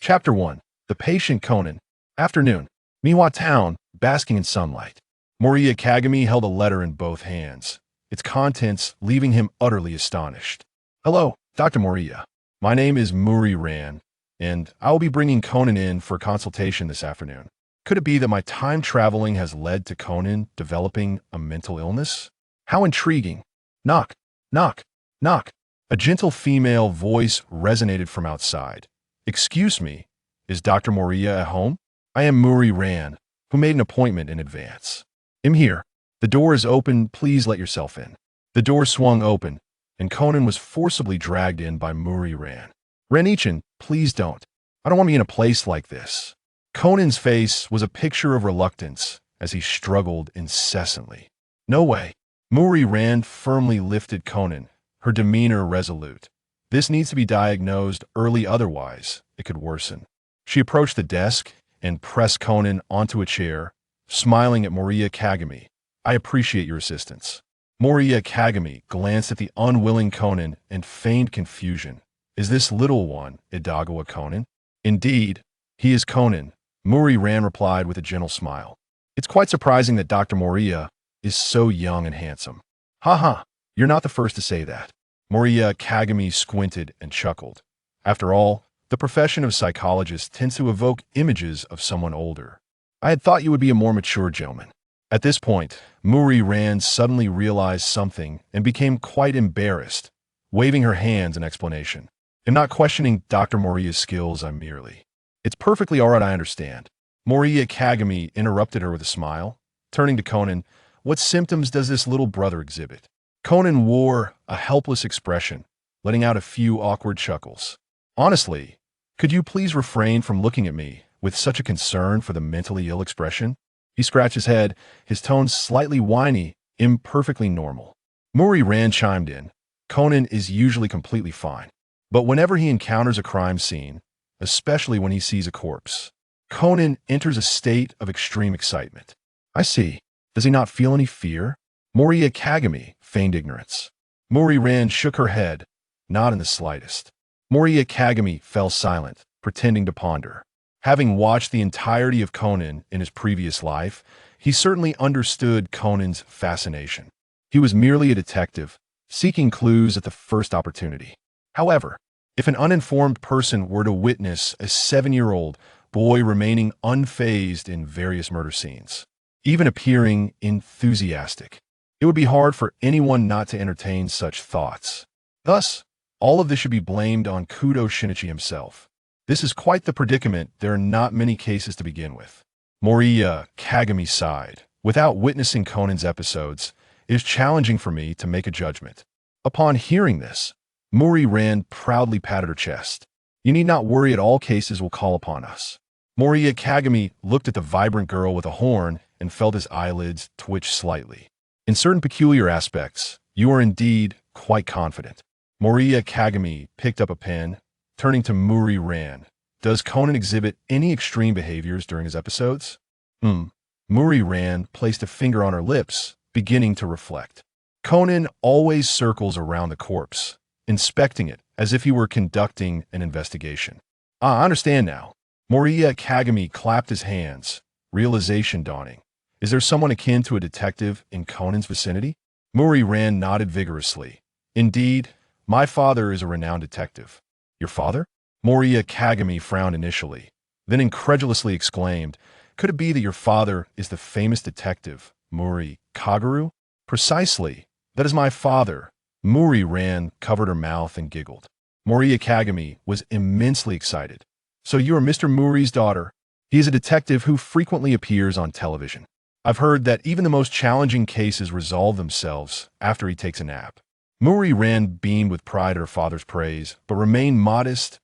Chapter 1. The Patient Conan. Afternoon. Miwa Town, basking in sunlight. Mouri Kagami held a letter in both hands, its contents leaving him utterly astonished. Hello, Dr. Mouriya. My name is Mouri Ran, and I will be bringing Conan in for consultation this afternoon. Could it be that my time traveling has led to Conan developing a mental illness? How intriguing. Knock, knock, knock. A gentle female voice resonated from outside. Excuse me, is Dr. Mouriya at home? I am Mouri Ran, who made an appointment in advance. I'm here. The door is open, please let yourself in. The door swung open, and Conan was forcibly dragged in by Mouri Ran. Ran-chan, please don't. I don't want to be in a place like this. Conan's face was a picture of reluctance as he struggled incessantly. No way. Mouri Ran firmly lifted Conan, her demeanor resolute. This needs to be diagnosed early, otherwise it could worsen. She approached the desk and pressed Conan onto a chair, smiling at Mouri Kagami. I appreciate your assistance. Mouri Kagami glanced at the unwilling Conan and feigned confusion. Is this little one Idagawa Conan? Indeed, he is Conan, Mouri Ran replied with a gentle smile. It's quite surprising that Dr. Mouriya is so young and handsome. Haha, you're not the first to say that. Mouri Kagami squinted and chuckled. After all, the profession of psychologist tends to evoke images of someone older. I had thought you would be a more mature gentleman. At this point, Mouri Ran suddenly realized something and became quite embarrassed, waving her hands in explanation. I'm not questioning Dr. Mouriya's skills, I'm merely. It's perfectly all right, I understand. Mouri Kagami interrupted her with a smile. Turning to Conan, what symptoms does this little brother exhibit? Conan wore a helpless expression, letting out a few awkward chuckles. Honestly, could you please refrain from looking at me with such a concern for the mentally ill expression? He scratched his head, his tone slightly whiny, imperfectly normal. Mouri Ran chimed in. Conan is usually completely fine. But whenever he encounters a crime scene, especially when he sees a corpse, Conan enters a state of extreme excitement. I see. Does he not feel any fear? Mouri Kagami feigned ignorance. Mouri Ran shook her head, not in the slightest. Mouri Kagami fell silent, pretending to ponder. Having watched the entirety of Conan in his previous life, he certainly understood Conan's fascination. He was merely a detective, seeking clues at the first opportunity. However, if an uninformed person were to witness a 7-year-old boy remaining unfazed in various murder scenes, even appearing enthusiastic, it would be hard for anyone not to entertain such thoughts. Thus, all of this should be blamed on Kudo Shinichi himself. This is quite the predicament. There are not many cases to begin with. Mouri Kagami sighed. Without witnessing Conan's episodes, it is challenging for me to make a judgment. Upon hearing this, Mouri Ran proudly patted her chest. You need not worry at all cases will call upon us. Mouri Kagami looked at the vibrant girl with a horn and felt his eyelids twitch slightly. In certain peculiar aspects, you are indeed quite confident. Mouri Kagami picked up a pen, turning to Mouri Ran. Does Conan exhibit any extreme behaviors during his episodes? Mouri Ran placed a finger on her lips, beginning to reflect. Conan always circles around the corpse, inspecting it as if he were conducting an investigation. I understand now. Mouri Kagami clapped his hands, realization dawning. Is there someone akin to a detective in Conan's vicinity? Mouri Ran nodded vigorously. Indeed, my father is a renowned detective. Your father? Mouri Kagami frowned initially, then incredulously exclaimed, could it be that your father is the famous detective, Mouri Kaguru? Precisely. That is my father. Mouri Ran covered her mouth and giggled. Mouri Kagami was immensely excited. So you are Mr. Mouri's daughter. He is a detective who frequently appears on television. I've heard that even the most challenging cases resolve themselves after he takes a nap. Mouri Ran beamed with pride at her father's praise, but remained modest.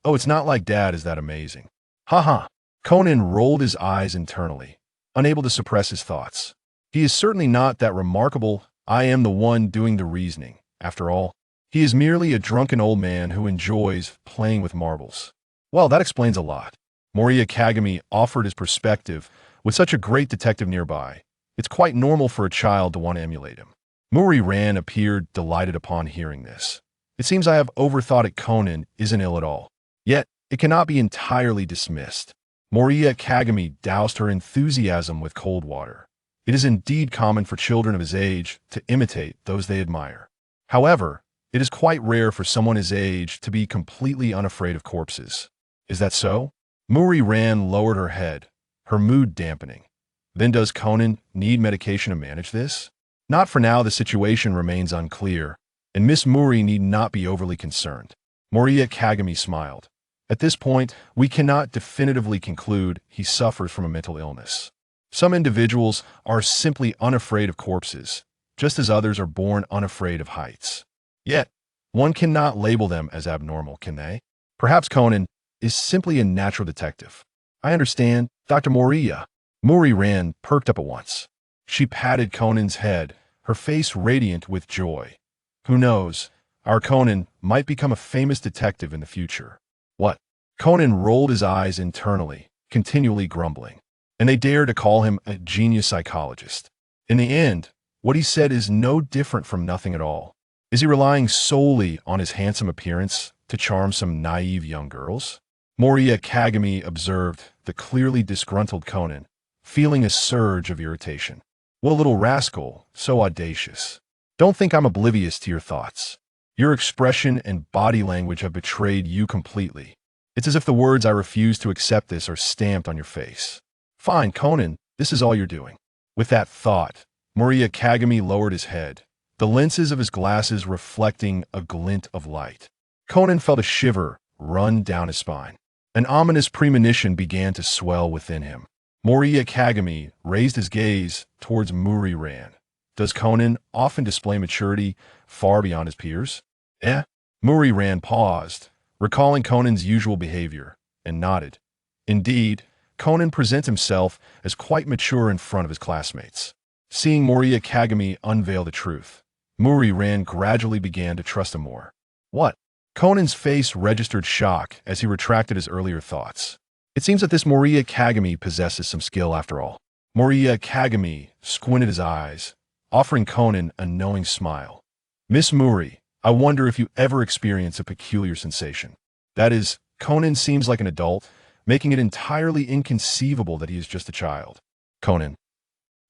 Oh, it's not like Dad is that amazing. Haha. Conan rolled his eyes internally, unable to suppress his thoughts. He is certainly not that remarkable. I am the one doing the reasoning. After all, he is merely a drunken old man who enjoys playing with marbles. Well, that explains a lot. Mouri Kagami offered his perspective. With such a great detective nearby, it's quite normal for a child to want to emulate him. Mouri Ran appeared delighted upon hearing this. It seems I have overthought it. Conan isn't ill at all. Yet, it cannot be entirely dismissed. Mouri Kagami doused her enthusiasm with cold water. It is indeed common for children of his age to imitate those they admire. However, it is quite rare for someone his age to be completely unafraid of corpses. Is that so? Mouri Ran lowered her head, her mood dampening. Then does Conan need medication to manage this? Not for now. The situation remains unclear, and Miss Mouri need not be overly concerned. Mouri Kagami smiled. At this point, we cannot definitively conclude he suffers from a mental illness. Some individuals are simply unafraid of corpses, just as others are born unafraid of heights. Yet, one cannot label them as abnormal, can they? Perhaps Conan is simply a natural detective. I understand, Dr. Mouri. Mouri Ran perked up at once. She patted Conan's head, her face radiant with joy. Who knows, our Conan might become a famous detective in the future. What? Conan rolled his eyes internally, continually grumbling. And they dare to call him a genius psychologist. In the end, what he said is no different from nothing at all. Is he relying solely on his handsome appearance to charm some naive young girls? Mouri Kagami observed the clearly disgruntled Conan, feeling a surge of irritation. What a little rascal, so audacious. Don't think I'm oblivious to your thoughts. Your expression and body language have betrayed you completely. It's as if the words "I refuse to accept this" are stamped on your face. Fine, Conan, this is all you're doing. With that thought, Mouri Kagami lowered his head, the lenses of his glasses reflecting a glint of light. Conan felt a shiver run down his spine. An ominous premonition began to swell within him. Mouri Kagami raised his gaze towards Mouri Ran. Does Conan often display maturity far beyond his peers? Mouri Ran paused, recalling Conan's usual behavior, and nodded. Indeed, Conan presents himself as quite mature in front of his classmates. Seeing Mouri Kagami unveil the truth, Mouri Ran gradually began to trust him more. What? Conan's face registered shock as he retracted his earlier thoughts. It seems that this Mouri Kagami possesses some skill after all. Mouri Kagami squinted his eyes, offering Conan a knowing smile. Miss Mouri, I wonder if you ever experience a peculiar sensation. That is, Conan seems like an adult, making it entirely inconceivable that he is just a child. Conan.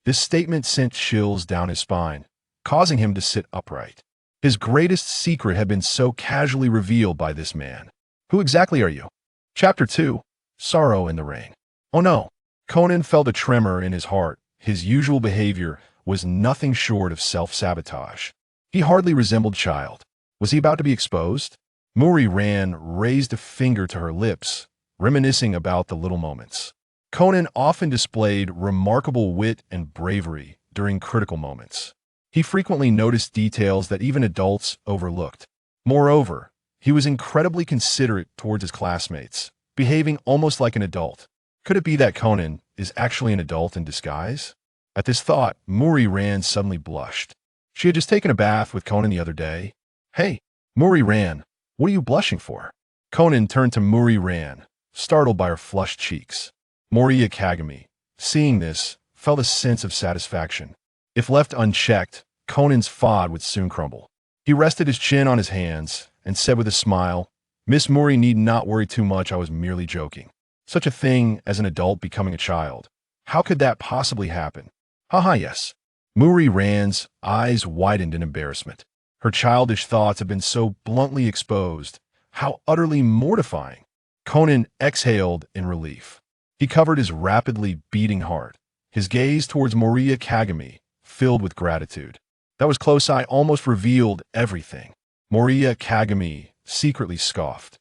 This statement sent chills down his spine, causing him to sit upright. His greatest secret had been so casually revealed by this man. Who exactly are you? Chapter 2. Sorrow in the Rain. Oh no. Conan felt a tremor in his heart. His usual behavior was nothing short of self-sabotage. He hardly resembled a child. Was he about to be exposed? Mouri Ran raised a finger to her lips, reminiscing about the little moments. Conan often displayed remarkable wit and bravery during critical moments. He frequently noticed details that even adults overlooked. Moreover, he was incredibly considerate towards his classmates, behaving almost like an adult. Could it be that Conan is actually an adult in disguise? At this thought, Mouri Ran suddenly blushed. She had just taken a bath with Conan the other day. Hey, Mouri Ran, what are you blushing for? Conan turned to Mouri Ran, startled by her flushed cheeks. Mouri Kagami, seeing this, felt a sense of satisfaction. If left unchecked, Conan's fad would soon crumble. He rested his chin on his hands and said with a smile, Miss Mouri need not worry too much, I was merely joking. Such a thing as an adult becoming a child. How could that possibly happen? Yes. Mouri Ran's eyes widened in embarrassment. Her childish thoughts had been so bluntly exposed. How utterly mortifying. Conan exhaled in relief. He covered his rapidly beating heart, his gaze towards Mouri Kagami, filled with gratitude. That was close. I almost revealed everything. Mouri Kagami secretly scoffed.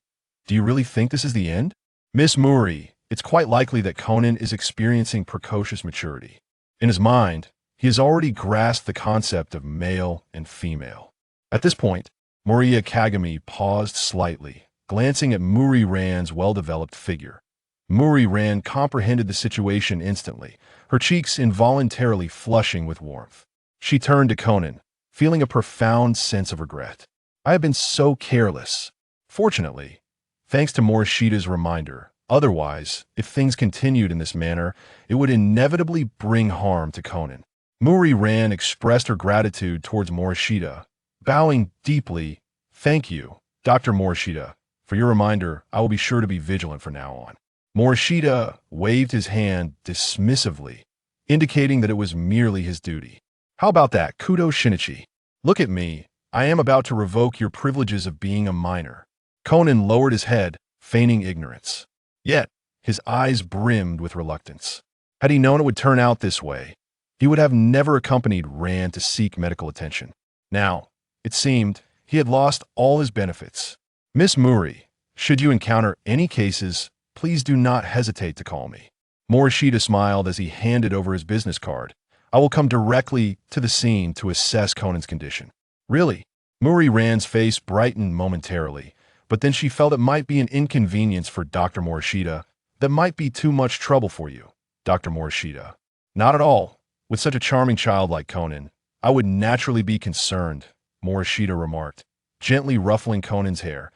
Do you really think this is the end? Miss Mouri, it's quite likely that Conan is experiencing precocious maturity. In his mind, he has already grasped the concept of male and female. At this point, Mouri Kagami paused slightly, glancing at Mouri Ran's well-developed figure. Mouri Ran comprehended the situation instantly, her cheeks involuntarily flushing with warmth. She turned to Conan, feeling a profound sense of regret. I have been so careless. Fortunately, thanks to Morishita's reminder, otherwise, if things continued in this manner, it would inevitably bring harm to Conan. Mouri Ran expressed her gratitude towards Morishita, bowing deeply. Thank you, Dr. Morishita. For your reminder, I will be sure to be vigilant from now on. Morishita waved his hand dismissively, indicating that it was merely his duty. How about that, Kudo Shinichi? Look at me. I am about to revoke your privileges of being a minor. Conan lowered his head, feigning ignorance. Yet, his eyes brimmed with reluctance. Had he known it would turn out this way, he would have never accompanied Ran to seek medical attention. Now, it seemed, he had lost all his benefits. Miss Mouri, should you encounter any cases, please do not hesitate to call me. Morishita smiled as he handed over his business card. I will come directly to the scene to assess Conan's condition. Really? Mouri Ran's face brightened momentarily, but then she felt it might be an inconvenience for Dr. Morishita. That might be too much trouble for you, Dr. Morishita. Not at all. With such a charming child like Conan, I would naturally be concerned, Morishita remarked, gently ruffling Conan's hair.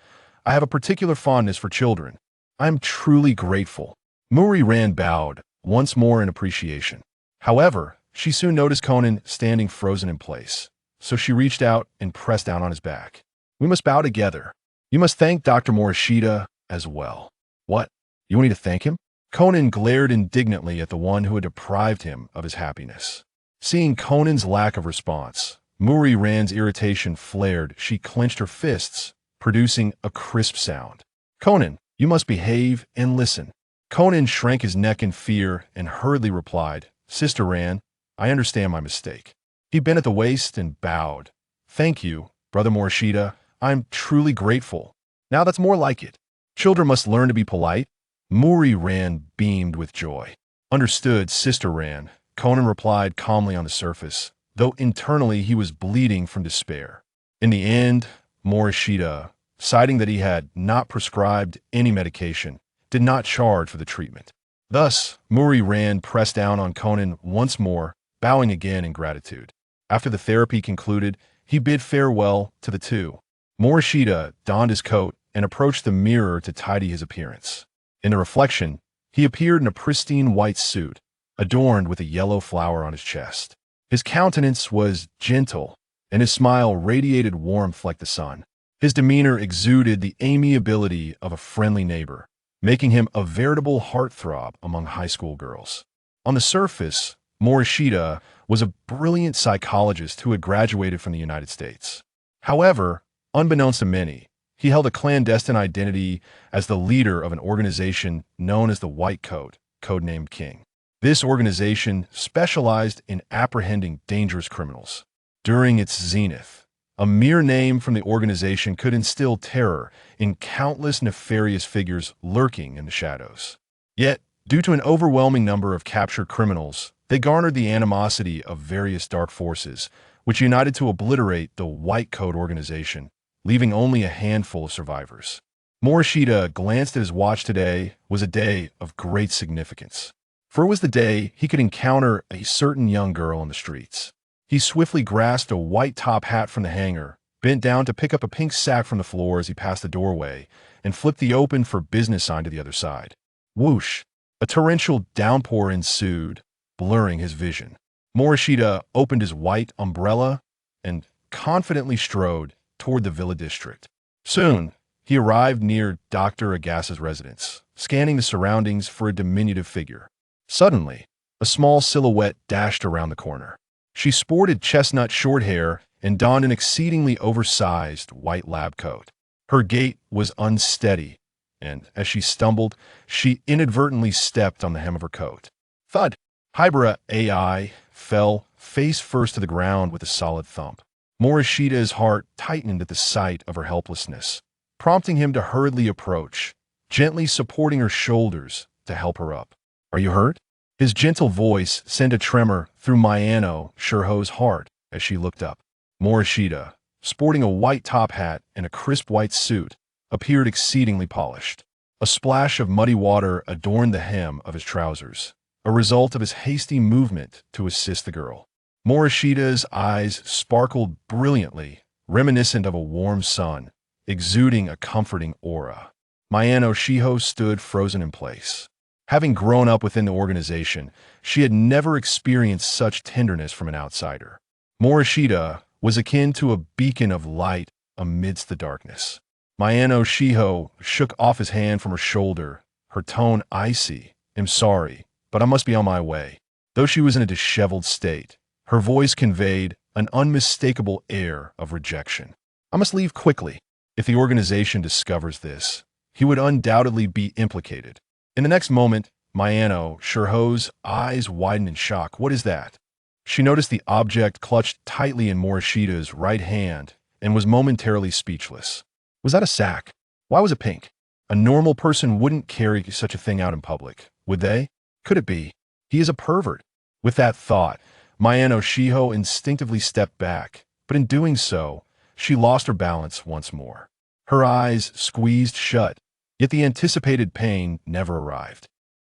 I have a particular fondness for children. I am truly grateful. Mouri Ran bowed, once more in appreciation. However, she soon noticed Conan standing frozen in place, so she reached out and pressed down on his back. We must bow together. You must thank Dr. Morishita as well. What? You want me to thank him? Conan glared indignantly at the one who had deprived him of his happiness. Seeing Conan's lack of response, Mouri Ran's irritation flared. She clenched her fists, producing a crisp sound. Conan, you must behave and listen. Conan shrank his neck in fear and hurriedly replied, Sister Ran, I understand my mistake. He bent at the waist and bowed. Thank you, Brother Morishita. I'm truly grateful. Now that's more like it. Children must learn to be polite. Mouri Ran beamed with joy. Understood, Sister Ran, Conan replied calmly on the surface, though internally he was bleeding from despair. In the end, Morishita, citing that he had not prescribed any medication, did not charge for the treatment. Thus, Mouri Ran pressed down on Conan once more, bowing again in gratitude. After the therapy concluded, he bid farewell to the two. Morishita donned his coat and approached the mirror to tidy his appearance. In the reflection, he appeared in a pristine white suit, adorned with a yellow flower on his chest. His countenance was gentle, and his smile radiated warmth like the sun. His demeanor exuded the amiability of a friendly neighbor, making him a veritable heartthrob among high school girls. On the surface, Morishita was a brilliant psychologist who had graduated from the United States. However, unbeknownst to many, he held a clandestine identity as the leader of an organization known as the White Coat, codenamed King. This organization specialized in apprehending dangerous criminals. During its zenith, a mere name from the organization could instill terror in countless nefarious figures lurking in the shadows. Yet, due to an overwhelming number of captured criminals, they garnered the animosity of various dark forces, which united to obliterate the White Coat organization, leaving only a handful of survivors. Morishita glanced at his watch. Today was a day of great significance, for it was the day he could encounter a certain young girl on the streets. He swiftly grasped a white top hat from the hanger, bent down to pick up a pink sack from the floor as he passed the doorway, and flipped the open for business sign to the other side. Whoosh! A torrential downpour ensued, blurring his vision. Morishita opened his white umbrella and confidently strode toward the Villa District. Soon, he arrived near Dr. Agasa's residence, scanning the surroundings for a diminutive figure. Suddenly, a small silhouette dashed around the corner. She sported chestnut short hair and donned an exceedingly oversized white lab coat. Her gait was unsteady, and as she stumbled, she inadvertently stepped on the hem of her coat. Thud! Hybera AI fell face first to the ground with a solid thump. Morishita's heart tightened at the sight of her helplessness, prompting him to hurriedly approach, gently supporting her shoulders to help her up. Are you hurt? His gentle voice sent a tremor through Mayano Shurho's heart as she looked up. Morishita, sporting a white top hat and a crisp white suit, appeared exceedingly polished. A splash of muddy water adorned the hem of his trousers, a result of his hasty movement to assist the girl. Morishita's eyes sparkled brilliantly, reminiscent of a warm sun, exuding a comforting aura. Mayano Shiho stood frozen in place. Having grown up within the organization, she had never experienced such tenderness from an outsider. Morishita was akin to a beacon of light amidst the darkness. Mayano Shiho shook off his hand from her shoulder, her tone icy. "I'm sorry, but I must be on my way." Though she was in a disheveled state, her voice conveyed an unmistakable air of rejection. "I must leave quickly. If the organization discovers this, he would undoubtedly be implicated." In the next moment, Mayano Shiho's eyes widened in shock. "What is that?" She noticed the object clutched tightly in Morishita's right hand and was momentarily speechless. Was that a sack? Why was it pink? A normal person wouldn't carry such a thing out in public, would they? Could it be? He is a pervert. With that thought, Mayano Shiho instinctively stepped back, but in doing so, she lost her balance once more. Her eyes squeezed shut, yet the anticipated pain never arrived.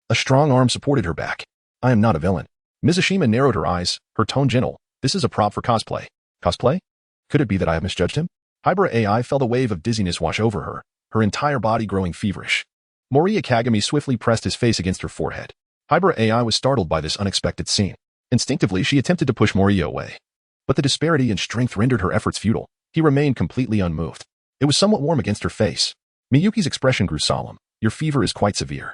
A strong arm supported her back. "I am not a villain." Mizushima narrowed her eyes, her tone gentle. "This is a prop for cosplay." "Cosplay? Could it be that I have misjudged him?" Hybrid AI felt a wave of dizziness wash over her, her entire body growing feverish. Mouri Ran swiftly pressed his face against her forehead. Hybrid AI was startled by this unexpected scene. Instinctively, she attempted to push Mouri away. But the disparity in strength rendered her efforts futile. He remained completely unmoved. It was somewhat warm against her face. Miyuki's expression grew solemn. "Your fever is quite severe.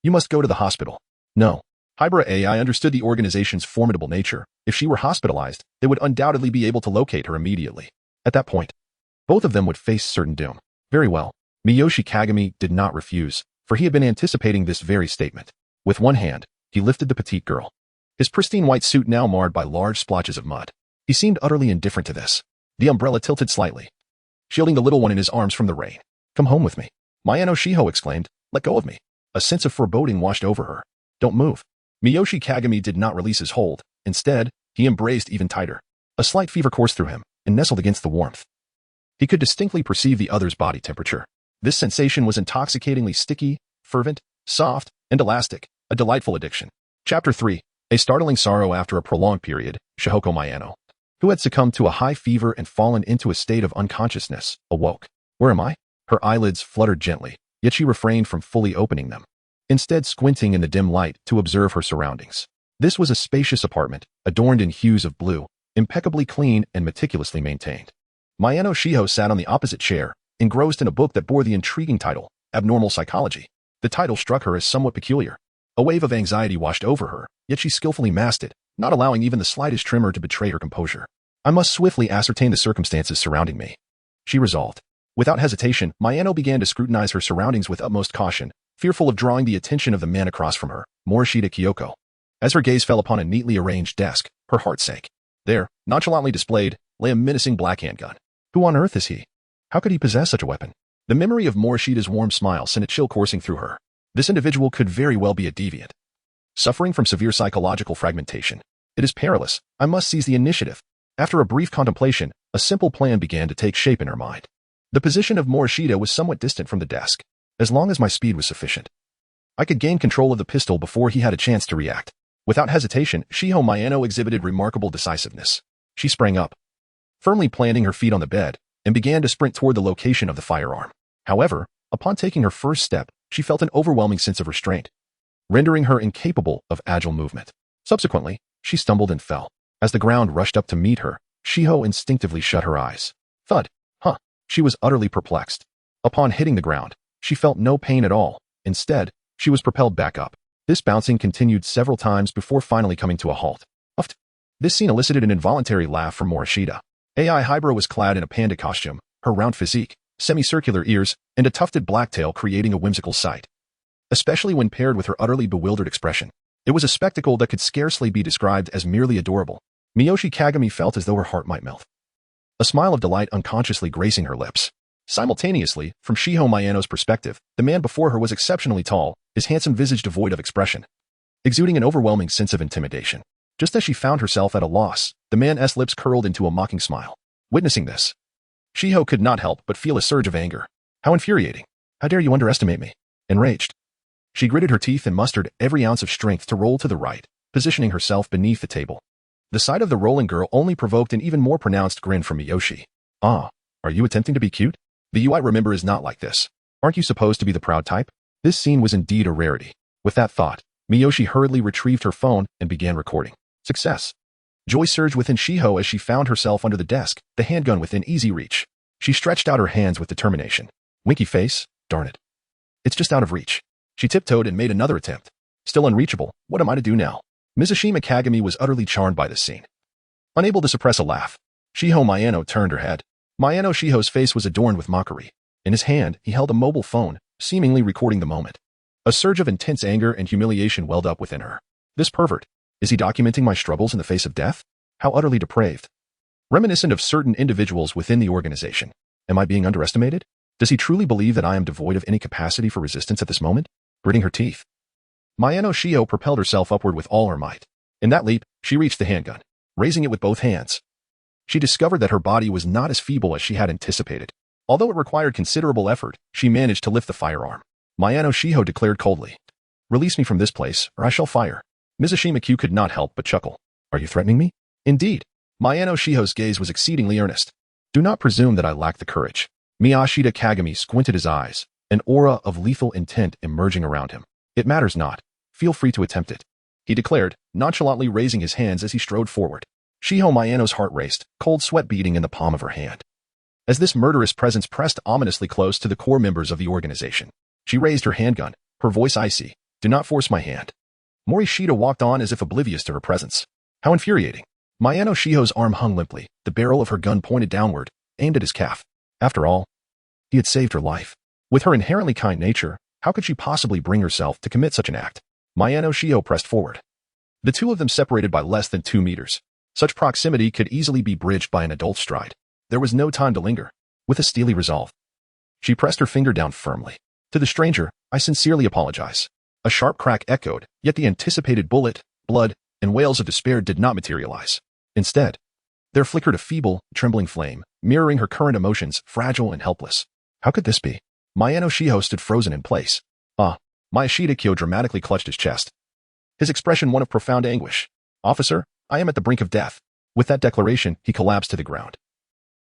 You must go to the hospital." "No." Hybrid AI understood the organization's formidable nature. If she were hospitalized, they would undoubtedly be able to locate her immediately. At that point, both of them would face certain doom. Very well. Miyoshi Kagami did not refuse, for he had been anticipating this very statement. With one hand, he lifted the petite girl. His pristine white suit now marred by large splotches of mud. He seemed utterly indifferent to this. The umbrella tilted slightly, shielding the little one in his arms from the rain. "Come home with me." Mayano Shiho exclaimed. "Let go of me." A sense of foreboding washed over her. "Don't move." Miyoshi Kagami did not release his hold. Instead, he embraced even tighter. A slight fever coursed through him and nestled against the warmth. He could distinctly perceive the other's body temperature. This sensation was intoxicatingly sticky, fervent, soft, and elastic, a delightful addiction. Chapter 3. A startling sorrow after a prolonged period. Shihoko Mayano, who had succumbed to a high fever and fallen into a state of unconsciousness, awoke. "Where am I?" Her eyelids fluttered gently, yet she refrained from fully opening them, instead squinting in the dim light to observe her surroundings. This was a spacious apartment, adorned in hues of blue, impeccably clean and meticulously maintained. Mayano Shiho sat on the opposite chair, engrossed in a book that bore the intriguing title, Abnormal Psychology. The title struck her as somewhat peculiar. A wave of anxiety washed over her, yet she skillfully masked it, not allowing even the slightest tremor to betray her composure. "I must swiftly ascertain the circumstances surrounding me," she resolved. Without hesitation, Mayano began to scrutinize her surroundings with utmost caution, fearful of drawing the attention of the man across from her, Morishita Kyo. As her gaze fell upon a neatly arranged desk, her heart sank. There, nonchalantly displayed, lay a menacing black handgun. Who on earth is he? How could he possess such a weapon? The memory of Morishita's warm smile sent a chill coursing through her. This individual could very well be a deviant, suffering from severe psychological fragmentation. "It is perilous. I must seize the initiative." After a brief contemplation, a simple plan began to take shape in her mind. The position of Morishita was somewhat distant from the desk. As long as my speed was sufficient, I could gain control of the pistol before he had a chance to react. Without hesitation, Shiho Mayano exhibited remarkable decisiveness. She sprang up, firmly planting her feet on the bed, and began to sprint toward the location of the firearm. However, upon taking her first step, she felt an overwhelming sense of restraint, rendering her incapable of agile movement. Subsequently, she stumbled and fell. As the ground rushed up to meet her, Shiho instinctively shut her eyes. Thud. She was utterly perplexed. Upon hitting the ground, she felt no pain at all. Instead, she was propelled back up. This bouncing continued several times before finally coming to a halt. Uffed. This scene elicited an involuntary laugh from Morishita. AI Hybra was clad in a panda costume, her round physique, semicircular ears, and a tufted black tail creating a whimsical sight. Especially when paired with her utterly bewildered expression. It was a spectacle that could scarcely be described as merely adorable. Miyoshi Kagami felt as though her heart might melt, a smile of delight unconsciously gracing her lips. Simultaneously, from Shiho Mayano's perspective, the man before her was exceptionally tall, his handsome visage devoid of expression, exuding an overwhelming sense of intimidation. Just as she found herself at a loss, the man's lips curled into a mocking smile. Witnessing this, Shiho could not help but feel a surge of anger. How infuriating. How dare you underestimate me? Enraged, she gritted her teeth and mustered every ounce of strength to roll to the right, positioning herself beneath the table. The sight of the rolling girl only provoked an even more pronounced grin from Miyoshi. "Ah, are you attempting to be cute? The UI remember is not like this. Aren't you supposed to be the proud type?" This scene was indeed a rarity. With that thought, Miyoshi hurriedly retrieved her phone and began recording. Success. Joy surged within Shiho as she found herself under the desk, the handgun within easy reach. She stretched out her hands with determination. Winky face, darn it. It's just out of reach. She tiptoed and made another attempt. Still unreachable. What am I to do now? Mizushima Kagami was utterly charmed by this scene. Unable to suppress a laugh, Shiho Mayano turned her head. Mayano Shiho's face was adorned with mockery. In his hand, he held a mobile phone, seemingly recording the moment. A surge of intense anger and humiliation welled up within her. This pervert. Is he documenting my struggles in the face of death? How utterly depraved. Reminiscent of certain individuals within the organization. Am I being underestimated? Does he truly believe that I am devoid of any capacity for resistance at this moment? Gritting her teeth, Mayano Shiho propelled herself upward with all her might. In that leap, she reached the handgun, raising it with both hands. She discovered that her body was not as feeble as she had anticipated. Although it required considerable effort, she managed to lift the firearm. Mayano Shiho declared coldly, "Release me from this place, or I shall fire." Mizushima Kyo could not help but chuckle. "Are you threatening me?" "Indeed." Mayano Shiho's gaze was exceedingly earnest. "Do not presume that I lack the courage." Morishita Kagami squinted his eyes, an aura of lethal intent emerging around him. "It matters not. Feel free to attempt it," he declared, nonchalantly raising his hands as he strode forward. Shiho Mayano's heart raced, cold sweat beating in the palm of her hand. As this murderous presence pressed ominously close to the core members of the organization, she raised her handgun, her voice icy. "Do not force my hand." Morishita walked on as if oblivious to her presence. How infuriating. Mayano Shiho's arm hung limply, the barrel of her gun pointed downward, aimed at his calf. After all, he had saved her life. With her inherently kind nature, how could she possibly bring herself to commit such an act? Mayano Shiho pressed forward. The two of them separated by less than 2 meters. Such proximity could easily be bridged by an adult stride. There was no time to linger. With a steely resolve, she pressed her finger down firmly. "To the stranger, I sincerely apologize." A sharp crack echoed, yet the anticipated bullet, blood, and wails of despair did not materialize. Instead, there flickered a feeble, trembling flame, mirroring her current emotions, fragile and helpless. How could this be? Mayano Shiho stood frozen in place. Morishita Kyo dramatically clutched his chest, his expression one of profound anguish. "Officer, I am at the brink of death." With that declaration, he collapsed to the ground,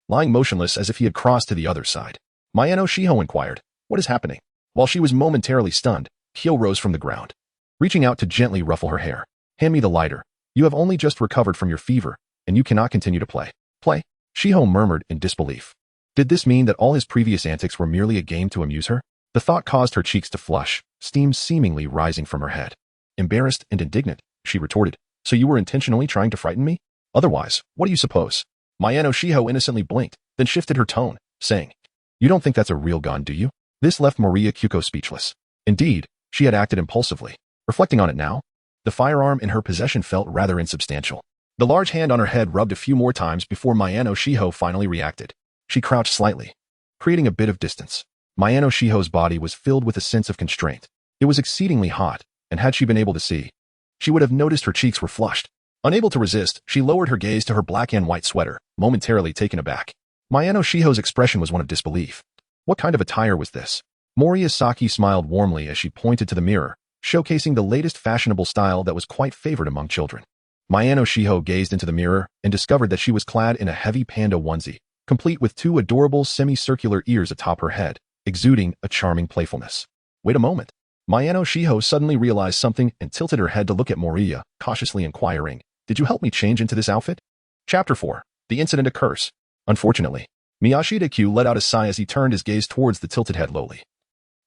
lying motionless as if he had crossed to the other side. Mayano Shiho inquired, "What is happening?" While she was momentarily stunned, Kyo rose from the ground, reaching out to gently ruffle her hair. "Hand me the lighter. You have only just recovered from your fever, and you cannot continue to play." "Play?" Shiho murmured in disbelief. Did this mean that all his previous antics were merely a game to amuse her? The thought caused her cheeks to flush, steam seemingly rising from her head. Embarrassed and indignant, she retorted, "So you were intentionally trying to frighten me? Otherwise, what do you suppose?" Mayano Shiho innocently blinked, then shifted her tone, saying, "You don't think that's a real gun, do you?" This left Mouri Ran speechless. Indeed, she had acted impulsively. Reflecting on it now, the firearm in her possession felt rather insubstantial. The large hand on her head rubbed a few more times before Mayano Shiho finally reacted. She crouched slightly, creating a bit of distance. Mayano Shiho's body was filled with a sense of constraint. It was exceedingly hot, and had she been able to see, she would have noticed her cheeks were flushed. Unable to resist, she lowered her gaze to her black and white sweater, momentarily taken aback. Mayano Shiho's expression was one of disbelief. What kind of attire was this? Morishita smiled warmly as she pointed to the mirror, showcasing the latest fashionable style that was quite favored among children. Mayano Shiho gazed into the mirror and discovered that she was clad in a heavy panda onesie, complete with 2 adorable semicircular ears atop her head, exuding a charming playfulness. Wait a moment. Mayano Shiho suddenly realized something and tilted her head to look at Mouri, cautiously inquiring, "Did you help me change into this outfit?" Chapter 4. The incident occurs. Unfortunately, Morishita Kyo let out a sigh as he turned his gaze towards the tilted head lowly,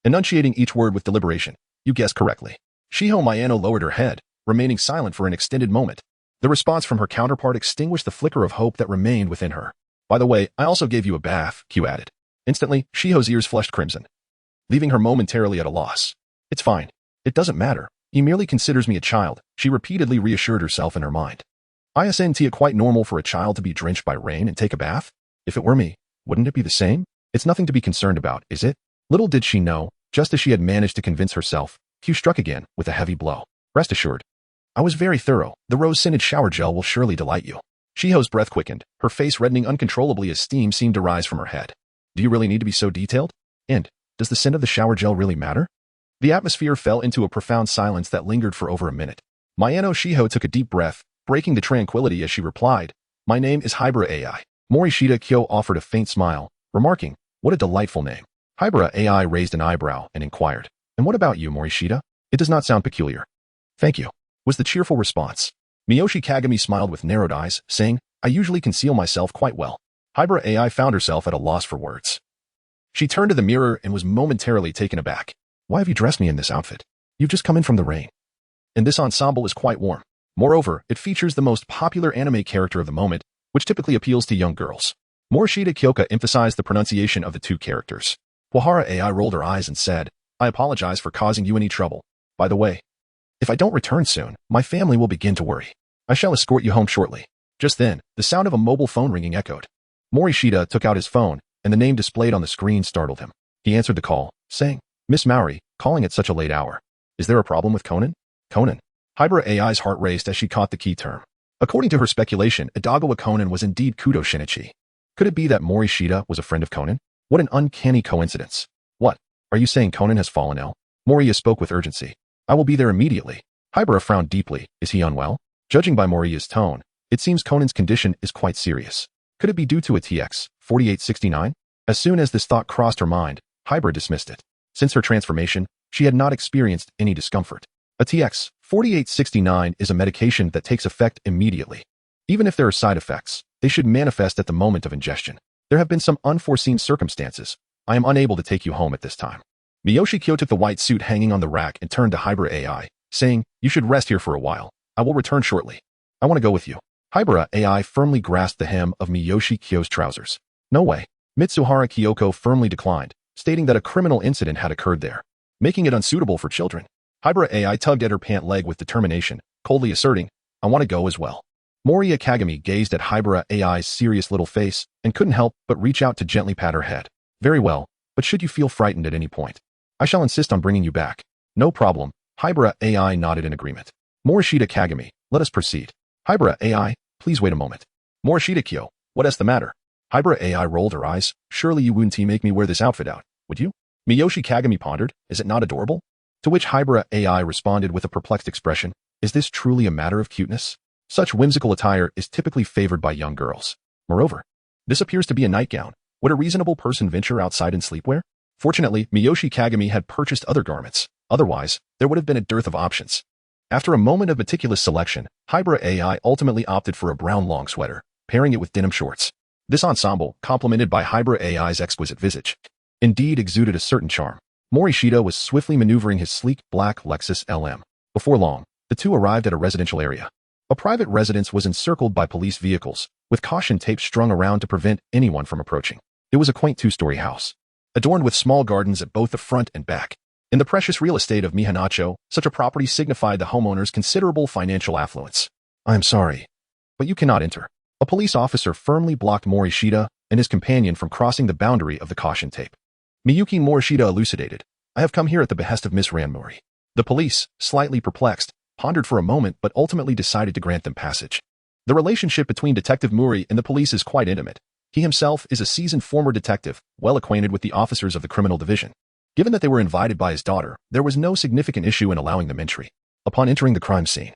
enunciating each word with deliberation. "You guessed correctly." Shiho Mayano lowered her head, remaining silent for an extended moment. The response from her counterpart extinguished the flicker of hope that remained within her. "By the way, I also gave you a bath," Kyo added. Instantly, Shiho's ears flushed crimson, leaving her momentarily at a loss. "It's fine. It doesn't matter. He merely considers me a child," she repeatedly reassured herself in her mind. "Isn't it quite normal for a child to be drenched by rain and take a bath? If it were me, wouldn't it be the same? It's nothing to be concerned about, is it?" Little did she know, just as she had managed to convince herself, Kyo struck again with a heavy blow. "Rest assured, I was very thorough. The rose-scented shower gel will surely delight you." Shiho's breath quickened, her face reddening uncontrollably as steam seemed to rise from her head. "Do you really need to be so detailed? And, does the scent of the shower gel really matter?" The atmosphere fell into a profound silence that lingered for over a minute. Mayano Shiho took a deep breath, breaking the tranquility as she replied, "My name is Hybra AI. Morishita Kyo offered a faint smile, remarking, "What a delightful name." Hybra AI raised an eyebrow and inquired, "And what about you, Morishita? It does not sound peculiar." "Thank you," was the cheerful response. Miyoshi Kagami smiled with narrowed eyes, saying, "I usually conceal myself quite well." Hybra AI found herself at a loss for words. She turned to the mirror and was momentarily taken aback. Why have you dressed me in this outfit? You've just come in from the rain. And this ensemble is quite warm. Moreover, it features the most popular anime character of the moment, which typically appeals to young girls. Morishita Kyo emphasized the pronunciation of the two characters. Wahara AI rolled her eyes and said, I apologize for causing you any trouble. By the way, if I don't return soon, my family will begin to worry. I shall escort you home shortly. Just then, the sound of a mobile phone ringing echoed. Morishita took out his phone, and the name displayed on the screen startled him. He answered the call, saying, Miss Mouri, calling at such a late hour. Is there a problem with Conan? Conan. Hybra AI's heart raced as she caught the key term. According to her speculation, Edagawa Conan was indeed Kudo Shinichi. Could it be that Morishita was a friend of Conan? What an uncanny coincidence. What? Are you saying Conan has fallen ill? Moriya spoke with urgency. I will be there immediately. Hybra frowned deeply. Is he unwell? Judging by Moriya's tone, it seems Conan's condition is quite serious. Could it be due to a TX 4869? As soon as this thought crossed her mind, Hybra dismissed it. Since her transformation, she had not experienced any discomfort. A TX 4869 is a medication that takes effect immediately. Even if there are side effects, they should manifest at the moment of ingestion. There have been some unforeseen circumstances. I am unable to take you home at this time. Miyoshi Kyo took the white suit hanging on the rack and turned to Hybra AI, saying, You should rest here for a while. I will return shortly. I want to go with you. Hybra AI firmly grasped the hem of Miyoshi Kyo's trousers. No way. Mitsuhara Kyoko firmly declined, stating that a criminal incident had occurred there, making it unsuitable for children. Hybra AI tugged at her pant leg with determination, coldly asserting, I want to go as well. Mouri Ran gazed at Hybra AI's serious little face and couldn't help but reach out to gently pat her head. Very well, but should you feel frightened at any point, I shall insist on bringing you back. No problem. Hybra AI nodded in agreement. Morishita Kagami, let us proceed. Hybra AI, please wait a moment. Morishita Kyo, what is the matter? Hybra AI rolled her eyes. Surely you wouldn't make me wear this outfit out, would you? Miyoshi Kagami pondered, is it not adorable? To which Hybra AI responded with a perplexed expression, is this truly a matter of cuteness? Such whimsical attire is typically favored by young girls. Moreover, this appears to be a nightgown. Would a reasonable person venture outside in sleepwear? Fortunately, Miyoshi Kagami had purchased other garments. Otherwise, there would have been a dearth of options. After a moment of meticulous selection, Hybra AI ultimately opted for a brown long sweater, pairing it with denim shorts. This ensemble, complemented by Hybra AI's exquisite visage, indeed exuded a certain charm. Morishita was swiftly maneuvering his sleek, black Lexus LM. Before long, the two arrived at a residential area. A private residence was encircled by police vehicles, with caution tape strung around to prevent anyone from approaching. It was a quaint two-story house, adorned with small gardens at both the front and back. In the precious real estate of Mihanacho, such a property signified the homeowner's considerable financial affluence. I am sorry, but you cannot enter. A police officer firmly blocked Morishita and his companion from crossing the boundary of the caution tape. Miyuki Morishita elucidated, I have come here at the behest of Miss Ran Mouri. The police, slightly perplexed, pondered for a moment but ultimately decided to grant them passage. The relationship between Detective Mouri and the police is quite intimate. He himself is a seasoned former detective, well acquainted with the officers of the criminal division. Given that they were invited by his daughter, there was no significant issue in allowing them entry. Upon entering the crime scene,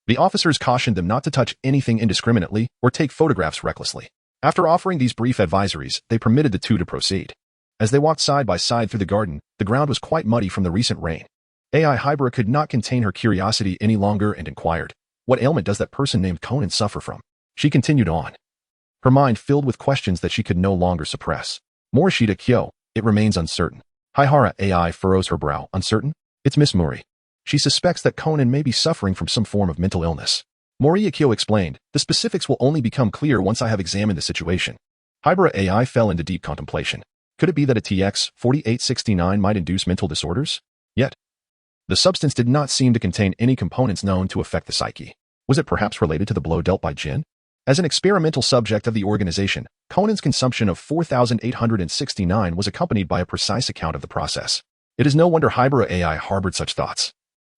the officers cautioned them not to touch anything indiscriminately or take photographs recklessly. After offering these brief advisories, they permitted the two to proceed. As they walked side by side through the garden, the ground was quite muddy from the recent rain. AI Hybra could not contain her curiosity any longer and inquired, what ailment does that person named Conan suffer from? She continued on, her mind filled with questions that she could no longer suppress. Morishita Kyo, it remains uncertain. Hybra AI furrows her brow. Uncertain? It's Miss Mouri. She suspects that Conan may be suffering from some form of mental illness. Mouri Kyo explained, the specifics will only become clear once I have examined the situation. Hybra AI fell into deep contemplation. Could it be that a TX 4869 might induce mental disorders? Yet, the substance did not seem to contain any components known to affect the psyche. Was it perhaps related to the blow dealt by Jin? As an experimental subject of the organization, Conan's consumption of 4,869 was accompanied by a precise account of the process. It is no wonder Hybra AI harbored such thoughts.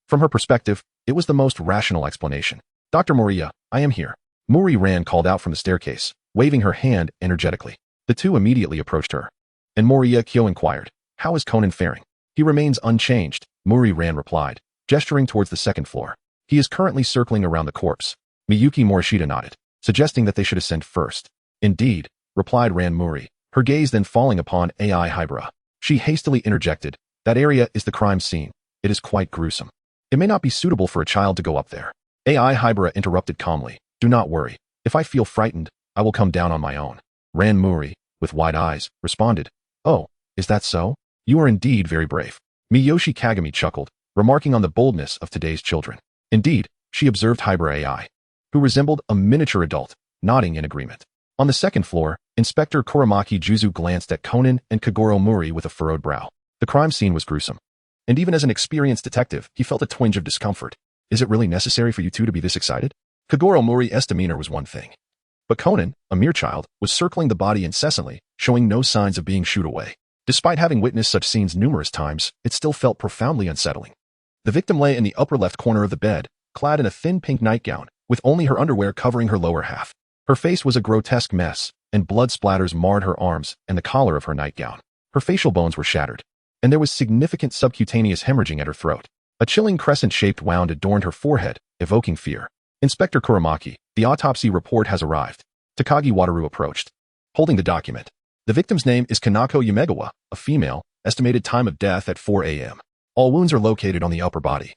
From her perspective, it was the most rational explanation. Dr. Mouriya, I am here. Mouri Ran called out from the staircase, waving her hand energetically. The two immediately approached her. And Mouri Kyo inquired, how is Conan faring? He remains unchanged, Mouri Ran replied, gesturing towards the second floor. He is currently circling around the corpse. Miyuki Morishita nodded, suggesting that they should ascend first. Indeed, replied Ran Mouri, her gaze then falling upon AI Hybra. She hastily interjected, that area is the crime scene. It is quite gruesome. It may not be suitable for a child to go up there. AI Hybra interrupted calmly, do not worry. If I feel frightened, I will come down on my own. Ran Mouri, with wide eyes, responded, "Oh, is that so? You are indeed very brave." Miyoshi Kagami chuckled, remarking on the boldness of today's children. Indeed, she observed Hybrid AI, who resembled a miniature adult, nodding in agreement. On the second floor, Inspector Kuramaki Juzu glanced at Conan and Kagoro Mouri with a furrowed brow. The crime scene was gruesome. And even as an experienced detective, he felt a twinge of discomfort. Is it really necessary for you two to be this excited? Kagoro Mouri's demeanor was one thing. But Conan, a mere child, was circling the body incessantly, showing no signs of being shooed away. Despite having witnessed such scenes numerous times, it still felt profoundly unsettling. The victim lay in the upper left corner of the bed, clad in a thin pink nightgown, with only her underwear covering her lower half. Her face was a grotesque mess, and blood splatters marred her arms and the collar of her nightgown. Her facial bones were shattered, and there was significant subcutaneous hemorrhaging at her throat. A chilling crescent-shaped wound adorned her forehead, evoking fear. Inspector Kuramaki, the autopsy report has arrived. Takagi Wataru approached, holding the document. The victim's name is Kanako Yamegawa, a female, estimated time of death at 4 a.m. All wounds are located on the upper body,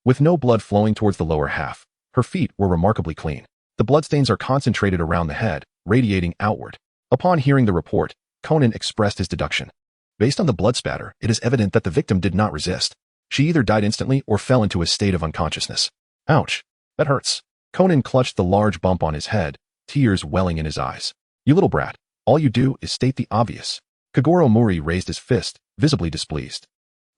with no blood flowing towards the lower half. Her feet were remarkably clean. The bloodstains are concentrated around the head, radiating outward. Upon hearing the report, Conan expressed his deduction. Based on the blood spatter, it is evident that the victim did not resist. She either died instantly or fell into a state of unconsciousness. Ouch. That hurts. Conan clutched the large bump on his head, tears welling in his eyes. You little brat. All you do is state the obvious. Kagoro Mouri raised his fist, visibly displeased.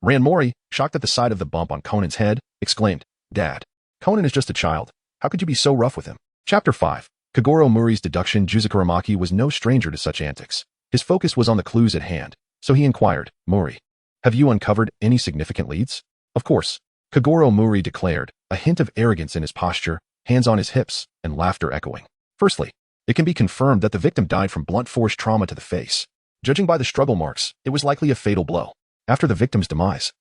Ran Mouri, shocked at the sight of the bump on Conan's head, exclaimed, Dad, Conan is just a child. How could you be so rough with him? Chapter 5. Kagoro Mouri's deduction. Juzukuramaki was no stranger to such antics. His focus was on the clues at hand, so he inquired, Mouri, have you uncovered any significant leads? Of course, Kagoro Mouri declared, a hint of arrogance in his posture, hands on his hips, and laughter echoing. Firstly, it can be confirmed that the victim died from blunt force trauma to the face. Judging by the struggle marks, it was likely a fatal blow. After the victim's demise,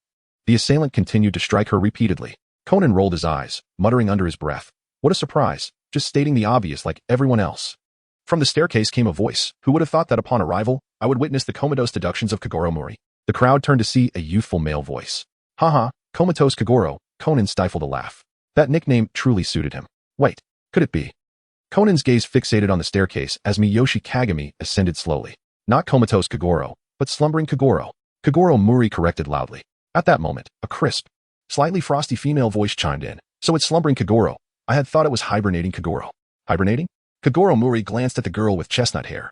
the assailant continued to strike her repeatedly. Conan rolled his eyes, muttering under his breath, what a surprise, just stating the obvious like everyone else. From the staircase came a voice. Who would have thought that upon arrival, I would witness the comatose deductions of Kagoro Mouri? The crowd turned to see a youthful male voice. Haha, comatose Kagoro. Conan stifled a laugh. That nickname truly suited him. Wait, could it be? Conan's gaze fixated on the staircase as Miyoshi Kagami ascended slowly. Not comatose Kagoro, but slumbering Kagoro. Kagoro Mouri corrected loudly. At that moment, a crisp, slightly frosty female voice chimed in. So it's slumbering Kagoro. I had thought it was hibernating Kagoro. Hibernating? Kagoro Mouri glanced at the girl with chestnut hair,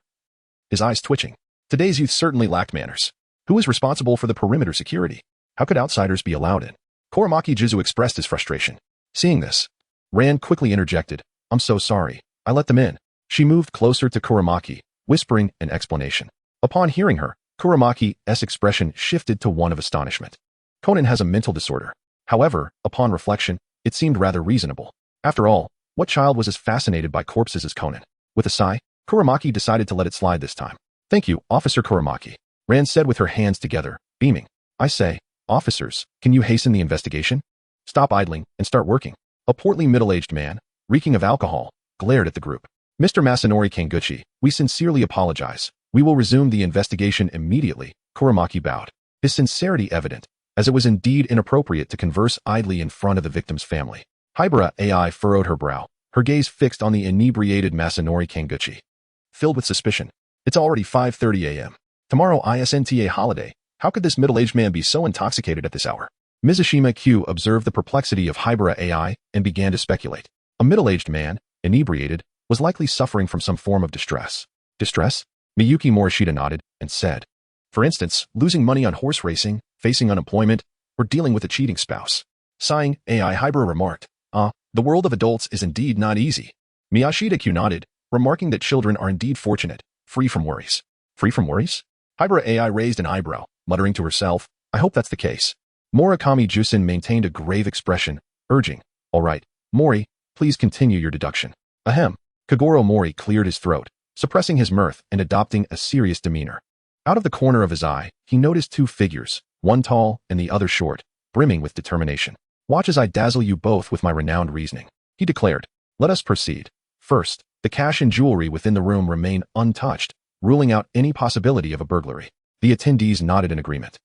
his eyes twitching. Today's youth certainly lacked manners. Who is responsible for the perimeter security? How could outsiders be allowed in? Kuramaki Juzu expressed his frustration. Seeing this, Ran quickly interjected, I'm so sorry. I let them in. She moved closer to Kuramaki, whispering an explanation. Upon hearing her, Kuramaki's expression shifted to one of astonishment. Conan has a mental disorder. However, upon reflection, it seemed rather reasonable. After all, what child was as fascinated by corpses as Conan? With a sigh, Kuramaki decided to let it slide this time. Thank you, Officer Kuramaki, Ran said with her hands together, beaming. I say, officers, can you hasten the investigation? Stop idling and start working. A portly middle-aged man, reeking of alcohol, glared at the group. Mr. Masanori Kanguchi, we sincerely apologize. We will resume the investigation immediately. Kuramaki bowed, his sincerity evident, as it was indeed inappropriate to converse idly in front of the victim's family. Hybrid AI furrowed her brow, her gaze fixed on the inebriated Masanori Kanguchi. Filled with suspicion. It's already 5:30 a.m. Tomorrow isn't a holiday. How could this middle-aged man be so intoxicated at this hour? Morishita Kyo observed the perplexity of Hybrid AI and began to speculate. A middle-aged man, inebriated, was likely suffering from some form of distress. Distress? Miyuki Morishita nodded and said, for instance, losing money on horse racing, facing unemployment, or dealing with a cheating spouse. Sighing, AI Hybrid remarked, the world of adults is indeed not easy. Morishita Kyo nodded, remarking that children are indeed fortunate, free from worries. Free from worries? Hybrid AI raised an eyebrow, muttering to herself, I hope that's the case. Murakami Jusen maintained a grave expression, urging, all right, Mouri, please continue your deduction. Ahem. Kagoro Mouri cleared his throat, suppressing his mirth and adopting a serious demeanor. Out of the corner of his eye, he noticed two figures, one tall and the other short, brimming with determination. Watch as I dazzle you both with my renowned reasoning, he declared. Let us proceed. First, the cash and jewelry within the room remain untouched, ruling out any possibility of a burglary. The attendees nodded in agreement.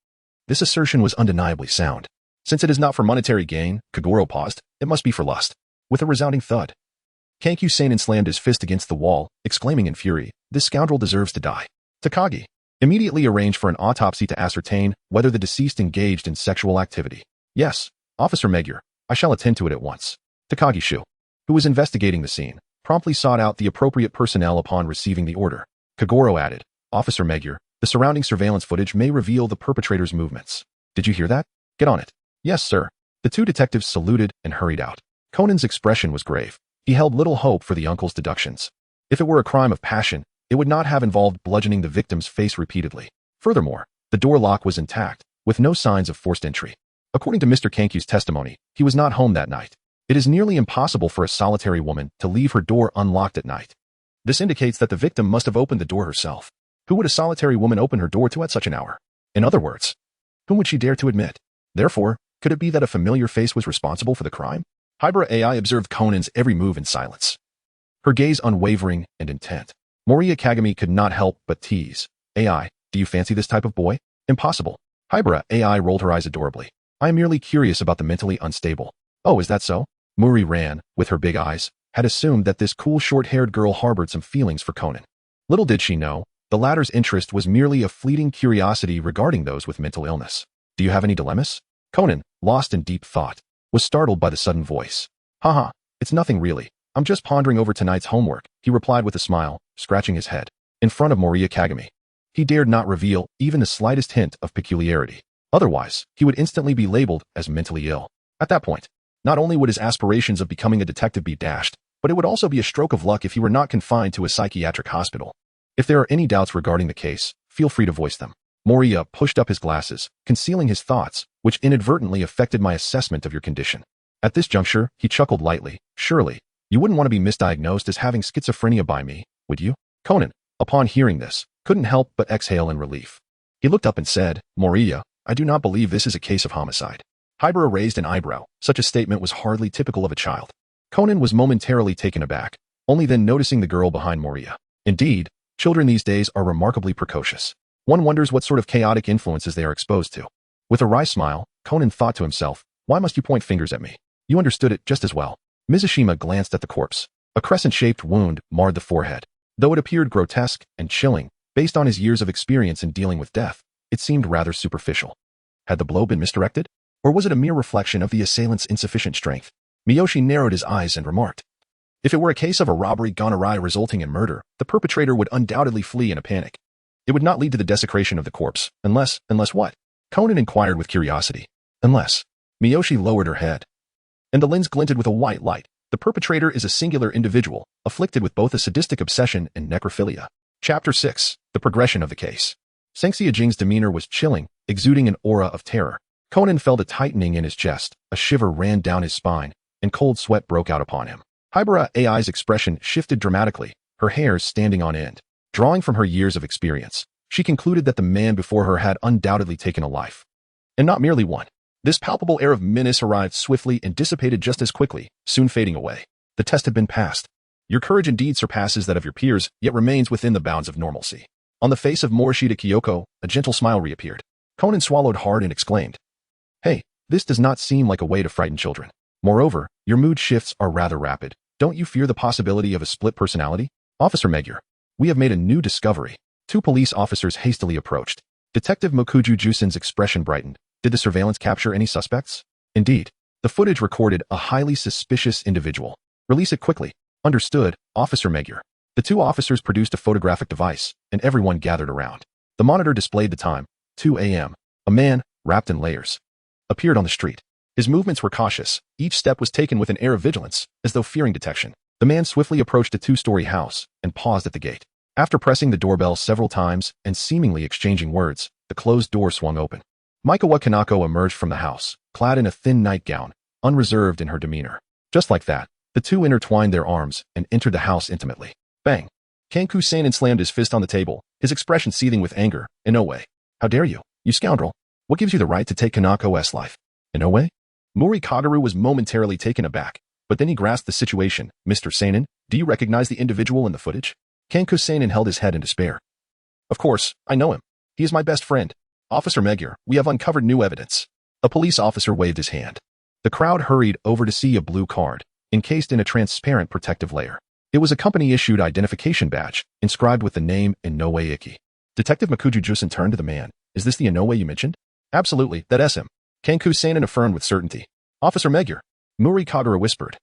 This assertion was undeniably sound. Since it is not for monetary gain, Kagoro paused, it must be for lust. With a resounding thud, Kankyu Seinen slammed his fist against the wall, exclaiming in fury, This scoundrel deserves to die. Takagi immediately arranged for an autopsy to ascertain whether the deceased engaged in sexual activity. Yes, Officer Magyar, I shall attend to it at once. Takagi Shu, who was investigating the scene, promptly sought out the appropriate personnel upon receiving the order. Kagoro added, Officer Magyar, the surrounding surveillance footage may reveal the perpetrator's movements. Did you hear that? Get on it. Yes, sir. The two detectives saluted and hurried out. Conan's expression was grave. He held little hope for the uncle's deductions. If it were a crime of passion, it would not have involved bludgeoning the victim's face repeatedly. Furthermore, the door lock was intact, with no signs of forced entry. According to Mr. Kankyu's testimony, he was not home that night. It is nearly impossible for a solitary woman to leave her door unlocked at night. This indicates that the victim must have opened the door herself. Who would a solitary woman open her door to at such an hour? In other words, whom would she dare to admit? Therefore, could it be that a familiar face was responsible for the crime? Hybra AI observed Conan's every move in silence, her gaze unwavering and intent. Mouri Ran could not help but tease. AI, do you fancy this type of boy? Impossible. Hybra AI rolled her eyes adorably. I am merely curious about the mentally unstable. Oh, is that so? Mouri Ran, with her big eyes, had assumed that this cool short-haired girl harbored some feelings for Conan. Little did she know, the latter's interest was merely a fleeting curiosity regarding those with mental illness. Do you have any dilemmas? Conan, lost in deep thought, was startled by the sudden voice. Haha, it's nothing really. I'm just pondering over tonight's homework, he replied with a smile, scratching his head. In front of Mouri Ran, he dared not reveal even the slightest hint of peculiarity. Otherwise, he would instantly be labeled as mentally ill. At that point, not only would his aspirations of becoming a detective be dashed, but it would also be a stroke of luck if he were not confined to a psychiatric hospital. If there are any doubts regarding the case, feel free to voice them. Mouri pushed up his glasses, concealing his thoughts, which inadvertently affected my assessment of your condition. At this juncture, he chuckled lightly. Surely, you wouldn't want to be misdiagnosed as having schizophrenia by me, would you? Conan, upon hearing this, couldn't help but exhale in relief. He looked up and said, Mouri, I do not believe this is a case of homicide. Hybra raised an eyebrow. Such a statement was hardly typical of a child. Conan was momentarily taken aback, only then noticing the girl behind Mouri. Indeed, children these days are remarkably precocious. One wonders what sort of chaotic influences they are exposed to. With a wry smile, Conan thought to himself, why must you point fingers at me? You understood it just as well. Mizushima glanced at the corpse. A crescent-shaped wound marred the forehead. Though it appeared grotesque and chilling, based on his years of experience in dealing with death, it seemed rather superficial. Had the blow been misdirected? Or was it a mere reflection of the assailant's insufficient strength? Miyoshi narrowed his eyes and remarked, if it were a case of a robbery gone awry resulting in murder, the perpetrator would undoubtedly flee in a panic. It would not lead to the desecration of the corpse, unless what? Conan inquired with curiosity. Unless. Miyoshi lowered her head, and the lens glinted with a white light. The perpetrator is a singular individual, afflicted with both a sadistic obsession and necrophilia. Chapter 6. The progression of the case. Sengxia Jing's demeanor was chilling, exuding an aura of terror. Conan felt a tightening in his chest, a shiver ran down his spine, and cold sweat broke out upon him. Hybra AI's expression shifted dramatically, her hairs standing on end. Drawing from her years of experience, she concluded that the man before her had undoubtedly taken a life. And not merely one. This palpable air of menace arrived swiftly and dissipated just as quickly, soon fading away. The test had been passed. Your courage indeed surpasses that of your peers, yet remains within the bounds of normalcy. On the face of Morishita Kyo, a gentle smile reappeared. Conan swallowed hard and exclaimed, Hey, this does not seem like a way to frighten children. Moreover, your mood shifts are rather rapid. Don't you fear the possibility of a split personality? Officer Magyar, we have made a new discovery. Two police officers hastily approached. Detective Mokuju Jusen's expression brightened. Did the surveillance capture any suspects? Indeed. The footage recorded a highly suspicious individual. Release it quickly. Understood, Officer Magyar. The two officers produced a photographic device, and everyone gathered around. The monitor displayed the time, 2 a.m. A man, wrapped in layers, appeared on the street. His movements were cautious. Each step was taken with an air of vigilance, as though fearing detection. The man swiftly approached a two-story house and paused at the gate. After pressing the doorbell several times and seemingly exchanging words, the closed door swung open. Maikawa Kanako emerged from the house, clad in a thin nightgown, unreserved in her demeanor. Just like that, the two intertwined their arms and entered the house intimately. Bang! Kanku Seinen slammed his fist on the table, his expression seething with anger. Inoue. How dare you, you scoundrel? What gives you the right to take Kanako's life? Inoue? Mouri Kagaru was momentarily taken aback, but then he grasped the situation. Mr. Seinen, do you recognize the individual in the footage? Kanku Seinen held his head in despair. Of course, I know him. He is my best friend. Officer Magyar, we have uncovered new evidence. A police officer waved his hand. The crowd hurried over to see a blue card, encased in a transparent protective layer. It was a company-issued identification badge, inscribed with the name Inoue Iki. Detective Makuju Jusen turned to the man. Is this the Inoue you mentioned? Absolutely, that's him. Kenku-san affirmed with certainty. Officer Magyar, Mouri Kagura whispered.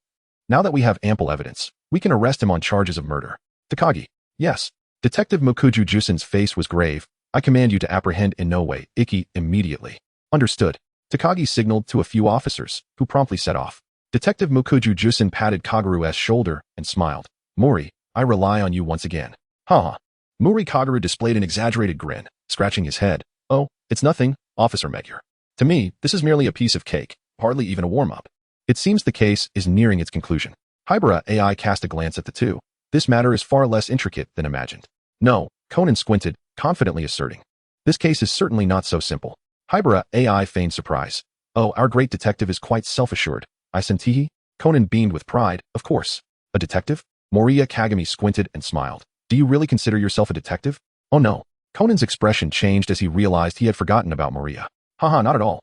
Now that we have ample evidence, we can arrest him on charges of murder. Takagi. Yes. Detective Makuju Jusen's face was grave. I command you to apprehend Inoue Iki immediately. Understood. Takagi signaled to a few officers, who promptly set off. Detective Makuju Jusen patted Kaguru's shoulder and smiled. Mouri, I rely on you once again. Ha. Mouri Kaguru displayed an exaggerated grin, scratching his head. Oh, it's nothing, Officer Magyar. To me, this is merely a piece of cake, hardly even a warm-up. It seems the case is nearing its conclusion. Hybera AI cast a glance at the two. This matter is far less intricate than imagined. No, Conan squinted, confidently asserting. This case is certainly not so simple. Hybera AI feigned surprise. Oh, our great detective is quite self-assured. I sentihi? Conan beamed with pride, of course. A detective? Moriya Kagami squinted and smiled. Do you really consider yourself a detective? Oh no. Conan's expression changed as he realized he had forgotten about Moriya. Haha, not at all.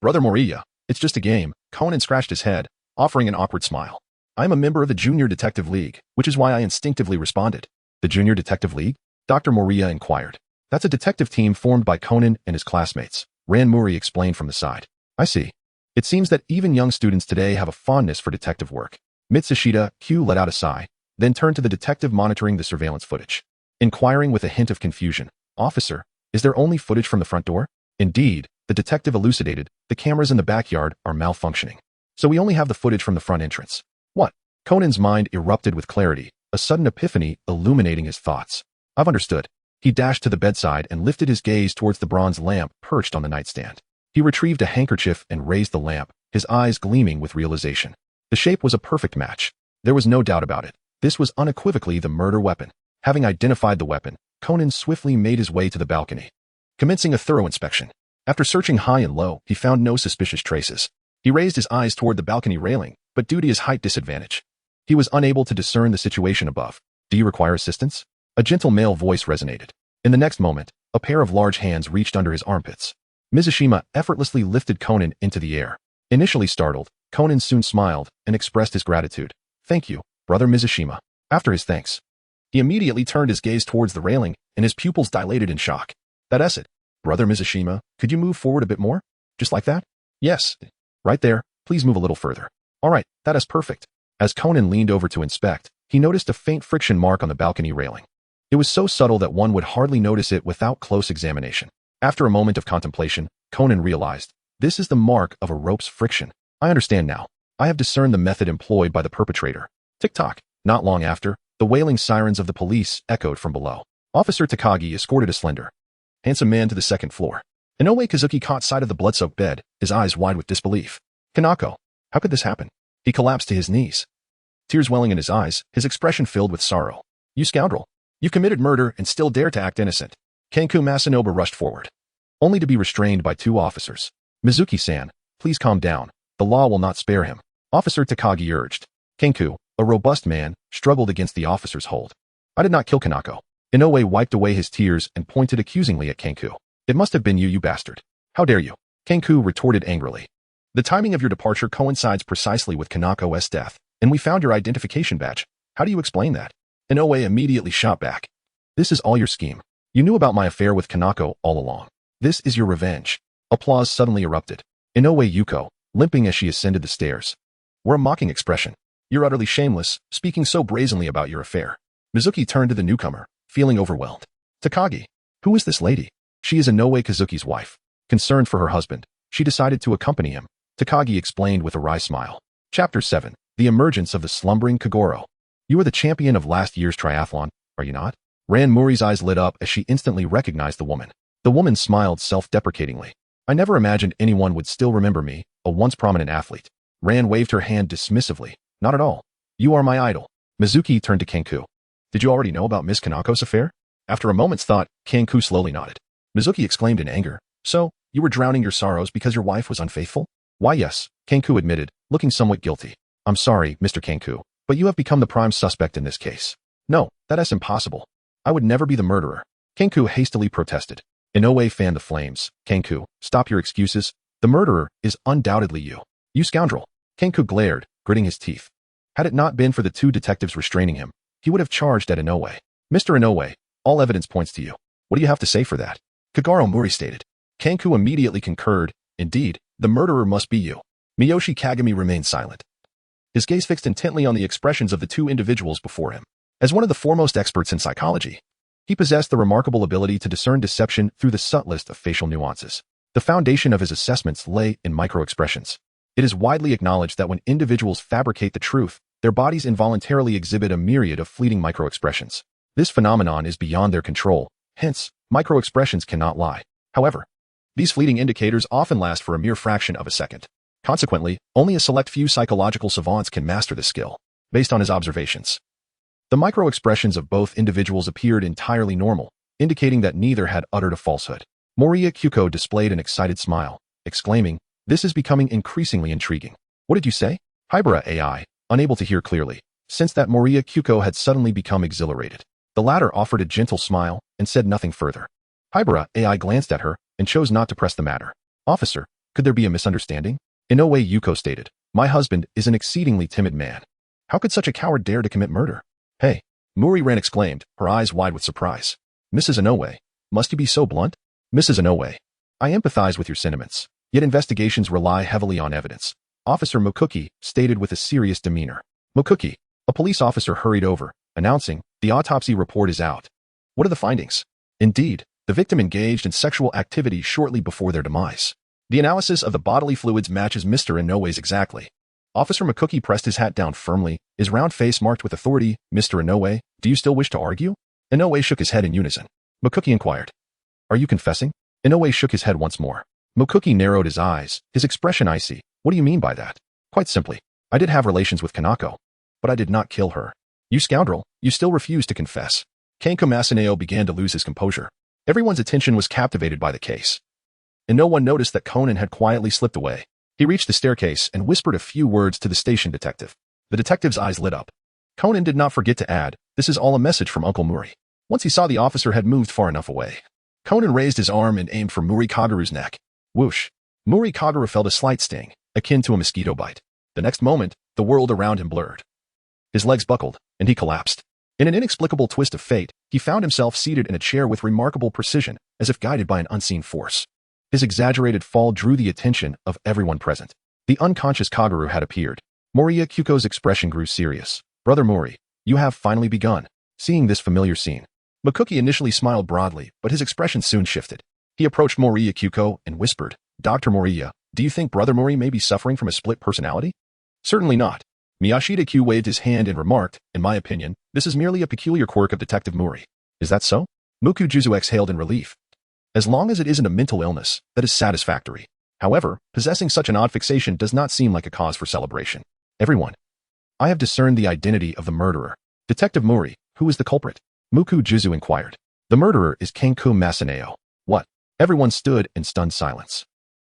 Brother Moriya, it's just a game. Conan scratched his head, offering an awkward smile. I am a member of the Junior Detective League, which is why I instinctively responded. The Junior Detective League? Dr. Moriya inquired. That's a detective team formed by Conan and his classmates. Ran Mouri explained from the side. I see. It seems that even young students today have a fondness for detective work. Morishita Kyo let out a sigh, then turned to the detective monitoring the surveillance footage. Inquiring with a hint of confusion, Officer, is there only footage from the front door? Indeed, the detective elucidated, the cameras in the backyard are malfunctioning. So we only have the footage from the front entrance. What? Conan's mind erupted with clarity, a sudden epiphany illuminating his thoughts. I've understood. He dashed to the bedside and lifted his gaze towards the bronze lamp perched on the nightstand. He retrieved a handkerchief and raised the lamp, his eyes gleaming with realization. The shape was a perfect match. There was no doubt about it. This was unequivocally the murder weapon. Having identified the weapon, Conan swiftly made his way to the balcony. Commencing a thorough inspection. After searching high and low, he found no suspicious traces. He raised his eyes toward the balcony railing, but due to his height disadvantage, he was unable to discern the situation above. Do you require assistance? A gentle male voice resonated. In the next moment, a pair of large hands reached under his armpits. Mizushima effortlessly lifted Conan into the air. Initially startled, Conan soon smiled and expressed his gratitude. Thank you, Brother Mizushima. After his thanks, he immediately turned his gaze towards the railing, and his pupils dilated in shock. That's it. Brother Mizushima, could you move forward a bit more? Just like that? Yes. Right there. Please move a little further. All right, that is perfect. As Conan leaned over to inspect, he noticed a faint friction mark on the balcony railing. It was so subtle that one would hardly notice it without close examination. After a moment of contemplation, Conan realized, this is the mark of a rope's friction. I understand now. I have discerned the method employed by the perpetrator. Tick-tock. Not long after, the wailing sirens of the police echoed from below. Officer Takagi escorted a slender, handsome man to the second floor. Inoue Kazuki caught sight of the blood-soaked bed, his eyes wide with disbelief. Kanako, how could this happen? He collapsed to his knees. Tears welling in his eyes, his expression filled with sorrow. You scoundrel. You've committed murder and still dare to act innocent. Kenku Masanobu rushed forward, only to be restrained by two officers. Mizuki-san, please calm down. The law will not spare him. Officer Takagi urged. Kenku, a robust man, struggled against the officer's hold. I did not kill Kanako. Inoue wiped away his tears and pointed accusingly at Kenku. It must have been you, you bastard. How dare you? Kenku retorted angrily. The timing of your departure coincides precisely with Kanako's death, and we found your identification badge. How do you explain that? Inoue immediately shot back. This is all your scheme. You knew about my affair with Kanako all along. This is your revenge. Applause suddenly erupted. Inoue Yuko, limping as she ascended the stairs, wore a mocking expression. You're utterly shameless, speaking so brazenly about your affair. Mizuki turned to the newcomer, feeling overwhelmed. Takagi, who is this lady? She is Inoue Kazuki's wife. Concerned for her husband, she decided to accompany him. Takagi explained with a wry smile. Chapter 7. The Emergence of the Slumbering Kagoro. You are the champion of last year's triathlon, are you not? Ran Mouri's eyes lit up as she instantly recognized the woman. The woman smiled self-deprecatingly. I never imagined anyone would still remember me, a once prominent athlete. Ran waved her hand dismissively. Not at all. You are my idol. Mizuki turned to Kenku. Did you already know about Miss Kanako's affair? After a moment's thought, Kenku slowly nodded. Mizuki exclaimed in anger. So, you were drowning your sorrows because your wife was unfaithful? Why yes, Kenku admitted, looking somewhat guilty. I'm sorry, Mr. Kenku, but you have become the prime suspect in this case. No, that is impossible. I would never be the murderer. Kenku hastily protested. Inoue fanned the flames. Kenku, stop your excuses. The murderer is undoubtedly you. You scoundrel. Kenku glared, gritting his teeth. Had it not been for the two detectives restraining him, he would have charged at Inoue. Mr. Inoue, all evidence points to you. What do you have to say for that? Kagero Mouri stated. Kanku immediately concurred. Indeed, the murderer must be you. Miyoshi Kagami remained silent. His gaze fixed intently on the expressions of the two individuals before him. As one of the foremost experts in psychology, he possessed the remarkable ability to discern deception through the subtlest of facial nuances. The foundation of his assessments lay in microexpressions. It is widely acknowledged that when individuals fabricate the truth, their bodies involuntarily exhibit a myriad of fleeting microexpressions. This phenomenon is beyond their control, hence, microexpressions cannot lie. However, these fleeting indicators often last for a mere fraction of a second. Consequently, only a select few psychological savants can master this skill. Based on his observations, the microexpressions of both individuals appeared entirely normal, indicating that neither had uttered a falsehood. Morishita Kyo displayed an excited smile, exclaiming, "This is becoming increasingly intriguing." What did you say? Hibara AI, unable to hear clearly, sensed that Morishita Kyo had suddenly become exhilarated. The latter offered a gentle smile and said nothing further. Hibara AI glanced at her and chose not to press the matter. "Officer, could there be a misunderstanding?" Inoue Yuko stated, "My husband is an exceedingly timid man. How could such a coward dare to commit murder?" "Hey," Mouri Ran exclaimed, her eyes wide with surprise. "Mrs. Inoue, must you be so blunt?" "Mrs. Inoue, I empathize with your sentiments, yet investigations rely heavily on evidence," Officer Mokuki stated with a serious demeanor. "Mokuki," a police officer hurried over, announcing, "The autopsy report is out." "What are the findings?" "Indeed, the victim engaged in sexual activity shortly before their demise. The analysis of the bodily fluids matches Mr. Inoue's exactly." Officer Mokuki pressed his hat down firmly, his round face marked with authority. "Mr. Inoue, do you still wish to argue?" Inoue shook his head in unison. Mokuki inquired, "Are you confessing?" Inoue shook his head once more. Mokuki narrowed his eyes, his expression icy. "What do you mean by that?" "Quite simply, I did have relations with Kanako, but I did not kill her." "You scoundrel, you still refuse to confess." Kanko Masaneo began to lose his composure. Everyone's attention was captivated by the case, and no one noticed that Conan had quietly slipped away. He reached the staircase and whispered a few words to the station detective. The detective's eyes lit up. Conan did not forget to add, "This is all a message from Uncle Mouri." Once he saw the officer had moved far enough away, Conan raised his arm and aimed for Mouri Kageru's neck. Whoosh! Mouri Kagero felt a slight sting, akin to a mosquito bite. The next moment, the world around him blurred. His legs buckled, and he collapsed. In an inexplicable twist of fate, he found himself seated in a chair with remarkable precision, as if guided by an unseen force. His exaggerated fall drew the attention of everyone present. The unconscious Kagero had appeared. Morishita Kyo's expression grew serious. "Brother Mouri, you have finally begun." Seeing this familiar scene, Mokuki initially smiled broadly, but his expression soon shifted. He approached Morishita Kyo and whispered, "Dr. Morishita, do you think Brother Mouri may be suffering from a split personality?" "Certainly not." Miyashita Kyo waved his hand and remarked, "In my opinion, this is merely a peculiar quirk of Detective Mouri." "Is that so?" Muku Juzu exhaled in relief. "As long as it isn't a mental illness, that is satisfactory. However, possessing such an odd fixation does not seem like a cause for celebration." "Everyone, I have discerned the identity of the murderer." "Detective Mouri, who is the culprit?" Muku Juzu inquired. "The murderer is Kanku Masaneo." "What?" Everyone stood in stunned silence.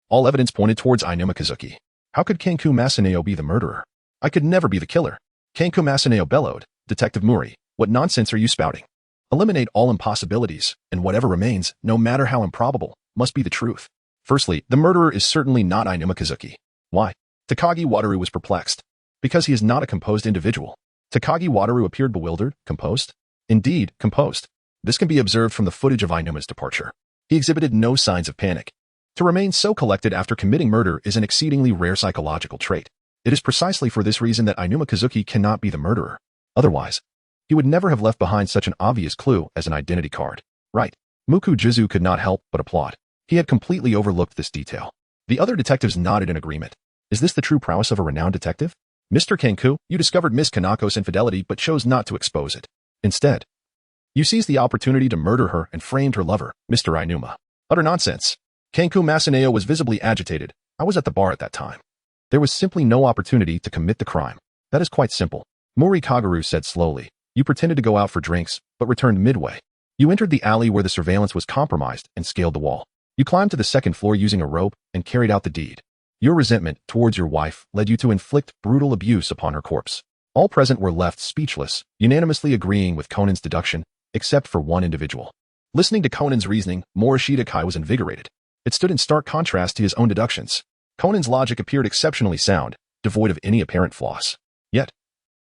All evidence pointed towards Inuma Kazuki. How could Kanku Masaneo be the murderer? "I could never be the killer." Kanku Masaneo bellowed, "Detective Mouri, what nonsense are you spouting? Eliminate all impossibilities, and whatever remains, no matter how improbable, must be the truth." "Firstly, the murderer is certainly not Inuma Kazuki." "Why?" Takagi Wataru was perplexed. "Because he is not a composed individual." Takagi Wataru appeared bewildered. "Composed?" "Indeed, composed. This can be observed from the footage of Inuma's departure. He exhibited no signs of panic. To remain so collected after committing murder is an exceedingly rare psychological trait. It is precisely for this reason that Inuma Kazuki cannot be the murderer. Otherwise, he would never have left behind such an obvious clue as an identity card." "Right." Muku Juzu could not help but applaud. He had completely overlooked this detail. The other detectives nodded in agreement. Is this the true prowess of a renowned detective? "Mr. Kanku, you discovered Miss Kanako's infidelity but chose not to expose it. Instead, you seized the opportunity to murder her and framed her lover, Mr. Inuma." "Utter nonsense." Kanku Masaneo was visibly agitated. "I was at the bar at that time. There was simply no opportunity to commit the crime." "That is quite simple." Mouri Kagero said slowly. "You pretended to go out for drinks, but returned midway. You entered the alley where the surveillance was compromised and scaled the wall. You climbed to the second floor using a rope and carried out the deed. Your resentment towards your wife led you to inflict brutal abuse upon her corpse." All present were left speechless, unanimously agreeing with Conan's deduction, except for one individual. Listening to Conan's reasoning, Morishita Kyo was invigorated. It stood in stark contrast to his own deductions. Conan's logic appeared exceptionally sound, devoid of any apparent flaws. Yet,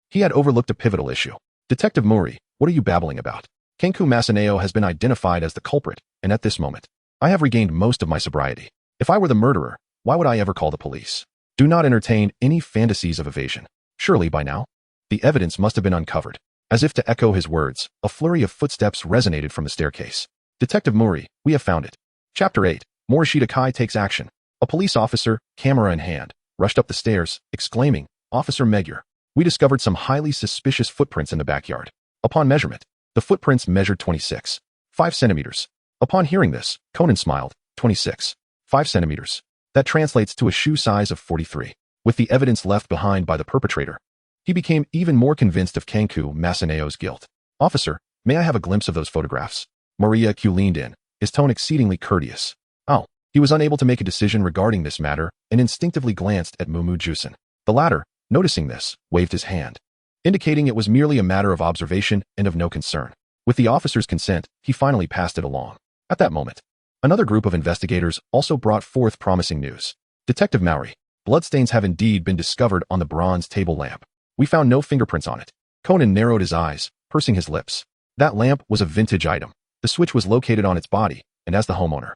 he had overlooked a pivotal issue. Detective Mouri, what are you babbling about? Kenku Masaneo has been identified as the culprit, and at this moment, I have regained most of my sobriety. If I were the murderer, why would I ever call the police? Do not entertain any fantasies of evasion. Surely by now, the evidence must have been uncovered. As if to echo his words, a flurry of footsteps resonated from the staircase. Detective Mouri, we have found it. Chapter 8. Morishita Kyo takes action. A police officer, camera in hand, rushed up the stairs, exclaiming, Officer Magyar, we discovered some highly suspicious footprints in the backyard. Upon measurement, the footprints measured 26.5 centimeters. Upon hearing this, Conan smiled. 26.5 centimeters. That translates to a shoe size of 43. With the evidence left behind by the perpetrator, he became even more convinced of Kenku Masaneo's guilt. Officer, may I have a glimpse of those photographs? Morishita Kyo leaned in, his tone exceedingly courteous. Oh, he was unable to make a decision regarding this matter and instinctively glanced at Mumu Jusen. The latter, noticing this, waved his hand, indicating it was merely a matter of observation and of no concern. With the officer's consent, he finally passed it along. At that moment, another group of investigators also brought forth promising news. Detective Mouri, bloodstains have indeed been discovered on the bronze table lamp. We found no fingerprints on it. Conan narrowed his eyes, pursing his lips. That lamp was a vintage item. The switch was located on its body, and as the homeowner,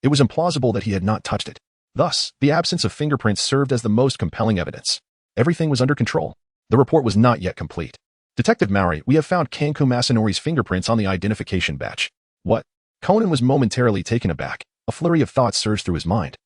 it was implausible that he had not touched it. Thus, the absence of fingerprints served as the most compelling evidence. Everything was under control. The report was not yet complete. Detective Mouri, we have found Kenku Masanori's fingerprints on the identification badge. What? Conan was momentarily taken aback. A flurry of thoughts surged through his mind,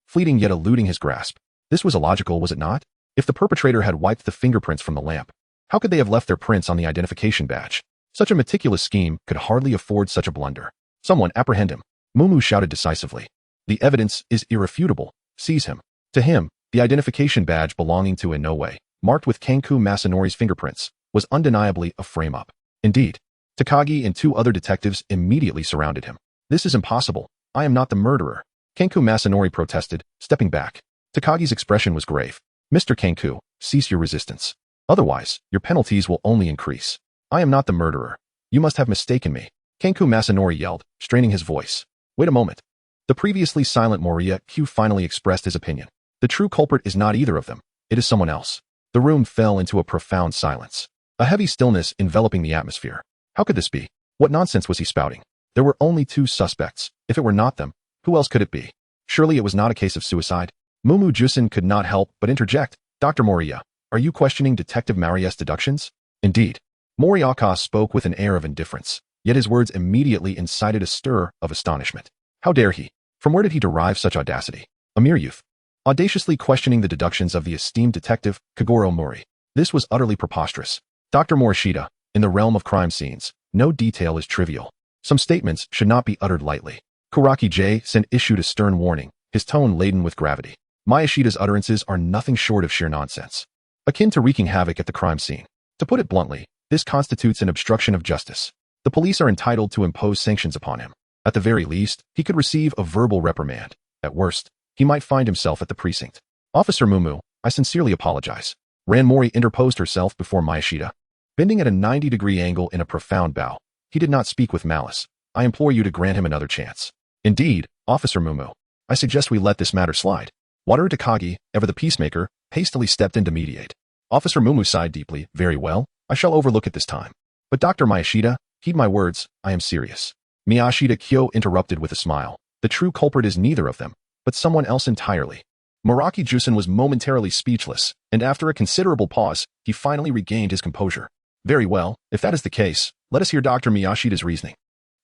fleeting yet eluding his grasp. This was illogical, was it not? If the perpetrator had wiped the fingerprints from the lamp, how could they have left their prints on the identification badge? Such a meticulous scheme could hardly afford such a blunder. Someone apprehend him. Mumu shouted decisively. The evidence is irrefutable. Seize him. To him, the identification badge belonging to in no way, marked with Kenku Masanori's fingerprints, was undeniably a frame-up. Indeed, Takagi and two other detectives immediately surrounded him. This is impossible. I am not the murderer. Kenku Masanori protested, stepping back. Takagi's expression was grave. Mr. Kenku, cease your resistance. Otherwise, your penalties will only increase. I am not the murderer. You must have mistaken me. Kenku Masanori yelled, straining his voice. Wait a moment. The previously silent Morishita Kyo finally expressed his opinion. The true culprit is not either of them. It is someone else. The room fell into a profound silence. A heavy stillness enveloping the atmosphere. How could this be? What nonsense was he spouting? There were only two suspects. If it were not them, who else could it be? Surely it was not a case of suicide. Mumu Jusen could not help but interject. Dr. Morishita, are you questioning Detective Mouri's deductions? Indeed. Morishita spoke with an air of indifference, yet his words immediately incited a stir of astonishment. How dare he? From where did he derive such audacity? A mere youth, audaciously questioning the deductions of the esteemed detective, Kagoro Mouri. This was utterly preposterous. Dr. Morishita, in the realm of crime scenes, no detail is trivial. Some statements should not be uttered lightly. Kuraki J-sen issued a stern warning, his tone laden with gravity. Miyashita's utterances are nothing short of sheer nonsense, akin to wreaking havoc at the crime scene. To put it bluntly, this constitutes an obstruction of justice. The police are entitled to impose sanctions upon him. At the very least, he could receive a verbal reprimand. At worst, he might find himself at the precinct. Officer Mumu, I sincerely apologize. Ran Mouri interposed herself before Miyashita, bending at a 90-degree angle in a profound bow. He did not speak with malice. I implore you to grant him another chance. Indeed, Officer Mumu, I suggest we let this matter slide. Wataru Takagi, ever the peacemaker, hastily stepped in to mediate. Officer Mumu sighed deeply. Very well, I shall overlook it this time. But Dr. Miyashita, heed my words, I am serious. Miyashita Kyo interrupted with a smile. The true culprit is neither of them, but someone else entirely. Morishita Jusen was momentarily speechless, and after a considerable pause, he finally regained his composure. Very well, if that is the case, let us hear Dr. Miyashita's reasoning.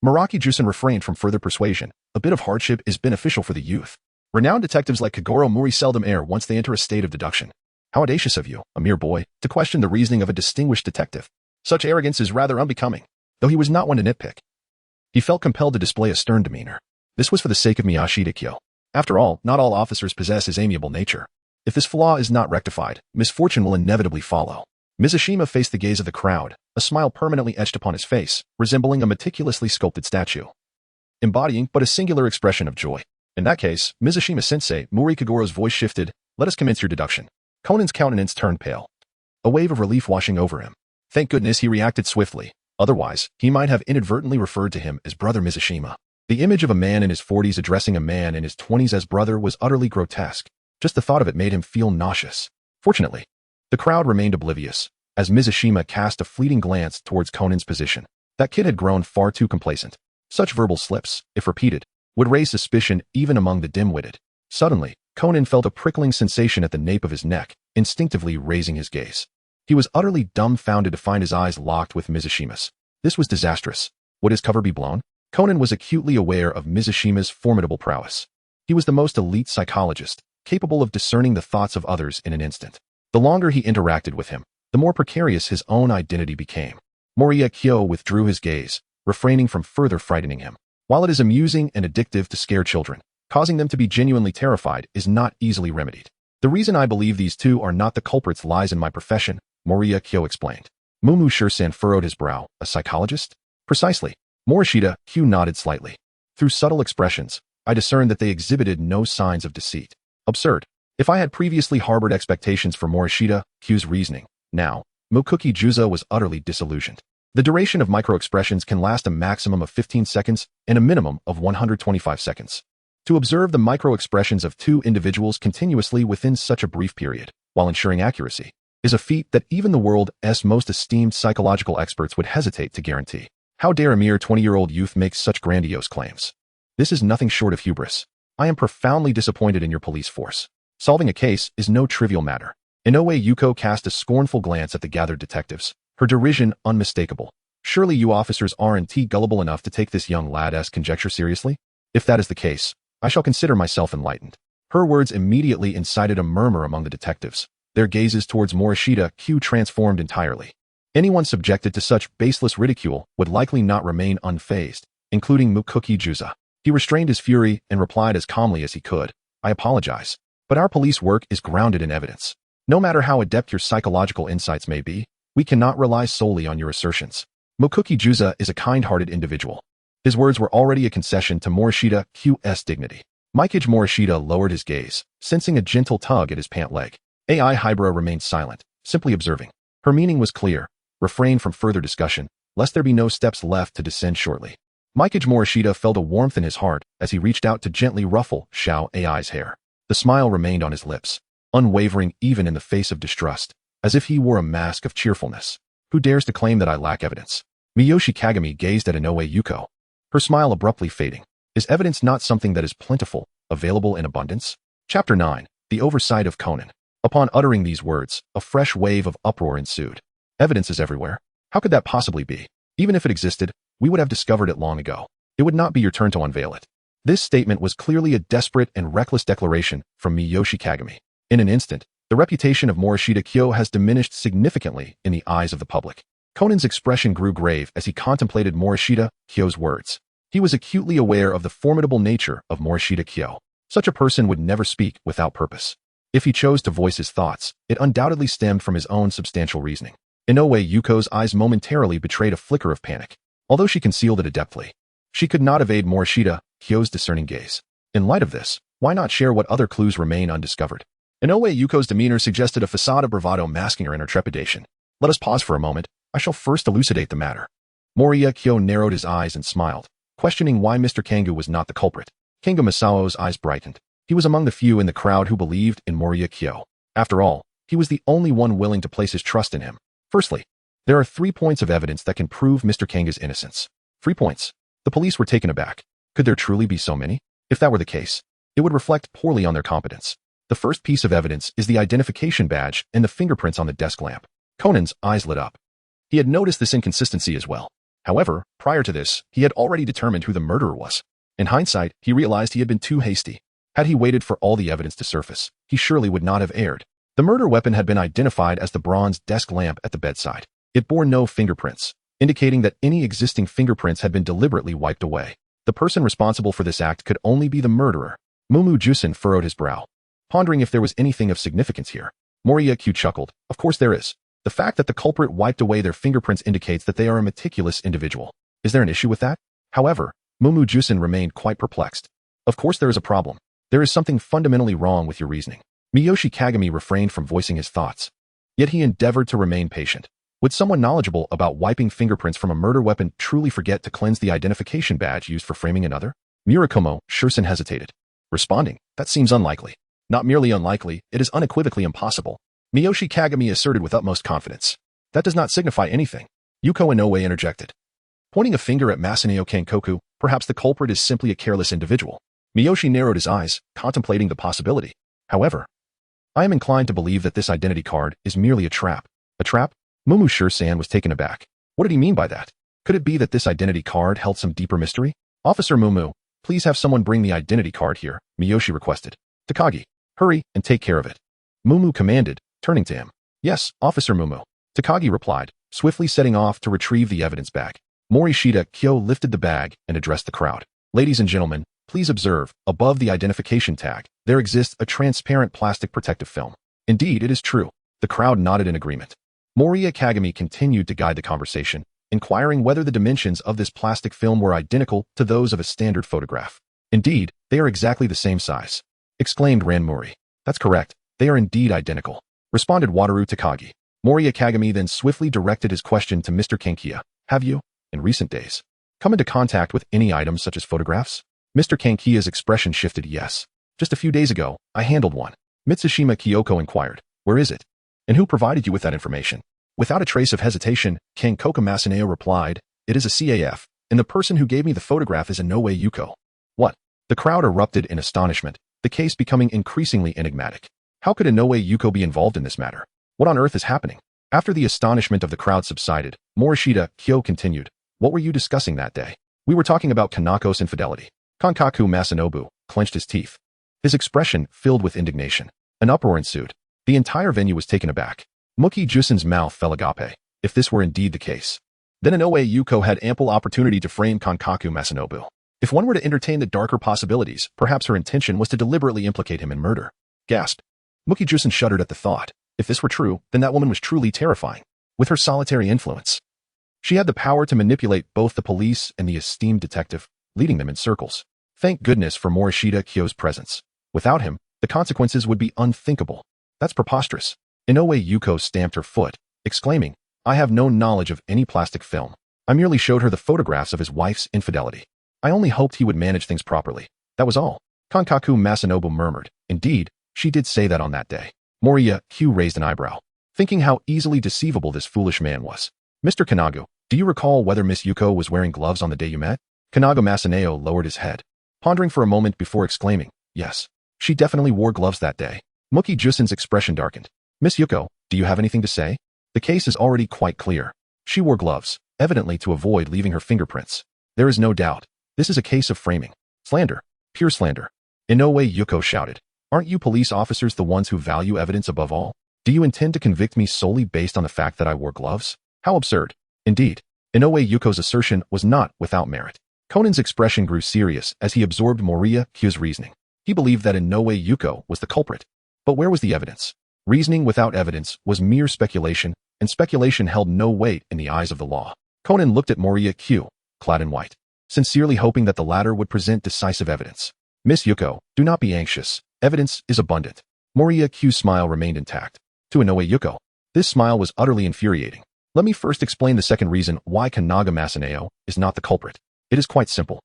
Morishita Jusen refrained from further persuasion. A bit of hardship is beneficial for the youth. Renowned detectives like Kagoro Mouri seldom err once they enter a state of deduction. How audacious of you, a mere boy, to question the reasoning of a distinguished detective. Such arrogance is rather unbecoming. Though he was not one to nitpick, he felt compelled to display a stern demeanor. This was for the sake of Miyashita Kyo. After all, not all officers possess his amiable nature. If this flaw is not rectified, misfortune will inevitably follow. Mizushima faced the gaze of the crowd, a smile permanently etched upon his face, resembling a meticulously sculpted statue, embodying but a singular expression of joy. In that case, Mizushima-sensei, Mouri Kagoro's voice shifted. Let us commence your deduction. Conan's countenance turned pale, a wave of relief washing over him. Thank goodness he reacted swiftly. Otherwise, he might have inadvertently referred to him as Brother Mizushima. The image of a man in his 40s addressing a man in his 20s as brother was utterly grotesque. Just the thought of it made him feel nauseous. Fortunately, the crowd remained oblivious. as Mizashima cast a fleeting glance towards Conan's position. That kid had grown far too complacent. Such verbal slips, if repeated, would raise suspicion even among the dim-witted. Suddenly, Conan felt a prickling sensation at the nape of his neck, instinctively raising his gaze. He was utterly dumbfounded to find his eyes locked with Mizashima's. This was disastrous. Would his cover be blown? Conan was acutely aware of Mizashima's formidable prowess. He was the most elite psychologist, capable of discerning the thoughts of others in an instant. The longer he interacted with him, the more precarious his own identity became. Morishita Kyo withdrew his gaze, refraining from further frightening him. While it is amusing and addictive to scare children, causing them to be genuinely terrified is not easily remedied. The reason I believe these two are not the culprits lies in my profession, Morishita Kyo explained. Mumu Shursan furrowed his brow. A psychologist? Precisely. Morishita Kyo nodded slightly. Through subtle expressions, I discerned that they exhibited no signs of deceit. Absurd. If I had previously harbored expectations for Morishita Kyo's reasoning, now, Mokuki Juza was utterly disillusioned. The duration of microexpressions can last a maximum of 15 seconds and a minimum of 125 seconds. To observe the microexpressions of two individuals continuously within such a brief period, while ensuring accuracy, is a feat that even the world's most esteemed psychological experts would hesitate to guarantee. How dare a mere 20-year-old youth make such grandiose claims? This is nothing short of hubris. I am profoundly disappointed in your police force. Solving a case is no trivial matter. Inoue Yuko cast a scornful glance at the gathered detectives, her derision unmistakable. Surely you officers aren't gullible enough to take this young lad's conjecture seriously? If that is the case, I shall consider myself enlightened. Her words immediately incited a murmur among the detectives. Their gazes towards Morishita Kyo transformed entirely. Anyone subjected to such baseless ridicule would likely not remain unfazed, including Mokuki Juza. He restrained his fury and replied as calmly as he could. I apologize, but our police work is grounded in evidence. No matter how adept your psychological insights may be, we cannot rely solely on your assertions. Mokuki Juza is a kind-hearted individual. His words were already a concession to Morishita Kyo's dignity. Mikage Morishita lowered his gaze, sensing a gentle tug at his pant leg. AI Hybra remained silent, simply observing. Her meaning was clear. Refrain from further discussion, lest there be no steps left to descend shortly. Mikage Morishita felt a warmth in his heart as he reached out to gently ruffle Xiao Ai's hair. The smile remained on his lips, unwavering even in the face of distrust, as if he wore a mask of cheerfulness. Who dares to claim that I lack evidence? Miyoshi Kagami gazed at Inoue Yuko, her smile abruptly fading. Is evidence not something that is plentiful, available in abundance? Chapter 9. The Oversight of Conan. Upon uttering these words, a fresh wave of uproar ensued. Evidence is everywhere. How could that possibly be? Even if it existed, we would have discovered it long ago. It would not be your turn to unveil it. This statement was clearly a desperate and reckless declaration from Miyoshi Kagami. In an instant, the reputation of Morishita Kyo has diminished significantly in the eyes of the public. Conan's expression grew grave as he contemplated Morishita Kyo's words. He was acutely aware of the formidable nature of Morishita Kyo. Such a person would never speak without purpose. If he chose to voice his thoughts, it undoubtedly stemmed from his own substantial reasoning. Inoue Yuko's eyes momentarily betrayed a flicker of panic. Although she concealed it adeptly, she could not evade Morishita Kyo's discerning gaze. In light of this, why not share what other clues remain undiscovered? Inoue Yuko's demeanor suggested a facade of bravado masking her inner trepidation. Let us pause for a moment. I shall first elucidate the matter. Morishita Kyo narrowed his eyes and smiled, questioning why Mr. Kangu was not the culprit. Kangu Masao's eyes brightened. He was among the few in the crowd who believed in Morishita Kyo. After all, he was the only one willing to place his trust in him. Firstly, there are 3 points of evidence that can prove Mr. Kangu's innocence. 3 points. The police were taken aback. Could there truly be so many? If that were the case, it would reflect poorly on their competence. The first piece of evidence is the identification badge and the fingerprints on the desk lamp. Conan's eyes lit up. He had noticed this inconsistency as well. However, prior to this, he had already determined who the murderer was. In hindsight, he realized he had been too hasty. Had he waited for all the evidence to surface, he surely would not have erred. The murder weapon had been identified as the bronze desk lamp at the bedside. It bore no fingerprints, indicating that any existing fingerprints had been deliberately wiped away. The person responsible for this act could only be the murderer. Mumu Jusen furrowed his brow, pondering if there was anything of significance here. Morishita Kyo chuckled. Of course there is. The fact that the culprit wiped away their fingerprints indicates that they are a meticulous individual. Is there an issue with that? However, Mumu Jusen remained quite perplexed. Of course there is a problem. There is something fundamentally wrong with your reasoning. Miyoshi Kagami refrained from voicing his thoughts. Yet he endeavored to remain patient. Would someone knowledgeable about wiping fingerprints from a murder weapon truly forget to cleanse the identification badge used for framing another? Murakumo Shursan hesitated, responding, that seems unlikely. Not merely unlikely, it is unequivocally impossible. Miyoshi Kagami asserted with utmost confidence. That does not signify anything. Yuko Inoue interjected. Pointing a finger at Masaneo Kenkoku, perhaps the culprit is simply a careless individual. Miyoshi narrowed his eyes, contemplating the possibility. However, I am inclined to believe that this identity card is merely a trap. A trap? Mumu Shur-san was taken aback. What did he mean by that? Could it be that this identity card held some deeper mystery? Officer Mumu, please have someone bring the identity card here, Miyoshi requested. Takagi, hurry and take care of it. Mumu commanded, turning to him. Yes, Officer Mumu. Takagi replied, swiftly setting off to retrieve the evidence bag. Morishita Kyo lifted the bag and addressed the crowd. Ladies and gentlemen, please observe, above the identification tag, there exists a transparent plastic protective film. Indeed, it is true. The crowd nodded in agreement. Mouri Kagami continued to guide the conversation, inquiring whether the dimensions of this plastic film were identical to those of a standard photograph. Indeed, they are exactly the same size, exclaimed Ranmuri. That's correct, they are indeed identical, responded Wataru Takagi. Mouri Kagami then swiftly directed his question to Mr. Kankia. Have you, in recent days, come into contact with any items such as photographs? Mr. Kankia's expression shifted. Yes. Just a few days ago, I handled one. Mitsushima Kyoko inquired. Where is it? And who provided you with that information? Without a trace of hesitation, Kankoka Masaneo replied, it is a CAF, and the person who gave me the photograph is Inoue Yuko. What? The crowd erupted in astonishment, the case becoming increasingly enigmatic. How could Inoue Yuko be involved in this matter? What on earth is happening? After the astonishment of the crowd subsided, Morishita Kyo continued. What were you discussing that day? We were talking about Kanako's infidelity. Kankaku Masanobu clenched his teeth. His expression filled with indignation. An uproar ensued. The entire venue was taken aback. Muki Jusen's mouth fell agape. If this were indeed the case, then Inoue Yuko had ample opportunity to frame Kankaku Masanobu. If one were to entertain the darker possibilities, perhaps her intention was to deliberately implicate him in murder. Gasped. Muki Jusen shuddered at the thought. If this were true, then that woman was truly terrifying. With her solitary influence, she had the power to manipulate both the police and the esteemed detective, leading them in circles. Thank goodness for Morishita Kyo's presence. Without him, the consequences would be unthinkable. That's preposterous. Inoue Yuko stamped her foot, exclaiming, I have no knowledge of any plastic film. I merely showed her the photographs of his wife's infidelity. I only hoped he would manage things properly. That was all. Kankaku Masanobu murmured. Indeed, she did say that on that day. Moria Q raised an eyebrow, thinking how easily deceivable this foolish man was. Mr. Kanago, do you recall whether Miss Yuko was wearing gloves on the day you met? Kanago Masaneo lowered his head, pondering for a moment before exclaiming, yes, she definitely wore gloves that day. Muki Jusen's expression darkened. Miss Yuko, do you have anything to say? The case is already quite clear. She wore gloves, evidently to avoid leaving her fingerprints. There is no doubt. This is a case of framing. Slander. Pure slander. Inoue Yuko shouted. Aren't you police officers the ones who value evidence above all? Do you intend to convict me solely based on the fact that I wore gloves? How absurd. Indeed, Inoue Yuko's assertion was not without merit. Conan's expression grew serious as he absorbed Moria Kyo's reasoning. He believed that Inoue Yuko was the culprit. But where was the evidence? Reasoning without evidence was mere speculation, and speculation held no weight in the eyes of the law. Conan looked at Moria Kyo, clad in white, sincerely hoping that the latter would present decisive evidence. Miss Yuko, do not be anxious. Evidence is abundant. Moria Kyo's smile remained intact. To Inoue Yuko, this smile was utterly infuriating. Let me first explain the second reason why Kanaga Masaneo is not the culprit. It is quite simple.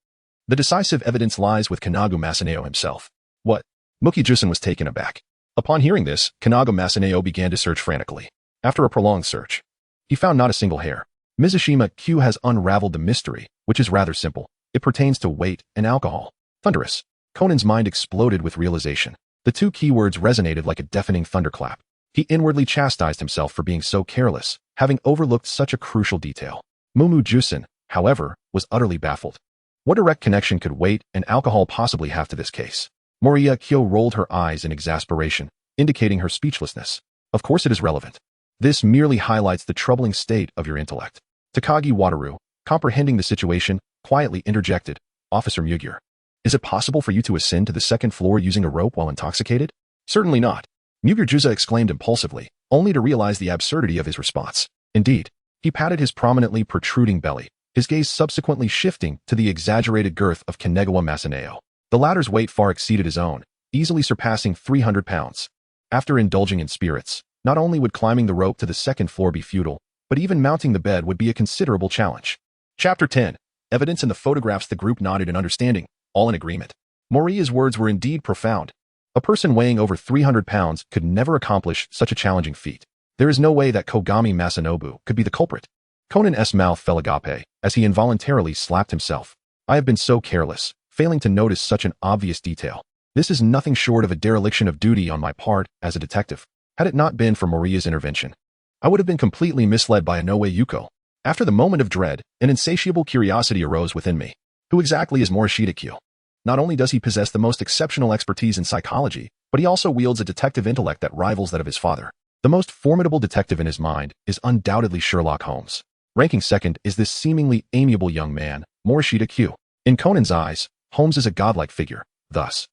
The decisive evidence lies with Kanaga Masaneo himself. What? Muki Jusen was taken aback. Upon hearing this, Kanaga Masaneo began to search frantically. After a prolonged search, he found not a single hair. Mizushima Q has unraveled the mystery, which is rather simple. It pertains to weight and alcohol. Thunderous. Conan's mind exploded with realization. The two keywords resonated like a deafening thunderclap. He inwardly chastised himself for being so careless, having overlooked such a crucial detail. Mumu Jusen, however, was utterly baffled. What direct connection could weight and alcohol possibly have to this case? Moria Kyo rolled her eyes in exasperation, indicating her speechlessness. Of course it is relevant. This merely highlights the troubling state of your intellect. Takagi Wataru, comprehending the situation, quietly interjected, Officer Mugure, is it possible for you to ascend to the second floor using a rope while intoxicated? Certainly not. Mugure Juza exclaimed impulsively, only to realize the absurdity of his response. Indeed, he patted his prominently protruding belly, his gaze subsequently shifting to the exaggerated girth of Kanegawa Masaneo. The latter's weight far exceeded his own, easily surpassing 300 pounds. After indulging in spirits, not only would climbing the rope to the second floor be futile, but even mounting the bed would be a considerable challenge. Chapter 10. Evidence in the photographs. The group nodded in understanding, all in agreement. Moria's words were indeed profound. A person weighing over 300 pounds could never accomplish such a challenging feat. There is no way that Kogami Masanobu could be the culprit. Conan's mouth fell agape as he involuntarily slapped himself. I have been so careless, failing to notice such an obvious detail. This is nothing short of a dereliction of duty on my part as a detective. Had it not been for Moriya's intervention, I would have been completely misled by Inoue Yuko. After the moment of dread, an insatiable curiosity arose within me. Who exactly is Morishita Kyo? Not only does he possess the most exceptional expertise in psychology, but he also wields a detective intellect that rivals that of his father. The most formidable detective in his mind is undoubtedly Sherlock Holmes. Ranking second is this seemingly amiable young man, Morishita Kyo. In Conan's eyes, Holmes is a godlike figure. Thus,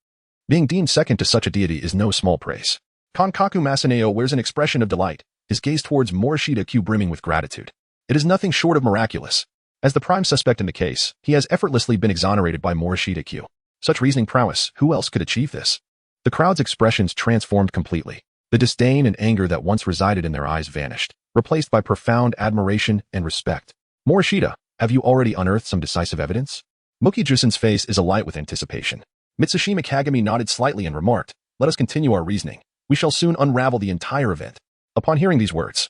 being deemed second to such a deity is no small praise. Kankaku Masaneo wears an expression of delight, his gaze towards Morishita Kyo brimming with gratitude. It is nothing short of miraculous. As the prime suspect in the case, he has effortlessly been exonerated by Morishita Kyo. Such reasoning prowess, who else could achieve this? The crowd's expressions transformed completely. The disdain and anger that once resided in their eyes vanished, replaced by profound admiration and respect. Morishita, have you already unearthed some decisive evidence? Muki-Jusen's face is alight with anticipation. Mitsushima Kagami nodded slightly and remarked, let us continue our reasoning. We shall soon unravel the entire event. Upon hearing these words,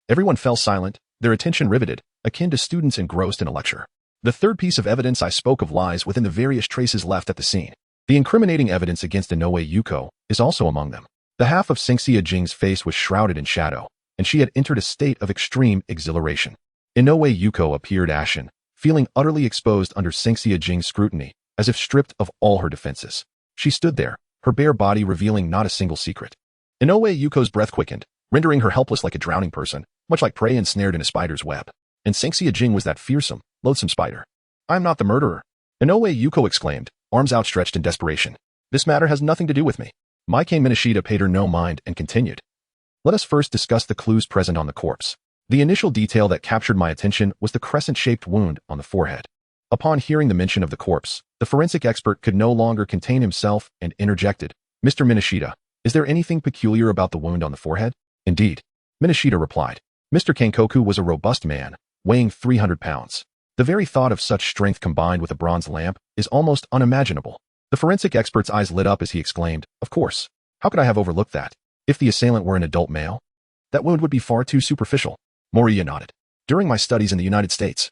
everyone fell silent, their attention riveted, akin to students engrossed in a lecture. The third piece of evidence I spoke of lies within the various traces left at the scene. The incriminating evidence against Inoue Yuko is also among them. The half of Singxia Jing's face was shrouded in shadow, and she had entered a state of extreme exhilaration. Inoue Yuko appeared ashen, feeling utterly exposed under Singxia Jing's scrutiny, as if stripped of all her defenses. She stood there, her bare body revealing not a single secret. Inoue Yuko's breath quickened, rendering her helpless like a drowning person, much like prey ensnared in a spider's web. And Singxia Jing was that fearsome, loathsome spider. I am not the murderer. Inoue Yuko exclaimed, arms outstretched in desperation. This matter has nothing to do with me. Maike Minashita paid her no mind and continued. Let us first discuss the clues present on the corpse. The initial detail that captured my attention was the crescent-shaped wound on the forehead. Upon hearing the mention of the corpse, the forensic expert could no longer contain himself and interjected. Mr. Minashita, is there anything peculiar about the wound on the forehead? Indeed. Minashita replied. Mr. Kankoku was a robust man, weighing 300 pounds. The very thought of such strength combined with a bronze lamp is almost unimaginable. The forensic expert's eyes lit up as he exclaimed, of course. How could I have overlooked that? If the assailant were an adult male, that wound would be far too superficial. Moriya nodded. During my studies in the United States,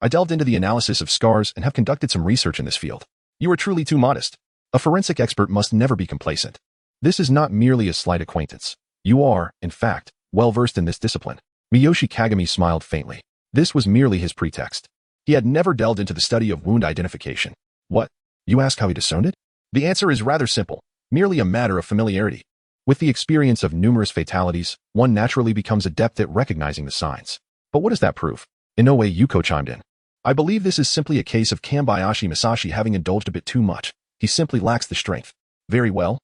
I delved into the analysis of scars and have conducted some research in this field. You are truly too modest. A forensic expert must never be complacent. This is not merely a slight acquaintance. You are, in fact, well-versed in this discipline. Miyoshi Kagami smiled faintly. This was merely his pretext. He had never delved into the study of wound identification. What? You ask how he discerned it? The answer is rather simple, merely a matter of familiarity. With the experience of numerous fatalities, one naturally becomes adept at recognizing the signs. But what does that prove? Inoue Yuko chimed in. I believe this is simply a case of Kambayashi Masashi having indulged a bit too much. He simply lacks the strength. Very well.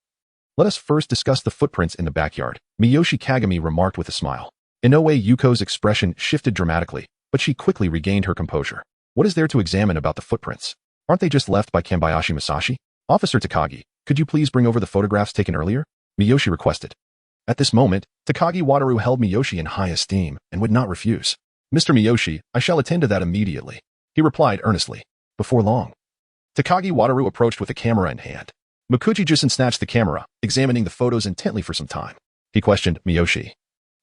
Let us first discuss the footprints in the backyard, Miyoshi Kagami remarked with a smile. Inoue Yuko's expression shifted dramatically, but she quickly regained her composure. What is there to examine about the footprints? Aren't they just left by Kambayashi Masashi? Officer Takagi, could you please bring over the photographs taken earlier? Miyoshi requested. At this moment, Takagi Wataru held Miyoshi in high esteem and would not refuse. Mr. Miyoshi, I shall attend to that immediately, he replied earnestly. Before long, Takagi Wataru approached with a camera in hand. Mukuji-jusen snatched the camera, examining the photos intently for some time. He questioned Miyoshi.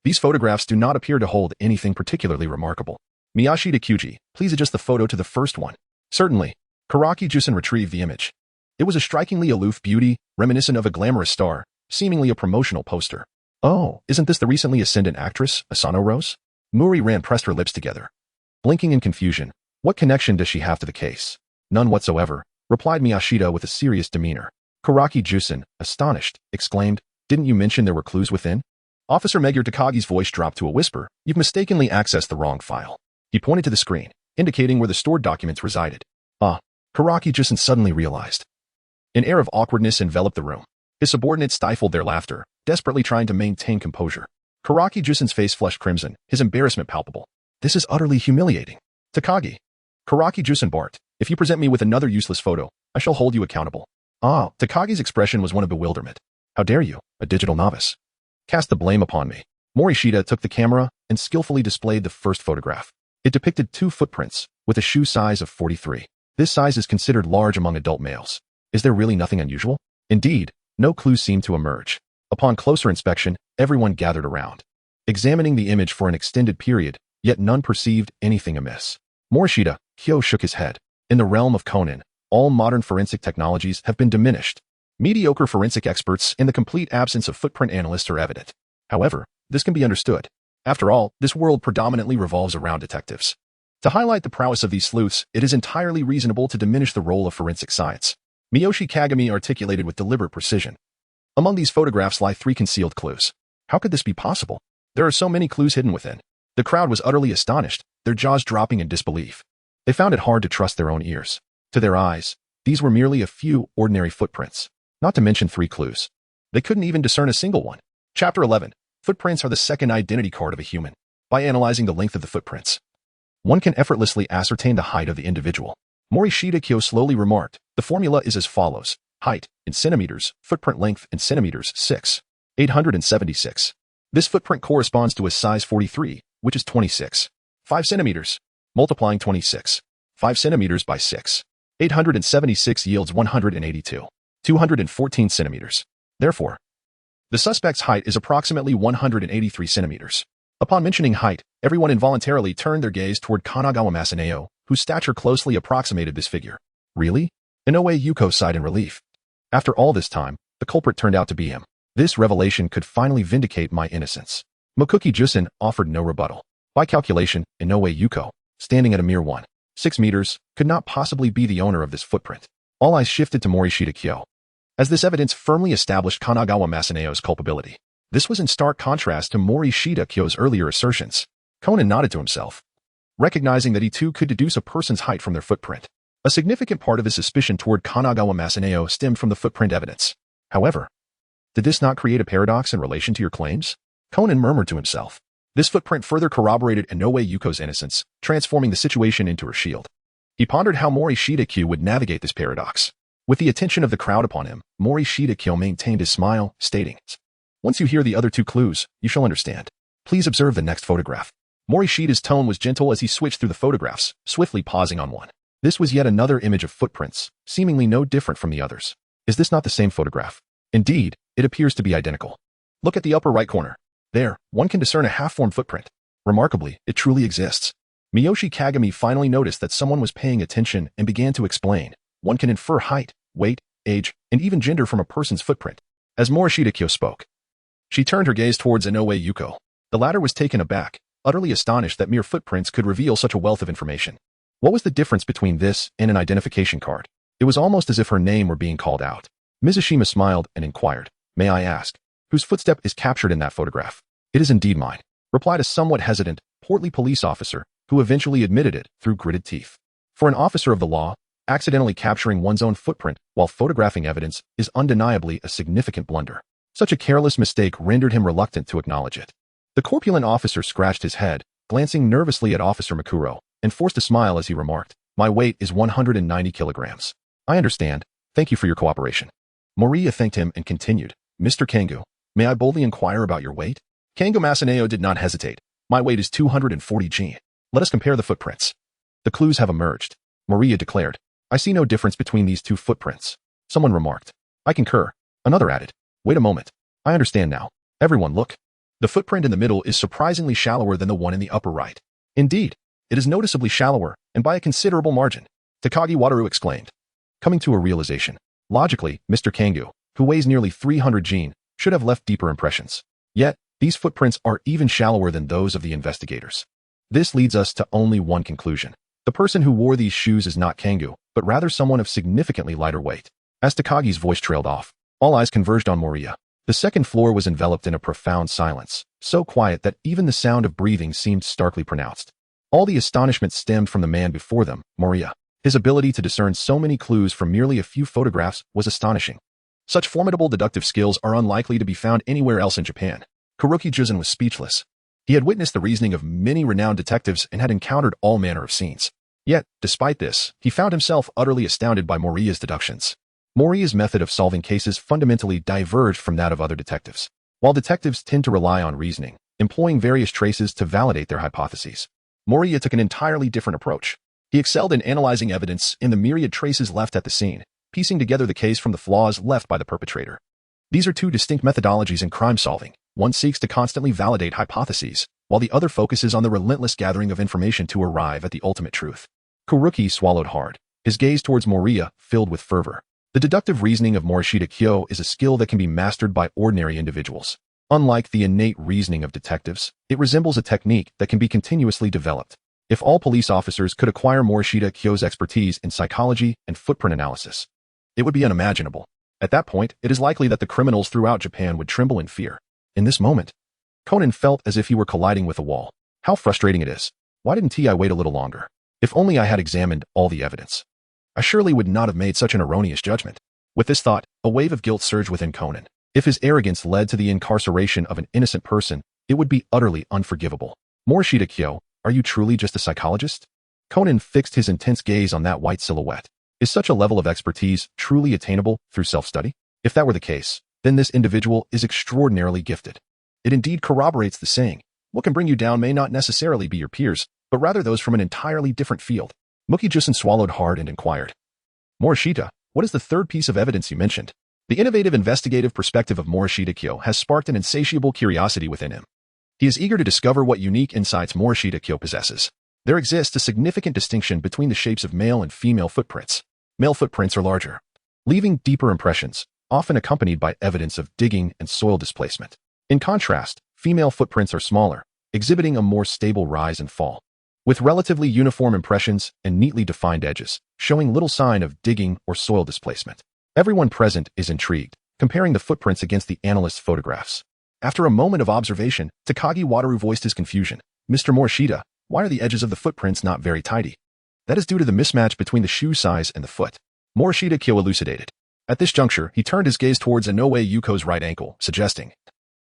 These photographs do not appear to hold anything particularly remarkable. Miyashita Kyuji, please adjust the photo to the first one. Certainly. Karaki-jusen retrieved the image. It was a strikingly aloof beauty, reminiscent of a glamorous star, seemingly a promotional poster. Oh, isn't this the recently ascendant actress, Asano Rose? Mouri Ran pressed her lips together. Blinking in confusion, what connection does she have to the case? None whatsoever, replied Miyashita with a serious demeanor. Karaki-jusen, astonished, exclaimed, didn't you mention there were clues within? Officer Megure Takagi's voice dropped to a whisper, you've mistakenly accessed the wrong file. He pointed to the screen, indicating where the stored documents resided. Karaki-jusen suddenly realized. An air of awkwardness enveloped the room. His subordinates stifled their laughter, desperately trying to maintain composure. Karaki-jusen's face flushed crimson, his embarrassment palpable. This is utterly humiliating. Takagi. Karaki-jusen barked, if you present me with another useless photo, I shall hold you accountable. Takagi's expression was one of bewilderment. How dare you, a digital novice? Cast the blame upon me. Morishita took the camera and skillfully displayed the first photograph. It depicted 2 footprints, with a shoe size of 43. This size is considered large among adult males. Is there really nothing unusual? Indeed, no clues seemed to emerge. Upon closer inspection, everyone gathered around. examining the image for an extended period, yet none perceived anything amiss. Morishita Kyo shook his head. In the realm of Conan, all modern forensic technologies have been diminished. Mediocre forensic experts and the complete absence of footprint analysts are evident. However, this can be understood. After all, this world predominantly revolves around detectives. To highlight the prowess of these sleuths, it is entirely reasonable to diminish the role of forensic science. Miyoshi Kagami articulated with deliberate precision. Among these photographs lie 3 concealed clues. How could this be possible? There are so many clues hidden within. The crowd was utterly astonished, their jaws dropping in disbelief. They found it hard to trust their own ears. To their eyes, these were merely a few ordinary footprints, not to mention 3 clues. They couldn't even discern a single one. Chapter 11. Footprints are the second identity card of a human. By analyzing the length of the footprints, one can effortlessly ascertain the height of the individual. Morishita Kyo slowly remarked, the formula is as follows. Height, in centimeters, footprint length, in centimeters, 6. 876. This footprint corresponds to a size 43, which is 26. 5 centimeters. Multiplying 26. 5 centimeters by 6. 876 yields 182. 214 centimeters. Therefore, the suspect's height is approximately 183 centimeters. Upon mentioning height, everyone involuntarily turned their gaze toward Kanagawa Masaneo, whose stature closely approximated this figure. Really? Inoue Yuko sighed in relief. After all this time, the culprit turned out to be him. This revelation could finally vindicate my innocence. Mokuki Jusen offered no rebuttal. By calculation, Inoue Yuko, standing at a mere 1.6 meters, could not possibly be the owner of this footprint. All eyes shifted to Morishita Kyo, as this evidence firmly established Kanagawa Masaneo's culpability. This was in stark contrast to Morishita Kyo's earlier assertions. Conan nodded to himself, recognizing that he too could deduce a person's height from their footprint. A significant part of his suspicion toward Kanagawa Masaneo stemmed from the footprint evidence. However, did this not create a paradox in relation to your claims? Conan murmured to himself. This footprint further corroborated Inoue Yuko's innocence, transforming the situation into her shield. He pondered how Morishita Kyo would navigate this paradox. With the attention of the crowd upon him, Morishita Kyo maintained his smile, stating, once you hear the other 2 clues, you shall understand. Please observe the next photograph. Morishita's tone was gentle as he switched through the photographs, swiftly pausing on one. This was yet another image of footprints, seemingly no different from the others. Is this not the same photograph? Indeed, it appears to be identical. Look at the upper right corner. There, one can discern a half-formed footprint. Remarkably, it truly exists. Miyoshi Kagami finally noticed that someone was paying attention and began to explain. One can infer height, weight, age, and even gender from a person's footprint. As Morishita Kyo spoke, she turned her gaze towards Inoue Yuko. The latter was taken aback, utterly astonished that mere footprints could reveal such a wealth of information. What was the difference between this and an identification card? It was almost as if her name were being called out. Mizushima smiled and inquired, may I ask, whose footstep is captured in that photograph? It is indeed mine, replied a somewhat hesitant, portly police officer, who eventually admitted it through gritted teeth. For an officer of the law, accidentally capturing one's own footprint while photographing evidence is undeniably a significant blunder. Such a careless mistake rendered him reluctant to acknowledge it. The corpulent officer scratched his head, glancing nervously at Officer Makuro, and forced a smile as he remarked, my weight is 190 kilograms. I understand. Thank you for your cooperation. Moria thanked him and continued, Mr. Kangu, may I boldly inquire about your weight? Kangu Masaneo did not hesitate. My weight is 240 g. Let us compare the footprints. The clues have emerged. Moria declared, I see no difference between these 2 footprints. Someone remarked, I concur. Another added, wait a moment. I understand now. Everyone look. The footprint in the middle is surprisingly shallower than the one in the upper right. Indeed, it is noticeably shallower, and by a considerable margin. Takagi Wataru exclaimed. Coming to a realization. Logically, Mr. Kangu, who weighs nearly 300 g, should have left deeper impressions. Yet, these footprints are even shallower than those of the investigators. This leads us to only one conclusion. The person who wore these shoes is not Kangu, but rather someone of significantly lighter weight. As Takagi's voice trailed off, all eyes converged on Moria. The second floor was enveloped in a profound silence, so quiet that even the sound of breathing seemed starkly pronounced. All the astonishment stemmed from the man before them, Moria. His ability to discern so many clues from merely a few photographs was astonishing. Such formidable deductive skills are unlikely to be found anywhere else in Japan. Kuroki Jusen was speechless. He had witnessed the reasoning of many renowned detectives and had encountered all manner of scenes. Yet, despite this, he found himself utterly astounded by Moria's deductions. Moria's method of solving cases fundamentally diverged from that of other detectives. While detectives tend to rely on reasoning, employing various traces to validate their hypotheses, Moria took an entirely different approach. He excelled in analyzing evidence in the myriad traces left at the scene, piecing together the case from the flaws left by the perpetrator. These are 2 distinct methodologies in crime solving, One seeks to constantly validate hypotheses, while the other focuses on the relentless gathering of information to arrive at the ultimate truth. Kuruki swallowed hard, his gaze towards Mouri filled with fervor. The deductive reasoning of Morishita Kyo is a skill that can be mastered by ordinary individuals. Unlike the innate reasoning of detectives, it resembles a technique that can be continuously developed. If all police officers could acquire Morishita Kyo's expertise in psychology and footprint analysis, it would be unimaginable. At that point, it is likely that the criminals throughout Japan would tremble in fear. In this moment, Conan felt as if he were colliding with a wall. How frustrating it is. Why didn't I wait a little longer? If only I had examined all the evidence. I surely would not have made such an erroneous judgment. With this thought, a wave of guilt surged within Conan. If his arrogance led to the incarceration of an innocent person, it would be utterly unforgivable. Morishita Kyo, are you truly just a psychologist? Conan fixed his intense gaze on that white silhouette. Is such a level of expertise truly attainable through self-study? If that were the case, then this individual is extraordinarily gifted. It indeed corroborates the saying, what can bring you down may not necessarily be your peers, but rather those from an entirely different field. Muki-jusen swallowed hard and inquired. Morishita, what is the third piece of evidence you mentioned? The innovative investigative perspective of Morishita Kyo has sparked an insatiable curiosity within him. He is eager to discover what unique insights Morishita Kyo possesses. There exists a significant distinction between the shapes of male and female footprints. Male footprints are larger, leaving deeper impressions, often accompanied by evidence of digging and soil displacement. In contrast, female footprints are smaller, exhibiting a more stable rise and fall, with relatively uniform impressions and neatly defined edges, showing little sign of digging or soil displacement. Everyone present is intrigued, comparing the footprints against the analyst's photographs. After a moment of observation, Takagi Wataru voiced his confusion. Mr. Morishita, why are the edges of the footprints not very tidy? That is due to the mismatch between the shoe size and the foot. Morishita Kyo elucidated. At this juncture, he turned his gaze towards Inoue Yuko's right ankle, suggesting,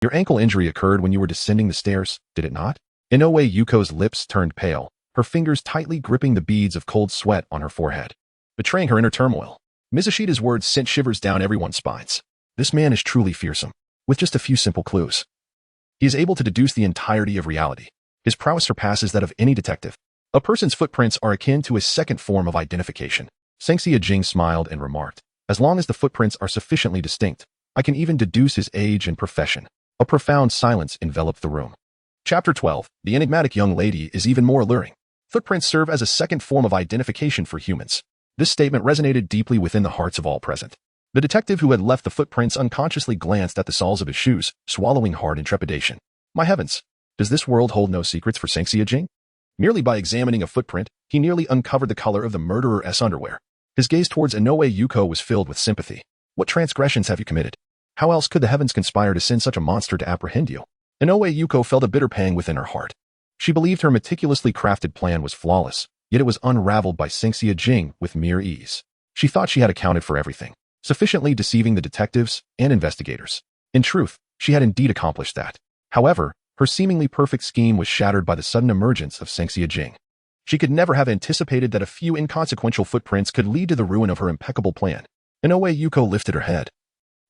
your ankle injury occurred when you were descending the stairs, did it not? Inoue Yuko's lips turned pale, her fingers tightly gripping the beads of cold sweat on her forehead, betraying her inner turmoil. Mizushita's words sent shivers down everyone's spines. This man is truly fearsome. With just a few simple clues, he is able to deduce the entirety of reality. His prowess surpasses that of any detective. A person's footprints are akin to a second form of identification. Sengxia Jing smiled and remarked, as long as the footprints are sufficiently distinct, I can even deduce his age and profession. A profound silence enveloped the room. Chapter 12. The enigmatic young lady is even more alluring. Footprints serve as a second form of identification for humans. This statement resonated deeply within the hearts of all present. The detective who had left the footprints unconsciously glanced at the soles of his shoes, swallowing hard in trepidation. My heavens, does this world hold no secrets for Sengxia Jing? Merely by examining a footprint, he nearly uncovered the color of the murderer's underwear. His gaze towards Inoue Yuko was filled with sympathy. What transgressions have you committed? How else could the heavens conspire to send such a monster to apprehend you? Inoue Yuko felt a bitter pang within her heart. She believed her meticulously crafted plan was flawless, yet it was unraveled by Sengxia Jing with mere ease. She thought she had accounted for everything, sufficiently deceiving the detectives and investigators. In truth, she had indeed accomplished that. However, her seemingly perfect scheme was shattered by the sudden emergence of Sengxia Jing. She could never have anticipated that a few inconsequential footprints could lead to the ruin of her impeccable plan. Inoue Yuko lifted her head,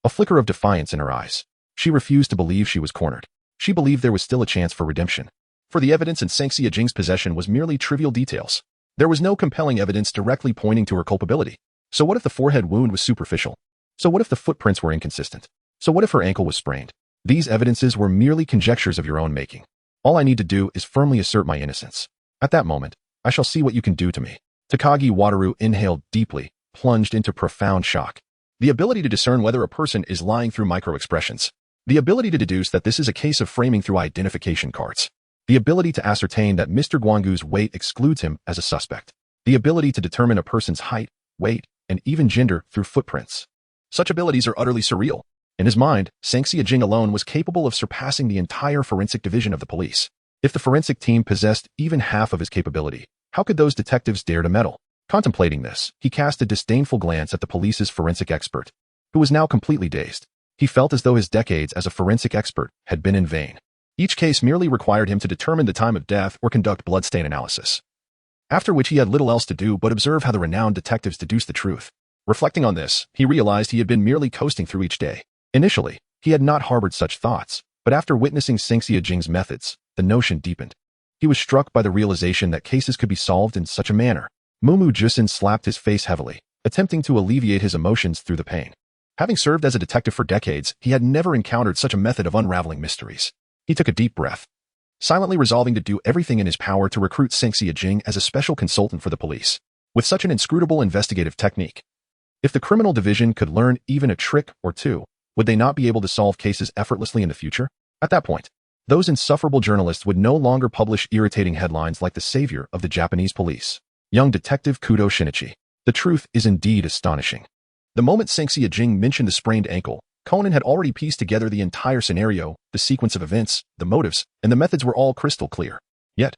a flicker of defiance in her eyes. She refused to believe she was cornered. She believed there was still a chance for redemption. For the evidence in Sengxia Jing's possession was merely trivial details. There was no compelling evidence directly pointing to her culpability. So what if the forehead wound was superficial? So what if the footprints were inconsistent? So what if her ankle was sprained? These evidences were merely conjectures of your own making. All I need to do is firmly assert my innocence. At that moment, I shall see what you can do to me. Takagi Wataru inhaled deeply, plunged into profound shock. The ability to discern whether a person is lying through micro-expressions. The ability to deduce that this is a case of framing through identification cards. The ability to ascertain that Mr. Guangu's weight excludes him as a suspect. The ability to determine a person's height, weight, and even gender through footprints. Such abilities are utterly surreal. In his mind, Sengxia Jing alone was capable of surpassing the entire forensic division of the police. If the forensic team possessed even half of his capability, how could those detectives dare to meddle? Contemplating this, he cast a disdainful glance at the police's forensic expert, who was now completely dazed. He felt as though his decades as a forensic expert had been in vain. Each case merely required him to determine the time of death or conduct bloodstain analysis, after which he had little else to do but observe how the renowned detectives deduced the truth. Reflecting on this, he realized he had been merely coasting through each day. Initially, he had not harbored such thoughts, but after witnessing Sengxia Jing's methods, the notion deepened. He was struck by the realization that cases could be solved in such a manner. Mumu Jusen slapped his face heavily, attempting to alleviate his emotions through the pain. Having served as a detective for decades, he had never encountered such a method of unraveling mysteries. He took a deep breath, silently resolving to do everything in his power to recruit Sengxia Jing as a special consultant for the police. With such an inscrutable investigative technique, if the criminal division could learn even a trick or two, would they not be able to solve cases effortlessly in the future? At that point, those insufferable journalists would no longer publish irritating headlines like the savior of the Japanese police, young Detective Kudo Shinichi. The truth is indeed astonishing. The moment Sengxia Jing mentioned the sprained ankle, Conan had already pieced together the entire scenario, the sequence of events, the motives, and the methods were all crystal clear. Yet,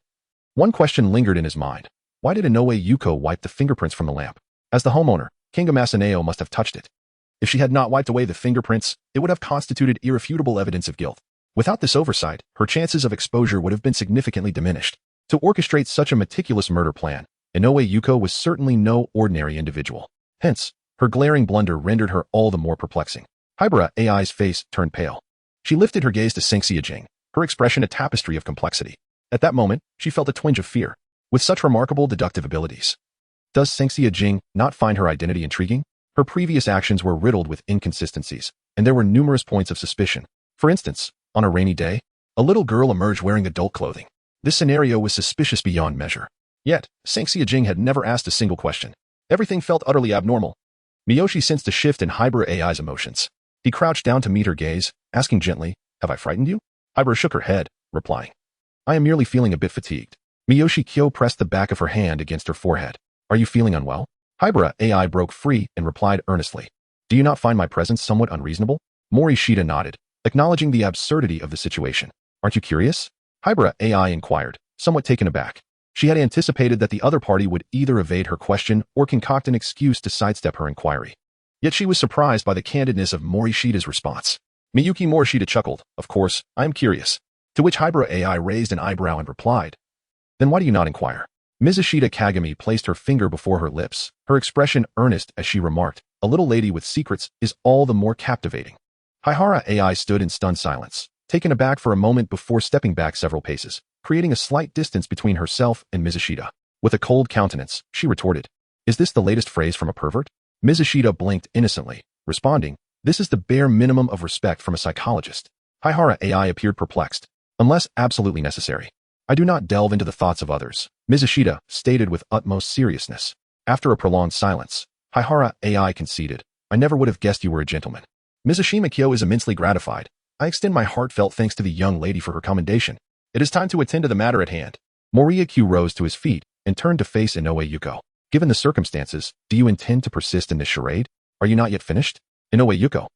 one question lingered in his mind. Why did Inoue Yuko wipe the fingerprints from the lamp? As the homeowner, Kinga Masaneo must have touched it. If she had not wiped away the fingerprints, it would have constituted irrefutable evidence of guilt. Without this oversight, her chances of exposure would have been significantly diminished. To orchestrate such a meticulous murder plan, Inoue Yuko was certainly no ordinary individual. Hence, her glaring blunder rendered her all the more perplexing. Hybera AI's face turned pale. She lifted her gaze to Sengxia Jing, her expression a tapestry of complexity. At that moment, she felt a twinge of fear. With such remarkable deductive abilities, does Sengxia Jing not find her identity intriguing? Her previous actions were riddled with inconsistencies, and there were numerous points of suspicion. For instance, on a rainy day, a little girl emerged wearing adult clothing. This scenario was suspicious beyond measure. Yet, Sengxia Jing had never asked a single question. Everything felt utterly abnormal. Miyoshi sensed a shift in Hybera AI's emotions. He crouched down to meet her gaze, asking gently, "Have I frightened you?" Hybera shook her head, replying, "I am merely feeling a bit fatigued." Miyoshi Kyo pressed the back of her hand against her forehead. "Are you feeling unwell?" Hybera AI broke free and replied earnestly, "Do you not find my presence somewhat unreasonable?" Morishita nodded, acknowledging the absurdity of the situation. "Aren't you curious?" Hybera AI inquired, somewhat taken aback. She had anticipated that the other party would either evade her question or concoct an excuse to sidestep her inquiry. Yet she was surprised by the candidness of Morishita's response. Miyuki Morishita chuckled, "Of course, I am curious." To which Hybera AI raised an eyebrow and replied, "Then why do you not inquire?" Mizushita Kagami placed her finger before her lips, her expression earnest as she remarked, "A little lady with secrets is all the more captivating." Haihara AI stood in stunned silence, taken aback for a moment before stepping back several paces, creating a slight distance between herself and Mizushita. With a cold countenance, she retorted, "Is this the latest phrase from a pervert?" Mizushita blinked innocently, responding, "This is the bare minimum of respect from a psychologist." Haihara AI appeared perplexed. "Unless absolutely necessary, I do not delve into the thoughts of others," Mizushita stated with utmost seriousness. After a prolonged silence, Haihara AI conceded, "I never would have guessed you were a gentleman." Mizushima Kyo is immensely gratified. I extend my heartfelt thanks to the young lady for her commendation. It is time to attend to the matter at hand. Mouri Ran rose to his feet and turned to face Inoue Yuko. "Given the circumstances, do you intend to persist in this charade? Are you not yet finished?" Inoue Yuko,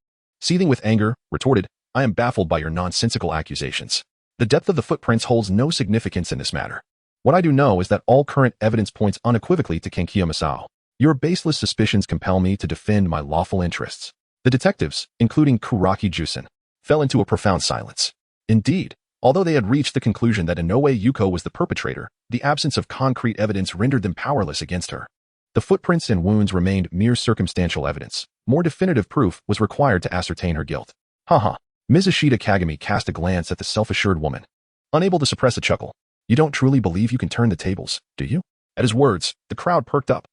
seething with anger, retorted, "I am baffled by your nonsensical accusations. The depth of the footprints holds no significance in this matter. What I do know is that all current evidence points unequivocally to Kenkiya Masao. Your baseless suspicions compel me to defend my lawful interests." The detectives, including Kuraki Jusen, fell into a profound silence. Indeed, although they had reached the conclusion that Inoue Yuko was the perpetrator, the absence of concrete evidence rendered them powerless against her. The footprints and wounds remained mere circumstantial evidence. More definitive proof was required to ascertain her guilt. Haha. Mizushita Kagami cast a glance at the self-assured woman, unable to suppress a chuckle. "You don't truly believe you can turn the tables, do you?" At his words, the crowd perked up,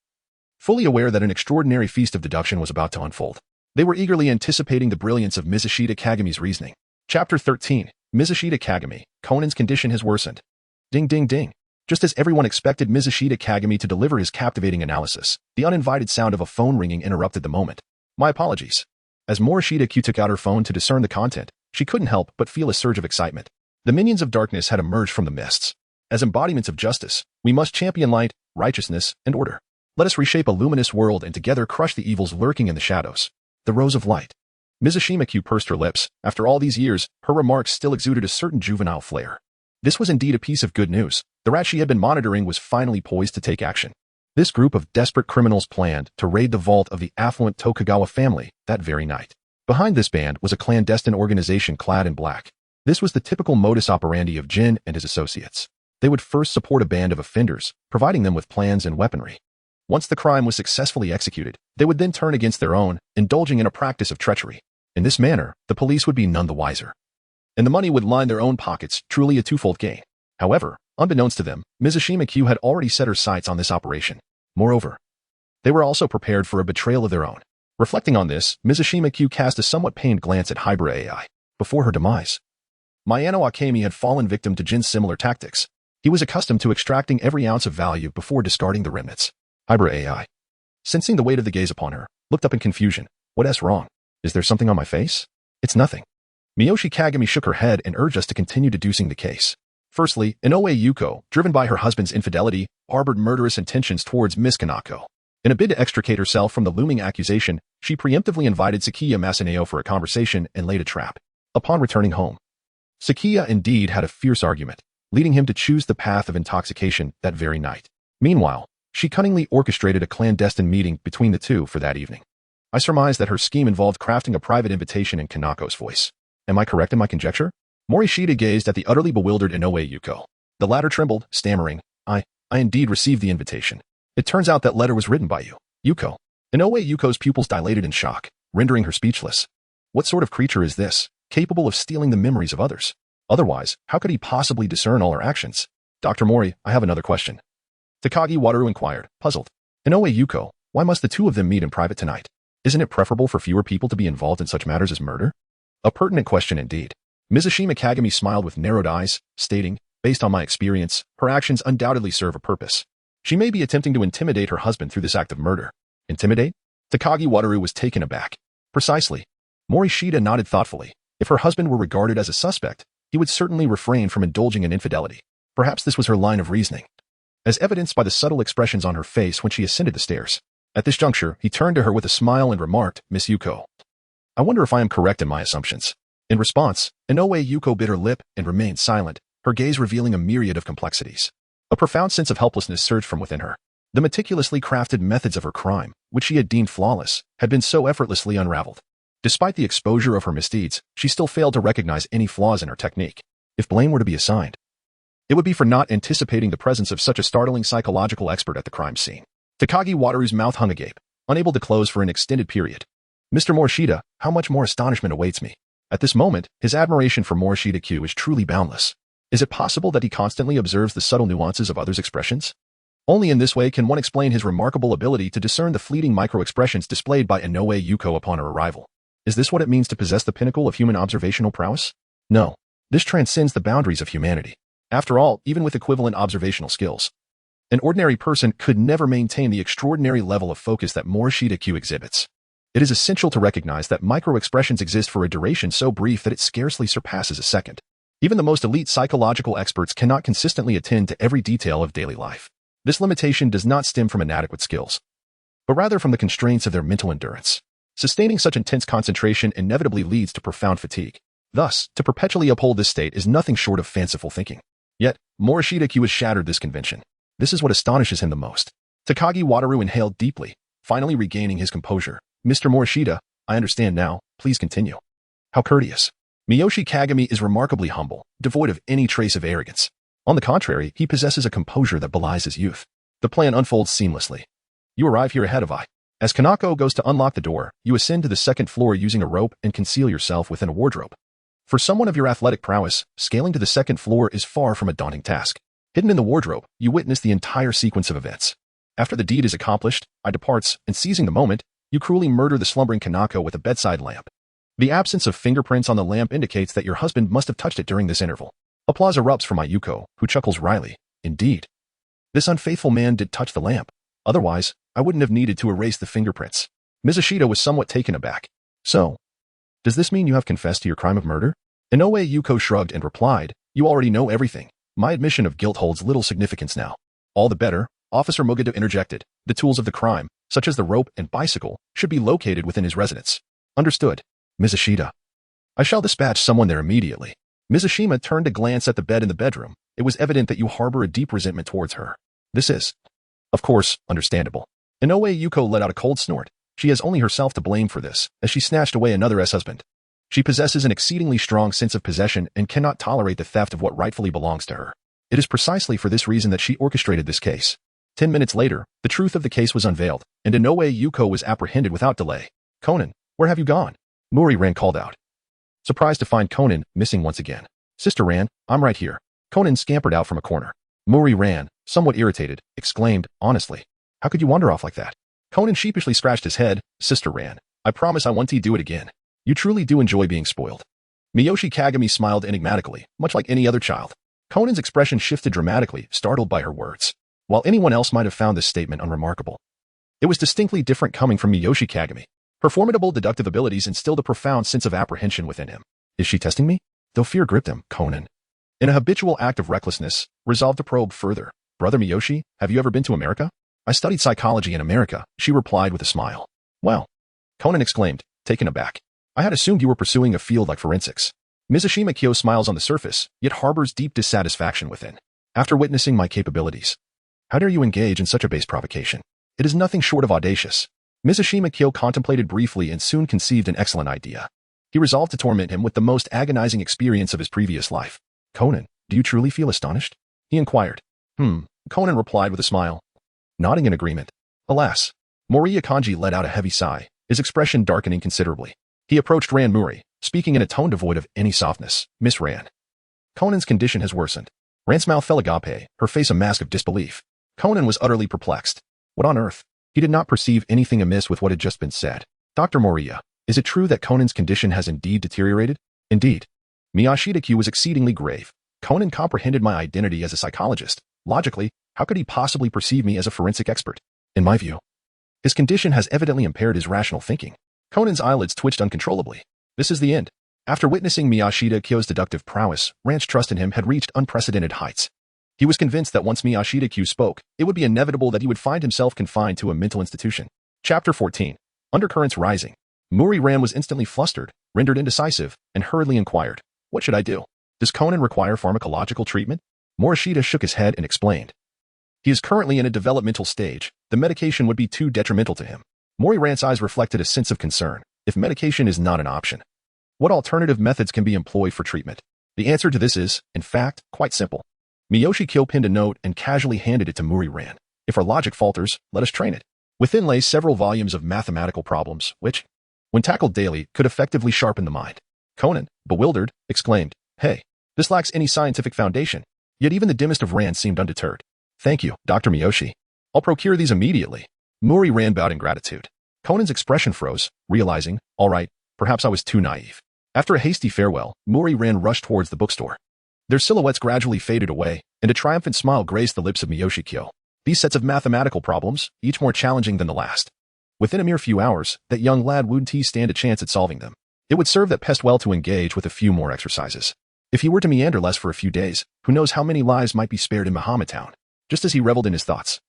fully aware that an extraordinary feast of deduction was about to unfold. They were eagerly anticipating the brilliance of Mizushita Kagami's reasoning. Chapter 13. Mizushita Kagami, Conan's condition has worsened. Ding ding ding. Just as everyone expected Mizushita Kagami to deliver his captivating analysis, the uninvited sound of a phone ringing interrupted the moment. "My apologies." As Morishita Kyo took out her phone to discern the content, she couldn't help but feel a surge of excitement. The minions of darkness had emerged from the mists. As embodiments of justice, we must champion light, righteousness, and order. Let us reshape a luminous world and together crush the evils lurking in the shadows. The Rose of Light. Mizushima Kyo pursed her lips. After all these years, her remarks still exuded a certain juvenile flair. This was indeed a piece of good news. The rat she had been monitoring was finally poised to take action. This group of desperate criminals planned to raid the vault of the affluent Tokugawa family that very night. Behind this band was a clandestine organization clad in black. This was the typical modus operandi of Jin and his associates. They would first support a band of offenders, providing them with plans and weaponry. Once the crime was successfully executed, they would then turn against their own, indulging in a practice of treachery. In this manner, the police would be none the wiser, and the money would line their own pockets, truly a twofold gain. However, unbeknownst to them, Mizushima Kyo had already set her sights on this operation. Moreover, they were also prepared for a betrayal of their own. Reflecting on this, Morishita Kyo cast a somewhat pained glance at Hybrid AI. Before her demise, Mayano Akemi had fallen victim to Jin's similar tactics. He was accustomed to extracting every ounce of value before discarding the remnants. Hybrid AI, sensing the weight of the gaze upon her, looked up in confusion. What's wrong? Is there something on my face? It's nothing. Miyoshi Kagami shook her head and urged us to continue deducing the case. Firstly, Inoue Yuko, driven by her husband's infidelity, harbored murderous intentions towards Miss Kanako. In a bid to extricate herself from the looming accusation, she preemptively invited Sakiya Masaneo for a conversation and laid a trap. Upon returning home, Sakiya indeed had a fierce argument, leading him to choose the path of intoxication that very night. Meanwhile, she cunningly orchestrated a clandestine meeting between the two for that evening. I surmise that her scheme involved crafting a private invitation in Kanako's voice. Am I correct in my conjecture? Morishita gazed at the utterly bewildered Inoue Yuko. The latter trembled, stammering, I indeed received the invitation. It turns out that letter was written by you, Yuko. Inoue Yuko's pupils dilated in shock, rendering her speechless. What sort of creature is this, capable of stealing the memories of others? Otherwise, how could he possibly discern all her actions? Dr. Mouri, I have another question. Takagi Wataru inquired, puzzled. Inoue Yuko, why must the two of them meet in private tonight? Isn't it preferable for fewer people to be involved in such matters as murder? A pertinent question indeed. Morishita Kagami smiled with narrowed eyes, stating, based on my experience, her actions undoubtedly serve a purpose. She may be attempting to intimidate her husband through this act of murder. Intimidate? Takagi Wataru was taken aback. Precisely. Morishita nodded thoughtfully. If her husband were regarded as a suspect, he would certainly refrain from indulging in infidelity. Perhaps this was her line of reasoning, as evidenced by the subtle expressions on her face when she ascended the stairs. At this juncture, he turned to her with a smile and remarked, Miss Yuko, I wonder if I am correct in my assumptions. In response, Inoue Yuko bit her lip and remained silent, her gaze revealing a myriad of complexities. A profound sense of helplessness surged from within her. The meticulously crafted methods of her crime, which she had deemed flawless, had been so effortlessly unraveled. Despite the exposure of her misdeeds, she still failed to recognize any flaws in her technique. If blame were to be assigned, it would be for not anticipating the presence of such a startling psychological expert at the crime scene. Takagi Wataru's mouth hung agape, unable to close for an extended period. Mr. Morishita, how much more astonishment awaits me? At this moment, his admiration for Morishita Kyo is truly boundless. Is it possible that he constantly observes the subtle nuances of others' expressions? Only in this way can one explain his remarkable ability to discern the fleeting micro-expressions displayed by Inoue Yuko upon her arrival. Is this what it means to possess the pinnacle of human observational prowess? No. This transcends the boundaries of humanity. After all, even with equivalent observational skills, an ordinary person could never maintain the extraordinary level of focus that Morishita Kyo exhibits. It is essential to recognize that micro-expressions exist for a duration so brief that it scarcely surpasses a second. Even the most elite psychological experts cannot consistently attend to every detail of daily life. This limitation does not stem from inadequate skills, but rather from the constraints of their mental endurance. Sustaining such intense concentration inevitably leads to profound fatigue. Thus, to perpetually uphold this state is nothing short of fanciful thinking. Yet, Morishita Kyo has shattered this convention. This is what astonishes him the most. Takagi Wataru inhaled deeply, finally regaining his composure. Mr. Morishita, I understand now. Please continue. How courteous. Miyoshi Kagami is remarkably humble, devoid of any trace of arrogance. On the contrary, he possesses a composure that belies his youth. The plan unfolds seamlessly. You arrive here ahead of I. As Kanako goes to unlock the door, you ascend to the second floor using a rope and conceal yourself within a wardrobe. For someone of your athletic prowess, scaling to the second floor is far from a daunting task. Hidden in the wardrobe, you witness the entire sequence of events. After the deed is accomplished, I departs, and seizing the moment, you cruelly murder the slumbering Kanako with a bedside lamp. The absence of fingerprints on the lamp indicates that your husband must have touched it during this interval. Applause erupts from Yuko, who chuckles wryly. Indeed. This unfaithful man did touch the lamp. Otherwise, I wouldn't have needed to erase the fingerprints. Morishita was somewhat taken aback. So, does this mean you have confessed to your crime of murder? Inoue Yuko shrugged and replied, you already know everything. My admission of guilt holds little significance now. All the better, Officer Mugado interjected. The tools of the crime, such as the rope and bicycle, should be located within his residence. Understood. Morishita. I shall dispatch someone there immediately. Morishita turned to glance at the bed in the bedroom. It was evident that you harbor a deep resentment towards her. This is, of course, understandable. Inoue Yuko let out a cold snort. She has only herself to blame for this, as she snatched away another ex-husband. She possesses an exceedingly strong sense of possession and cannot tolerate the theft of what rightfully belongs to her. It is precisely for this reason that she orchestrated this case. 10 minutes later, the truth of the case was unveiled, and Inoue Yuko was apprehended without delay. Conan, where have you gone? Mouri Ran called out, surprised to find Conan missing once again. Sister Ran, I'm right here. Conan scampered out from a corner. Mouri Ran, somewhat irritated, exclaimed, honestly, how could you wander off like that? Conan sheepishly scratched his head. Sister Ran, I promise I won't do it again. You truly do enjoy being spoiled. Miyoshi Kagami smiled enigmatically, much like any other child. Conan's expression shifted dramatically, startled by her words. While anyone else might have found this statement unremarkable, it was distinctly different coming from Miyoshi Kagami. Her formidable deductive abilities instilled a profound sense of apprehension within him. Is she testing me? Though fear gripped him, Conan, in a habitual act of recklessness, resolved to probe further. Brother Miyoshi, have you ever been to America? I studied psychology in America, she replied with a smile. Well, Conan exclaimed, taken aback. I had assumed you were pursuing a field like forensics. Morishita Kyo smiles on the surface, yet harbors deep dissatisfaction within. After witnessing my capabilities, how dare you engage in such a base provocation? It is nothing short of audacious. Morishita Kyo contemplated briefly and soon conceived an excellent idea. He resolved to torment him with the most agonizing experience of his previous life. Conan, do you truly feel astonished? He inquired. Conan replied with a smile, nodding in agreement. Alas. Mouri Ran let out a heavy sigh, his expression darkening considerably. He approached Ran Mouri, speaking in a tone devoid of any softness. Miss Ran. Conan's condition has worsened. Ran's mouth fell agape, her face a mask of disbelief. Conan was utterly perplexed. What on earth? He did not perceive anything amiss with what had just been said. Dr. Mouri, is it true that Conan's condition has indeed deteriorated? Indeed. Morishita Kyo was exceedingly grave. Conan comprehended my identity as a psychologist. Logically, how could he possibly perceive me as a forensic expert? In my view, his condition has evidently impaired his rational thinking. Conan's eyelids twitched uncontrollably. This is the end. After witnessing Morishita Kyo's deductive prowess, Ran's trust in him had reached unprecedented heights. He was convinced that once Morishita Kyo spoke, it would be inevitable that he would find himself confined to a mental institution. Chapter 14. Undercurrents rising. Mouri Ran was instantly flustered, rendered indecisive, and hurriedly inquired, what should I do? Does Conan require pharmacological treatment? Morishita shook his head and explained. He is currently in a developmental stage. The medication would be too detrimental to him. Mouri Ran's eyes reflected a sense of concern. If medication is not an option, what alternative methods can be employed for treatment? The answer to this is, in fact, quite simple. Miyoshi Kyo pinned a note and casually handed it to Mouri Ran. If our logic falters, let us train it. Within lay several volumes of mathematical problems, which, when tackled daily, could effectively sharpen the mind. Conan, bewildered, exclaimed, Hey, this lacks any scientific foundation. Yet even the dimmest of Ran seemed undeterred. Thank you, Dr. Miyoshi. I'll procure these immediately. Mouri Ran bowed in gratitude. Conan's expression froze, realizing, all right, perhaps I was too naive. After a hasty farewell, Mouri Ran rushed towards the bookstore. Their silhouettes gradually faded away, and a triumphant smile graced the lips of Miyoshi Kyo. These sets of mathematical problems, each more challenging than the last. Within a mere few hours, that young lad wouldn't stand a chance at solving them. It would serve that pest well to engage with a few more exercises. If he were to meander less for a few days, who knows how many lives might be spared in Muhammad Town. Just as he reveled in his thoughts,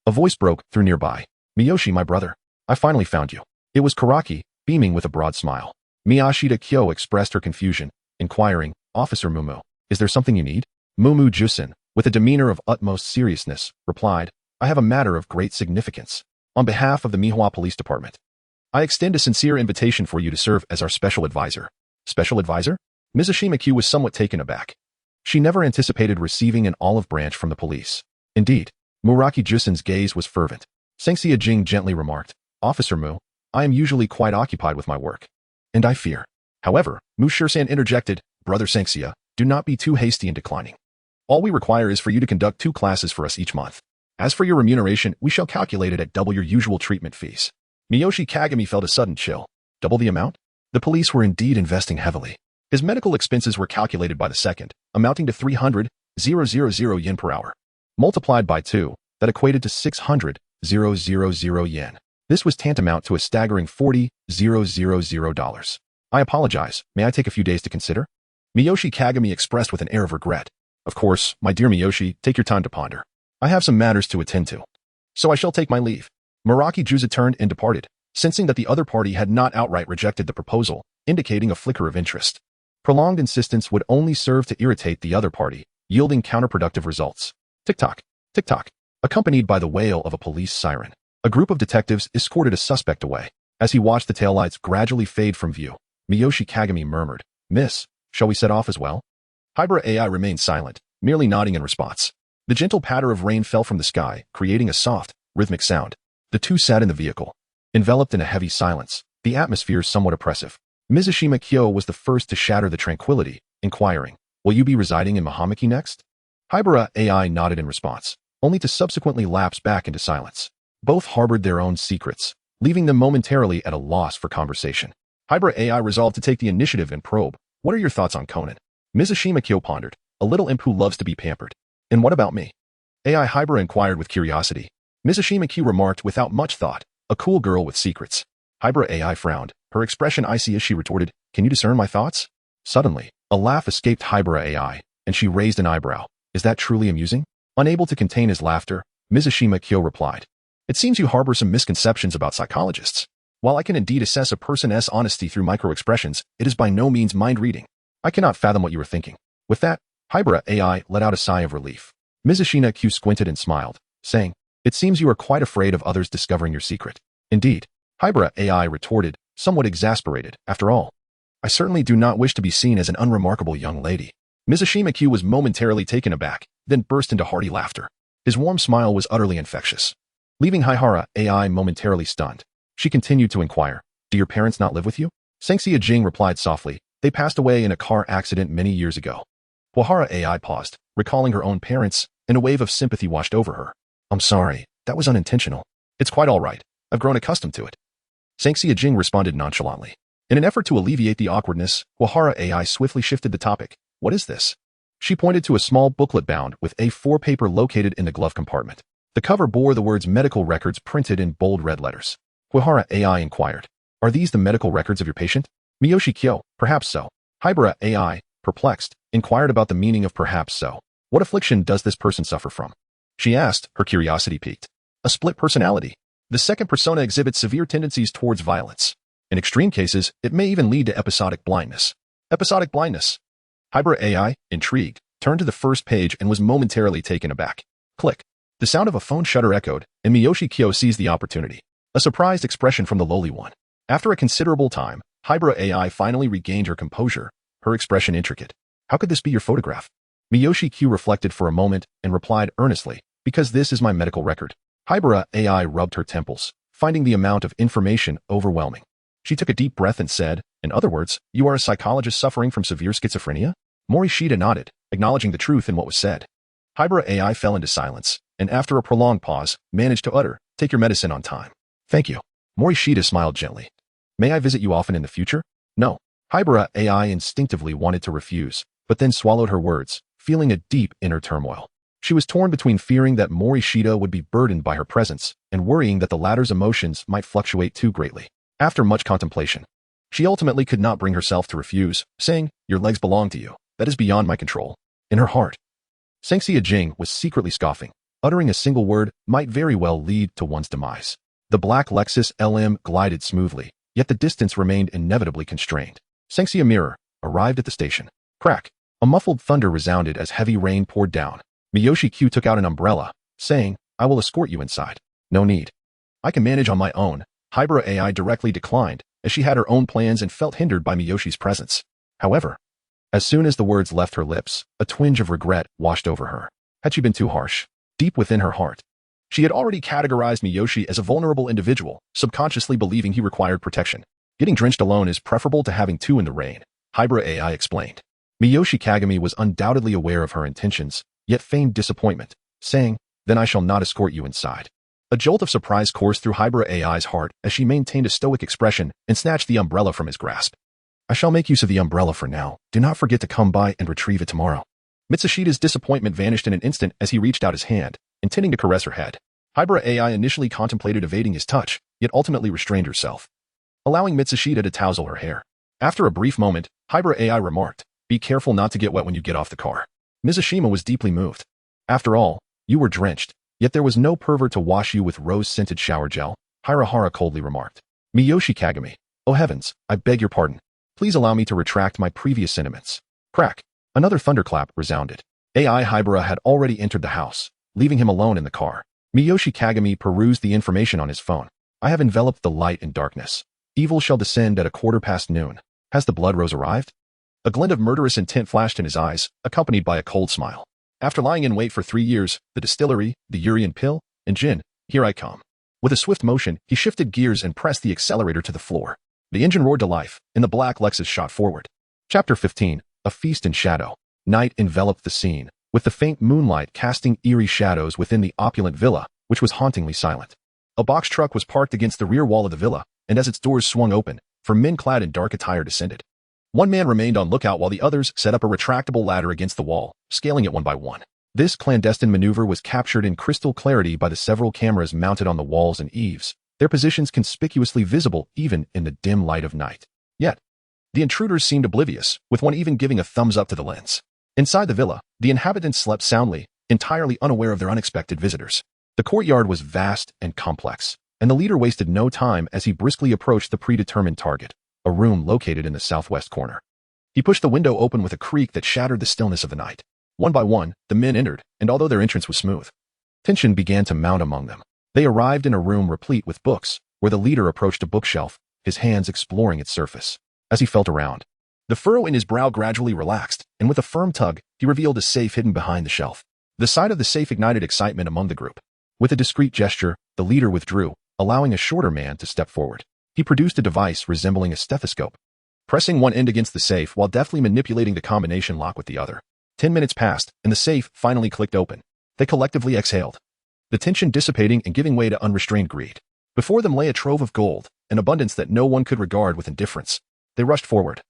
a voice broke through nearby. Miyoshi, my brother, I finally found you. It was Karaki, beaming with a broad smile. Morishita Kyo expressed her confusion, inquiring, Officer Mumu, is there something you need? Mumu Jusen, with a demeanor of utmost seriousness, replied, I have a matter of great significance. On behalf of the Mihwa Police Department, I extend a sincere invitation for you to serve as our special advisor. Special advisor? Morishita Kyo was somewhat taken aback. She never anticipated receiving an olive branch from the police. Indeed, Muraki Jusen's gaze was fervent. Sengxia Jing gently remarked, Officer Mu, I am usually quite occupied with my work. And I fear. However, Mu Shirsan interjected, Brother Sengxia, do not be too hasty in declining. All we require is for you to conduct 2 classes for us each month. As for your remuneration, we shall calculate it at double your usual treatment fees. Miyoshi Kagami felt a sudden chill. Double the amount? The police were indeed investing heavily. His medical expenses were calculated by the second, amounting to 300,000 yen per hour. Multiplied by 2, that equated to 600,000 yen. This was tantamount to a staggering $40,000. I apologize, may I take a few days to consider? Miyoshi Kagami expressed with an air of regret. Of course, my dear Miyoshi, take your time to ponder. I have some matters to attend to. So I shall take my leave. Muraki Jusa turned and departed, sensing that the other party had not outright rejected the proposal, indicating a flicker of interest. Prolonged insistence would only serve to irritate the other party, yielding counterproductive results. Tick-tock, tick-tock, accompanied by the wail of a police siren. A group of detectives escorted a suspect away. As he watched the taillights gradually fade from view, Miyoshi Kagami murmured, Miss, shall we set off as well? Hybrid AI remained silent, merely nodding in response. The gentle patter of rain fell from the sky, creating a soft, rhythmic sound. The two sat in the vehicle, enveloped in a heavy silence, the atmosphere somewhat oppressive. Morishita Kyo was the first to shatter the tranquility, inquiring, will you be residing in Mahamaki next? Hybrid AI nodded in response, only to subsequently lapse back into silence. Both harbored their own secrets, leaving them momentarily at a loss for conversation. Hybrid AI resolved to take the initiative and probe. What are your thoughts on Conan? Morishita Kyo pondered, a little imp who loves to be pampered. And what about me? AI Hybrid inquired with curiosity. Morishita Kyo remarked without much thought, a cool girl with secrets. Hybrid AI frowned, her expression icy as she retorted, can you discern my thoughts? Suddenly, a laugh escaped Hybrid AI, and she raised an eyebrow. Is that truly amusing? Unable to contain his laughter, Morishita Kyo replied. It seems you harbor some misconceptions about psychologists. While I can indeed assess a person's honesty through micro-expressions, it is by no means mind-reading. I cannot fathom what you were thinking. With that, Hybrid AI let out a sigh of relief. Morishita Kyo squinted and smiled, saying, it seems you are quite afraid of others discovering your secret. Indeed, Hybrid AI retorted, somewhat exasperated. After all, I certainly do not wish to be seen as an unremarkable young lady. Morishita Kyo was momentarily taken aback, then burst into hearty laughter. His warm smile was utterly infectious. Leaving Hybrid AI momentarily stunned, she continued to inquire, do your parents not live with you? Sangxia Jing replied softly, they passed away in a car accident many years ago. Hybrid AI paused, recalling her own parents, and a wave of sympathy washed over her. I'm sorry, that was unintentional. It's quite all right. I've grown accustomed to it. Sangxia Jing responded nonchalantly. In an effort to alleviate the awkwardness, Hybrid AI swiftly shifted the topic. What is this? She pointed to a small booklet bound with A4 paper located in the glove compartment. The cover bore the words medical records printed in bold red letters. Hybrid AI inquired, are these the medical records of your patient? Morishita Kyo, perhaps so. Hybrid AI, perplexed, inquired about the meaning of perhaps so. What affliction does this person suffer from? She asked, her curiosity piqued. A split personality. The second persona exhibits severe tendencies towards violence. In extreme cases, it may even lead to episodic blindness. Episodic blindness. Hybrid AI, intrigued, turned to the first page and was momentarily taken aback. Click. The sound of a phone shutter echoed, and Morishita Kyo seized the opportunity. A surprised expression from the lowly one. After a considerable time, Hybrid AI finally regained her composure, her expression intricate. How could this be your photograph? Morishita Kyo reflected for a moment and replied earnestly, because this is my medical record. Hybrid AI rubbed her temples, finding the amount of information overwhelming. She took a deep breath and said, in other words, you are a psychologist suffering from severe schizophrenia? Morishita nodded, acknowledging the truth in what was said. Hybrid AI fell into silence, and after a prolonged pause, managed to utter, take your medicine on time. Thank you. Morishita smiled gently. May I visit you often in the future? No. Hybrid AI instinctively wanted to refuse, but then swallowed her words, feeling a deep inner turmoil. She was torn between fearing that Morishita would be burdened by her presence and worrying that the latter's emotions might fluctuate too greatly. After much contemplation, she ultimately could not bring herself to refuse, saying, your legs belong to you. That is beyond my control. In her heart, Sangxia Jing was secretly scoffing. Uttering a single word might very well lead to one's demise. The black Lexus LM glided smoothly, yet the distance remained inevitably constrained. Sangxia Mirror arrived at the station. Crack! A muffled thunder resounded as heavy rain poured down. Morishita Kyo took out an umbrella, saying, I will escort you inside. No need. I can manage on my own. Hybrid AI directly declined, as she had her own plans and felt hindered by Miyoshi's presence. However, as soon as the words left her lips, a twinge of regret washed over her. Had she been too harsh? Deep within her heart, she had already categorized Miyoshi as a vulnerable individual, subconsciously believing he required protection. Getting drenched alone is preferable to having two in the rain, Hybrid AI explained. Miyoshi Kagami was undoubtedly aware of her intentions, yet feigned disappointment, saying, then I shall not escort you inside. A jolt of surprise coursed through Hybrid AI's heart as she maintained a stoic expression and snatched the umbrella from his grasp. I shall make use of the umbrella for now. Do not forget to come by and retrieve it tomorrow. Mitsushita's disappointment vanished in an instant as he reached out his hand, intending to caress her head. Hybrid AI initially contemplated evading his touch, yet ultimately restrained herself, allowing Mitsushita to tousle her hair. After a brief moment, Hybrid AI remarked, be careful not to get wet when you get off the car. Mizushima was deeply moved. After all, you were drenched, yet there was no pervert to wash you with rose-scented shower gel, Hirahara coldly remarked. Miyoshi Kagami, oh heavens, I beg your pardon. Please allow me to retract my previous sentiments. Crack. Another thunderclap resounded. AI Hybrid had already entered the house, leaving him alone in the car. Miyoshi Kagami perused the information on his phone. I have enveloped the light in darkness. Evil shall descend at noon. Has the blood rose arrived? A glint of murderous intent flashed in his eyes, accompanied by a cold smile. After lying in wait for 3 years, the distillery, the Urian pill, and gin, here I come. With a swift motion, he shifted gears and pressed the accelerator to the floor. The engine roared to life, and the black Lexus shot forward. Chapter 15, A Feast in Shadow. Night enveloped the scene, with the faint moonlight casting eerie shadows within the opulent villa, which was hauntingly silent. A box truck was parked against the rear wall of the villa, and as its doors swung open, 4 men clad in dark attire descended. One man remained on lookout while the others set up a retractable ladder against the wall, scaling it one by one. This clandestine maneuver was captured in crystal clarity by the several cameras mounted on the walls and eaves, their positions conspicuously visible even in the dim light of night. Yet, the intruders seemed oblivious, with one even giving a thumbs up to the lens. Inside the villa, the inhabitants slept soundly, entirely unaware of their unexpected visitors. The courtyard was vast and complex, and the leader wasted no time as he briskly approached the predetermined target, a room located in the southwest corner. He pushed the window open with a creak that shattered the stillness of the night. One by one, the men entered, and although their entrance was smooth, tension began to mount among them. They arrived in a room replete with books, where the leader approached a bookshelf, his hands exploring its surface. As he felt around, the furrow in his brow gradually relaxed, and with a firm tug, he revealed a safe hidden behind the shelf. The sight of the safe ignited excitement among the group. With a discreet gesture, the leader withdrew, allowing a shorter man to step forward. He produced a device resembling a stethoscope, pressing one end against the safe while deftly manipulating the combination lock with the other. 10 minutes passed, and the safe finally clicked open. They collectively exhaled, the tension dissipating and giving way to unrestrained greed. Before them lay a trove of gold, an abundance that no one could regard with indifference. They rushed forward,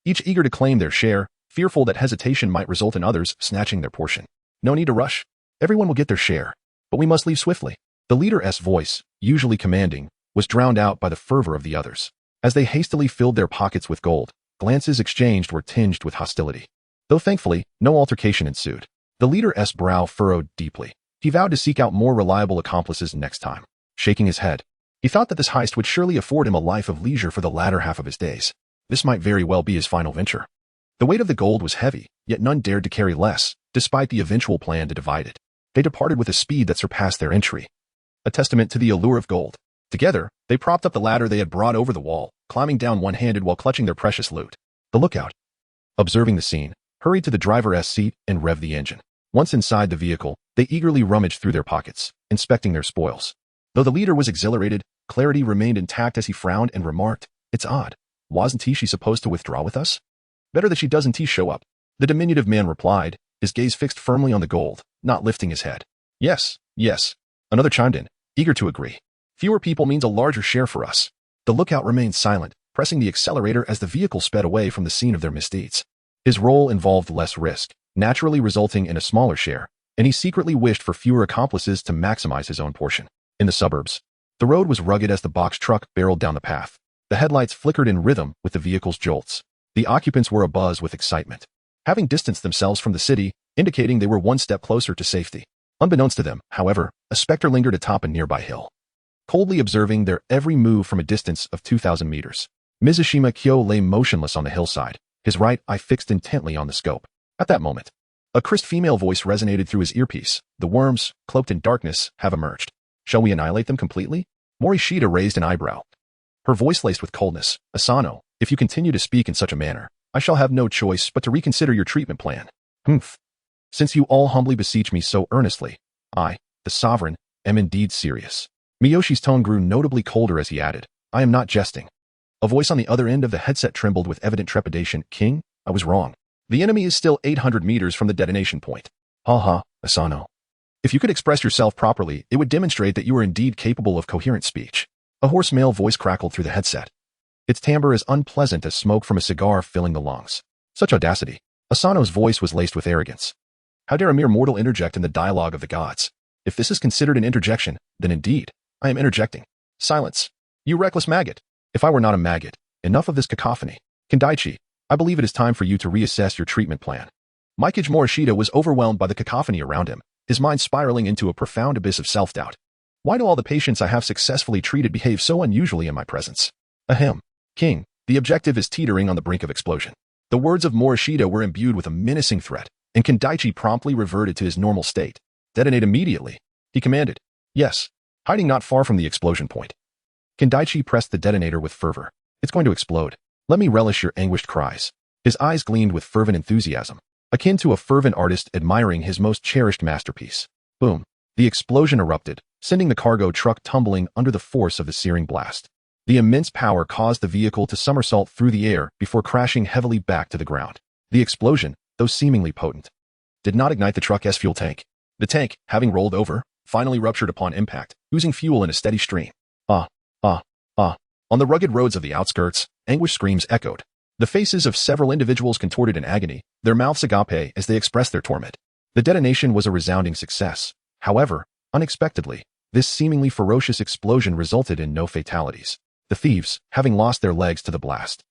each eager to claim their share, fearful that hesitation might result in others snatching their portion. No need to rush. Everyone will get their share, but we must leave swiftly. The leader's voice, usually commanding, was drowned out by the fervor of the others. As they hastily filled their pockets with gold, glances exchanged were tinged with hostility. Though thankfully, no altercation ensued. The leader's brow furrowed deeply. He vowed to seek out more reliable accomplices next time. Shaking his head, he thought that this heist would surely afford him a life of leisure for the latter half of his days. This might very well be his final venture. The weight of the gold was heavy, yet none dared to carry less, despite the eventual plan to divide it. They departed with a speed that surpassed their entry, a testament to the allure of gold. Together, they propped up the ladder they had brought over the wall, climbing down one-handed while clutching their precious loot. The lookout, observing the scene, hurried to the driver's seat and revved the engine. Once inside the vehicle, they eagerly rummaged through their pockets, inspecting their spoils. Though the leader was exhilarated, clarity remained intact as he frowned and remarked, "It's odd. Wasn't she supposed to withdraw with us? Better that she doesn't show up." The diminutive man replied, his gaze fixed firmly on the gold, not lifting his head. Yes. Another chimed in, eager to agree. Fewer people means a larger share for us. The lookout remained silent, pressing the accelerator as the vehicle sped away from the scene of their misdeeds. His role involved less risk, naturally resulting in a smaller share, and he secretly wished for fewer accomplices to maximize his own portion. In the suburbs, the road was rugged as the box truck barreled down the path. The headlights flickered in rhythm with the vehicle's jolts. The occupants were abuzz with excitement, having distanced themselves from the city, indicating they were one step closer to safety. Unbeknownst to them, however, a specter lingered atop a nearby hill, coldly observing their every move from a distance of 2,000 meters. Morishita Kyo lay motionless on the hillside, his right eye fixed intently on the scope. At that moment, a crisp female voice resonated through his earpiece. "The worms, cloaked in darkness, have emerged. Shall we annihilate them completely?" Morishita raised an eyebrow, her voice laced with coldness. "Asano, if you continue to speak in such a manner, I shall have no choice but to reconsider your treatment plan." "Humph. Since you all humbly beseech me so earnestly, I, the sovereign, am indeed serious." Miyoshi's tone grew notably colder as he added, "I am not jesting." A voice on the other end of the headset trembled with evident trepidation. "King, I was wrong. The enemy is still 800 meters from the detonation point." Asano. If you could express yourself properly, it would demonstrate that you are indeed capable of coherent speech." A hoarse male voice crackled through the headset, its timbre as unpleasant as smoke from a cigar filling the lungs. Such audacity. Asano's voice was laced with arrogance. How dare a mere mortal interject in the dialogue of the gods? If this is considered an interjection, then indeed, I am interjecting. Silence. You reckless maggot. If I were not a maggot, enough of this cacophony. Kendaichi, I believe it is time for you to reassess your treatment plan. Mikage Morishita was overwhelmed by the cacophony around him, his mind spiraling into a profound abyss of self-doubt. Why do all the patients I have successfully treated behave so unusually in my presence? Ahem. King, the objective is teetering on the brink of explosion. The words of Morishita were imbued with a menacing threat, and Kendaichi promptly reverted to his normal state. "Detonate immediately," he commanded. "Yes." Hiding not far from the explosion point, Kendaichi pressed the detonator with fervor. "It's going to explode. Let me relish your anguished cries." His eyes gleamed with fervent enthusiasm, akin to a fervent artist admiring his most cherished masterpiece. Boom. The explosion erupted, sending the cargo truck tumbling under the force of the searing blast. The immense power caused the vehicle to somersault through the air before crashing heavily back to the ground. The explosion, though seemingly potent, did not ignite the truck's fuel tank. The tank, having rolled over, finally ruptured upon impact, oozing fuel in a steady stream. Ah, ah, ah. On the rugged roads of the outskirts, anguished screams echoed. The faces of several individuals contorted in agony, their mouths agape as they expressed their torment. The detonation was a resounding success. However, unexpectedly, this seemingly ferocious explosion resulted in no fatalities. The thieves, having lost their legs to the blast,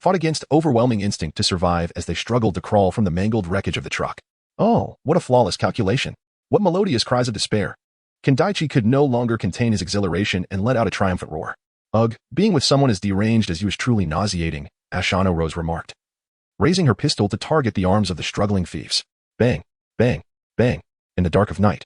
fought against overwhelming instinct to survive as they struggled to crawl from the mangled wreckage of the truck. Oh, what a flawless calculation. What melodious cries of despair. Kendaichi could no longer contain his exhilaration and let out a triumphant roar. Ugh, being with someone as deranged as you is truly nauseating, Asano Rose remarked, raising her pistol to target the arms of the struggling thieves. Bang, bang, bang, in the dark of night.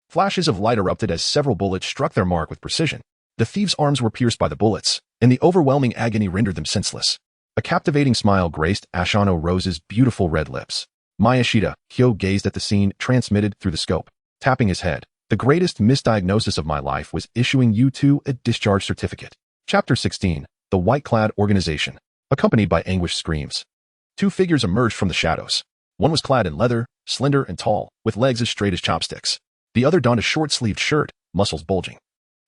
Flashes of light erupted as several bullets struck their mark with precision. The thieves' arms were pierced by the bullets, and the overwhelming agony rendered them senseless. A captivating smile graced Asano Rose's beautiful red lips. Morishita Kyo gazed at the scene transmitted through the scope, tapping his head. The greatest misdiagnosis of my life was issuing you two a discharge certificate. Chapter 16. The White-Clad Organization. Accompanied by anguished screams. Two figures emerged from the shadows. One was clad in leather, slender and tall, with legs as straight as chopsticks. The other donned a short-sleeved shirt, muscles bulging.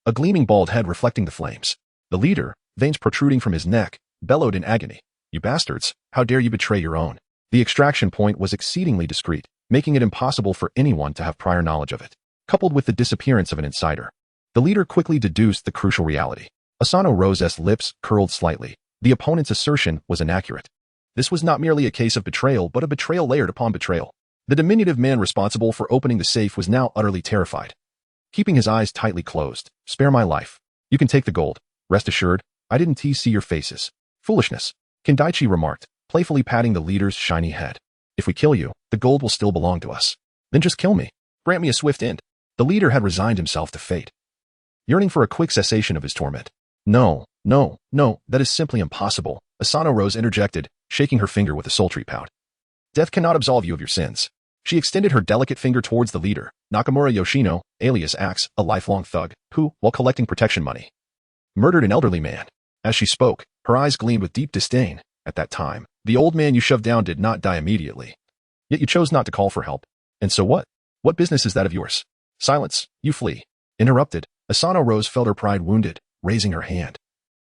A gleaming bald head reflecting the flames. The leader, veins protruding from his neck, bellowed in agony. You bastards, how dare you betray your own? The extraction point was exceedingly discreet, making it impossible for anyone to have prior knowledge of it. Coupled with the disappearance of an insider, the leader quickly deduced the crucial reality. Asano Rose's lips curled slightly. The opponent's assertion was inaccurate. This was not merely a case of betrayal, but a betrayal layered upon betrayal. The diminutive man responsible for opening the safe was now utterly terrified. Keeping his eyes tightly closed, spare my life. You can take the gold. Rest assured, I didn't see your faces. Foolishness, Kendaichi remarked, playfully patting the leader's shiny head. If we kill you, the gold will still belong to us. Then just kill me. Grant me a swift end. The leader had resigned himself to fate, yearning for a quick cessation of his torment. No, no, no, that is simply impossible, Asano Rose interjected, shaking her finger with a sultry pout. Death cannot absolve you of your sins. She extended her delicate finger towards the leader, Nakamura Yoshino, alias Axe, a lifelong thug, who, while collecting protection money, murdered an elderly man. As she spoke, her eyes gleamed with deep disdain. At that time, the old man you shoved down did not die immediately. Yet you chose not to call for help. And so what? What business is that of yours? Silence, you flee. Interrupted, Asano Rose felt her pride wounded, raising her hand.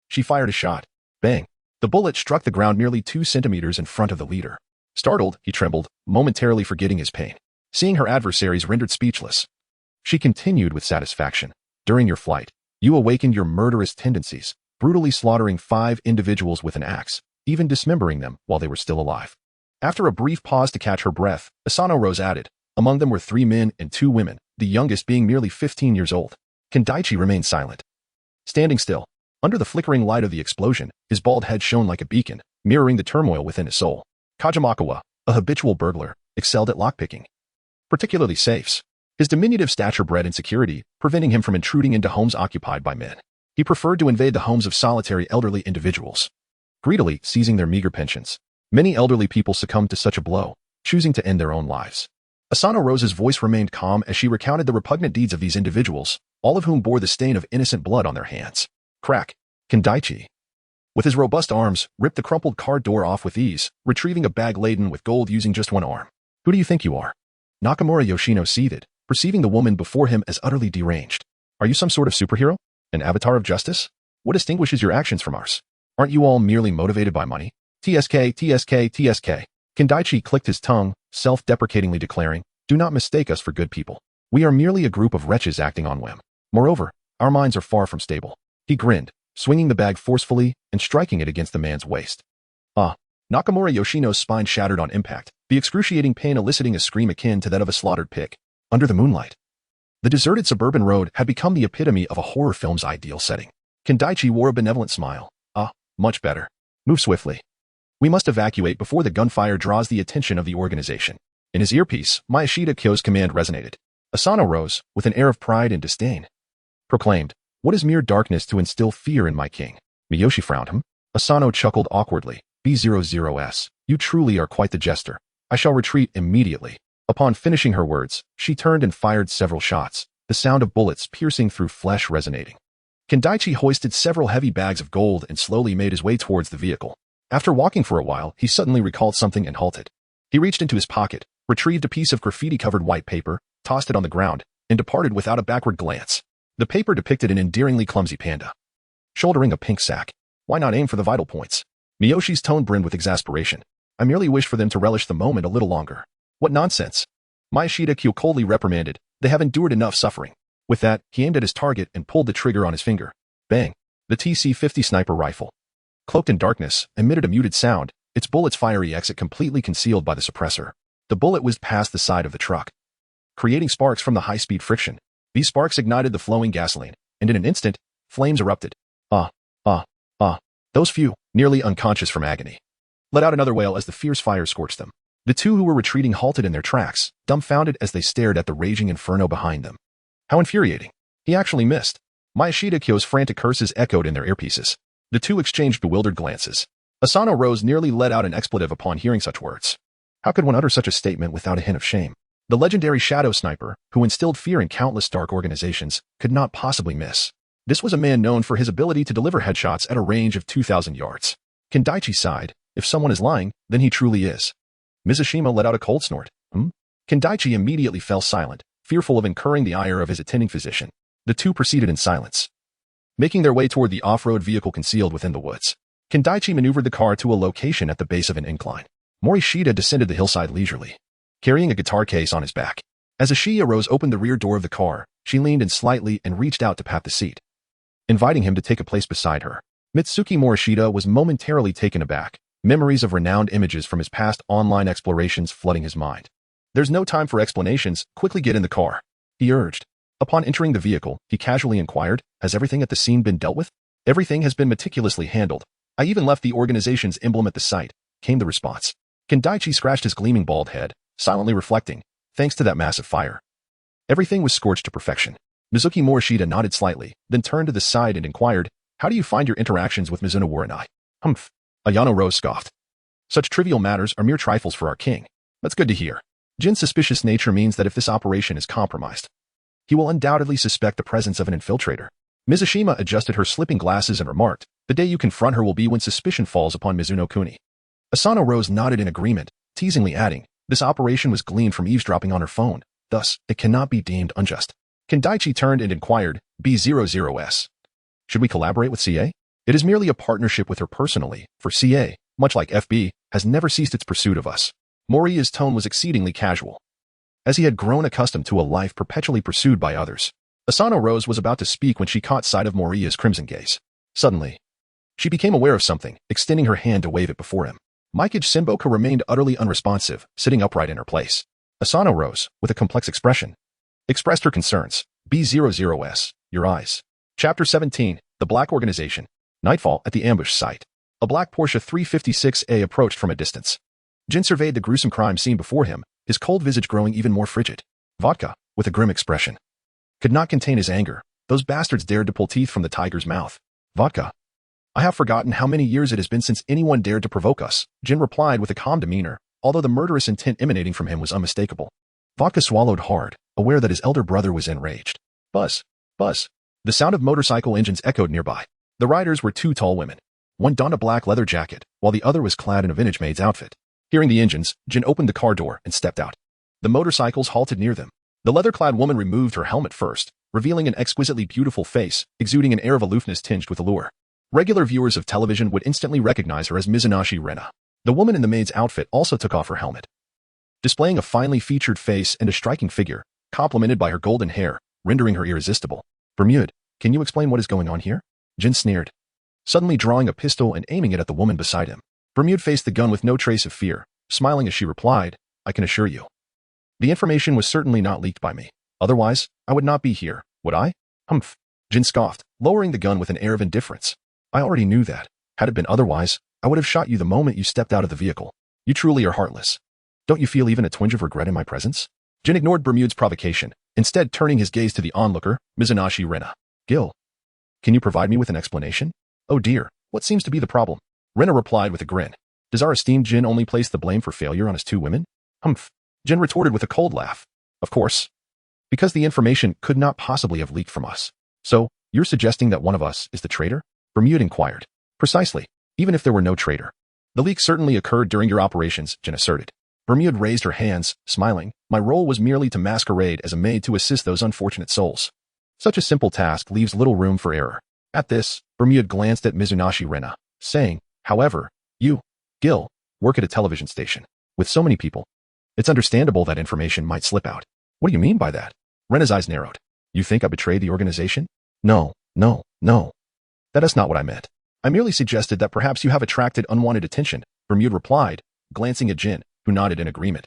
She fired a shot. Bang. The bullet struck the ground nearly 2 centimeters in front of the leader. Startled, he trembled, momentarily forgetting his pain. Seeing her adversaries rendered speechless, she continued with satisfaction. During your flight, you awakened your murderous tendencies, brutally slaughtering 5 individuals with an axe, even dismembering them while they were still alive. After a brief pause to catch her breath, Asano Rose added, among them were 3 men and 2 women, the youngest being merely 15 years old. Kendaichi remained silent, standing still. Under the flickering light of the explosion, his bald head shone like a beacon, mirroring the turmoil within his soul. Kajimakawa, a habitual burglar, excelled at lockpicking, particularly safes. His diminutive stature bred insecurity, preventing him from intruding into homes occupied by men. He preferred to invade the homes of solitary elderly individuals, greedily seizing their meager pensions. Many elderly people succumbed to such a blow, choosing to end their own lives. Asano Rose's voice remained calm as she recounted the repugnant deeds of these individuals, all of whom bore the stain of innocent blood on their hands. Crack. Kendaichi, with his robust arms, ripped the crumpled car door off with ease, retrieving a bag laden with gold using just one arm. Who do you think you are? Nakamura Yoshino seethed, perceiving the woman before him as utterly deranged. Are you some sort of superhero? An avatar of justice? What distinguishes your actions from ours? Aren't you all merely motivated by money? TSK, TSK, TSK. Kendaichi clicked his tongue, self-deprecatingly declaring, do not mistake us for good people. We are merely a group of wretches acting on whim. Moreover, our minds are far from stable. He grinned, swinging the bag forcefully and striking it against the man's waist. Ah! Nakamura Yoshino's spine shattered on impact, the excruciating pain eliciting a scream akin to that of a slaughtered pig. Under the moonlight, the deserted suburban road had become the epitome of a horror film's ideal setting. Kendaichi wore a benevolent smile. Ah, much better. Move swiftly. We must evacuate before the gunfire draws the attention of the organization. In his earpiece, Morishita Kyo's command resonated. Asano Rose, with an air of pride and disdain, proclaimed, what is mere darkness to instill fear in my king? Miyoshi frowned him. Asano chuckled awkwardly. B00S, you truly are quite the jester. I shall retreat immediately. Upon finishing her words, she turned and fired several shots, the sound of bullets piercing through flesh resonating. Kendaichi hoisted several heavy bags of gold and slowly made his way towards the vehicle. After walking for a while, he suddenly recalled something and halted. He reached into his pocket, retrieved a piece of graffiti-covered white paper, tossed it on the ground, and departed without a backward glance. The paper depicted an endearingly clumsy panda, shouldering a pink sack. Why not aim for the vital points? Miyoshi's tone brimmed with exasperation. I merely wish for them to relish the moment a little longer. What nonsense! Morishita Kyo coldly reprimanded. They have endured enough suffering. With that, he aimed at his target and pulled the trigger on his finger. Bang! The TC-50 sniper rifle, cloaked in darkness, emitted a muted sound, its bullet's fiery exit completely concealed by the suppressor. The bullet whizzed past the side of the truck, creating sparks from the high-speed friction. These sparks ignited the flowing gasoline, and in an instant, flames erupted. Those few, nearly unconscious from agony, let out another wail as the fierce fire scorched them. The two who were retreating halted in their tracks, dumbfounded as they stared at the raging inferno behind them. How infuriating. He actually missed. Morishita Kyo's frantic curses echoed in their earpieces. The two exchanged bewildered glances. Asano Rose nearly let out an expletive upon hearing such words. How could one utter such a statement without a hint of shame? The legendary shadow sniper, who instilled fear in countless dark organizations, could not possibly miss. This was a man known for his ability to deliver headshots at a range of 2,000 yards. Kendaichi sighed. If someone is lying, then he truly is. Mizushima let out a cold snort. Kendaichi immediately fell silent, fearful of incurring the ire of his attending physician. The two proceeded in silence, making their way toward the off-road vehicle concealed within the woods. Kendaichi maneuvered the car to a location at the base of an incline. Morishita descended the hillside leisurely, carrying a guitar case on his back. As Ashiya Rose opened the rear door of the car, she leaned in slightly and reached out to pat the seat, inviting him to take a place beside her. Mitsuki Morishita was momentarily taken aback, memories of renowned images from his past online explorations flooding his mind. There's no time for explanations, quickly get in the car, he urged. Upon entering the vehicle, he casually inquired, has everything at the scene been dealt with? Everything has been meticulously handled. I even left the organization's emblem at the site, came the response. Kendaichi scratched his gleaming bald head, silently reflecting, thanks to that massive fire, everything was scorched to perfection. Mizuki Morishita nodded slightly, then turned to the side and inquired, how do you find your interactions with Mizuno Waranai? Humph. Ayano Rose scoffed. Such trivial matters are mere trifles for our king. That's good to hear. Jin's suspicious nature means that if this operation is compromised, he will undoubtedly suspect the presence of an infiltrator. Mizushima adjusted her slipping glasses and remarked, the day you confront her will be when suspicion falls upon Mizuno Kuni. Asano Rose nodded in agreement, teasingly adding, this operation was gleaned from eavesdropping on her phone, thus, it cannot be deemed unjust. Kendaichi turned and inquired, B00S. Should we collaborate with CA? It is merely a partnership with her personally, for CA, much like FB, has never ceased its pursuit of us. Moriya's tone was exceedingly casual, as he had grown accustomed to a life perpetually pursued by others. Asano Rose was about to speak when she caught sight of Moriya's crimson gaze. Suddenly, she became aware of something, extending her hand to wave it before him. Mikage Simboka remained utterly unresponsive, sitting upright in her place. Asano Rose, with a complex expression, expressed her concerns. B00S, your eyes. Chapter 17, The Black Organization. Nightfall at the ambush site. A black Porsche 356A approached from a distance. Jin surveyed the gruesome crime scene before him, his cold visage growing even more frigid. Vodka, with a grim expression, could not contain his anger. Those bastards dared to pull teeth from the tiger's mouth. Vodka. I have forgotten how many years it has been since anyone dared to provoke us, Jin replied with a calm demeanor, although the murderous intent emanating from him was unmistakable. Vodka swallowed hard, aware that his elder brother was enraged. Buzz. Buzz. The sound of motorcycle engines echoed nearby. The riders were two tall women. One donned a black leather jacket, while the other was clad in a vintage maid's outfit. Hearing the engines, Jin opened the car door and stepped out. The motorcycles halted near them. The leather-clad woman removed her helmet first, revealing an exquisitely beautiful face, exuding an air of aloofness tinged with allure. Regular viewers of television would instantly recognize her as Mizunashi Rena. The woman in the maid's outfit also took off her helmet, displaying a finely featured face and a striking figure, complemented by her golden hair, rendering her irresistible. Bermude, can you explain what is going on here? Jin sneered, suddenly drawing a pistol and aiming it at the woman beside him. Bermude faced the gun with no trace of fear, smiling as she replied, I can assure you, the information was certainly not leaked by me. Otherwise, I would not be here, would I? Humph. Jin scoffed, lowering the gun with an air of indifference. I already knew that. Had it been otherwise, I would have shot you the moment you stepped out of the vehicle. You truly are heartless. Don't you feel even a twinge of regret in my presence? Jin ignored Bermude's provocation, instead turning his gaze to the onlooker, Mizunashi Rena. Gil, can you provide me with an explanation? Oh dear, what seems to be the problem? Rena replied with a grin. Does our esteemed Jin only place the blame for failure on his two women? Humph. Jin retorted with a cold laugh. Of course. Because the information could not possibly have leaked from us. So, you're suggesting that one of us is the traitor? Bermude inquired. Precisely. Even if there were no traitor. The leak certainly occurred during your operations, Jin asserted. Bermude raised her hands, smiling. My role was merely to masquerade as a maid to assist those unfortunate souls. Such a simple task leaves little room for error. At this, Bermude glanced at Mizunashi Rena, saying, however, you, Gil, work at a television station. With so many people, it's understandable that information might slip out. What do you mean by that? Rena's eyes narrowed. You think I betrayed the organization? No. That is not what I meant. I merely suggested that perhaps you have attracted unwanted attention, Bermude replied, glancing at Jin, who nodded in agreement.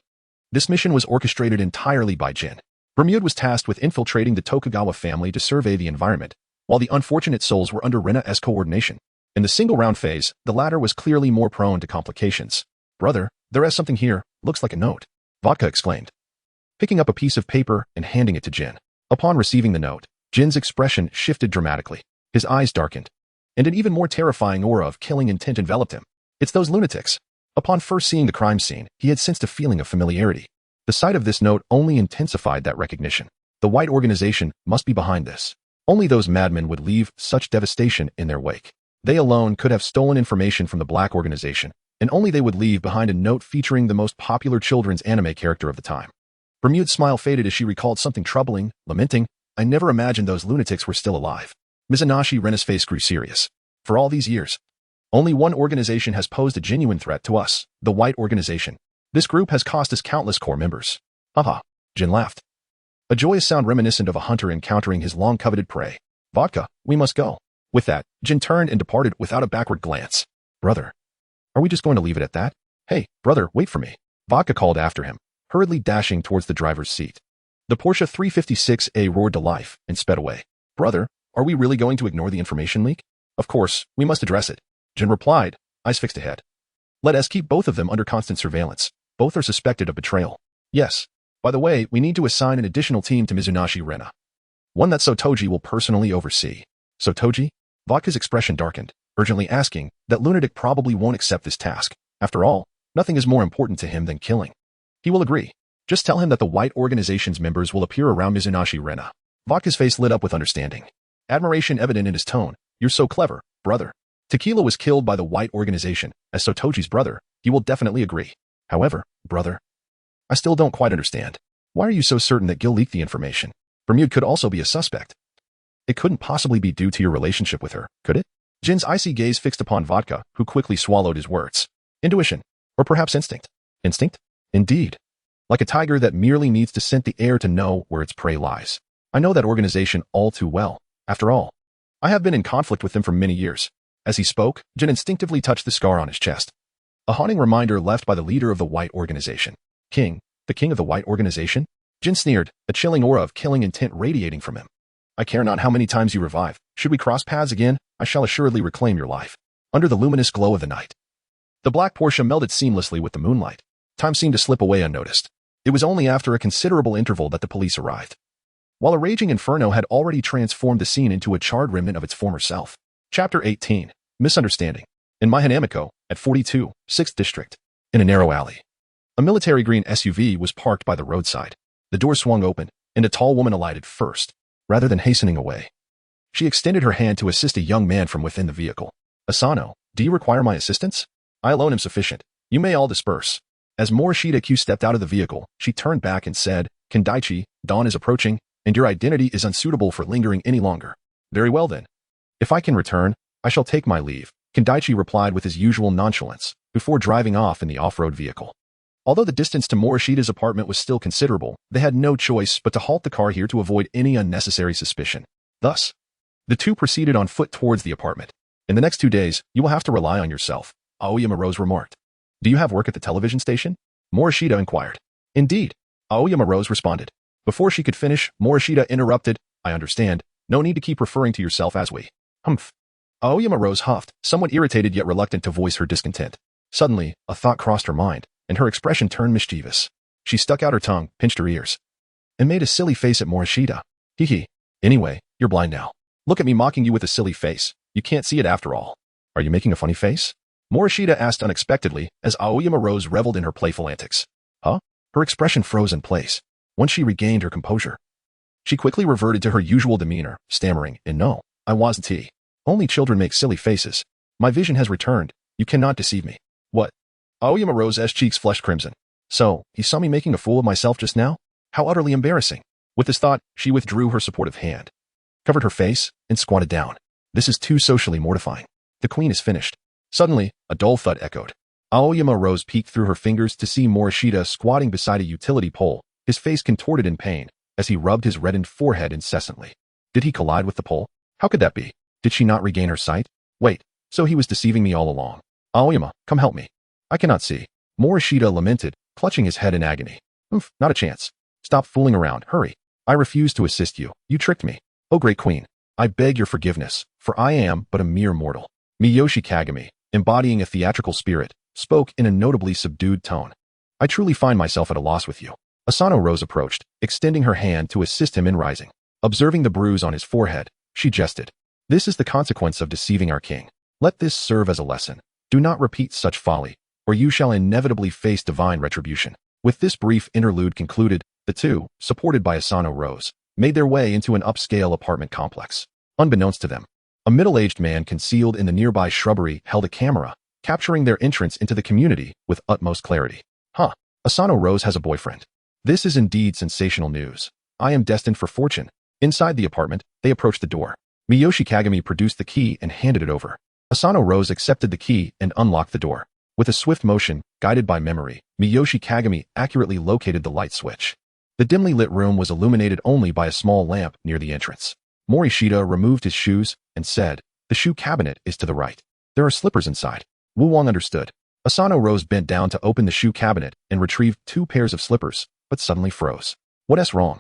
This mission was orchestrated entirely by Jin. Bermude was tasked with infiltrating the Tokugawa family to survey the environment, while the unfortunate souls were under Rena's coordination. In the single-round phase, the latter was clearly more prone to complications. Brother, there is something here, looks like a note. Vodka exclaimed, picking up a piece of paper and handing it to Jin. Upon receiving the note, Jin's expression shifted dramatically. His eyes darkened, and an even more terrifying aura of killing intent enveloped him. It's those lunatics. Upon first seeing the crime scene, he had sensed a feeling of familiarity. The sight of this note only intensified that recognition. The white organization must be behind this. Only those madmen would leave such devastation in their wake. They alone could have stolen information from the black organization, and only they would leave behind a note featuring the most popular children's anime character of the time. Bermude's smile faded as she recalled something troubling, lamenting, I never imagined those lunatics were still alive. Mizunashi Rena's face grew serious. For all these years, only one organization has posed a genuine threat to us, the white organization. This group has cost us countless core members. Haha, Jin laughed. A joyous sound reminiscent of a hunter encountering his long-coveted prey. Vodka, we must go. With that, Jin turned and departed without a backward glance. Brother, are we just going to leave it at that? Hey, brother, wait for me. Vodka called after him, hurriedly dashing towards the driver's seat. The Porsche 356A roared to life and sped away. Brother, are we really going to ignore the information leak? Of course, we must address it. Jin replied, eyes fixed ahead. Let us keep both of them under constant surveillance. Both are suspected of betrayal. Yes. By the way, we need to assign an additional team to Mizunashi Rena. One that Sotoji will personally oversee. Sotoji? Vodka's expression darkened, urgently asking, that lunatic probably won't accept this task. After all, nothing is more important to him than killing. He will agree. Just tell him that the white organization's members will appear around Mizunashi Rena. Vodka's face lit up with understanding. Admiration evident in his tone. You're so clever, brother. Tequila was killed by the white organization. As Sotoji's brother, he will definitely agree. However, brother, I still don't quite understand. Why are you so certain that Gil leaked the information? Bermude could also be a suspect. It couldn't possibly be due to your relationship with her, could it? Jin's icy gaze fixed upon Vodka, who quickly swallowed his words. Intuition. Or perhaps instinct. Instinct? Indeed. Like a tiger that merely needs to scent the air to know where its prey lies. I know that organization all too well. After all, I have been in conflict with them for many years. As he spoke, Jin instinctively touched the scar on his chest. A haunting reminder left by the leader of the white organization. King, the king of the white organization? Jin sneered, a chilling aura of killing intent radiating from him. I care not how many times you revive. Should we cross paths again, I shall assuredly reclaim your life. Under the luminous glow of the night, the black Porsche melded seamlessly with the moonlight. Time seemed to slip away unnoticed. It was only after a considerable interval that the police arrived. While a raging inferno had already transformed the scene into a charred remnant of its former self. Chapter 18. Misunderstanding. In my Hanamiko, at 42, 6th District. In a narrow alley. A military green SUV was parked by the roadside. The door swung open, and a tall woman alighted first, rather than hastening away. She extended her hand to assist a young man from within the vehicle. Asano, do you require my assistance? I alone am sufficient. You may all disperse. As Morishita Kyo stepped out of the vehicle, she turned back and said, Kendaichi, dawn is approaching, and your identity is unsuitable for lingering any longer. Very well then. If I can return, I shall take my leave, Kendaichi replied with his usual nonchalance, before driving off in the off-road vehicle. Although the distance to Morishita's apartment was still considerable, they had no choice but to halt the car here to avoid any unnecessary suspicion. Thus, the two proceeded on foot towards the apartment. In the next 2 days, you will have to rely on yourself, Aoyama Rose remarked. Do you have work at the television station? Morishita inquired. Indeed, Aoyama Rose responded. Before she could finish, Morishita interrupted, I understand. No need to keep referring to yourself as we. Humph. Aoyama Rose huffed, somewhat irritated yet reluctant to voice her discontent. Suddenly, a thought crossed her mind, and her expression turned mischievous. She stuck out her tongue, pinched her ears, and made a silly face at Morishita. Hee hee. Anyway, you're blind now. Look at me mocking you with a silly face. You can't see it after all. Are you making a funny face? Morishita asked unexpectedly, as Aoyama Rose reveled in her playful antics. Huh? Her expression froze in place. Once she regained her composure, she quickly reverted to her usual demeanor, stammering, and no, I wasn't. Only children make silly faces. My vision has returned. You cannot deceive me. What? Aoyama Rose's cheeks flushed crimson. So, he saw me making a fool of myself just now? How utterly embarrassing. With this thought, she withdrew her supportive hand, covered her face, and squatted down. This is too socially mortifying. The queen is finished. Suddenly, a dull thud echoed. Aoyama Rose peeked through her fingers to see Morishita squatting beside a utility pole, his face contorted in pain, as he rubbed his reddened forehead incessantly. Did he collide with the pole? How could that be? Did she not regain her sight? Wait, so he was deceiving me all along. Aoyama, come help me. I cannot see. Morishita lamented, clutching his head in agony. Not a chance. Stop fooling around, hurry. I refuse to assist you. You tricked me. Oh great queen, I beg your forgiveness, for I am but a mere mortal. Miyoshi Kagami, embodying a theatrical spirit, spoke in a notably subdued tone. I truly find myself at a loss with you. Asano Rose approached, extending her hand to assist him in rising. Observing the bruise on his forehead, she jested. This is the consequence of deceiving our king. Let this serve as a lesson. Do not repeat such folly, or you shall inevitably face divine retribution. With this brief interlude concluded, the two, supported by Asano Rose, made their way into an upscale apartment complex. Unbeknownst to them, a middle-aged man concealed in the nearby shrubbery held a camera, capturing their entrance into the community with utmost clarity. Asano Rose has a boyfriend. This is indeed sensational news. I am destined for fortune. Inside the apartment, they approached the door. Miyoshi Kagami produced the key and handed it over. Asano Rose accepted the key and unlocked the door. With a swift motion, guided by memory, Miyoshi Kagami accurately located the light switch. The dimly lit room was illuminated only by a small lamp near the entrance. Morishita removed his shoes and said, "The shoe cabinet is to the right. There are slippers inside." Wu Wang understood. Asano Rose bent down to open the shoe cabinet and retrieved 2 pairs of slippers, but suddenly froze. What's wrong?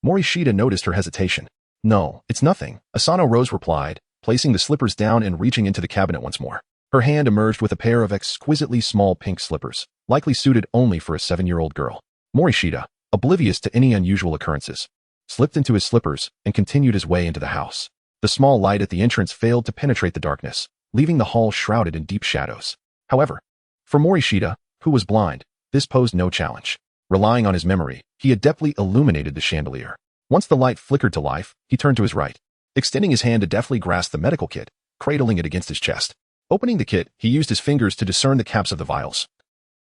Morishita noticed her hesitation. No, it's nothing, Asano Rose replied, placing the slippers down and reaching into the cabinet once more. Her hand emerged with a pair of exquisitely small pink slippers, likely suited only for a 7-year-old girl. Morishita, oblivious to any unusual occurrences, slipped into his slippers and continued his way into the house. The small light at the entrance failed to penetrate the darkness, leaving the hall shrouded in deep shadows. However, for Morishita, who was blind, this posed no challenge. Relying on his memory, he adeptly illuminated the chandelier. Once the light flickered to life, he turned to his right, extending his hand to deftly grasp the medical kit, cradling it against his chest. Opening the kit, he used his fingers to discern the caps of the vials,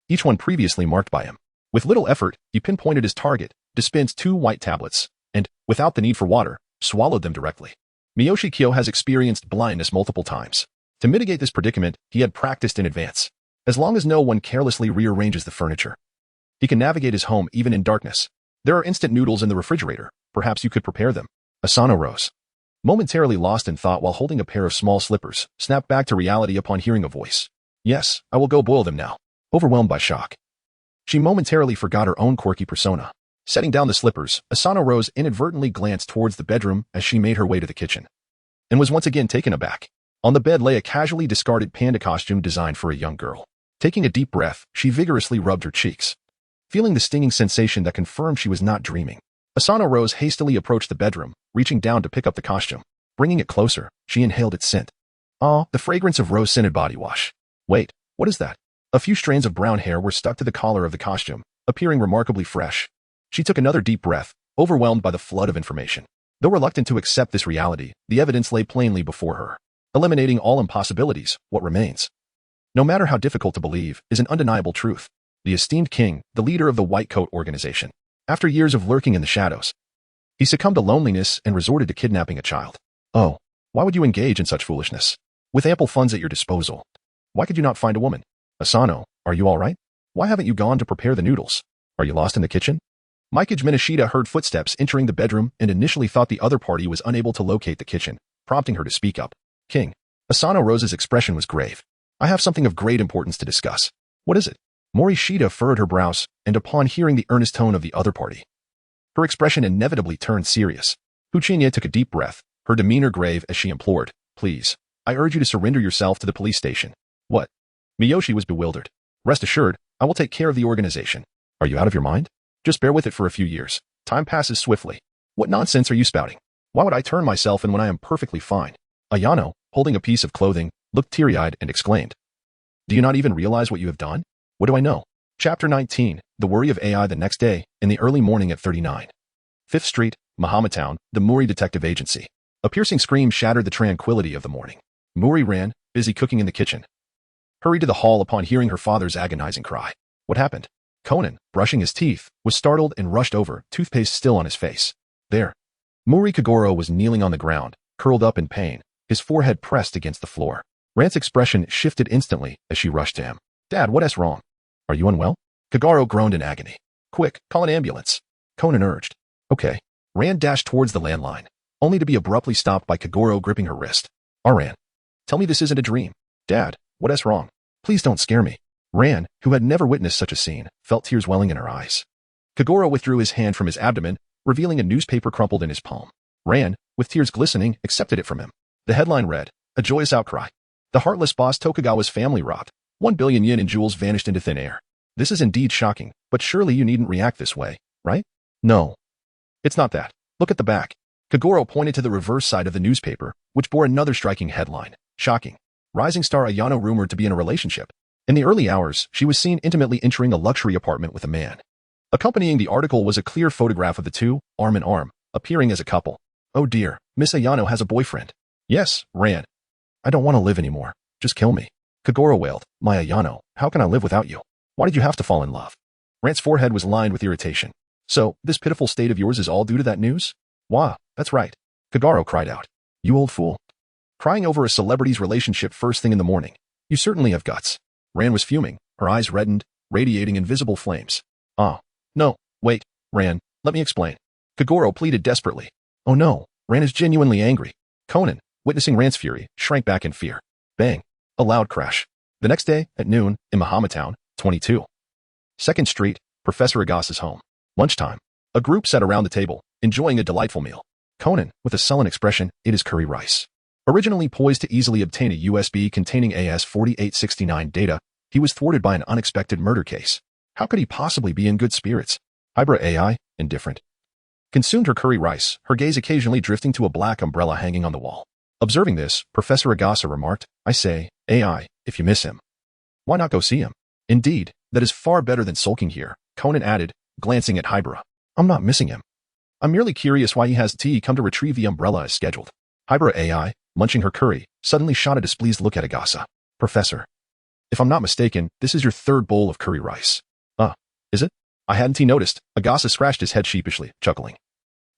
each one previously marked by him. With little effort, he pinpointed his target, dispensed 2 white tablets, and, without the need for water, swallowed them directly. Miyoshi Kyo has experienced blindness multiple times. To mitigate this predicament, he had practiced in advance. As long as no one carelessly rearranges the furniture, he can navigate his home even in darkness. There are instant noodles in the refrigerator. Perhaps you could prepare them. Asano Rose, momentarily lost in thought while holding a pair of small slippers, snapped back to reality upon hearing a voice. Yes, I will go boil them now. Overwhelmed by shock, she momentarily forgot her own quirky persona. Setting down the slippers, Asano Rose inadvertently glanced towards the bedroom as she made her way to the kitchen, and was once again taken aback. On the bed lay a casually discarded panda costume designed for a young girl. Taking a deep breath, she vigorously rubbed her cheeks, feeling the stinging sensation that confirmed she was not dreaming. Asano Rose hastily approached the bedroom, reaching down to pick up the costume. Bringing it closer, she inhaled its scent. The fragrance of rose-scented body wash. Wait, what is that? A few strands of brown hair were stuck to the collar of the costume, appearing remarkably fresh. She took another deep breath, overwhelmed by the flood of information. Though reluctant to accept this reality, the evidence lay plainly before her. Eliminating all impossibilities, what remains, no matter how difficult to believe, is an undeniable truth. The esteemed king, the leader of the White Coat organization, after years of lurking in the shadows, he succumbed to loneliness and resorted to kidnapping a child. Oh, why would you engage in such foolishness? With ample funds at your disposal, why could you not find a woman? Asano, are you all right? Why haven't you gone to prepare the noodles? Are you lost in the kitchen? Mikage Minashita heard footsteps entering the bedroom and initially thought the other party was unable to locate the kitchen, prompting her to speak up. King. Asano Rose's expression was grave. I have something of great importance to discuss. What is it? Morishita furrowed her brows, and upon hearing the earnest tone of the other party, her expression inevitably turned serious. Fuchinya took a deep breath, her demeanor grave as she implored, Please, I urge you to surrender yourself to the police station. What? Miyoshi was bewildered. Rest assured, I will take care of the organization. Are you out of your mind? Just bear with it for a few years. Time passes swiftly. What nonsense are you spouting? Why would I turn myself in when I am perfectly fine? Ayano, holding a piece of clothing, looked teary-eyed and exclaimed, Do you not even realize what you have done? What do I know? Chapter 19, The Worry of AI. The next day, in the early morning at 39. 5th Street, Mahamatown, the Mouri Detective Agency. A piercing scream shattered the tranquility of the morning. Mouri Ran, busy cooking in the kitchen, hurried to the hall upon hearing her father's agonizing cry. What happened? Conan, brushing his teeth, was startled and rushed over, toothpaste still on his face. There. Mouri Kagoro was kneeling on the ground, curled up in pain, his forehead pressed against the floor. Ran's expression shifted instantly as she rushed to him. Dad, what's wrong? Are you unwell? Kagoro groaned in agony. Quick, call an ambulance. Conan urged. Okay. Ran dashed towards the landline, only to be abruptly stopped by Kagoro gripping her wrist. Ran. Tell me this isn't a dream. Dad, what's wrong? Please don't scare me. Ran, who had never witnessed such a scene, felt tears welling in her eyes. Kagoro withdrew his hand from his abdomen, revealing a newspaper crumpled in his palm. Ran, with tears glistening, accepted it from him. The headline read, A Joyous Outcry. The heartless boss Tokugawa's family robbed. 1 billion yen in jewels vanished into thin air. This is indeed shocking, but surely you needn't react this way, right? No. It's not that. Look at the back. Kagoro pointed to the reverse side of the newspaper, which bore another striking headline. Shocking. Rising star Ayano rumored to be in a relationship. In the early hours, she was seen intimately entering a luxury apartment with a man. Accompanying the article was a clear photograph of the two, arm in arm, appearing as a couple. Oh dear, Miss Ayano has a boyfriend. Yes, Ran. I don't want to live anymore. Just kill me. Kagoro wailed. My Ayano, how can I live without you? Why did you have to fall in love? Ran's forehead was lined with irritation. So, this pitiful state of yours is all due to that news? Wah, that's right. Kagoro cried out. You old fool. Crying over a celebrity's relationship first thing in the morning. You certainly have guts. Ran was fuming, her eyes reddened, radiating invisible flames. Ah, no, wait, Ran, let me explain. Kagoro pleaded desperately. Oh no, Ran is genuinely angry. Conan, witnessing Ran's fury, shrank back in fear. Bang. A loud crash. The next day, at noon, in Mahamatown, 22. 2nd Street, Professor Agasa's home. Lunchtime. A group sat around the table, enjoying a delightful meal. Conan, with a sullen expression, ate his curry rice. Originally poised to easily obtain a USB containing AS-4869 data, he was thwarted by an unexpected murder case. How could he possibly be in good spirits? Hybra AI, indifferent. Consumed her curry rice, her gaze occasionally drifting to a black umbrella hanging on the wall. Observing this, Professor Agasa remarked, I say, AI, if you miss him, why not go see him? Indeed, that is far better than sulking here, Conan added, glancing at Hybra. I'm not missing him. I'm merely curious why he has tea come to retrieve the umbrella as scheduled. Hybra AI, munching her curry, suddenly shot a displeased look at Agasa. Professor. If I'm not mistaken, this is your 3rd bowl of curry rice. Is it? I hadn't noticed. Agasa scratched his head sheepishly, chuckling.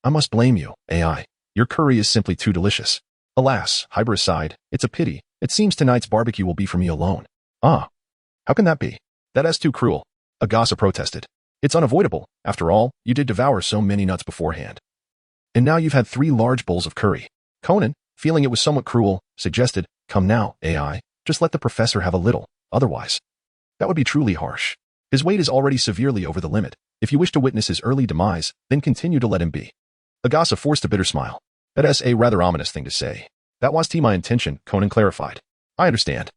I must blame you, AI. Your curry is simply too delicious. Alas, Hybra sighed, it's a pity. It seems tonight's barbecue will be for me alone. Ah. How can that be? That is too cruel. Agasa protested. It's unavoidable. After all, you did devour so many nuts beforehand. And now you've had 3 large bowls of curry. Conan, feeling it was somewhat cruel, suggested, come now, AI, just let the professor have a little, otherwise. That would be truly harsh. His weight is already severely over the limit. If you wish to witness his early demise, then continue to let him be. Agasa forced a bitter smile. That is a rather ominous thing to say. That was my intention, Conan clarified. I understand.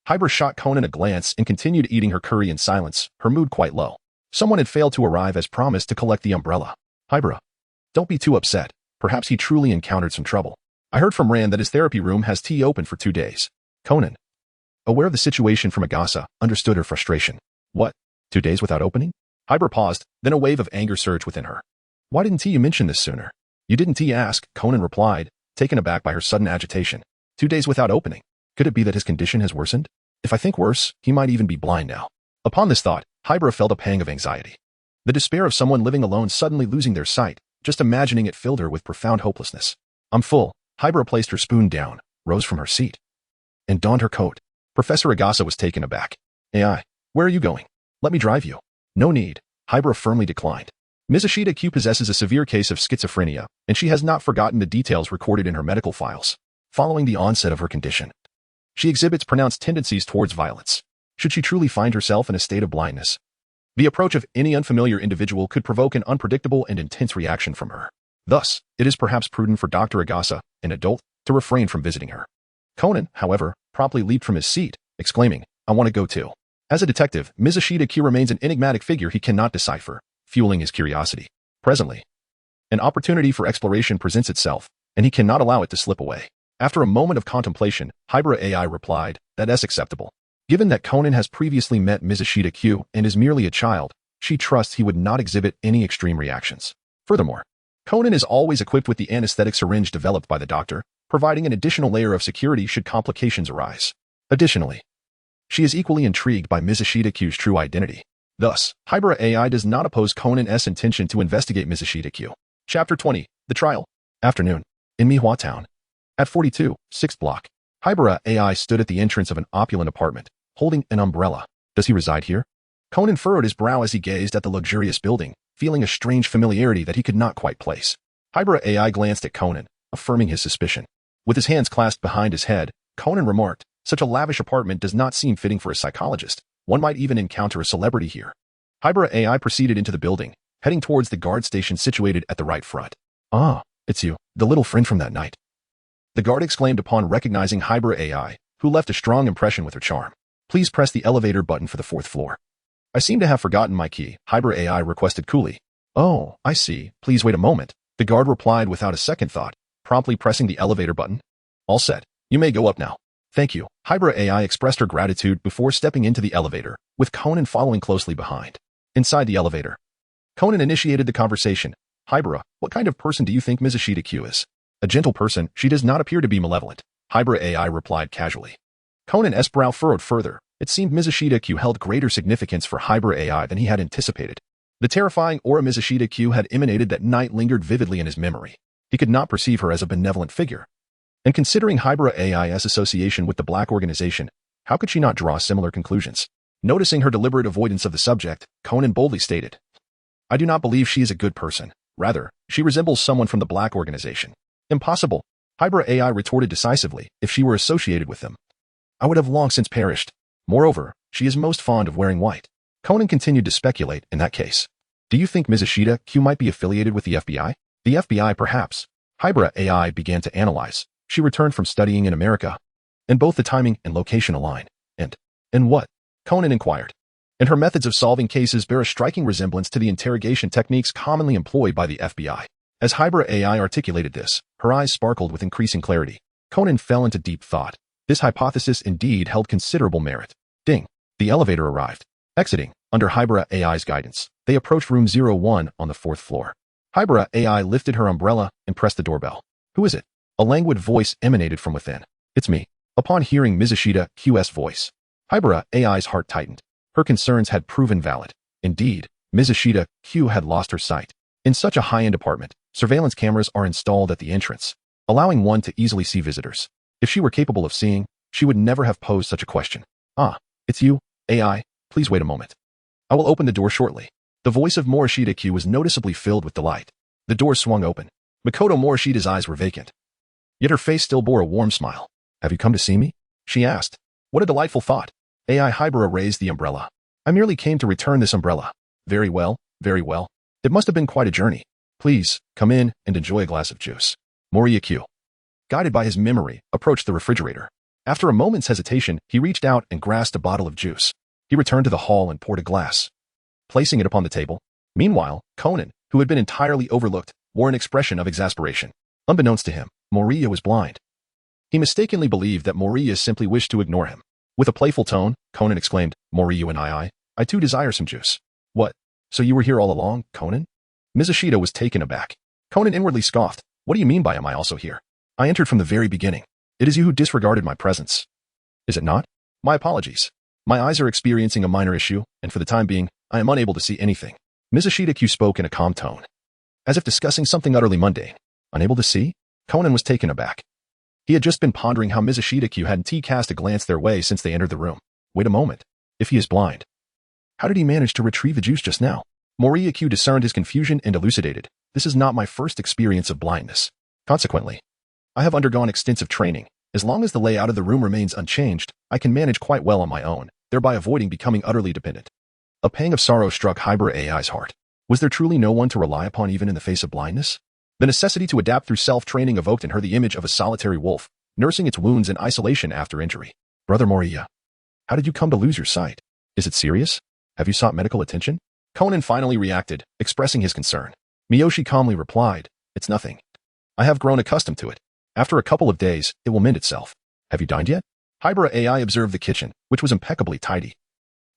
Hybra shot Conan a glance and continued eating her curry in silence, her mood quite low. Someone had failed to arrive as promised to collect the umbrella. Hybra. Don't be too upset. Perhaps he truly encountered some trouble. I heard from Ran that his therapy room has tea open for 2 days. Conan, aware of the situation from Agasa, understood her frustration. What? 2 days without opening? Hybra paused, then a wave of anger surged within her. Why didn't you mention this sooner? You didn't ask, Conan replied, taken aback by her sudden agitation. 2 days without opening. Could it be that his condition has worsened? If I think worse, he might even be blind now. Upon this thought, Hybra felt a pang of anxiety. The despair of someone living alone suddenly losing their sight, just imagining it filled her with profound hopelessness. I'm full. Hybra placed her spoon down, rose from her seat, and donned her coat. Professor Agasa was taken aback. AI, where are you going? Let me drive you. No need. Hybra firmly declined. Morishita Kyo possesses a severe case of schizophrenia, and she has not forgotten the details recorded in her medical files. Following the onset of her condition, she exhibits pronounced tendencies towards violence. Should she truly find herself in a state of blindness, the approach of any unfamiliar individual could provoke an unpredictable and intense reaction from her. Thus, it is perhaps prudent for Dr. Agasa, an adult, to refrain from visiting her. Conan, however, promptly leaped from his seat, exclaiming, I want to go too. As a detective, Morishita Kyo remains an enigmatic figure he cannot decipher, fueling his curiosity. Presently, an opportunity for exploration presents itself, and he cannot allow it to slip away. After a moment of contemplation, Hybra AI replied, that's acceptable. Given that Conan has previously met Morishita Kyo and is merely a child, she trusts he would not exhibit any extreme reactions. Furthermore, Conan is always equipped with the anesthetic syringe developed by the doctor, providing an additional layer of security should complications arise. Additionally, she is equally intrigued by Morishita Kyo's true identity. Thus, Hybrid AI does not oppose Conan's intention to investigate Morishita Kyo. Chapter 20. The Trial. Afternoon. In Mihua Town. At 42, 6th block, Hybrid AI stood at the entrance of an opulent apartment, holding an umbrella. Does he reside here? Conan furrowed his brow as he gazed at the luxurious building, feeling a strange familiarity that he could not quite place. Hybrid AI glanced at Conan, affirming his suspicion. With his hands clasped behind his head, Conan remarked, "Such a lavish apartment does not seem fitting for a psychologist. One might even encounter a celebrity here." Hybrid AI proceeded into the building, heading towards the guard station situated at the right front. "Ah, it's you, the little friend from that night," the guard exclaimed upon recognizing Hybrid AI, who left a strong impression with her charm. "Please press the elevator button for the 4th floor." "I seem to have forgotten my key," Hybrid AI requested coolly. "Oh, I see. Please wait a moment," the guard replied without a second thought, promptly pressing the elevator button. "All set. You may go up now." "Thank you." Hybrid AI expressed her gratitude before stepping into the elevator, with Conan following closely behind. Inside the elevator, Conan initiated the conversation. "Hybrid, what kind of person do you think Morishita Kyo is?" "A gentle person. She does not appear to be malevolent," Hybrid AI replied casually. Conan's brow furrowed further. It seemed Morishita Kyo held greater significance for Hybrid AI than he had anticipated. The terrifying aura Morishita Kyo had emanated that night lingered vividly in his memory. He could not perceive her as a benevolent figure. And considering Hybrid AI's association with the Black organization, how could she not draw similar conclusions? Noticing her deliberate avoidance of the subject, Conan boldly stated, "I do not believe she is a good person. Rather, she resembles someone from the Black organization." "Impossible," Hybrid AI retorted decisively. "If she were associated with them, I would have long since perished. Moreover, she is most fond of wearing white." Conan continued to speculate. "In that case, do you think Morishita Kyo might be affiliated with the FBI? "The FBI, perhaps." Hybrid AI began to analyze. She returned from studying in America, and both the timing and location align. And what?" Conan inquired. "And her methods of solving cases bear a striking resemblance to the interrogation techniques commonly employed by the FBI." As Hybrid AI articulated this, her eyes sparkled with increasing clarity. Conan fell into deep thought. This hypothesis indeed held considerable merit. Ding! The elevator arrived. Exiting, under Hybrid AI's guidance, they approached room 01 on the 4th floor. Hybrid AI lifted her umbrella and pressed the doorbell. "Who is it?" A languid voice emanated from within. "It's me." Upon hearing Morishita Kyo's voice, Hybrid AI's heart tightened. Her concerns had proven valid. Indeed, Morishita Kyo had lost her sight. In such a high-end apartment, surveillance cameras are installed at the entrance, allowing one to easily see visitors. If she were capable of seeing, she would never have posed such a question. "Ah, it's you, AI. Please wait a moment. I will open the door shortly." The voice of Morishita Kyo was noticeably filled with delight. The door swung open. Makoto Morishita's eyes were vacant. Yet her face still bore a warm smile. "Have you come to see me?" she asked. "What a delightful thought." AI Hybrid raised the umbrella. "I merely came to return this umbrella." Very well, very well. It must have been quite a journey. Please, come in and enjoy a glass of juice." Mouri Ran, guided by his memory, approached the refrigerator. After a moment's hesitation, he reached out and grasped a bottle of juice. He returned to the hall and poured a glass, placing it upon the table. Meanwhile, Conan, who had been entirely overlooked, wore an expression of exasperation. Unbeknownst to him, Mouri was blind. He mistakenly believed that Mouri simply wished to ignore him. With a playful tone, Conan exclaimed, "Mouri and I too desire some juice." "What? So you were here all along, Conan?" Morishita was taken aback. Conan inwardly scoffed. "What do you mean by am I also here? I entered from the very beginning. It is you who disregarded my presence. Is it not? My apologies. My eyes are experiencing a minor issue, and for the time being, I am unable to see anything." Morishita Kyo spoke in a calm tone, as if discussing something utterly mundane. "Unable to see?" Conan was taken aback. He had just been pondering how Morishita Kyo hadn't cast a glance their way since they entered the room. Wait a moment. If he is blind, how did he manage to retrieve the juice just now? Mouri Ran discerned his confusion and elucidated. "This is not my first experience of blindness. Consequently, I have undergone extensive training. As long as the layout of the room remains unchanged, I can manage quite well on my own, thereby avoiding becoming utterly dependent." A pang of sorrow struck Hybrid AI's heart. Was there truly no one to rely upon even in the face of blindness? The necessity to adapt through self-training evoked in her the image of a solitary wolf, nursing its wounds in isolation after injury. "Brother Mouri, how did you come to lose your sight? Is it serious? Have you sought medical attention?" Conan finally reacted, expressing his concern. Miyoshi calmly replied, "It's nothing. I have grown accustomed to it. After a couple of days, it will mend itself." "Have you dined yet?" Hybrid AI observed the kitchen, which was impeccably tidy.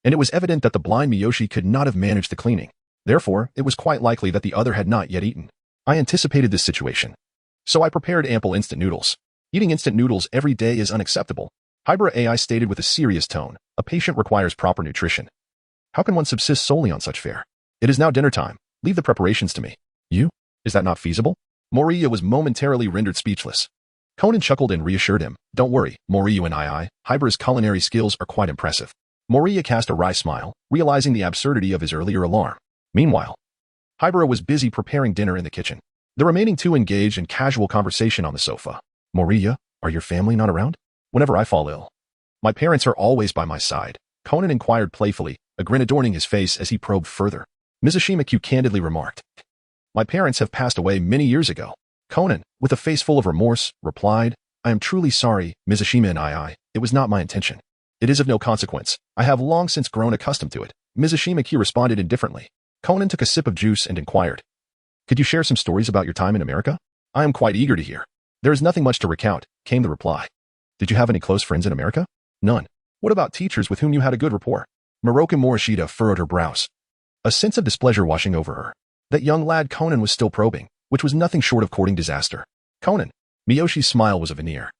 And it was evident that the blind Miyoshi could not have managed the cleaning. Therefore, it was quite likely that the other had not yet eaten. "I anticipated this situation, so I prepared ample instant noodles. Eating instant noodles every day is unacceptable." Hybrid AI stated with a serious tone. "A patient requires proper nutrition. How can one subsist solely on such fare? It is now dinner time. Leave the preparations to me. You? Is that not feasible? Mouri was momentarily rendered speechless. Conan chuckled and reassured him. Don't worry, Mouri and Hybera's culinary skills are quite impressive. Mouri cast a wry smile, realizing the absurdity of his earlier alarm. Meanwhile, Hybera was busy preparing dinner in the kitchen. The remaining two engaged in casual conversation on the sofa. Mouri, are your family not around? Whenever I fall ill. My parents are always by my side, Conan inquired playfully, a grin adorning his face as he probed further. Morishita Kyo candidly remarked. My parents have passed away many years ago. Conan, with a face full of remorse, replied, I am truly sorry, Morishita and it was not my intention. It is of no consequence. I have long since grown accustomed to it. Morishita Kyo responded indifferently. Conan took a sip of juice and inquired. Could you share some stories about your time in America? I am quite eager to hear. There is nothing much to recount, came the reply. Did you have any close friends in America? None. What about teachers with whom you had a good rapport? Morishita furrowed her brows. A sense of displeasure washing over her. That young lad Conan was still probing, which was nothing short of courting disaster. Conan. Miyoshi's smile was a veneer,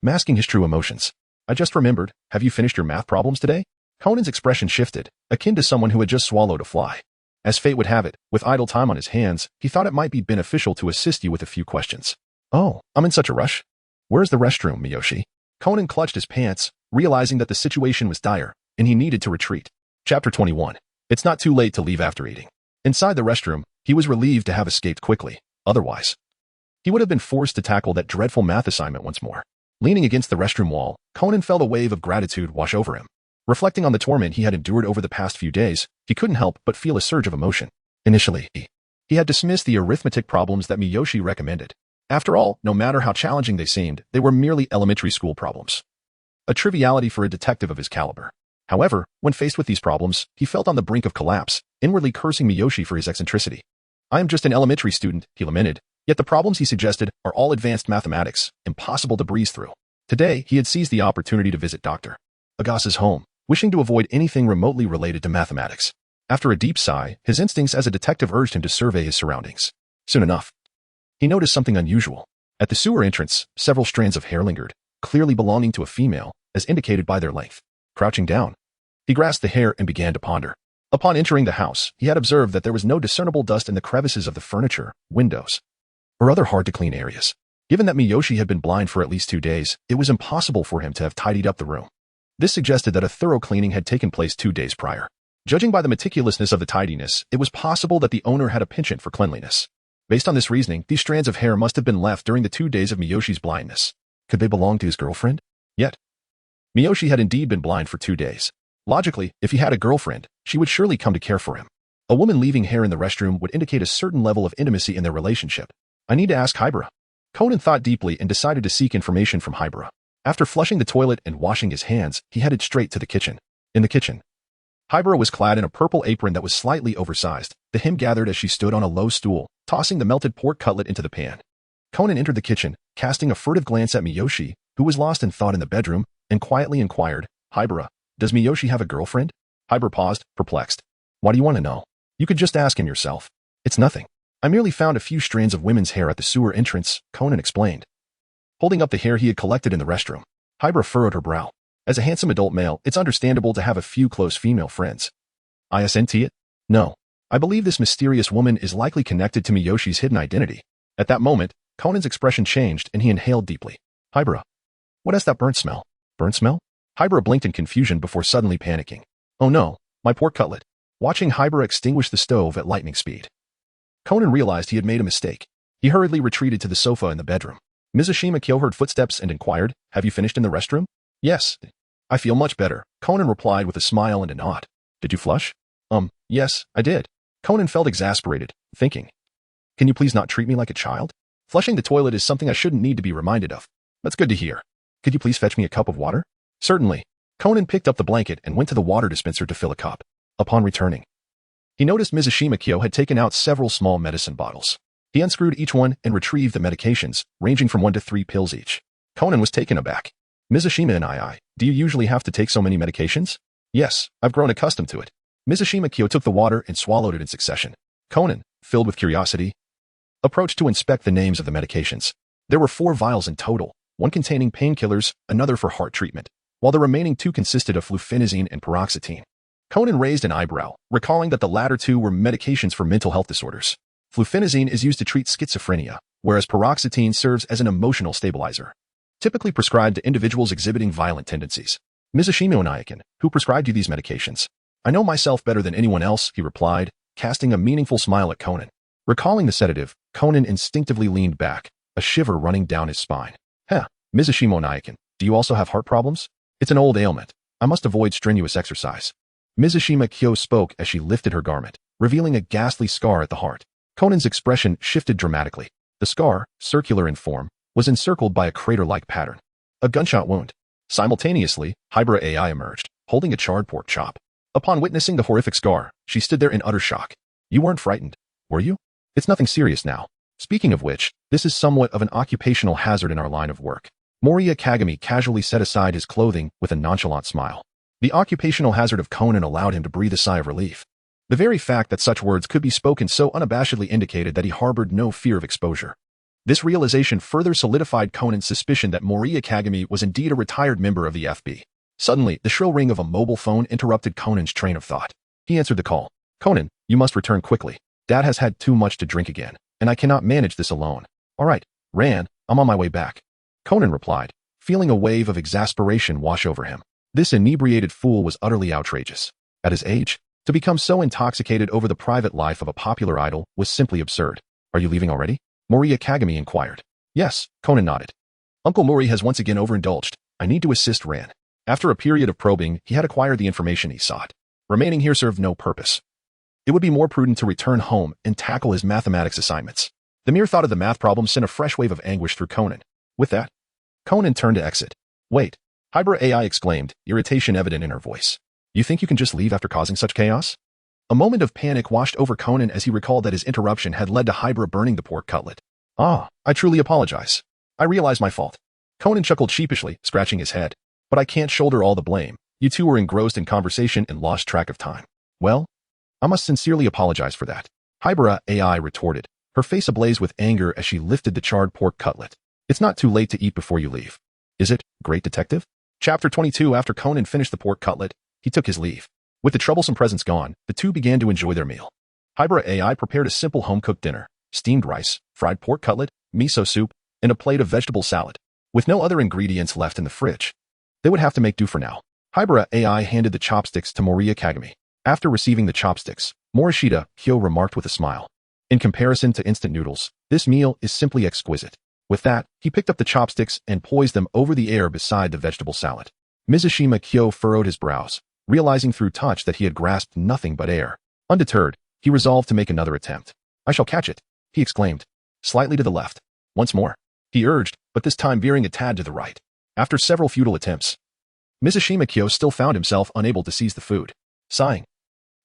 masking his true emotions. I just remembered, have you finished your math problems today? Conan's expression shifted, akin to someone who had just swallowed a fly. As fate would have it, with idle time on his hands, he thought it might be beneficial to assist you with a few questions. Oh, I'm in such a rush. Where's the restroom, Miyoshi? Conan clutched his pants, realizing that the situation was dire, and he needed to retreat. Chapter 21. It's not too late to leave after eating. Inside the restroom, he was relieved to have escaped quickly. Otherwise, he would have been forced to tackle that dreadful math assignment once more. Leaning against the restroom wall, Conan felt a wave of gratitude wash over him. Reflecting on the torment he had endured over the past few days, he couldn't help but feel a surge of emotion. Initially, he had dismissed the arithmetic problems that Miyoshi recommended. After all, no matter how challenging they seemed, they were merely elementary school problems. A triviality for a detective of his caliber. However, when faced with these problems, he felt on the brink of collapse, inwardly cursing Miyoshi for his eccentricity. I am just an elementary student, he lamented, yet the problems he suggested are all advanced mathematics, impossible to breeze through. Today, he had seized the opportunity to visit Dr. Agasa's home, wishing to avoid anything remotely related to mathematics. After a deep sigh, his instincts as a detective urged him to survey his surroundings. Soon enough, he noticed something unusual. At the sewer entrance, several strands of hair lingered, clearly belonging to a female, as indicated by their length. Crouching down, he grasped the hair and began to ponder. Upon entering the house, he had observed that there was no discernible dust in the crevices of the furniture, windows, or other hard-to-clean areas. Given that Miyoshi had been blind for at least 2 days, it was impossible for him to have tidied up the room. This suggested that a thorough cleaning had taken place 2 days prior. Judging by the meticulousness of the tidiness, it was possible that the owner had a penchant for cleanliness. Based on this reasoning, these strands of hair must have been left during the 2 days of Miyoshi's blindness. Could they belong to his girlfriend? Yet, Miyoshi had indeed been blind for 2 days. Logically, if he had a girlfriend, she would surely come to care for him. A woman leaving hair in the restroom would indicate a certain level of intimacy in their relationship. I need to ask Hybera. Conan thought deeply and decided to seek information from Hybera. After flushing the toilet and washing his hands, he headed straight to the kitchen. In the kitchen, Hybera was clad in a purple apron that was slightly oversized. The hem gathered as she stood on a low stool, tossing the melted pork cutlet into the pan. Conan entered the kitchen, casting a furtive glance at Miyoshi, who was lost in thought in the bedroom, and quietly inquired, Hybera, does Miyoshi have a girlfriend? Hybera paused, perplexed. Why do you want to know? You could just ask him yourself. It's nothing. I merely found a few strands of women's hair at the sewer entrance, Conan explained. Holding up the hair he had collected in the restroom, Hybera furrowed her brow. As a handsome adult male, it's understandable to have a few close female friends. Isn't it? No. I believe this mysterious woman is likely connected to Miyoshi's hidden identity. At that moment, Conan's expression changed and he inhaled deeply. Hybera, what is that burnt smell? Burnt smell? Hybera blinked in confusion before suddenly panicking. Oh no, my pork cutlet. Watching Hybera extinguish the stove at lightning speed, Conan realized he had made a mistake. He hurriedly retreated to the sofa in the bedroom. Morishita Kyo heard footsteps and inquired, have you finished in the restroom? Yes. I feel much better, Conan replied with a smile and a nod. Did you flush? Yes, I did. Conan felt exasperated, thinking, can you please not treat me like a child? Flushing the toilet is something I shouldn't need to be reminded of. That's good to hear. Could you please fetch me a cup of water? Certainly. Conan picked up the blanket and went to the water dispenser to fill a cup. Upon returning, he noticed Morishita Kyo had taken out several small medicine bottles. He unscrewed each one and retrieved the medications, ranging from 1 to 3 pills each. Conan was taken aback. Morishita and do you usually have to take so many medications? Yes, I've grown accustomed to it. Morishita Kyo took the water and swallowed it in succession. Conan, filled with curiosity, approached to inspect the names of the medications. There were 4 vials in total, one containing painkillers, another for heart treatment, while the remaining 2 consisted of fluphenazine and paroxetine. Conan raised an eyebrow, recalling that the latter two were medications for mental health disorders. Fluphenazine is used to treat schizophrenia, whereas paroxetine serves as an emotional stabilizer, typically prescribed to individuals exhibiting violent tendencies. Ms. Ashimonayakan, who prescribed you these medications? I know myself better than anyone else, he replied, casting a meaningful smile at Conan. Recalling the sedative, Conan instinctively leaned back, a shiver running down his spine. Ms. Ashimonayakan, do you also have heart problems? It's an old ailment. I must avoid strenuous exercise. Ms. Kyo spoke as she lifted her garment, revealing a ghastly scar at the heart. Conan's expression shifted dramatically. The scar, circular in form, was encircled by a crater-like pattern. A gunshot wound. Simultaneously, Hybra AI emerged, holding a charred pork chop. Upon witnessing the horrific scar, she stood there in utter shock. You weren't frightened, were you? It's nothing serious now. Speaking of which, this is somewhat of an occupational hazard in our line of work. Mouri Ran casually set aside his clothing with a nonchalant smile. The occupational hazard of Conan allowed him to breathe a sigh of relief. The very fact that such words could be spoken so unabashedly indicated that he harbored no fear of exposure. This realization further solidified Conan's suspicion that Mouri Ran was indeed a retired member of the FB. Suddenly, the shrill ring of a mobile phone interrupted Conan's train of thought. He answered the call. Conan, you must return quickly. Dad has had too much to drink again, and I cannot manage this alone. All right, Ran, I'm on my way back. Conan replied, feeling a wave of exasperation wash over him. This inebriated fool was utterly outrageous. At his age, to become so intoxicated over the private life of a popular idol was simply absurd. Are you leaving already? Mouri Ran inquired. Yes, Conan nodded. Uncle Mouri has once again overindulged. I need to assist Ran. After a period of probing, he had acquired the information he sought. Remaining here served no purpose. It would be more prudent to return home and tackle his mathematics assignments. The mere thought of the math problem sent a fresh wave of anguish through Conan. With that, Conan turned to exit. Wait, Hybra AI exclaimed, irritation evident in her voice. You think you can just leave after causing such chaos? A moment of panic washed over Conan as he recalled that his interruption had led to Hybra burning the pork cutlet. I truly apologize. I realize my fault. Conan chuckled sheepishly, scratching his head. But I can't shoulder all the blame. You two were engrossed in conversation and lost track of time. Well, I must sincerely apologize for that. Hybra AI retorted, her face ablaze with anger as she lifted the charred pork cutlet. It's not too late to eat before you leave. Is it, great detective? Chapter 22. After Conan finished the pork cutlet, he took his leave. With the troublesome presents gone, the two began to enjoy their meal. Hybra AI prepared a simple home-cooked dinner, steamed rice, fried pork cutlet, miso soup, and a plate of vegetable salad. With no other ingredients left in the fridge, they would have to make do for now. Hybra AI handed the chopsticks to Mouri Ran. After receiving the chopsticks, Morishita Kyo remarked with a smile. In comparison to instant noodles, this meal is simply exquisite. With that, he picked up the chopsticks and poised them over the air beside the vegetable salad. Morishita Kyo furrowed his brows, realizing through touch that he had grasped nothing but air. Undeterred, he resolved to make another attempt. I shall catch it, he exclaimed. Slightly to the left. Once more, he urged, but this time veering a tad to the right. After several futile attempts, Morishita Kyo still found himself unable to seize the food. Sighing,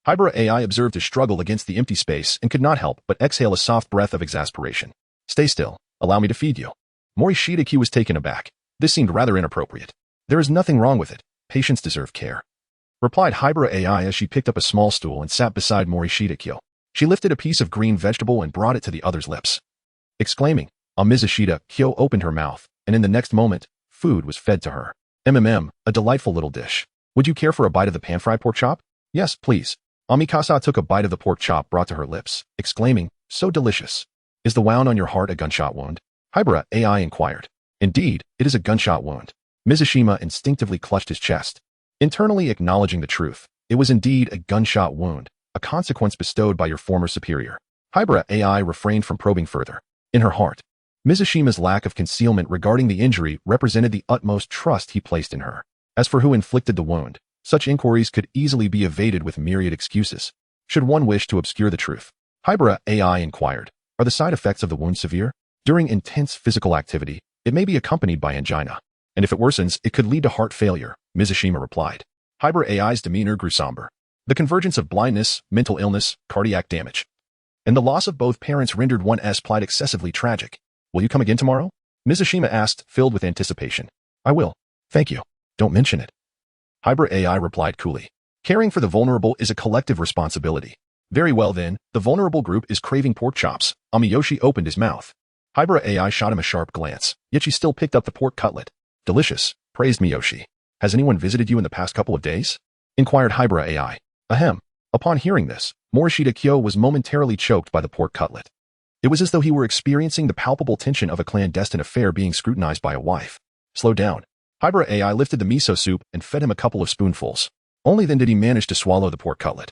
Hybra AI observed his struggle against the empty space and could not help but exhale a soft breath of exasperation. Stay still. Allow me to feed you. Morishita Kyo was taken aback. This seemed rather inappropriate. There is nothing wrong with it. Patients deserve care, replied Hybra AI as she picked up a small stool and sat beside Morishita Kyo. She lifted a piece of green vegetable and brought it to the other's lips. Exclaiming, Morishita Kyo opened her mouth, and in the next moment, food was fed to her. A delightful little dish. Would you care for a bite of the pan-fried pork chop? Yes, please. Amikasa took a bite of the pork chop brought to her lips, exclaiming, so delicious. Is the wound on your heart a gunshot wound? Hybra AI inquired. Indeed, it is a gunshot wound. Morishita instinctively clutched his chest. Internally acknowledging the truth, it was indeed a gunshot wound, a consequence bestowed by your former superior. Hybra AI refrained from probing further. In her heart, Morishita's lack of concealment regarding the injury represented the utmost trust he placed in her. As for who inflicted the wound, such inquiries could easily be evaded with myriad excuses, should one wish to obscure the truth. Hybra AI inquired, are the side effects of the wound severe? During intense physical activity, it may be accompanied by angina, and if it worsens, it could lead to heart failure, Morishita replied. Hybra AI's demeanor grew somber. The convergence of blindness, mental illness, cardiac damage, and the loss of both parents rendered one's plight excessively tragic. Will you come again tomorrow? Morishita asked, filled with anticipation. I will. Thank you. Don't mention it. Hybra AI replied coolly. Caring for the vulnerable is a collective responsibility. Very well then, the vulnerable group is craving pork chops. Amiyoshi opened his mouth. Hybra AI shot him a sharp glance, yet she still picked up the pork cutlet. Delicious, praised Miyoshi. Has anyone visited you in the past couple of days? Inquired Hybra AI. Ahem. Upon hearing this, Morishita Kyo was momentarily choked by the pork cutlet. It was as though he were experiencing the palpable tension of a clandestine affair being scrutinized by a wife. Slow down. Hybra AI lifted the miso soup and fed him a couple of spoonfuls. Only then did he manage to swallow the pork cutlet,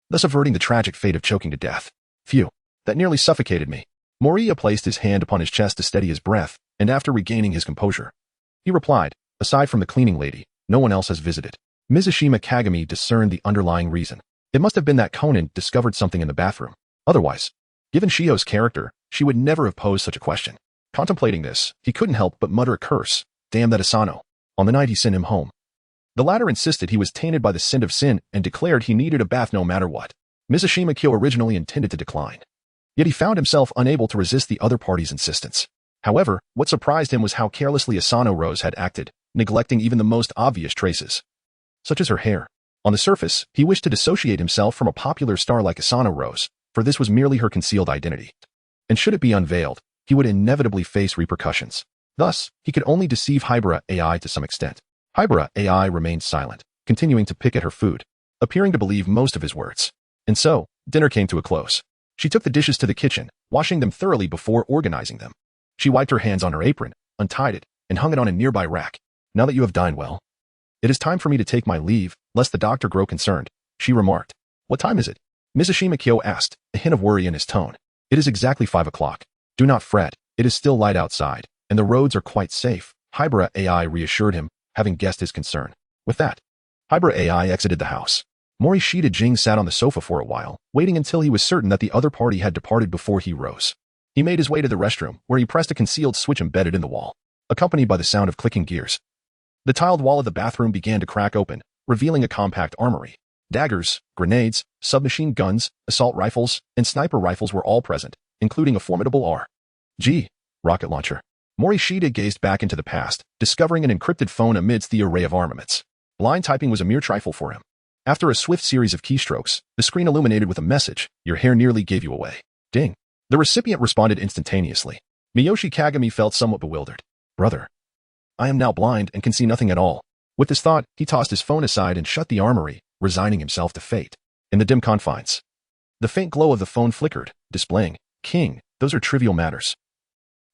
thus averting the tragic fate of choking to death. Phew, that nearly suffocated me. Mouri placed his hand upon his chest to steady his breath, and after regaining his composure, he replied, aside from the cleaning lady, no one else has visited. Mizushima Kagami discerned the underlying reason. It must have been that Conan discovered something in the bathroom. Otherwise, given Shio's character, she would never have posed such a question. Contemplating this, he couldn't help but mutter a curse. Damn that Asano. On the night he sent him home, the latter insisted he was tainted by the sin of sin and declared he needed a bath no matter what. Mizushima Kyo originally intended to decline. Yet he found himself unable to resist the other party's insistence. However, what surprised him was how carelessly Asano Rose had acted, neglecting even the most obvious traces, such as her hair. On the surface, he wished to dissociate himself from a popular star like Asano Rose, for this was merely her concealed identity. And should it be unveiled, he would inevitably face repercussions. Thus, he could only deceive Hybra AI to some extent. Hybra AI remained silent, continuing to pick at her food, appearing to believe most of his words. And so, dinner came to a close. She took the dishes to the kitchen, washing them thoroughly before organizing them. She wiped her hands on her apron, untied it, and hung it on a nearby rack. Now that you have dined well, it is time for me to take my leave, lest the doctor grow concerned, she remarked. What time is it? Mizushima Kyo asked, a hint of worry in his tone. It is exactly 5 o'clock. Do not fret, it is still light outside, and the roads are quite safe, Hybra AI reassured him, having guessed his concern. With that, Hybra AI exited the house. Morishita Jing sat on the sofa for a while, waiting until he was certain that the other party had departed before he rose. He made his way to the restroom, where he pressed a concealed switch embedded in the wall, accompanied by the sound of clicking gears. The tiled wall of the bathroom began to crack open, revealing a compact armory. Daggers, grenades, submachine guns, assault rifles, and sniper rifles were all present, including a formidable R.G. rocket launcher. Morishita gazed back into the past, discovering an encrypted phone amidst the array of armaments. Blind typing was a mere trifle for him. After a swift series of keystrokes, the screen illuminated with a message, "Your hair nearly gave you away." Ding. The recipient responded instantaneously. Miyoshi Kagami felt somewhat bewildered. Brother, I am now blind and can see nothing at all. With this thought, he tossed his phone aside and shut the armory, resigning himself to fate. In the dim confines, the faint glow of the phone flickered, displaying, "King, those are trivial matters.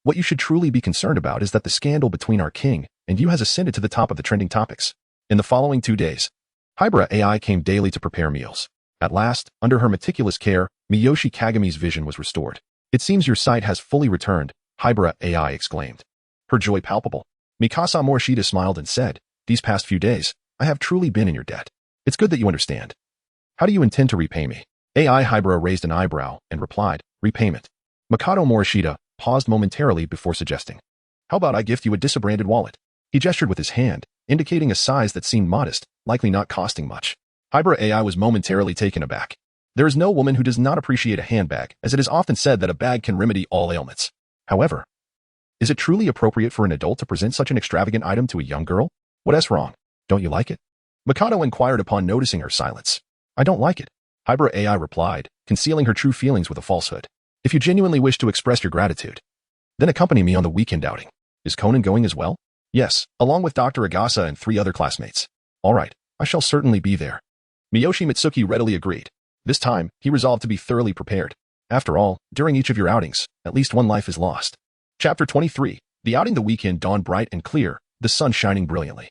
What you should truly be concerned about is that the scandal between our king and you has ascended to the top of the trending topics." In the following 2 days, Hybra AI came daily to prepare meals. At last, under her meticulous care, Miyoshi Kagami's vision was restored. "It seems your sight has fully returned," Hybra AI exclaimed, her joy palpable. Mikasa Morishita smiled and said, "These past few days, I have truly been in your debt. It's good that you understand. How do you intend to repay me?" AI Hybra raised an eyebrow and replied, "Repayment." Mikado Morishita paused momentarily before suggesting, "How about I gift you a disbranded wallet?" He gestured with his hand, indicating a size that seemed modest, likely not costing much. Hybra AI was momentarily taken aback. There is no woman who does not appreciate a handbag, as it is often said that a bag can remedy all ailments. However, is it truly appropriate for an adult to present such an extravagant item to a young girl? What's wrong? Don't you like it? Mikado inquired upon noticing her silence. "I don't like it," Hybra AI replied, concealing her true feelings with a falsehood. "If you genuinely wish to express your gratitude, then accompany me on the weekend outing. Is Conan going as well?" "Yes, along with Dr. Agasa and 3 other classmates." "All right, I shall certainly be there." Miyoshi Mitsuki readily agreed. This time, he resolved to be thoroughly prepared. After all, during each of your outings, at least one life is lost. Chapter 23. The outing. The weekend dawned bright and clear, the sun shining brilliantly.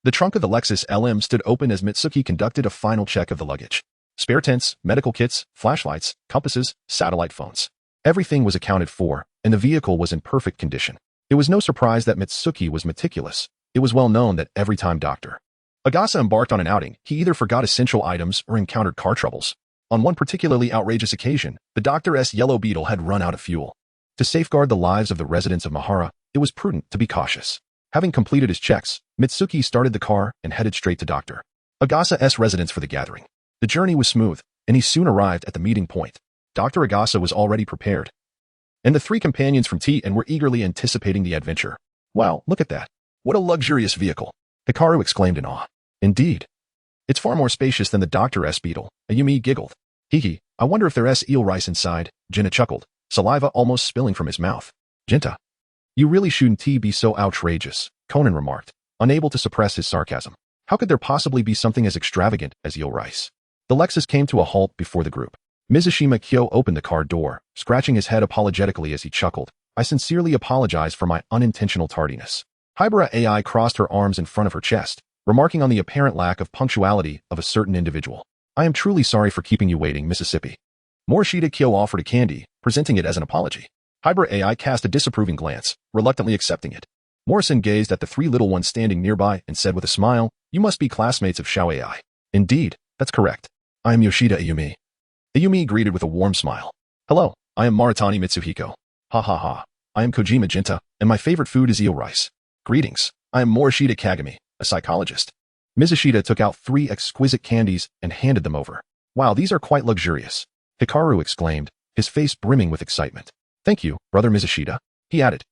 The trunk of the Lexus LM stood open as Mitsuki conducted a final check of the luggage. Spare tents, medical kits, flashlights, compasses, satellite phones. Everything was accounted for, and the vehicle was in perfect condition. It was no surprise that Mitsuki was meticulous. It was well known that every time Dr. Agasa embarked on an outing, he either forgot essential items or encountered car troubles. On one particularly outrageous occasion, the Doctor's yellow Beetle had run out of fuel. To safeguard the lives of the residents of Mahara, it was prudent to be cautious. Having completed his checks, Mitsuki started the car and headed straight to Dr. Agasa's residence for the gathering. The journey was smooth, and he soon arrived at the meeting point. Dr. Agasa was already prepared, and the 3 companions from T&N were eagerly anticipating the adventure. "Wow, look at that. What a luxurious vehicle," Hikaru exclaimed in awe. "Indeed. It's far more spacious than the Doctor's Beetle," Ayumi giggled. "Hiki, I wonder if there's eel rice inside," Jinta chuckled, saliva almost spilling from his mouth. "Jinta, you really shouldn't be so outrageous," Conan remarked, unable to suppress his sarcasm. "How could there possibly be something as extravagant as eel rice?" The Lexus came to a halt before the group. Morishita Kyo opened the car door, scratching his head apologetically as he chuckled. I sincerely apologize for my unintentional tardiness. Hybera AI crossed her arms in front of her chest, remarking on the apparent lack of punctuality of a certain individual. I am truly sorry for keeping you waiting, Mississippi. Morishita Kyo offered a candy, presenting it as an apology. Hybera AI cast a disapproving glance, reluctantly accepting it. Morrison gazed at the three little ones standing nearby and said with a smile, "You must be classmates of Xiao AI." "Indeed, that's correct. I am Yoshida Ayumi." Ayumi greeted with a warm smile. "Hello, I am Maritani Mitsuhiko. Ha ha ha. I am Kojima Jinta, and my favorite food is eel rice. Greetings, I am Morishita Kagami, a psychologist." Mizushita took out 3 exquisite candies and handed them over. "Wow, these are quite luxurious," Hikaru exclaimed, his face brimming with excitement. "Thank you, brother Mizushita," he added.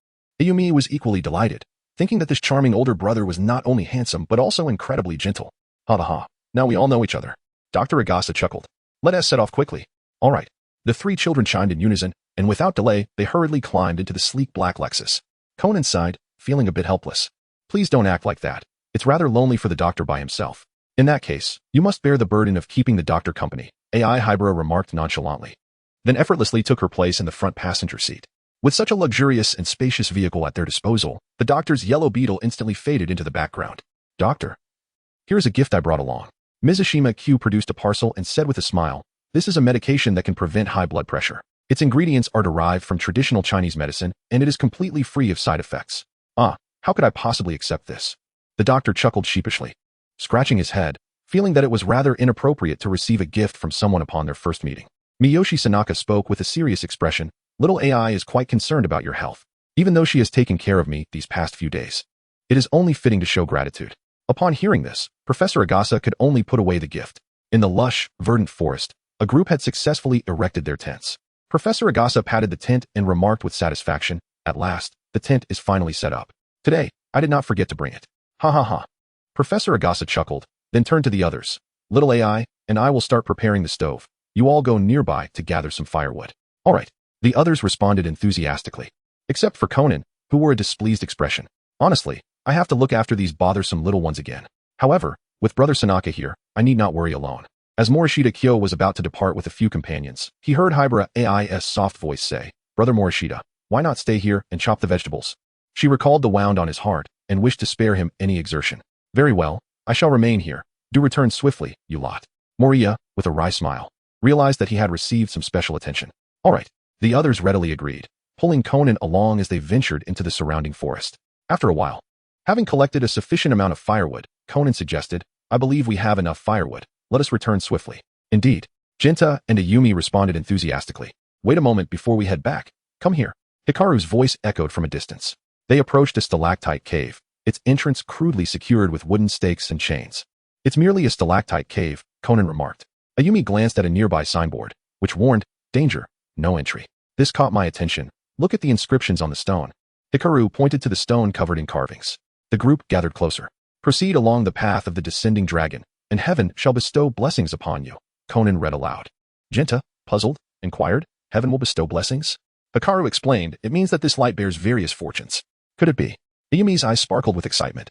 Ayumi was equally delighted, thinking that this charming older brother was not only handsome but also incredibly gentle. Ha ha ha, now we all know each other. Dr. Agasa chuckled. "Let us set off quickly." "All right." The 3 children chimed in unison, and without delay, they hurriedly climbed into the sleek black Lexus. Conan sighed, feeling a bit helpless. "Please don't act like that. It's rather lonely for the doctor by himself. In that case, you must bear the burden of keeping the doctor company," AI Hybera remarked nonchalantly. Then effortlessly took her place in the front passenger seat. With such a luxurious and spacious vehicle at their disposal, the doctor's yellow beetle instantly faded into the background. "Doctor, here's a gift I brought along." Morishita Kyo produced a parcel and said with a smile, "This is a medication that can prevent high blood pressure. Its ingredients are derived from traditional Chinese medicine, and it is completely free of side effects." "Ah, how could I possibly accept this?" The doctor chuckled sheepishly, scratching his head, feeling that it was rather inappropriate to receive a gift from someone upon their first meeting. Miyoshi Sanaka spoke with a serious expression. "Little AI is quite concerned about your health, even though she has taken care of me these past few days. It is only fitting to show gratitude." Upon hearing this, Professor Agasa could only put away the gift. In the lush, verdant forest, a group had successfully erected their tents. Professor Agasa patted the tent and remarked with satisfaction, "At last, the tent is finally set up. Today, I did not forget to bring it." Ha ha ha. Professor Agasa chuckled, then turned to the others. "Little AI and I will start preparing the stove. You all go nearby to gather some firewood." "All right." The others responded enthusiastically, except for Conan, who wore a displeased expression. "Honestly, I have to look after these bothersome little ones again. However, with Brother Sanaka here, I need not worry alone." As Morishita Kyo was about to depart with a few companions, he heard Hybera AI's soft voice say, "Brother Morishita, why not stay here and chop the vegetables?" She recalled the wound on his heart and wished to spare him any exertion. "Very well, I shall remain here. Do return swiftly, you lot." Moria, with a wry smile, realized that he had received some special attention. "All right." The others readily agreed, pulling Conan along as they ventured into the surrounding forest. After a while, having collected a sufficient amount of firewood, Conan suggested, "I believe we have enough firewood. Let us return swiftly." "Indeed." Jinta and Ayumi responded enthusiastically. "Wait a moment before we head back. Come here." Hikaru's voice echoed from a distance. They approached a stalactite cave, its entrance crudely secured with wooden stakes and chains. "It's merely a stalactite cave," Conan remarked. Ayumi glanced at a nearby signboard, which warned, "Danger, no entry." This caught my attention. "Look at the inscriptions on the stone." Hikaru pointed to the stone covered in carvings. The group gathered closer. "Proceed along the path of the descending dragon, and heaven shall bestow blessings upon you," Conan read aloud. Jinta, puzzled, inquired, "Heaven will bestow blessings?" Hikaru explained, "It means that this light bears various fortunes." "Could it be?" Ayumi's eyes sparkled with excitement.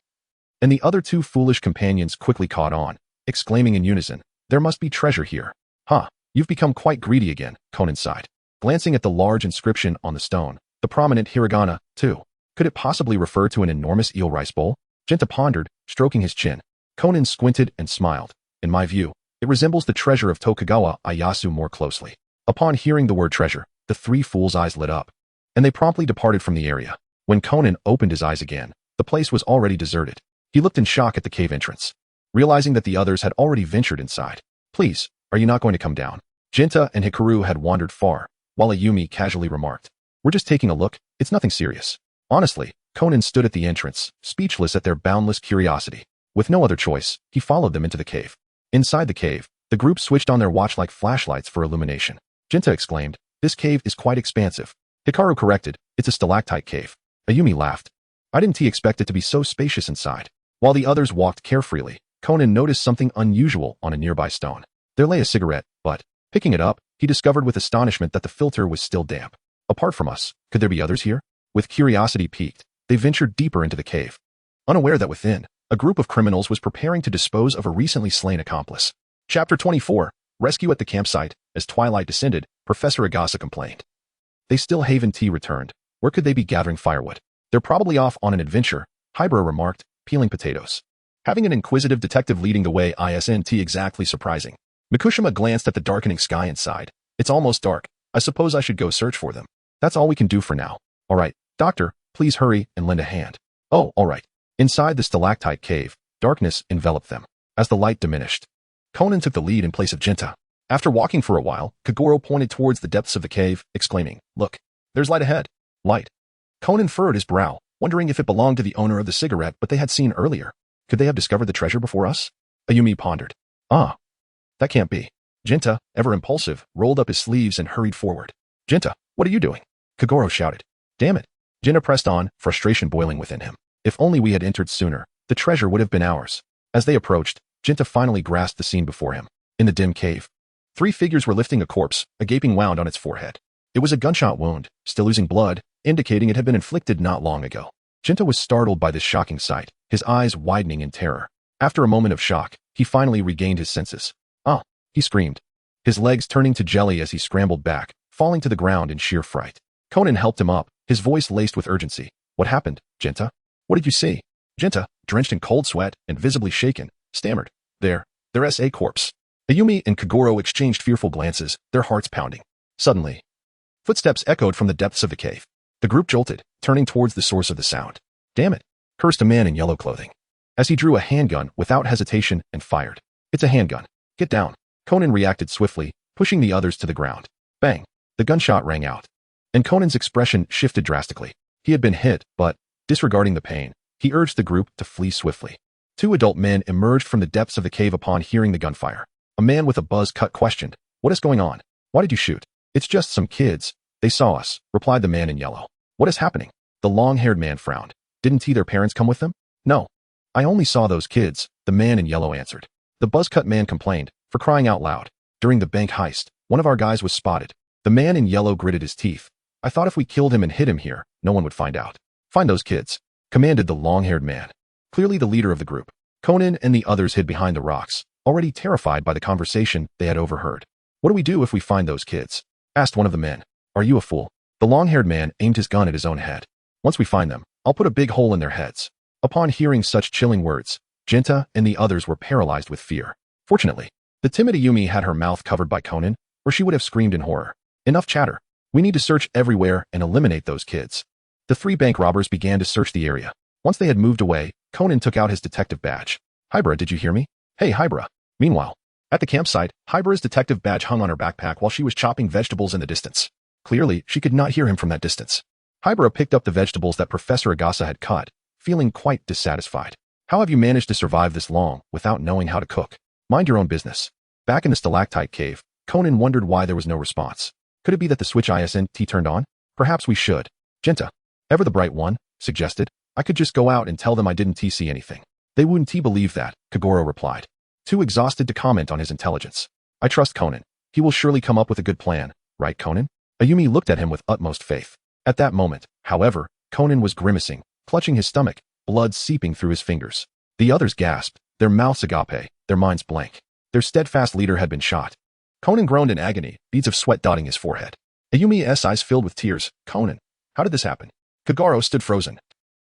And the other 2 foolish companions quickly caught on, exclaiming in unison, "There must be treasure here." "Huh, you've become quite greedy again," Conan sighed. Glancing at the large inscription on the stone, the prominent hiragana, too. Could it possibly refer to an enormous eel rice bowl? Jinta pondered, stroking his chin. Conan squinted and smiled. "In my view, it resembles the treasure of Tokugawa Ieyasu more closely." Upon hearing the word treasure, the 3 fools' eyes lit up, and they promptly departed from the area. When Conan opened his eyes again, the place was already deserted. He looked in shock at the cave entrance, realizing that the others had already ventured inside. "Please, are you not going to come down?" Jinta and Hikaru had wandered far, while Ayumi casually remarked, "We're just taking a look, it's nothing serious." Honestly, Conan stood at the entrance, speechless at their boundless curiosity. With no other choice, he followed them into the cave. Inside the cave, the group switched on their watch-like flashlights for illumination. Jinta exclaimed, "This cave is quite expansive." Hikaru corrected, "It's a stalactite cave." Ayumi laughed. "I didn't expect it to be so spacious inside." While the others walked carefreely, Conan noticed something unusual on a nearby stone. There lay a cigarette, but, picking it up, he discovered with astonishment that the filter was still damp. Apart from us, could there be others here? With curiosity piqued, they ventured deeper into the cave, unaware that within, a group of criminals was preparing to dispose of a recently slain accomplice. Chapter 24. Rescue at the campsite. As twilight descended, Professor Agasa complained. They still haven't returned. Where could they be gathering firewood? They're probably off on an adventure, Hybra remarked, peeling potatoes. Having an inquisitive detective leading the way isn't exactly surprising. Mikushima glanced at the darkening sky and sighed. It's almost dark. I suppose I should go search for them. That's all we can do for now. All right, doctor, please hurry and lend a hand. Oh, all right. Inside the stalactite cave, darkness enveloped them. As the light diminished, Conan took the lead in place of Jinta. After walking for a while, Kagoro pointed towards the depths of the cave, exclaiming, "Look, there's light ahead." Light. Conan furrowed his brow, wondering if it belonged to the owner of the cigarette but they had seen earlier. Could they have discovered the treasure before us? Ayumi pondered. That can't be. Jinta, ever impulsive, rolled up his sleeves and hurried forward. Jinta, what are you doing? Kagoro shouted. Damn it. Jinta pressed on, frustration boiling within him. If only we had entered sooner, the treasure would have been ours. As they approached, Jinta finally grasped the scene before him. In the dim cave, 3 figures were lifting a corpse, a gaping wound on its forehead. It was a gunshot wound, still oozing blood, indicating it had been inflicted not long ago. Jinta was startled by this shocking sight, his eyes widening in terror. After a moment of shock, he finally regained his senses. "Ah!" he screamed, his legs turning to jelly as he scrambled back, falling to the ground in sheer fright. Conan helped him up, his voice laced with urgency. "What happened, Jinta? What did you see?" Jinta, drenched in cold sweat and visibly shaken, stammered. There's a corpse." Ayumi and Kagoro exchanged fearful glances, their hearts pounding. Suddenly, footsteps echoed from the depths of the cave. The group jolted, turning towards the source of the sound. "Damn it," cursed a man in yellow clothing, as he drew a handgun without hesitation and fired. "It's a handgun. Get down." Conan reacted swiftly, pushing the others to the ground. Bang! The gunshot rang out, and Conan's expression shifted drastically. He had been hit, but, disregarding the pain, he urged the group to flee swiftly. 2 adult men emerged from the depths of the cave upon hearing the gunfire. A man with a buzz cut questioned, "What is going on? Why did you shoot?" "It's just some kids. They saw us," replied the man in yellow. "What is happening?" The long-haired man frowned. "Didn't their parents come with them?" "No. I only saw those kids," the man in yellow answered. The buzz-cut man complained, "For crying out loud. During the bank heist, one of our guys was spotted." The man in yellow gritted his teeth. "I thought if we killed him and hid him here, no one would find out." "Find those kids," commanded the long-haired man, clearly the leader of the group. Conan and the others hid behind the rocks, already terrified by the conversation they had overheard. "What do we do if we find those kids?" asked one of the men. "Are you a fool?" The long-haired man aimed his gun at his own head. "Once we find them, I'll put a big hole in their heads." Upon hearing such chilling words, Jinta and the others were paralyzed with fear. Fortunately, the timid Ayumi had her mouth covered by Conan, or she would have screamed in horror. "Enough chatter. We need to search everywhere and eliminate those kids." The 3 bank robbers began to search the area. Once they had moved away, Conan took out his detective badge. "Hybra, did you hear me?" "Hey, Hybra." Meanwhile, at the campsite, Hybra's detective badge hung on her backpack while she was chopping vegetables in the distance. Clearly, she could not hear him from that distance. Hybra picked up the vegetables that Professor Agasa had cut, feeling quite dissatisfied. "How have you managed to survive this long without knowing how to cook?" "Mind your own business." Back in the stalactite cave, Conan wondered why there was no response. Could it be that the switch isn't turned on? Perhaps we should. Jinta, ever the bright one, suggested. "I could just go out and tell them I didn't see anything." "They wouldn't believe that," Kagoro replied, too exhausted to comment on his intelligence. "I trust Conan. He will surely come up with a good plan, right, Conan?" Ayumi looked at him with utmost faith. At that moment, however, Conan was grimacing, clutching his stomach, blood seeping through his fingers. The others gasped, their mouths agape, their minds blank. Their steadfast leader had been shot. Conan groaned in agony, beads of sweat dotting his forehead. Ayumi's eyes filled with tears. "Conan, how did this happen?" Kagoro stood frozen,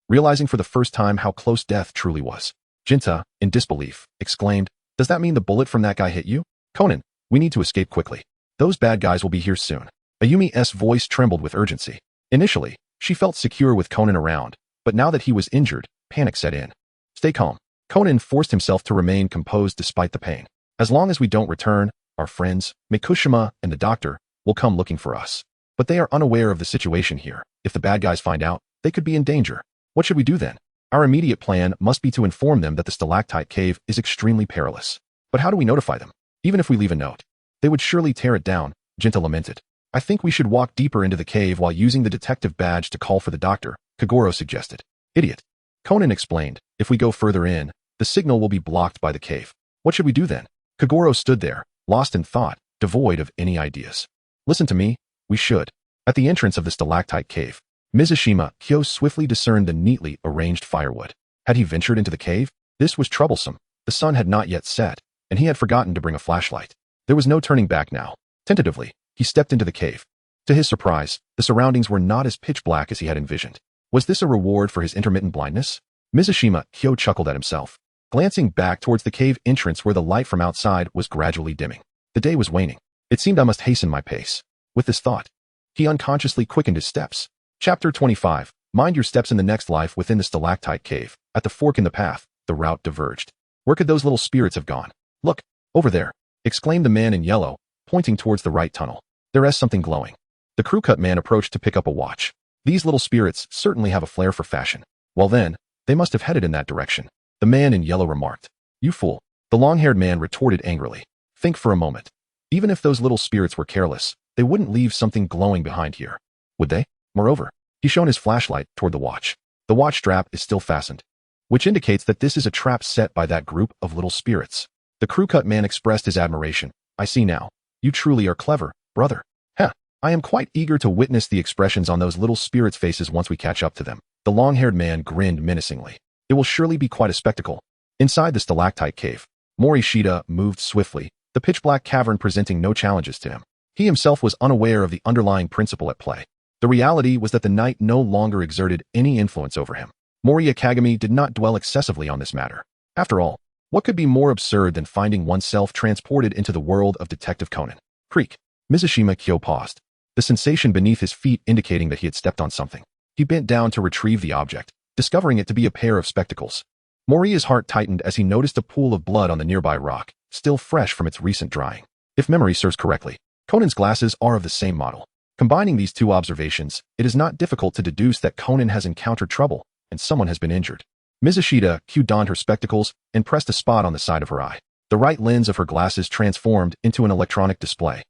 realizing for the first time how close death truly was. Jinta, in disbelief, exclaimed, "Does that mean the bullet from that guy hit you?" "Conan, we need to escape quickly. Those bad guys will be here soon." Ayumi's voice trembled with urgency. Initially, she felt secure with Conan around, but now that he was injured, panic set in. "Stay calm." Conan forced himself to remain composed despite the pain. "As long as we don't return, our friends, Mikushima and the doctor, will come looking for us. But they are unaware of the situation here. If the bad guys find out, they could be in danger. What should we do then? Our immediate plan must be to inform them that the stalactite cave is extremely perilous. But how do we notify them? Even if we leave a note, they would surely tear it down," Jinta lamented. "I think we should walk deeper into the cave while using the detective badge to call for the doctor," Kagoro suggested. "Idiot." Conan explained, "If we go further in, the signal will be blocked by the cave. What should we do then?" Kagoro stood there, lost in thought, devoid of any ideas. "Listen to me. We should." At the entrance of the stalactite cave, Morishita Kyo swiftly discerned the neatly arranged firewood. Had he ventured into the cave? This was troublesome. The sun had not yet set, and he had forgotten to bring a flashlight. There was no turning back now. Tentatively, he stepped into the cave. To his surprise, the surroundings were not as pitch black as he had envisioned. Was this a reward for his intermittent blindness? Morishita Kyo chuckled at himself, glancing back towards the cave entrance where the light from outside was gradually dimming. The day was waning. It seemed I must hasten my pace. With this thought, he unconsciously quickened his steps. Chapter 25. Mind your steps in the next life. Within the stalactite cave, at the fork in the path, the route diverged. Where could those little spirits have gone? Look, over there, exclaimed the man in yellow, pointing towards the right tunnel. There is something glowing. The crew-cut man approached to pick up a watch. These little spirits certainly have a flair for fashion. Well then, they must have headed in that direction. The man in yellow remarked. You fool. The long-haired man retorted angrily. Think for a moment. Even if those little spirits were careless, they wouldn't leave something glowing behind here. Would they? Moreover, he shone his flashlight toward the watch. The watch strap is still fastened, which indicates that this is a trap set by that group of little spirits. The crew-cut man expressed his admiration. I see now. You truly are clever, brother. Heh. I am quite eager to witness the expressions on those little spirits' faces once we catch up to them. The long-haired man grinned menacingly. It will surely be quite a spectacle. Inside the stalactite cave, Morishita moved swiftly, the pitch-black cavern presenting no challenges to him. He himself was unaware of the underlying principle at play. The reality was that the night no longer exerted any influence over him. Mouri Ran did not dwell excessively on this matter. After all, what could be more absurd than finding oneself transported into the world of Detective Conan? Creak. Morishita Kyo paused, the sensation beneath his feet indicating that he had stepped on something. He bent down to retrieve the object, discovering it to be a pair of spectacles. Mori's heart tightened as he noticed a pool of blood on the nearby rock, still fresh from its recent drying. If memory serves correctly, Conan's glasses are of the same model. Combining these two observations, it is not difficult to deduce that Conan has encountered trouble, and someone has been injured. Morishita Kyo donned her spectacles and pressed a spot on the side of her eye. The right lens of her glasses transformed into an electronic display,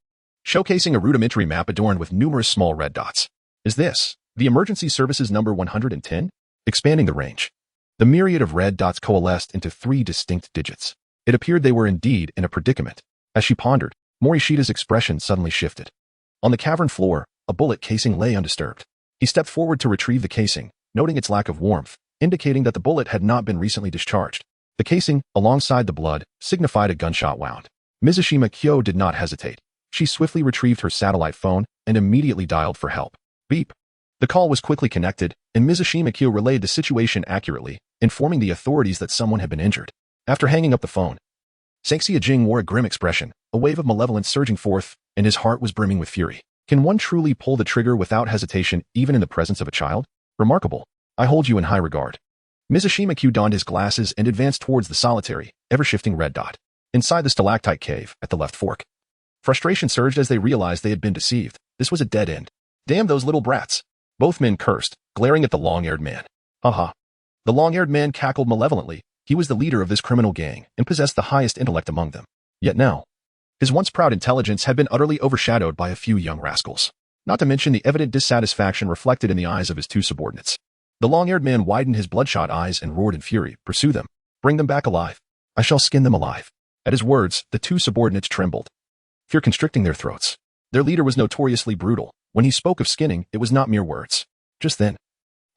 showcasing a rudimentary map adorned with numerous small red dots. Is this the emergency services number 110? Expanding the range, the myriad of red dots coalesced into 3 distinct digits. It appeared they were indeed in a predicament. As she pondered, Morishita's expression suddenly shifted. On the cavern floor, a bullet casing lay undisturbed. He stepped forward to retrieve the casing, noting its lack of warmth, indicating that the bullet had not been recently discharged. The casing, alongside the blood, signified a gunshot wound. Morishita Kyo did not hesitate. She swiftly retrieved her satellite phone and immediately dialed for help. Beep. The call was quickly connected, and Morishita Kyo relayed the situation accurately, informing the authorities that someone had been injured. After hanging up the phone, Sanxia Jing wore a grim expression, a wave of malevolence surging forth, and his heart was brimming with fury. Can one truly pull the trigger without hesitation, even in the presence of a child? Remarkable. I hold you in high regard. Morishita Kyo donned his glasses and advanced towards the solitary, ever-shifting red dot. Inside the stalactite cave, at the left fork, frustration surged as they realized they had been deceived. This was a dead end. Damn those little brats. Both men cursed, glaring at the long-haired man. Haha. The long-haired man cackled malevolently. He was the leader of this criminal gang and possessed the highest intellect among them. Yet now, his once proud intelligence had been utterly overshadowed by a few young rascals. Not to mention the evident dissatisfaction reflected in the eyes of his 2 subordinates. The long-haired man widened his bloodshot eyes and roared in fury. Pursue them. Bring them back alive. I shall skin them alive. At his words, the 2 subordinates trembled, fear constricting their throats. Their leader was notoriously brutal. When he spoke of skinning, it was not mere words. Just then,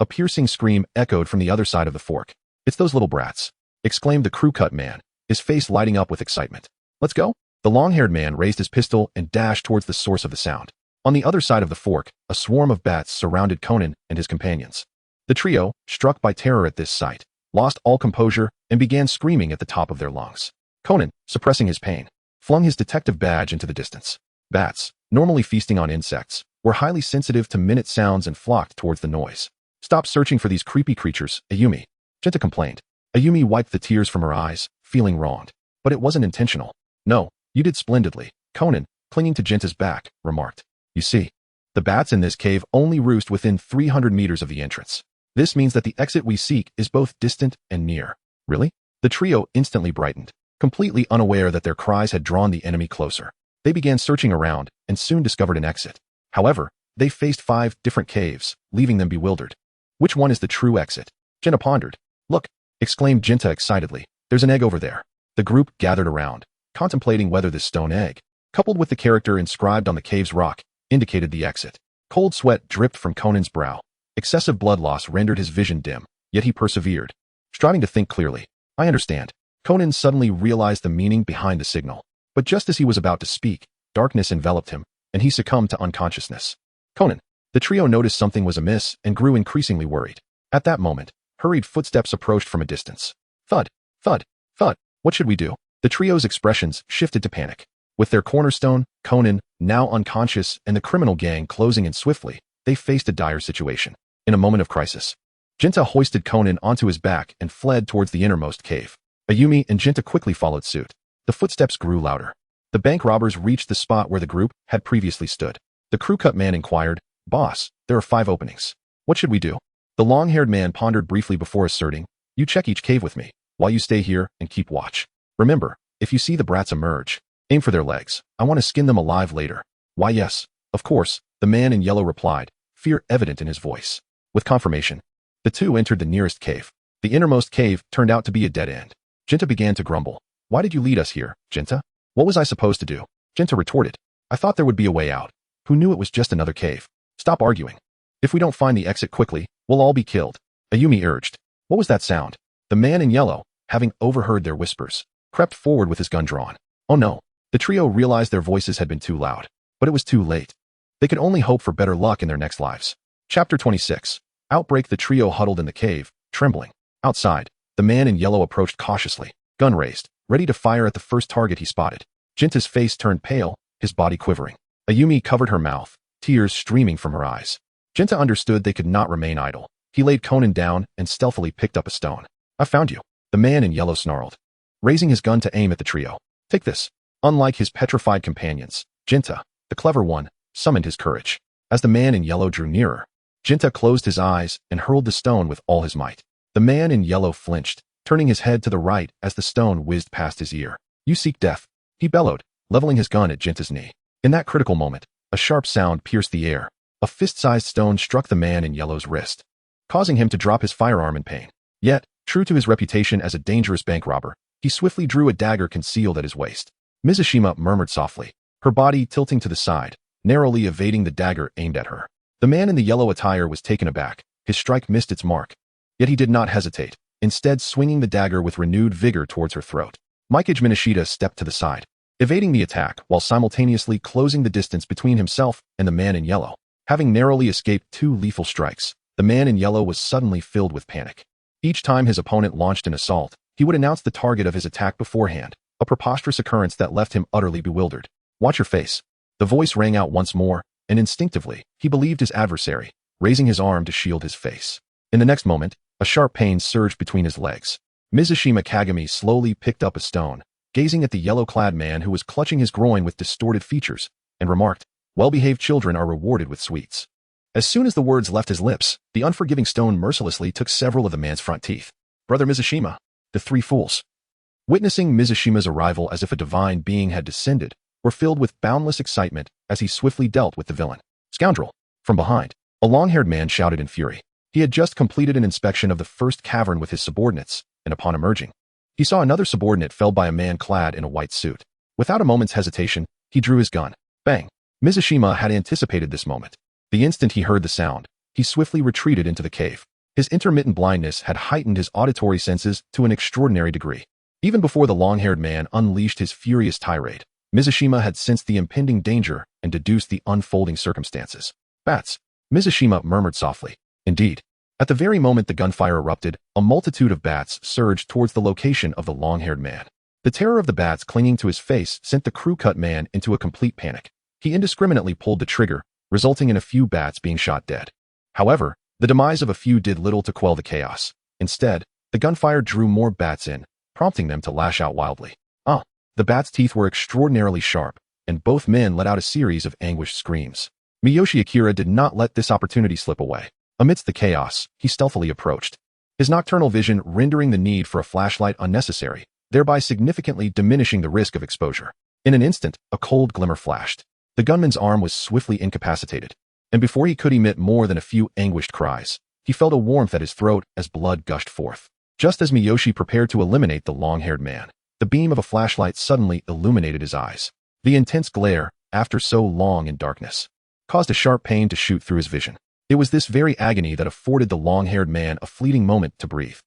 a piercing scream echoed from the other side of the fork. It's those little brats, exclaimed the crew-cut man, his face lighting up with excitement. Let's go. The long-haired man raised his pistol and dashed towards the source of the sound. On the other side of the fork, a swarm of bats surrounded Conan and his companions. The trio, struck by terror at this sight, lost all composure and began screaming at the top of their lungs. Conan, suppressing his pain, flung his detective badge into the distance. Bats, normally feasting on insects, were highly sensitive to minute sounds and flocked towards the noise. Stop searching for these creepy creatures, Ayumi. Jinta complained. Ayumi wiped the tears from her eyes, feeling wronged. But it wasn't intentional. No, you did splendidly, Conan, clinging to Jinta's back, remarked. You see, the bats in this cave only roost within 300 meters of the entrance. This means that the exit we seek is both distant and near. Really? The trio instantly brightened, completely unaware that their cries had drawn the enemy closer. They began searching around and soon discovered an exit. However, they faced 5 different caves, leaving them bewildered. Which one is the true exit? Jinta pondered. Look, exclaimed Jinta excitedly. There's an egg over there. The group gathered around, contemplating whether this stone egg, coupled with the character inscribed on the cave's rock, indicated the exit. Cold sweat dripped from Conan's brow. Excessive blood loss rendered his vision dim, yet he persevered, striving to think clearly. I understand. Conan suddenly realized the meaning behind the signal. But just as he was about to speak, darkness enveloped him, and he succumbed to unconsciousness. Conan. The trio noticed something was amiss and grew increasingly worried. At that moment, hurried footsteps approached from a distance. Thud, thud, thud. What should we do? The trio's expressions shifted to panic. With their cornerstone, Conan, now unconscious, and the criminal gang closing in swiftly, they faced a dire situation. In a moment of crisis, Jinta hoisted Conan onto his back and fled towards the innermost cave. Ayumi and Jinta quickly followed suit. The footsteps grew louder. The bank robbers reached the spot where the group had previously stood. The crew-cut man inquired, "Boss, there are 5 openings. What should we do?" The long-haired man pondered briefly before asserting, "You check each cave with me, while you stay here and keep watch. Remember, if you see the brats emerge, aim for their legs. I want to skin them alive later." "Why yes, of course," the man in yellow replied, fear evident in his voice. With confirmation, the two entered the nearest cave. The innermost cave turned out to be a dead end. Jinta began to grumble. "Why did you lead us here, Jinta? What was I supposed to do?" Jinta retorted, "I thought there would be a way out. Who knew it was just another cave? Stop arguing. If we don't find the exit quickly, we'll all be killed," Ayumi urged. "What was that sound?" The man in yellow, having overheard their whispers, crept forward with his gun drawn. Oh no. The trio realized their voices had been too loud, but it was too late. They could only hope for better luck in their next lives. Chapter 26. Outbreak. The trio huddled in the cave, trembling. Outside, the man in yellow approached cautiously, gun raised, ready to fire at the first target he spotted. Jinta's face turned pale, his body quivering. Ayumi covered her mouth, tears streaming from her eyes. Jinta understood they could not remain idle. He laid Conan down and stealthily picked up a stone. "I found you," the man in yellow snarled, raising his gun to aim at the trio. "Take this." Unlike his petrified companions, Jinta, the clever one, summoned his courage. As the man in yellow drew nearer, Jinta closed his eyes and hurled the stone with all his might. The man in yellow flinched, turning his head to the right as the stone whizzed past his ear. "You seek death," he bellowed, leveling his gun at Jinta's knee. In that critical moment, a sharp sound pierced the air. A fist-sized stone struck the man in yellow's wrist, causing him to drop his firearm in pain. Yet, true to his reputation as a dangerous bank robber, he swiftly drew a dagger concealed at his waist. Mizushima murmured softly, her body tilting to the side, narrowly evading the dagger aimed at her. The man in the yellow attire was taken aback. His strike missed its mark. Yet he did not hesitate, instead swinging the dagger with renewed vigor towards her throat. Mikage Minishita stepped to the side, evading the attack while simultaneously closing the distance between himself and the man in yellow. Having narrowly escaped 2 lethal strikes, the man in yellow was suddenly filled with panic. Each time his opponent launched an assault, he would announce the target of his attack beforehand, a preposterous occurrence that left him utterly bewildered. "Watch your face." The voice rang out once more, and instinctively, he believed his adversary, raising his arm to shield his face. In the next moment, a sharp pain surged between his legs. Mizushima Kagami slowly picked up a stone, gazing at the yellow-clad man who was clutching his groin with distorted features, and remarked, "Well-behaved children are rewarded with sweets." As soon as the words left his lips, the unforgiving stone mercilessly took several of the man's front teeth. "Brother Mizushima." The 3 fools, witnessing Mizushima's arrival as if a divine being had descended, were filled with boundless excitement as he swiftly dealt with the villain. "Scoundrel!" From behind, a long-haired man shouted in fury. He had just completed an inspection of the first cavern with his subordinates, and upon emerging, he saw another subordinate felled by a man clad in a white suit. Without a moment's hesitation, he drew his gun. Bang! Mizushima had anticipated this moment. The instant he heard the sound, he swiftly retreated into the cave. His intermittent blindness had heightened his auditory senses to an extraordinary degree. Even before the long-haired man unleashed his furious tirade, Mizushima had sensed the impending danger and deduced the unfolding circumstances. "Bats," Mizushima murmured softly. Indeed, at the very moment the gunfire erupted, a multitude of bats surged towards the location of the long-haired man. The terror of the bats clinging to his face sent the crew-cut man into a complete panic. He indiscriminately pulled the trigger, resulting in a few bats being shot dead. However, the demise of a few did little to quell the chaos. Instead, the gunfire drew more bats in, prompting them to lash out wildly. The bats' teeth were extraordinarily sharp, and both men let out a series of anguished screams. Miyoshi Akira did not let this opportunity slip away. Amidst the chaos, he stealthily approached, his nocturnal vision rendering the need for a flashlight unnecessary, thereby significantly diminishing the risk of exposure. In an instant, a cold glimmer flashed. The gunman's arm was swiftly incapacitated, and before he could emit more than a few anguished cries, he felt a warmth at his throat as blood gushed forth. Just as Miyoshi prepared to eliminate the long-haired man, the beam of a flashlight suddenly illuminated his eyes. The intense glare, after so long in darkness, caused a sharp pain to shoot through his vision. It was this very agony that afforded the long-haired man a fleeting moment to breathe.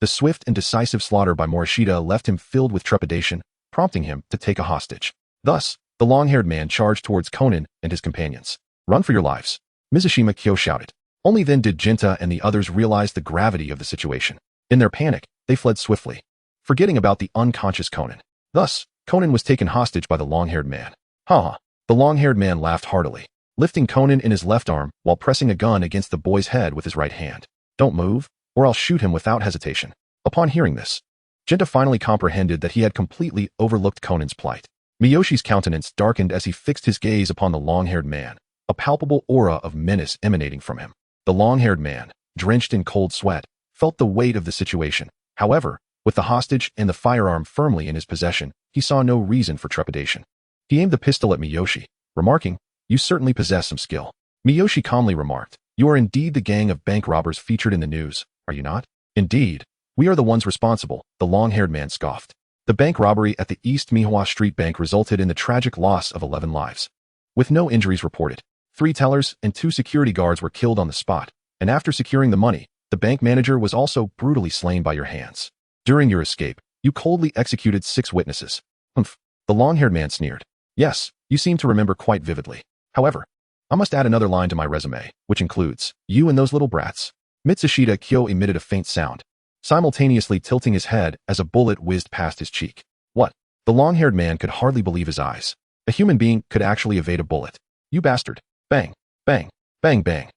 The swift and decisive slaughter by Morishita left him filled with trepidation, prompting him to take a hostage. Thus, the long-haired man charged towards Conan and his companions. "Run for your lives," Morishita Kyo shouted. Only then did Jinta and the others realize the gravity of the situation. In their panic, they fled swiftly, forgetting about the unconscious Conan. Thus, Conan was taken hostage by the long-haired man. Ha ha! The long-haired man laughed heartily, lifting Conan in his left arm while pressing a gun against the boy's head with his right hand. "Don't move, or I'll shoot him without hesitation." Upon hearing this, Jinta finally comprehended that he had completely overlooked Conan's plight. Miyoshi's countenance darkened as he fixed his gaze upon the long-haired man, a palpable aura of menace emanating from him. The long-haired man, drenched in cold sweat, felt the weight of the situation. However, with the hostage and the firearm firmly in his possession, he saw no reason for trepidation. He aimed the pistol at Miyoshi, remarking, "You certainly possess some skill." Miyoshi calmly remarked, "You are indeed the gang of bank robbers featured in the news, are you not?" "Indeed. We are the ones responsible," the long-haired man scoffed. The bank robbery at the East Mihua Street Bank resulted in the tragic loss of 11 lives. With no injuries reported, 3 tellers and 2 security guards were killed on the spot, and after securing the money, the bank manager was also brutally slain by your hands. During your escape, you coldly executed 6 witnesses. Humph, the long-haired man sneered. "Yes, you seem to remember quite vividly. However, I must add another line to my resume, which includes, you and those little brats." Morishita Kyo emitted a faint sound, simultaneously tilting his head as a bullet whizzed past his cheek. What? The long-haired man could hardly believe his eyes. A human being could actually evade a bullet. "You bastard." Bang, bang, bang, bang.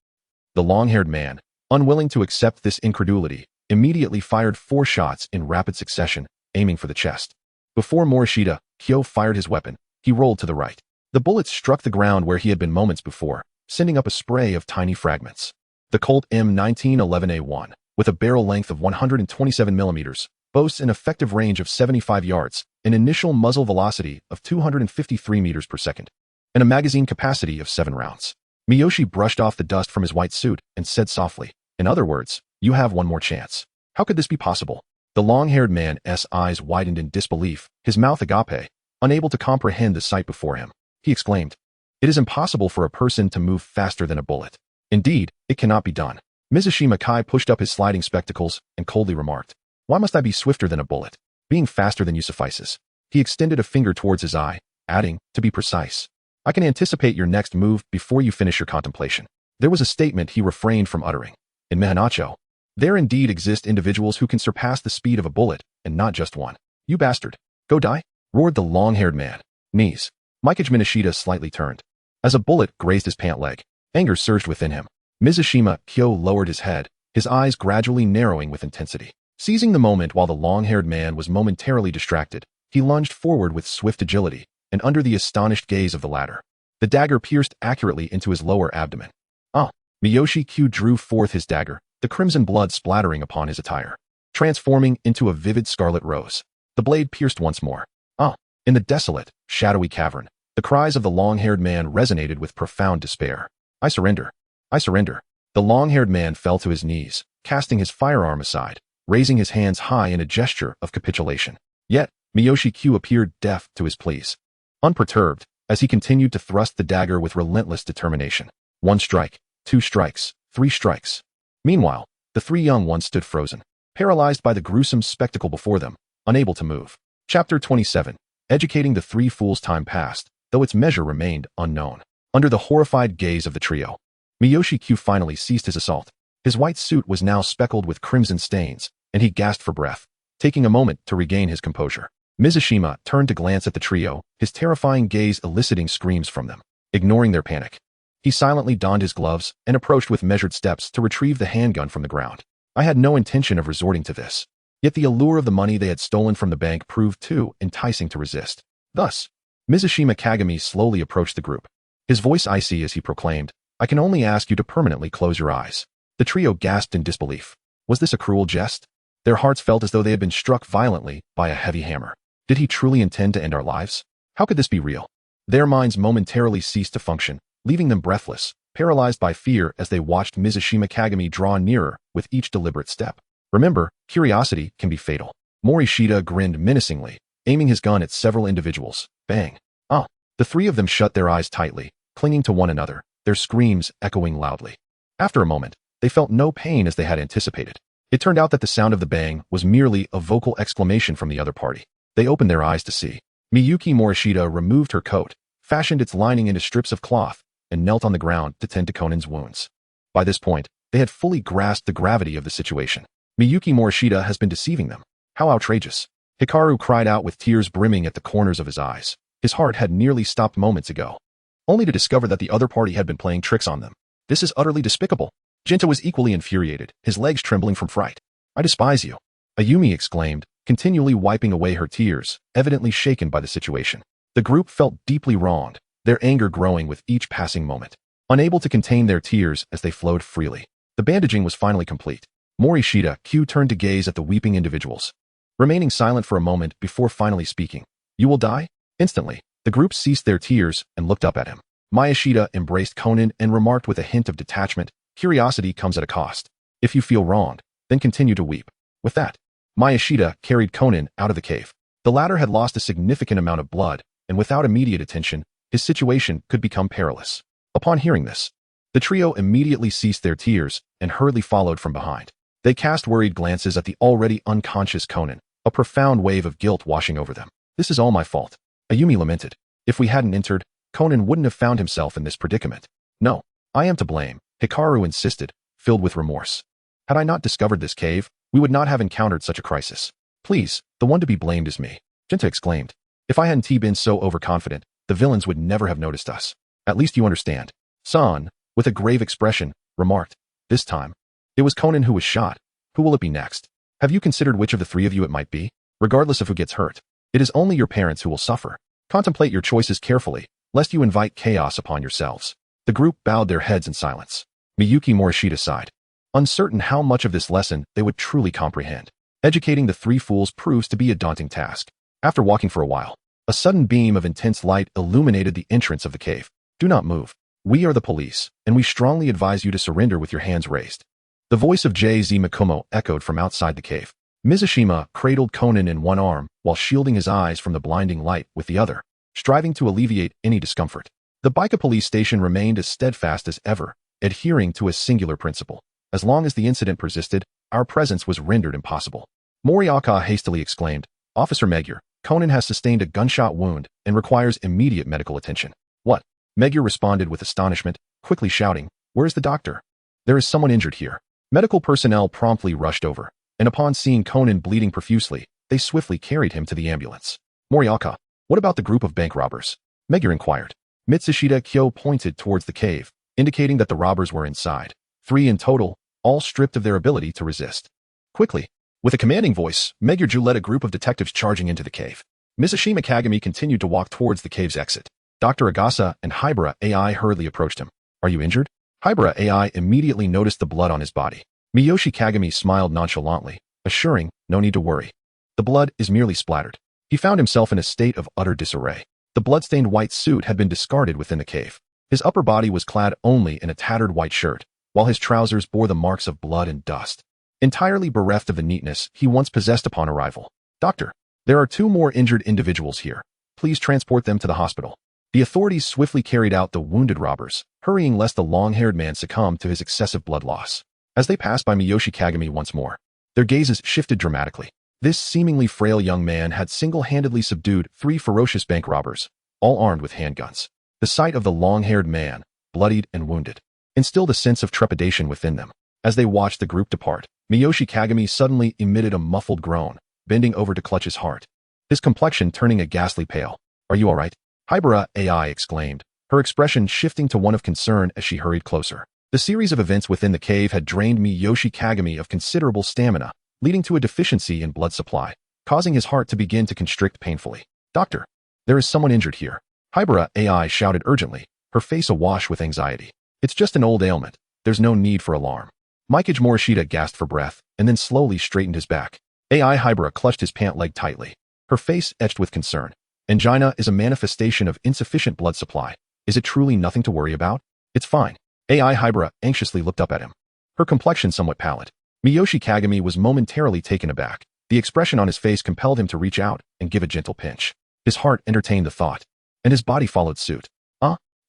The long-haired man, unwilling to accept this incredulity, immediately fired 4 shots in rapid succession, aiming for the chest. Before Morishita Kyo fired his weapon, he rolled to the right. The bullets struck the ground where he had been moments before, sending up a spray of tiny fragments. The Colt M1911A1, with a barrel length of 127 millimeters, boasts an effective range of 75 yards, an initial muzzle velocity of 253 meters per second, and a magazine capacity of 7 rounds. Miyoshi brushed off the dust from his white suit and said softly, "In other words, you have one more chance." How could this be possible? The long-haired man's eyes widened in disbelief, his mouth agape, unable to comprehend the sight before him. He exclaimed, "It is impossible for a person to move faster than a bullet. Indeed, it cannot be done." Morishita Kyo pushed up his sliding spectacles and coldly remarked, "Why must I be swifter than a bullet? Being faster than you suffices." He extended a finger towards his eye, adding, "To be precise, I can anticipate your next move before you finish your contemplation." There was a statement he refrained from uttering. In Mihanacho, there indeed exist individuals who can surpass the speed of a bullet, and not just one. "You bastard. Go die," roared the long-haired man. Knees. Mikage Morishita slightly turned. As a bullet grazed his pant leg, anger surged within him. Morishita Kyo lowered his head, his eyes gradually narrowing with intensity. Seizing the moment while the long-haired man was momentarily distracted, he lunged forward with swift agility, and under the astonished gaze of the latter, the dagger pierced accurately into his lower abdomen. "Ah!" Miyoshi Kyo drew forth his dagger, the crimson blood splattering upon his attire, transforming into a vivid scarlet rose. The blade pierced once more. "Ah!" In the desolate, shadowy cavern, the cries of the long-haired man resonated with profound despair. "I surrender. I surrender." The long-haired man fell to his knees, casting his firearm aside, raising his hands high in a gesture of capitulation. Yet, Miyoshi Kyo appeared deaf to his pleas, unperturbed, as he continued to thrust the dagger with relentless determination. 1 strike, 2 strikes, 3 strikes. Meanwhile, the 3 young ones stood frozen, paralyzed by the gruesome spectacle before them, unable to move. Chapter 27. Educating the 3 fools. Time passed, though its measure remained unknown. Under the horrified gaze of the trio, Miyoshi Kyo finally ceased his assault. His white suit was now speckled with crimson stains, and he gasped for breath, taking a moment to regain his composure. Morishita turned to glance at the trio, his terrifying gaze eliciting screams from them. Ignoring their panic, he silently donned his gloves and approached with measured steps to retrieve the handgun from the ground. "I had no intention of resorting to this." Yet the allure of the money they had stolen from the bank proved too enticing to resist. Thus, Morishita Kyo slowly approached the group, his voice icy as he proclaimed, "I can only ask you to permanently close your eyes." The trio gasped in disbelief. Was this a cruel jest? Their hearts felt as though they had been struck violently by a heavy hammer. Did he truly intend to end our lives? How could this be real? Their minds momentarily ceased to function, leaving them breathless, paralyzed by fear as they watched Morishita Kyo draw nearer with each deliberate step. Remember, curiosity can be fatal. Morishita grinned menacingly, aiming his gun at several individuals. Bang! Ah! The 3 of them shut their eyes tightly, clinging to one another, their screams echoing loudly. After a moment, they felt no pain as they had anticipated. It turned out that the sound of the bang was merely a vocal exclamation from the other party. They opened their eyes to see. Miyuki Morishita removed her coat, fashioned its lining into strips of cloth, and knelt on the ground to tend to Conan's wounds. By this point, they had fully grasped the gravity of the situation. Miyuki Morishita has been deceiving them. How outrageous. Hikaru cried out with tears brimming at the corners of his eyes. His heart had nearly stopped moments ago, only to discover that the other party had been playing tricks on them. This is utterly despicable. Jinta was equally infuriated, his legs trembling from fright. I despise you, Ayumi exclaimed, continually wiping away her tears, evidently shaken by the situation. The group felt deeply wronged, their anger growing with each passing moment. Unable to contain their tears as they flowed freely. The bandaging was finally complete. Morishita Kyo turned to gaze at the weeping individuals, remaining silent for a moment before finally speaking. You will die? Instantly, the group ceased their tears and looked up at him. Miyashita embraced Conan and remarked with a hint of detachment, curiosity comes at a cost. If you feel wronged, then continue to weep. With that, Miyashita carried Conan out of the cave. The latter had lost a significant amount of blood, and without immediate attention, his situation could become perilous. Upon hearing this, the trio immediately ceased their tears and hurriedly followed from behind. They cast worried glances at the already unconscious Conan, a profound wave of guilt washing over them. This is all my fault, Ayumi lamented. If we hadn't entered, Conan wouldn't have found himself in this predicament. No, I am to blame, Hikaru insisted, filled with remorse. Had I not discovered this cave, we would not have encountered such a crisis. Please, the one to be blamed is me, Jinta exclaimed. If I hadn't been so overconfident, the villains would never have noticed us. At least you understand. San, with a grave expression, remarked. This time, it was Conan who was shot. Who will it be next? Have you considered which of the three of you it might be? Regardless of who gets hurt, it is only your parents who will suffer. Contemplate your choices carefully, lest you invite chaos upon yourselves. The group bowed their heads in silence. Miyuki Morishita sighed, uncertain how much of this lesson they would truly comprehend. Educating the three fools proves to be a daunting task. After walking for a while, a sudden beam of intense light illuminated the entrance of the cave. Do not move. We are the police, and we strongly advise you to surrender with your hands raised. The voice of J.Z. Mikumo echoed from outside the cave. Mizushima cradled Conan in one arm while shielding his eyes from the blinding light with the other, striving to alleviate any discomfort. The Baika police station remained as steadfast as ever, adhering to a singular principle. As long as the incident persisted, our presence was rendered impossible. Moriaka hastily exclaimed, Officer Magyar, Conan has sustained a gunshot wound and requires immediate medical attention. What? Magyar responded with astonishment, quickly shouting, Where is the doctor? There is someone injured here. Medical personnel promptly rushed over, and upon seeing Conan bleeding profusely, they swiftly carried him to the ambulance. Moriaka, what about the group of bank robbers? Magyar inquired. Mitsushita Kyo pointed towards the cave, indicating that the robbers were inside. 3 in total, all stripped of their ability to resist. Quickly, with a commanding voice, Magyar led a group of detectives charging into the cave. Mizushima Kagami continued to walk towards the cave's exit. Dr. Agasa and Hibara AI hurriedly approached him. Are you injured? Hibara AI immediately noticed the blood on his body. Miyoshi Kagami smiled nonchalantly, assuring, no need to worry. The blood is merely splattered. He found himself in a state of utter disarray. The blood-stained white suit had been discarded within the cave. His upper body was clad only in a tattered white shirt, while his trousers bore the marks of blood and dust. Entirely bereft of the neatness he once possessed upon arrival. Doctor, there are 2 more injured individuals here. Please transport them to the hospital. The authorities swiftly carried out the wounded robbers, hurrying lest the long-haired man succumb to his excessive blood loss. As they passed by Miyoshi Kagami once more, their gazes shifted dramatically. This seemingly frail young man had single-handedly subdued 3 ferocious bank robbers, all armed with handguns. The sight of the long-haired man, bloodied and wounded, instilled a sense of trepidation within them. As they watched the group depart, Miyoshi Kagami suddenly emitted a muffled groan, bending over to clutch his heart, his complexion turning a ghastly pale. Are you all right? Hibara AI exclaimed, her expression shifting to one of concern as she hurried closer. The series of events within the cave had drained Miyoshi Kagami of considerable stamina, leading to a deficiency in blood supply, causing his heart to begin to constrict painfully. Doctor, there is someone injured here. Hibara AI shouted urgently, her face awash with anxiety. It's just an old ailment. There's no need for alarm. Mikage Morishita gasped for breath, and then slowly straightened his back. AI Hibara clutched his pant leg tightly, her face etched with concern. Angina is a manifestation of insufficient blood supply. Is it truly nothing to worry about? It's fine. AI Hibara anxiously looked up at him, her complexion somewhat pallid. Miyoshi Kagami was momentarily taken aback. The expression on his face compelled him to reach out and give a gentle pinch. His heart entertained the thought, and his body followed suit.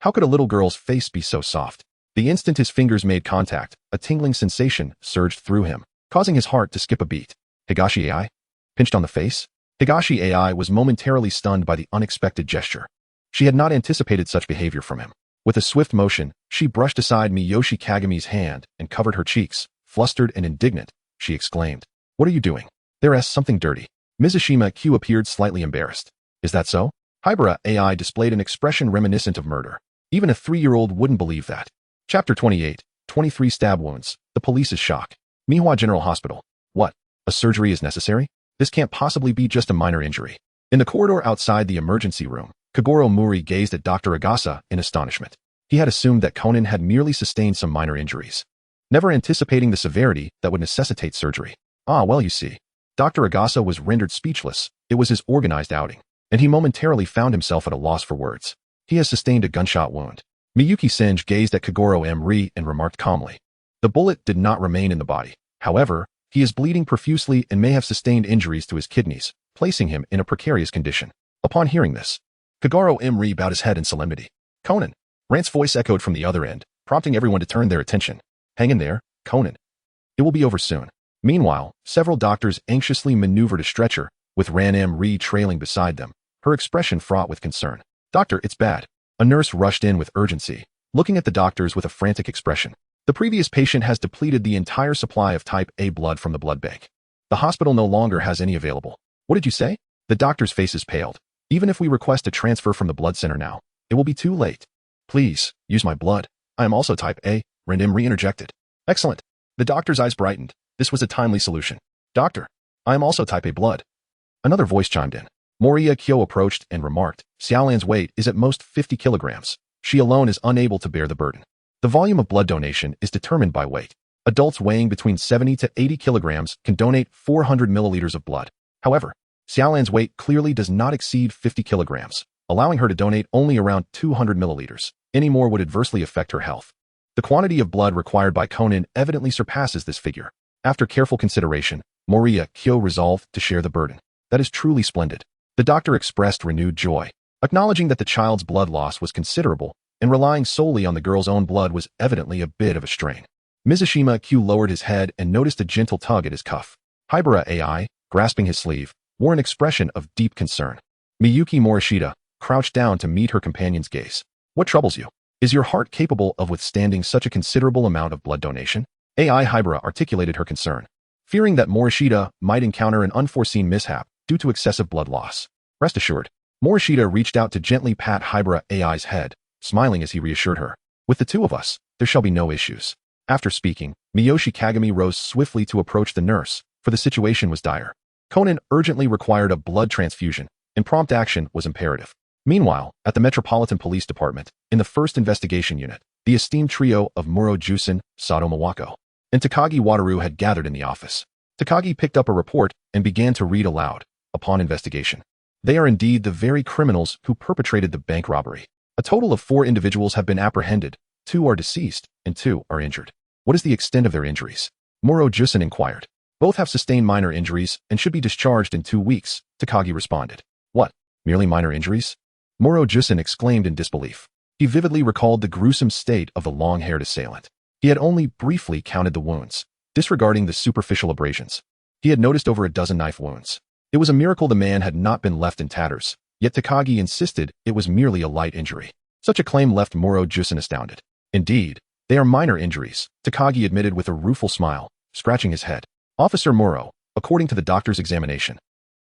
How could a little girl's face be so soft? The instant his fingers made contact, a tingling sensation surged through him. causing his heart to skip a beat. Higashi AI? Pinched on the face? Higashi AI was momentarily stunned by the unexpected gesture. She had not anticipated such behavior from him. With a swift motion, she brushed aside Miyoshi Kagami's hand and covered her cheeks. Flustered and indignant, she exclaimed, "What are you doing? There's something dirty." Morishita Kyo appeared slightly embarrassed. "Is that so?" Hibara AI displayed an expression reminiscent of murder. Even a 3-year-old wouldn't believe that. Chapter 28, 23 Stab Wounds. The police is shocked. Mihua General Hospital. What? A surgery is necessary? This can't possibly be just a minor injury. In the corridor outside the emergency room, Kogoro Mouri gazed at Dr. Agasa in astonishment. He had assumed that Conan had merely sustained some minor injuries, never anticipating the severity that would necessitate surgery. Well, you see. Dr. Agasa was rendered speechless. It was his organized outing, and he momentarily found himself at a loss for words. He has sustained a gunshot wound. Miyuki Senj gazed at Kogoro Mouri and remarked calmly. The bullet did not remain in the body. However, he is bleeding profusely and may have sustained injuries to his kidneys, placing him in a precarious condition. Upon hearing this, Kogoro Mouri bowed his head in solemnity. Conan. Rant's voice echoed from the other end, prompting everyone to turn their attention. Hang in there, Conan. It will be over soon. Meanwhile, several doctors anxiously maneuvered a stretcher, with Ran Mouri trailing beside them, her expression fraught with concern. Doctor, it's bad. A nurse rushed in with urgency, looking at the doctors with a frantic expression. The previous patient has depleted the entire supply of type A blood from the blood bank. The hospital no longer has any available. What did you say? The doctor's faces paled. Even if we request a transfer from the blood center now, it will be too late. Please, use my blood. I am also type A, Ran Mouri interjected. Excellent. The doctor's eyes brightened. This was a timely solution. Doctor, I am also type A blood. Another voice chimed in. Morishita Kyo approached and remarked, Xiaolan's weight is at most 50 kilograms. She alone is unable to bear the burden. The volume of blood donation is determined by weight. Adults weighing between 70 to 80 kilograms can donate 400 milliliters of blood. However, Xiaolan's weight clearly does not exceed 50 kilograms, allowing her to donate only around 200 milliliters. Any more would adversely affect her health. The quantity of blood required by Conan evidently surpasses this figure. After careful consideration, Morishita Kyo resolved to share the burden. That is truly splendid. The doctor expressed renewed joy, acknowledging that the child's blood loss was considerable, and relying solely on the girl's own blood was evidently a bit of a strain. Morishita Kyo lowered his head and noticed a gentle tug at his cuff. Hibara AI, grasping his sleeve, wore an expression of deep concern. Miyuki Morishita crouched down to meet her companion's gaze. What troubles you? Is your heart capable of withstanding such a considerable amount of blood donation? AI Hibara articulated her concern, fearing that Morishita might encounter an unforeseen mishap due to excessive blood loss. Rest assured, Morishita reached out to gently pat Hibara AI's head, smiling as he reassured her. With the two of us, there shall be no issues. After speaking, Miyoshi Kagami rose swiftly to approach the nurse, for the situation was dire. Conan urgently required a blood transfusion, and prompt action was imperative. Meanwhile, at the Metropolitan Police Department, in the first investigation unit, the esteemed trio of Muro Jusen, Sato Mawako, and Takagi Wataru had gathered in the office. Takagi picked up a report and began to read aloud. Upon investigation, they are indeed the very criminals who perpetrated the bank robbery. A total of 4 individuals have been apprehended, 2 are deceased, and 2 are injured. What is the extent of their injuries? Muro Jusen inquired. Both have sustained minor injuries and should be discharged in 2 weeks, Takagi responded. What? Merely minor injuries? Muro Jusen exclaimed in disbelief. He vividly recalled the gruesome state of the long-haired assailant. He had only briefly counted the wounds, disregarding the superficial abrasions. He had noticed over a dozen knife wounds. It was a miracle the man had not been left in tatters, yet Takagi insisted it was merely a light injury. Such a claim left Muro Jusen astounded. Indeed, they are minor injuries, Takagi admitted with a rueful smile, scratching his head. Officer Muro, according to the doctor's examination,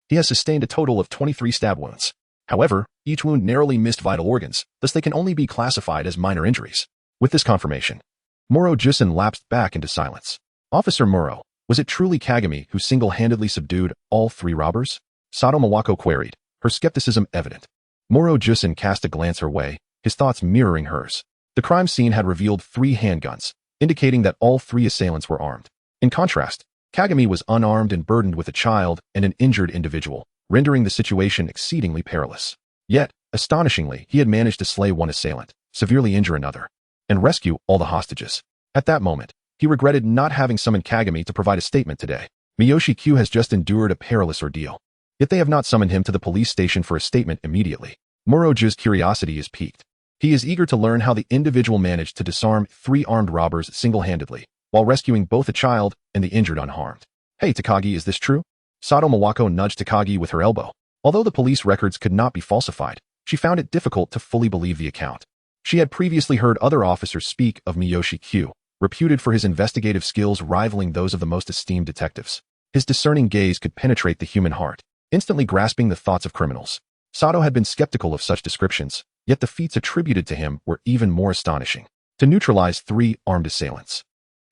he has sustained a total of 23 stab wounds. However, each wound narrowly missed vital organs, thus they can only be classified as minor injuries. With this confirmation, Muro Jusen lapsed back into silence. Officer Muro, was it truly Kagami who single-handedly subdued all 3 robbers? Sato Mawako queried, her skepticism evident. Muro Jusen cast a glance her way, his thoughts mirroring hers. The crime scene had revealed 3 handguns, indicating that all 3 assailants were armed. In contrast, Kagami was unarmed and burdened with a child and an injured individual, rendering the situation exceedingly perilous. Yet, astonishingly, he had managed to slay 1 assailant, severely injure another, and rescue all the hostages. At that moment, he regretted not having summoned Kagami to provide a statement today. Miyoshi Kyo has just endured a perilous ordeal. Yet they have not summoned him to the police station for a statement immediately. Muroju's curiosity is piqued. He is eager to learn how the individual managed to disarm 3 armed robbers single-handedly. while rescuing both a child and the injured unharmed. Hey, Takagi, is this true? Sato Mawako nudged Takagi with her elbow. Although the police records could not be falsified, she found it difficult to fully believe the account. She had previously heard other officers speak of Morishita Kyo, reputed for his investigative skills rivaling those of the most esteemed detectives. His discerning gaze could penetrate the human heart, instantly grasping the thoughts of criminals. Sato had been skeptical of such descriptions, yet the feats attributed to him were even more astonishing. To neutralize 3 armed assailants,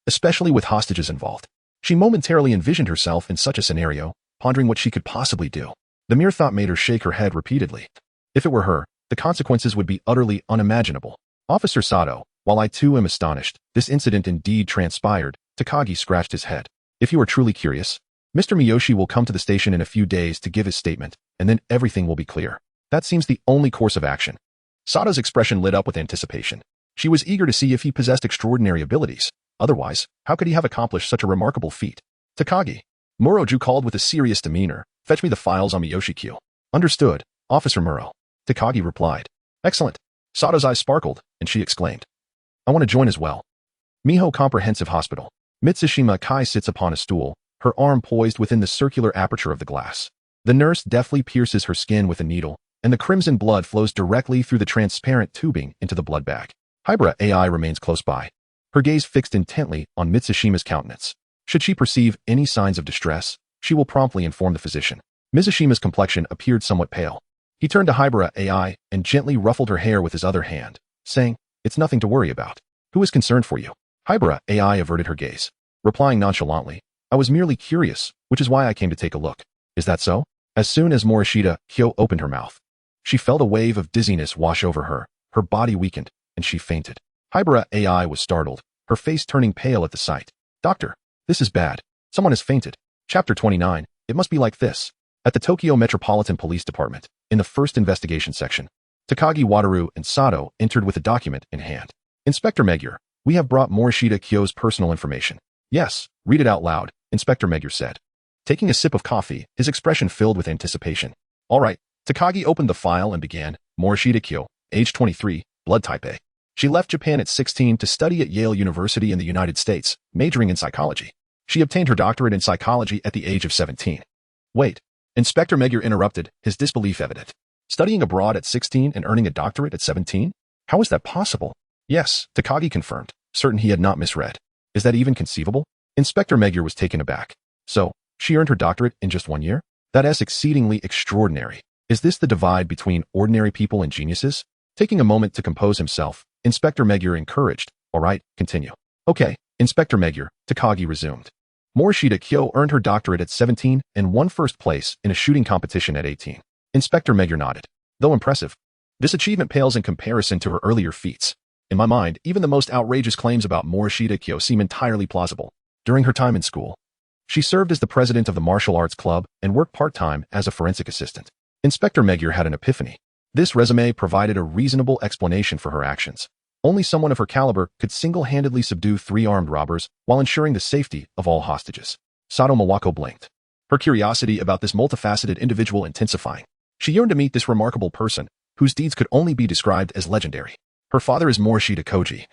especially with hostages involved. She momentarily envisioned herself in such a scenario, pondering what she could possibly do. The mere thought made her shake her head repeatedly. If it were her, the consequences would be utterly unimaginable. Officer Sato, while I too am astonished, this incident indeed transpired. Takagi scratched his head. If you are truly curious, Mr. Miyoshi will come to the station in a few days to give his statement, and then everything will be clear. That seems the only course of action. Sato's expression lit up with anticipation. She was eager to see if he possessed extraordinary abilities. Otherwise, how could he have accomplished such a remarkable feat? Takagi. Moroju called with a serious demeanor. Fetch me the files on Morishita Kyo. Understood, Officer Muro. Takagi replied. Excellent. Sato's eyes sparkled, and she exclaimed. I want to join as well. Miho Comprehensive Hospital. Mitsushima Kai sits upon a stool, her arm poised within the circular aperture of the glass. The nurse deftly pierces her skin with a needle, and the crimson blood flows directly through the transparent tubing into the blood bag. Hybra AI remains close by, her gaze fixed intently on Mitsushima's countenance. Should she perceive any signs of distress, she will promptly inform the physician. Mitsushima's complexion appeared somewhat pale. He turned to Hybra AI and gently ruffled her hair with his other hand, saying, It's nothing to worry about. Who is concerned for you? Hybra AI averted her gaze, replying nonchalantly, I was merely curious, which is why I came to take a look. Is that so? As soon as Morishita Kyo opened her mouth, she felt a wave of dizziness wash over her body weakened, and she fainted. Hybra AI was startled, her face turning pale at the sight. Doctor, this is bad. Someone has fainted. Chapter 29, it must be like this. At the Tokyo Metropolitan Police Department, in the first investigation section, Takagi Wataru and Sato entered with a document in hand. Inspector Magyar, we have brought Morishita Kyo's personal information. Yes, read it out loud, Inspector Magyar said. Taking a sip of coffee, his expression filled with anticipation. All right, Takagi opened the file and began. Morishita Kyo, age 23, blood type A. She left Japan at 16 to study at Yale University in the United States, majoring in psychology. She obtained her doctorate in psychology at the age of 17. Wait, Inspector Magyar interrupted, his disbelief evident. Studying abroad at 16 and earning a doctorate at 17? How is that possible? Yes, Takagi confirmed, certain he had not misread. Is that even conceivable? Inspector Magyar was taken aback. So, she earned her doctorate in just 1 year? That is exceedingly extraordinary. Is this the divide between ordinary people and geniuses? Taking a moment to compose himself, Inspector Magyar encouraged. All right, continue. Okay, Inspector Magyar, Takagi resumed. Morishita Kyo earned her doctorate at 17 and won first place in a shooting competition at 18. Inspector Magyar nodded. Though impressive, this achievement pales in comparison to her earlier feats. In my mind, even the most outrageous claims about Morishita Kyo seem entirely plausible. During her time in school, she served as the president of the martial arts club and worked part-time as a forensic assistant. Inspector Magyar had an epiphany. This resume provided a reasonable explanation for her actions. Only someone of her caliber could single-handedly subdue 3 armed robbers while ensuring the safety of all hostages. Sato Mawako blinked, her curiosity about this multifaceted individual intensifying. She yearned to meet this remarkable person, whose deeds could only be described as legendary. Her father is Morishita Koji,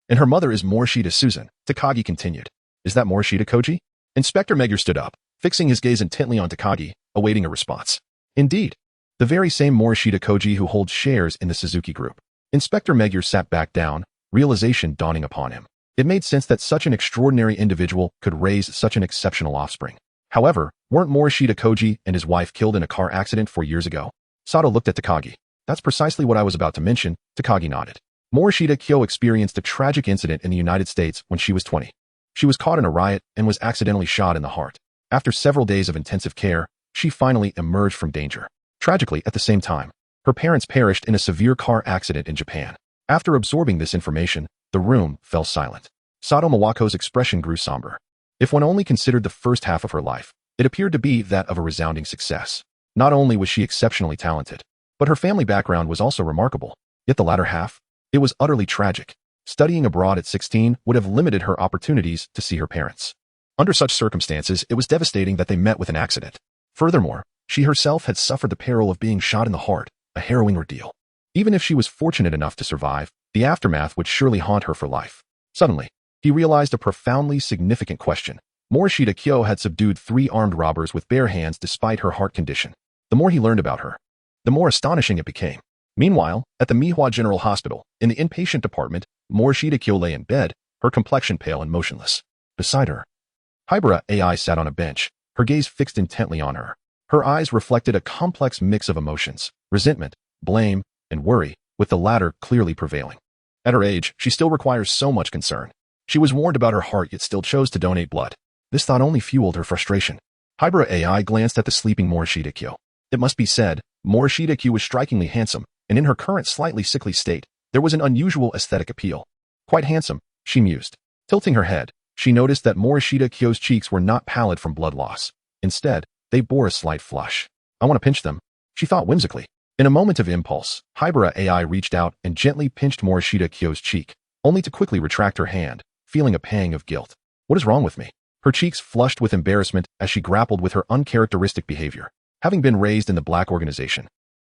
and her mother is Morishita Susan. Takagi continued. Is that Morishita Koji? Inspector Magyar stood up, fixing his gaze intently on Takagi, awaiting a response. Indeed, the very same Morishita Koji who holds shares in the Suzuki Group. Inspector Magyar sat back down, realization dawning upon him. It made sense that such an extraordinary individual could raise such an exceptional offspring. However, weren't Morishita Koji and his wife killed in a car accident 4 years ago? Sato looked at Takagi. That's precisely what I was about to mention. Takagi nodded. Morishita Kyo experienced a tragic incident in the United States when she was 20. She was caught in a riot and was accidentally shot in the heart. After several days of intensive care, she finally emerged from danger. Tragically, at the same time, her parents perished in a severe car accident in Japan. After absorbing this information, the room fell silent. Sato Mawako's expression grew somber. If one only considered the first half of her life, it appeared to be that of a resounding success. Not only was she exceptionally talented, but her family background was also remarkable. Yet the latter half, it was utterly tragic. Studying abroad at 16 would have limited her opportunities to see her parents. Under such circumstances, it was devastating that they met with an accident. Furthermore, she herself had suffered the peril of being shot in the heart, a harrowing ordeal. Even if she was fortunate enough to survive, the aftermath would surely haunt her for life. Suddenly, he realized a profoundly significant question. Morishita Kyo had subdued 3 armed robbers with bare hands despite her heart condition. The more he learned about her, the more astonishing it became. Meanwhile, at the Mihua General Hospital, in the inpatient department, Morishita Kyo lay in bed, her complexion pale and motionless. Beside her, Hybera AI sat on a bench, her gaze fixed intently on her. Her eyes reflected a complex mix of emotions, resentment, blame, and worry, with the latter clearly prevailing. At her age, she still requires so much concern. She was warned about her heart yet still chose to donate blood. This thought only fueled her frustration. Hybera AI glanced at the sleeping Morishita Kyo. It must be said, Morishita Kyo was strikingly handsome, and in her current slightly sickly state, there was an unusual aesthetic appeal. Quite handsome, she mused. Tilting her head, she noticed that Morishita Kyo's cheeks were not pallid from blood loss. Instead, they bore a slight flush. I want to pinch them, she thought whimsically. In a moment of impulse, Hybera AI reached out and gently pinched Morishita Kyo's cheek, only to quickly retract her hand, feeling a pang of guilt. What is wrong with me? Her cheeks flushed with embarrassment as she grappled with her uncharacteristic behavior. Having been raised in the black organization,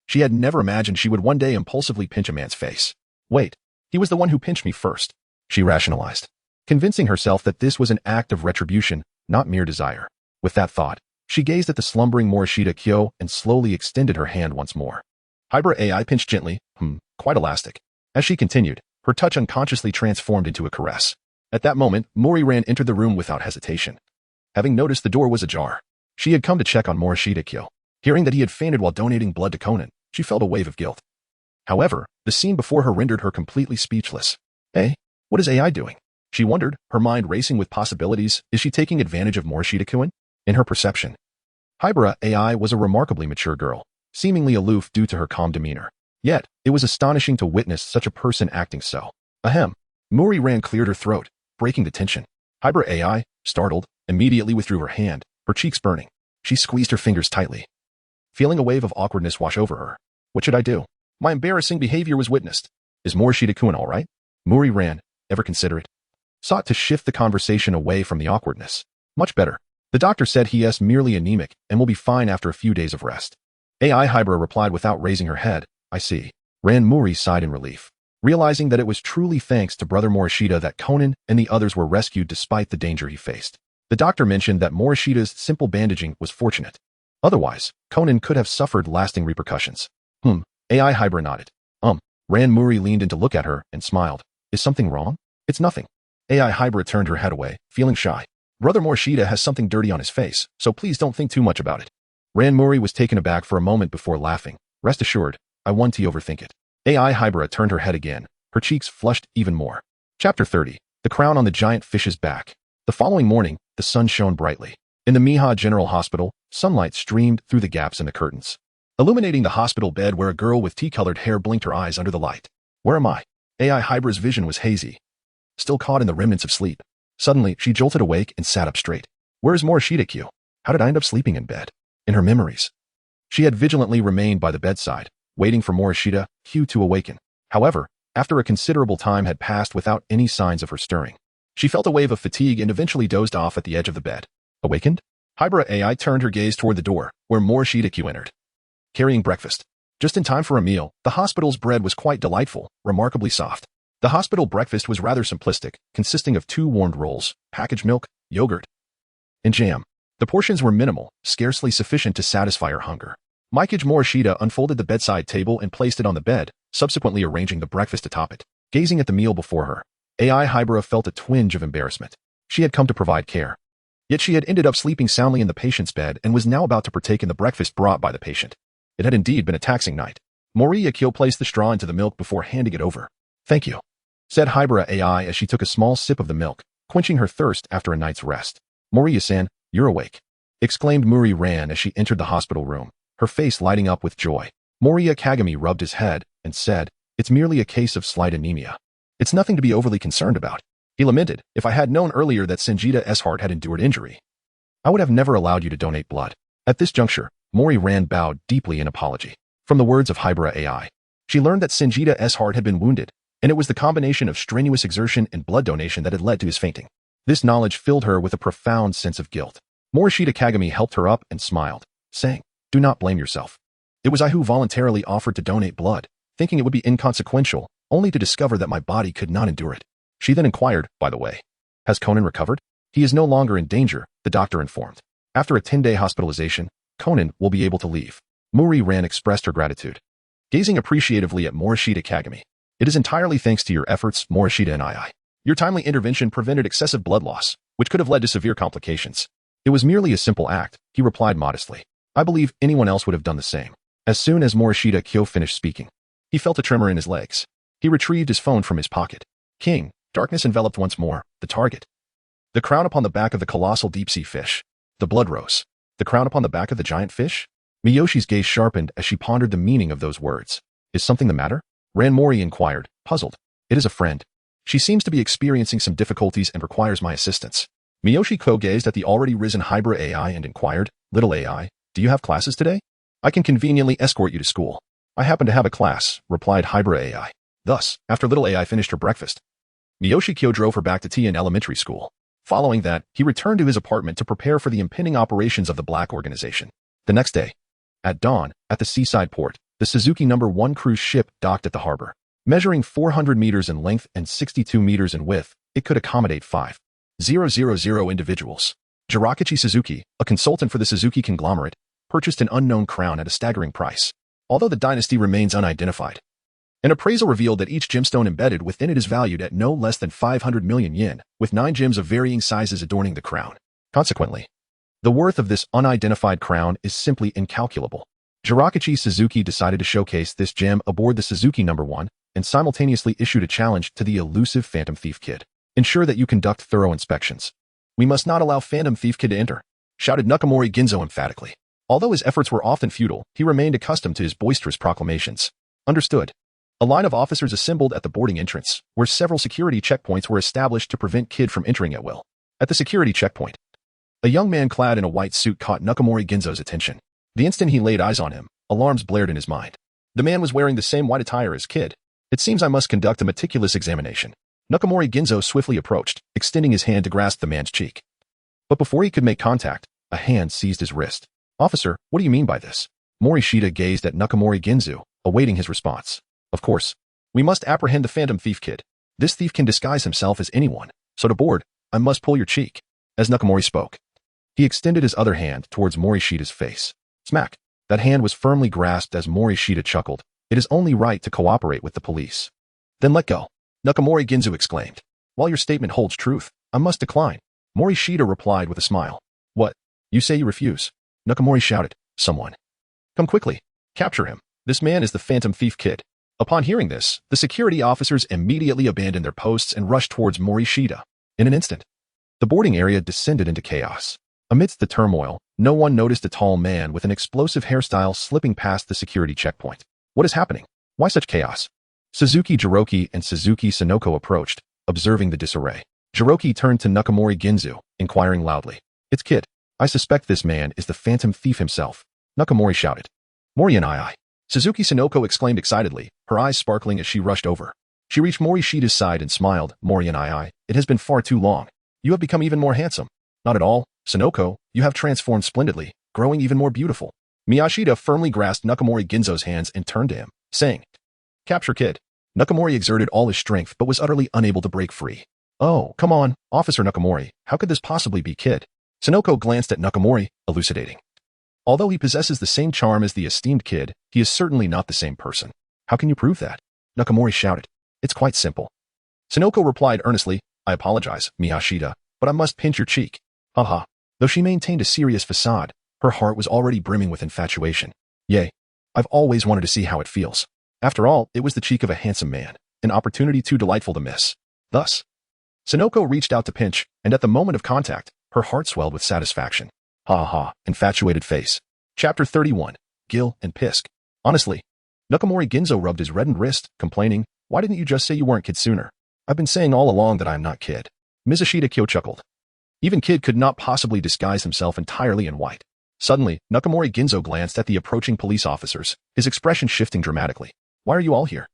she had never imagined she would one day impulsively pinch a man's face. Wait, he was the one who pinched me first, she rationalized, convincing herself that this was an act of retribution, not mere desire. With that thought, she gazed at the slumbering Morishita Kyo and slowly extended her hand once more. Hybera AI pinched gently, quite elastic. As she continued, her touch unconsciously transformed into a caress. At that moment, Mouri Ran entered the room without hesitation. Having noticed the door was ajar, she had come to check on Morishita Kyo. Hearing that he had fainted while donating blood to Conan, she felt a wave of guilt. However, the scene before her rendered her completely speechless. Hey, what is AI doing? She wondered, her mind racing with possibilities. Is she taking advantage of Morishita Kyo? In her perception, Hybera AI was a remarkably mature girl, seemingly aloof due to her calm demeanor. Yet, it was astonishing to witness such a person acting so. Ahem. Mouri Ran cleared her throat, breaking the tension. Hybera AI, startled, immediately withdrew her hand, her cheeks burning. She squeezed her fingers tightly, feeling a wave of awkwardness wash over her. What should I do? My embarrassing behavior was witnessed. Is Morishita Kyo all right? Mouri Ran, ever considerate, sought to shift the conversation away from the awkwardness. Much better. The doctor said he is merely anemic and will be fine after a few days of rest. AI Hybera replied without raising her head. I see. Ran Mouri sighed in relief, realizing that it was truly thanks to Brother Morishita that Conan and the others were rescued despite the danger he faced. The doctor mentioned that Morishita's simple bandaging was fortunate. Otherwise, Conan could have suffered lasting repercussions. AI Hybera nodded. Ran Mouri leaned in to look at her and smiled. Is something wrong? It's nothing. AI Hybera turned her head away, feeling shy. Brother Morishita has something dirty on his face, so please don't think too much about it. Ran Mouri was taken aback for a moment before laughing. Rest assured, I won't overthink it. AI Hybera turned her head again, her cheeks flushed even more. Chapter 30. The crown on the giant fish's back. The following morning, the sun shone brightly. In the Mihua General Hospital, sunlight streamed through the gaps in the curtains, illuminating the hospital bed where a girl with tea-colored hair blinked her eyes under the light. Where am I? AI Hybera's vision was hazy, still caught in the remnants of sleep. Suddenly, she jolted awake and sat up straight. Where is Morishita Kyo? How did I end up sleeping in bed? In her memories, she had vigilantly remained by the bedside, waiting for Morishita Kyo to awaken. However, after a considerable time had passed without any signs of her stirring, she felt a wave of fatigue and eventually dozed off at the edge of the bed. Awakened? Hybera AI turned her gaze toward the door, where Morishita Kyo entered, carrying breakfast. Just in time for a meal, the hospital's bread was quite delightful, remarkably soft. The hospital breakfast was rather simplistic, consisting of 2 warmed rolls, packaged milk, yogurt, and jam. The portions were minimal, scarcely sufficient to satisfy her hunger. Mikage Morishita unfolded the bedside table and placed it on the bed, subsequently arranging the breakfast atop it. Gazing at the meal before her, AI Hybera felt a twinge of embarrassment. She had come to provide care, yet she had ended up sleeping soundly in the patient's bed and was now about to partake in the breakfast brought by the patient. It had indeed been a taxing night. Morishita Kyo placed the straw into the milk before handing it over. Thank you, said Hybera AI as she took a small sip of the milk, quenching her thirst after a night's rest. Mouri-san, you're awake, exclaimed Mouri Ran as she entered the hospital room, her face lighting up with joy. Mouri Kagami rubbed his head and said, it's merely a case of slight anemia. It's nothing to be overly concerned about. He lamented, if I had known earlier that Senjita's heart had endured injury, I would have never allowed you to donate blood. At this juncture, Mouri Ran bowed deeply in apology. From the words of Hybera AI, she learned that Senjita's heart had been wounded, and it was the combination of strenuous exertion and blood donation that had led to his fainting. This knowledge filled her with a profound sense of guilt. Morishita Kagami helped her up and smiled, saying, do not blame yourself. It was I who voluntarily offered to donate blood, thinking it would be inconsequential, only to discover that my body could not endure it. She then inquired, by the way, Has Conan recovered? He is no longer in danger, the doctor informed. After a 10-day hospitalization, Conan will be able to leave. Mouri Ran expressed her gratitude. Gazing appreciatively at Morishita Kyo. It is entirely thanks to your efforts, Morishita and I. Your timely intervention prevented excessive blood loss, which could have led to severe complications. It was merely a simple act, he replied modestly. I believe anyone else would have done the same. As soon as Morishita Kyo finished speaking, he felt a tremor in his legs. He retrieved his phone from his pocket. King, darkness enveloped once more, the target. The crown upon the back of the colossal deep-sea fish. The blood rose. The crown upon the back of the giant fish? Miyoshi's gaze sharpened as she pondered the meaning of those words. Is something the matter? Ran Mouri inquired, puzzled. It is a friend. She seems to be experiencing some difficulties and requires my assistance. Miyoshi Kyo gazed at the already risen Hybrid AI and inquired, Little AI, do you have classes today? I can conveniently escort you to school. I happen to have a class, replied Hybrid AI. Thus, after Little AI finished her breakfast, Miyoshi Kyo drove her back to Tian Elementary School. Following that, he returned to his apartment to prepare for the impending operations of the Black Organization. The next day, at dawn, at the seaside port, the Suzuki No. 1 cruise ship docked at the harbor. Measuring 400 meters in length and 62 meters in width, it could accommodate 5,000 individuals. Jirakichi Suzuki, a consultant for the Suzuki conglomerate, purchased an unknown crown at a staggering price. Although the dynasty remains unidentified, an appraisal revealed that each gemstone embedded within it is valued at no less than 500 million yen, with 9 gems of varying sizes adorning the crown. Consequently, the worth of this unidentified crown is simply incalculable. Jirakichi Suzuki decided to showcase this gem aboard the Suzuki No. 1 and simultaneously issued a challenge to the elusive Phantom Thief Kid. Ensure that you conduct thorough inspections. We must not allow Phantom Thief Kid to enter, shouted Nakamori Ginzo emphatically. Although his efforts were often futile, he remained accustomed to his boisterous proclamations. Understood. A line of officers assembled at the boarding entrance, where several security checkpoints were established to prevent Kid from entering at will. At the security checkpoint, a young man clad in a white suit caught Nakamori Ginzo's attention. The instant he laid eyes on him, alarms blared in his mind. The man was wearing the same white attire as Kid. It seems I must conduct a meticulous examination. Nakamori Ginzo swiftly approached, extending his hand to grasp the man's cheek. But before he could make contact, a hand seized his wrist. Officer, what do you mean by this? Morishita gazed at Nakamori Ginzo, awaiting his response. Of course. We must apprehend the Phantom Thief Kid. This thief can disguise himself as anyone, so to board, I must pull your cheek. As Nakamori spoke, he extended his other hand towards Morishita's face. Smack. That hand was firmly grasped as Morishita chuckled. It is only right to cooperate with the police. Then let go. Nakamori Ginzo exclaimed. While your statement holds truth, I must decline. Morishita replied with a smile. What? You say you refuse? Nakamori shouted. Someone. Come quickly. Capture him. This man is the Phantom Thief Kid. Upon hearing this, the security officers immediately abandoned their posts and rushed towards Morishita. In an instant, the boarding area descended into chaos. Amidst the turmoil, no one noticed a tall man with an explosive hairstyle slipping past the security checkpoint. What is happening? Why such chaos? Suzuki Jiroki and Suzuki Sonoko approached, observing the disarray. Jiroki turned to Nakamori Ginzo, inquiring loudly. It's Kid. I suspect this man is the Phantom Thief himself. Nakamori shouted. Mouri and I. Suzuki Sonoko exclaimed excitedly, her eyes sparkling as she rushed over. She reached Morishita's side and smiled. Mouri and I. It has been far too long. You have become even more handsome. Not at all. Sonoko, you have transformed splendidly, growing even more beautiful. Miyashita firmly grasped Nakamori Ginzo's hands and turned to him, saying, Capture Kid. Nakamori exerted all his strength but was utterly unable to break free. Oh, come on, Officer Nakamori, how could this possibly be Kid? Sonoko glanced at Nakamori, elucidating. Although he possesses the same charm as the esteemed Kid, he is certainly not the same person. How can you prove that? Nakamori shouted. It's quite simple. Sonoko replied earnestly, I apologize, Miyashita, but I must pinch your cheek. Haha. Though she maintained a serious facade, her heart was already brimming with infatuation. Yay. I've always wanted to see how it feels. After all, it was the cheek of a handsome man, an opportunity too delightful to miss. Thus, Sonoko reached out to pinch, and at the moment of contact, her heart swelled with satisfaction. Ha ha, infatuated face. Chapter 31. Gil and Pisk. Honestly, Nakamori Ginzo rubbed his reddened wrist, complaining, Why didn't you just say you weren't Kid sooner? I've been saying all along that I am not Kid. Morishita Kyo chuckled. Even Kid could not possibly disguise himself entirely in white. Suddenly, Nakamori Ginzo glanced at the approaching police officers, his expression shifting dramatically. Why are you all here?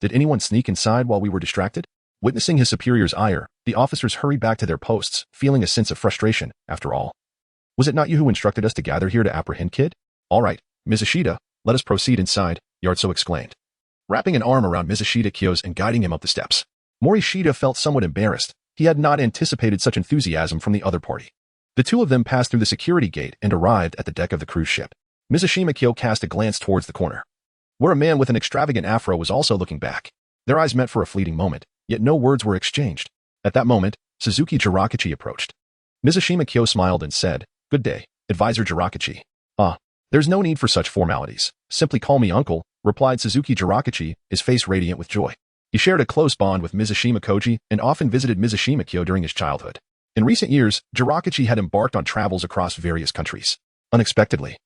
Did anyone sneak inside while we were distracted? Witnessing his superior's ire, the officers hurried back to their posts, feeling a sense of frustration, after all. Was it not you who instructed us to gather here to apprehend Kid? All right, Morishita, let us proceed inside, Yartso exclaimed. Wrapping an arm around Morishita Kyo's and guiding him up the steps. Morishita felt somewhat embarrassed. He had not anticipated such enthusiasm from the other party. The two of them passed through the security gate and arrived at the deck of the cruise ship. Morishita Kyo cast a glance towards the corner, where a man with an extravagant afro was also looking back. Their eyes met for a fleeting moment, yet no words were exchanged. At that moment, Suzuki Jiraichi approached. Morishita Kyo smiled and said, "Good day, Advisor Jiraichi." "Ah, there's no need for such formalities. Simply call me uncle," replied Suzuki Jiraichi, his face radiant with joy. He shared a close bond with Morishita Koji and often visited Morishita Kyo during his childhood. In recent years, Jiraichi had embarked on travels across various countries. Unexpectedly,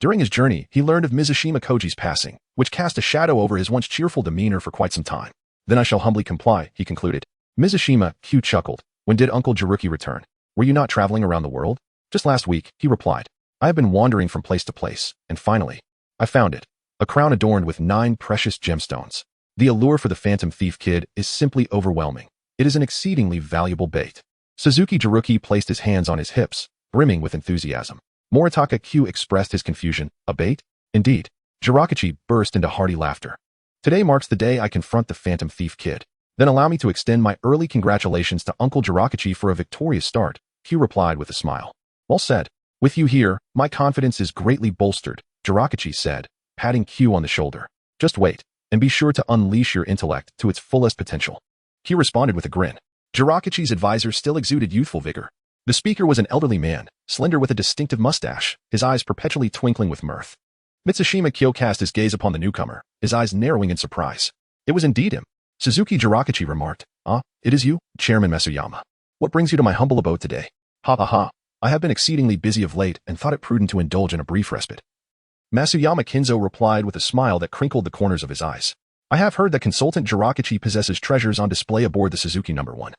during his journey, he learned of Morishita Koji's passing, which cast a shadow over his once cheerful demeanor for quite some time. "Then I shall humbly comply," he concluded. Morishita Kyo chuckled. "When did Uncle Jiruki return? Were you not traveling around the world?" "Just last week," he replied. "I have been wandering from place to place, and finally, I found it. A crown adorned with 9 precious gemstones. The allure for the Phantom Thief Kid is simply overwhelming. It is an exceedingly valuable bait." Suzuki Jiruki placed his hands on his hips, brimming with enthusiasm. Morishita Kyo expressed his confusion. "A bait?" "Indeed." Jiraichi burst into hearty laughter. "Today marks the day I confront the Phantom Thief Kid. Then allow me to extend my early congratulations to Uncle Jiraichi for a victorious start," Kyo replied with a smile. "Well said. With you here, my confidence is greatly bolstered," Jiraichi said, patting Kyo on the shoulder. "Just wait, and be sure to unleash your intellect to its fullest potential." Kyo responded with a grin. Jiraichi's advisor still exuded youthful vigor. The speaker was an elderly man, slender with a distinctive mustache, his eyes perpetually twinkling with mirth. Morishita Kyo cast his gaze upon the newcomer, his eyes narrowing in surprise. It was indeed him. Suzuki Jiraichi remarked, "Ah, it is you, Chairman Masuyama. What brings you to my humble abode today?" "Ha ha ha. I have been exceedingly busy of late and thought it prudent to indulge in a brief respite." Masuyama Kinzo replied with a smile that crinkled the corners of his eyes. "I have heard that Consultant Jiraichi possesses treasures on display aboard the Suzuki No. 1.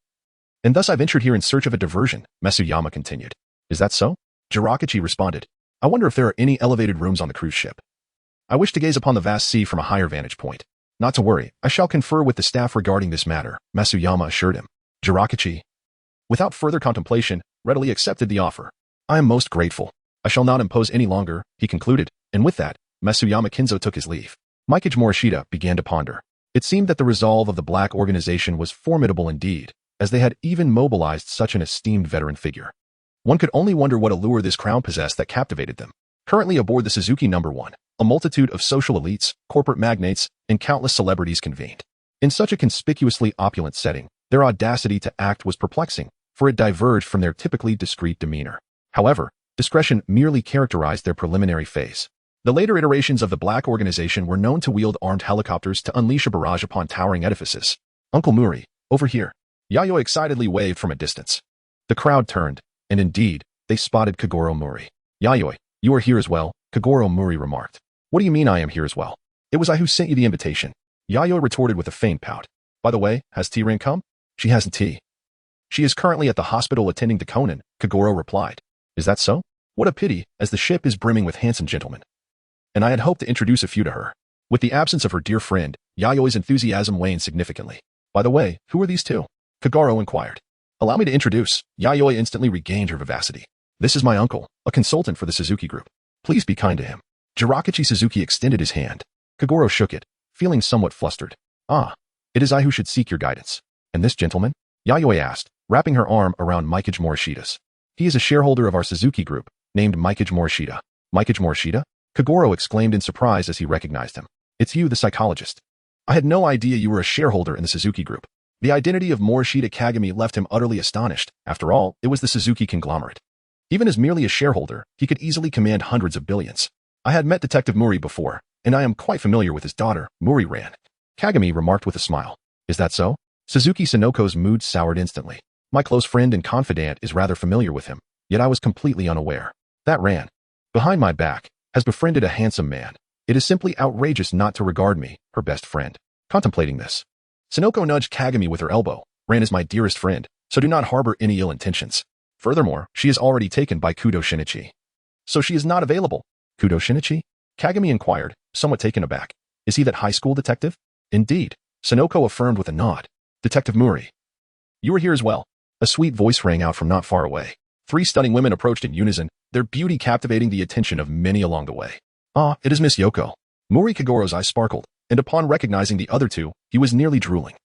And thus I ventured here in search of a diversion," Masuyama continued. "Is that so?" Jiraichi responded. "I wonder if there are any elevated rooms on the cruise ship. I wish to gaze upon the vast sea from a higher vantage point." "Not to worry, I shall confer with the staff regarding this matter," Masuyama assured him. Jiraichi, without further contemplation, readily accepted the offer. "I am most grateful. I shall not impose any longer," he concluded, and with that, Masuyama Kinzo took his leave. Mikage Morishita began to ponder. It seemed that the resolve of the Black Organization was formidable indeed, as they had even mobilized such an esteemed veteran figure. One could only wonder what allure this crown possessed that captivated them. Currently aboard the Suzuki No. 1, a multitude of social elites, corporate magnates, and countless celebrities convened. In such a conspicuously opulent setting, their audacity to act was perplexing, for it diverged from their typically discreet demeanor. However, discretion merely characterized their preliminary phase. The later iterations of the Black Organization were known to wield armed helicopters to unleash a barrage upon towering edifices. "Uncle Mouri, over here." Yayoi excitedly waved from a distance. The crowd turned, and indeed, they spotted Kogoro Mouri. "Yayoi, you are here as well," Kogoro Mouri remarked. "What do you mean I am here as well? It was I who sent you the invitation." Yayoi retorted with a faint pout. "By the way, has T-Rin come?" "She hasn't tea. She is currently at the hospital attending to Conan," Kogoro replied. "Is that so? What a pity, as the ship is brimming with handsome gentlemen. And I had hoped to introduce a few to her." With the absence of her dear friend, Yayoi's enthusiasm waned significantly. "By the way, who are these two?" Kogoro inquired. "Allow me to introduce." Yayoi instantly regained her vivacity. "This is my uncle, a consultant for the Suzuki Group. Please be kind to him." Jiraichi Suzuki extended his hand. Kogoro shook it, feeling somewhat flustered. "Ah, it is I who should seek your guidance. And this gentleman?" Yayoi asked, wrapping her arm around Mikage Morishita's. "He is a shareholder of our Suzuki Group, named Mikage Morishita." "Mikage Morishita?" Kogoro exclaimed in surprise as he recognized him. "It's you, the psychologist. I had no idea you were a shareholder in the Suzuki Group." The identity of Morishita Kagami left him utterly astonished. After all, it was the Suzuki conglomerate. Even as merely a shareholder, he could easily command hundreds of billions. "I had met Detective Mouri before, and I am quite familiar with his daughter, Mouri Ran," Kagami remarked with a smile. "Is that so?" Suzuki Sanoko's mood soured instantly. "My close friend and confidant is rather familiar with him, yet I was completely unaware. That Ran, behind my back, has befriended a handsome man. It is simply outrageous not to regard me, her best friend." Contemplating this, Sanoko nudged Kagami with her elbow. "Ran is my dearest friend, so do not harbor any ill intentions. Furthermore, she is already taken by Kudo Shinichi. So she is not available." "Kudo Shinichi?" Kagami inquired, somewhat taken aback. "Is he that high school detective?" "Indeed," Sanoko affirmed with a nod. "Detective Mouri, you are here as well." A sweet voice rang out from not far away. 3 stunning women approached in unison, their beauty captivating the attention of many along the way. "Ah, it is Miss Yoko." Mouri Kogoro's eyes sparkled, and upon recognizing the other two, he was nearly drooling.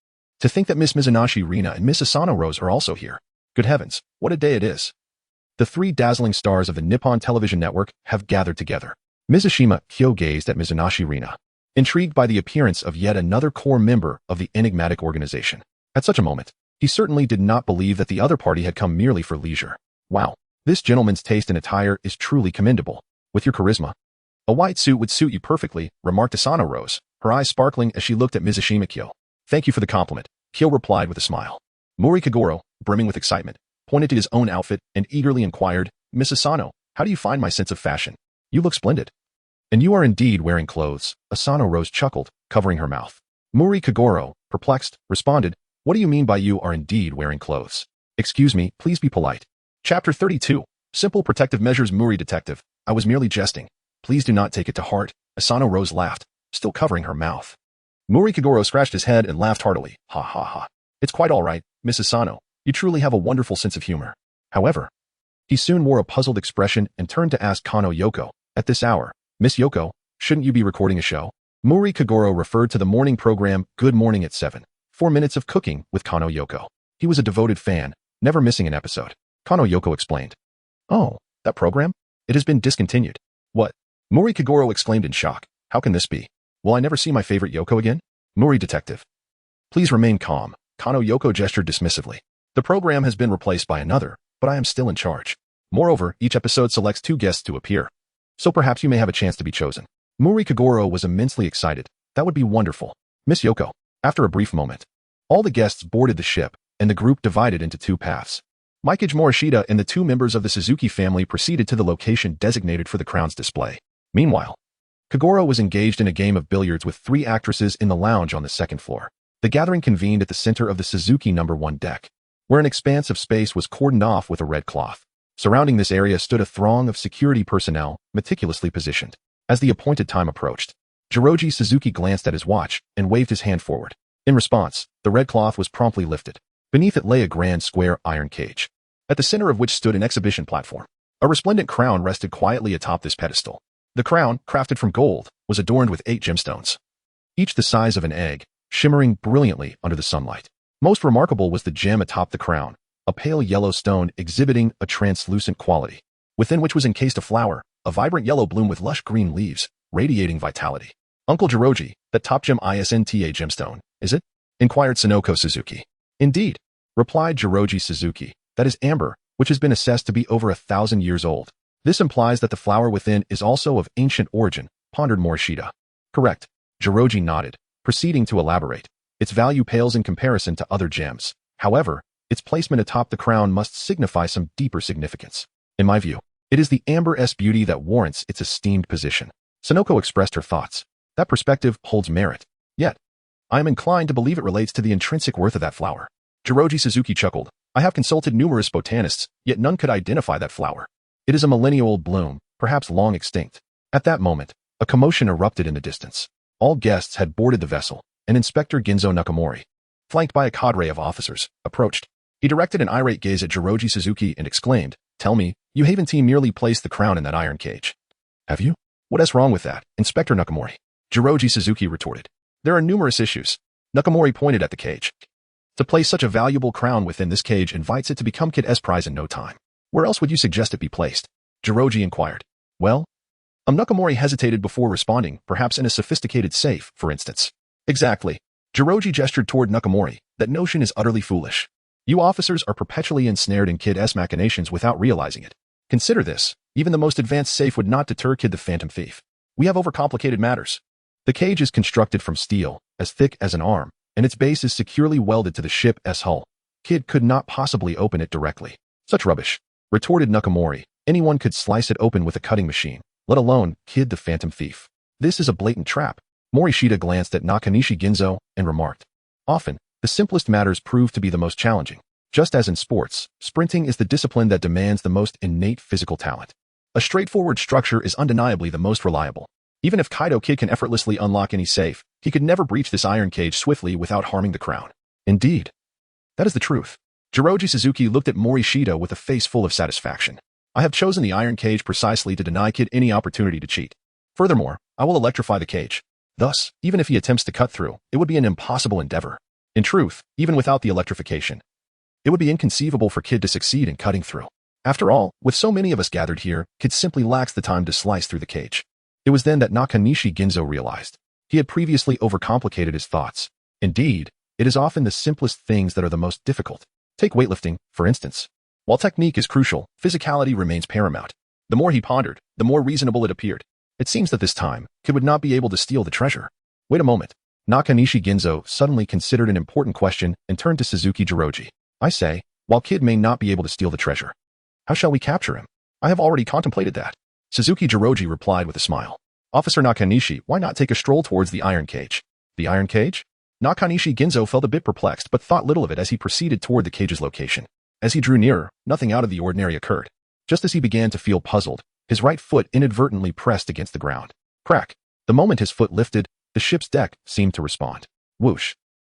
To think that Miss Mizunashii Rina and Miss Asano Rose are also here. Good heavens, what a day it is. The three dazzling stars of the Nippon Television Network have gathered together. Morishita Kyo gazed at Mizunashii Rina, intrigued by the appearance of yet another core member of the enigmatic organization. At such a moment, he certainly did not believe that the other party had come merely for leisure. Wow, this gentleman's taste in attire is truly commendable. With your charisma, a white suit would suit you perfectly, remarked Asano Rose, her eyes sparkling as she looked at Morishita Kyo. Thank you for the compliment, Kyo replied with a smile. Mouri Kagoro, brimming with excitement, pointed to his own outfit and eagerly inquired, Miss Asano, how do you find my sense of fashion? You look splendid. And you are indeed wearing clothes, Asano Rose chuckled, covering her mouth. Mouri Kagoro, perplexed, responded, what do you mean by you are indeed wearing clothes? Excuse me, please be polite. Chapter 32. Simple protective measures. Mouri detective, I was merely jesting. Please do not take it to heart, Asano Rose laughed, still covering her mouth. Mouri Kagoro scratched his head and laughed heartily. Ha ha ha. It's quite all right, Miss Asano. You truly have a wonderful sense of humor. However, he soon wore a puzzled expression and turned to ask Kano Yoko, at this hour, Miss Yoko, shouldn't you be recording a show? Mouri Kagoro referred to the morning program Good Morning at 7, 4 minutes of cooking with Kano Yoko. He was a devoted fan, never missing an episode. Kano Yoko explained. Oh, that program? It has been discontinued. What? Mouri Kagoro exclaimed in shock. How can this be? Will I never see my favorite Yoko again? Mouri detective. Please remain calm, Kano Yoko gestured dismissively. The program has been replaced by another, but I am still in charge. Moreover, each episode selects 2 guests to appear. So perhaps you may have a chance to be chosen. Mouri Kagoro was immensely excited. That would be wonderful. Miss Yoko. After a brief moment, all the guests boarded the ship, and the group divided into 2 paths. Mikage Morishita and the 2 members of the Suzuki family proceeded to the location designated for the crown's display. Meanwhile, Kagoro was engaged in a game of billiards with 3 actresses in the lounge on the 2nd floor. The gathering convened at the center of the Suzuki No. 1 deck, where an expanse of space was cordoned off with a red cloth. Surrounding this area stood a throng of security personnel, meticulously positioned. As the appointed time approached, Jiroji Suzuki glanced at his watch and waved his hand forward. In response, the red cloth was promptly lifted. Beneath it lay a grand square iron cage, at the center of which stood an exhibition platform. A resplendent crown rested quietly atop this pedestal. The crown, crafted from gold, was adorned with 8 gemstones, each the size of an egg, shimmering brilliantly under the sunlight. Most remarkable was the gem atop the crown, a pale yellow stone exhibiting a translucent quality, within which was encased a flower, a vibrant yellow bloom with lush green leaves, radiating vitality. Uncle Jiroji, that top gem ISNTA gemstone, is it? Inquired Sonoko Suzuki. Indeed, replied Jiroji Suzuki, that is amber, which has been assessed to be over 1,000 years old. This implies that the flower within is also of ancient origin, pondered Morishita. Correct. Jiroji nodded, proceeding to elaborate. Its value pales in comparison to other gems. However, its placement atop the crown must signify some deeper significance. In my view, it is the amber's beauty that warrants its esteemed position. Sonoko expressed her thoughts. That perspective holds merit. Yet, I am inclined to believe it relates to the intrinsic worth of that flower. Jiroji Suzuki chuckled. I have consulted numerous botanists, yet none could identify that flower. It is a millennia-old bloom, perhaps long extinct. At that moment, a commotion erupted in the distance. All guests had boarded the vessel, and Inspector Ginzo Nakamori, flanked by a cadre of officers, approached. He directed an irate gaze at Jiroji Suzuki and exclaimed, Tell me, you haven't merely placed the crown in that iron cage. Have you? What is wrong with that, Inspector Nakamori? Jiroji Suzuki retorted. There are numerous issues. Nakamori pointed at the cage. To place such a valuable crown within this cage invites it to become Kid-S prize in no time. Where else would you suggest it be placed? Jiroji inquired. Well, Nakamori hesitated before responding, perhaps in a sophisticated safe, for instance. Exactly. Jiroji gestured toward Nakamori. That notion is utterly foolish. You officers are perpetually ensnared in Kid-S machinations without realizing it. Consider this. Even the most advanced safe would not deter Kid the Phantom Thief. We have overcomplicated matters. The cage is constructed from steel, as thick as an arm, and its base is securely welded to the ship's hull. Kid could not possibly open it directly. Such rubbish, retorted Nakamori. Anyone could slice it open with a cutting machine, let alone Kid the Phantom Thief. This is a blatant trap. Morishita glanced at Nakanishi Ginzo and remarked. Often, the simplest matters prove to be the most challenging. Just as in sports, sprinting is the discipline that demands the most innate physical talent. A straightforward structure is undeniably the most reliable. Even if Kaido Kid can effortlessly unlock any safe, he could never breach this iron cage swiftly without harming the crown. Indeed. That is the truth. Jiroji Suzuki looked at Morishita with a face full of satisfaction. I have chosen the iron cage precisely to deny Kid any opportunity to cheat. Furthermore, I will electrify the cage. Thus, even if he attempts to cut through, it would be an impossible endeavor. In truth, even without the electrification, it would be inconceivable for Kid to succeed in cutting through. After all, with so many of us gathered here, Kid simply lacks the time to slice through the cage. It was then that Nakanishi Ginzo realized. He had previously overcomplicated his thoughts. Indeed, it is often the simplest things that are the most difficult. Take weightlifting, for instance. While technique is crucial, physicality remains paramount. The more he pondered, the more reasonable it appeared. It seems that this time, Kid would not be able to steal the treasure. Wait a moment. Nakanishi Ginzo suddenly considered an important question and turned to Suzuki Jiroji. I say, while Kid may not be able to steal the treasure, how shall we capture him? I have already contemplated that. Suzuki Jiroji replied with a smile. Officer Nakanishi, why not take a stroll towards the iron cage? The iron cage? Nakanishi Ginzo felt a bit perplexed but thought little of it as he proceeded toward the cage's location. As he drew nearer, nothing out of the ordinary occurred. Just as he began to feel puzzled, his right foot inadvertently pressed against the ground. Crack! The moment his foot lifted, the ship's deck seemed to respond. Whoosh!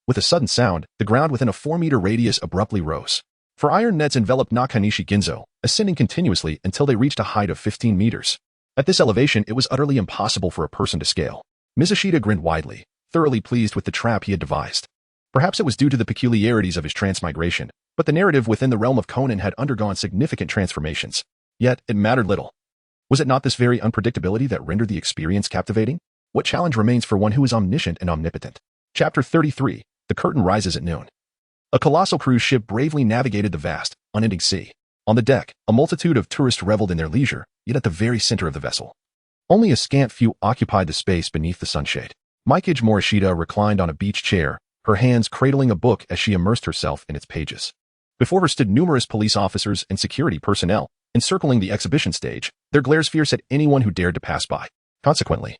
With a sudden sound, the ground within a 4-meter radius abruptly rose. For iron nets enveloped Nakanishi Ginzo, ascending continuously until they reached a height of 15 meters. At this elevation, it was utterly impossible for a person to scale. Mizushita grinned widely, thoroughly pleased with the trap he had devised. Perhaps it was due to the peculiarities of his transmigration, but the narrative within the realm of Conan had undergone significant transformations. Yet, it mattered little. Was it not this very unpredictability that rendered the experience captivating? What challenge remains for one who is omniscient and omnipotent? Chapter 33. The curtain rises at noon. A colossal cruise ship bravely navigated the vast, unending sea. On the deck, a multitude of tourists reveled in their leisure, yet at the very center of the vessel. Only a scant few occupied the space beneath the sunshade. Mikage Morishita reclined on a beach chair, her hands cradling a book as she immersed herself in its pages. Before her stood numerous police officers and security personnel, encircling the exhibition stage, their glares fierce at anyone who dared to pass by. Consequently,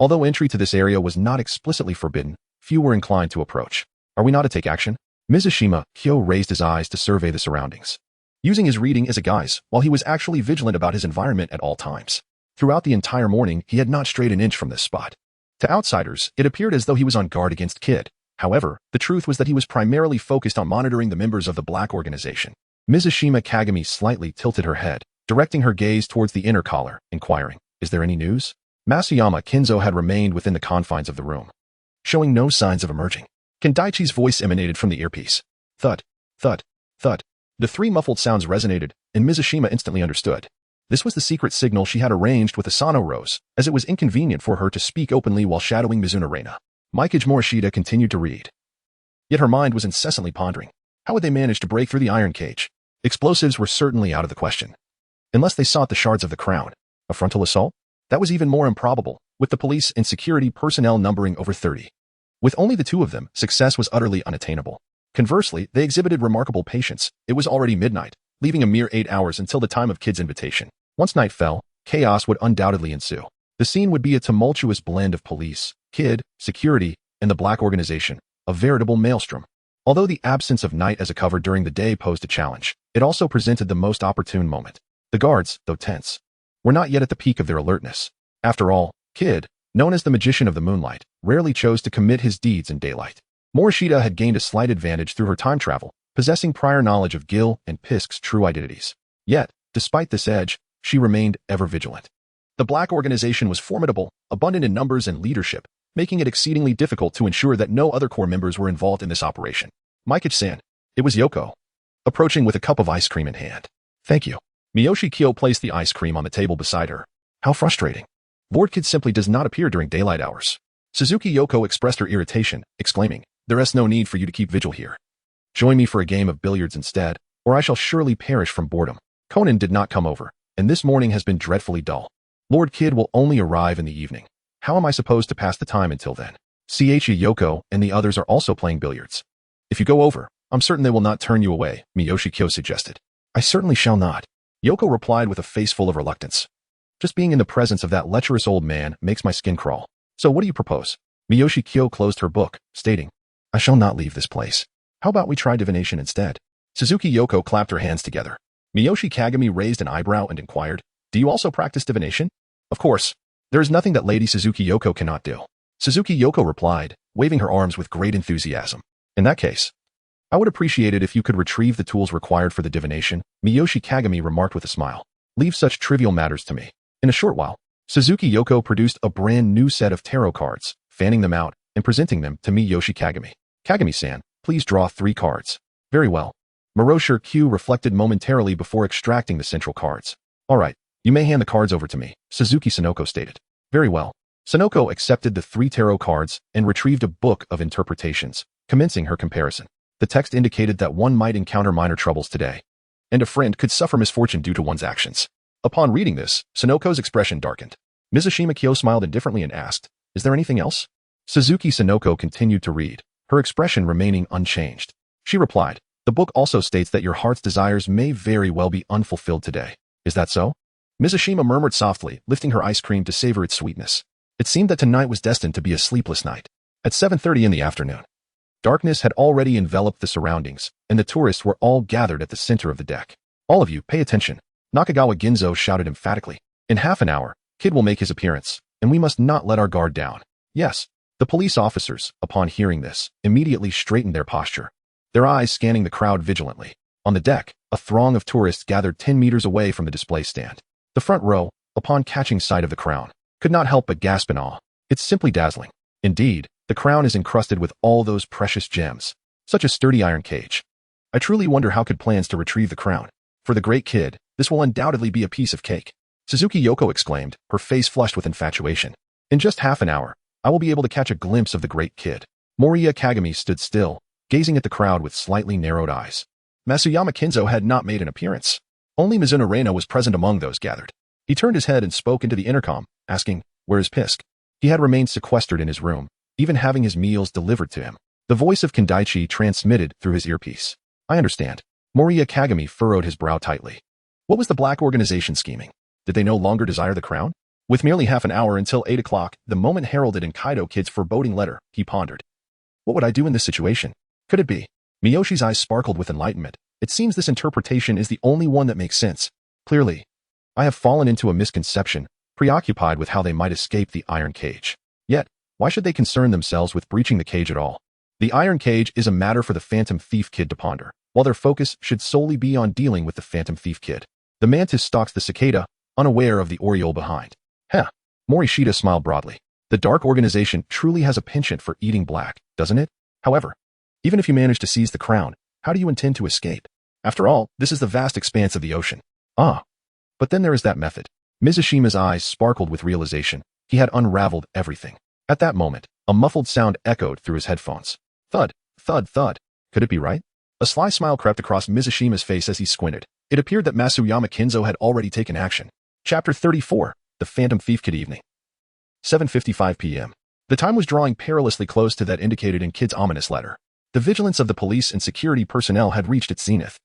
although entry to this area was not explicitly forbidden, few were inclined to approach. Are we not to take action? Mizushita Kyo raised his eyes to survey the surroundings, using his reading as a guise, while he was actually vigilant about his environment at all times. Throughout the entire morning, he had not strayed an inch from this spot. To outsiders, it appeared as though he was on guard against Kid. However, the truth was that he was primarily focused on monitoring the members of the Black Organization. Mizushima Kagami slightly tilted her head, directing her gaze towards the inner collar, inquiring, "Is there any news?" Masayama Kinzo had remained within the confines of the room, showing no signs of emerging. Kendaichi's voice emanated from the earpiece. Thud, thud, thud. The 3 muffled sounds resonated, and Mizushima instantly understood. This was the secret signal she had arranged with Asano Rose, as it was inconvenient for her to speak openly while shadowing Mizuna Reina. Mikage Morishita continued to read. Yet her mind was incessantly pondering. How would they manage to break through the iron cage? Explosives were certainly out of the question. Unless they sought the shards of the crown. A frontal assault? That was even more improbable, with the police and security personnel numbering over 30. With only the 2 of them, success was utterly unattainable. Conversely, they exhibited remarkable patience. It was already midnight, leaving a mere 8 hours until the time of Kid's invitation. Once night fell, chaos would undoubtedly ensue. The scene would be a tumultuous blend of police, Kid, security, and the Black Organization, a veritable maelstrom. Although the absence of night as a cover during the day posed a challenge, it also presented the most opportune moment. The guards, though tense, were not yet at the peak of their alertness. After all, Kid, known as the Magician of the Moonlight, rarely chose to commit his deeds in daylight. Morishita had gained a slight advantage through her time travel, possessing prior knowledge of Gil and Pisk's true identities. Yet, despite this edge, she remained ever vigilant. The Black Organization was formidable, abundant in numbers and leadership, making it exceedingly difficult to ensure that no other core members were involved in this operation. Mikage-san. It was Yoko, approaching with a cup of ice cream in hand. Thank you. Miyoshi Kyo placed the ice cream on the table beside her. How frustrating. Lord Kid simply does not appear during daylight hours. Suzuki Yoko expressed her irritation, exclaiming, "There is no need for you to keep vigil here. Join me for a game of billiards instead, or I shall surely perish from boredom." Conan did not come over, and this morning has been dreadfully dull. Lord Kid will only arrive in the evening. How am I supposed to pass the time until then? Chichi Yoko and the others are also playing billiards. If you go over, I'm certain they will not turn you away, Miyoshi Kyo suggested. I certainly shall not. Yoko replied with a face full of reluctance. Just being in the presence of that lecherous old man makes my skin crawl. So what do you propose? Miyoshi Kyo closed her book, stating, I shall not leave this place. How about we try divination instead? Suzuki Yoko clapped her hands together. Miyoshi Kagami raised an eyebrow and inquired, do you also practice divination? Of course. There is nothing that Lady Suzuki Yoko cannot do. Suzuki Yoko replied, waving her arms with great enthusiasm. In that case, I would appreciate it if you could retrieve the tools required for the divination, Miyoshi Kagami remarked with a smile. Leave such trivial matters to me. In a short while, Suzuki Yoko produced a brand new set of tarot cards, fanning them out and presenting them to Miyoshi Kagami. Kagami-san, Please draw 3 cards. Very well. Morishita Kyo reflected momentarily before extracting the central cards. All right, you may hand the cards over to me, Suzuki Sonoko stated. Very well. Sonoko accepted the 3 tarot cards and retrieved a book of interpretations, commencing her comparison. The text indicated that one might encounter minor troubles today, and a friend could suffer misfortune due to one's actions. Upon reading this, Sonoko's expression darkened. Morishita Kyo smiled indifferently and asked, "Is there anything else?" Suzuki Sonoko continued to read, her expression remaining unchanged. She replied, "The book also states that your heart's desires may very well be unfulfilled today. Is that so?" Morishita murmured softly, lifting her ice cream to savor its sweetness. It seemed that tonight was destined to be a sleepless night. At 7:30 in the afternoon, darkness had already enveloped the surroundings, and the tourists were all gathered at the center of the deck. "All of you, pay attention," Nakagawa Ginzo shouted emphatically. "In half an hour, Kid will make his appearance, and we must not let our guard down." Yes. The police officers, upon hearing this, immediately straightened their posture, their eyes scanning the crowd vigilantly. On the deck, a throng of tourists gathered 10 meters away from the display stand. The front row, upon catching sight of the crown, could not help but gasp in awe. It's simply dazzling. Indeed, the crown is encrusted with all those precious gems. Such a sturdy iron cage. I truly wonder how Kid plans to retrieve the crown. For the great Kid, this will undoubtedly be a piece of cake. Suzuki Yoko exclaimed, her face flushed with infatuation. In just half an hour, I will be able to catch a glimpse of the great Kid. Mouri Ran stood still, gazing at the crowd with slightly narrowed eyes. Masuyama Kinzo had not made an appearance. Only Mizuno Reina was present among those gathered. He turned his head and spoke into the intercom, asking, "Where is Pisk?" He had remained sequestered in his room, even having his meals delivered to him. The voice of Kendaichi transmitted through his earpiece. "I understand." Mouri Ran furrowed his brow tightly. What was the black organization scheming? Did they no longer desire the crown? With merely half an hour until 8 o'clock, the moment heralded in Kaido Kid's foreboding letter, he pondered. What would I do in this situation? Could it be? Miyoshi's eyes sparkled with enlightenment. It seems this interpretation is the only one that makes sense. Clearly, I have fallen into a misconception, preoccupied with how they might escape the iron cage. Yet, why should they concern themselves with breaching the cage at all? The iron cage is a matter for the Phantom Thief Kid to ponder, while their focus should solely be on dealing with the Phantom Thief Kid. The mantis stalks the cicada, unaware of the oriole behind. Heh. Morishita smiled broadly. The dark organization truly has a penchant for eating black, doesn't it? However, even if you manage to seize the crown, how do you intend to escape? After all, this is the vast expanse of the ocean. Ah. But then there is that method. Mizushima's eyes sparkled with realization. He had unraveled everything. At that moment, a muffled sound echoed through his headphones. Thud, thud, thud. Could it be right? A sly smile crept across Mizushima's face as he squinted. It appeared that Masuyama Kinzo had already taken action. Chapter 34. The Phantom Thief Kid Evening. 7:55 p.m. The time was drawing perilously close to that indicated in Kid's ominous letter. The vigilance of the police and security personnel had reached its zenith.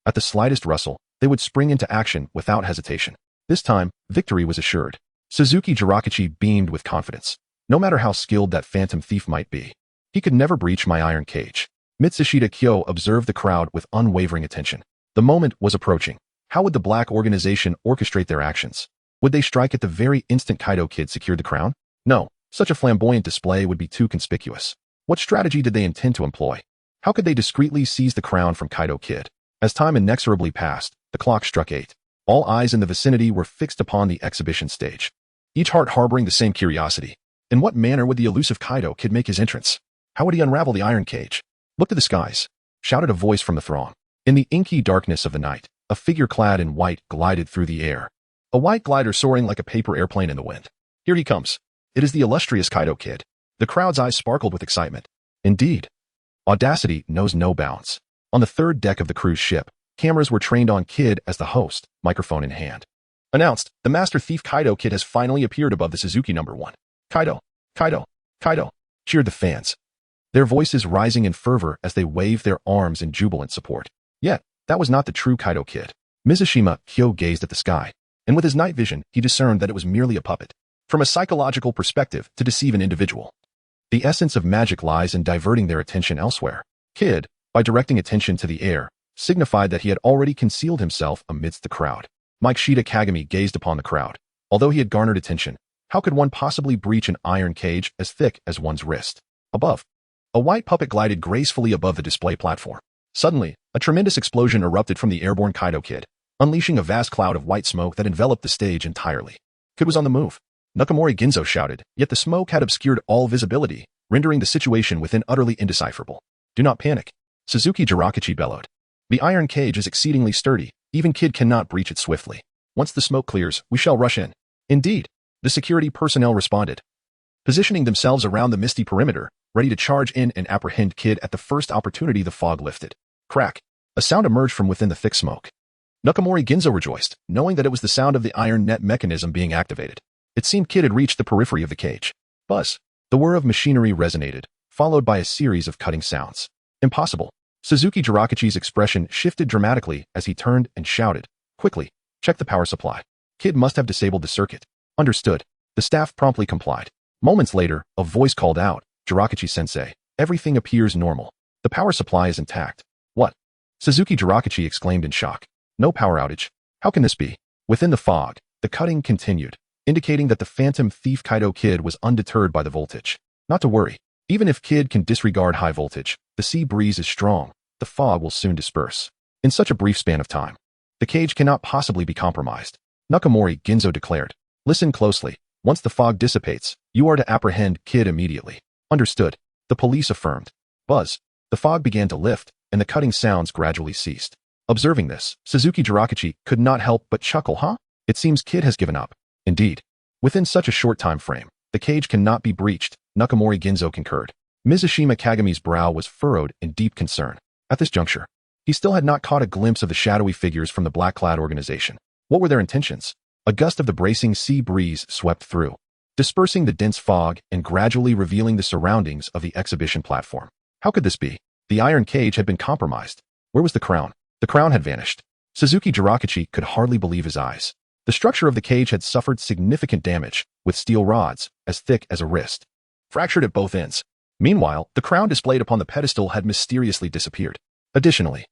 At the slightest rustle, they would spring into action without hesitation. This time, victory was assured. Suzuki Jiraichi beamed with confidence. No matter how skilled that phantom thief might be, he could never breach my iron cage. Morishita Kyo observed the crowd with unwavering attention. The moment was approaching. How would the black organization orchestrate their actions? Would they strike at the very instant Kaido Kid secured the crown? No, such a flamboyant display would be too conspicuous. What strategy did they intend to employ? How could they discreetly seize the crown from Kaido Kid? As time inexorably passed, the clock struck 8. All eyes in the vicinity were fixed upon the exhibition stage, each heart harboring the same curiosity. In what manner would the elusive Kaido Kid make his entrance? How would he unravel the iron cage? Look to the skies, shouted a voice from the throng. In the inky darkness of the night, a figure clad in white glided through the air. A white glider soaring like a paper airplane in the wind. Here he comes. It is the illustrious Kaido Kid. The crowd's eyes sparkled with excitement. Indeed, audacity knows no bounds. On the third deck of the cruise ship, cameras were trained on Kid as the host, microphone in hand. Announced, the master thief Kaido Kid has finally appeared above the Suzuki No. 1. Kaido, Kaido, Kaido, cheered the fans, their voices rising in fervor as they waved their arms in jubilant support. Yet, that was not the true Kaido Kid. Morishita Kyo gazed at the sky, and with his night vision, he discerned that it was merely a puppet. From a psychological perspective, to deceive an individual, the essence of magic lies in diverting their attention elsewhere. Kid, by directing attention to the air, signified that he had already concealed himself amidst the crowd. Morishita Kagami gazed upon the crowd. Although he had garnered attention, how could one possibly breach an iron cage as thick as one's wrist? Above, a white puppet glided gracefully above the display platform. Suddenly, a tremendous explosion erupted from the airborne Kaido Kid, unleashing a vast cloud of white smoke that enveloped the stage entirely. Kid was on the move. Nakamori Ginzo shouted, yet the smoke had obscured all visibility, rendering the situation within utterly indecipherable. Do not panic, Suzuki Jirakachi bellowed. The iron cage is exceedingly sturdy, even kid cannot breach it swiftly. Once the smoke clears, we shall rush in. Indeed, the security personnel responded, positioning themselves around the misty perimeter, ready to charge in and apprehend kid at the first opportunity. The fog lifted. Crack. A sound emerged from within the thick smoke. Nakamori Ginzo rejoiced, knowing that it was the sound of the iron net mechanism being activated. It seemed kid had reached the periphery of the cage. Buzz. The whir of machinery resonated, followed by a series of cutting sounds. Impossible. Suzuki Jirakachi's expression shifted dramatically as he turned and shouted, quickly, check the power supply. Kid must have disabled the circuit. Understood. The staff promptly complied. Moments later, a voice called out, Jirakachi-sensei, everything appears normal. The power supply is intact. What? Suzuki Jirakachi exclaimed in shock. No power outage. How can this be? Within the fog, the cutting continued, indicating that the phantom thief Kaido Kid was undeterred by the voltage. Not to worry. Even if Kid can disregard high voltage, the sea breeze is strong. The fog will soon disperse. In such a brief span of time, the cage cannot possibly be compromised. Nakamori Ginzo declared. Listen closely. Once the fog dissipates, you are to apprehend Kid immediately. Understood. The police affirmed. Buzz. The fog began to lift, and the cutting sounds gradually ceased. Observing this, Suzuki Jirakachi could not help but chuckle. It seems Kid has given up. Indeed. Within such a short time frame, the cage cannot be breached, Nakamori Ginzo concurred. Mizushima Kagami's brow was furrowed in deep concern. At this juncture, he still had not caught a glimpse of the shadowy figures from the black-clad organization. What were their intentions? A gust of the bracing sea breeze swept through, dispersing the dense fog and gradually revealing the surroundings of the exhibition platform. How could this be? The iron cage had been compromised. Where was the crown? The crown had vanished. Suzuki Jirakachi could hardly believe his eyes. The structure of the cage had suffered significant damage, with steel rods as thick as a wrist, fractured at both ends. Meanwhile, the crown displayed upon the pedestal had mysteriously disappeared. Additionally,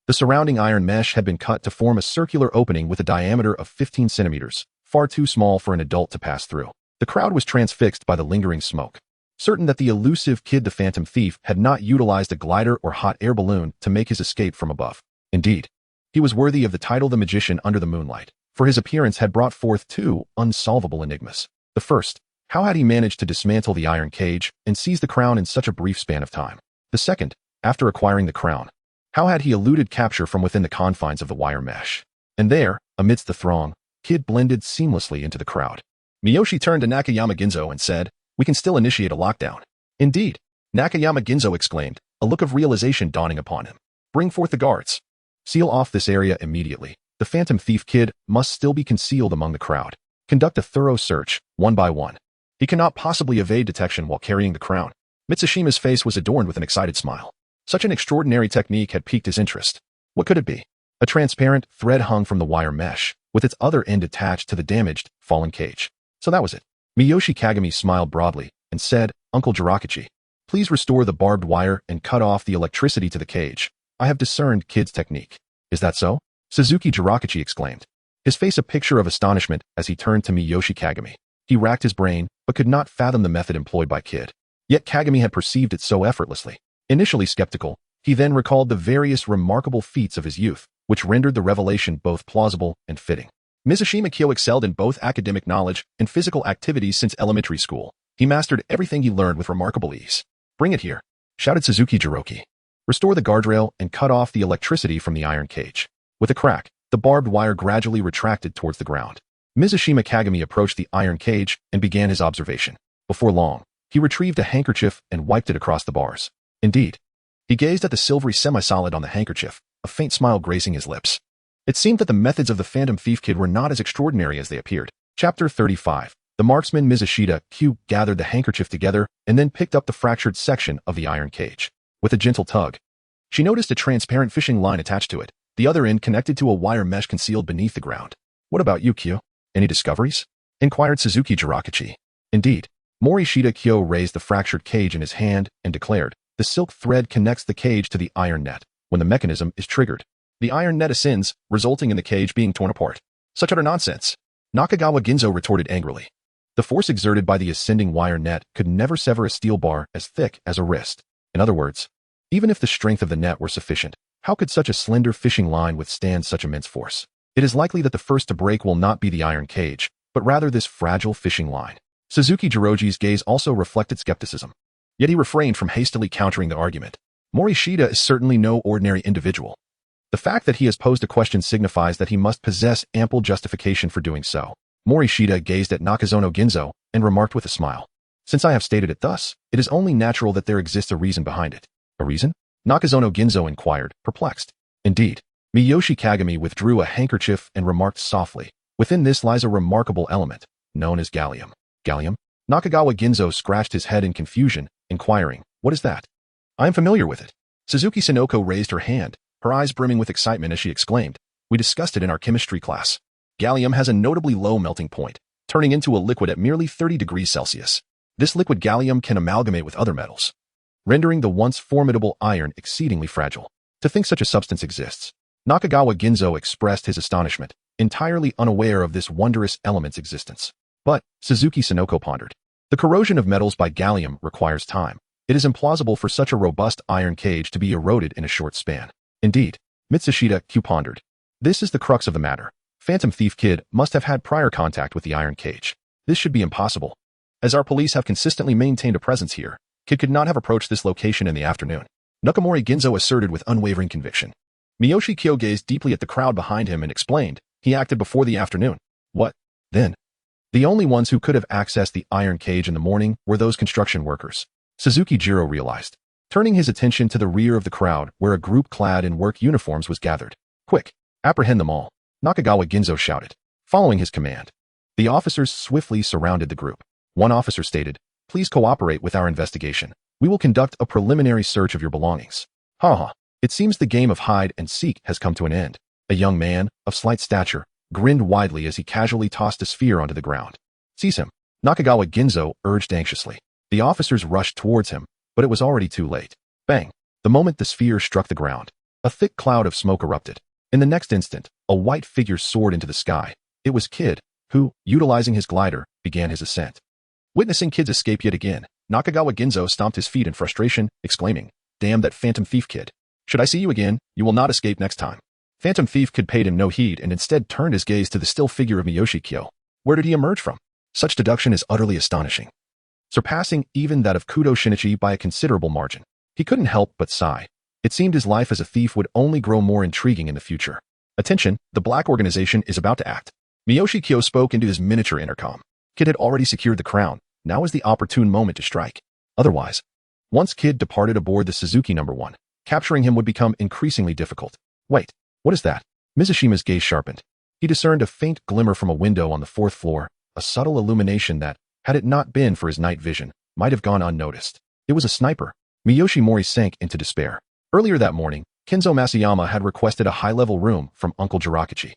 the surrounding iron mesh had been cut to form a circular opening with a diameter of 15 centimeters, far too small for an adult to pass through. The crowd was transfixed by the lingering smoke, certain that the elusive Kid the Phantom Thief had not utilized a glider or hot air balloon to make his escape from above. Indeed, he was worthy of the title The Magician Under the Moonlight, for his appearance had brought forth two unsolvable enigmas. The first, how had he managed to dismantle the iron cage and seize the crown in such a brief span of time? The second, after acquiring the crown, how had he eluded capture from within the confines of the wire mesh? And there, amidst the throng, Kid blended seamlessly into the crowd. Miyoshi turned to Nakayama Ginzo and said, we can still initiate a lockdown. Indeed, Nakayama Ginzo exclaimed, a look of realization dawning upon him. Bring forth the guards. Seal off this area immediately. The Phantom Thief Kid must still be concealed among the crowd. Conduct a thorough search, one by one. He cannot possibly evade detection while carrying the crown. Mitsushima's face was adorned with an excited smile. Such an extraordinary technique had piqued his interest. What could it be? A transparent thread hung from the wire mesh, with its other end attached to the damaged, fallen cage. So that was it. Miyoshi Kagami smiled broadly and said, Uncle Jirakachi, please restore the barbed wire and cut off the electricity to the cage. I have discerned Kid's technique. Is that so? Suzuki Jirakachi exclaimed, his face a picture of astonishment as he turned to Miyoshi Kagami. He racked his brain, but could not fathom the method employed by Kid. Yet Kagami had perceived it so effortlessly. Initially skeptical, he then recalled the various remarkable feats of his youth, which rendered the revelation both plausible and fitting. Mizushima Kyo excelled in both academic knowledge and physical activities since elementary school. He mastered everything he learned with remarkable ease. Bring it here, shouted Suzuki Jiroki. Restore the guardrail and cut off the electricity from the iron cage. With a crack, the barbed wire gradually retracted towards the ground. Mizushima Kagami approached the iron cage and began his observation. Before long, he retrieved a handkerchief and wiped it across the bars. Indeed, he gazed at the silvery semi-solid on the handkerchief, a faint smile gracing his lips. It seemed that the methods of the Phantom Thief Kid were not as extraordinary as they appeared. Chapter 35. The marksman Mizushita Kyo gathered the handkerchief together and then picked up the fractured section of the iron cage. With a gentle tug, she noticed a transparent fishing line attached to it, the other end connected to a wire mesh concealed beneath the ground. What about you, Kyo? Any discoveries? Inquired Suzuki Jirakachi. Indeed, Morishita Kyo raised the fractured cage in his hand and declared, the silk thread connects the cage to the iron net. When the mechanism is triggered, the iron net ascends, resulting in the cage being torn apart. Such utter nonsense. Nakagawa Ginzo retorted angrily. The force exerted by the ascending wire net could never sever a steel bar as thick as a wrist. In other words, even if the strength of the net were sufficient, how could such a slender fishing line withstand such immense force? It is likely that the first to break will not be the iron cage, but rather this fragile fishing line. Suzuki Jiroji's gaze also reflected skepticism. Yet he refrained from hastily countering the argument. Morishita is certainly no ordinary individual. The fact that he has posed a question signifies that he must possess ample justification for doing so. Morishita gazed at Nakazono Ginzo and remarked with a smile. Since I have stated it thus, it is only natural that there exists a reason behind it. A reason? Nakazono Ginzo inquired, perplexed. Indeed. Miyoshi Kagami withdrew a handkerchief and remarked softly, within this lies a remarkable element, known as gallium. Gallium? Nakagawa Ginzo scratched his head in confusion, inquiring, what is that? I am familiar with it. Suzuki Sonoko raised her hand, her eyes brimming with excitement as she exclaimed, we discussed it in our chemistry class. Gallium has a notably low melting point, turning into a liquid at merely 30 degrees Celsius. This liquid gallium can amalgamate with other metals, rendering the once formidable iron exceedingly fragile. To think such a substance exists. Nakagawa Ginzo expressed his astonishment, entirely unaware of this wondrous element's existence. But, Suzuki Sonoko pondered, the corrosion of metals by gallium requires time. It is implausible for such a robust iron cage to be eroded in a short span. Indeed, Mitsushita Kyo pondered. This is the crux of the matter. Phantom Thief Kid must have had prior contact with the iron cage. This should be impossible. As our police have consistently maintained a presence here, Kid could not have approached this location in the afternoon. Nakamori Ginzo asserted with unwavering conviction. Miyoshi Kyo gazed deeply at the crowd behind him and explained, he acted before the afternoon. What? Then? The only ones who could have accessed the iron cage in the morning were those construction workers. Suzuki Jiro realized, turning his attention to the rear of the crowd where a group clad in work uniforms was gathered. Quick, apprehend them all, Nakagawa Ginzo shouted. Following his command, the officers swiftly surrounded the group. One officer stated, please cooperate with our investigation. We will conduct a preliminary search of your belongings. Ha. It seems the game of hide and seek has come to an end. A young man, of slight stature, grinned widely as he casually tossed a sphere onto the ground. Seize him, Nakagawa Ginzo urged anxiously. The officers rushed towards him, but it was already too late. Bang! The moment the sphere struck the ground, a thick cloud of smoke erupted. In the next instant, a white figure soared into the sky. It was Kid, who, utilizing his glider, began his ascent. Witnessing Kid's escape yet again, Nakagawa Ginzo stomped his feet in frustration, exclaiming, damn that Phantom Thief Kid. Should I see you again, you will not escape next time. Phantom Thief Kid paid him no heed and instead turned his gaze to the still figure of Miyoshi Kyo. Where did he emerge from? Such deduction is utterly astonishing, surpassing even that of Kudo Shinichi by a considerable margin. He couldn't help but sigh. It seemed his life as a thief would only grow more intriguing in the future. Attention, the Black Organization is about to act. Miyoshi Kyo spoke into his miniature intercom. Kid had already secured the crown. Now is the opportune moment to strike. Otherwise, once Kid departed aboard the Suzuki No. 1, capturing him would become increasingly difficult. Wait, what is that? Mizushima's gaze sharpened. He discerned a faint glimmer from a window on the 4th floor, a subtle illumination that, had it not been for his night vision, might have gone unnoticed. It was a sniper. Miyoshi Mori sank into despair. Earlier that morning, Kenzo Masayama had requested a high-level room from Uncle Jirakichi.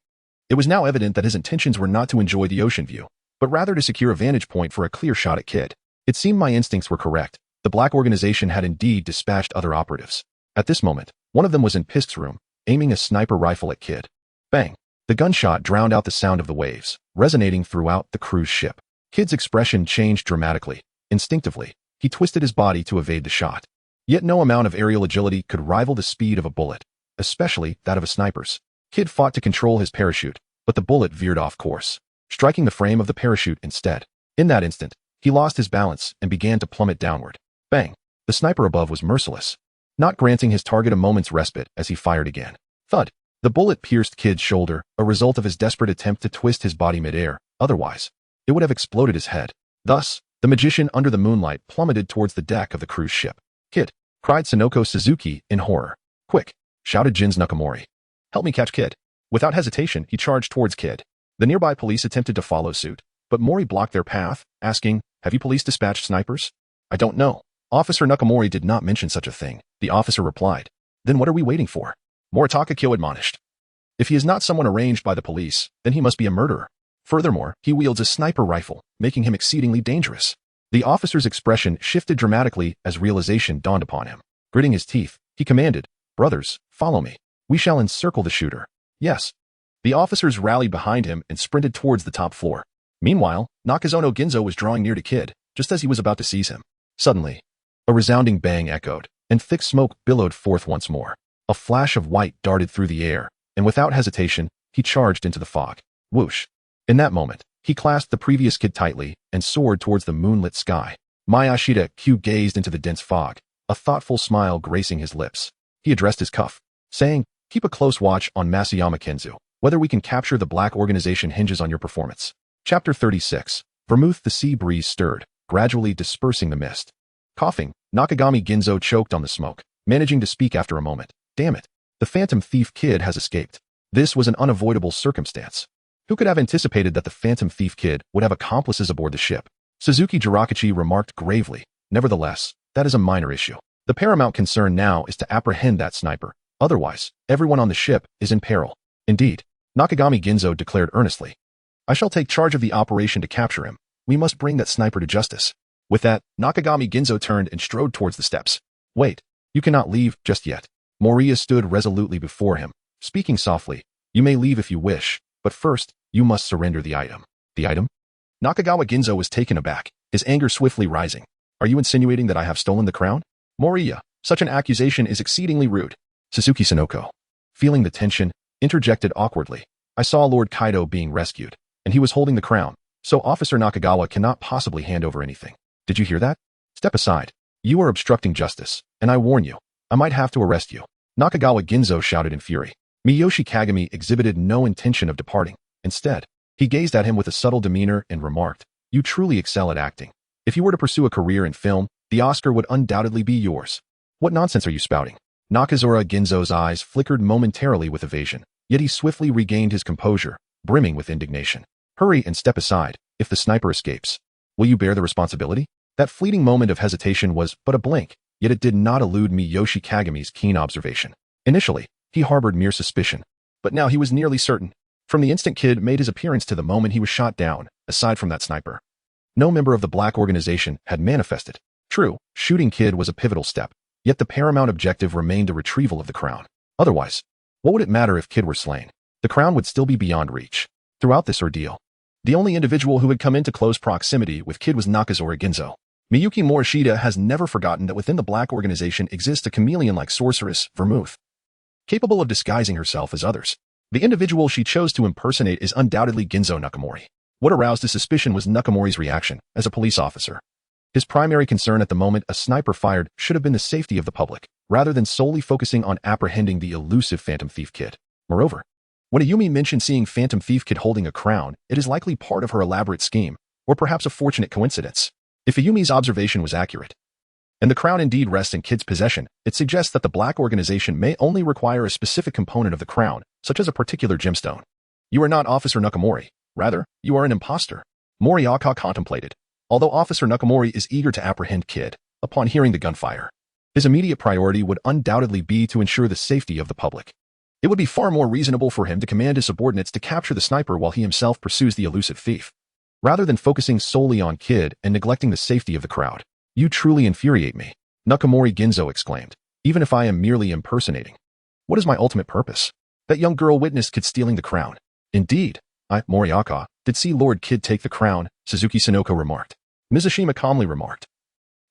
It was now evident that his intentions were not to enjoy the ocean view, but rather to secure a vantage point for a clear shot at Kid. It seemed my instincts were correct. The Black Organization had indeed dispatched other operatives. At this moment, one of them was in Pisk's room, aiming a sniper rifle at Kid. Bang! The gunshot drowned out the sound of the waves, resonating throughout the cruise ship. Kid's expression changed dramatically. Instinctively, he twisted his body to evade the shot. Yet no amount of aerial agility could rival the speed of a bullet, especially that of a sniper's. Kid fought to control his parachute, but the bullet veered off course, striking the frame of the parachute instead. In that instant, he lost his balance and began to plummet downward. Bang! The sniper above was merciless, not granting his target a moment's respite as he fired again. Thud! The bullet pierced Kid's shoulder, a result of his desperate attempt to twist his body midair. Otherwise, it would have exploded his head. Thus, the magician under the moonlight plummeted towards the deck of the cruise ship. Kid! Cried Sonoko Suzuki in horror. Quick! Shouted Jins Nakamori. Help me catch Kid. Without hesitation, he charged towards Kid. The nearby police attempted to follow suit, but Mori blocked their path, asking, have you police dispatched snipers? I don't know. Officer Nakamori did not mention such a thing. The officer replied. Then what are we waiting for? Morishita Kyo admonished. If he is not someone arranged by the police, then he must be a murderer. Furthermore, he wields a sniper rifle, making him exceedingly dangerous. The officer's expression shifted dramatically as realization dawned upon him. Gritting his teeth, he commanded, brothers, follow me. We shall encircle the shooter. Yes. The officers rallied behind him and sprinted towards the top floor. Meanwhile, Nakazono Ginzo was drawing near to Kid, just as he was about to seize him. Suddenly, a resounding bang echoed, and thick smoke billowed forth once more. A flash of white darted through the air, and without hesitation, he charged into the fog. Whoosh! In that moment, he clasped the previous Kid tightly and soared towards the moonlit sky. Morishita Kyo gazed into the dense fog, a thoughtful smile gracing his lips. He addressed his cuff, saying, "Keep a close watch on Masayama Kenzu. Whether we can capture the black organization hinges on your performance." Chapter 36. Vermouth. The sea breeze stirred, gradually dispersing the mist. Coughing, Nakagami Ginzo choked on the smoke, managing to speak after a moment. "Damn it. The Phantom Thief Kid has escaped." This was an unavoidable circumstance. Who could have anticipated that the Phantom Thief Kid would have accomplices aboard the ship? Suzuki Jirakachi remarked gravely. "Nevertheless, that is a minor issue. The paramount concern now is to apprehend that sniper. Otherwise, everyone on the ship is in peril." "Indeed," Nakagami Ginzo declared earnestly. "I shall take charge of the operation to capture him. We must bring that sniper to justice." With that, Nakagami Ginzo turned and strode towards the steps. "Wait, you cannot leave just yet." Mouri stood resolutely before him, speaking softly. "You may leave if you wish, but first, you must surrender the item." "The item?" Nakagawa Ginzo was taken aback, his anger swiftly rising. "Are you insinuating that I have stolen the crown?" "Mouri, such an accusation is exceedingly rude." Suzuki Sonoko, feeling the tension, interjected awkwardly. "I saw Lord Kaido being rescued, and he was holding the crown, so Officer Nakagawa cannot possibly hand over anything. Did you hear that? Step aside. You are obstructing justice, and I warn you, I might have to arrest you." Nakagawa Ginzo shouted in fury. Miyoshi Kagami exhibited no intention of departing. Instead, he gazed at him with a subtle demeanor and remarked, "You truly excel at acting. If you were to pursue a career in film, the Oscar would undoubtedly be yours. What nonsense are you spouting?" Nakazora Ginzo's eyes flickered momentarily with evasion, yet he swiftly regained his composure, brimming with indignation. "Hurry and step aside, if the sniper escapes. Will you bear the responsibility?" That fleeting moment of hesitation was but a blink, yet it did not elude Miyoshi Kagami's keen observation. Initially, he harbored mere suspicion, but now he was nearly certain. From the instant Kid made his appearance to the moment he was shot down, aside from that sniper, no member of the Black Organization had manifested. True, shooting Kid was a pivotal step, yet the paramount objective remained the retrieval of the crown. Otherwise, what would it matter if Kid were slain? The crown would still be beyond reach. Throughout this ordeal, the only individual who had come into close proximity with Kid was Nakazora Ginzo. Miyuki Morishita has never forgotten that within the Black Organization exists a chameleon-like sorceress, Vermouth, capable of disguising herself as others. The individual she chose to impersonate is undoubtedly Ginzo Nakamori. What aroused his suspicion was Nakamori's reaction as a police officer. His primary concern at the moment a sniper fired should have been the safety of the public, rather than solely focusing on apprehending the elusive Phantom Thief Kid. Moreover, when Ayumi mentioned seeing Phantom Thief Kid holding a crown, it is likely part of her elaborate scheme, or perhaps a fortunate coincidence. If Ayumi's observation was accurate, and the crown indeed rests in Kid's possession, it suggests that the Black Organization may only require a specific component of the crown, such as a particular gemstone. "You are not Officer Nakamori. Rather, you are an imposter," Moriyaka contemplated. Although Officer Nakamori is eager to apprehend Kid, upon hearing the gunfire, his immediate priority would undoubtedly be to ensure the safety of the public. It would be far more reasonable for him to command his subordinates to capture the sniper while he himself pursues the elusive thief, rather than focusing solely on Kid and neglecting the safety of the crowd. "You truly infuriate me," Nakamori Ginzo exclaimed. "Even if I am merely impersonating, what is my ultimate purpose?" That young girl witnessed Kid stealing the crown. "Indeed, I, Moriyaka, did see Lord Kid take the crown," Suzuki Sonoko remarked. Mizushima calmly remarked,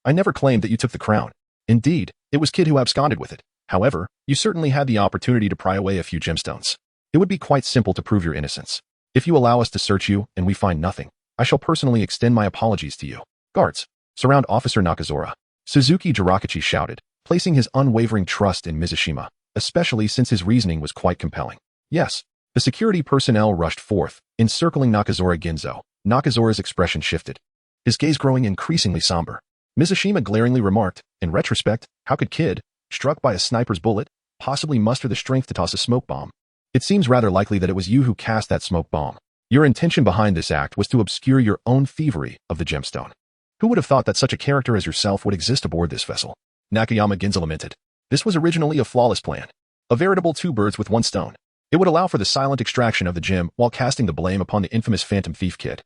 "I never claimed that you took the crown. Indeed, it was Kid who absconded with it. However, you certainly had the opportunity to pry away a few gemstones. It would be quite simple to prove your innocence. If you allow us to search you and we find nothing, I shall personally extend my apologies to you. Guards, surround Officer Nakazora," Suzuki Jirakachi shouted, placing his unwavering trust in Mizushima, especially since his reasoning was quite compelling. Yes, the security personnel rushed forth, encircling Nakazora Ginzo. Nakazora's expression shifted, his gaze growing increasingly somber. Mizushima glaringly remarked, "In retrospect, how could Kid, struck by a sniper's bullet, possibly muster the strength to toss a smoke bomb? It seems rather likely that it was you who cast that smoke bomb. Your intention behind this act was to obscure your own thievery of the gemstone. Who would have thought that such a character as yourself would exist aboard this vessel?" Nakayama Ginzo lamented. "This was originally a flawless plan. A veritable two birds with one stone. It would allow for the silent extraction of the gem while casting the blame upon the infamous Phantom Thief Kid,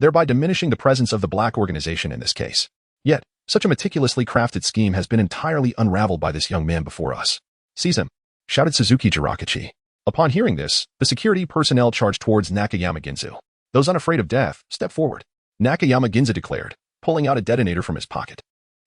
thereby diminishing the presence of the Black Organization in this case. Yet, such a meticulously crafted scheme has been entirely unraveled by this young man before us." "Seize him," shouted Suzuki Jirakachi. Upon hearing this, the security personnel charged towards Nakayama Ginzo. "Those unafraid of death, step forward," Nakayama Ginzo declared, pulling out a detonator from his pocket.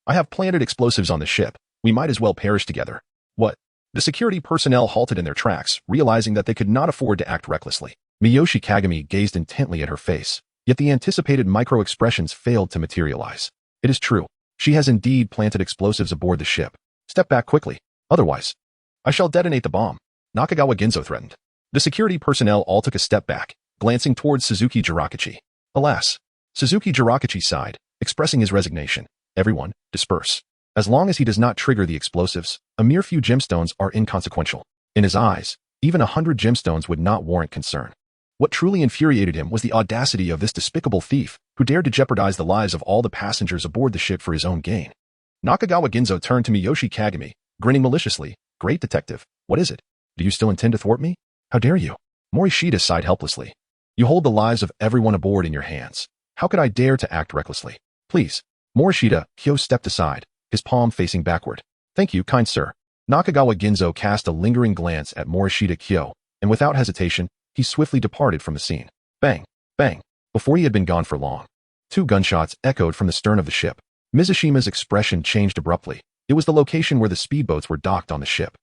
"I have planted explosives on the ship. We might as well perish together." "What?" The security personnel halted in their tracks, realizing that they could not afford to act recklessly. Miyoshi Kagami gazed intently at her face, yet the anticipated micro-expressions failed to materialize. "It is true. She has indeed planted explosives aboard the ship. Step back quickly. Otherwise, I shall detonate the bomb. Nakagawa Ginzo threatened. The security personnel all took a step back, glancing towards Suzuki Jirakachi. Alas, Suzuki Jirakachi sighed, expressing his resignation. Everyone, disperse. As long as he does not trigger the explosives, a mere few gemstones are inconsequential. In his eyes, even 100 gemstones would not warrant concern. What truly infuriated him was the audacity of this despicable thief, who dared to jeopardize the lives of all the passengers aboard the ship for his own gain. Nakagawa Ginzo turned to Miyoshi Kagami, grinning maliciously. Great detective, what is it? Do you still intend to thwart me? How dare you? Morishita sighed helplessly. You hold the lives of everyone aboard in your hands. How could I dare to act recklessly? Please. Morishita Kyo stepped aside, his palm facing backward. Thank you, kind sir. Nakagawa Ginzo cast a lingering glance at Morishita Kyo, and without hesitation, he swiftly departed from the scene. Bang! Bang! Before he had been gone for long, 2 gunshots echoed from the stern of the ship. Mizushima's expression changed abruptly. It was the location where the speedboats were docked on the ship.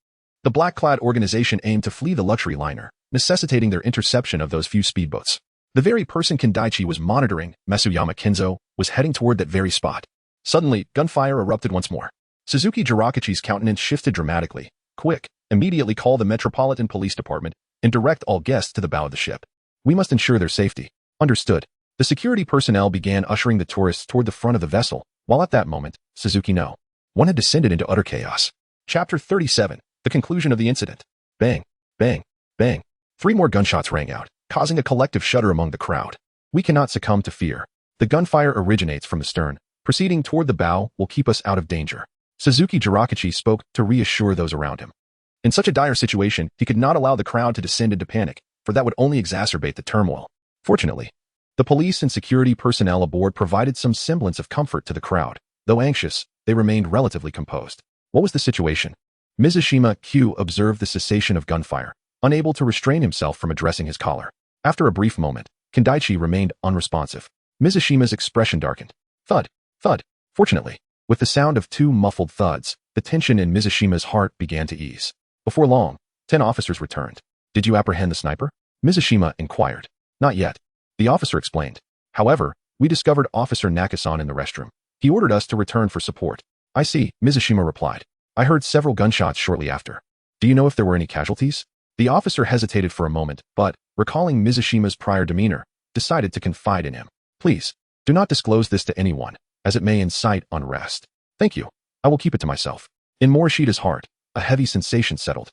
The black-clad organization aimed to flee the luxury liner, necessitating their interception of those few speedboats. The very person Kendaichi was monitoring, Masuyama Kinzo, was heading toward that very spot. Suddenly, gunfire erupted once more. Suzuki Jirakachi's countenance shifted dramatically. Quick, immediately call the Metropolitan Police Department and direct all guests to the bow of the ship. We must ensure their safety. Understood. The security personnel began ushering the tourists toward the front of the vessel, while at that moment, Suzuki No. 1 had descended into utter chaos. Chapter 37. The conclusion of the incident. Bang, bang, bang. 3 more gunshots rang out, causing a collective shudder among the crowd. We cannot succumb to fear. The gunfire originates from the stern. Proceeding toward the bow will keep us out of danger. Suzuki Jirakachi spoke to reassure those around him. In such a dire situation, he could not allow the crowd to descend into panic, for that would only exacerbate the turmoil. Fortunately, the police and security personnel aboard provided some semblance of comfort to the crowd. Though anxious, they remained relatively composed. What was the situation? Mizushima Kyo observed the cessation of gunfire, unable to restrain himself from addressing his caller. After a brief moment, Kendaichi remained unresponsive. Mizushima's expression darkened. Thud, thud. Fortunately, with the sound of 2 muffled thuds, the tension in Mizushima's heart began to ease. Before long, 10 officers returned. Did you apprehend the sniper? Mizushima inquired. Not yet. The officer explained. However, we discovered Officer Nakasan in the restroom. He ordered us to return for support. I see, Mizushima replied. I heard several gunshots shortly after. Do you know if there were any casualties? The officer hesitated for a moment, but, recalling Mizushima's prior demeanor, decided to confide in him. Please, do not disclose this to anyone, as it may incite unrest. Thank you. I will keep it to myself. In Morishita's heart, a heavy sensation settled.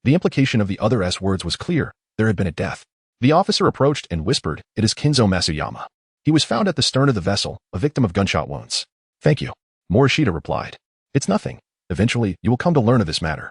The implication of the other S words was clear. There had been a death. The officer approached and whispered, It is Kinzo Masuyama. He was found at the stern of the vessel, a victim of gunshot wounds. Thank you. Morishita replied. It's nothing. Eventually, you will come to learn of this matter.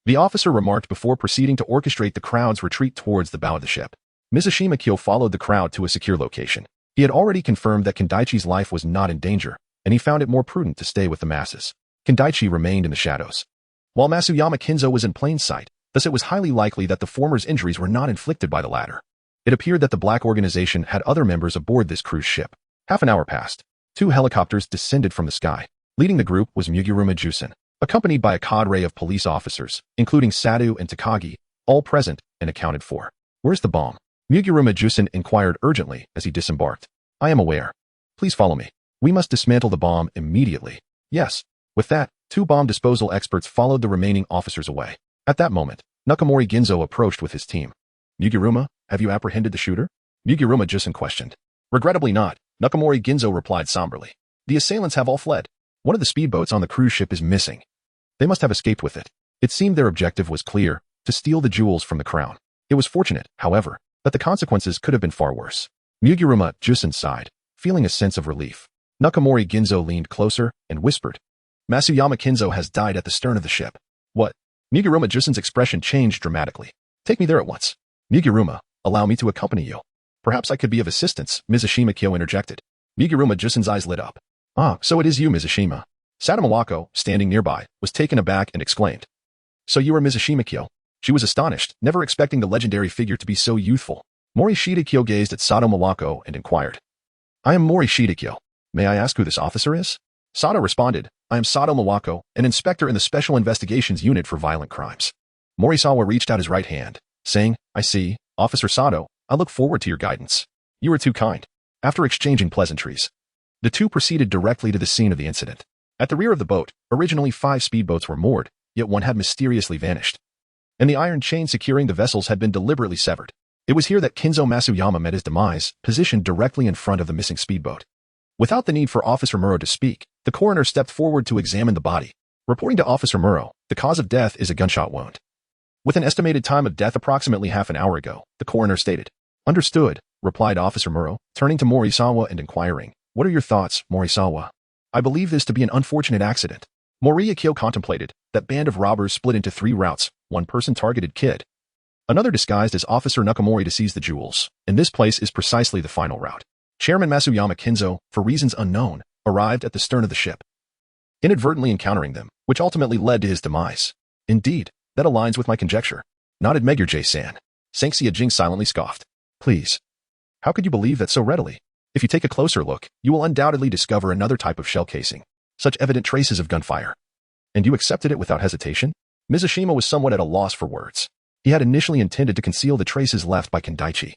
The officer remarked before proceeding to orchestrate the crowd's retreat towards the bow of the ship. Mizushima Kyo followed the crowd to a secure location. He had already confirmed that Kendaichi's life was not in danger, and he found it more prudent to stay with the masses. Kendaichi remained in the shadows. While Masuyama Kinzo was in plain sight, thus it was highly likely that the former's injuries were not inflicted by the latter. It appeared that the Black Organization had other members aboard this cruise ship. Half an hour passed. 2 helicopters descended from the sky. Leading the group was Muguruma Jusen, accompanied by a cadre of police officers, including Sadu and Takagi, all present and accounted for. Where's the bomb? Muguruma Jusen inquired urgently as he disembarked. I am aware. Please follow me. We must dismantle the bomb immediately. Yes. With that, 2 bomb disposal experts followed the remaining officers away. At that moment, Nakamori Ginzo approached with his team. Muguruma, have you apprehended the shooter? Muguruma Jusen questioned. Regrettably not, Nakamori Ginzo replied somberly. The assailants have all fled. One of the speedboats on the cruise ship is missing. They must have escaped with it. It seemed their objective was clear, to steal the jewels from the crown. It was fortunate, however, that the consequences could have been far worse. Muguruma Jusen sighed, feeling a sense of relief. Nakamori Ginzo leaned closer and whispered. Masuyama Kinzo has died at the stern of the ship. What? Muguruma Jusen's expression changed dramatically. Take me there at once. Muguruma, allow me to accompany you. Perhaps I could be of assistance, Mizushima Kyo interjected. Muguruma Jusen's eyes lit up. Ah, so it is you, Mizushima. Sadamawako, standing nearby, was taken aback and exclaimed. So you are Mizushima Kyo? She was astonished, never expecting the legendary figure to be so youthful. Morishita Kyo gazed at Sato Mawako and inquired. I am Morishita Kyo. May I ask who this officer is? Sato responded, I am Sato Mawako, an inspector in the Special Investigations Unit for Violent Crimes. Morisawa reached out his right hand, saying, I see, Officer Sato, I look forward to your guidance. You are too kind. After exchanging pleasantries, The two proceeded directly to the scene of the incident. At the rear of the boat, originally 5 speedboats were moored, yet one had mysteriously vanished. And the iron chain securing the vessels had been deliberately severed. It was here that Kinzo Masuyama met his demise, positioned directly in front of the missing speedboat. Without the need for Officer Muro to speak, the coroner stepped forward to examine the body. Reporting to Officer Muro, the cause of death is a gunshot wound. With an estimated time of death approximately half an hour ago, the coroner stated. Understood, replied Officer Muro, turning to Morisawa and inquiring, what are your thoughts, Morisawa? I believe this to be an unfortunate accident. Mouri Kyo contemplated. That band of robbers split into 3 routes. One person targeted Kid. Another disguised as Officer Nakamori to seize the jewels, and this place is precisely the final route. Chairman Masuyama Kinzo, for reasons unknown, arrived at the stern of the ship, inadvertently encountering them, which ultimately led to his demise. Indeed, that aligns with my conjecture, nodded Megure J-san. Sanxia Jing silently scoffed. Please. How could you believe that so readily? If you take a closer look, you will undoubtedly discover another type of shell casing, such evident traces of gunfire. And you accepted it without hesitation? Mizushima was somewhat at a loss for words. He had initially intended to conceal the traces left by Kendaichi.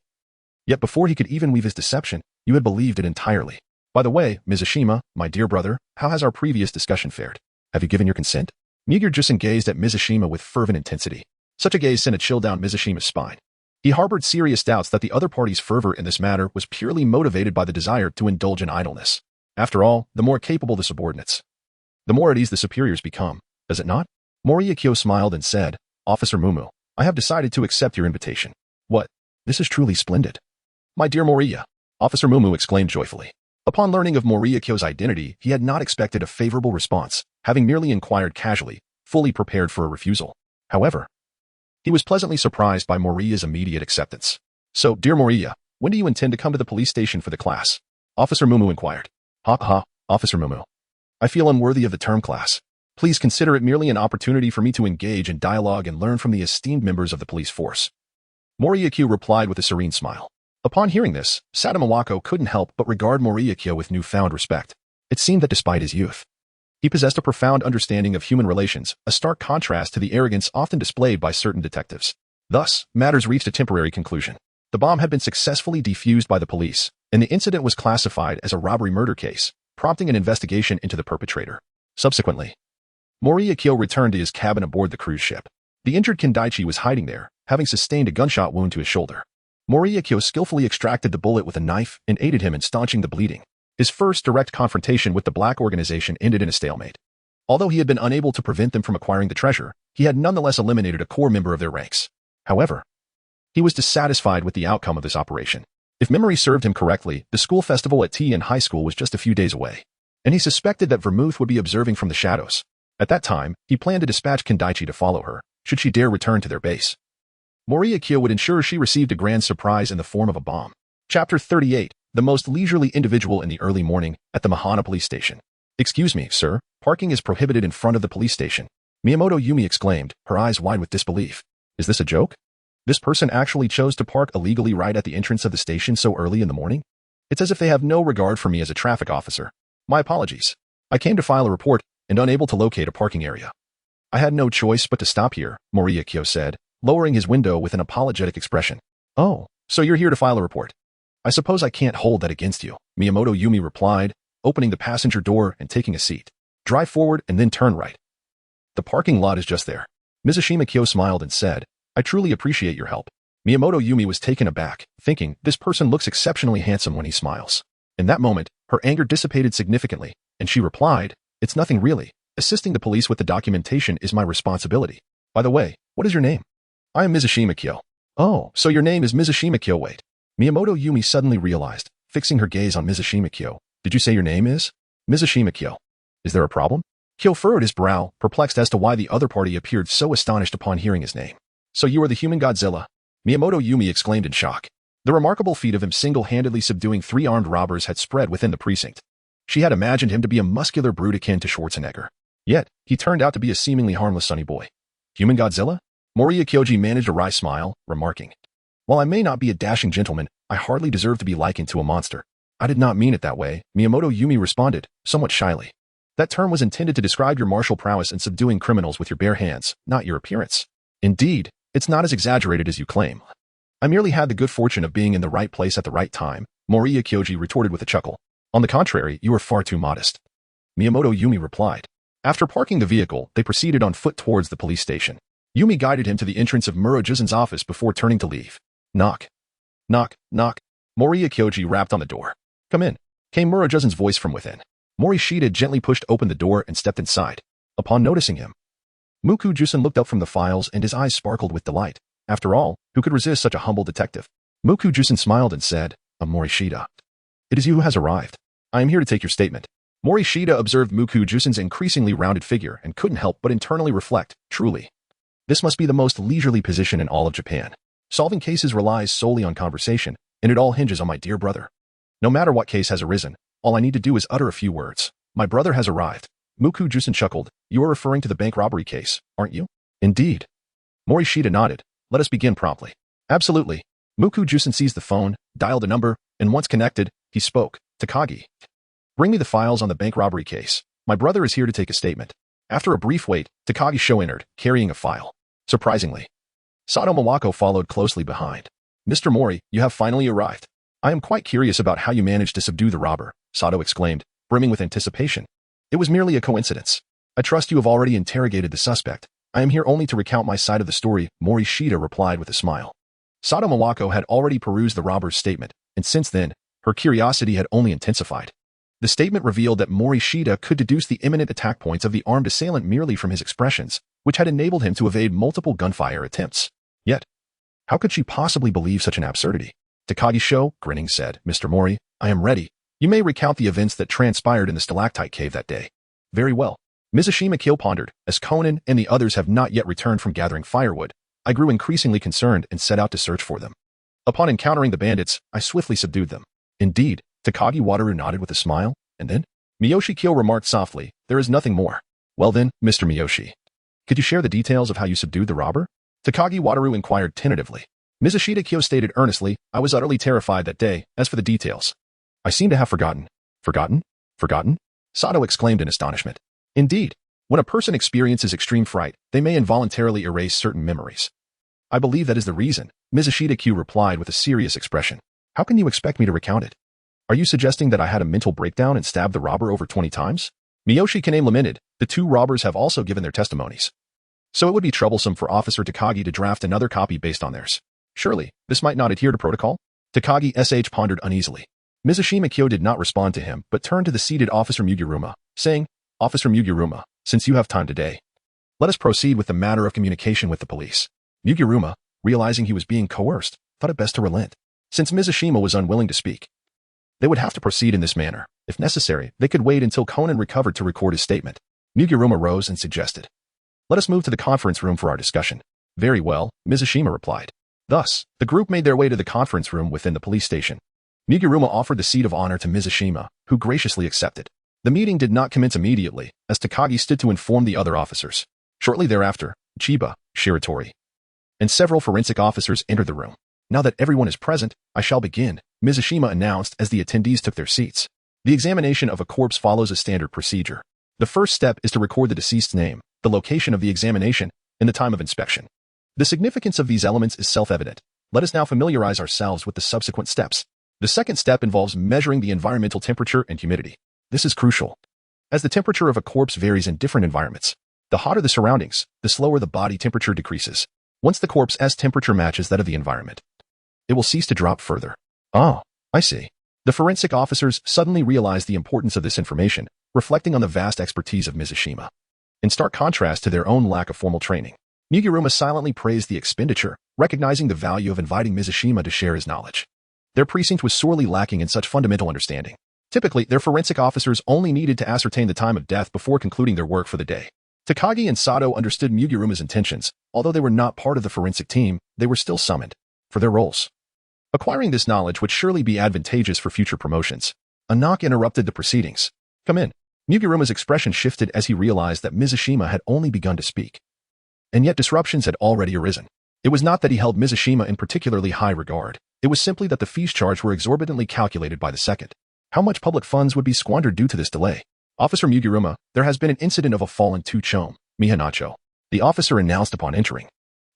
Yet before he could even weave his deception, you had believed it entirely. By the way, Mizushima, my dear brother, how has our previous discussion fared? Have you given your consent? Megure Jusen gazed at Mizushima with fervent intensity. Such a gaze sent a chill down Mizushima's spine. He harbored serious doubts that the other party's fervor in this matter was purely motivated by the desire to indulge in idleness. After all, the more capable the subordinates, the more at ease the superiors become, does it not? Mouri Kyo smiled and said, Officer Mumu, I have decided to accept your invitation. What? This is truly splendid. My dear Moriya, Officer Mumu exclaimed joyfully. Upon learning of Mouri Kyo's identity, he had not expected a favorable response, having merely inquired casually, fully prepared for a refusal. However, he was pleasantly surprised by Moriya's immediate acceptance. So, dear Moriya, when do you intend to come to the police station for the class? Officer Mumu inquired. Officer Mumu. I feel unworthy of the term class. Please consider it merely an opportunity for me to engage in dialogue and learn from the esteemed members of the police force. Mouri Kyo replied with a serene smile. Upon hearing this, Sadamawako couldn't help but regard Mouri Kyo with newfound respect. It seemed that despite his youth, he possessed a profound understanding of human relations, a stark contrast to the arrogance often displayed by certain detectives. Thus, matters reached a temporary conclusion. The bomb had been successfully defused by the police, and the incident was classified as a robbery-murder case, prompting an investigation into the perpetrator. Subsequently, Mouri Kyo returned to his cabin aboard the cruise ship. The injured Kendaichi was hiding there, having sustained a gunshot wound to his shoulder. Mouri Kyo skillfully extracted the bullet with a knife and aided him in staunching the bleeding. His first direct confrontation with the Black Organization ended in a stalemate. Although he had been unable to prevent them from acquiring the treasure, he had nonetheless eliminated a core member of their ranks. However, he was dissatisfied with the outcome of this operation. If memory served him correctly, the school festival at Tien High School was just a few days away, and he suspected that Vermouth would be observing from the shadows. At that time, he planned to dispatch Kendaichi to follow her, should she dare return to their base. Mouri Kyo would ensure she received a grand surprise in the form of a bomb. Chapter 38, the most leisurely individual in the early morning, at the Mahana police station. Excuse me, sir, parking is prohibited in front of the police station. Miyamoto Yumi exclaimed, her eyes wide with disbelief. Is this a joke? This person actually chose to park illegally right at the entrance of the station so early in the morning? It's as if they have no regard for me as a traffic officer. My apologies. I came to file a report and unable to locate a parking area. I had no choice but to stop here, Mouri Kyo said, lowering his window with an apologetic expression. Oh, so you're here to file a report. I suppose I can't hold that against you, Miyamoto Yumi replied, opening the passenger door and taking a seat. Drive forward and then turn right. The parking lot is just there. Mizushima Kyo smiled and said, I truly appreciate your help. Miyamoto Yumi was taken aback, thinking, this person looks exceptionally handsome when he smiles. In that moment, her anger dissipated significantly, and she replied, it's nothing really. Assisting the police with the documentation is my responsibility. By the way, what is your name? I am Mizushima Kyo. Oh, so your name is Mizushima Kyo. Wait. Miyamoto Yumi suddenly realized, fixing her gaze on Mizushima Kyo. Did you say your name is? Mizushima Kyo. Is there a problem? Kyo furrowed his brow, perplexed as to why the other party appeared so astonished upon hearing his name. So you are the human Godzilla? Miyamoto Yumi exclaimed in shock. The remarkable feat of him single-handedly subduing 3 armed robbers had spread within the precinct. She had imagined him to be a muscular brute akin to Schwarzenegger. Yet, he turned out to be a seemingly harmless sunny boy. Human Godzilla? Mouri Kyoji managed a wry smile, remarking, while I may not be a dashing gentleman, I hardly deserve to be likened to a monster. I did not mean it that way, Miyamoto Yumi responded, somewhat shyly. That term was intended to describe your martial prowess in subduing criminals with your bare hands, not your appearance. Indeed, it's not as exaggerated as you claim. I merely had the good fortune of being in the right place at the right time, Mouri Kyoji retorted with a chuckle. On the contrary, you are far too modest. Miyamoto Yumi replied. After parking the vehicle, they proceeded on foot towards the police station. Yumi guided him to the entrance of Murojuzan's office before turning to leave. Knock. Knock, knock. Morishita Kyo rapped on the door. Come in, came Murojuzan's voice from within. Morishita gently pushed open the door and stepped inside. Upon noticing him, Mukujuzan looked up from the files and his eyes sparkled with delight. After all, who could resist such a humble detective? Mukujuzan smiled and said, Morishita. It is you who has arrived. I am here to take your statement. Morishita observed Mukujuzan's increasingly rounded figure and couldn't help but internally reflect, truly. This must be the most leisurely position in all of Japan. Solving cases relies solely on conversation, and it all hinges on my dear brother. No matter what case has arisen, all I need to do is utter a few words. My brother has arrived. Mukujuzan chuckled. You are referring to the bank robbery case, aren't you? Indeed. Morishita nodded. Let us begin promptly. Absolutely. Mukujuzan seized the phone, dialed a number, and once connected, he spoke. Takagi. Bring me the files on the bank robbery case. My brother is here to take a statement. After a brief wait, Takagi Sho entered, carrying a file. Surprisingly, Sato Mawako followed closely behind. Mr. Mori, you have finally arrived. I am quite curious about how you managed to subdue the robber, Sato exclaimed, brimming with anticipation. It was merely a coincidence. I trust you have already interrogated the suspect. I am here only to recount my side of the story, Morishita replied with a smile. Sato Mawako had already perused the robber's statement, and since then, her curiosity had only intensified. The statement revealed that Morishita could deduce the imminent attack points of the armed assailant merely from his expressions, which had enabled him to evade multiple gunfire attempts. Yet, how could she possibly believe such an absurdity? Takagi Sho, grinning, said, Mr. Mori, I am ready. You may recount the events that transpired in the stalactite cave that day. Very well. Mizushima Kyo pondered. As Conan and the others have not yet returned from gathering firewood, I grew increasingly concerned and set out to search for them. Upon encountering the bandits, I swiftly subdued them. Indeed, Takagi Wataru nodded with a smile, and then? Miyoshi Kyo remarked softly, there is nothing more. Well then, Mr. Miyoshi. Could you share the details of how you subdued the robber? Takagi Wataru inquired tentatively. Mizushita Kyo stated earnestly, I was utterly terrified that day. As for the details, I seem to have forgotten. Forgotten? Forgotten? Sato exclaimed in astonishment. Indeed, when a person experiences extreme fright, they may involuntarily erase certain memories. I believe that is the reason, Mizushita Kyo replied with a serious expression. How can you expect me to recount it? Are you suggesting that I had a mental breakdown and stabbed the robber over 20 times? Miyoshi Kane lamented. The two robbers have also given their testimonies. So it would be troublesome for Officer Takagi to draft another copy based on theirs. Surely, this might not adhere to protocol? Takagi SH pondered uneasily. Mizushima Kyo did not respond to him, but turned to the seated Officer Muguruma, saying, Officer Muguruma, since you have time today, let us proceed with the matter of communication with the police. Muguruma, realizing he was being coerced, thought it best to relent. Since Mizushima was unwilling to speak, they would have to proceed in this manner. If necessary, they could wait until Conan recovered to record his statement. Muguruma rose and suggested, let us move to the conference room for our discussion. Very well, Mizushima replied. Thus, the group made their way to the conference room within the police station. Muguruma offered the seat of honor to Mizushima, who graciously accepted. The meeting did not commence immediately, as Takagi stood to inform the other officers. Shortly thereafter, Chiba, Shiratori, and several forensic officers entered the room. Now that everyone is present, I shall begin, Mizushima announced as the attendees took their seats. The examination of a corpse follows a standard procedure. The first step is to record the deceased's name, the location of the examination, and the time of inspection. The significance of these elements is self-evident. Let us now familiarize ourselves with the subsequent steps. The second step involves measuring the environmental temperature and humidity. This is crucial, as the temperature of a corpse varies in different environments. The hotter the surroundings, the slower the body temperature decreases. Once the corpse's temperature matches that of the environment, it will cease to drop further. Oh, I see. The forensic officers suddenly realized the importance of this information, reflecting on the vast expertise of Mizushima. In stark contrast to their own lack of formal training, Muguruma silently praised the expenditure, recognizing the value of inviting Mizushima to share his knowledge. Their precinct was sorely lacking in such fundamental understanding. Typically, their forensic officers only needed to ascertain the time of death before concluding their work for the day. Takagi and Sato understood Muguruma's intentions. Although they were not part of the forensic team, they were still summoned for their roles. Acquiring this knowledge would surely be advantageous for future promotions. A knock interrupted the proceedings. Come in. Muguruma's expression shifted as he realized that Mizushima had only begun to speak. And yet disruptions had already arisen. It was not that he held Mizushima in particularly high regard. It was simply that the fees charged were exorbitantly calculated by the second. How much public funds would be squandered due to this delay? Officer Muguruma, there has been an incident of a fallen Tuchome, Mihanacho. The officer announced upon entering.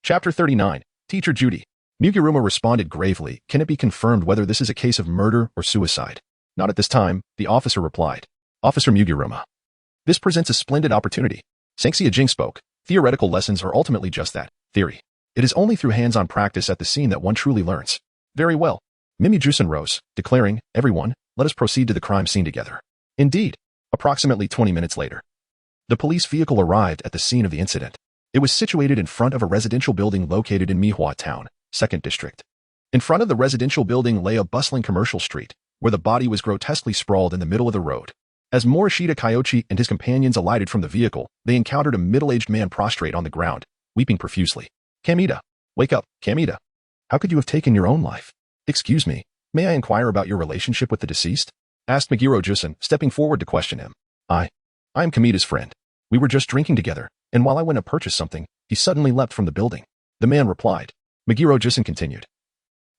Chapter 39, Teacher Judy. Muguruma responded gravely, can it be confirmed whether this is a case of murder or suicide? Not at this time, the officer replied. Officer Mugiruma. This presents a splendid opportunity. Sanxia Jing spoke. Theoretical lessons are ultimately just that, theory. It is only through hands-on practice at the scene that one truly learns. Very well. Mimi Jusen rose, declaring, everyone, let us proceed to the crime scene together. Indeed. Approximately 20 minutes later, the police vehicle arrived at the scene of the incident. It was situated in front of a residential building located in Mihua Town, 2nd District. In front of the residential building lay a bustling commercial street, where the body was grotesquely sprawled in the middle of the road. As Morishita Kyo and his companions alighted from the vehicle, they encountered a middle-aged man prostrate on the ground, weeping profusely. Kamita, wake up, Kamita. How could you have taken your own life? Excuse me, may I inquire about your relationship with the deceased? Asked Meguro Jusen, stepping forward to question him. I am Kamita's friend. We were just drinking together, and while I went to purchase something, he suddenly leapt from the building. The man replied. Meguro Jusen continued.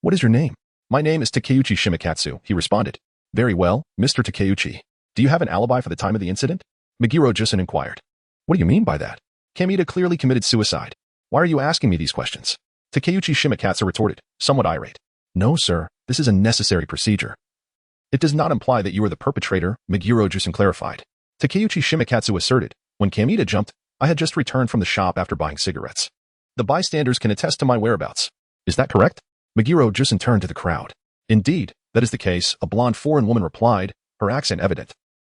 What is your name? My name is Takeuchi Shimikatsu, he responded. Very well, Mr. Takeuchi. Do you have an alibi for the time of the incident? Meguro Jusen inquired. What do you mean by that? Kamita clearly committed suicide. Why are you asking me these questions? Takeuchi Shimikatsu retorted, somewhat irate. No, sir, this is a necessary procedure. It does not imply that you are the perpetrator, Meguro Jusen clarified. Takeuchi Shimikatsu asserted, when Kamita jumped, I had just returned from the shop after buying cigarettes. The bystanders can attest to my whereabouts. Is that correct? Meguro Jusen turned to the crowd. Indeed, that is the case, a blonde foreign woman replied, her accent evident.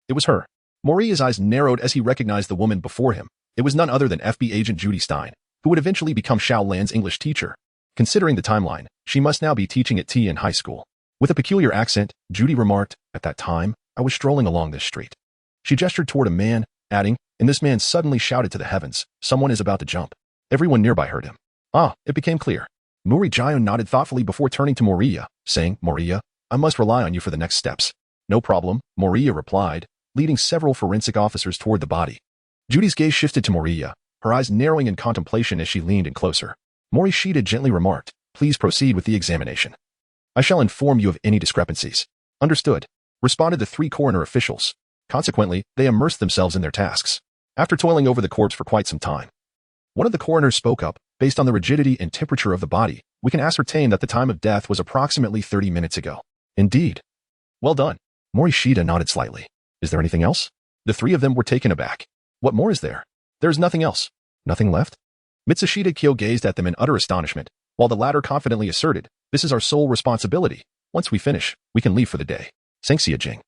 It was her. Mori's eyes narrowed as he recognized the woman before him. It was none other than FB agent Judy Stein, who would eventually become Xiao Lan's English teacher. Considering the timeline, she must now be teaching at T in high school. With a peculiar accent, Judy remarked, at that time, I was strolling along this street. She gestured toward a man, adding, and this man suddenly shouted to the heavens, someone is about to jump. Everyone nearby heard him. It became clear. Mouri Ran nodded thoughtfully before turning to Moriya, saying, Moriya, I must rely on you for the next steps. No problem, Moriya replied, leading several forensic officers toward the body. Judy's gaze shifted to Moriya, her eyes narrowing in contemplation as she leaned in closer. Morishita gently remarked, please proceed with the examination. I shall inform you of any discrepancies. Understood, responded the 3 coroner officials. Consequently, they immersed themselves in their tasks. After toiling over the corpse for quite some time, one of the coroners spoke up, based on the rigidity and temperature of the body, we can ascertain that the time of death was approximately 30 minutes ago. Indeed. Well done. Morishita nodded slightly. Is there anything else? The 3 of them were taken aback. What more is there? There is nothing else. Nothing left? Morishita Kyo gazed at them in utter astonishment, while the latter confidently asserted, this is our sole responsibility. Once we finish, we can leave for the day. Sanxia Jing.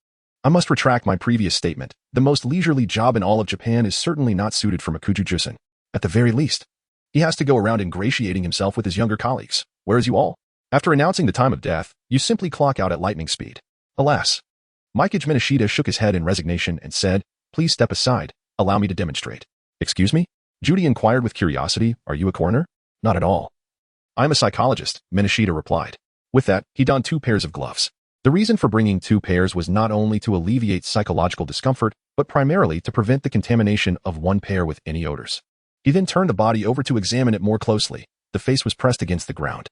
I must retract my previous statement. The most leisurely job in all of Japan is certainly not suited for Makuju Jusen. At the very least, he has to go around ingratiating himself with his younger colleagues, whereas you all, after announcing the time of death, you simply clock out at lightning speed. Alas. Mikage Morishita shook his head in resignation and said, please step aside, allow me to demonstrate. Excuse me? Judy inquired with curiosity, are you a coroner? Not at all. I'm a psychologist, Morishita replied. With that, he donned 2 pairs of gloves. The reason for bringing 2 pairs was not only to alleviate psychological discomfort, but primarily to prevent the contamination of 1 pair with any odors. He then turned the body over to examine it more closely. The face was pressed against the ground.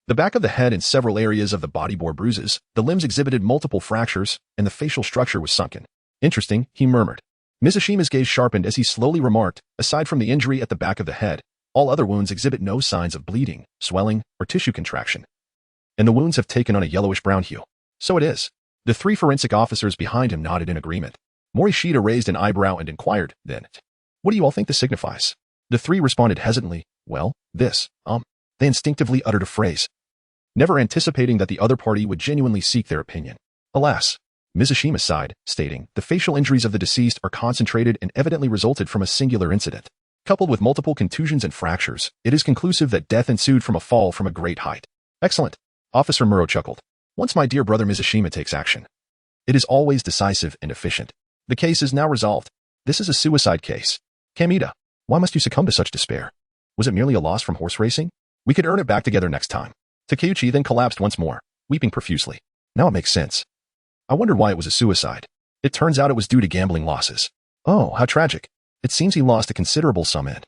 The back of the head and several areas of the body bore bruises, the limbs exhibited multiple fractures, and the facial structure was sunken. Interesting, he murmured. Mizushima's gaze sharpened as he slowly remarked, aside from the injury at the back of the head, all other wounds exhibit no signs of bleeding, swelling, or tissue contraction. And the wounds have taken on a yellowish-brown hue. So it is. The 3 forensic officers behind him nodded in agreement. Morishita raised an eyebrow and inquired, then, what do you all think this signifies? The 3 responded hesitantly, well, this, They instinctively uttered a phrase, never anticipating that the other party would genuinely seek their opinion. Alas. Mizushima sighed, stating, the facial injuries of the deceased are concentrated and evidently resulted from a singular incident. Coupled with multiple contusions and fractures, it is conclusive that death ensued from a fall from a great height. Excellent. Officer Muro chuckled. Once my dear brother Mizushima takes action, it is always decisive and efficient. The case is now resolved. This is a suicide case. Kamita, why must you succumb to such despair? Was it merely a loss from horse racing? We could earn it back together next time. Takeuchi then collapsed once more, weeping profusely. Now it makes sense. I wondered why it was a suicide. It turns out it was due to gambling losses. Oh, how tragic. It seems he lost a considerable sum and,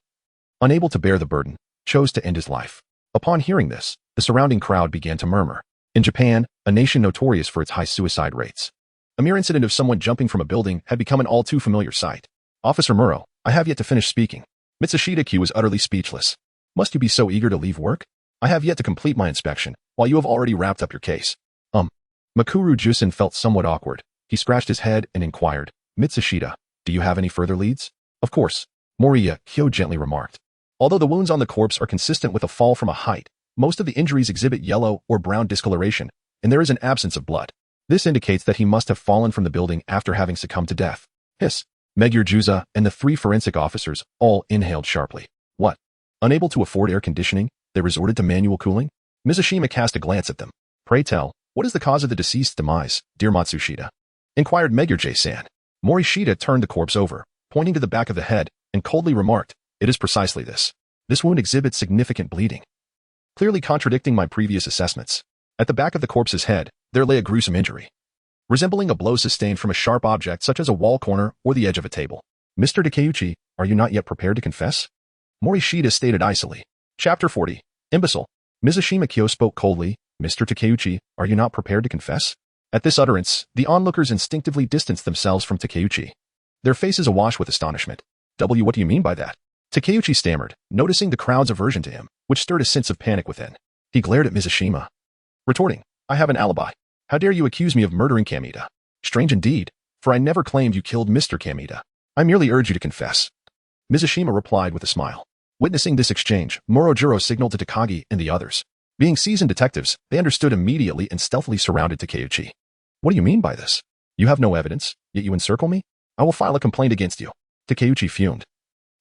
unable to bear the burden, chose to end his life. Upon hearing this, the surrounding crowd began to murmur. In Japan, a nation notorious for its high suicide rates, a mere incident of someone jumping from a building had become an all too familiar sight. Officer Muro, I have yet to finish speaking. Morishita Kyo was utterly speechless. Must you be so eager to leave work? I have yet to complete my inspection, while you have already wrapped up your case. Makuru Jusen felt somewhat awkward. He scratched his head and inquired, Mitsushita, do you have any further leads? Of course, Morishita Kyo gently remarked. Although the wounds on the corpse are consistent with a fall from a height, most of the injuries exhibit yellow or brown discoloration, and there is an absence of blood. This indicates that he must have fallen from the building after having succumbed to death. Hiss. Magyar Juza and the 3 forensic officers all inhaled sharply. What? Unable to afford air conditioning, they resorted to manual cooling? Mizushima cast a glance at them. Pray tell, what is the cause of the deceased's demise, dear Matsushita? Inquired Magyar J-san. Morishita turned the corpse over, pointing to the back of the head, and coldly remarked, it is precisely this. This wound exhibits significant bleeding, clearly contradicting my previous assessments. At the back of the corpse's head, there lay a gruesome injury, resembling a blow sustained from a sharp object such as a wall corner or the edge of a table. Mr. Takeuchi, are you not yet prepared to confess? Morishita stated icily. Chapter 40. Imbecile. Mizushima Kyo spoke coldly. Mr. Takeuchi, are you not prepared to confess? At this utterance, the onlookers instinctively distanced themselves from Takeuchi, their faces awash with astonishment. What do you mean by that? Takeuchi stammered, noticing the crowd's aversion to him, which stirred a sense of panic within. He glared at Mizushima, retorting, I have an alibi. How dare you accuse me of murdering Kamita? Strange indeed, for I never claimed you killed Mr. Kamita. I merely urge you to confess. Mizushima replied with a smile. Witnessing this exchange, Morojuro signaled to Takagi and the others. Being seasoned detectives, they understood immediately and stealthily surrounded Takeuchi. What do you mean by this? You have no evidence, yet you encircle me? I will file a complaint against you. Takeuchi fumed.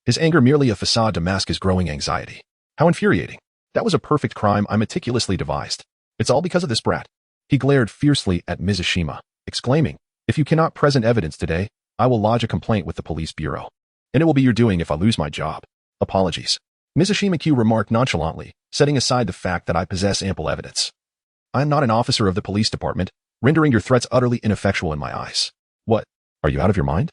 His anger merely a facade to mask his growing anxiety. How infuriating. That was a perfect crime I meticulously devised. It's all because of this brat. He glared fiercely at Mizushima, exclaiming, if you cannot present evidence today, I will lodge a complaint with the police bureau. And it will be your doing if I lose my job. Apologies. Mizushima Kyo remarked nonchalantly, setting aside the fact that I possess ample evidence. I am not an officer of the police department, rendering your threats utterly ineffectual in my eyes. What? Are you out of your mind?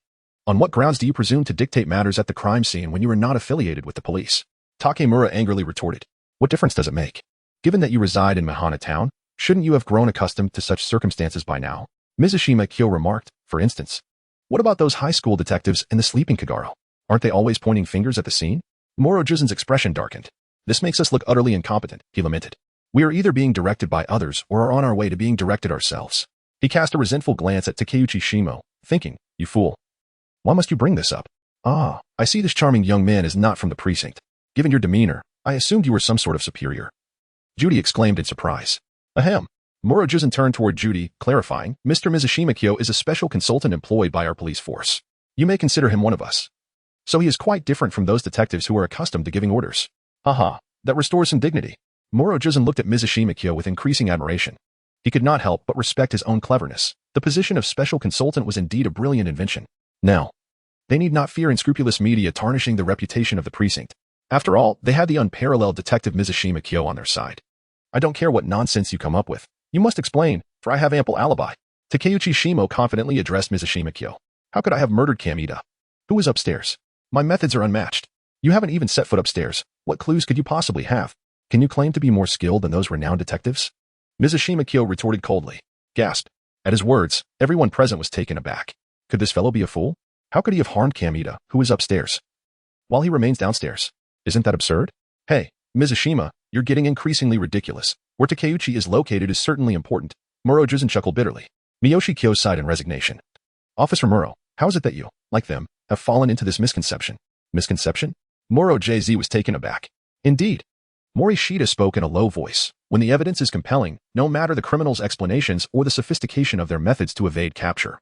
On what grounds do you presume to dictate matters at the crime scene when you are not affiliated with the police? Takemura angrily retorted. What difference does it make? Given that you reside in Mahana town, shouldn't you have grown accustomed to such circumstances by now? Mizushima Kyo remarked, for instance. What about those high school detectives and the sleeping Kagaro? Aren't they always pointing fingers at the scene? Morojuzen's expression darkened. This makes us look utterly incompetent, he lamented. We are either being directed by others or are on our way to being directed ourselves. He cast a resentful glance at Takeuchi Shimo, thinking, you fool. Why must you bring this up? Ah, I see this charming young man is not from the precinct. Given your demeanor, I assumed you were some sort of superior. Judy exclaimed in surprise. Ahem. Morojuzen turned toward Judy, clarifying, Mr. Mizushima Kyo is a special consultant employed by our police force. You may consider him one of us. So he is quite different from those detectives who are accustomed to giving orders. Haha, that restores some dignity. Morojuzen looked at Mizushima Kyo with increasing admiration. He could not help but respect his own cleverness. The position of special consultant was indeed a brilliant invention. Now, they need not fear unscrupulous media tarnishing the reputation of the precinct. After all, they had the unparalleled detective Mizushima Kyo on their side. I don't care what nonsense you come up with. You must explain, for I have ample alibi. Takeuchi Shimo confidently addressed Mizushima Kyo. How could I have murdered Kamita? Who was upstairs? My methods are unmatched. You haven't even set foot upstairs. What clues could you possibly have? Can you claim to be more skilled than those renowned detectives? Mizushima Kyo retorted coldly. Gasped. At his words, everyone present was taken aback. Could this fellow be a fool? How could he have harmed Kamita, who is upstairs, while he remains downstairs? Isn't that absurd? Hey, Mizushima, you're getting increasingly ridiculous. Where Takeuchi is located is certainly important. Morojuzen chuckled bitterly. Miyoshi Kyo sighed in resignation. Officer Muro, how is it that you, like them, have fallen into this misconception? Misconception? Moro JZ was taken aback. Indeed. Morishita spoke in a low voice. When the evidence is compelling, no matter the criminal's explanations or the sophistication of their methods to evade capture,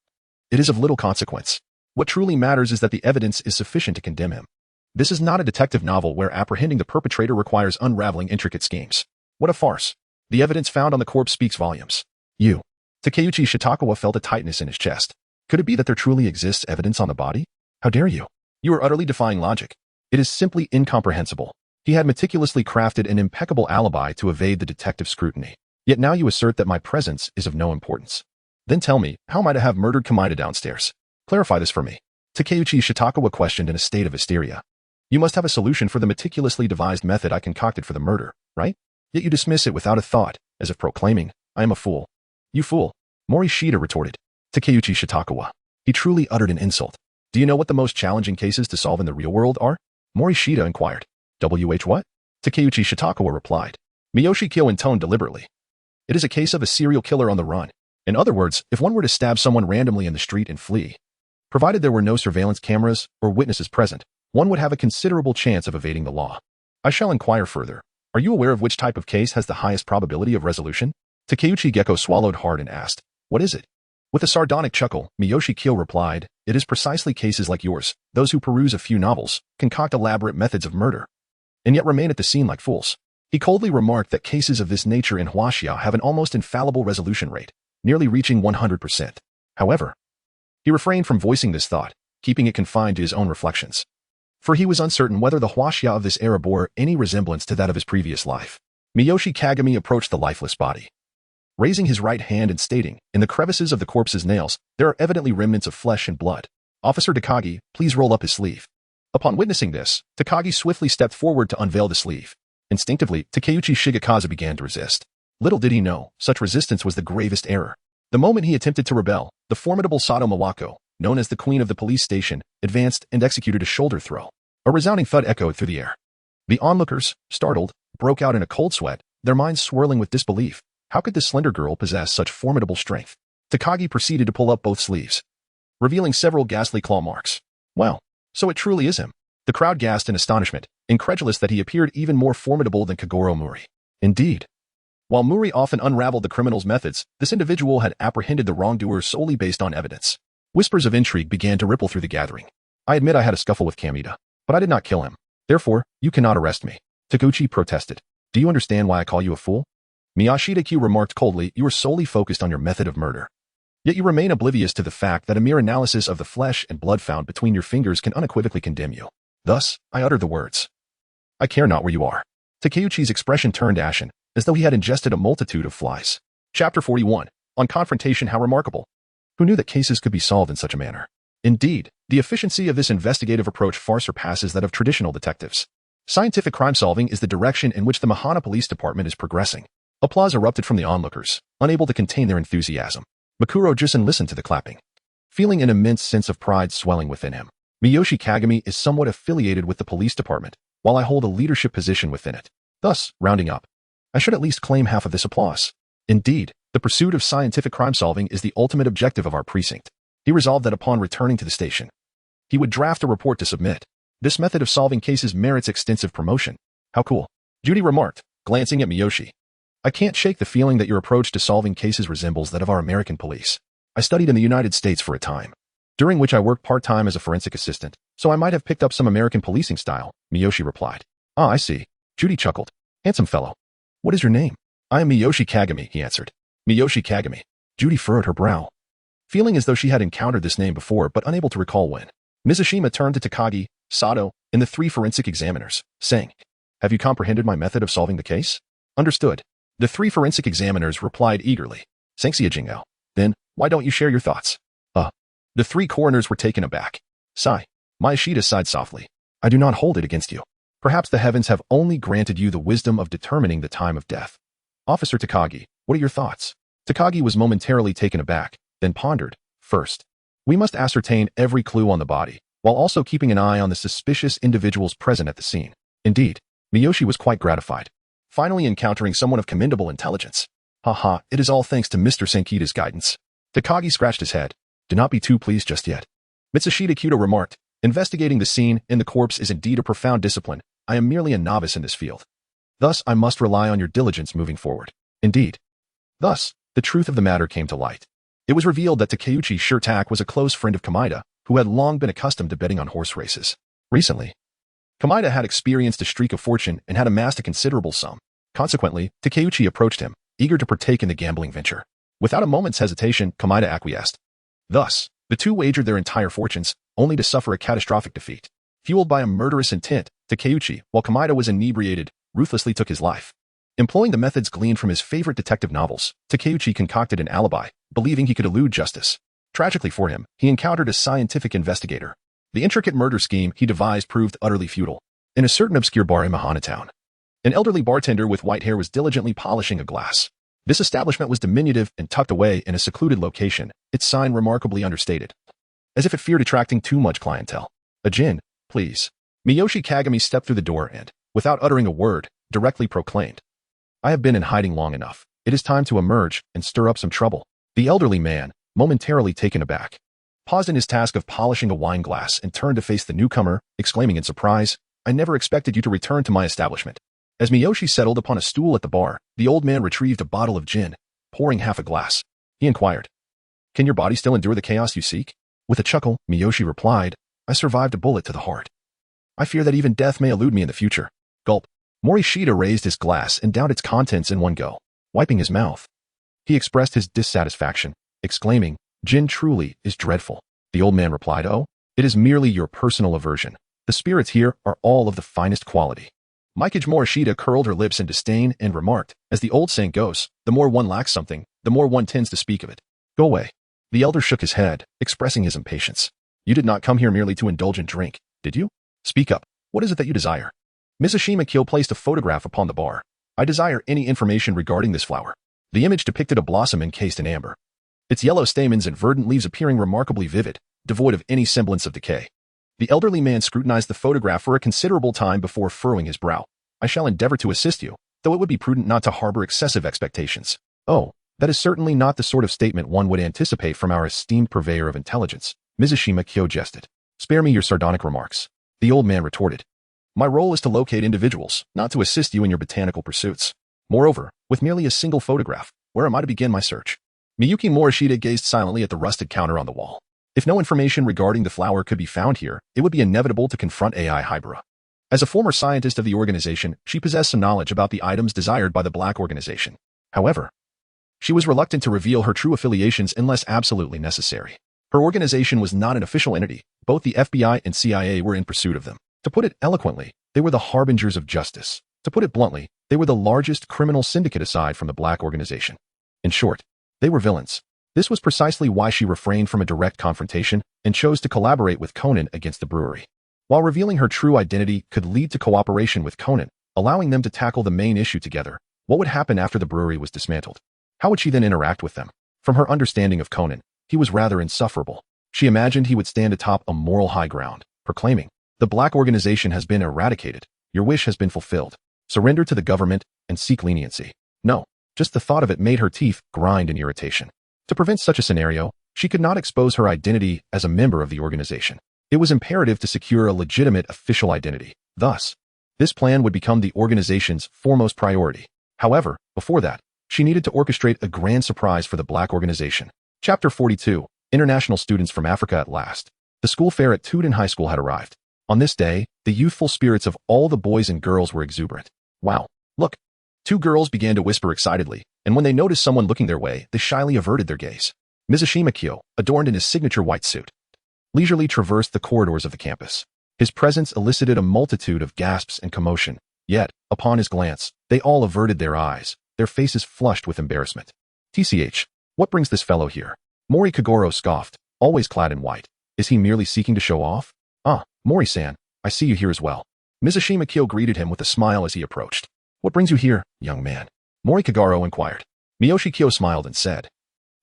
it is of little consequence. What truly matters is that the evidence is sufficient to condemn him. This is not a detective novel where apprehending the perpetrator requires unraveling intricate schemes. What a farce. The evidence found on the corpse speaks volumes. You. Takeuchi Shitakawa felt a tightness in his chest. Could it be that there truly exists evidence on the body? How dare you? You are utterly defying logic. It is simply incomprehensible. He had meticulously crafted an impeccable alibi to evade the detective's scrutiny. Yet now you assert that my presence is of no importance. Then tell me, how might I have murdered Kamita downstairs? Clarify this for me. Takeuchi Shitakawa questioned in a state of hysteria. You must have a solution for the meticulously devised method I concocted for the murder, right? Yet you dismiss it without a thought, as if proclaiming, I am a fool. You fool. Morishita retorted. Takeuchi Shitakawa. He truly uttered an insult. Do you know what the most challenging cases to solve in the real world are? Morishita inquired. What? Takeuchi Shitakawa replied. Miyoshi Kyo intoned deliberately. It is a case of a serial killer on the run. In other words, if one were to stab someone randomly in the street and flee, provided there were no surveillance cameras or witnesses present, one would have a considerable chance of evading the law. I shall inquire further. Are you aware of which type of case has the highest probability of resolution? Takeuchi Gecko swallowed hard and asked, what is it? With a sardonic chuckle, Miyoshi Kyo replied, it is precisely cases like yours, those who peruse a few novels, concoct elaborate methods of murder, and yet remain at the scene like fools. He coldly remarked that cases of this nature in Huaxia have an almost infallible resolution rate, nearly reaching 100%. However, he refrained from voicing this thought, keeping it confined to his own reflections. For he was uncertain whether the Huaxia of this era bore any resemblance to that of his previous life. Miyoshi Kagami approached the lifeless body, raising his right hand and stating, in the crevices of the corpse's nails, there are evidently remnants of flesh and blood. Officer Takagi, please roll up his sleeve. Upon witnessing this, Takagi swiftly stepped forward to unveil the sleeve. Instinctively, Takeuchi Shigekaza began to resist. Little did he know, such resistance was the gravest error. The moment he attempted to rebel, the formidable Sato Mawako, known as the queen of the police station, advanced and executed a shoulder throw. A resounding thud echoed through the air. The onlookers, startled, broke out in a cold sweat, their minds swirling with disbelief. How could this slender girl possess such formidable strength? Takagi proceeded to pull up both sleeves, revealing several ghastly claw marks. Well, so it truly is him. The crowd gasped in astonishment, incredulous that he appeared even more formidable than Kagoro Mouri. Indeed. While Mouri often unraveled the criminal's methods, this individual had apprehended the wrongdoer solely based on evidence. Whispers of intrigue began to ripple through the gathering. I admit I had a scuffle with Kamita, but I did not kill him. Therefore, you cannot arrest me. Taguchi protested. Do you understand why I call you a fool? Morishita Kyo remarked coldly, you are solely focused on your method of murder. Yet you remain oblivious to the fact that a mere analysis of the flesh and blood found between your fingers can unequivocally condemn you. Thus, I uttered the words. I care not where you are. Takeuchi's expression turned ashen, as though he had ingested a multitude of flies. Chapter 41. On confrontation, how remarkable. Who knew that cases could be solved in such a manner? Indeed, the efficiency of this investigative approach far surpasses that of traditional detectives. Scientific crime solving is the direction in which the Mahana Police Department is progressing. Applause erupted from the onlookers, unable to contain their enthusiasm. Makuro Jusen listened to the clapping, feeling an immense sense of pride swelling within him. Miyoshi Kagami is somewhat affiliated with the police department, while I hold a leadership position within it. Thus, rounding up, I should at least claim half of this applause. Indeed, the pursuit of scientific crime solving is the ultimate objective of our precinct. He resolved that upon returning to the station, he would draft a report to submit. This method of solving cases merits extensive promotion. How cool. Judy remarked, glancing at Miyoshi. I can't shake the feeling that your approach to solving cases resembles that of our American police. I studied in the United States for a time, during which I worked part-time as a forensic assistant, so I might have picked up some American policing style, Miyoshi replied. Ah, I see. Judy chuckled. Handsome fellow. What is your name? I am Miyoshi Kagami, he answered. Miyoshi Kagami. Judy furrowed her brow, feeling as though she had encountered this name before but unable to recall when. Mizushima turned to Takagi, Sato, and the three forensic examiners, saying, have you comprehended my method of solving the case? Understood. The three forensic examiners replied eagerly. Sangxia Jingao. Then, why don't you share your thoughts? The three coroners were taken aback. Sigh. Morishita sighed softly. I do not hold it against you. Perhaps the heavens have only granted you the wisdom of determining the time of death. Officer Takagi, what are your thoughts? Takagi was momentarily taken aback, then pondered. First, we must ascertain every clue on the body, while also keeping an eye on the suspicious individuals present at the scene. Indeed, Miyoshi was quite gratified, finally encountering someone of commendable intelligence. Haha, it is all thanks to Mr. Sankita's guidance. Takagi scratched his head. Do not be too pleased just yet. Mitsushita Kudo remarked, investigating the scene and the corpse is indeed a profound discipline. I am merely a novice in this field. Thus, I must rely on your diligence moving forward. Indeed. Thus, the truth of the matter came to light. It was revealed that Takeuchi Shirtak was a close friend of Kamida, who had long been accustomed to betting on horse races. Recently, Kamida had experienced a streak of fortune and had amassed a considerable sum. Consequently, Takeuchi approached him, eager to partake in the gambling venture. Without a moment's hesitation, Kamida acquiesced. Thus, the two wagered their entire fortunes, only to suffer a catastrophic defeat. Fueled by a murderous intent, Takeuchi, while Kamida was inebriated, ruthlessly took his life. Employing the methods gleaned from his favorite detective novels, Takeuchi concocted an alibi, believing he could elude justice. Tragically for him, he encountered a scientific investigator. The intricate murder scheme he devised proved utterly futile. In a certain obscure bar in Mahana town, an elderly bartender with white hair was diligently polishing a glass. This establishment was diminutive and tucked away in a secluded location, its sign remarkably understated, as if it feared attracting too much clientele. A gin, please. Miyoshi Kagami stepped through the door and, without uttering a word, directly proclaimed, I have been in hiding long enough. It is time to emerge and stir up some trouble. The elderly man, momentarily taken aback, paused in his task of polishing a wine glass and turned to face the newcomer, exclaiming in surprise, "I never expected you to return to my establishment." As Miyoshi settled upon a stool at the bar, the old man retrieved a bottle of gin, pouring half a glass. He inquired, "Can your body still endure the chaos you seek?" With a chuckle, Miyoshi replied, "I survived a bullet to the heart. I fear that even death may elude me in the future." Gulp. Morishita raised his glass and downed its contents in one go, wiping his mouth. He expressed his dissatisfaction, exclaiming, "Gin truly is dreadful." The old man replied, "Oh, it is merely your personal aversion. The spirits here are all of the finest quality." Mikage Morishita curled her lips in disdain and remarked, "As the old saying goes, the more one lacks something, the more one tends to speak of it. Go away." The elder shook his head, expressing his impatience. "You did not come here merely to indulge in drink, did you? Speak up. What is it that you desire?" Morishita Kyo placed a photograph upon the bar. "I desire any information regarding this flower." The image depicted a blossom encased in amber, its yellow stamens and verdant leaves appearing remarkably vivid, devoid of any semblance of decay. The elderly man scrutinized the photograph for a considerable time before furrowing his brow. "I shall endeavor to assist you, though it would be prudent not to harbor excessive expectations." "Oh, that is certainly not the sort of statement one would anticipate from our esteemed purveyor of intelligence," Morishita Kyo jested. "Spare me your sardonic remarks." The old man retorted, "My role is to locate individuals, not to assist you in your botanical pursuits. Moreover, with merely a single photograph, where am I to begin my search?" Miyuki Morishita gazed silently at the rusted counter on the wall. If no information regarding the flower could be found here, it would be inevitable to confront AI Hybera. As a former scientist of the organization, she possessed some knowledge about the items desired by the Black organization. However, she was reluctant to reveal her true affiliations unless absolutely necessary. Her organization was not an official entity. Both the FBI and CIA were in pursuit of them. To put it eloquently, they were the harbingers of justice. To put it bluntly, they were the largest criminal syndicate aside from the Black organization. In short, they were villains. This was precisely why she refrained from a direct confrontation and chose to collaborate with Conan against the brewery. While revealing her true identity could lead to cooperation with Conan, allowing them to tackle the main issue together, what would happen after the brewery was dismantled? How would she then interact with them? From her understanding of Conan, he was rather insufferable. She imagined he would stand atop a moral high ground, proclaiming, "The Black organization has been eradicated. Your wish has been fulfilled. Surrender to the government and seek leniency." No, just the thought of it made her teeth grind in irritation. To prevent such a scenario, she could not expose her identity as a member of the organization. It was imperative to secure a legitimate official identity. Thus, this plan would become the organization's foremost priority. However, before that, she needed to orchestrate a grand surprise for the Black organization. Chapter 42. International students from Africa at last. The school fair at Tudun High School had arrived. On this day, the youthful spirits of all the boys and girls were exuberant. "Wow, look." Two girls began to whisper excitedly, and when they noticed someone looking their way, they shyly averted their gaze. Morishita Kyo, adorned in his signature white suit, leisurely traversed the corridors of the campus. His presence elicited a multitude of gasps and commotion, yet, upon his glance, they all averted their eyes, their faces flushed with embarrassment. "TCH, what brings this fellow here?" Mouri Kagoro scoffed, always clad in white. "Is he merely seeking to show off?" "Ah, Mouri-san, I see you here as well." Morishita Kyo greeted him with a smile as he approached. "What brings you here, young man?" Mouri Kagoro inquired. Miyoshi Kyo smiled and said,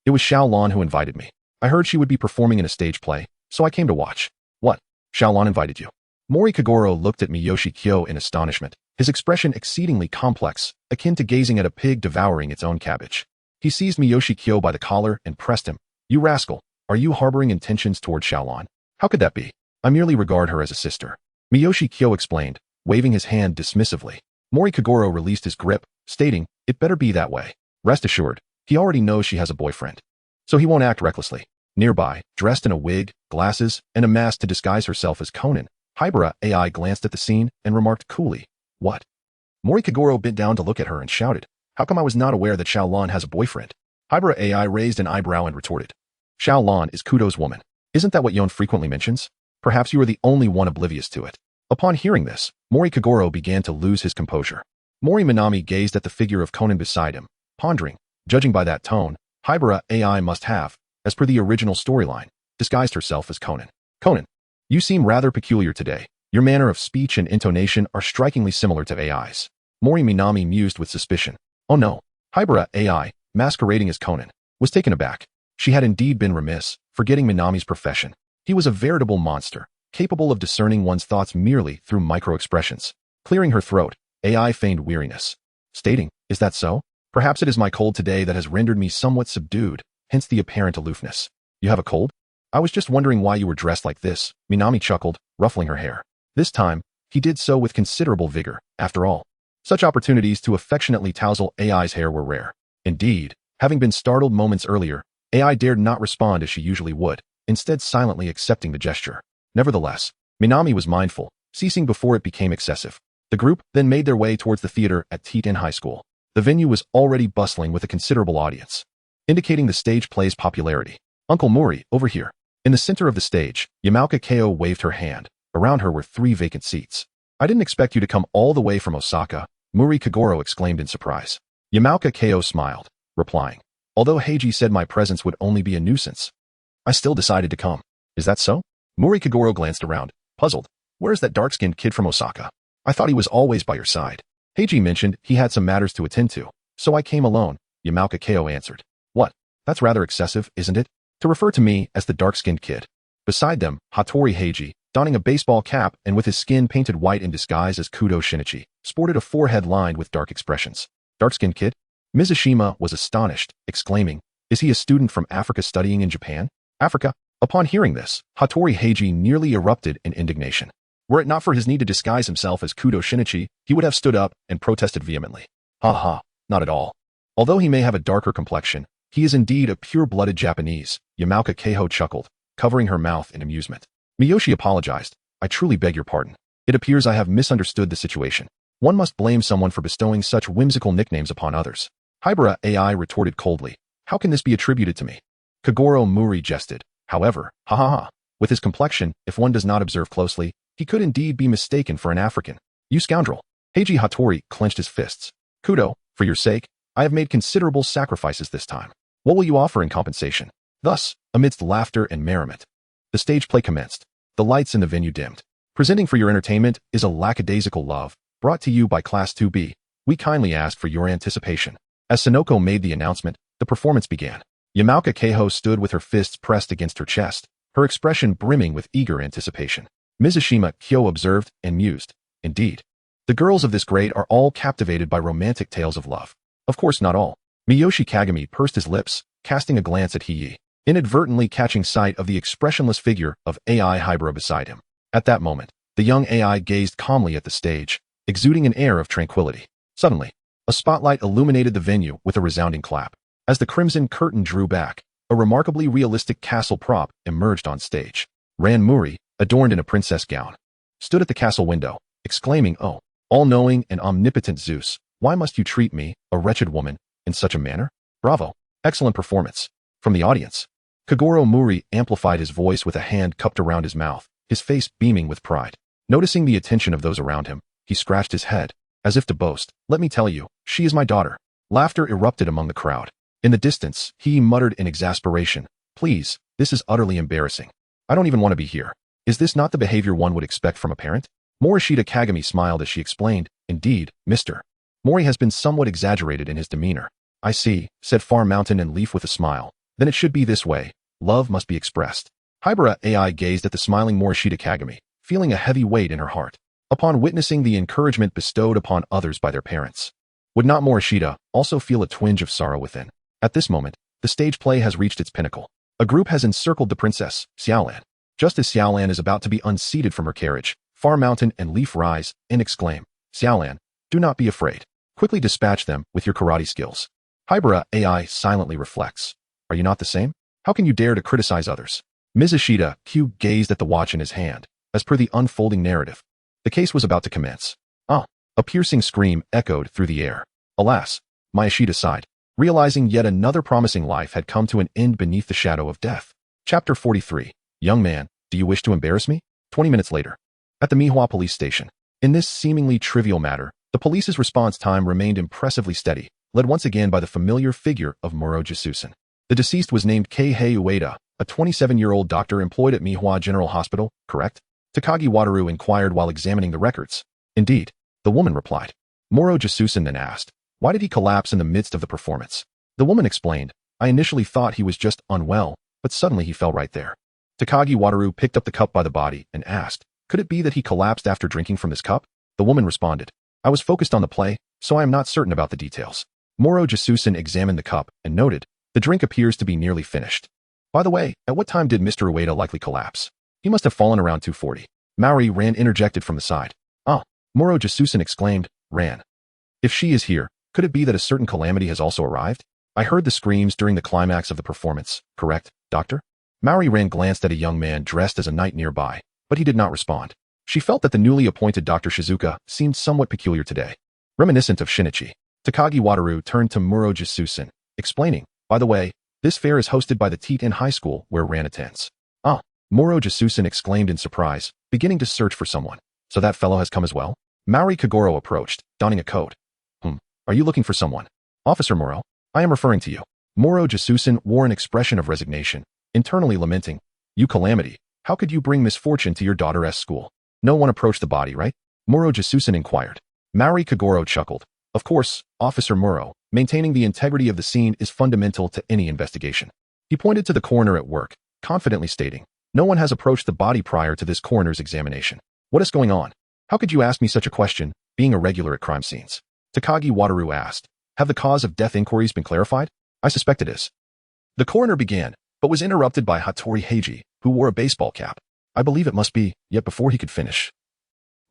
"It was Xiaolon who invited me. I heard she would be performing in a stage play, so I came to watch." "What? Xiaolon invited you?" Mouri Kagoro looked at Miyoshi Kyo in astonishment, his expression exceedingly complex, akin to gazing at a pig devouring its own cabbage. He seized Miyoshi Kyo by the collar and pressed him. "You rascal, are you harboring intentions toward Xiaolon?" "How could that be? I merely regard her as a sister," Miyoshi Kyo explained, waving his hand dismissively. Mouri Kagoro released his grip, stating, "It better be that way. Rest assured, he already knows she has a boyfriend, so he won't act recklessly." Nearby, dressed in a wig, glasses, and a mask to disguise herself as Conan, Hybera AI glanced at the scene and remarked coolly, "What?" Mouri Kagoro bent down to look at her and shouted, "How come I was not aware that Xiaolon has a boyfriend?" Hybera AI raised an eyebrow and retorted, "Xiaolon is Kudo's woman. Isn't that what Yon frequently mentions? Perhaps you are the only one oblivious to it." Upon hearing this, Mouri Kagoro began to lose his composure. Mori Minami gazed at the figure of Conan beside him, pondering, judging by that tone, Hybera AI must have, as per the original storyline, disguised herself as Conan. "Conan, you seem rather peculiar today. Your manner of speech and intonation are strikingly similar to AI's." Mori Minami mused with suspicion. Oh no, Hybera AI, masquerading as Conan, was taken aback. She had indeed been remiss, forgetting Minami's profession. He was a veritable monster, capable of discerning one's thoughts merely through micro-expressions. Clearing her throat, AI feigned weariness, stating, "Is that so? Perhaps it is my cold today that has rendered me somewhat subdued." hence the apparent aloofness. You have a cold? I was just wondering why you were dressed like this, Minami chuckled, ruffling her hair. This time, he did so with considerable vigor. After all, such opportunities to affectionately tousle AI's hair were rare. Indeed, having been startled moments earlier, AI dared not respond as she usually would, instead silently accepting the gesture. Nevertheless, Minami was mindful, ceasing before it became excessive. The group then made their way towards the theater at Teton High School. The venue was already bustling with a considerable audience, indicating the stage play's popularity. Uncle Mouri, over here. In the center of the stage, Yamauka Kyo waved her hand. Around her were 3 vacant seats. I didn't expect you to come all the way from Osaka, Mouri Kagoro exclaimed in surprise. Yamauka Kyo smiled, replying, although Heiji said my presence would only be a nuisance, I still decided to come. Is that so? Mouri Kagoro glanced around, puzzled. Where's that dark-skinned kid from Osaka? I thought he was always by your side. Heiji mentioned he had some matters to attend to, so I came alone, Yamauka Kyo answered. What? That's rather excessive, isn't it? To refer to me as the dark-skinned kid. Beside them, Hattori Heiji, donning a baseball cap and with his skin painted white in disguise as Kudo Shinichi, sported a forehead lined with dark expressions. Dark-skinned kid? Mizushima was astonished, exclaiming, is he a student from Africa studying in Japan? Africa? Upon hearing this, Hattori Heiji nearly erupted in indignation. Were it not for his need to disguise himself as Kudo Shinichi, he would have stood up and protested vehemently. Ha ha, not at all. Although he may have a darker complexion, he is indeed a pure-blooded Japanese, Yamauka Keiho chuckled, covering her mouth in amusement. Miyoshi apologized. I truly beg your pardon. It appears I have misunderstood the situation. One must blame someone for bestowing such whimsical nicknames upon others. Hibara AI retorted coldly. How can this be attributed to me? Kagoro Mouri jested. However, ha ha ha. With his complexion, if one does not observe closely, he could indeed be mistaken for an African. You scoundrel. Heiji Hattori clenched his fists. Kudo, for your sake, I have made considerable sacrifices this time. What will you offer in compensation? Thus, amidst laughter and merriment, the stage play commenced. The lights in the venue dimmed. Presenting for your entertainment is a lackadaisical love, brought to you by Class 2B. We kindly ask for your anticipation. As Sonoko made the announcement, the performance began. Yamauka Keiho stood with her fists pressed against her chest, her expression brimming with eager anticipation. Mizushima Kyo observed and mused. Indeed, the girls of this grade are all captivated by romantic tales of love. Of course not all. Miyoshi Kagami pursed his lips, casting a glance at Hiei, inadvertently catching sight of the expressionless figure of AI Hibara beside him. At that moment, the young AI gazed calmly at the stage, exuding an air of tranquility. Suddenly, a spotlight illuminated the venue with a resounding clap. As the crimson curtain drew back, a remarkably realistic castle prop emerged on stage. Ran Mouri, adorned in a princess gown, stood at the castle window, exclaiming, "Oh, all-knowing and omnipotent Zeus, why must you treat me, a wretched woman, in such a manner? Bravo! Excellent performance." From the audience, Kagoro Mouri amplified his voice with a hand cupped around his mouth, his face beaming with pride. Noticing the attention of those around him, he scratched his head, as if to boast, "Let me tell you, she is my daughter." Laughter erupted among the crowd. In the distance, he muttered in exasperation, "Please, this is utterly embarrassing. I don't even want to be here. Is this not the behavior one would expect from a parent?" Morishita Kagami smiled as she explained, "Indeed, Mr. Mouri has been somewhat exaggerated in his demeanor." "I see," said Far Mountain and Leaf with a smile. "Then it should be this way. Love must be expressed." Hibara AI gazed at the smiling Morishita Kagami, feeling a heavy weight in her heart, upon witnessing the encouragement bestowed upon others by their parents. Would not Morishita also feel a twinge of sorrow within? At this moment, the stage play has reached its pinnacle. A group has encircled the princess, Xiaolan. Just as Xiaolan is about to be unseated from her carriage, Far Mountain and Leaf rise and exclaim, "Xiaolan, do not be afraid. Quickly dispatch them with your karate skills." Hibara AI silently reflects. Are you not the same? How can you dare to criticize others? Mizushita Kyo gazed at the watch in his hand. As per the unfolding narrative, the case was about to commence. Ah! A piercing scream echoed through the air. Alas! Miyashita sighed, realizing yet another promising life had come to an end beneath the shadow of death. Chapter 43. Young man, do you wish to embarrass me? 20 minutes later. At the Mihua police station. In this seemingly trivial matter, the police's response time remained impressively steady, led once again by the familiar figure of Muro Jisusen. The deceased was named Keihei Ueda, a 27-year-old doctor employed at Mihua General Hospital, correct? Takagi Wataru inquired while examining the records. Indeed, the woman replied. Muro Jisusen then asked, why did he collapse in the midst of the performance? The woman explained, I initially thought he was just unwell, but suddenly he fell right there. Takagi Wataru picked up the cup by the body and asked, could it be that he collapsed after drinking from this cup? The woman responded, I was focused on the play, so I am not certain about the details. Muro Jisusen examined the cup and noted, The drink appears to be nearly finished. By the way, at what time did Mr. Ueda likely collapse? He must have fallen around 2:40. Mouri Ran interjected from the side. Ah, Moro Jasusen exclaimed, Ran. If she is here, could it be that a certain calamity has also arrived? I heard the screams during the climax of the performance, correct, doctor? Mouri Ran glanced at a young man dressed as a knight nearby, but he did not respond. She felt that the newly appointed Dr. Shizuka seemed somewhat peculiar today. Reminiscent of Shinichi, Takagi Wataru turned to Moro Jasusen, explaining, by the way, this fair is hosted by the Teat-in High School where Ran attends. Ah, Moro Jasusen exclaimed in surprise, beginning to search for someone. So that fellow has come as well? Mouri Kagoro approached, donning a coat. Are you looking for someone? Officer Moro, I am referring to you. Moro Jasusen wore an expression of resignation, internally lamenting, you calamity, how could you bring misfortune to your daughter's school? No one approached the body, right? Moro Jasusen inquired. Mouri Kagoro chuckled. Of course, Officer Moro, maintaining the integrity of the scene is fundamental to any investigation. He pointed to the coroner at work, confidently stating, no one has approached the body prior to this coroner's examination. What is going on? How could you ask me such a question, being a regular at crime scenes? Takagi Wataru asked. Have the cause of death inquiries been clarified? I suspect it is. The coroner began, but was interrupted by Hattori Heiji, who wore a baseball cap. I believe it must be, yet before he could finish.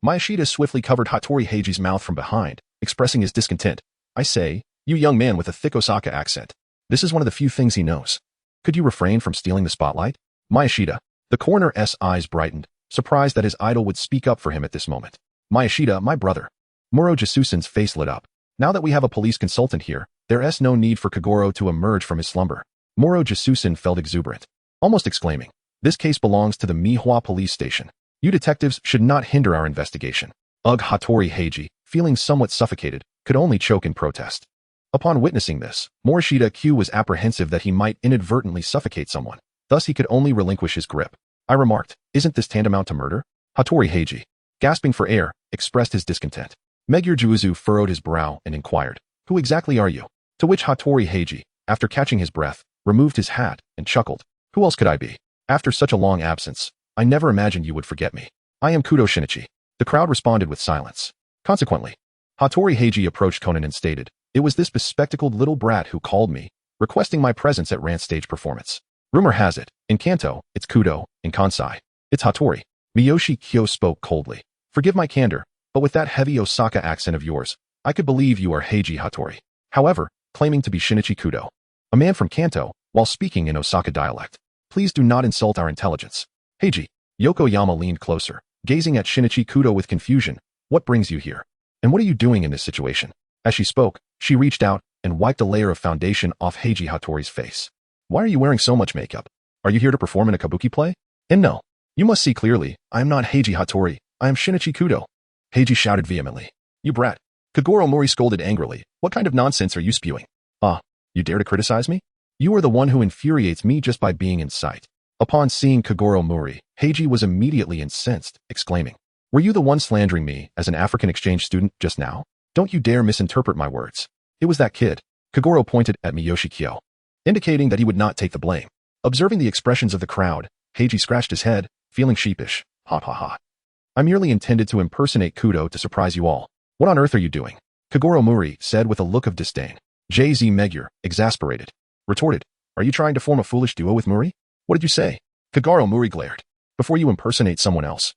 Morishita swiftly covered Hattori Heiji's mouth from behind, expressing his discontent. I say, you young man with a thick Osaka accent. This is one of the few things he knows. Could you refrain from stealing the spotlight? Morishita. The coroner's eyes brightened, surprised that his idol would speak up for him at this moment. Morishita, my brother. Moro Jasusen's face lit up. Now that we have a police consultant here, there is no need for Kagoro to emerge from his slumber. Moro Jasusen felt exuberant, almost exclaiming, this case belongs to the Mihua police station. You detectives should not hinder our investigation. Ugh, Hattori Heiji, feeling somewhat suffocated, could only choke in protest. Upon witnessing this, Morishita Kyo was apprehensive that he might inadvertently suffocate someone. Thus he could only relinquish his grip. I remarked, isn't this tantamount to murder? Hattori Heiji, gasping for air, expressed his discontent. Megure Juizu furrowed his brow and inquired, who exactly are you? To which Hattori Heiji, after catching his breath, removed his hat and chuckled. Who else could I be? After such a long absence, I never imagined you would forget me. I am Kudo Shinichi. The crowd responded with silence. Consequently, Hattori Heiji approached Conan and stated, it was this bespectacled little brat who called me, requesting my presence at Ran's stage performance. Rumor has it, in Kanto, it's Kudo, in Kansai, it's Hattori. Miyoshi Kyo spoke coldly. Forgive my candor, but with that heavy Osaka accent of yours, I could believe you are Heiji Hattori. However, claiming to be Shinichi Kudo, a man from Kanto, while speaking in Osaka dialect. Please do not insult our intelligence. Heiji. Yokoyama leaned closer, gazing at Shinichi Kudo with confusion. What brings you here? And what are you doing in this situation? As she spoke, she reached out and wiped a layer of foundation off Heiji Hattori's face. Why are you wearing so much makeup? Are you here to perform in a kabuki play? And no. You must see clearly, I am not Heiji Hattori, I am Shinichi Kudo. Heiji shouted vehemently. You brat. Kagoro Mori scolded angrily. What kind of nonsense are you spewing? Ah, you dare to criticize me? You are the one who infuriates me just by being in sight. Upon seeing Kagoro Mori, Heiji was immediately incensed, exclaiming, were you the one slandering me as an African exchange student just now? Don't you dare misinterpret my words. It was that kid. Kagoro pointed at Miyoshi Kyo, indicating that he would not take the blame. Observing the expressions of the crowd, Heiji scratched his head, feeling sheepish. Ha ha ha. I merely intended to impersonate Kudo to surprise you all. What on earth are you doing? Kagoro Mori said with a look of disdain. JZ Megure, exasperated, retorted, are you trying to form a foolish duo with Mori? What did you say? Kagoro Mori glared. Before you impersonate someone else,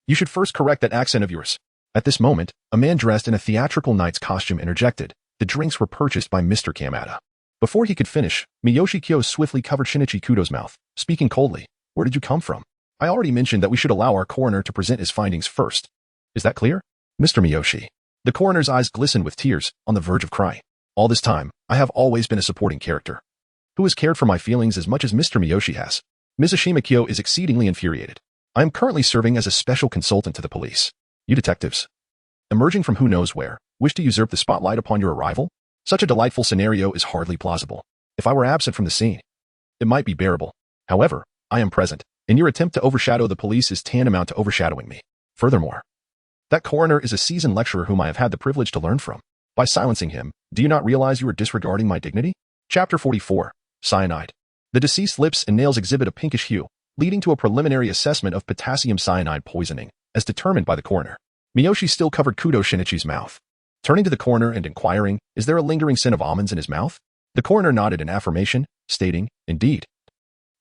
you should first correct that accent of yours. At this moment, a man dressed in a theatrical knight's costume interjected. The drinks were purchased by Mr. Kamada. Before he could finish, Miyoshi Kyo swiftly covered Shinichi Kudo's mouth, speaking coldly. Where did you come from? I already mentioned that we should allow our coroner to present his findings first. Is that clear? Mr. Miyoshi. The coroner's eyes glistened with tears, on the verge of crying. All this time, I have always been a supporting character, who has cared for my feelings as much as Mr. Miyoshi has. Mizushima Kyo is exceedingly infuriated. I am currently serving as a special consultant to the police. You detectives, emerging from who knows where, wish to usurp the spotlight upon your arrival? Such a delightful scenario is hardly plausible. If I were absent from the scene, it might be bearable. However, I am present, and your attempt to overshadow the police is tantamount to overshadowing me. Furthermore, that coroner is a seasoned lecturer whom I have had the privilege to learn from. By silencing him, do you not realize you are disregarding my dignity? Chapter 44. Cyanide. The deceased's lips and nails exhibit a pinkish hue, leading to a preliminary assessment of potassium cyanide poisoning, as determined by the coroner. Miyoshi still covered Kudo Shinichi's mouth. Turning to the coroner and inquiring, is there a lingering scent of almonds in his mouth? The coroner nodded in affirmation, stating, "Indeed.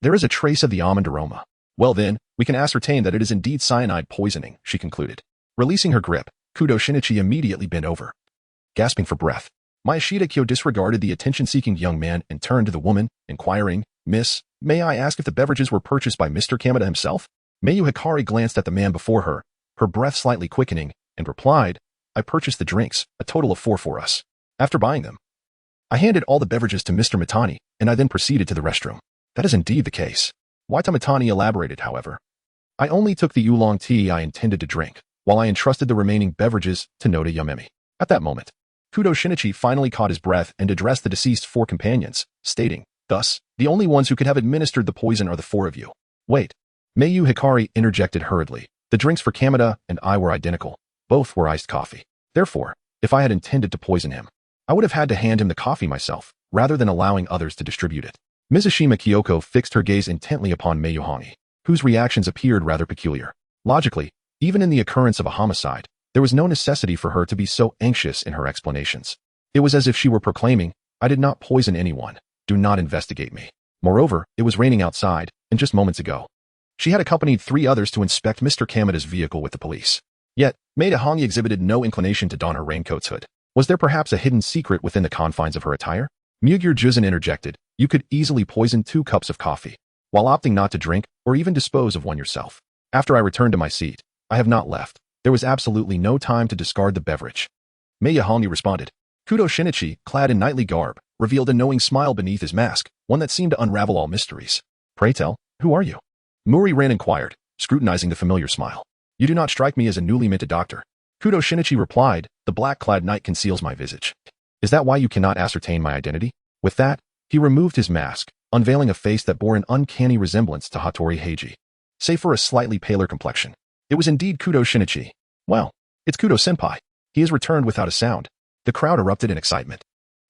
There is a trace of the almond aroma. Well then, we can ascertain that it is indeed cyanide poisoning," she concluded. Releasing her grip, Kudo Shinichi immediately bent over. Gasping for breath, Morishita Kyo disregarded the attention-seeking young man and turned to the woman, inquiring, "Miss, may I ask if the beverages were purchased by Mr. Kamada himself?" Mayu Hikari glanced at the man before her breath slightly quickening, and replied, "I purchased the drinks, a total of 4 for us. After buying them, I handed all the beverages to Mr. Mitani, and I then proceeded to the restroom." That is indeed the case. Waita Mitani elaborated, however. "I only took the oolong tea I intended to drink, while I entrusted the remaining beverages to Noda Yamemi." At that moment, Kudo Shinichi finally caught his breath and addressed the deceased's 4 companions, stating, "Thus, the only ones who could have administered the poison are the 4 of you." Wait. Mayu Hikari interjected hurriedly. "The drinks for Kamada and I were identical. Both were iced coffee. Therefore, if I had intended to poison him, I would have had to hand him the coffee myself, rather than allowing others to distribute it." Mizushima Kyoko fixed her gaze intently upon Mayuhani, whose reactions appeared rather peculiar. Logically, even in the occurrence of a homicide, there was no necessity for her to be so anxious in her explanations. It was as if she were proclaiming, "I did not poison anyone. Do not investigate me." Moreover, it was raining outside, and just moments ago, she had accompanied 3 others to inspect Mr. Kamada's vehicle with the police. Yet, Maida Hongi exhibited no inclination to don her raincoat's hood. Was there perhaps a hidden secret within the confines of her attire? Mugir Juzin interjected, "You could easily poison 2 cups of coffee, while opting not to drink or even dispose of one yourself. After I returned to my seat, I have not left. There was absolutely no time to discard the beverage." Miyahongi responded. Kudo Shinichi, clad in knightly garb, revealed a knowing smile beneath his mask, one that seemed to unravel all mysteries. "Pray tell, who are you?" Mouri Ran inquired, scrutinizing the familiar smile. "You do not strike me as a newly minted doctor." Kudo Shinichi replied, "The black-clad knight conceals my visage. Is that why you cannot ascertain my identity?" With that, he removed his mask, unveiling a face that bore an uncanny resemblance to Hattori Heiji, save for a slightly paler complexion. It was indeed Kudo Shinichi. "Well, it's Kudo-senpai. He has returned without a sound." The crowd erupted in excitement.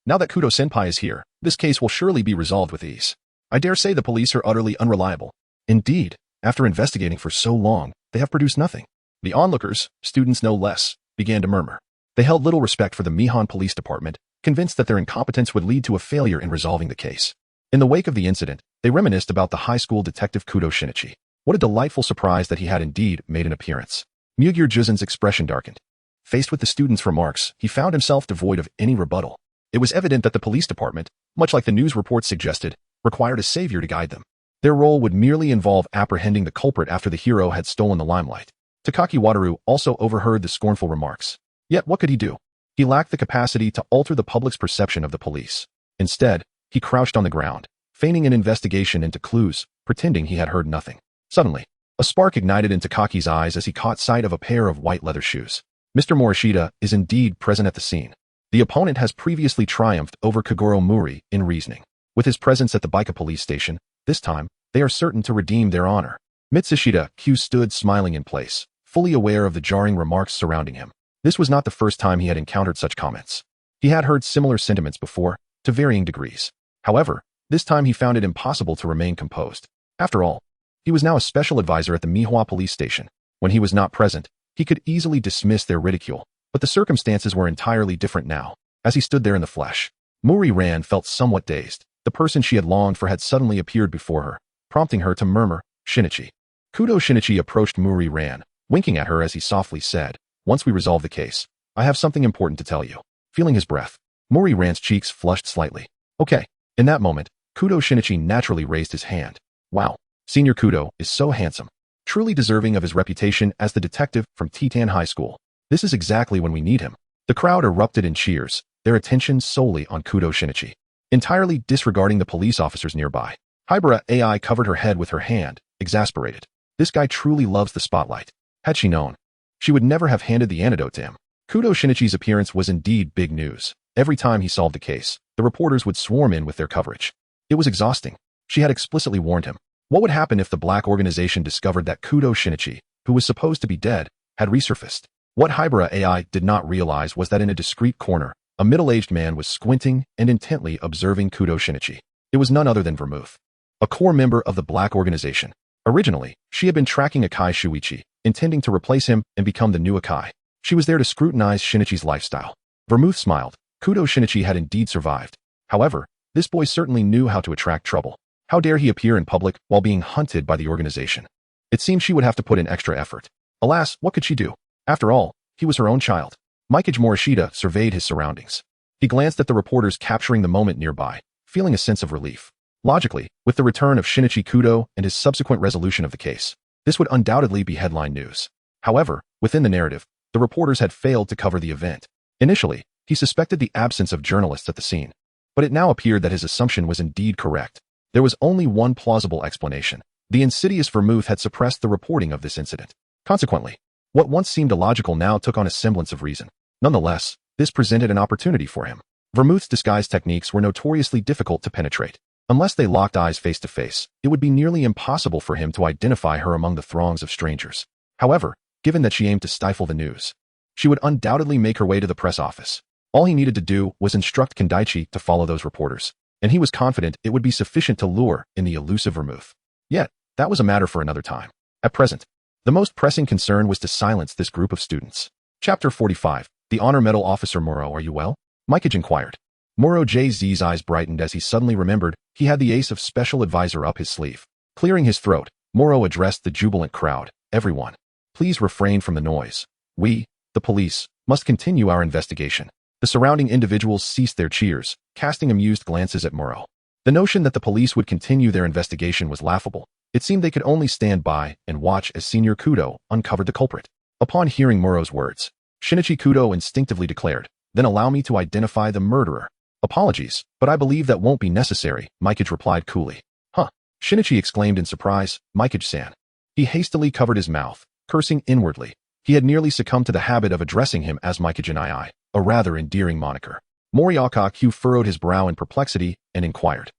"Now that Kudo-senpai is here, this case will surely be resolved with ease. I dare say the police are utterly unreliable. Indeed, after investigating for so long, they have produced nothing." The onlookers, students no less, began to murmur. They held little respect for the Mihon Police Department, convinced that their incompetence would lead to a failure in resolving the case. In the wake of the incident, they reminisced about the high school detective Kudo Shinichi. What a delightful surprise that he had indeed made an appearance. Mugir Juzin's expression darkened. Faced with the student's remarks, he found himself devoid of any rebuttal. It was evident that the police department, much like the news reports suggested, required a savior to guide them. Their role would merely involve apprehending the culprit after the hero had stolen the limelight. Takaki Wataru also overheard the scornful remarks. Yet what could he do? He lacked the capacity to alter the public's perception of the police. Instead, he crouched on the ground, feigning an investigation into clues, pretending he had heard nothing. Suddenly, a spark ignited in Takaki's eyes as he caught sight of a pair of white leather shoes. Mr. Morishita is indeed present at the scene. The opponent has previously triumphed over Kaguro Mouri in reasoning. With his presence at the Baika police station, this time, they are certain to redeem their honor. Mitsushita Kyo stood smiling in place, fully aware of the jarring remarks surrounding him. This was not the first time he had encountered such comments. He had heard similar sentiments before, to varying degrees. However, this time he found it impossible to remain composed. After all, he was now a special advisor at the Mihua police station. When he was not present, he could easily dismiss their ridicule, but the circumstances were entirely different now. As he stood there in the flesh, Mouri Ran felt somewhat dazed. The person she had longed for had suddenly appeared before her, prompting her to murmur, "Shinichi." Kudo Shinichi approached Mouri Ran, winking at her as he softly said, "Once we resolve the case, I have something important to tell you." Feeling his breath, Mouri Ran's cheeks flushed slightly. "Okay." In that moment, Kudo Shinichi naturally raised his hand. "Wow, Senior Kudo is so handsome. Truly deserving of his reputation as the detective from Titan High School. This is exactly when we need him." The crowd erupted in cheers, their attention solely on Kudo Shinichi, entirely disregarding the police officers nearby. Hibara AI covered her head with her hand, exasperated. This guy truly loves the spotlight. Had she known, she would never have handed the antidote to him. Kudo Shinichi's appearance was indeed big news. Every time he solved a case, the reporters would swarm in with their coverage. It was exhausting. She had explicitly warned him. What would happen if the black organization discovered that Kudo Shinichi, who was supposed to be dead, had resurfaced? What Hibara AI did not realize was that in a discreet corner, a middle-aged man was squinting and intently observing Kudo Shinichi. It was none other than Vermouth, a core member of the black organization. Originally, she had been tracking Akai Shuichi, intending to replace him and become the new Akai. She was there to scrutinize Shinichi's lifestyle. Vermouth smiled. Kudo Shinichi had indeed survived. However, This boy certainly knew how to attract trouble. How dare he appear in public while being hunted by the organization? It seemed she would have to put in extra effort. Alas, what could she do? After all, he was her own child. Morishita surveyed his surroundings. He glanced at the reporters capturing the moment nearby, feeling a sense of relief. Logically, with the return of Shinichi Kudo and his subsequent resolution of the case, this would undoubtedly be headline news. However, within the narrative, the reporters had failed to cover the event. Initially, he suspected the absence of journalists at the scene, but it now appeared that his assumption was indeed correct. There was only one plausible explanation. The insidious vermouth had suppressed the reporting of this incident. Consequently, what once seemed illogical now took on a semblance of reason. Nonetheless, this presented an opportunity for him. Vermouth's disguise techniques were notoriously difficult to penetrate. Unless they locked eyes face to face, it would be nearly impossible for him to identify her among the throngs of strangers. However, given that she aimed to stifle the news, she would undoubtedly make her way to the press office. All he needed to do was instruct Kendaichi to follow those reporters, and he was confident it would be sufficient to lure in the elusive vermouth. Yet, that was a matter for another time. At present, the most pressing concern was to silence this group of students. Chapter 45. The Honor Medal Officer. Moro, are you well? Mikage inquired. Moro Jz's eyes brightened as he suddenly remembered he had the ace of special advisor up his sleeve. Clearing his throat, Moro addressed the jubilant crowd. Everyone, please refrain from the noise. We, the police, must continue our investigation. The surrounding individuals ceased their cheers, casting amused glances at Moro. The notion that the police would continue their investigation was laughable. It seemed they could only stand by and watch as Senior Kudo uncovered the culprit. Upon hearing Moro's words, Shinichi Kudo instinctively declared, "Then allow me to identify the murderer." "Apologies, but I believe that won't be necessary," Mikage replied coolly. "Huh," Shinichi exclaimed in surprise, "Mikage-san." He hastily covered his mouth, cursing inwardly. He had nearly succumbed to the habit of addressing him as Mikage-ni, a rather endearing moniker. Morishita Kyo furrowed his brow in perplexity and inquired,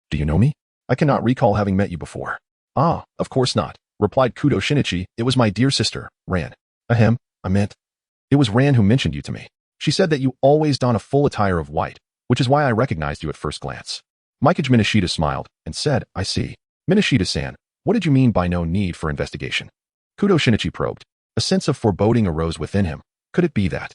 "Do you know me? I cannot recall having met you before." "Ah, of course not," replied Kudo Shinichi. "It was my dear sister, Ran." "Ahem, I meant, it was Ran who mentioned you to me. She said that you always don a full attire of white, which is why I recognized you at first glance." Mikage Minishita smiled and said, "I see. Minishita-san, what did you mean by no need for investigation?" Kudo Shinichi probed. A sense of foreboding arose within him. Could it be that?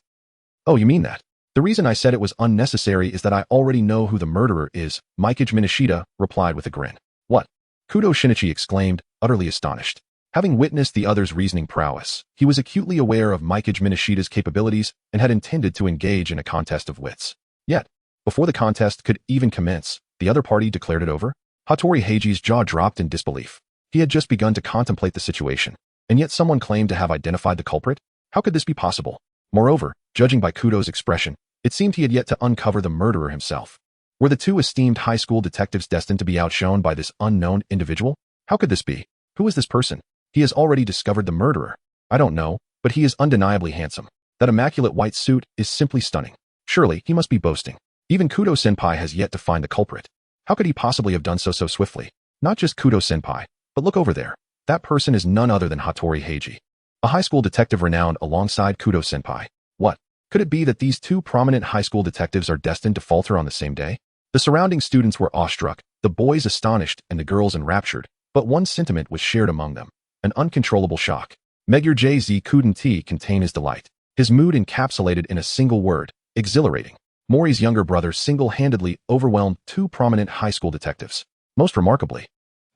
"Oh, you mean that? The reason I said it was unnecessary is that I already know who the murderer is," Mikage Minishita replied with a grin. "What?" Kudo Shinichi exclaimed, utterly astonished. Having witnessed the other's reasoning prowess, he was acutely aware of Mikage Minishita's capabilities and had intended to engage in a contest of wits. Yet, before the contest could even commence, the other party declared it over? Hattori Heiji's jaw dropped in disbelief. He had just begun to contemplate the situation, and yet someone claimed to have identified the culprit? How could this be possible? Moreover, judging by Kudo's expression, it seemed he had yet to uncover the murderer himself. Were the two esteemed high school detectives destined to be outshone by this unknown individual? How could this be? Who is this person? He has already discovered the murderer. I don't know, but he is undeniably handsome. That immaculate white suit is simply stunning. Surely, he must be boasting. Even Kudo-senpai has yet to find the culprit. How could he possibly have done so swiftly? Not just Kudo-senpai, but look over there. That person is none other than Hattori Heiji, a high school detective renowned alongside Kudo-senpai. What? Could it be that these two prominent high school detectives are destined to falter on the same day? The surrounding students were awestruck, the boys astonished, and the girls enraptured, but one sentiment was shared among them. An uncontrollable shock. Meguer Jz couldn't contain his delight. His mood encapsulated in a single word, exhilarating. Mouri's younger brother single-handedly overwhelmed two prominent high school detectives. Most remarkably,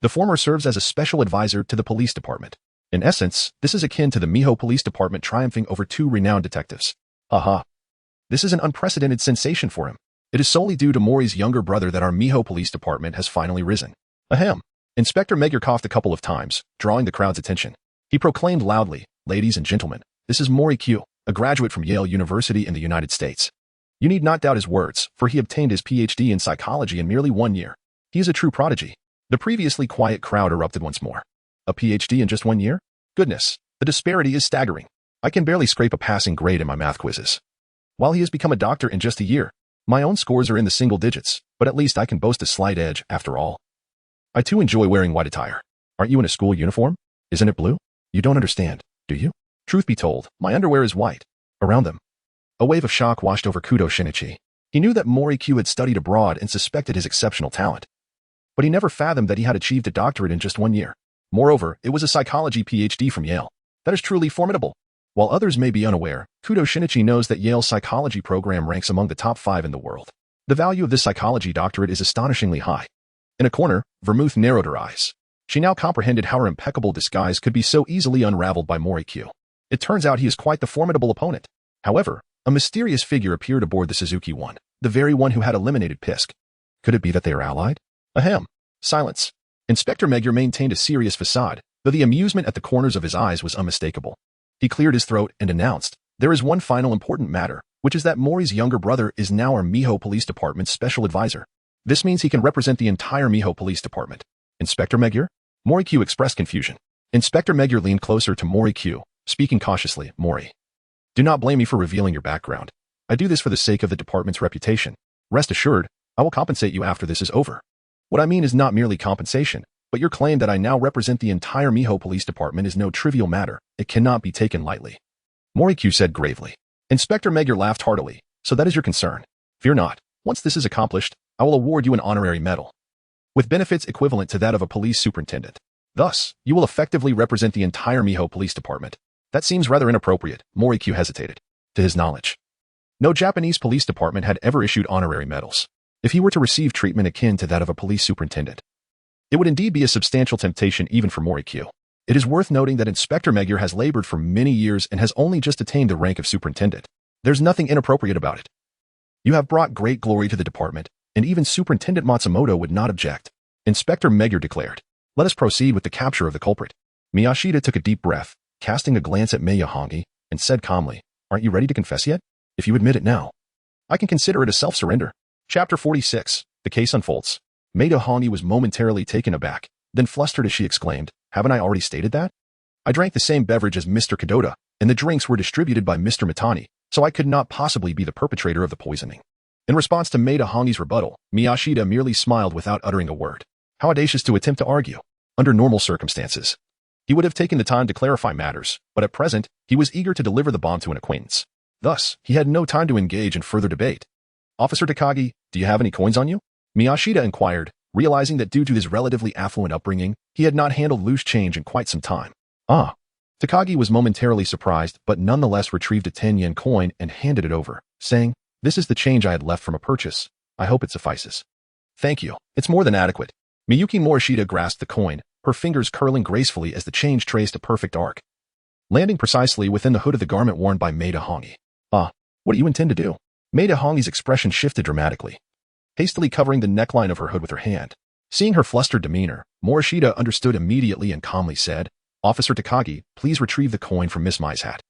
the former serves as a special advisor to the police department. In essence, this is akin to the Miho Police Department triumphing over two renowned detectives. Aha! This is an unprecedented sensation for him. It is solely due to Mouri's younger brother that our Miho Police Department has finally risen. Ahem. Inspector Meguer coughed a couple of times, drawing the crowd's attention. He proclaimed loudly, "Ladies and gentlemen, this is Mouri Kyo, a graduate from Yale University in the United States. You need not doubt his words, for he obtained his PhD in psychology in merely 1 year. He is a true prodigy." The previously quiet crowd erupted once more. A PhD in just 1 year? Goodness, the disparity is staggering. I can barely scrape a passing grade in my math quizzes. While he has become a doctor in just a year, my own scores are in the single digits, but at least I can boast a slight edge after all. I too enjoy wearing white attire. Aren't you in a school uniform? Isn't it blue? You don't understand, do you? Truth be told, my underwear is white. Around them. A wave of shock washed over Kudo Shinichi. He knew that Mouri Kyo had studied abroad and suspected his exceptional talent. But he never fathomed that he had achieved a doctorate in just 1 year. Moreover, it was a psychology PhD from Yale. That is truly formidable. While others may be unaware, Kudo Shinichi knows that Yale's psychology program ranks among the top 5 in the world. The value of this psychology doctorate is astonishingly high. In a corner, Vermouth narrowed her eyes. She now comprehended how her impeccable disguise could be so easily unraveled by Mouri Q. It turns out he is quite the formidable opponent. However, a mysterious figure appeared aboard the Suzuki One, the very one who had eliminated Pisk. Could it be that they are allied? Ahem. Silence. Inspector Magyar maintained a serious facade, though the amusement at the corners of his eyes was unmistakable. He cleared his throat and announced, "There is one final important matter, which is that Mouri's younger brother is now our Miho Police Department's special advisor. This means he can represent the entire Miho Police Department." Inspector Magyar? Mouri Q expressed confusion. Inspector Magyar leaned closer to Mouri Q, speaking cautiously. "Mouri, do not blame me for revealing your background. I do this for the sake of the department's reputation. Rest assured, I will compensate you after this is over. What I mean is not merely compensation, but your claim that I now represent the entire Miho Police Department is no trivial matter. It cannot be taken lightly." Mouri Q said gravely. Inspector Magyar laughed heartily. "So that is your concern. Fear not. Once this is accomplished, I will award you an honorary medal, with benefits equivalent to that of a police superintendent. Thus, you will effectively represent the entire Miho Police Department." That seems rather inappropriate. Mouri Q hesitated. To his knowledge, no Japanese police department had ever issued honorary medals. If he were to receive treatment akin to that of a police superintendent, it would indeed be a substantial temptation even for Mouri Q. It is worth noting that Inspector Magyar has labored for many years and has only just attained the rank of superintendent. There's nothing inappropriate about it. You have brought great glory to the department, and even Superintendent Matsumoto would not object. Inspector Magyar declared. "Let us proceed with the capture of the culprit." Miyashita took a deep breath, casting a glance at Meiyahangi, and said calmly, "Aren't you ready to confess yet? If you admit it now, I can consider it a self-surrender." Chapter 46. The case unfolds. Meiyahangi was momentarily taken aback, then flustered as she exclaimed, "Haven't I already stated that? I drank the same beverage as Mr. Kadota, and the drinks were distributed by Mr. Mitani, so I could not possibly be the perpetrator of the poisoning." In response to Meiyahangi's rebuttal, Miyashita merely smiled without uttering a word. How audacious to attempt to argue. Under normal circumstances, he would have taken the time to clarify matters, but at present, he was eager to deliver the bomb to an acquaintance. Thus, he had no time to engage in further debate. "Officer Takagi, do you have any coins on you?" Miyashita inquired, realizing that due to his relatively affluent upbringing, he had not handled loose change in quite some time. "Ah." Takagi was momentarily surprised, but nonetheless retrieved a 10-yen coin and handed it over, saying, "This is the change I had left from a purchase. I hope it suffices." "Thank you. It's more than adequate." Miyuki Morishita grasped the coin, her fingers curling gracefully as the change traced a perfect arc, landing precisely within the hood of the garment worn by Meiyahangi. "Ah, what do you intend to do?" Meiyahangi's expression shifted dramatically, hastily covering the neckline of her hood with her hand. Seeing her flustered demeanor, Morishita understood immediately and calmly said, "Officer Takagi, please retrieve the coin from Miss Mai's hat."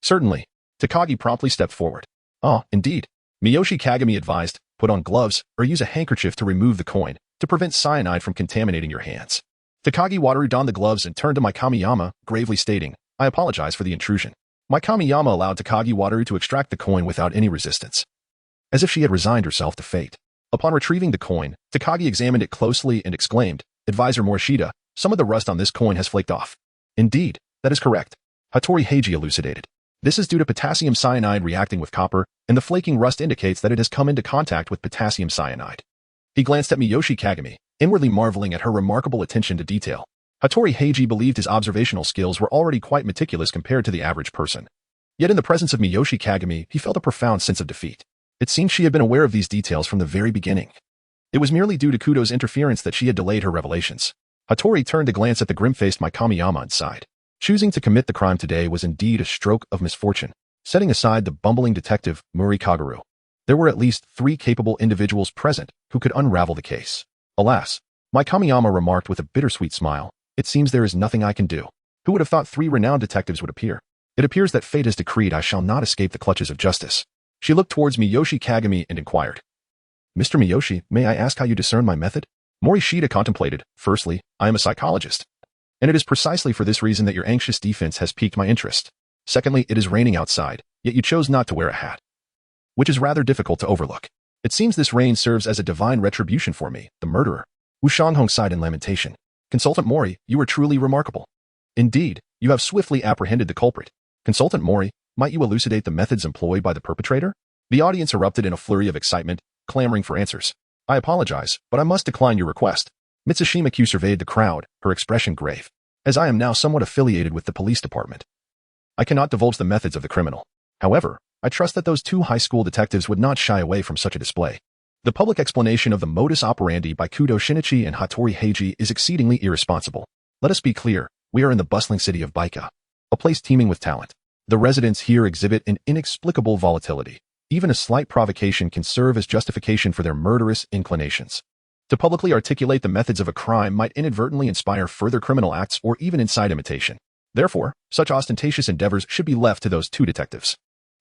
"Certainly." Takagi promptly stepped forward. "Ah, indeed." Miyoshi Kagami advised, "Put on gloves or use a handkerchief to remove the coin, to prevent cyanide from contaminating your hands." Takagi Wataru donned the gloves and turned to Maikamiyama, gravely stating, "I apologize for the intrusion." Maikamiyama allowed Takagi Wataru to extract the coin without any resistance, as if she had resigned herself to fate. Upon retrieving the coin, Takagi examined it closely and exclaimed, "Advisor Morishita, some of the rust on this coin has flaked off." "Indeed, that is correct," Hattori Heiji elucidated. "This is due to potassium cyanide reacting with copper, and the flaking rust indicates that it has come into contact with potassium cyanide." He glanced at Miyoshi Kagami, inwardly marveling at her remarkable attention to detail. Hattori Heiji believed his observational skills were already quite meticulous compared to the average person. Yet in the presence of Miyoshi Kagami, he felt a profound sense of defeat. It seemed she had been aware of these details from the very beginning. It was merely due to Kudo's interference that she had delayed her revelations. Hattori turned to glance at the grim-faced Maikamiyama and sighed. Choosing to commit the crime today was indeed a stroke of misfortune. Setting aside the bumbling detective, Muri Kaguru, there were at least 3 capable individuals present who could unravel the case. Alas, Maikamiyama remarked with a bittersweet smile, "It seems there is nothing I can do." Who would have thought 3 renowned detectives would appear? It appears that fate has decreed I shall not escape the clutches of justice. She looked towards Miyoshi Kagami and inquired, "Mr. Miyoshi, may I ask how you discern my method?" Morishita contemplated. "Firstly, I am a psychologist, and it is precisely for this reason that your anxious defense has piqued my interest. Secondly, it is raining outside, yet you chose not to wear a hat, which is rather difficult to overlook. It seems this rain serves as a divine retribution for me, the murderer." Wu Shanhong sighed in lamentation. "Consultant Mouri, you are truly remarkable. Indeed, you have swiftly apprehended the culprit. Consultant Mouri, might you elucidate the methods employed by the perpetrator?" The audience erupted in a flurry of excitement, clamoring for answers. "I apologize, but I must decline your request." Mitsushima Q surveyed the crowd, her expression grave. "As I am now somewhat affiliated with the police department, I cannot divulge the methods of the criminal. However, I trust that those 2 high school detectives would not shy away from such a display." The public explanation of the modus operandi by Kudo Shinichi and Hattori Heiji is exceedingly irresponsible. Let us be clear, we are in the bustling city of Baika, a place teeming with talent. The residents here exhibit an inexplicable volatility. Even a slight provocation can serve as justification for their murderous inclinations. To publicly articulate the methods of a crime might inadvertently inspire further criminal acts or even incite imitation. Therefore, such ostentatious endeavors should be left to those two detectives.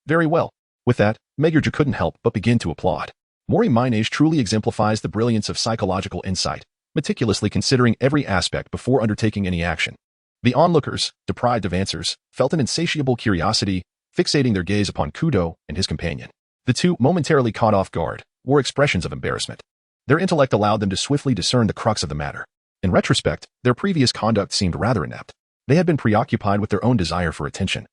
Very well. With that, Megurja couldn't help but begin to applaud. Mouri Ran truly exemplifies the brilliance of psychological insight, meticulously considering every aspect before undertaking any action. The onlookers, deprived of answers, felt an insatiable curiosity, fixating their gaze upon Kudo and his companion. The two, momentarily caught off guard, wore expressions of embarrassment. Their intellect allowed them to swiftly discern the crux of the matter. In retrospect, their previous conduct seemed rather inept. They had been preoccupied with their own desire for attention,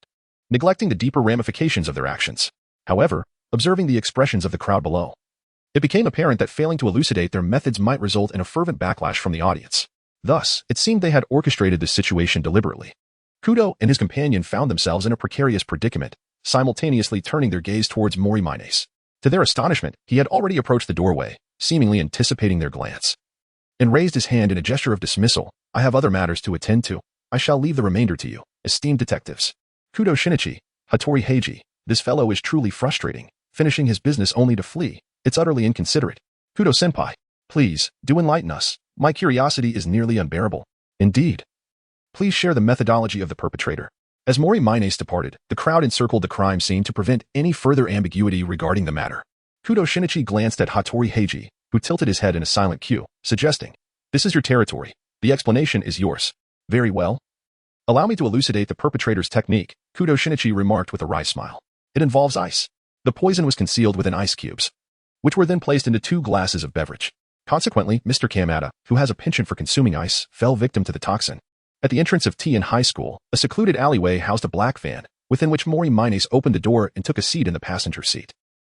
neglecting the deeper ramifications of their actions. However, observing the expressions of the crowd below, it became apparent that failing to elucidate their methods might result in a fervent backlash from the audience. Thus, it seemed they had orchestrated this situation deliberately. Kudo and his companion found themselves in a precarious predicament, simultaneously turning their gaze towards Mouri Ran. To their astonishment, he had already approached the doorway, seemingly anticipating their glance, and raised his hand in a gesture of dismissal. I have other matters to attend to. I shall leave the remainder to you, esteemed detectives. Kudo Shinichi, Hattori Heiji, this fellow is truly frustrating, finishing his business only to flee. It's utterly inconsiderate. Kudo-senpai, please, do enlighten us. My curiosity is nearly unbearable. Indeed. Please share the methodology of the perpetrator. As Mouri Ran departed, the crowd encircled the crime scene to prevent any further ambiguity regarding the matter. Kudo Shinichi glanced at Hattori Heiji, who tilted his head in a silent cue, suggesting, "This is your territory. The explanation is yours." Very well. Allow me to elucidate the perpetrator's technique, Kudo Shinichi remarked with a wry smile. It involves ice. The poison was concealed within ice cubes, which were then placed into 2 glasses of beverage. Consequently, Mr. Kamada, who has a penchant for consuming ice, fell victim to the toxin. At the entrance of T in high school, a secluded alleyway housed a black van, within which Mouri Ran opened the door and took a seat in the passenger seat.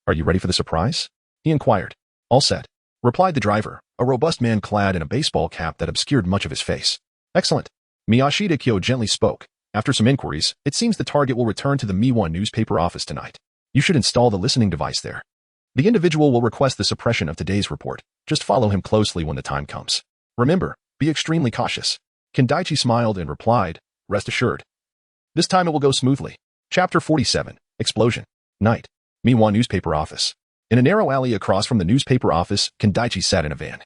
Are you ready for the surprise? He inquired. All set, replied the driver, a robust man clad in a baseball cap that obscured much of his face. Excellent. Morishita Kyo gently spoke. After some inquiries, it seems the target will return to the Miwa newspaper office tonight. You should install the listening device there. The individual will request the suppression of today's report. Just follow him closely when the time comes. Remember, be extremely cautious. Kendaichi smiled and replied, rest assured. This time it will go smoothly. Chapter 47, Explosion. Night. Miwa newspaper office. In a narrow alley across from the newspaper office, Kendaichi sat in a van,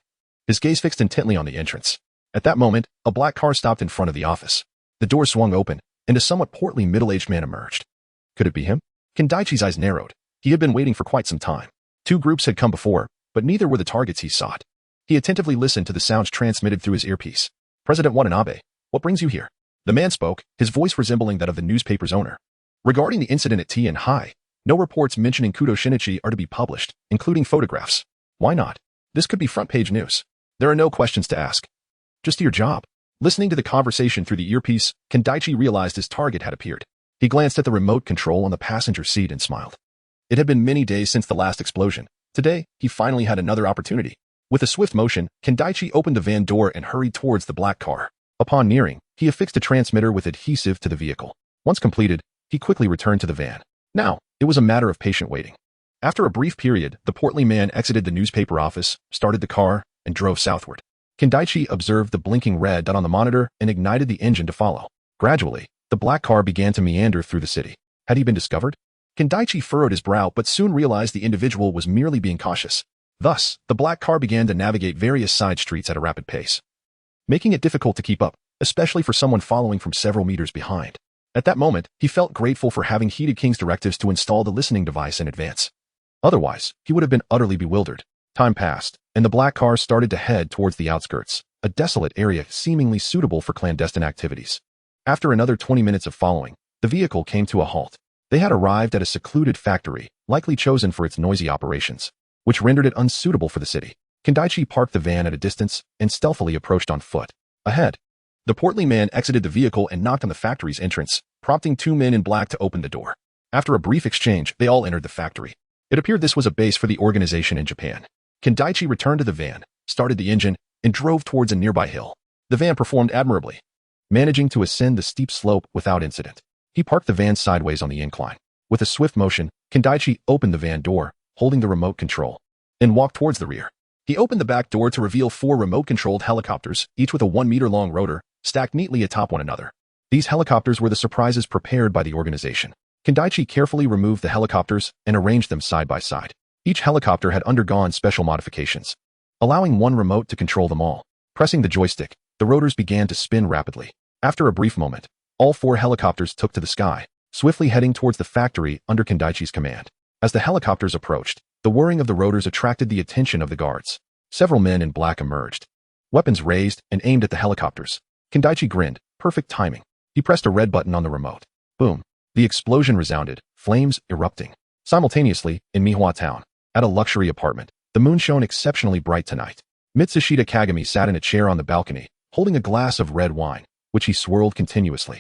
his gaze fixed intently on the entrance. At that moment, a black car stopped in front of the office. The door swung open, and a somewhat portly middle-aged man emerged. Could it be him? Kendaichi's eyes narrowed. He had been waiting for quite some time. 2 groups had come before, but neither were the targets he sought. He attentively listened to the sounds transmitted through his earpiece. President Watanabe, what brings you here? The man spoke, his voice resembling that of the newspaper's owner. Regarding the incident at T and High, no reports mentioning Kudo Shinichi are to be published, including photographs. Why not? This could be front-page news. There are no questions to ask. Just do your job. Listening to the conversation through the earpiece, Kendaichi realized his target had appeared. He glanced at the remote control on the passenger seat and smiled. It had been many days since the last explosion. Today, he finally had another opportunity. With a swift motion, Kendaichi opened the van door and hurried towards the black car. Upon nearing, he affixed a transmitter with adhesive to the vehicle. Once completed, he quickly returned to the van. Now, it was a matter of patient waiting. After a brief period, the portly man exited the newspaper office, started the car, and drove southward. Kendaichi observed the blinking red dot on the monitor and ignited the engine to follow. Gradually, the black car began to meander through the city. Had he been discovered? Kendaichi furrowed his brow but soon realized the individual was merely being cautious. Thus, the black car began to navigate various side streets at a rapid pace, making it difficult to keep up, especially for someone following from several meters behind. At that moment, he felt grateful for having heeded King's directives to install the listening device in advance. Otherwise, he would have been utterly bewildered. Time passed, and the black car started to head towards the outskirts, a desolate area seemingly suitable for clandestine activities. After another 20 minutes of following, the vehicle came to a halt. They had arrived at a secluded factory, likely chosen for its noisy operations, which rendered it unsuitable for the city. Kendaichi parked the van at a distance and stealthily approached on foot. Ahead, the portly man exited the vehicle and knocked on the factory's entrance, prompting 2 men in black to open the door. After a brief exchange, they all entered the factory. It appeared this was a base for the organization in Japan. Kendaichi returned to the van, started the engine, and drove towards a nearby hill. The van performed admirably, managing to ascend the steep slope without incident. He parked the van sideways on the incline. With a swift motion, Kendaichi opened the van door, holding the remote control. and walked towards the rear. He opened the back door to reveal 4 remote-controlled helicopters, each with a 1-meter-long rotor, stacked neatly atop one another. These helicopters were the surprises prepared by the organization. Kendaichi carefully removed the helicopters and arranged them side by side. Each helicopter had undergone special modifications, allowing one remote to control them all. Pressing the joystick, the rotors began to spin rapidly. After a brief moment, all 4 helicopters took to the sky, swiftly heading towards the factory under Kendaichi's command. As the helicopters approached, the whirring of the rotors attracted the attention of the guards. Several men in black emerged, weapons raised and aimed at the helicopters. Kendaichi grinned. Perfect timing. He pressed a red button on the remote. Boom. The explosion resounded, flames erupting. Simultaneously, in Mihua Town, at a luxury apartment, the moon shone exceptionally bright tonight. Mitsushita Kagami sat in a chair on the balcony, holding a glass of red wine, which he swirled continuously.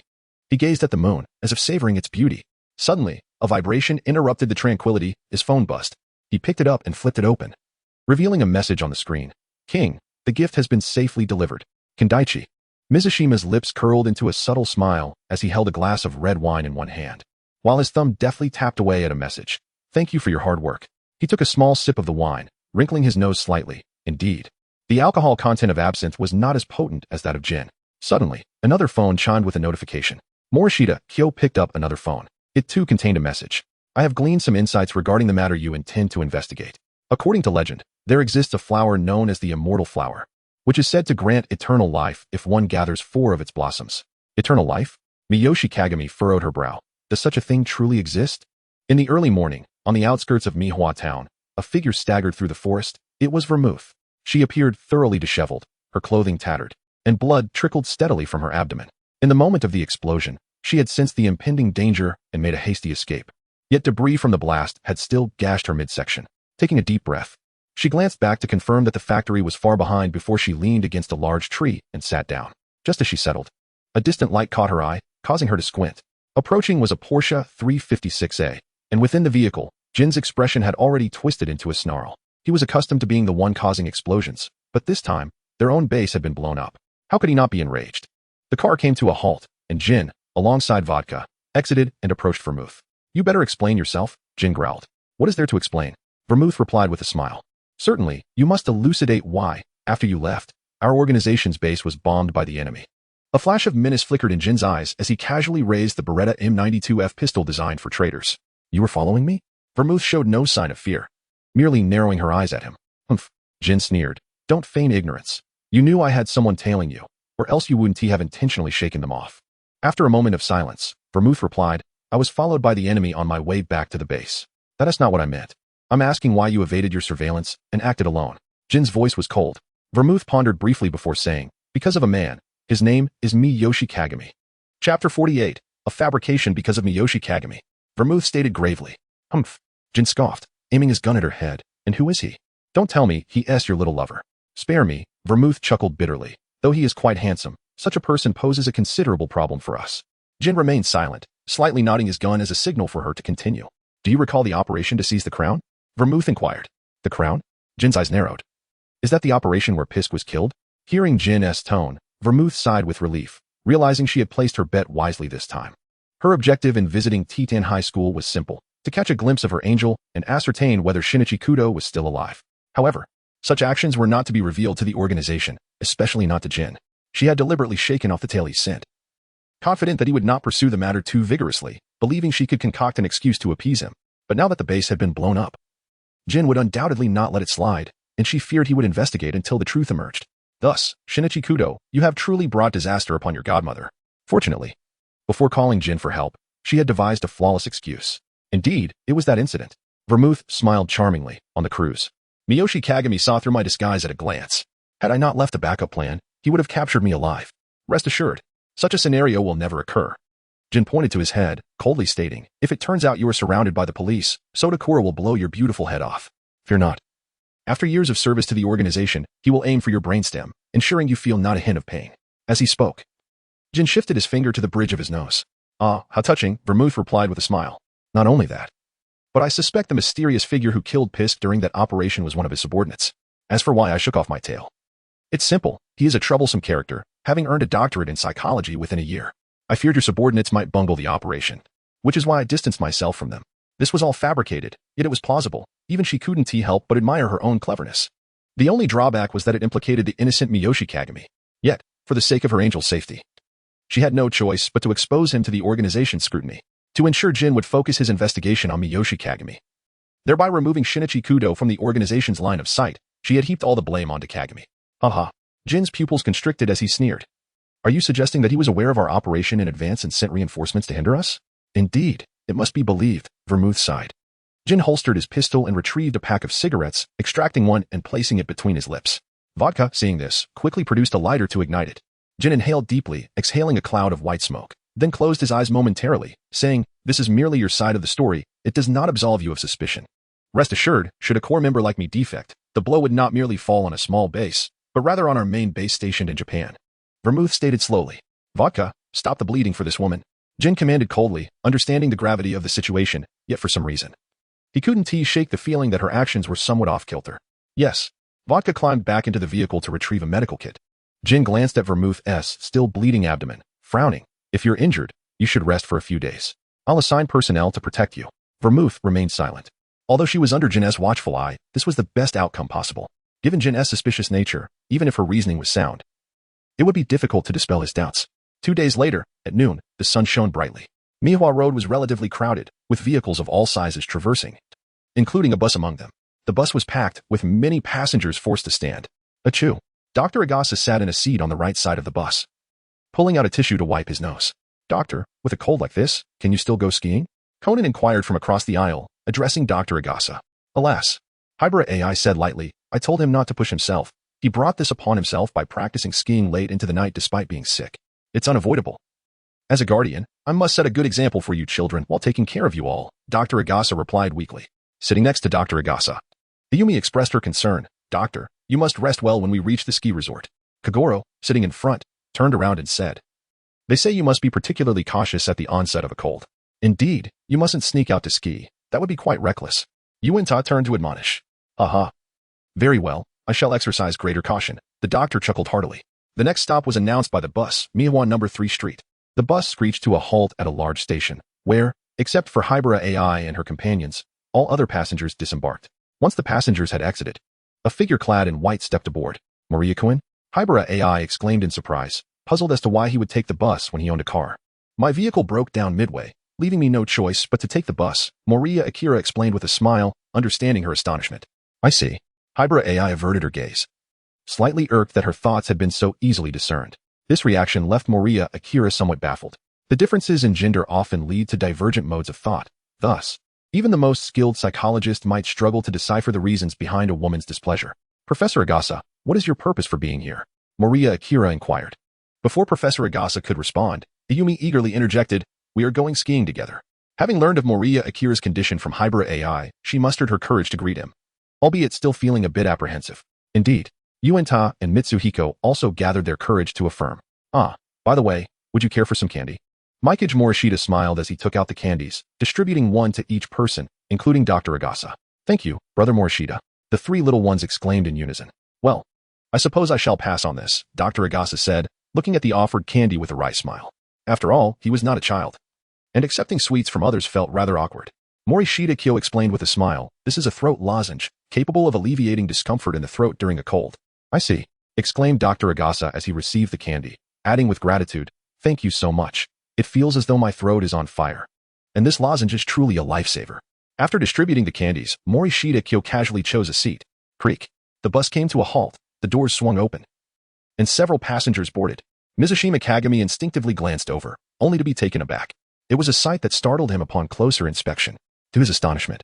He gazed at the moon, as if savoring its beauty. Suddenly, a vibration interrupted the tranquility. His phone buzzed. He picked it up and flipped it open, revealing a message on the screen. King, the gift has been safely delivered. Kendaichi. Mizushima's lips curled into a subtle smile as he held a glass of red wine in one hand, while his thumb deftly tapped away at a message. Thank you for your hard work. He took a small sip of the wine, wrinkling his nose slightly. Indeed, the alcohol content of absinthe was not as potent as that of gin. Suddenly, another phone chimed with a notification. Morishita Kyo picked up another phone. It too contained a message. I have gleaned some insights regarding the matter you intend to investigate. According to legend, there exists a flower known as the Immortal Flower, which is said to grant eternal life if one gathers 4 of its blossoms. Eternal life? Miyoshi Kagami furrowed her brow. Does such a thing truly exist? In the early morning, on the outskirts of Mihua Town, a figure staggered through the forest. It was Vermouth. She appeared thoroughly disheveled, her clothing tattered, and blood trickled steadily from her abdomen. In the moment of the explosion, she had sensed the impending danger and made a hasty escape. Yet debris from the blast had still gashed her midsection. Taking a deep breath, she glanced back to confirm that the factory was far behind before she leaned against a large tree and sat down. Just as she settled, a distant light caught her eye, causing her to squint. Approaching was a Porsche 356A, and within the vehicle, Jin's expression had already twisted into a snarl. He was accustomed to being the one causing explosions, but this time, their own base had been blown up. How could he not be enraged? The car came to a halt, and Jin, alongside Vodka, exited and approached Vermouth. You better explain yourself, Jin growled. What is there to explain? Vermouth replied with a smile. Certainly, you must elucidate why, after you left, our organization's base was bombed by the enemy. A flash of menace flickered in Jin's eyes as he casually raised the Beretta M92F pistol designed for traders. You were following me? Vermouth showed no sign of fear, merely narrowing her eyes at him. Humph, Jin sneered. Don't feign ignorance. You knew I had someone tailing you, or else you wouldn't have intentionally shaken them off. After a moment of silence, Vermouth replied, I was followed by the enemy on my way back to the base. That is not what I meant. I'm asking why you evaded your surveillance and acted alone. Jin's voice was cold. Vermouth pondered briefly before saying, because of a man. His name is Miyoshi Kagami. Chapter 48, A Fabrication Because of Miyoshi Kagami. Vermouth stated gravely. Humph. Jin scoffed, aiming his gun at her head. And who is he? Don't tell me he's your little lover. Spare me, Vermouth chuckled bitterly. Though he is quite handsome, such a person poses a considerable problem for us. Jin remained silent, slightly nodding his gun as a signal for her to continue. Do you recall the operation to seize the crown? Vermouth inquired. The crown? Jin's eyes narrowed. Is that the operation where Pisk was killed? Hearing Jin's tone, Vermouth sighed with relief, realizing she had placed her bet wisely this time. Her objective in visiting Titan High School was simple, to catch a glimpse of her angel and ascertain whether Shinichi Kudo was still alive. However, such actions were not to be revealed to the organization, especially not to Jin. She had deliberately shaken off the tale he sent, confident that he would not pursue the matter too vigorously, believing she could concoct an excuse to appease him. But now that the base had been blown up, Jin would undoubtedly not let it slide, and she feared he would investigate until the truth emerged. Thus, Shinichi Kudo, you have truly brought disaster upon your godmother. Fortunately, before calling Jin for help, she had devised a flawless excuse. Indeed, it was that incident. Vermouth smiled charmingly on the cruise. Miyoshi Kagami saw through my disguise at a glance. Had I not left a backup plan, he would have captured me alive. Rest assured, such a scenario will never occur. Jin pointed to his head, coldly stating, if it turns out you are surrounded by the police, Sodakura will blow your beautiful head off. Fear not. After years of service to the organization, he will aim for your brainstem, ensuring you feel not a hint of pain. As he spoke, Jin shifted his finger to the bridge of his nose. Ah, how touching, Vermouth replied with a smile. Not only that, but I suspect the mysterious figure who killed Pisk during that operation was one of his subordinates. As for why I shook off my tail, it's simple. He is a troublesome character, having earned a doctorate in psychology within a year. I feared your subordinates might bungle the operation, which is why I distanced myself from them. This was all fabricated, yet it was plausible, Even she couldn't help but admire her own cleverness. The only drawback was that it implicated the innocent Miyoshi Kagami. Yet, for the sake of her angel's safety, she had no choice but to expose him to the organization's scrutiny, to ensure Jin would focus his investigation on Miyoshi Kagami. Thereby removing Shinichi Kudo from the organization's line of sight, she had heaped all the blame onto Kagami. Haha. Jin's pupils constricted as he sneered. Are you suggesting that he was aware of our operation in advance and sent reinforcements to hinder us? Indeed, it must be believed, Vermouth sighed. Jin holstered his pistol and retrieved a pack of cigarettes, extracting one and placing it between his lips. Vodka, seeing this, quickly produced a lighter to ignite it. Jin inhaled deeply, exhaling a cloud of white smoke, then closed his eyes momentarily, saying, "This is merely your side of the story, it does not absolve you of suspicion. Rest assured, should a core member like me defect, the blow would not merely fall on a small base, but rather on our main base stationed in Japan." Vermouth stated slowly. Vodka, stop the bleeding for this woman. Jin commanded coldly, understanding the gravity of the situation, yet for some reason he couldn't shake the feeling that her actions were somewhat off-kilter. Yes. Vodka climbed back into the vehicle to retrieve a medical kit. Jin glanced at Vermouth's still bleeding abdomen, frowning. If you're injured, you should rest for a few days. I'll assign personnel to protect you. Vermouth remained silent. Although she was under Jin's watchful eye, this was the best outcome possible. Given Jin's suspicious nature, even if her reasoning was sound, it would be difficult to dispel his doubts. 2 days later, at noon, the sun shone brightly. Mihua Road was relatively crowded, with vehicles of all sizes traversing it, including a bus among them. The bus was packed, with many passengers forced to stand. Achoo. Dr. Agasa sat in a seat on the right side of the bus, pulling out a tissue to wipe his nose. Doctor, with a cold like this, can you still go skiing? Conan inquired from across the aisle, addressing Dr. Agasa. Alas. Hybrid AI said lightly, I told him not to push himself. He brought this upon himself by practicing skiing late into the night despite being sick. It's unavoidable. As a guardian, I must set a good example for you children while taking care of you all, Dr. Agasa replied weakly. Sitting next to Dr. Agasa, Ayumi expressed her concern. Doctor, you must rest well when we reach the ski resort. Kagoro, sitting in front, turned around and said, they say you must be particularly cautious at the onset of a cold. Indeed, you mustn't sneak out to ski. That would be quite reckless. Yuenta turned to admonish. Aha. Very well, I shall exercise greater caution. The doctor chuckled heartily. The next stop was announced by the bus, Miwa No. 3 Street. The bus screeched to a halt at a large station, where, except for Hybera AI and her companions, all other passengers disembarked. Once the passengers had exited, a figure clad in white stepped aboard. Moria-kun? Hybera AI exclaimed in surprise, puzzled as to why he would take the bus when he owned a car. My vehicle broke down midway, leaving me no choice but to take the bus, Moria Akira explained with a smile, understanding her astonishment. I see. Hybera AI averted her gaze, slightly irked that her thoughts had been so easily discerned. This reaction left Moria Akira somewhat baffled. The differences in gender often lead to divergent modes of thought. Thus, even the most skilled psychologist might struggle to decipher the reasons behind a woman's displeasure. Professor Agasa, what is your purpose for being here? Moria Akira inquired. Before Professor Agasa could respond, Ayumi eagerly interjected, we are going skiing together. Having learned of Moria Akira's condition from Hybera AI, she mustered her courage to greet him, albeit still feeling a bit apprehensive. Indeed, Yuenta and Mitsuhiko also gathered their courage to affirm. Ah, by the way, would you care for some candy? Mikage Morishita smiled as he took out the candies, distributing one to each person, including Dr. Agasa. Thank you, Brother Morishita. The 3 little ones exclaimed in unison. Well, I suppose I shall pass on this, Dr. Agasa said, looking at the offered candy with a wry smile. After all, he was not a child, and accepting sweets from others felt rather awkward. Morishita Kyo explained with a smile, this is a throat lozenge, capable of alleviating discomfort in the throat during a cold. I see, exclaimed Dr. Agasa as he received the candy, adding with gratitude, thank you so much. It feels as though my throat is on fire. And this lozenge is truly a lifesaver. After distributing the candies, Morishita Kyo casually chose a seat. Creak. The bus came to a halt, the doors swung open, and several passengers boarded. Mizushima Kagami instinctively glanced over, only to be taken aback. It was a sight that startled him upon closer inspection. To his astonishment,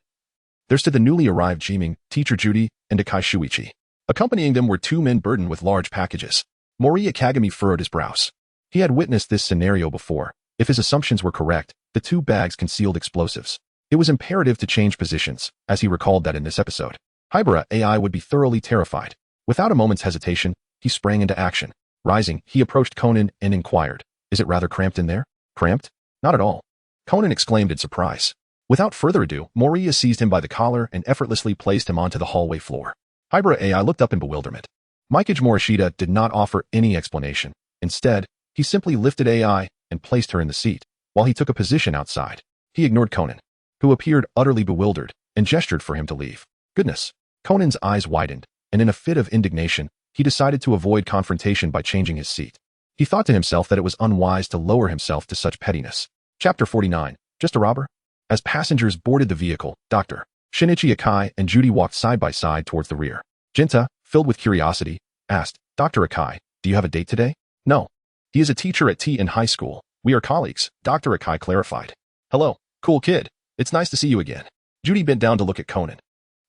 there stood the newly arrived Jiming, Teacher Judy, and Akai Shuichi. Accompanying them were 2 men burdened with large packages. Moria Kagami furrowed his brows. He had witnessed this scenario before. If his assumptions were correct, the 2 bags concealed explosives. It was imperative to change positions, as he recalled that in this episode, Hybera AI would be thoroughly terrified. Without a moment's hesitation, he sprang into action. Rising, he approached Conan and inquired, is it rather cramped in there? Cramped? Not at all. Conan exclaimed in surprise. Without further ado, Moria seized him by the collar and effortlessly placed him onto the hallway floor. Hybera AI looked up in bewilderment. Mikage Morishita did not offer any explanation. Instead, he simply lifted AI and placed her in the seat, while he took a position outside. He ignored Conan, who appeared utterly bewildered, and gestured for him to leave. Goodness. Conan's eyes widened, and in a fit of indignation, he decided to avoid confrontation by changing his seat. He thought to himself that it was unwise to lower himself to such pettiness. Chapter 49. Just a robber? As passengers boarded the vehicle, Dr. Shinichi Akai and Judy walked side by side towards the rear. Jinta, filled with curiosity, asked, Dr. Akai, do you have a date today? No. He is a teacher at T in high school. We are colleagues, Dr. Akai clarified. Hello, cool kid. It's nice to see you again. Judy bent down to look at Conan.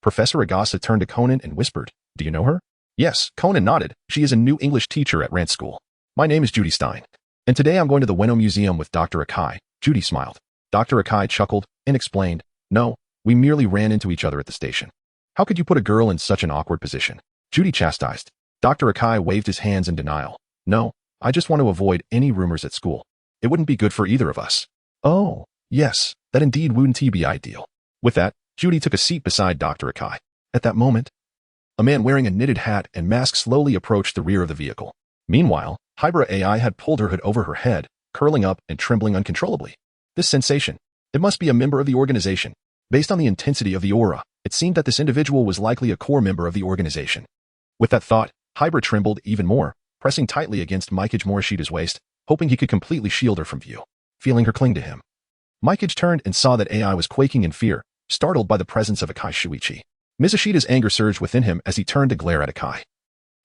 Professor Agasa turned to Conan and whispered, Do you know her? Yes, Conan nodded. She is a new English teacher at Rant School. My name is Judy Stein. And today I'm going to the Ueno Museum with Dr. Akai. Judy smiled. Dr. Akai chuckled and explained, No, we merely ran into each other at the station. How could you put a girl in such an awkward position? Judy chastised. Dr. Akai waved his hands in denial. No, I just want to avoid any rumors at school. It wouldn't be good for either of us. Oh, yes, that indeed wouldn't be ideal. With that, Judy took a seat beside Dr. Akai. At that moment, a man wearing a knitted hat and mask slowly approached the rear of the vehicle. Meanwhile, Hybra AI had pulled her hood over her head, curling up and trembling uncontrollably. This sensation. It must be a member of the organization. Based on the intensity of the aura, it seemed that this individual was likely a core member of the organization. With that thought, Hybra trembled even more, pressing tightly against Mikage Morishita's waist, hoping he could completely shield her from view. Feeling her cling to him, Mikage turned and saw that AI was quaking in fear, startled by the presence of Akai Shuichi. Mizushita's anger surged within him as he turned to glare at Akai,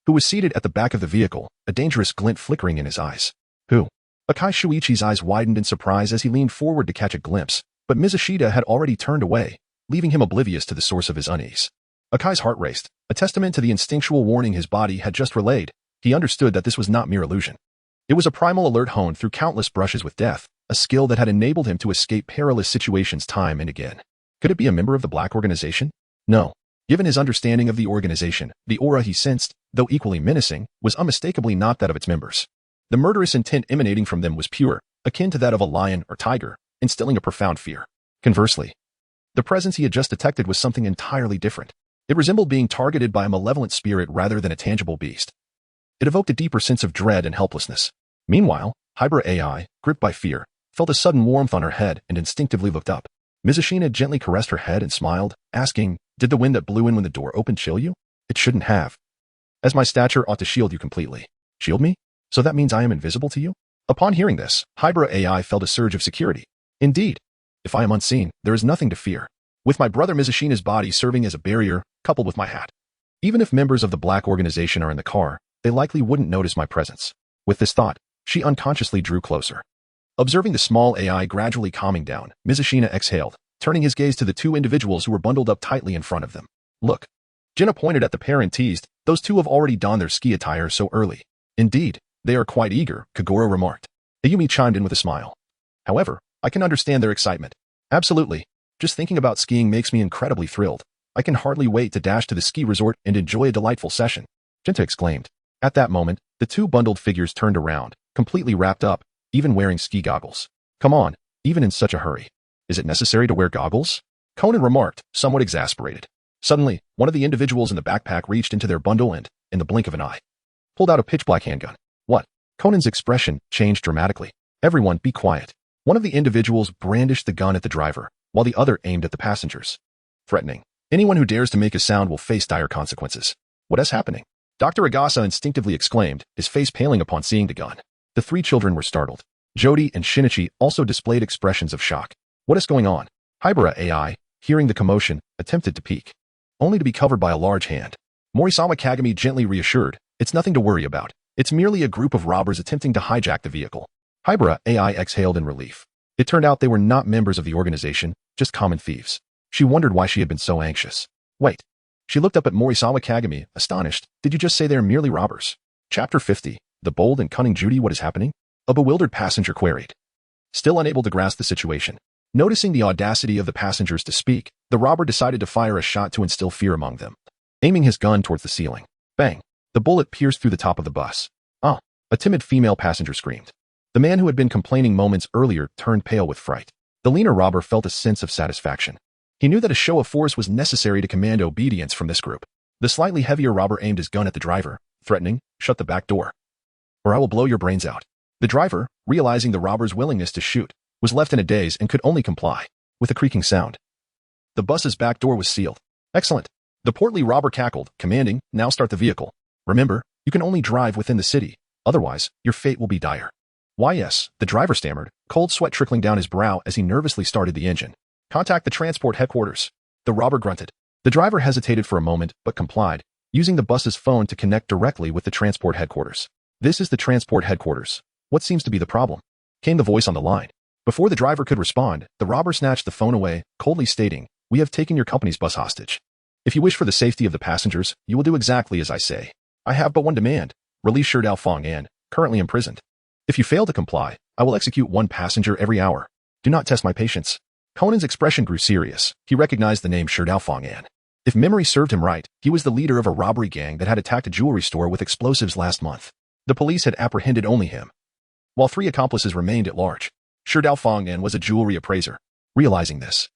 who was seated at the back of the vehicle, a dangerous glint flickering in his eyes. Who? Akai Shuichi's eyes widened in surprise as he leaned forward to catch a glimpse, but Mizushita had already turned away, leaving him oblivious to the source of his unease. Akai's heart raced, a testament to the instinctual warning his body had just relayed. He understood that this was not mere illusion. It was a primal alert honed through countless brushes with death, a skill that had enabled him to escape perilous situations time and again. Could it be a member of the Black Organization? No. Given his understanding of the organization, the aura he sensed, though equally menacing, was unmistakably not that of its members. The murderous intent emanating from them was pure, akin to that of a lion or tiger, instilling a profound fear. Conversely, the presence he had just detected was something entirely different. It resembled being targeted by a malevolent spirit rather than a tangible beast. It evoked a deeper sense of dread and helplessness. Meanwhile, Hybra AI, gripped by fear, felt a sudden warmth on her head and instinctively looked up. Mizushita gently caressed her head and smiled, asking, Did the wind that blew in when the door opened chill you? It shouldn't have. As my stature ought to shield you completely. Shield me? So that means I am invisible to you? Upon hearing this, Hybra AI felt a surge of security. Indeed, if I am unseen, there is nothing to fear. With my brother Mizushita's body serving as a barrier, coupled with my hat. Even if members of the Black Organization are in the car, they likely wouldn't notice my presence. With this thought, she unconsciously drew closer. Observing the small AI gradually calming down, Mizushita exhaled, turning his gaze to the two individuals who were bundled up tightly in front of them. Look. Jinna pointed at the pair and teased, those two have already donned their ski attire so early. Indeed, they are quite eager, Kagoro remarked. Ayumi chimed in with a smile. However, I can understand their excitement. Absolutely. Just thinking about skiing makes me incredibly thrilled. I can hardly wait to dash to the ski resort and enjoy a delightful session. Jinta exclaimed. At that moment, the two bundled figures turned around, completely wrapped up, even wearing ski goggles. Come on, even in such a hurry. Is it necessary to wear goggles? Conan remarked, somewhat exasperated. Suddenly, one of the individuals in the backpack reached into their bundle and, in the blink of an eye, pulled out a pitch-black handgun. What? Conan's expression changed dramatically. Everyone, be quiet. One of the individuals brandished the gun at the driver, while the other aimed at the passengers. Threatening. Anyone who dares to make a sound will face dire consequences. What is happening? Dr. Agasa instinctively exclaimed, his face paling upon seeing the gun. The three children were startled. Jody and Shinichi also displayed expressions of shock. What is going on? Hybra AI, hearing the commotion, attempted to peek, only to be covered by a large hand. Morisama Kagami gently reassured, it's nothing to worry about. It's merely a group of robbers attempting to hijack the vehicle. Hybra AI exhaled in relief. It turned out they were not members of the organization, just common thieves. She wondered why she had been so anxious. Wait. She looked up at Morisama Kagami, astonished. Did you just say they are merely robbers? Chapter 50. The bold and cunning Judy, what is happening? A bewildered passenger queried. Still unable to grasp the situation. Noticing the audacity of the passengers to speak, the robber decided to fire a shot to instill fear among them. Aiming his gun towards the ceiling. Bang! The bullet pierced through the top of the bus. Ah! A timid female passenger screamed. The man who had been complaining moments earlier turned pale with fright. The leaner robber felt a sense of satisfaction. He knew that a show of force was necessary to command obedience from this group. The slightly heavier robber aimed his gun at the driver, threatening, shut the back door, or I will blow your brains out. The driver, realizing the robber's willingness to shoot, was left in a daze and could only comply. With a creaking sound, the bus's back door was sealed. Excellent. The portly robber cackled, commanding, "Now start the vehicle. Remember, you can only drive within the city. Otherwise, your fate will be dire." "Why yes," the driver stammered, cold sweat trickling down his brow as he nervously started the engine. "Contact the transport headquarters." The robber grunted. The driver hesitated for a moment, but complied, using the bus's phone to connect directly with the transport headquarters. "This is the transport headquarters. What seems to be the problem?" came the voice on the line. Before the driver could respond, the robber snatched the phone away, coldly stating, "We have taken your company's bus hostage. If you wish for the safety of the passengers, you will do exactly as I say. I have but one demand. Release Sherdao Fong An, currently imprisoned. If you fail to comply, I will execute one passenger every hour. Do not test my patience." Conan's expression grew serious. He recognized the name Sherdao Fong An. If memory served him right, he was the leader of a robbery gang that had attacked a jewelry store with explosives last month. The police had apprehended only him, while 3 accomplices remained at large. Sherdao Fong An was a jewelry appraiser. Realizing this,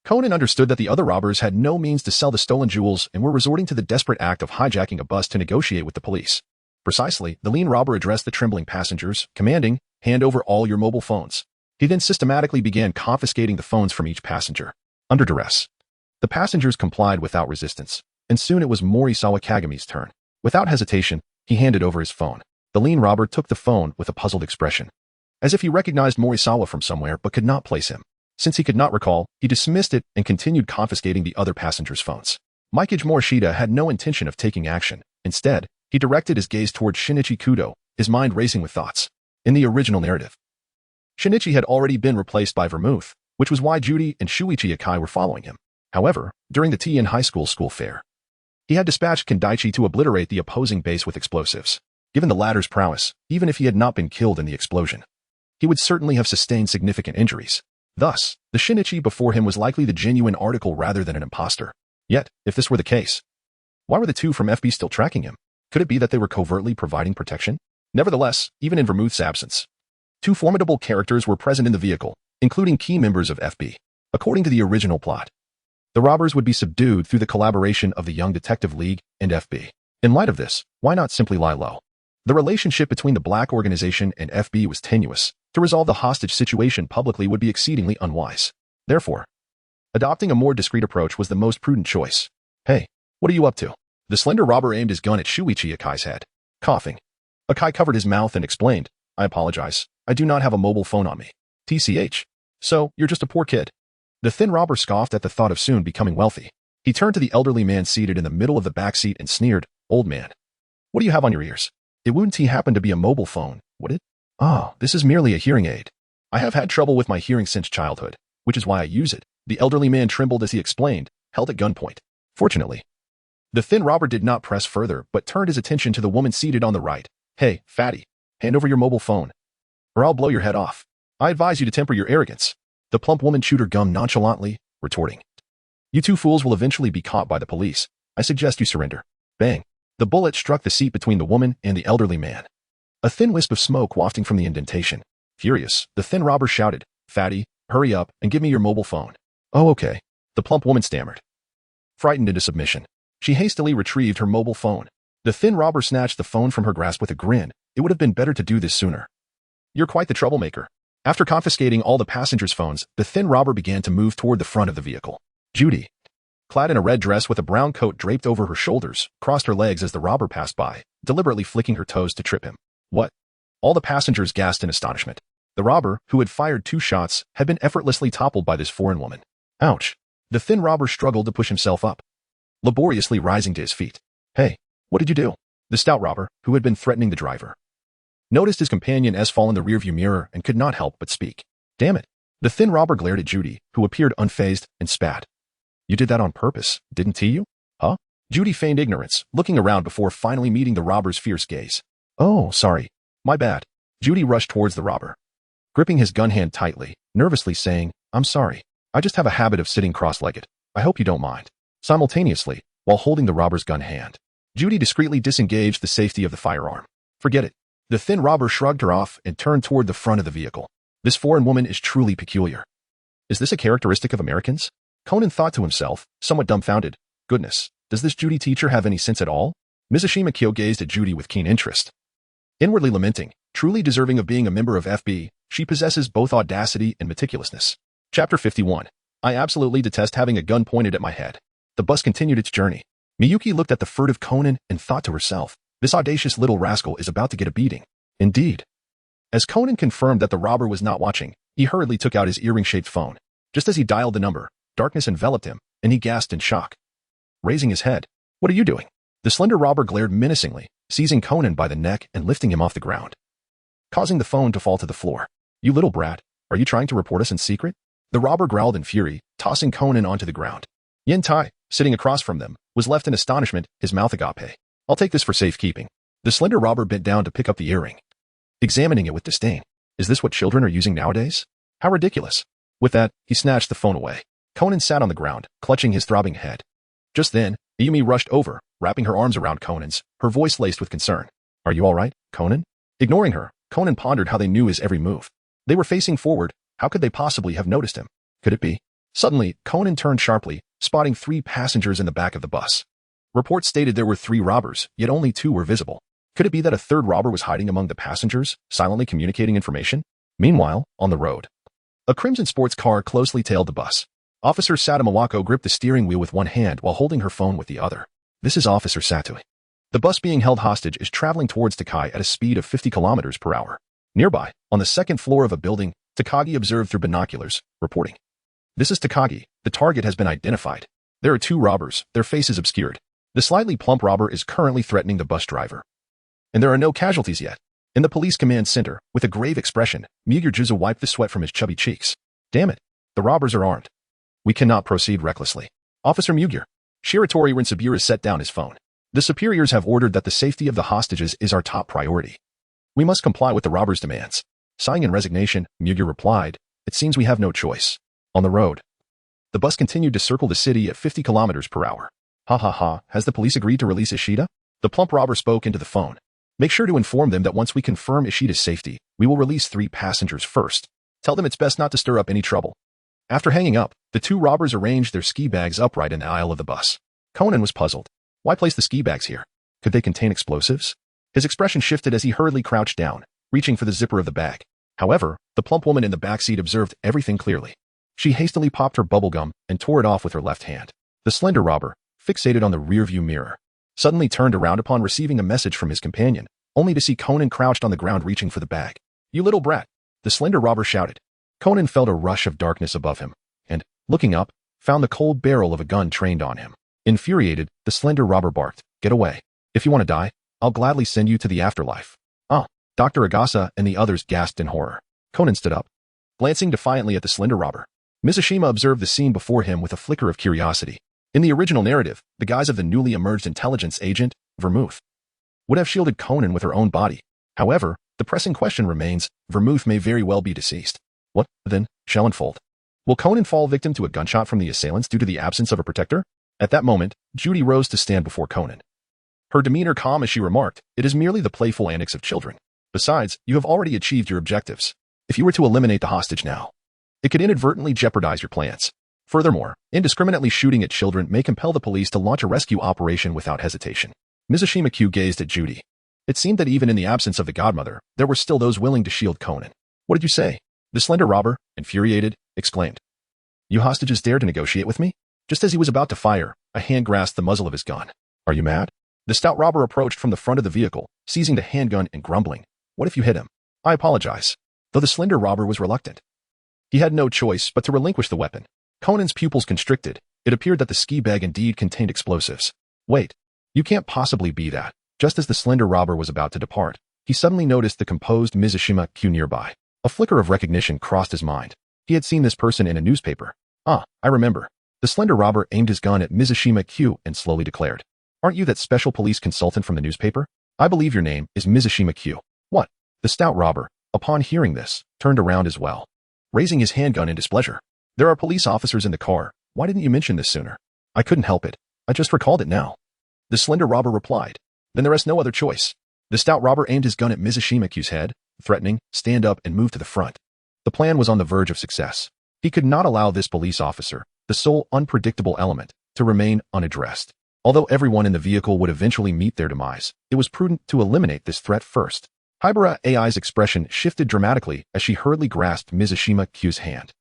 Conan understood that the other robbers had no means to sell the stolen jewels and were resorting to the desperate act of hijacking a bus to negotiate with the police. Precisely, the lean robber addressed the trembling passengers, commanding, "Hand over all your mobile phones." He then systematically began confiscating the phones from each passenger, under duress. The passengers complied without resistance, and soon it was Morishita Kyo's turn. Without hesitation, he handed over his phone. The lean robber took the phone with a puzzled expression, as if he recognized Morishita from somewhere but could not place him. Since he could not recall, he dismissed it and continued confiscating the other passengers' phones. Mikage Morishita had no intention of taking action. Instead, he directed his gaze toward Shinichi Kudo, his mind racing with thoughts. In the original narrative, Shinichi had already been replaced by Vermouth, which was why Judy and Shuichi Akai were following him. However, during the Tien High School fair, he had dispatched Kendaichi to obliterate the opposing base with explosives. Given the latter's prowess, even if he had not been killed in the explosion, he would certainly have sustained significant injuries. Thus, the Shinichi before him was likely the genuine article rather than an imposter. Yet, if this were the case, why were the 2 from FB still tracking him? Could it be that they were covertly providing protection? Nevertheless, even in Vermouth's absence, 2 formidable characters were present in the vehicle, including key members of FB. According to the original plot, the robbers would be subdued through the collaboration of the Young Detective League and FB. In light of this, why not simply lie low? The relationship between the Black Organization and FB was tenuous. To resolve the hostage situation publicly would be exceedingly unwise. Therefore, adopting a more discreet approach was the most prudent choice. "Hey, what are you up to?" The slender robber aimed his gun at Shuichi Akai's head. Coughing, Akai covered his mouth and explained, "I apologize. I do not have a mobile phone on me. TCH. So, you're just a poor kid." The thin robber scoffed at the thought of soon becoming wealthy. He turned to the elderly man seated in the middle of the back seat and sneered, "Old man, what do you have on your ears? It wouldn't happen to be a mobile phone, would it?" "Oh, this is merely a hearing aid. I have had trouble with my hearing since childhood, which is why I use it." The elderly man trembled as he explained, held at gunpoint. Fortunately, the thin robber did not press further but turned his attention to the woman seated on the right. "Hey, fatty, hand over your mobile phone, or I'll blow your head off. I advise you to temper your arrogance." The plump woman chewed her gum nonchalantly, retorting, "You 2 fools will eventually be caught by the police. I suggest you surrender." Bang! The bullet struck the seat between the woman and the elderly man, a thin wisp of smoke wafting from the indentation. Furious, the thin robber shouted, "Fatty, hurry up and give me your mobile phone." "Oh, okay," the plump woman stammered. Frightened into submission, she hastily retrieved her mobile phone. The thin robber snatched the phone from her grasp with a grin. "It would have been better to do this sooner. You're quite the troublemaker." After confiscating all the passengers' phones, the thin robber began to move toward the front of the vehicle. Judy, clad in a red dress with a brown coat draped over her shoulders, crossed her legs as the robber passed by, deliberately flicking her toes to trip him. "What?" All the passengers gasped in astonishment. The robber, who had fired 2 shots, had been effortlessly toppled by this foreign woman. Ouch! The thin robber struggled to push himself up, laboriously rising to his feet. "Hey, what did you do?" The stout robber, who had been threatening the driver, noticed his companion fall in the rearview mirror and could not help but speak. "Damn it." The thin robber glared at Judy, who appeared unfazed, and spat. "You did that on purpose, didn't you?" "Huh?" Judy feigned ignorance, looking around before finally meeting the robber's fierce gaze. "Oh, sorry. My bad." Judy rushed towards the robber, gripping his gun hand tightly, nervously saying, "I'm sorry. I just have a habit of sitting cross-legged. I hope you don't mind." Simultaneously, while holding the robber's gun hand, Judy discreetly disengaged the safety of the firearm. "Forget it." The thin robber shrugged her off and turned toward the front of the vehicle. This foreign woman is truly peculiar. Is this a characteristic of Americans? Conan thought to himself, somewhat dumbfounded. Goodness, does this Judy teacher have any sense at all? Morishita Kyo gazed at Judy with keen interest, inwardly lamenting, truly deserving of being a member of FB, she possesses both audacity and meticulousness. Chapter 51. I absolutely detest having a gun pointed at my head. The bus continued its journey. Miyuki looked at the furtive Conan and thought to herself, this audacious little rascal is about to get a beating. Indeed. As Conan confirmed that the robber was not watching, he hurriedly took out his earring-shaped phone. Just as he dialed the number, darkness enveloped him, and he gasped in shock. Raising his head, "What are you doing?" The slender robber glared menacingly, seizing Conan by the neck and lifting him off the ground, causing the phone to fall to the floor. "You little brat, are you trying to report us in secret?" The robber growled in fury, tossing Conan onto the ground. Yin Tai, sitting across from them, was left in astonishment, his mouth agape. "I'll take this for safekeeping." The slender robber bent down to pick up the earring, examining it with disdain. Is this what children are using nowadays? How ridiculous. With that, he snatched the phone away. Conan sat on the ground, clutching his throbbing head. Just then, Iyumi rushed over, wrapping her arms around Conan's, her voice laced with concern. "Are you all right, Conan?" Ignoring her, Conan pondered how they knew his every move. They were facing forward. How could they possibly have noticed him? Could it be? Suddenly, Conan turned sharply, spotting 3 passengers in the back of the bus. Reports stated there were 3 robbers, yet only 2 were visible. Could it be that a third robber was hiding among the passengers, silently communicating information? Meanwhile, on the road, a crimson sports car closely tailed the bus. Officer Satomawako gripped the steering wheel with one hand while holding her phone with the other. This is Officer Satoi. The bus being held hostage is traveling towards Takai at a speed of 50 kilometers per hour. Nearby, on the second floor of a building, Takagi observed through binoculars, reporting. This is Takagi. The target has been identified. There are 2 robbers, their faces obscured. The slightly plump robber is currently threatening the bus driver. And there are no casualties yet. In the police command center, with a grave expression, Miyuki wiped the sweat from his chubby cheeks. Damn it. The robbers are armed. We cannot proceed recklessly. Officer Miyuki. Shiratori Rinsabura set down his phone. The superiors have ordered that the safety of the hostages is our top priority. We must comply with the robbers' demands. Sighing in resignation, Miyuki replied, it seems we have no choice. On the road, the bus continued to circle the city at 50 kilometers per hour. Ha ha ha, has the police agreed to release Ishida? The plump robber spoke into the phone. Make sure to inform them that once we confirm Ishida's safety, we will release 3 passengers first. Tell them it's best not to stir up any trouble. After hanging up, the 2 robbers arranged their ski bags upright in the aisle of the bus. Conan was puzzled. Why place the ski bags here? Could they contain explosives? His expression shifted as he hurriedly crouched down, reaching for the zipper of the bag. However, the plump woman in the back seat observed everything clearly. She hastily popped her bubblegum and tore it off with her left hand. The slender robber, fixated on the rearview mirror, suddenly turned around upon receiving a message from his companion, only to see Conan crouched on the ground reaching for the bag. You little brat! The slender robber shouted. Conan felt a rush of darkness above him, and, looking up, found the cold barrel of a gun trained on him. Infuriated, the slender robber barked, Get away. If you want to die, I'll gladly send you to the afterlife. Ah! Dr. Agasa and the others gasped in horror. Conan stood up, glancing defiantly at the slender robber. Mizushima observed the scene before him with a flicker of curiosity. In the original narrative, the guise of the newly emerged intelligence agent, Vermouth, would have shielded Conan with her own body. However, the pressing question remains, Vermouth may very well be deceased. What, then, shall unfold? Will Conan fall victim to a gunshot from the assailants due to the absence of a protector? At that moment, Judy rose to stand before Conan. Her demeanor calm as she remarked, It is merely the playful antics of children. Besides, you have already achieved your objectives. If you were to eliminate the hostage now, it could inadvertently jeopardize your plans. Furthermore, indiscriminately shooting at children may compel the police to launch a rescue operation without hesitation. Mizushima Kyo gazed at Judy. It seemed that even in the absence of the godmother, there were still those willing to shield Conan. What did you say? The slender robber, infuriated, exclaimed. You hostages dare to negotiate with me? Just as he was about to fire, a hand grasped the muzzle of his gun. Are you mad? The stout robber approached from the front of the vehicle, seizing the handgun and grumbling. What if you hit him? I apologize. Though the slender robber was reluctant. He had no choice but to relinquish the weapon. Conan's pupils constricted. It appeared that the ski bag indeed contained explosives. Wait. You can't possibly be that. Just as the slender robber was about to depart, he suddenly noticed the composed Mizushima Kyo nearby. A flicker of recognition crossed his mind. He had seen this person in a newspaper. Ah, I remember. The slender robber aimed his gun at Mizushima Kyo and slowly declared. Aren't you that special police consultant from the newspaper? I believe your name is Mizushima Kyo. What? The stout robber, upon hearing this, turned around as well, raising his handgun in displeasure. There are police officers in the car. Why didn't you mention this sooner? I couldn't help it. I just recalled it now. The slender robber replied. Then there is no other choice. The stout robber aimed his gun at Mizushima Kyo's head, threatening, stand up and move to the front. The plan was on the verge of success. He could not allow this police officer, the sole unpredictable element, to remain unaddressed. Although everyone in the vehicle would eventually meet their demise, it was prudent to eliminate this threat first. Hibara AI's expression shifted dramatically as she hurriedly grasped Mizushima Kyo's hand.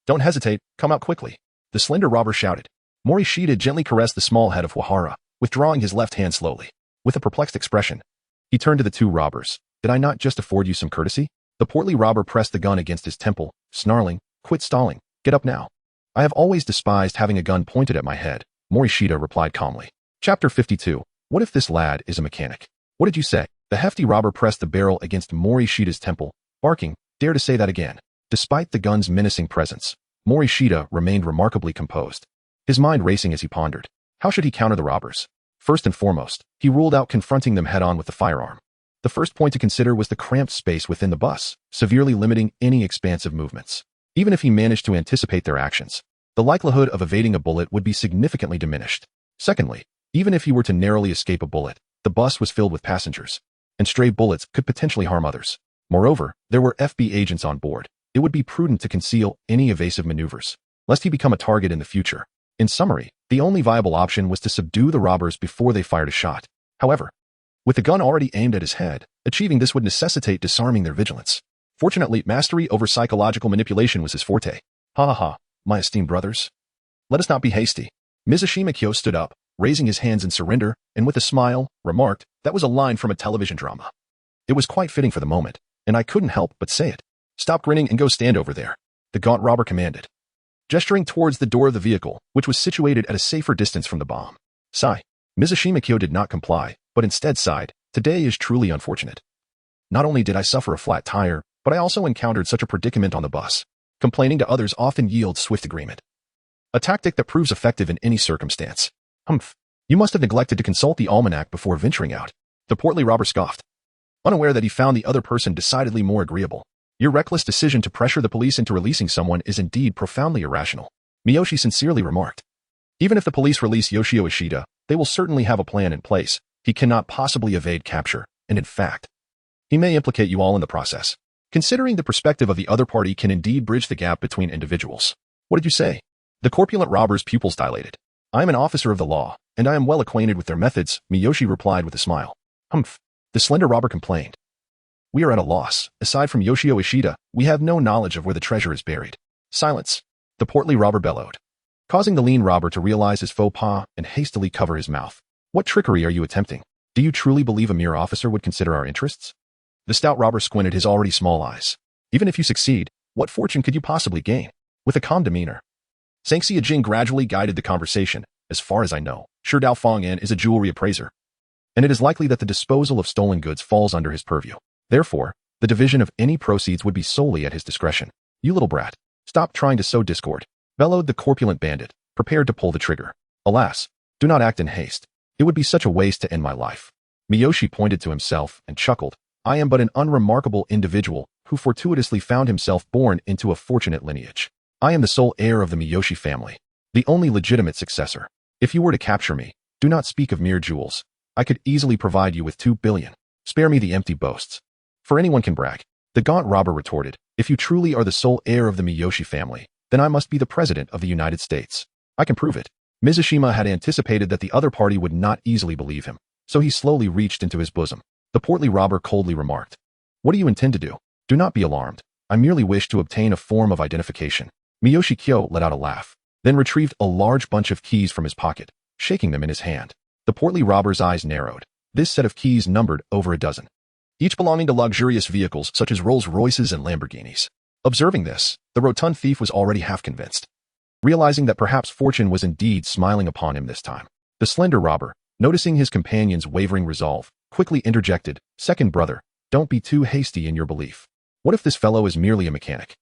Don't hesitate, come out quickly. The slender robber shouted. Morishita gently caressed the small head of Wahara, withdrawing his left hand slowly. With a perplexed expression, he turned to the two robbers. Did I not just afford you some courtesy? The portly robber pressed the gun against his temple, snarling, quit stalling, get up now. I have always despised having a gun pointed at my head, Morishita replied calmly. Chapter 52. What if this lad is a mechanic? What did you say? The hefty robber pressed the barrel against Morishita's temple, barking, dare to say that again. Despite the gun's menacing presence, Morishita remained remarkably composed, his mind racing as he pondered. How should he counter the robbers? First and foremost, he ruled out confronting them head-on with the firearm. The first point to consider was the cramped space within the bus, severely limiting any expansive movements. Even if he managed to anticipate their actions, the likelihood of evading a bullet would be significantly diminished. Secondly, even if he were to narrowly escape a bullet, the bus was filled with passengers, and stray bullets could potentially harm others. Moreover, there were FB agents on board. It would be prudent to conceal any evasive maneuvers, lest he become a target in the future. In summary, the only viable option was to subdue the robbers before they fired a shot. However, with the gun already aimed at his head, achieving this would necessitate disarming their vigilance. Fortunately, mastery over psychological manipulation was his forte. Ha ha ha, my esteemed brothers. Let us not be hasty. Morishita Kyo stood up, raising his hands in surrender, and with a smile, remarked, that was a line from a television drama. It was quite fitting for the moment, and I couldn't help but say it. Stop grinning and go stand over there, the gaunt robber commanded, gesturing towards the door of the vehicle, which was situated at a safer distance from the bomb. Sigh. Morishita Kyo did not comply, but instead sighed, today is truly unfortunate. Not only did I suffer a flat tire, but I also encountered such a predicament on the bus. Complaining to others often yields swift agreement, a tactic that proves effective in any circumstance. Humph. You must have neglected to consult the almanac before venturing out. The portly robber scoffed, unaware that he found the other person decidedly more agreeable. Your reckless decision to pressure the police into releasing someone is indeed profoundly irrational, Miyoshi sincerely remarked. Even if the police release Yoshio Ishida, they will certainly have a plan in place. He cannot possibly evade capture, and in fact, he may implicate you all in the process. Considering the perspective of the other party can indeed bridge the gap between individuals. What did you say? The corpulent robber's pupils dilated. I am an officer of the law, and I am well acquainted with their methods, Miyoshi replied with a smile. Humph. The slender robber complained. We are at a loss. Aside from Yoshio Ishida, we have no knowledge of where the treasure is buried. Silence. The portly robber bellowed, causing the lean robber to realize his faux pas and hastily cover his mouth. What trickery are you attempting? Do you truly believe a mere officer would consider our interests? The stout robber squinted his already small eyes. Even if you succeed, what fortune could you possibly gain? With a calm demeanor, Sangxia Jing gradually guided the conversation. As far as I know, Shi Dao Fong'an is a jewelry appraiser, and it is likely that the disposal of stolen goods falls under his purview. Therefore, the division of any proceeds would be solely at his discretion. You little brat, stop trying to sow discord, bellowed the corpulent bandit, prepared to pull the trigger. Alas, do not act in haste. It would be such a waste to end my life. Miyoshi pointed to himself and chuckled. I am but an unremarkable individual who fortuitously found himself born into a fortunate lineage. I am the sole heir of the Miyoshi family, the only legitimate successor. If you were to capture me, do not speak of mere jewels. I could easily provide you with 2 billion. Spare me the empty boasts. For anyone can brag. The gaunt robber retorted, if you truly are the sole heir of the Miyoshi family, then I must be the president of the United States. I can prove it. Morishita had anticipated that the other party would not easily believe him, so he slowly reached into his bosom. The portly robber coldly remarked, what do you intend to do? Do not be alarmed. I merely wish to obtain a form of identification. Miyoshi Kyo let out a laugh, then retrieved a large bunch of keys from his pocket, shaking them in his hand. The portly robber's eyes narrowed. This set of keys numbered over a dozen, each belonging to luxurious vehicles such as Rolls-Royces and Lamborghinis. Observing this, the rotund thief was already half convinced, realizing that perhaps fortune was indeed smiling upon him this time. The slender robber, noticing his companion's wavering resolve, quickly interjected, second brother, don't be too hasty in your belief. What if this fellow is merely a mechanic?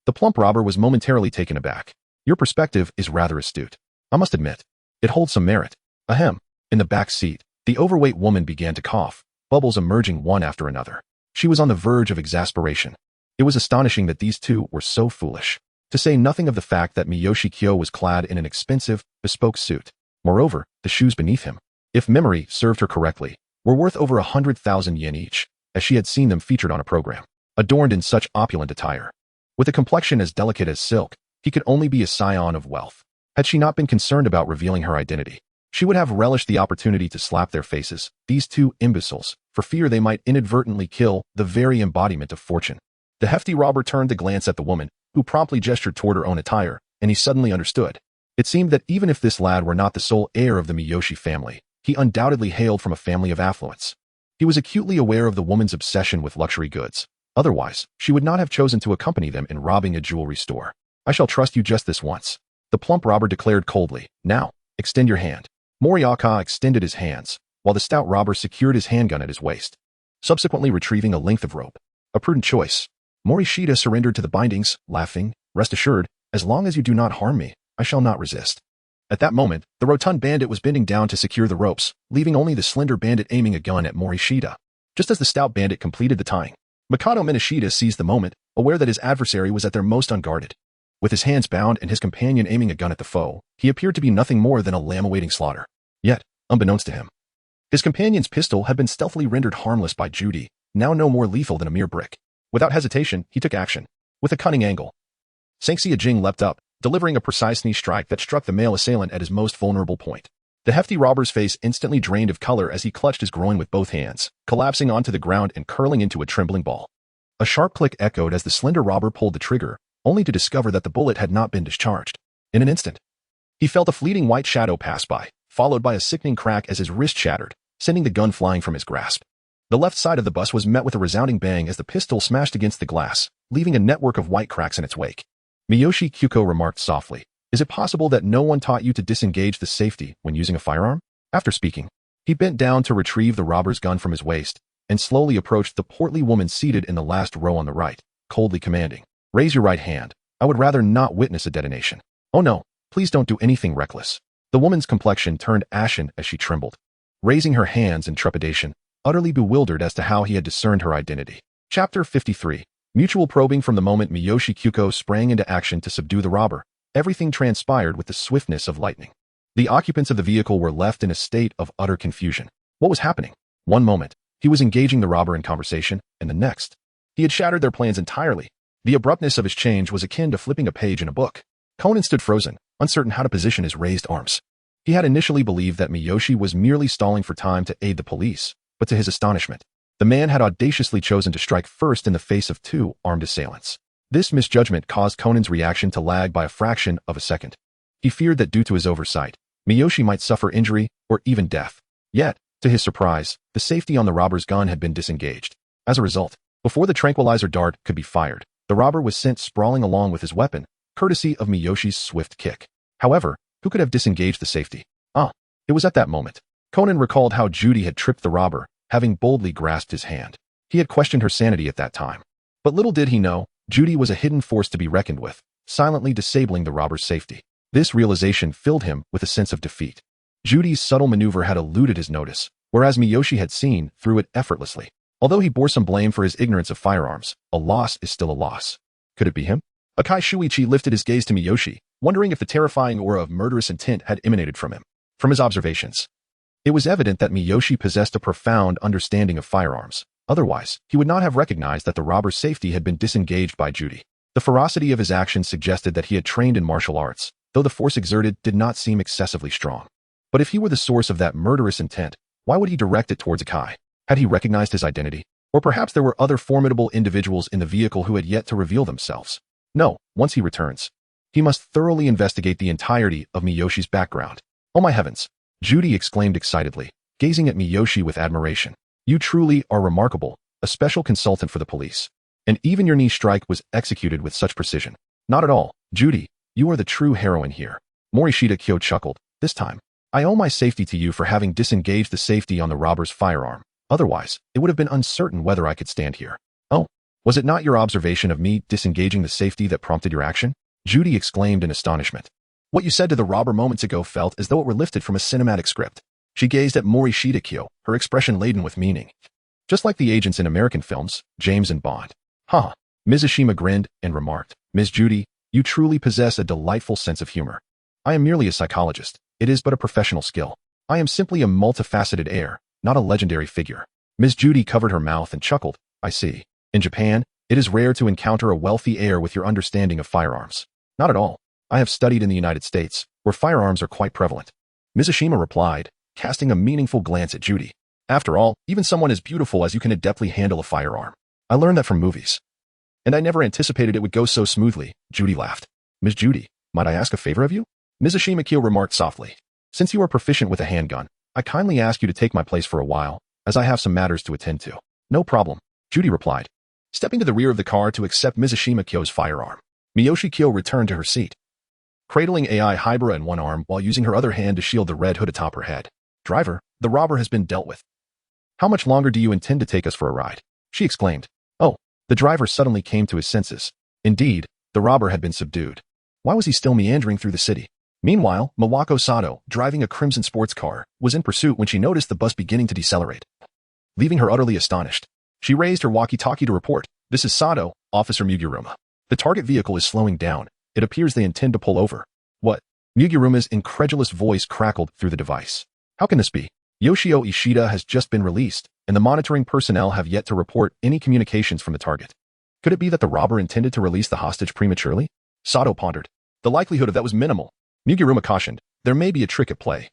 The plump robber was momentarily taken aback. Your perspective is rather astute. I must admit, it holds some merit. Ahem. In the back seat, the overweight woman began to cough, bubbles emerging one after another. She was on the verge of exasperation. It was astonishing that these two were so foolish. To say nothing of the fact that Miyoshi Kyo was clad in an expensive, bespoke suit. Moreover, the shoes beneath him, if memory served her correctly, were worth over 100,000 yen each, as she had seen them featured on a program. Adorned in such opulent attire, with a complexion as delicate as silk, he could only be a scion of wealth. Had she not been concerned about revealing her identity, she would have relished the opportunity to slap their faces, these two imbeciles, for fear they might inadvertently kill the very embodiment of fortune. The hefty robber turned to glance at the woman, who promptly gestured toward her own attire, and he suddenly understood. It seemed that even if this lad were not the sole heir of the Miyoshi family, he undoubtedly hailed from a family of affluence. He was acutely aware of the woman's obsession with luxury goods. Otherwise, she would not have chosen to accompany them in robbing a jewelry store. I shall trust you just this once, the plump robber declared coldly. Now, extend your hand. Morishita extended his hands, while the stout robber secured his handgun at his waist, subsequently retrieving a length of rope. A prudent choice. Morishita surrendered to the bindings, laughing, "Rest assured, as long as you do not harm me, I shall not resist." At that moment, the rotund bandit was bending down to secure the ropes, leaving only the slender bandit aiming a gun at Morishita. Just as the stout bandit completed the tying, Makoto Minishita seized the moment, aware that his adversary was at their most unguarded. With his hands bound and his companion aiming a gun at the foe, he appeared to be nothing more than a lamb awaiting slaughter. Yet, unbeknownst to him, his companion's pistol had been stealthily rendered harmless by Judy, now no more lethal than a mere brick. Without hesitation, he took action. With a cunning angle, Sangxia Jing leapt up, delivering a precise knee strike that struck the male assailant at his most vulnerable point. The hefty robber's face instantly drained of color as he clutched his groin with both hands, collapsing onto the ground and curling into a trembling ball. A sharp click echoed as the slender robber pulled the trigger, only to discover that the bullet had not been discharged. In an instant, he felt a fleeting white shadow pass by, followed by a sickening crack as his wrist shattered, sending the gun flying from his grasp. The left side of the bus was met with a resounding bang as the pistol smashed against the glass, leaving a network of white cracks in its wake. Miyoshi Kyo remarked softly, "Is it possible that no one taught you to disengage the safety when using a firearm?" After speaking, he bent down to retrieve the robber's gun from his waist, and slowly approached the portly woman seated in the last row on the right, coldly commanding, "Raise your right hand. I would rather not witness a detonation." "Oh no, please don't do anything reckless." The woman's complexion turned ashen as she trembled, raising her hands in trepidation, utterly bewildered as to how he had discerned her identity. Chapter 53. Mutual probing. From the moment Miyoshi Kyo sprang into action to subdue the robber, everything transpired with the swiftness of lightning. The occupants of the vehicle were left in a state of utter confusion. What was happening? One moment, he was engaging the robber in conversation, and the next, he had shattered their plans entirely. The abruptness of his change was akin to flipping a page in a book. Conan stood frozen, uncertain how to position his raised arms. He had initially believed that Miyoshi was merely stalling for time to aid the police, but to his astonishment, the man had audaciously chosen to strike first in the face of two armed assailants. This misjudgment caused Conan's reaction to lag by a fraction of a second. He feared that due to his oversight, Miyoshi might suffer injury or even death. Yet, to his surprise, the safety on the robber's gun had been disengaged. As a result, before the tranquilizer dart could be fired, the robber was sent sprawling along with his weapon, courtesy of Miyoshi's swift kick. However, who could have disengaged the safety? It was at that moment. Conan recalled how Judy had tripped the robber, having boldly grasped his hand. He had questioned her sanity at that time. But little did he know, Judy was a hidden force to be reckoned with, silently disabling the robber's safety. This realization filled him with a sense of defeat. Judy's subtle maneuver had eluded his notice, whereas Miyoshi had seen through it effortlessly. Although he bore some blame for his ignorance of firearms, a loss is still a loss. Could it be him? Akai Shuichi lifted his gaze to Miyoshi, wondering if the terrifying aura of murderous intent had emanated from him. From his observations, it was evident that Miyoshi possessed a profound understanding of firearms. Otherwise, he would not have recognized that the robber's safety had been disengaged by Judy. The ferocity of his actions suggested that he had trained in martial arts, though the force exerted did not seem excessively strong. But if he were the source of that murderous intent, why would he direct it towards Akai? Had he recognized his identity? Or perhaps there were other formidable individuals in the vehicle who had yet to reveal themselves. No, once he returns, he must thoroughly investigate the entirety of Miyoshi's background. "Oh my heavens!" Judy exclaimed excitedly, gazing at Miyoshi with admiration. "You truly are remarkable, a special consultant for the police. And even your knee strike was executed with such precision." "Not at all, Judy, you are the true heroine here." Morishita Kyo chuckled. "This time, I owe my safety to you for having disengaged the safety on the robber's firearm. Otherwise, it would have been uncertain whether I could stand here." "Oh, was it not your observation of me disengaging the safety that prompted your action?" Judy exclaimed in astonishment. "What you said to the robber moments ago felt as though it were lifted from a cinematic script." She gazed at Morishita Kyo, her expression laden with meaning. "Just like the agents in American films, James and Bond." "Huh." Mizushima grinned and remarked, "Miss Judy, you truly possess a delightful sense of humor. I am merely a psychologist. It is but a professional skill. I am simply a multifaceted heir, not a legendary figure." Miss Judy covered her mouth and chuckled. "I see. In Japan, it is rare to encounter a wealthy heir with your understanding of firearms." "Not at all. I have studied in the United States, where firearms are quite prevalent." Mizushima replied, casting a meaningful glance at Judy. "After all, even someone as beautiful as you can adeptly handle a firearm. I learned that from movies. And I never anticipated it would go so smoothly." Judy laughed. "Miss Judy, might I ask a favor of you?" Morishita Kyo remarked softly. Since you are proficient with a handgun, I kindly ask you to take my place for a while, as I have some matters to attend to. No problem, Judy replied, stepping to the rear of the car to accept Morishita Kyo's firearm. Miyoshi Kyo returned to her seat, cradling AI Hybera in one arm while using her other hand to shield the red hood atop her head. Driver, the robber has been dealt with. How much longer do you intend to take us for a ride? She exclaimed. Oh, the driver suddenly came to his senses. Indeed, the robber had been subdued. Why was he still meandering through the city? Meanwhile, Miwako Sato, driving a crimson sports car, was in pursuit when she noticed the bus beginning to decelerate, leaving her utterly astonished. She raised her walkie-talkie to report, "This is Sato, Officer Muguruma. The target vehicle is slowing down. It appears they intend to pull over." What? Muguruma's incredulous voice crackled through the device. How can this be? Yoshio Ishida has just been released, and the monitoring personnel have yet to report any communications from the target. Could it be that the robber intended to release the hostage prematurely? Sato pondered. The likelihood of that was minimal. Muguruma cautioned, there may be a trick at play.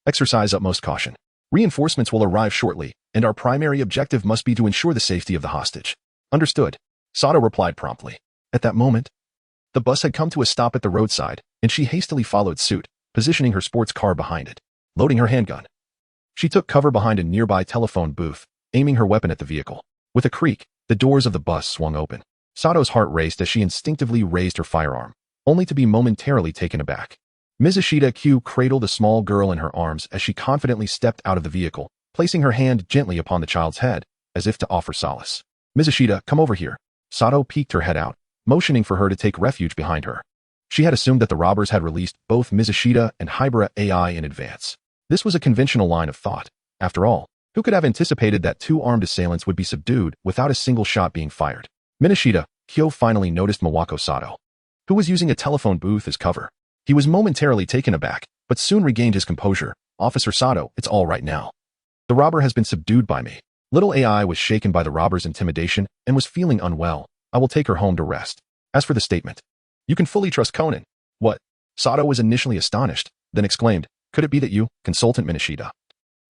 Exercise utmost caution. Reinforcements will arrive shortly, and our primary objective must be to ensure the safety of the hostage. Understood. Sato replied promptly. At that moment, the bus had come to a stop at the roadside, and she hastily followed suit, positioning her sports car behind it. Loading her handgun, she took cover behind a nearby telephone booth, aiming her weapon at the vehicle. With a creak, the doors of the bus swung open. Sato's heart raced as she instinctively raised her firearm, only to be momentarily taken aback. Morishita Kyo cradled a small girl in her arms as she confidently stepped out of the vehicle, placing her hand gently upon the child's head, as if to offer solace. Morishita, come over here. Sato peeked her head out, motioning for her to take refuge behind her. She had assumed that the robbers had released both Morishita and Hybera AI in advance. This was a conventional line of thought. After all, who could have anticipated that two armed assailants would be subdued without a single shot being fired? Morishita Kyo finally noticed Miwako Sato, who was using a telephone booth as cover. He was momentarily taken aback, but soon regained his composure. Officer Sato, it's all right now. The robber has been subdued by me. Little AI was shaken by the robber's intimidation and was feeling unwell. I will take her home to rest. As for the statement, you can fully trust Conan. What? Sato was initially astonished, then exclaimed, could it be that you, Consultant Morishita,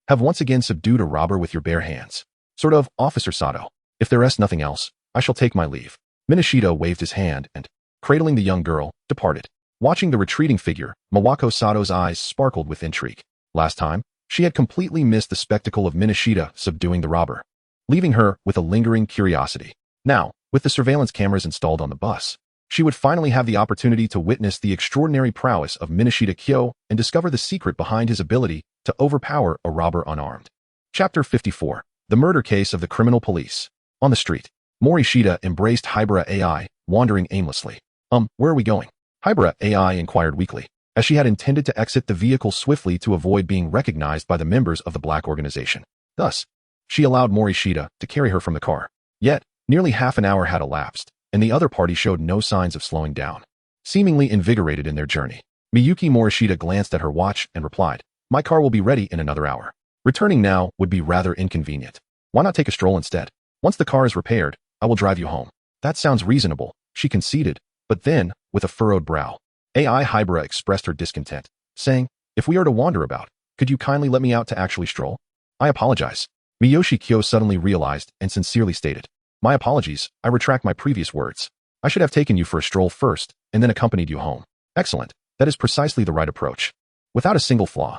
have once again subdued a robber with your bare hands? Sort of, Officer Sato. If there is nothing else, I shall take my leave. Morishita waved his hand and, cradling the young girl, departed. Watching the retreating figure, Miwako Sato's eyes sparkled with intrigue. Last time, she had completely missed the spectacle of Morishita subduing the robber, leaving her with a lingering curiosity. Now, with the surveillance cameras installed on the bus, she would finally have the opportunity to witness the extraordinary prowess of Morishita Kyo and discover the secret behind his ability to overpower a robber unarmed. Chapter 54. The Murder Case of the Criminal Police. On the street, Morishita embraced Hybera AI, wandering aimlessly. Where are we going? Hybera AI inquired weakly, as she had intended to exit the vehicle swiftly to avoid being recognized by the members of the black organization. Thus, she allowed Morishita to carry her from the car. Yet, nearly half an hour had elapsed, and the other party showed no signs of slowing down. Seemingly invigorated in their journey, Miyuki Morishita glanced at her watch and replied, my car will be ready in another hour. Returning now would be rather inconvenient. Why not take a stroll instead? Once the car is repaired, I will drive you home. That sounds reasonable, she conceded, but then, with a furrowed brow, AI Hybera expressed her discontent, saying, if we are to wander about, could you kindly let me out to actually stroll? I apologize. Miyoshi Kyo suddenly realized and sincerely stated, my apologies, I retract my previous words. I should have taken you for a stroll first, and then accompanied you home. Excellent, that is precisely the right approach. Without a single flaw.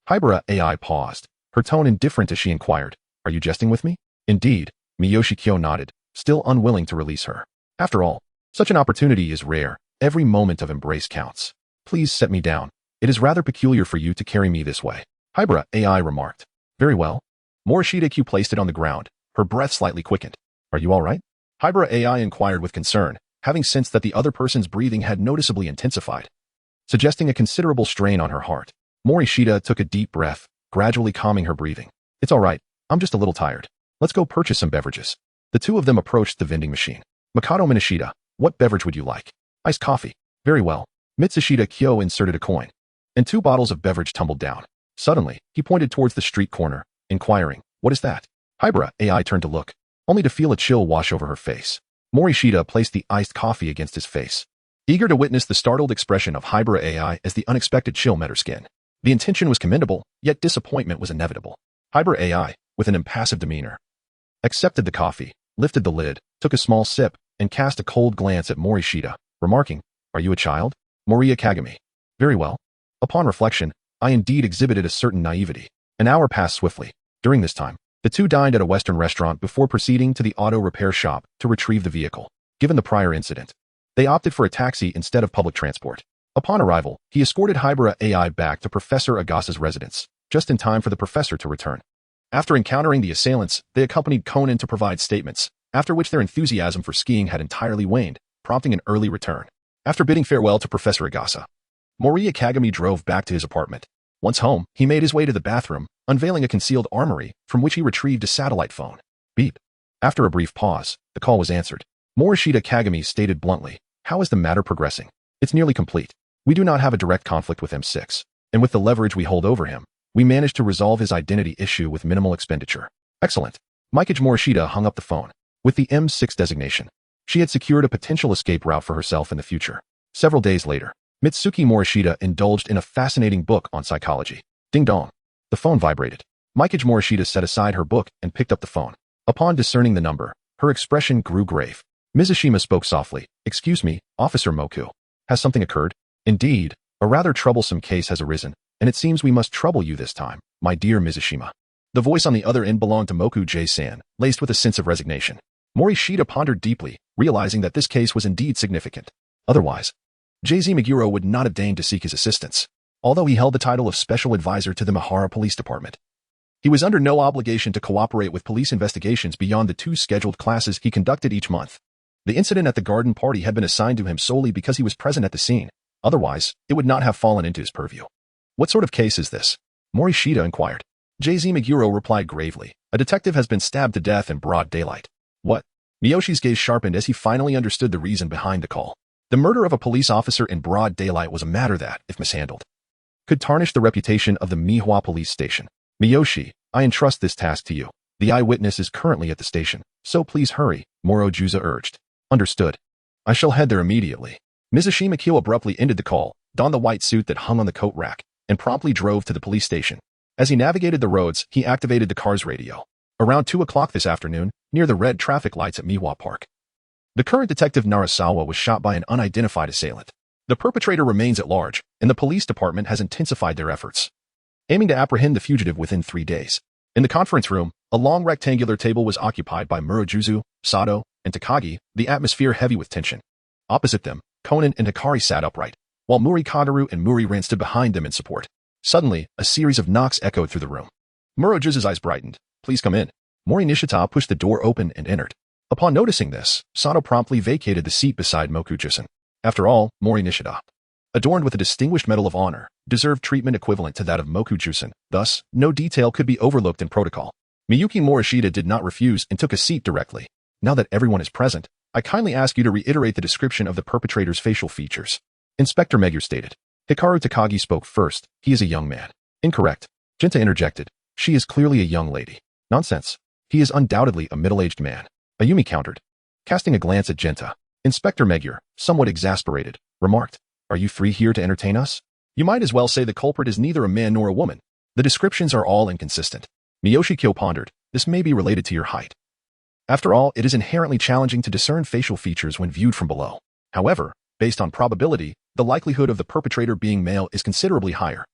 Hybera AI paused, her tone indifferent as she inquired, are you jesting with me? Indeed, Miyoshi Kyo nodded, still unwilling to release her. After all, such an opportunity is rare. Every moment of embrace counts. Please set me down. It is rather peculiar for you to carry me this way. Hybera AI remarked. Very well. Morishita Kyo placed it on the ground, her breath slightly quickened. Are you all right? Hybera AI inquired with concern, having sensed that the other person's breathing had noticeably intensified, suggesting a considerable strain on her heart. Morishita took a deep breath, gradually calming her breathing. It's all right. I'm just a little tired. Let's go purchase some beverages. The two of them approached the vending machine. Mikado Morishita, what beverage would you like? Iced coffee. Very well. Mitsushita Kyo inserted a coin, and 2 bottles of beverage tumbled down. Suddenly, he pointed towards the street corner, inquiring, what is that? Hybera AI turned to look, only to feel a chill wash over her face. Morishita placed the iced coffee against his face, eager to witness the startled expression of Hybera AI as the unexpected chill met her skin. The intention was commendable, yet disappointment was inevitable. Hybera AI, with an impassive demeanor, accepted the coffee, lifted the lid, took a small sip, and cast a cold glance at Morishita, remarking, are you a child? Moriya Kagami. Very well. Upon reflection, I indeed exhibited a certain naivety. An hour passed swiftly. During this time, the two dined at a Western restaurant before proceeding to the auto repair shop to retrieve the vehicle. Given the prior incident, they opted for a taxi instead of public transport. Upon arrival, he escorted Hybera AI back to Professor Agasa's residence, just in time for the professor to return. After encountering the assailants, they accompanied Conan to provide statements, after which their enthusiasm for skiing had entirely waned, prompting an early return. After bidding farewell to Professor Agasa, Mouri Ran drove back to his apartment. Once home, he made his way to the bathroom, unveiling a concealed armory from which he retrieved a satellite phone. Beep. After a brief pause, the call was answered. Morishita Kyo stated bluntly, "How is the matter progressing? It's nearly complete. We do not have a direct conflict with M6, and with the leverage we hold over him, we managed to resolve his identity issue with minimal expenditure." Excellent. Mikage Morishita hung up the phone. With the M6 designation, she had secured a potential escape route for herself in the future. Several days later, Mitsuki Morishita indulged in a fascinating book on psychology. Ding dong. The phone vibrated. Mikage Morishita set aside her book and picked up the phone. Upon discerning the number, her expression grew grave. Mizushima spoke softly. "Excuse me, Officer Moku. Has something occurred?" "Indeed, a rather troublesome case has arisen, and it seems we must trouble you this time, my dear Mizushima." The voice on the other end belonged to Moku J-san, laced with a sense of resignation. Morishita pondered deeply, realizing that this case was indeed significant. Otherwise, J.Z. Meguro would not have deigned to seek his assistance, although he held the title of Special Advisor to the Mihara Police Department. He was under no obligation to cooperate with police investigations beyond the 2 scheduled classes he conducted each month. The incident at the garden party had been assigned to him solely because he was present at the scene. Otherwise, it would not have fallen into his purview. "What sort of case is this?" Morishita inquired. J.Z. Meguro replied gravely, "A detective has been stabbed to death in broad daylight." "What?" Miyoshi's gaze sharpened as he finally understood the reason behind the call. The murder of a police officer in broad daylight was a matter that, if mishandled, could tarnish the reputation of the Mihua police station. "Miyoshi, I entrust this task to you. The eyewitness is currently at the station, so please hurry," Morojuza urged. "Understood. I shall head there immediately." Mizushima Kyo abruptly ended the call, donned the white suit that hung on the coat rack, and promptly drove to the police station. As he navigated the roads, he activated the car's radio. Around 2 o'clock this afternoon, near the red traffic lights at Mihua Park, the current detective Narasawa was shot by an unidentified assailant. The perpetrator remains at large, and the police department has intensified their efforts, aiming to apprehend the fugitive within 3 days. In the conference room, a long rectangular table was occupied by Morojuzu, Sato, and Takagi, the atmosphere heavy with tension. Opposite them, Conan and Hikari sat upright, while Mouri Kagaru and Mouri Ran stood behind them in support. Suddenly, a series of knocks echoed through the room. Morojuzu's eyes brightened. "Please come in." Mouri Nishita pushed the door open and entered. Upon noticing this, Sato promptly vacated the seat beside Mokujusen. After all, Mouri Nishita, adorned with a distinguished medal of honor, deserved treatment equivalent to that of Mokujusen. Thus, no detail could be overlooked in protocol. Miyuki Morishita did not refuse and took a seat directly. "Now that everyone is present, I kindly ask you to reiterate the description of the perpetrator's facial features," Inspector Megure stated. Hikaru Takagi spoke first. "He is a young man." "Incorrect," Genta interjected. "She is clearly a young lady." "Nonsense. He is undoubtedly a middle-aged man," Ayumi countered. Casting a glance at Genta, Inspector Megure, somewhat exasperated, remarked, "Are you 3 here to entertain us? You might as well say the culprit is neither a man nor a woman. The descriptions are all inconsistent." Miyoshi Kyo pondered. "This may be related to your height. After all, it is inherently challenging to discern facial features when viewed from below. However, based on probability, the likelihood of the perpetrator being male is considerably higher."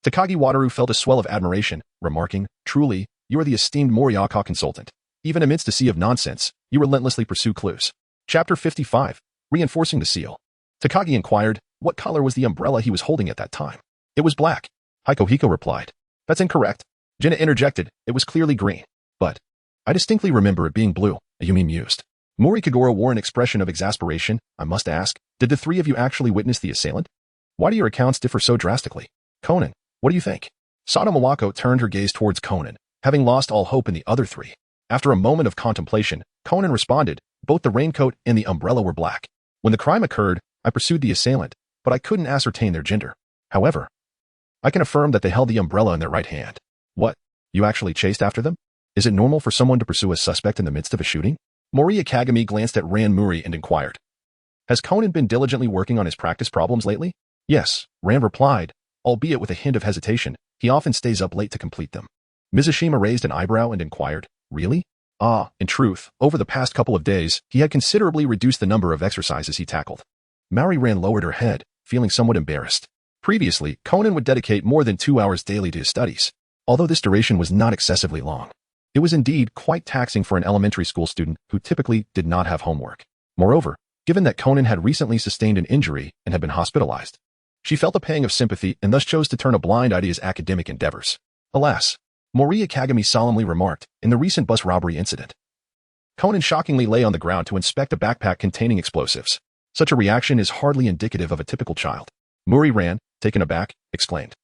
Takagi Wataru felt a swell of admiration, remarking, "Truly, you are the esteemed Moriyaka consultant. Even amidst a sea of nonsense, you relentlessly pursue clues." Chapter 55. Reinforcing the seal. Takagi inquired, what color was the umbrella he was holding at that time? "It was black," Hiko replied. "That's incorrect." Jenna interjected, "It was clearly green." "But I distinctly remember it being blue," Ayumi mused. Mouri Kagura wore an expression of exasperation. "I must ask, did the 3 of you actually witness the assailant? Why do your accounts differ so drastically? Conan, what do you think?" Sato Mawako turned her gaze towards Conan, having lost all hope in the other 3. After a moment of contemplation, Conan responded, "Both the raincoat and the umbrella were black. When the crime occurred, I pursued the assailant, but I couldn't ascertain their gender. However, I can affirm that they held the umbrella in their right hand." "What? You actually chased after them? Is it normal for someone to pursue a suspect in the midst of a shooting?" Mouri Ran glanced at Ran Mouri and inquired, "Has Conan been diligently working on his practice problems lately?" "Yes," Ran replied, albeit with a hint of hesitation. "He often stays up late to complete them." Mizushima raised an eyebrow and inquired, "Really?" In truth, over the past couple of days, he had considerably reduced the number of exercises he tackled." Mouri Ran lowered her head, feeling somewhat embarrassed. Previously, Conan would dedicate more than 2 hours daily to his studies. Although this duration was not excessively long, it was indeed quite taxing for an elementary school student who typically did not have homework. Moreover, given that Conan had recently sustained an injury and had been hospitalized, she felt a pang of sympathy and thus chose to turn a blind eye to his academic endeavors. Alas, Mouri Ran solemnly remarked, in the recent bus robbery incident, Conan shockingly lay on the ground to inspect a backpack containing explosives. Such a reaction is hardly indicative of a typical child. Mouri Ran, taken aback, exclaimed.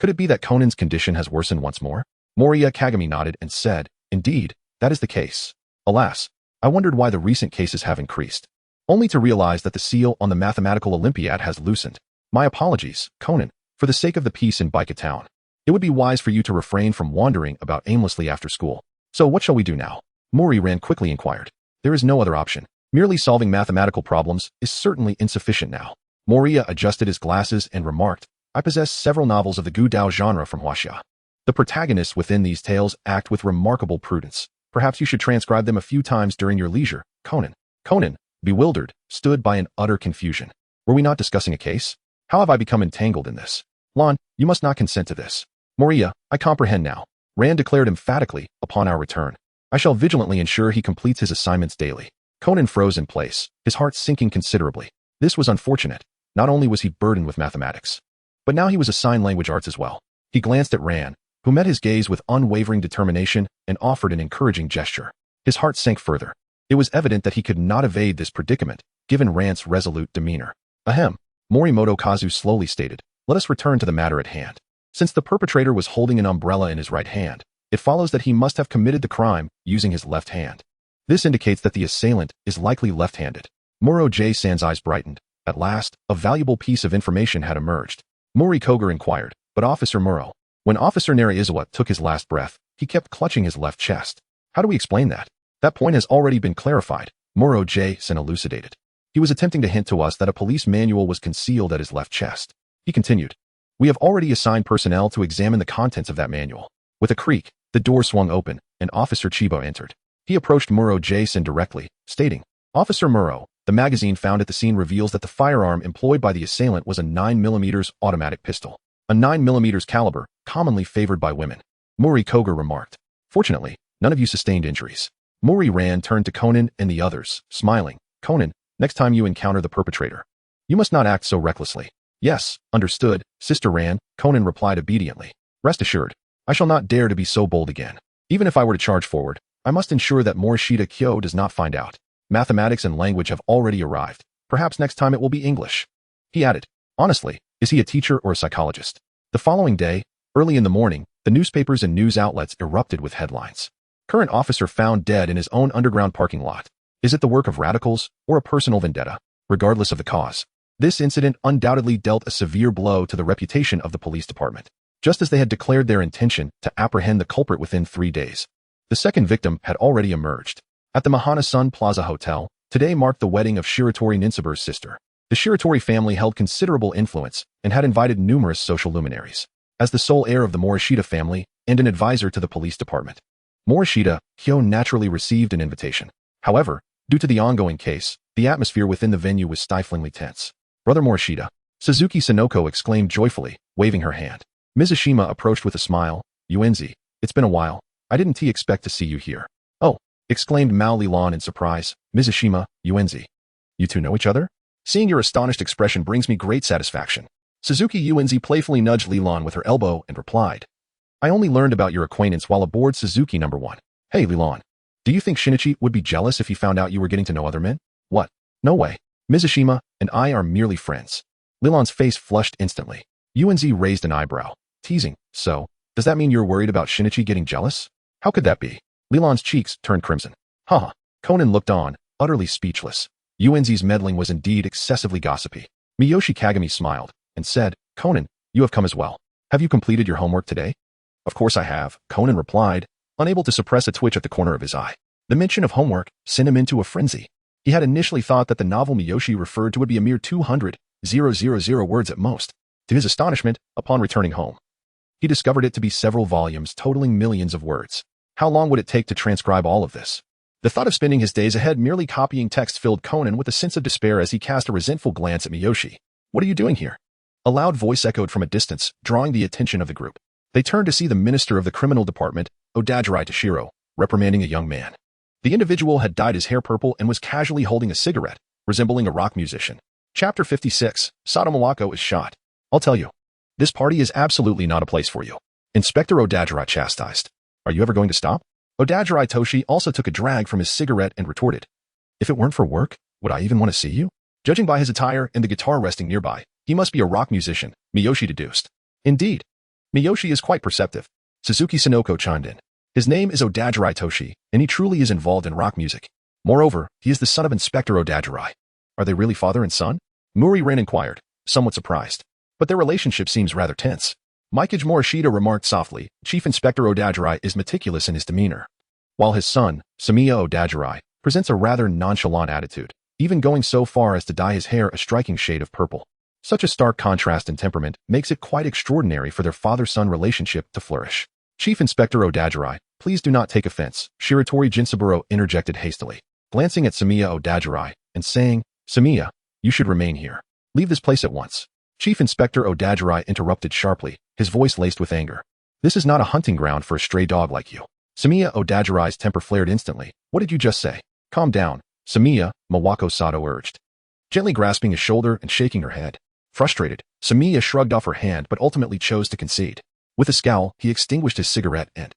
Could it be that Conan's condition has worsened once more? Mouri Ran nodded and said, Indeed, that is the case. Alas, I wondered why the recent cases have increased. Only to realize that the seal on the mathematical Olympiad has loosened. My apologies, Conan, for the sake of the peace in Baika town. It would be wise for you to refrain from wandering about aimlessly after school. So what shall we do now? Mouri Ran quickly inquired. There is no other option. Merely solving mathematical problems is certainly insufficient now. Mouri adjusted his glasses and remarked, I possess several novels of the Gu Dao genre from Huaxia. The protagonists within these tales act with remarkable prudence. Perhaps you should transcribe them a few times during your leisure, Conan. Conan, bewildered, stood by in utter confusion. Were we not discussing a case? How have I become entangled in this? Lan, you must not consent to this. Mouri, I comprehend now. Ran declared emphatically, upon our return. I shall vigilantly ensure he completes his assignments daily. Conan froze in place, his heart sinking considerably. This was unfortunate. Not only was he burdened with mathematics, but now he was assigned language arts as well. He glanced at Ran, who met his gaze with unwavering determination and offered an encouraging gesture. His heart sank further. It was evident that he could not evade this predicament, given Ran's resolute demeanor. Ahem, Morimoto Kazu slowly stated, let us return to the matter at hand. Since the perpetrator was holding an umbrella in his right hand, it follows that he must have committed the crime using his left hand. This indicates that the assailant is likely left-handed. Muro J-san's eyes brightened. At last, a valuable piece of information had emerged. Mouri Koger inquired, but Officer Muro. When Officer Nariizawa took his last breath, he kept clutching his left chest. How do we explain that? That point has already been clarified, Muro J-san elucidated. He was attempting to hint to us that a police manual was concealed at his left chest. He continued, we have already assigned personnel to examine the contents of that manual. With a creak, the door swung open, and Officer Chiba entered. He approached Muro J-san directly, stating, Officer Muro, the magazine found at the scene reveals that the firearm employed by the assailant was a 9mm automatic pistol. A 9mm caliber, commonly favored by women. Mouri Koger remarked. Fortunately, none of you sustained injuries. Mouri Ran turned to Conan and the others, smiling. Conan, next time you encounter the perpetrator, you must not act so recklessly. Yes, understood, Sister Ran, Conan replied obediently. Rest assured, I shall not dare to be so bold again. Even if I were to charge forward, I must ensure that Morishita Kyo does not find out. Mathematics and language have already arrived. Perhaps next time it will be English. He added, honestly, is he a teacher or a psychologist? The following day, early in the morning, the newspapers and news outlets erupted with headlines. Current officer found dead in his own underground parking lot. Is it the work of radicals or a personal vendetta? Regardless of the cause, this incident undoubtedly dealt a severe blow to the reputation of the police department. Just as they had declared their intention to apprehend the culprit within 3 days, the second victim had already emerged. At the Mahana Sun Plaza Hotel, today marked the wedding of Shiratori Ninsabur's sister. The Shiratori family held considerable influence and had invited numerous social luminaries. As the sole heir of the Morishita family and an advisor to the police department, Morishita Kyo naturally received an invitation. However, due to the ongoing case, the atmosphere within the venue was stiflingly tense. Brother Morishita, Suzuki Sonoko exclaimed joyfully, waving her hand. Mizushima approached with a smile. Uenzi, it's been a while. I didn't expect to see you here. Oh, exclaimed Mao Lilan in surprise. Mizushima, Uenzi. You two know each other? Seeing your astonished expression brings me great satisfaction. Suzuki Uenzi playfully nudged Lilan with her elbow and replied. I only learned about your acquaintance while aboard Suzuki No. 1. Hey Lilan, do you think Shinichi would be jealous if he found out you were getting to know other men? What? No way. Mizushima and I are merely friends. Lilan's face flushed instantly. Uenzi raised an eyebrow, teasing. So, does that mean you're worried about Shinichi getting jealous? How could that be? Lilan's cheeks turned crimson. Haha. Conan looked on, utterly speechless. Uenzi's meddling was indeed excessively gossipy. Miyoshi Kagami smiled and said, Conan, you have come as well. Have you completed your homework today? Of course I have, Conan replied, unable to suppress a twitch at the corner of his eye. The mention of homework sent him into a frenzy. He had initially thought that the novel Miyoshi referred to would be a mere 200,000 words at most. To his astonishment, upon returning home, he discovered it to be several volumes totaling millions of words. How long would it take to transcribe all of this? The thought of spending his days ahead merely copying text filled Conan with a sense of despair as he cast a resentful glance at Miyoshi. What are you doing here? A loud voice echoed from a distance, drawing the attention of the group. They turned to see the minister of the criminal department, Odajiri Toshiro, reprimanding a young man. The individual had dyed his hair purple and was casually holding a cigarette, resembling a rock musician. Chapter 56, Sato Mawako is shot. I'll tell you, this party is absolutely not a place for you. Inspector Odajiri chastised. Are you ever going to stop? Odajiri Toshi also took a drag from his cigarette and retorted. If it weren't for work, would I even want to see you? Judging by his attire and the guitar resting nearby, he must be a rock musician, Miyoshi deduced. Indeed. Miyoshi is quite perceptive. Suzuki Sonoko chimed in. His name is Odajiri Toshi, and he truly is involved in rock music. Moreover, he is the son of Inspector Odajiri. Are they really father and son? Mouri Ran inquired, somewhat surprised. But their relationship seems rather tense. Mikage Morishita remarked softly, Chief Inspector Odajiri is meticulous in his demeanor, while his son, Samiya Odajiri, presents a rather nonchalant attitude, even going so far as to dye his hair a striking shade of purple. Such a stark contrast in temperament makes it quite extraordinary for their father-son relationship to flourish. Chief Inspector Odajiri, please do not take offense, Shiratori Jinsaburo interjected hastily, glancing at Samiya Odajiri and saying, Samiya, you should remain here. Leave this place at once. Chief Inspector Odajiri interrupted sharply, his voice laced with anger. This is not a hunting ground for a stray dog like you. Samiya Odajiri's temper flared instantly. What did you just say? Calm down, Samiya, Mawako Sato urged, gently grasping his shoulder and shaking her head. Frustrated, Samiya shrugged off her hand but ultimately chose to concede. With a scowl, he extinguished his cigarette and,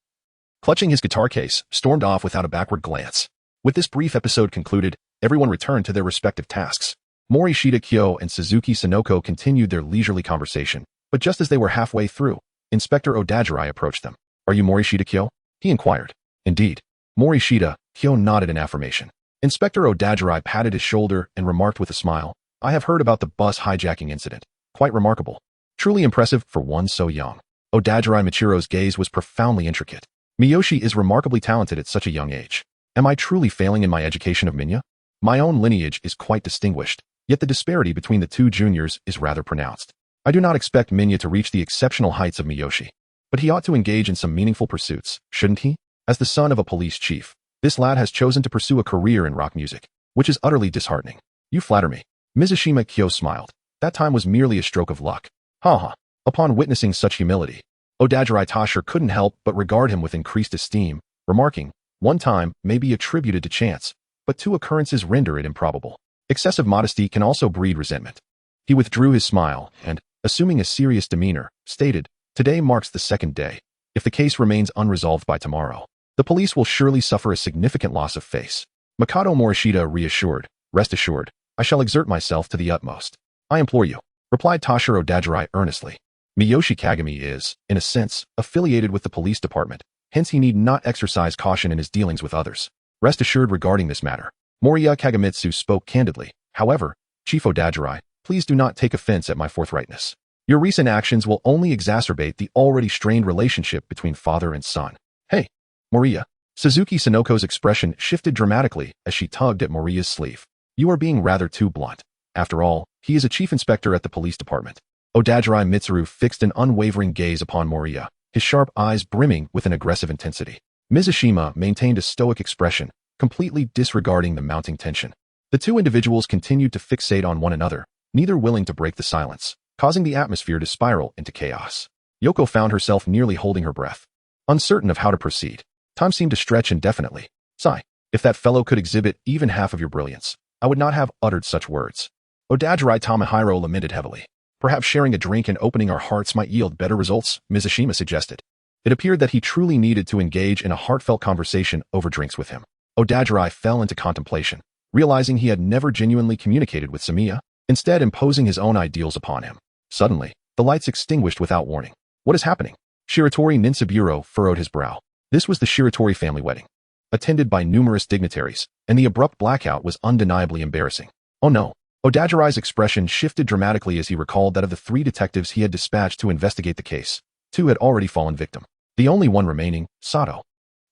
clutching his guitar case, stormed off without a backward glance. With this brief episode concluded, everyone returned to their respective tasks. Morishita Kyo and Suzuki Sonoko continued their leisurely conversation, but just as they were halfway through, Inspector Odajiri approached them. Are you Morishita Kyo? He inquired. Indeed. Morishita Kyo nodded in affirmation. Inspector Odajiri patted his shoulder and remarked with a smile, I have heard about the bus hijacking incident. Quite remarkable. Truly impressive for one so young. Odajiri Michiro's gaze was profoundly intricate. Miyoshi is remarkably talented at such a young age. Am I truly failing in my education of Minya? My own lineage is quite distinguished, yet the disparity between the two juniors is rather pronounced. I do not expect Minya to reach the exceptional heights of Miyoshi, but he ought to engage in some meaningful pursuits, shouldn't he? As the son of a police chief, this lad has chosen to pursue a career in rock music, which is utterly disheartening. You flatter me. Mizushima Kyo smiled. That time was merely a stroke of luck. Ha. Upon witnessing such humility, Odajiri Toshiro couldn't help but regard him with increased esteem, remarking, one time may be attributed to chance, but two occurrences render it improbable. Excessive modesty can also breed resentment. He withdrew his smile and, assuming a serious demeanor, stated, Today marks the second day. If the case remains unresolved by tomorrow, the police will surely suffer a significant loss of face. Makoto Morishita reassured, Rest assured, I shall exert myself to the utmost. I implore you, replied Toshiro Odajiri earnestly. Miyoshi Kagami is, in a sense, affiliated with the police department, hence he need not exercise caution in his dealings with others. Rest assured regarding this matter. Moriya Kagamitsu spoke candidly. However, Chief Odajiri, please do not take offense at my forthrightness. Your recent actions will only exacerbate the already strained relationship between father and son. Hey, Moriya. Suzuki Sonoko's expression shifted dramatically as she tugged at Moriya's sleeve. You are being rather too blunt. After all, he is a chief inspector at the police department. Odajiri Mitsuru fixed an unwavering gaze upon Moriya, his sharp eyes brimming with an aggressive intensity. Mizushima maintained a stoic expression, completely disregarding the mounting tension. The two individuals continued to fixate on one another, neither willing to break the silence, causing the atmosphere to spiral into chaos. Yoko found herself nearly holding her breath, uncertain of how to proceed. Time seemed to stretch indefinitely. Sigh, if that fellow could exhibit even half of your brilliance, I would not have uttered such words. Odajiri Tamahiro lamented heavily. Perhaps sharing a drink and opening our hearts might yield better results, Mizushima suggested. It appeared that he truly needed to engage in a heartfelt conversation over drinks with him. Odajiri fell into contemplation, realizing he had never genuinely communicated with Samiya, instead imposing his own ideals upon him. Suddenly, the lights extinguished without warning. What is happening? Shiratori Ninsaburo furrowed his brow. This was the Shiratori family wedding, attended by numerous dignitaries, and the abrupt blackout was undeniably embarrassing. Oh no. Odajiri's expression shifted dramatically as he recalled that of the 3 detectives he had dispatched to investigate the case, 2 had already fallen victim. The only one remaining, Sato,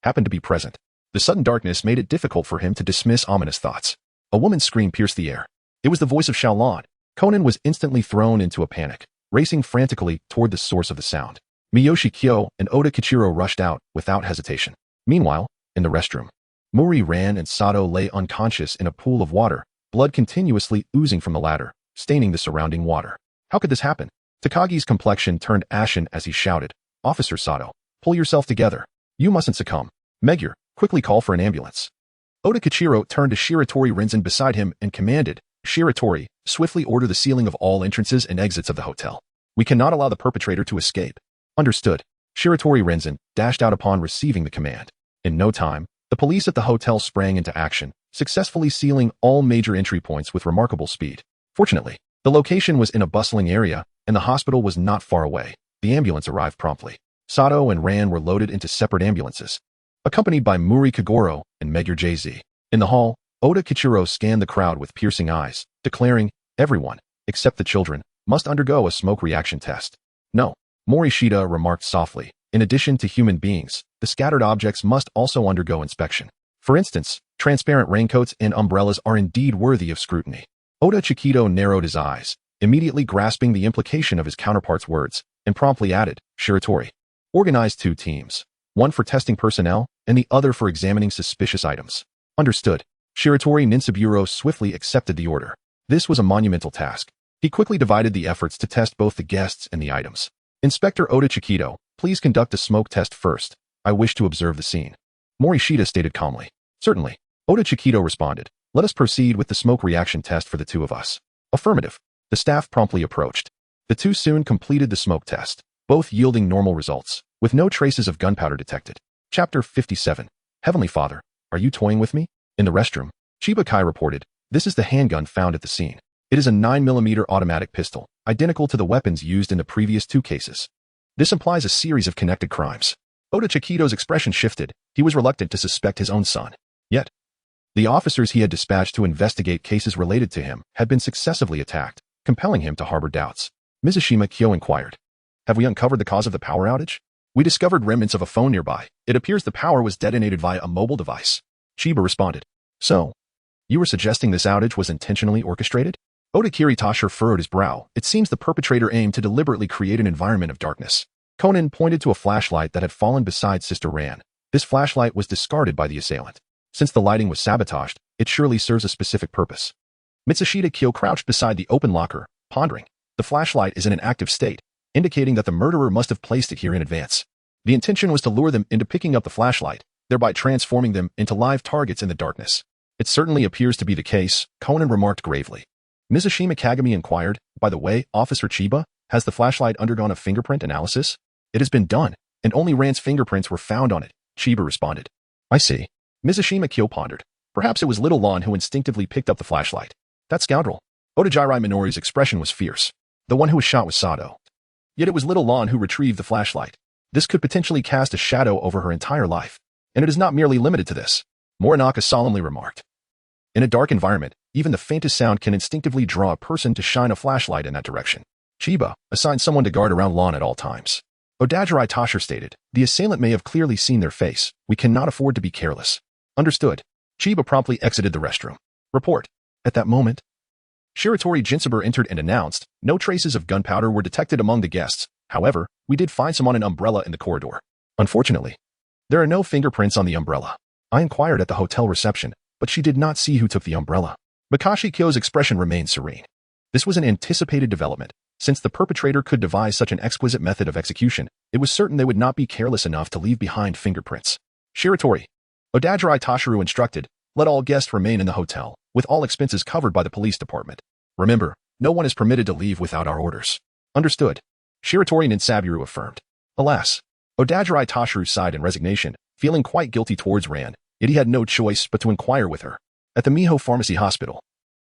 happened to be present. The sudden darkness made it difficult for him to dismiss ominous thoughts. A woman's scream pierced the air. It was the voice of Shaolon. Conan was instantly thrown into a panic, racing frantically toward the source of the sound. Miyoshi Kyo and Oda Kichiro rushed out without hesitation. Meanwhile, in the restroom, Mouri Ran and Sato lay unconscious in a pool of water, blood continuously oozing from the latter, staining the surrounding water. How could this happen? Takagi's complexion turned ashen as he shouted, "Officer Sato, pull yourself together. You mustn't succumb. Megure, quickly call for an ambulance." Oda Kichiro turned to Shiratori Rinzen beside him and commanded, "Shiratori, swiftly order the sealing of all entrances and exits of the hotel. We cannot allow the perpetrator to escape." "Understood." Shiratori Rinzen dashed out upon receiving the command. In no time, the police at the hotel sprang into action, successfully sealing all major entry points with remarkable speed. Fortunately, the location was in a bustling area, and the hospital was not far away. The ambulance arrived promptly. Sato and Ran were loaded into separate ambulances, accompanied by Mouri Kagoro and Megure JZ. In the hall, Oda Kichiro scanned the crowd with piercing eyes, declaring, "Everyone, except the children, must undergo a smoke reaction test." "No," Morishita remarked softly. "In addition to human beings, the scattered objects must also undergo inspection. For instance, transparent raincoats and umbrellas are indeed worthy of scrutiny." Oda Chiquito narrowed his eyes, immediately grasping the implication of his counterpart's words, and promptly added, "Shiratori, organize 2 teams, one for testing personnel and the other for examining suspicious items." "Understood." Shiratori Ninsaburo swiftly accepted the order. This was a monumental task. He quickly divided the efforts to test both the guests and the items. "Inspector Oda Chiquito, please conduct a smoke test first. I wish to observe the scene." Morishita stated calmly. "Certainly." Oda Chiquito responded. "Let us proceed with the smoke reaction test for the 2 of us." "Affirmative." The staff promptly approached. The 2 soon completed the smoke test, both yielding normal results, with no traces of gunpowder detected. Chapter 57. Heavenly Father, are you toying with me? In the restroom, Chiba Kai reported, "This is the handgun found at the scene. It is a 9mm automatic pistol, identical to the weapons used in the previous 2 cases. This implies a series of connected crimes." Oda Chiquito's expression shifted. He was reluctant to suspect his own son. Yet, the officers he had dispatched to investigate cases related to him had been successively attacked, compelling him to harbor doubts. Morishita Kyo inquired, "Have we uncovered the cause of the power outage?" "We discovered remnants of a phone nearby. It appears the power was detonated via a mobile device." Chiba responded. "So, you were suggesting this outage was intentionally orchestrated?" Oda Kiritasher furrowed his brow. "It seems the perpetrator aimed to deliberately create an environment of darkness." Conan pointed to a flashlight that had fallen beside Sister Ran. This flashlight was discarded by the assailant. Since the lighting was sabotaged, it surely serves a specific purpose. Morishita Kyo crouched beside the open locker, pondering. The flashlight is in an active state, indicating that the murderer must have placed it here in advance. The intention was to lure them into picking up the flashlight, thereby transforming them into live targets in the darkness. "It certainly appears to be the case," Conan remarked gravely. Mizushima Kagami inquired, "By the way, Officer Chiba, has the flashlight undergone a fingerprint analysis?" "It has been done, and only Ran's fingerprints were found on it," Chiba responded. "I see." Mizushima Kyo pondered. Perhaps it was Little Lon who instinctively picked up the flashlight. That scoundrel. Odajirai Minori's expression was fierce. The one who was shot was Sato. Yet it was Little Lon who retrieved the flashlight. This could potentially cast a shadow over her entire life. And it is not merely limited to this, Morinaka solemnly remarked. In a dark environment, even the faintest sound can instinctively draw a person to shine a flashlight in that direction. Chiba, assign someone to guard around Lon at all times. Odajirai Tasher stated, "The assailant may have clearly seen their face. We cannot afford to be careless." "Understood." Chiba promptly exited the restroom. Report. At that moment, Shiratori Jinsaber entered and announced, "No traces of gunpowder were detected among the guests. However, we did find some on an umbrella in the corridor. Unfortunately, there are no fingerprints on the umbrella." I inquired at the hotel reception, but she did not see who took the umbrella. Makashi Kyo's expression remained serene. This was an anticipated development. Since the perpetrator could devise such an exquisite method of execution, it was certain they would not be careless enough to leave behind fingerprints. "Shiratori," Odajirai Tashiru instructed, "let all guests remain in the hotel, with all expenses covered by the police department. Remember, no one is permitted to leave without our orders." "Understood." Shiratori Ninsaburo affirmed. Alas, Odajirai Tashiru sighed in resignation, feeling quite guilty towards Ran, yet he had no choice but to inquire with her. At the Miho Pharmacy Hospital,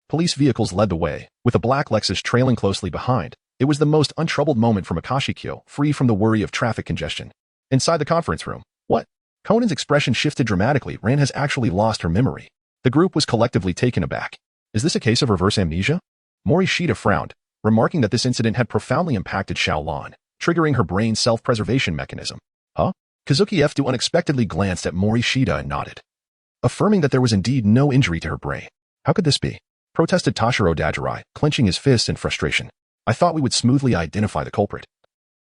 police vehicles led the way, with a black Lexus trailing closely behind. It was the most untroubled moment for Makashi Kyo, free from the worry of traffic congestion. Inside the conference room, what? Conan's expression shifted dramatically. Ran has actually lost her memory. The group was collectively taken aback. Is this a case of reverse amnesia? Morishita frowned, remarking that this incident had profoundly impacted Xiaolon, triggering her brain's self-preservation mechanism. Huh? Kazuki F2 unexpectedly glanced at Morishita and nodded, affirming that there was indeed no injury to her brain. How could this be? Protested Tashiro Odajirai, clenching his fists in frustration. I thought we would smoothly identify the culprit.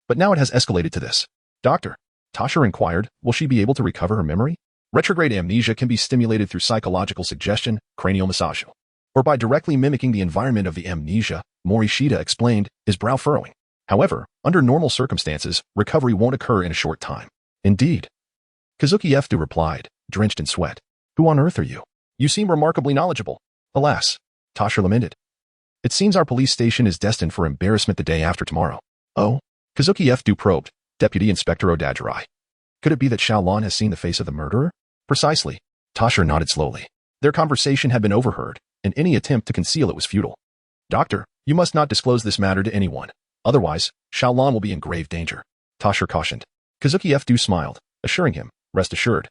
But now it has escalated to this. Doctor, Tashiro inquired, will she be able to recover her memory? Retrograde amnesia can be stimulated through psychological suggestion, cranial massage, or by directly mimicking the environment of the amnesia, Morishita explained, his brow furrowing. However, under normal circumstances, recovery won't occur in a short time. Indeed. Kazuki Fdu replied, drenched in sweat. Who on earth are you? You seem remarkably knowledgeable. Alas, Tasha lamented. It seems our police station is destined for embarrassment the day after tomorrow. Oh? Kazuki Fdu probed, Deputy Inspector Odajirai. Could it be that Xiaolan has seen the face of the murderer? Precisely. Tasha nodded slowly. Their conversation had been overheard, and any attempt to conceal it was futile. Doctor, you must not disclose this matter to anyone. Otherwise, Xiaolan will be in grave danger. Tasha cautioned. Kazuki Fdu smiled, assuring him, rest assured.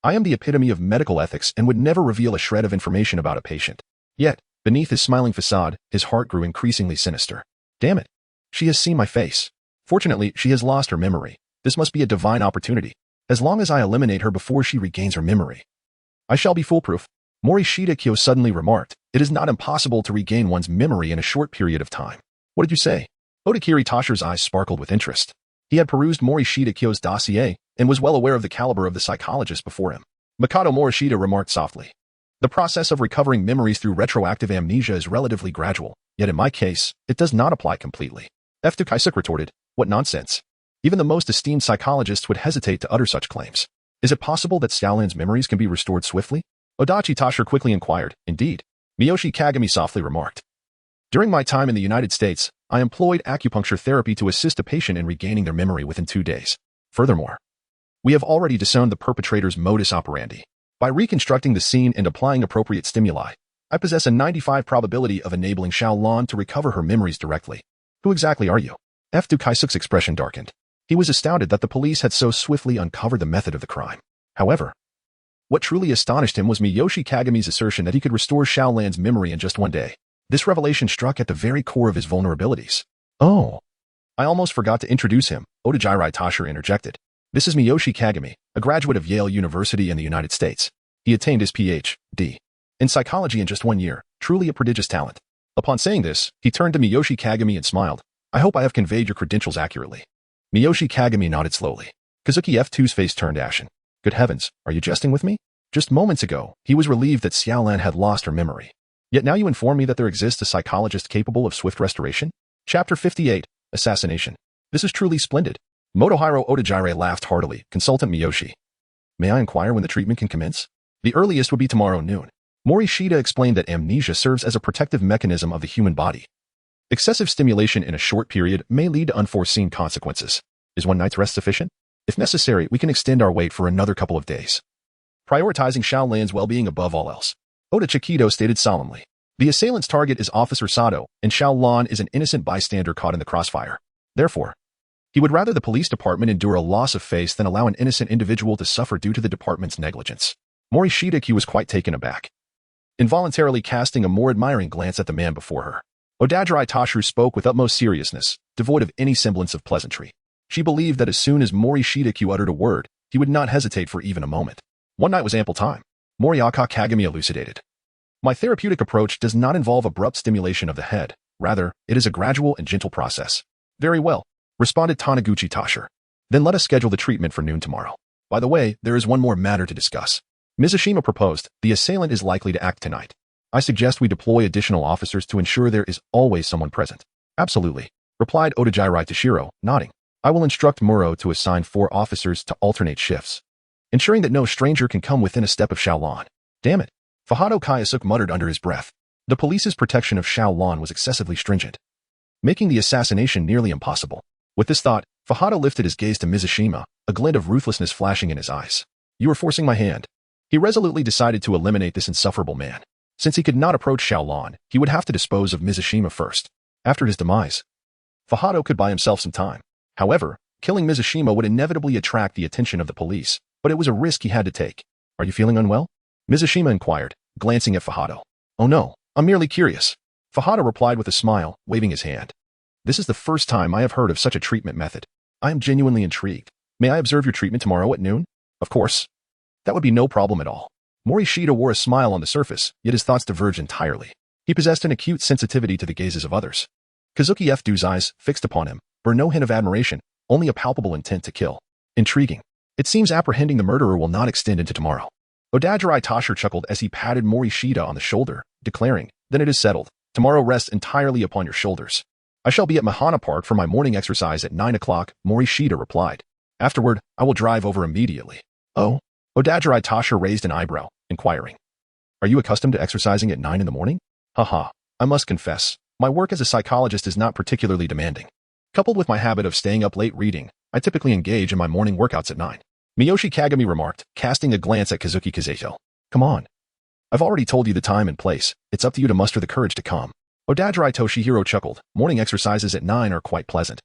I am the epitome of medical ethics and would never reveal a shred of information about a patient. Yet, beneath his smiling facade, his heart grew increasingly sinister. Damn it. She has seen my face. Fortunately, she has lost her memory. This must be a divine opportunity. As long as I eliminate her before she regains her memory, I shall be foolproof. Morishita Kyo suddenly remarked, it is not impossible to regain one's memory in a short period of time. What did you say? Odakiri Tasha's eyes sparkled with interest. He had perused Morishita Kyo's dossier and was well aware of the caliber of the psychologist before him. Mikado Morishita remarked softly. The process of recovering memories through retroactive amnesia is relatively gradual, yet in my case, it does not apply completely. F2 Kaisuk retorted, what nonsense. Even the most esteemed psychologists would hesitate to utter such claims. Is it possible that Xiaolan's memories can be restored swiftly? Odachi Tasha quickly inquired. Indeed. Miyoshi Kagami softly remarked. During my time in the United States, I employed acupuncture therapy to assist a patient in regaining their memory within 2 days. Furthermore, we have already discerned the perpetrator's modus operandi. By reconstructing the scene and applying appropriate stimuli, I possess a 95% probability of enabling Xiaolan to recover her memories directly. Who exactly are you? F2 Kaisuk's expression darkened. He was astounded that the police had so swiftly uncovered the method of the crime. However, what truly astonished him was Miyoshi Kagami's assertion that he could restore Xiaolan's memory in just 1 day. This revelation struck at the very core of his vulnerabilities. Oh. I almost forgot to introduce him, Odajirai Tasha interjected. This is Miyoshi Kagami, a graduate of Yale University in the United States. He attained his Ph.D. in psychology in just 1 year, truly a prodigious talent. Upon saying this, he turned to Miyoshi Kagami and smiled. I hope I have conveyed your credentials accurately. Miyoshi Kagami nodded slowly. Kazuki F2's face turned ashen. Good heavens, are you jesting with me? Just moments ago, he was relieved that Xiaolan had lost her memory. Yet now you inform me that there exists a psychologist capable of swift restoration? Chapter 58, Assassination. This is truly splendid. Motohiro Odajirai laughed heartily. Consultant Miyoshi. May I inquire when the treatment can commence? The earliest would be tomorrow noon. Morishita explained that amnesia serves as a protective mechanism of the human body. Excessive stimulation in a short period may lead to unforeseen consequences. Is 1 night's rest sufficient? If necessary, we can extend our wait for another couple of days. Prioritizing Xiaolan's well-being above all else. Oda Chiquito stated solemnly. The assailant's target is Officer Sato, and Xiaolan is an innocent bystander caught in the crossfire. Therefore, he would rather the police department endure a loss of face than allow an innocent individual to suffer due to the department's negligence. Morishita Kyo was quite taken aback, involuntarily casting a more admiring glance at the man before her. Odajirai Tasha spoke with utmost seriousness, devoid of any semblance of pleasantry. She believed that as soon as Morishita Kyo uttered a word, he would not hesitate for even a moment. 1 night was ample time. Moriyaka Kagami elucidated. My therapeutic approach does not involve abrupt stimulation of the head. Rather, it is a gradual and gentle process. Very well, responded Taniguchi Tasha. Then let us schedule the treatment for noon tomorrow. By the way, there is one more matter to discuss. Mizushima proposed, the assailant is likely to act tonight. I suggest we deploy additional officers to ensure there is always someone present. Absolutely, replied Odajirai Toshiro, nodding. I will instruct Muro to assign 4 officers to alternate shifts, ensuring that no stranger can come within a step of Xiaolan. Damn it. Fajardo Kayasuk muttered under his breath. The police's protection of Xiaolan was excessively stringent, making the assassination nearly impossible. With this thought, Fajardo lifted his gaze to Mizushima, a glint of ruthlessness flashing in his eyes. You are forcing my hand. He resolutely decided to eliminate this insufferable man. Since he could not approach Xiaolan, he would have to dispose of Mizushima first. After his demise, Fajardo could buy himself some time. However, killing Mizushima would inevitably attract the attention of the police, but it was a risk he had to take. Are you feeling unwell? Mizushima inquired, glancing at Fajardo. Oh no, I'm merely curious. Fajardo replied with a smile, waving his hand. This is the first time I have heard of such a treatment method. I am genuinely intrigued. May I observe your treatment tomorrow at noon? Of course. That would be no problem at all. Morishita wore a smile on the surface, yet his thoughts diverged entirely. He possessed an acute sensitivity to the gazes of others. Kazuki F2's eyes, fixed upon him, bore no hint of admiration, only a palpable intent to kill. Intriguing. It seems apprehending the murderer will not extend into tomorrow. Odajirai Tasha chuckled as he patted Morishita on the shoulder, declaring, Then it is settled. Tomorrow rests entirely upon your shoulders. I shall be at Mahana Park for my morning exercise at 9 o'clock, Morishita replied. Afterward, I will drive over immediately. Oh? Odajirai Tasha raised an eyebrow, inquiring. Are you accustomed to exercising at 9 in the morning? Haha, I must confess, my work as a psychologist is not particularly demanding. Coupled with my habit of staying up late reading, I typically engage in my morning workouts at 9. Miyoshi Kagami remarked, casting a glance at Kazuki Kazeto. Come on. I've already told you the time and place. It's up to you to muster the courage to come. Odajirai Toshihiro chuckled. Morning exercises at 9 are quite pleasant.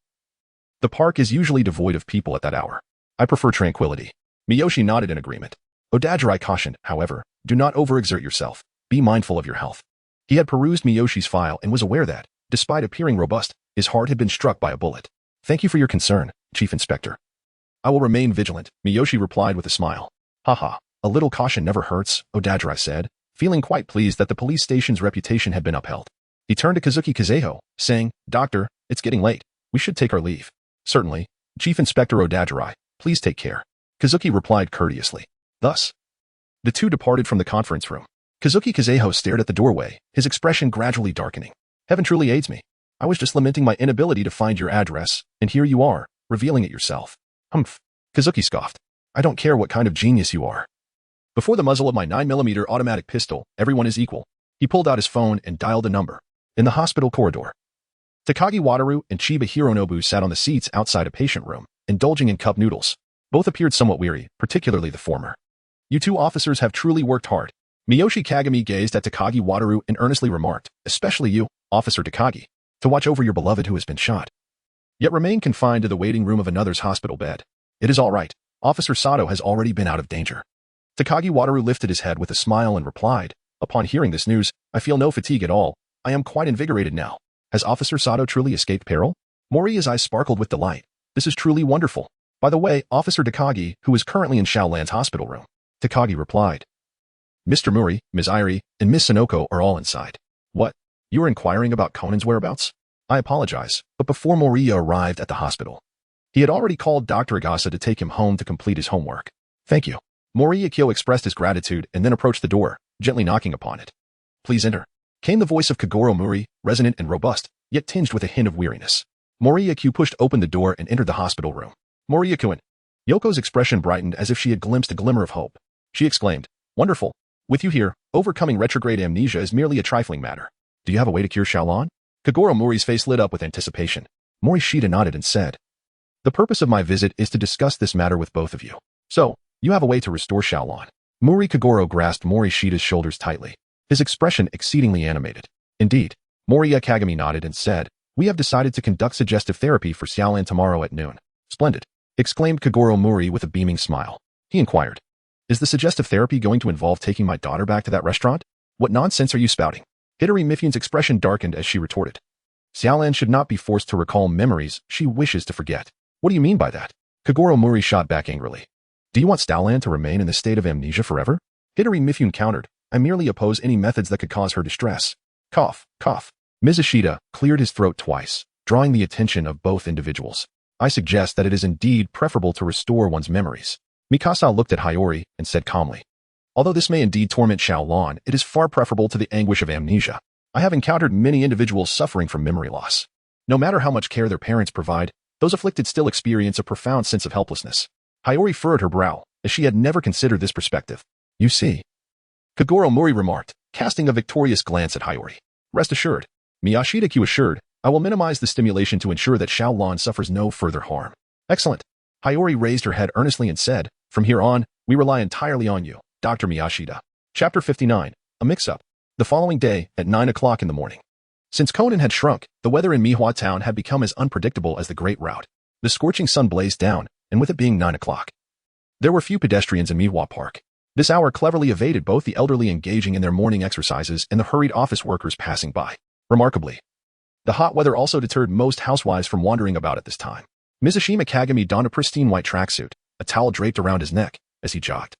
The park is usually devoid of people at that hour. I prefer tranquility. Miyoshi nodded in agreement. Odajirai cautioned, however, do not overexert yourself. Be mindful of your health. He had perused Miyoshi's file and was aware that, despite appearing robust, his heart had been struck by a bullet. Thank you for your concern, Chief Inspector. I will remain vigilant, Miyoshi replied with a smile. Haha, a little caution never hurts, Odajirai said, feeling quite pleased that the police station's reputation had been upheld. He turned to Kazuki Kazeho, saying, Doctor, it's getting late. We should take our leave. Certainly, Chief Inspector Odajirai, please take care. Kazuki replied courteously. Thus, the two departed from the conference room. Kazuki Kazeho stared at the doorway, his expression gradually darkening. Heaven truly aids me. I was just lamenting my inability to find your address, and here you are, revealing it yourself. Humph. Kazuki scoffed. I don't care what kind of genius you are. Before the muzzle of my 9mm automatic pistol, everyone is equal. He pulled out his phone and dialed a number. In the hospital corridor, Takagi Wataru and Chiba Hironobu sat on the seats outside a patient room, indulging in cup noodles. Both appeared somewhat weary, particularly the former. You two officers have truly worked hard. Miyoshi Kagami gazed at Takagi Wataru and earnestly remarked, especially you, Officer Takagi, to watch over your beloved who has been shot. Yet remain confined to the waiting room of another's hospital bed. It is all right. Officer Sato has already been out of danger. Takagi Wataru lifted his head with a smile and replied, upon hearing this news, I feel no fatigue at all. I am quite invigorated now. Has Officer Sato truly escaped peril? Mori's eyes sparkled with delight. This is truly wonderful. By the way, Officer Takagi, who is currently in Shaolan's hospital room. Takagi replied. Mr. Mouri, Ms. Irie, and Ms. Sonoko are all inside. What? You are inquiring about Conan's whereabouts? I apologize, but before Mouri arrived at the hospital, he had already called Dr. Agasa to take him home to complete his homework. Thank you. Mouri Kyo expressed his gratitude and then approached the door, gently knocking upon it. Please enter. Came the voice of Kagoro Mouri, resonant and robust, yet tinged with a hint of weariness. Mouri Kyo pushed open the door and entered the hospital room. Mouri Kyo. Yoko's expression brightened as if she had glimpsed a glimmer of hope. She exclaimed, Wonderful. With you here, overcoming retrograde amnesia is merely a trifling matter. Do you have a way to cure Shaolan? Kagoro Mouri's face lit up with anticipation. Morishita nodded and said, The purpose of my visit is to discuss this matter with both of you. So, you have a way to restore Shaolan. Mouri Kagoro grasped Morishita's shoulders tightly, his expression exceedingly animated. Indeed, Mouri Kagami nodded and said, We have decided to conduct suggestive therapy for Shaolan tomorrow at noon. Splendid, exclaimed Kagoro Mouri with a beaming smile. He inquired, Is the suggestive therapy going to involve taking my daughter back to that restaurant? What nonsense are you spouting? Hidori Mifune's expression darkened as she retorted. Shaolan should not be forced to recall memories she wishes to forget. What do you mean by that? Kagoro Mouri shot back angrily. Do you want Shaolan to remain in the state of amnesia forever? Hidori Mifune countered, I merely oppose any methods that could cause her distress. Cough, cough. Mizushita cleared his throat twice, drawing the attention of both individuals. I suggest that it is indeed preferable to restore one's memories. Mikasa looked at Hiyori and said calmly, Although this may indeed torment Shaolan, it is far preferable to the anguish of amnesia. I have encountered many individuals suffering from memory loss. No matter how much care their parents provide, those afflicted still experience a profound sense of helplessness. Hiyori furrowed her brow, as she had never considered this perspective. You see, Kagoro Mouri remarked, casting a victorious glance at Hiyori. Rest assured, Miyashita Kyo assured, I will minimize the stimulation to ensure that Shaolan suffers no further harm. Excellent. Hiyori raised her head earnestly and said, From here on, we rely entirely on you, Dr. Miyashita. Chapter 59, A Mix-Up. The following day, at 9 o'clock in the morning. Since Conan had shrunk, the weather in Mihua Town had become as unpredictable as the Great Rout. The scorching sun blazed down, and with it being 9 o'clock, there were few pedestrians in Mihua Park. This hour cleverly evaded both the elderly engaging in their morning exercises and the hurried office workers passing by. Remarkably, the hot weather also deterred most housewives from wandering about at this time. Mizushima Kagami donned a pristine white tracksuit, a towel draped around his neck, as he jogged,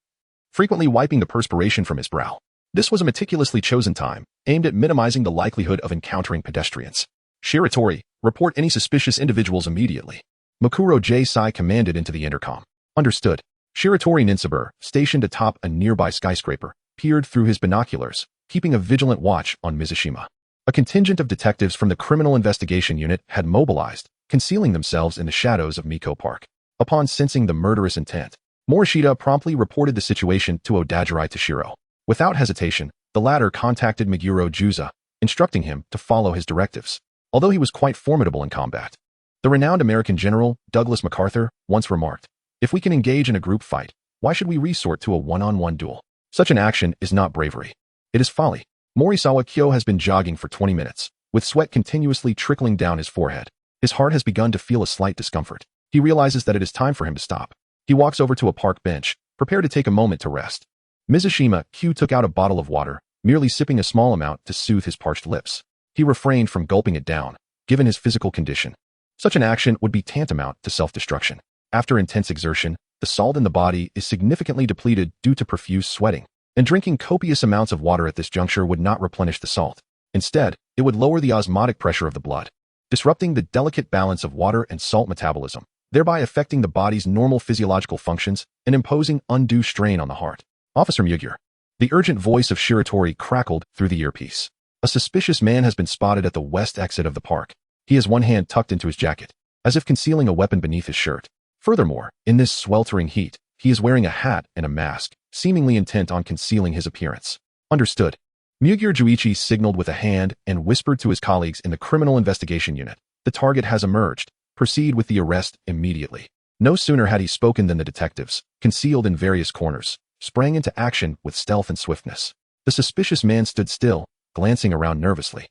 frequently wiping the perspiration from his brow. This was a meticulously chosen time, aimed at minimizing the likelihood of encountering pedestrians. Shiratori, report any suspicious individuals immediately. Mukuro J-Sai commanded into the intercom. Understood. Shiratori Ninsabur, stationed atop a nearby skyscraper, peered through his binoculars, keeping a vigilant watch on Mizushima. A contingent of detectives from the Criminal Investigation Unit had mobilized, concealing themselves in the shadows of Miko Park. Upon sensing the murderous intent, Morishita promptly reported the situation to Odajirai Toshiro. Without hesitation, the latter contacted Meguro Juza, instructing him to follow his directives. Although he was quite formidable in combat, the renowned American general, Douglas MacArthur, once remarked, "If we can engage in a group fight, why should we resort to a one-on-one duel? Such an action is not bravery. It is folly." Morishita Kyo has been jogging for 20 minutes, with sweat continuously trickling down his forehead. His heart has begun to feel a slight discomfort. He realizes that it is time for him to stop. He walks over to a park bench, prepared to take a moment to rest. Morishita Kyo took out a bottle of water, merely sipping a small amount to soothe his parched lips. He refrained from gulping it down, given his physical condition. Such an action would be tantamount to self-destruction. After intense exertion, the salt in the body is significantly depleted due to profuse sweating, and drinking copious amounts of water at this juncture would not replenish the salt. Instead, it would lower the osmotic pressure of the blood, disrupting the delicate balance of water and salt metabolism, thereby affecting the body's normal physiological functions and imposing undue strain on the heart. Officer Mugure. The urgent voice of Shiratori crackled through the earpiece. A suspicious man has been spotted at the west exit of the park. He has one hand tucked into his jacket, as if concealing a weapon beneath his shirt. Furthermore, in this sweltering heat, he is wearing a hat and a mask, seemingly intent on concealing his appearance. Understood. Mugure Juichi signaled with a hand and whispered to his colleagues in the Criminal Investigation Unit. The target has emerged. Proceed with the arrest immediately. No sooner had he spoken than the detectives, concealed in various corners, sprang into action with stealth and swiftness. The suspicious man stood still, glancing around nervously.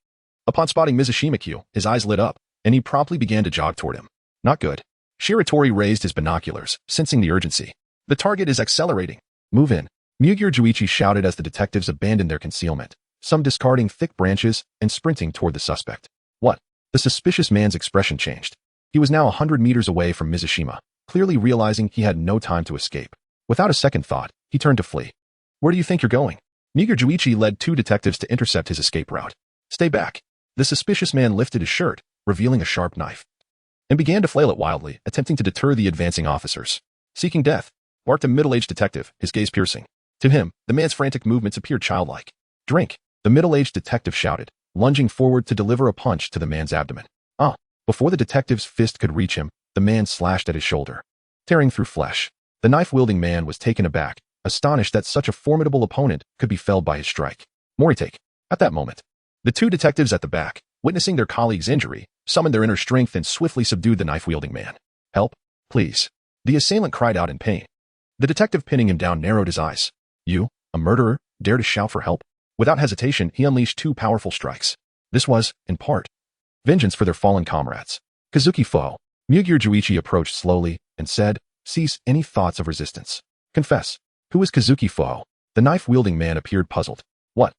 Upon spotting Morishita Kyo, his eyes lit up, and he promptly began to jog toward him. Not good. Shiratori raised his binoculars, sensing the urgency. The target is accelerating. Move in. Mugure Juichi shouted as the detectives abandoned their concealment, some discarding thick branches and sprinting toward the suspect. What? The suspicious man's expression changed. He was now 100 meters away from Morishita, clearly realizing he had no time to escape. Without a second thought, he turned to flee. Where do you think you're going? Mugure Juichi led 2 detectives to intercept his escape route. Stay back. The suspicious man lifted his shirt, revealing a sharp knife, and began to flail it wildly, attempting to deter the advancing officers. Seeking death, barked a middle-aged detective, his gaze piercing. To him, the man's frantic movements appeared childlike. Drink, the middle-aged detective shouted, lunging forward to deliver a punch to the man's abdomen. Before the detective's fist could reach him, the man slashed at his shoulder, tearing through flesh. The knife-wielding man was taken aback, astonished that such a formidable opponent could be felled by his strike. Mouri. At that moment, the 2 detectives at the back, witnessing their colleague's injury, summoned their inner strength and swiftly subdued the knife-wielding man. Help, please. The assailant cried out in pain. The detective pinning him down narrowed his eyes. You, a murderer, dare to shout for help? Without hesitation, he unleashed 2 powerful strikes. This was, in part, vengeance for their fallen comrades. Kazuki Fo. Mugure Juichi approached slowly and said, cease any thoughts of resistance. Confess. Who is Kazuki Fo? The knife-wielding man appeared puzzled. What?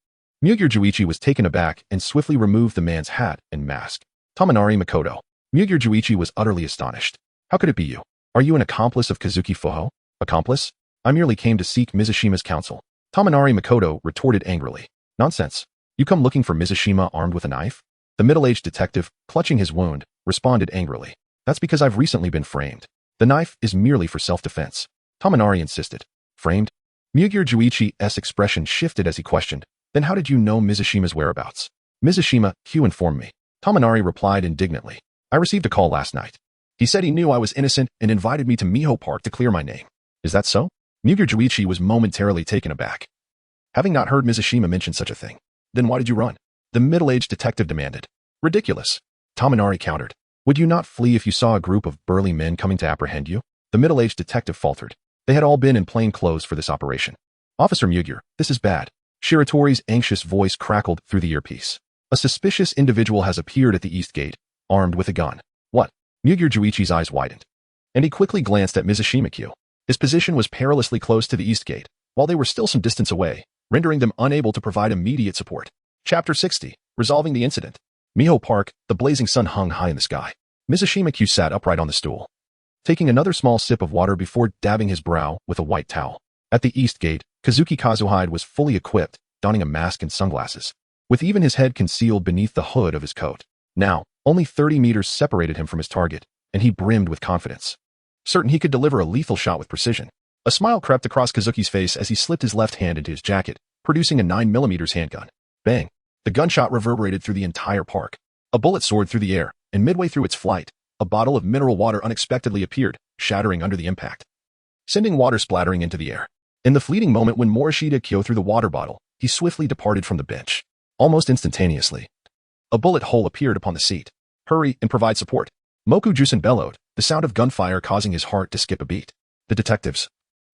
Mugure Juichi was taken aback and swiftly removed the man's hat and mask. Tominari Makoto. Mugure Juichi was utterly astonished. How could it be you? Are you an accomplice of Kazuki Fo? Accomplice? I merely came to seek Morishita's counsel. Tominari Makoto retorted angrily. Nonsense. You come looking for Morishita armed with a knife? The middle-aged detective, clutching his wound, responded angrily. That's because I've recently been framed. The knife is merely for self-defense. Tominari insisted. Framed? Mugure Juichi's expression shifted as he questioned. Then how did you know Morishita's whereabouts? Morishita Kyo informed me. Tominari replied indignantly. I received a call last night. He said he knew I was innocent and invited me to Miho Park to clear my name. Is that so? Mugure Juichi was momentarily taken aback, having not heard Morishita mention such a thing. Then why did you run? The middle-aged detective demanded. Ridiculous. Tominari countered. Would you not flee if you saw a group of burly men coming to apprehend you? The middle-aged detective faltered. They had all been in plain clothes for this operation. Officer Mugure, this is bad. Shiratori's anxious voice crackled through the earpiece. A suspicious individual has appeared at the east gate, armed with a gun. What? Mugure Juichi's eyes widened, and he quickly glanced at Morishita Kyo. His position was perilously close to the east gate, while they were still some distance away, rendering them unable to provide immediate support. Chapter 60. Resolving the incident. Miho Park, the blazing sun hung high in the sky. Morishita Kyo sat upright on the stool, taking another small sip of water before dabbing his brow with a white towel. At the east gate, Kazuki Kazuhide was fully equipped, donning a mask and sunglasses, with even his head concealed beneath the hood of his coat. Now, only 30 meters separated him from his target, and he brimmed with confidence, certain he could deliver a lethal shot with precision. A smile crept across Kazuki's face as he slipped his left hand into his jacket, producing a 9mm handgun. Bang! The gunshot reverberated through the entire park. A bullet soared through the air, and midway through its flight, a bottle of mineral water unexpectedly appeared, shattering under the impact, sending water splattering into the air. In the fleeting moment when Morishita Kyo threw the water bottle, he swiftly departed from the bench. Almost instantaneously, a bullet hole appeared upon the seat. Hurry and provide support. Mokujusen bellowed, the sound of gunfire causing his heart to skip a beat. The detectives,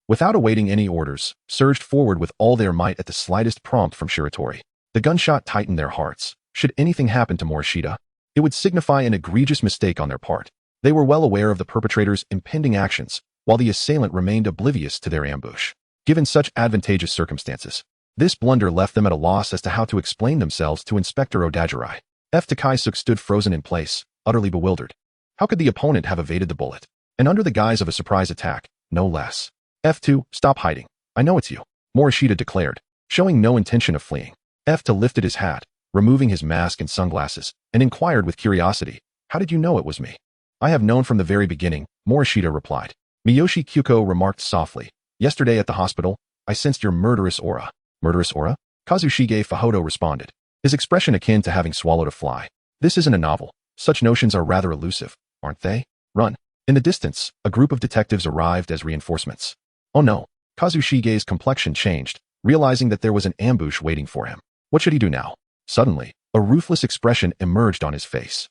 without awaiting any orders, surged forward with all their might at the slightest prompt from Shiratori. The gunshot tightened their hearts. Should anything happen to Morishita, it would signify an egregious mistake on their part. They were well aware of the perpetrator's impending actions, while the assailant remained oblivious to their ambush. Given such advantageous circumstances, this blunder left them at a loss as to how to explain themselves to Inspector Odajirai. Takai-suk stood frozen in place, utterly bewildered. How could the opponent have evaded the bullet? And under the guise of a surprise attack, no less. F2, stop hiding. I know it's you, Morishita declared, showing no intention of fleeing. F2 lifted his hat, removing his mask and sunglasses, and inquired with curiosity, how did you know it was me? I have known from the very beginning, Morishita replied. Miyoshi Kyuko remarked softly. Yesterday at the hospital, I sensed your murderous aura. Murderous aura? Kazushige Fahodo responded, his expression akin to having swallowed a fly. This isn't a novel. Such notions are rather elusive, aren't they? Run. In the distance, a group of detectives arrived as reinforcements. Oh no. Kazushige's complexion changed, realizing that there was an ambush waiting for him. What should he do now? Suddenly, a ruthless expression emerged on his face.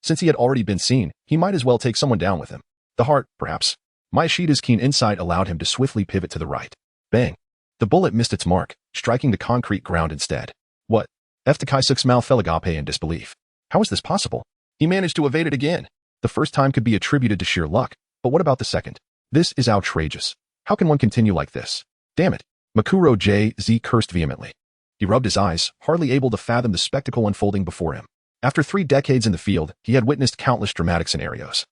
Since he had already been seen, he might as well take someone down with him. The heart, perhaps. Mayashita's keen insight allowed him to swiftly pivot to the right. Bang. The bullet missed its mark, striking the concrete ground instead. What? Takai-suk's mouth fell agape in disbelief. How is this possible? He managed to evade it again. The first time could be attributed to sheer luck, but what about the second? This is outrageous. How can one continue like this? Damn it. Makuro J.Z. cursed vehemently. He rubbed his eyes, hardly able to fathom the spectacle unfolding before him. After 3 decades in the field, he had witnessed countless dramatic scenarios.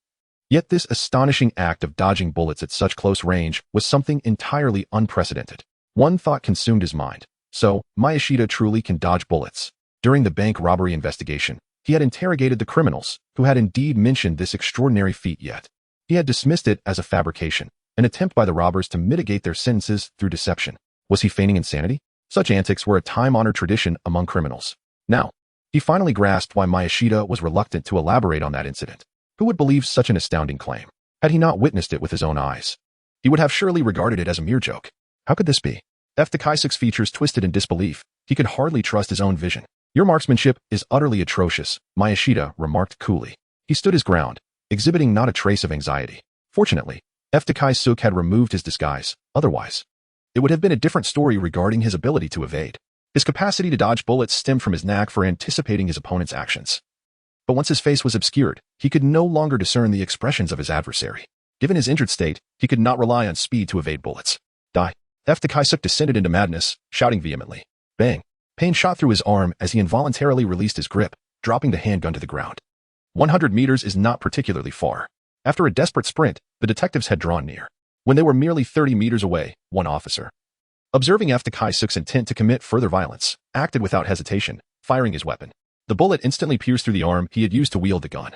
Yet this astonishing act of dodging bullets at such close range was something entirely unprecedented. One thought consumed his mind. So, Mayashita truly can dodge bullets. During the bank robbery investigation, he had interrogated the criminals, who had indeed mentioned this extraordinary feat yet. He had dismissed it as a fabrication, an attempt by the robbers to mitigate their sentences through deception. Was he feigning insanity? Such antics were a time-honored tradition among criminals. Now, he finally grasped why Mayashita was reluctant to elaborate on that incident. Who would believe such an astounding claim? Had he not witnessed it with his own eyes? He would have surely regarded it as a mere joke. How could this be? Takai-suk's features twisted in disbelief. He could hardly trust his own vision. Your marksmanship is utterly atrocious, Mayashita remarked coolly. He stood his ground, exhibiting not a trace of anxiety. Fortunately, Takai-suk had removed his disguise. Otherwise, it would have been a different story regarding his ability to evade. His capacity to dodge bullets stemmed from his knack for anticipating his opponent's actions. But once his face was obscured, he could no longer discern the expressions of his adversary. Given his injured state, he could not rely on speed to evade bullets. Die. Takai-suk descended into madness, shouting vehemently. Bang. Pain shot through his arm as he involuntarily released his grip, dropping the handgun to the ground. 100 meters is not particularly far. After a desperate sprint, the detectives had drawn near. When they were merely 30 meters away, one officer, observing Takai-suk's intent to commit further violence, acted without hesitation, firing his weapon. The bullet instantly pierced through the arm he had used to wield the gun.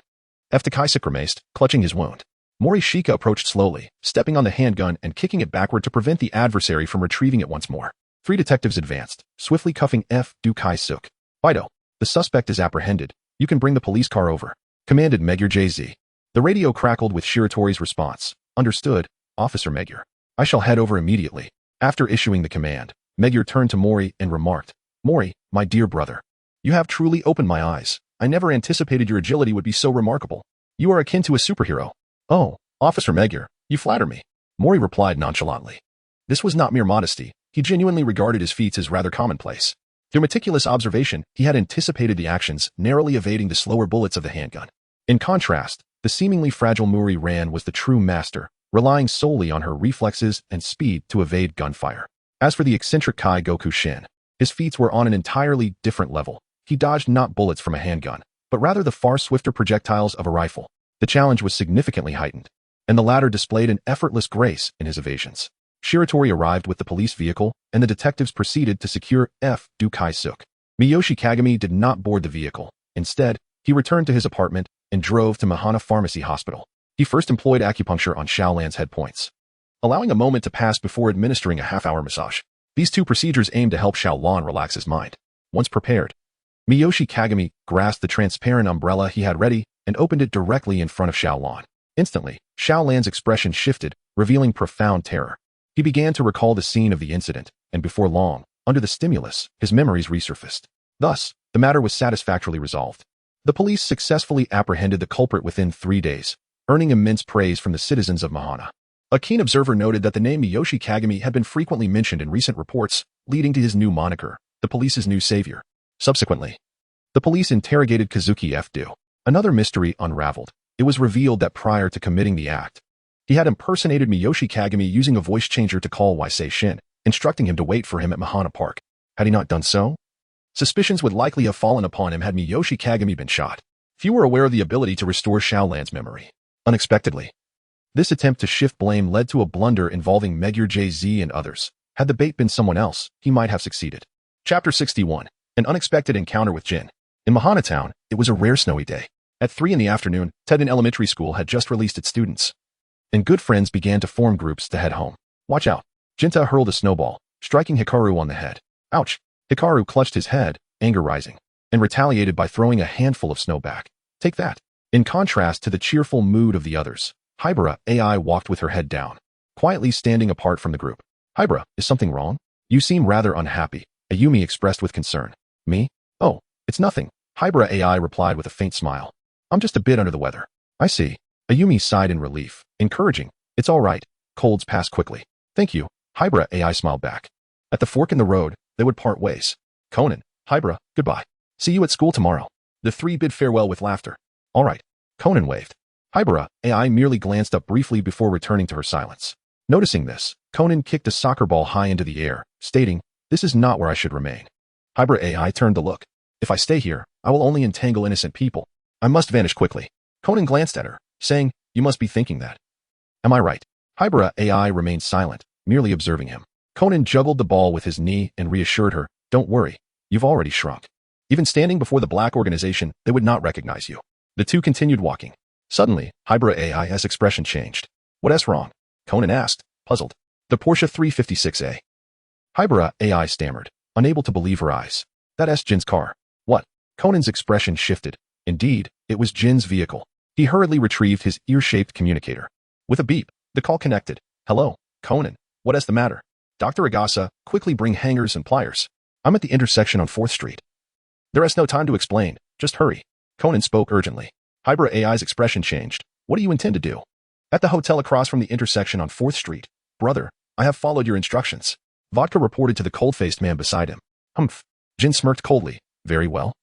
Takai-suk grimaced, clutching his wound. Morishita approached slowly, stepping on the handgun and kicking it backward to prevent the adversary from retrieving it once more. 3 detectives advanced, swiftly cuffing Takai-suk. Fido, the suspect is apprehended. You can bring the police car over, commanded Megure JZ. The radio crackled with Shiratori's response. Understood, Officer Megure. I shall head over immediately. After issuing the command, Megure turned to Mouri and remarked, Mouri, my dear brother, you have truly opened my eyes. I never anticipated your agility would be so remarkable. You are akin to a superhero. Oh, Officer Megure, you flatter me. Mouri replied nonchalantly. This was not mere modesty. He genuinely regarded his feats as rather commonplace. Through meticulous observation, he had anticipated the actions, narrowly evading the slower bullets of the handgun. In contrast, the seemingly fragile Mouri Ran was the true master, relying solely on her reflexes and speed to evade gunfire. As for the eccentric Kai Goku Shin, his feats were on an entirely different level. He dodged not bullets from a handgun, but rather the far swifter projectiles of a rifle. The challenge was significantly heightened, and the latter displayed an effortless grace in his evasions. Shiratori arrived with the police vehicle, and the detectives proceeded to secure Takai-suk. Miyoshi Kagami did not board the vehicle. Instead, he returned to his apartment and drove to Mahana Pharmacy Hospital. He first employed acupuncture on Xiaolan's head points, allowing a moment to pass before administering a half-hour massage. These 2 procedures aimed to help Xiaolan relax his mind. Once prepared, Miyoshi Kagami grasped the transparent umbrella he had ready and opened it directly in front of Xiaolan. Instantly, Xiaolan's expression shifted, revealing profound terror. He began to recall the scene of the incident, and before long, under the stimulus, his memories resurfaced. Thus, the matter was satisfactorily resolved. The police successfully apprehended the culprit within 3 days, earning immense praise from the citizens of Mahana. A keen observer noted that the name Miyoshi Kagami had been frequently mentioned in recent reports, leading to his new moniker, the police's new savior. Subsequently, the police interrogated Kazuki F. Another mystery unraveled. It was revealed that prior to committing the act, he had impersonated Miyoshi Kagami using a voice changer to call Waisei Shin, instructing him to wait for him at Mahana Park. Had he not done so, suspicions would likely have fallen upon him had Miyoshi Kagami been shot. Few were aware of the ability to restore Xiaolan's memory. Unexpectedly, this attempt to shift blame led to a blunder involving Megure JZ and others. Had the bait been someone else, he might have succeeded. Chapter 61. An unexpected encounter with Jin. In Mahana Town, it was a rare snowy day. At 3 in the afternoon, Tedden Elementary School had just released its students, and good friends began to form groups to head home. Watch out. Jinta hurled a snowball, striking Hikaru on the head. Ouch. Hikaru clutched his head, anger rising, and retaliated by throwing a handful of snow back. Take that. In contrast to the cheerful mood of the others, Hibara AI walked with her head down, quietly standing apart from the group. Hibara, is something wrong? You seem rather unhappy, Ayumi expressed with concern. Me? Oh, it's nothing. Hibara AI replied with a faint smile. I'm just a bit under the weather. I see. Ayumi sighed in relief, encouraging. It's all right. Colds pass quickly. Thank you. Hibara AI smiled back. At the fork in the road, they would part ways. Conan, Hibara, goodbye. See you at school tomorrow. The three bid farewell with laughter. All right. Conan waved. Hibara AI merely glanced up briefly before returning to her silence. Noticing this, Conan kicked a soccer ball high into the air, stating, this is not where I should remain. Hibara AI turned to look. If I stay here, I will only entangle innocent people. I must vanish quickly. Conan glanced at her, saying, you must be thinking that. Am I right? Hibara AI remained silent, merely observing him. Conan juggled the ball with his knee and reassured her, don't worry, you've already shrunk. Even standing before the black organization, they would not recognize you. The two continued walking. Suddenly, Hibara AI's expression changed. What's wrong? Conan asked, puzzled. The Porsche 356A. Hibara AI stammered, unable to believe her eyes. That's Jin's car. What? Conan's expression shifted. Indeed, it was Jin's vehicle. He hurriedly retrieved his ear-shaped communicator. With a beep, the call connected. Hello, Conan. What is the matter? Dr. Agasa, quickly bring hangers and pliers. I'm at the intersection on 4th Street. There is no time to explain. Just hurry. Conan spoke urgently. Hibara AI's expression changed. What do you intend to do? At the hotel across from the intersection on 4th Street. Brother, I have followed your instructions. Vodka reported to the cold-faced man beside him. Humph. Jin smirked coldly. Very well.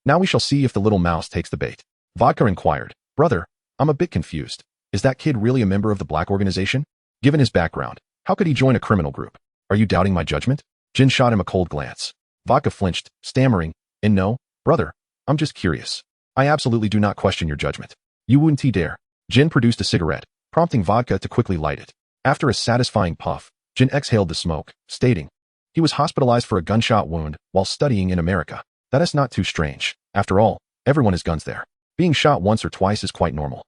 Now we shall see if the little mouse takes the bait. Vodka inquired. Brother, I'm a bit confused. Is that kid really a member of the black organization? Given his background, how could he join a criminal group? Are you doubting my judgment? Jin shot him a cold glance. Vodka flinched, stammering, and no, brother, I'm just curious. I absolutely do not question your judgment. You wouldn't dare. Jin produced a cigarette, prompting Vodka to quickly light it. After a satisfying puff, Jin exhaled the smoke, stating, he was hospitalized for a gunshot wound while studying in America. That is not too strange. After all, everyone has guns there. Being shot once or twice is quite normal.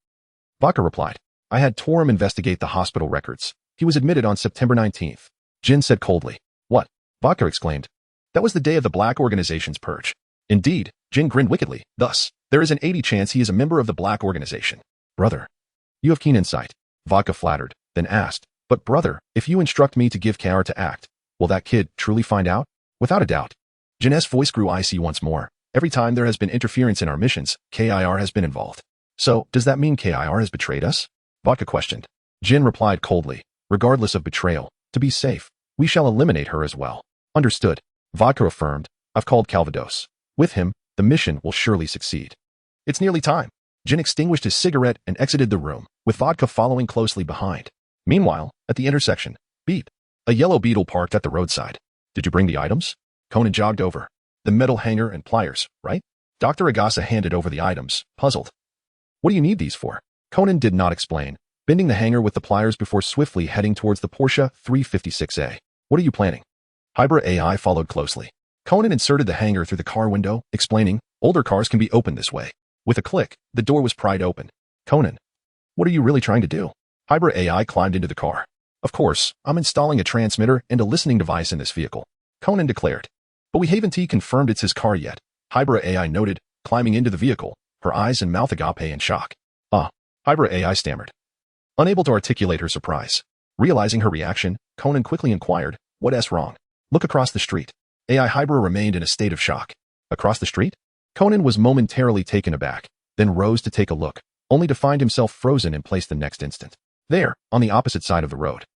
Vodka replied, I had Torum investigate the hospital records. He was admitted on September 19th. Jin said coldly. What? Vodka exclaimed. That was the day of the black organization's purge. Indeed, Jin grinned wickedly. Thus, there is an 80 chance he is a member of the black organization. Brother, you have keen insight. Vodka flattered, then asked, but brother, if you instruct me to give care to act, will that kid truly find out? Without a doubt. Jin's voice grew icy once more. Every time there has been interference in our missions, KIR has been involved. So, does that mean KIR has betrayed us? Vodka questioned. Jin replied coldly, regardless of betrayal, to be safe, we shall eliminate her as well. Understood. Vodka affirmed, I've called Calvados. With him, the mission will surely succeed. It's nearly time. Jin extinguished his cigarette and exited the room, with Vodka following closely behind. Meanwhile, at the intersection, beep. A yellow beetle parked at the roadside. Did you bring the items? Conan jogged over. The metal hanger and pliers, right? Dr. Agasa handed over the items, puzzled. What do you need these for? Conan did not explain, bending the hanger with the pliers before swiftly heading towards the Porsche 356A. What are you planning? Hibara AI followed closely. Conan inserted the hanger through the car window, explaining, older cars can be opened this way. With a click, the door was pried open. Conan, what are you really trying to do? Hibara AI climbed into the car. Of course, I'm installing a transmitter and a listening device in this vehicle. Conan declared. But we haven't confirmed it's his car yet. Hybrid AI noted, climbing into the vehicle, her eyes and mouth agape in shock. Hybrid AI stammered, unable to articulate her surprise. Realizing her reaction, Conan quickly inquired, "What's wrong?" "Look across the street." AI Hybrid remained in a state of shock. Across the street? Conan was momentarily taken aback, then rose to take a look, only to find himself frozen in place the next instant. There, on the opposite side of the road,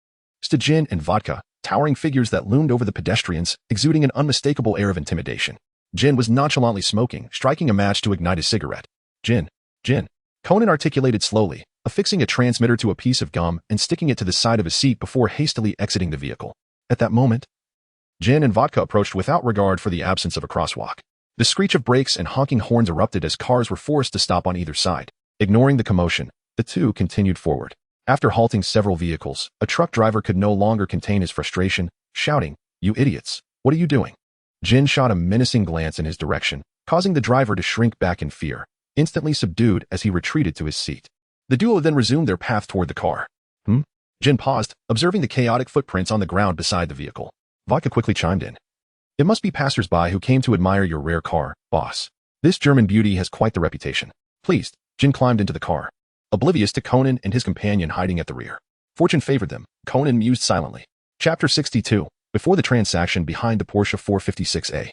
stood Jin and Vodka, towering figures that loomed over the pedestrians, exuding an unmistakable air of intimidation. Jin was nonchalantly smoking, striking a match to ignite his cigarette. Jin. Conan articulated slowly, affixing a transmitter to a piece of gum and sticking it to the side of his seat before hastily exiting the vehicle. At that moment, Jin and Vodka approached without regard for the absence of a crosswalk. The screech of brakes and honking horns erupted as cars were forced to stop on either side. Ignoring the commotion, the two continued forward. After halting several vehicles, a truck driver could no longer contain his frustration, shouting, "You idiots, what are you doing?" Jin shot a menacing glance in his direction, causing the driver to shrink back in fear, instantly subdued as he retreated to his seat. The duo then resumed their path toward the car. Jin paused, observing the chaotic footprints on the ground beside the vehicle. Vodka quickly chimed in. "It must be passers-by who came to admire your rare car, boss. This German beauty has quite the reputation." Pleased, Jin climbed into the car, oblivious to Conan and his companion hiding at the rear. Fortune favored them, Conan mused silently. Chapter 62. Before the transaction behind the Porsche 456A.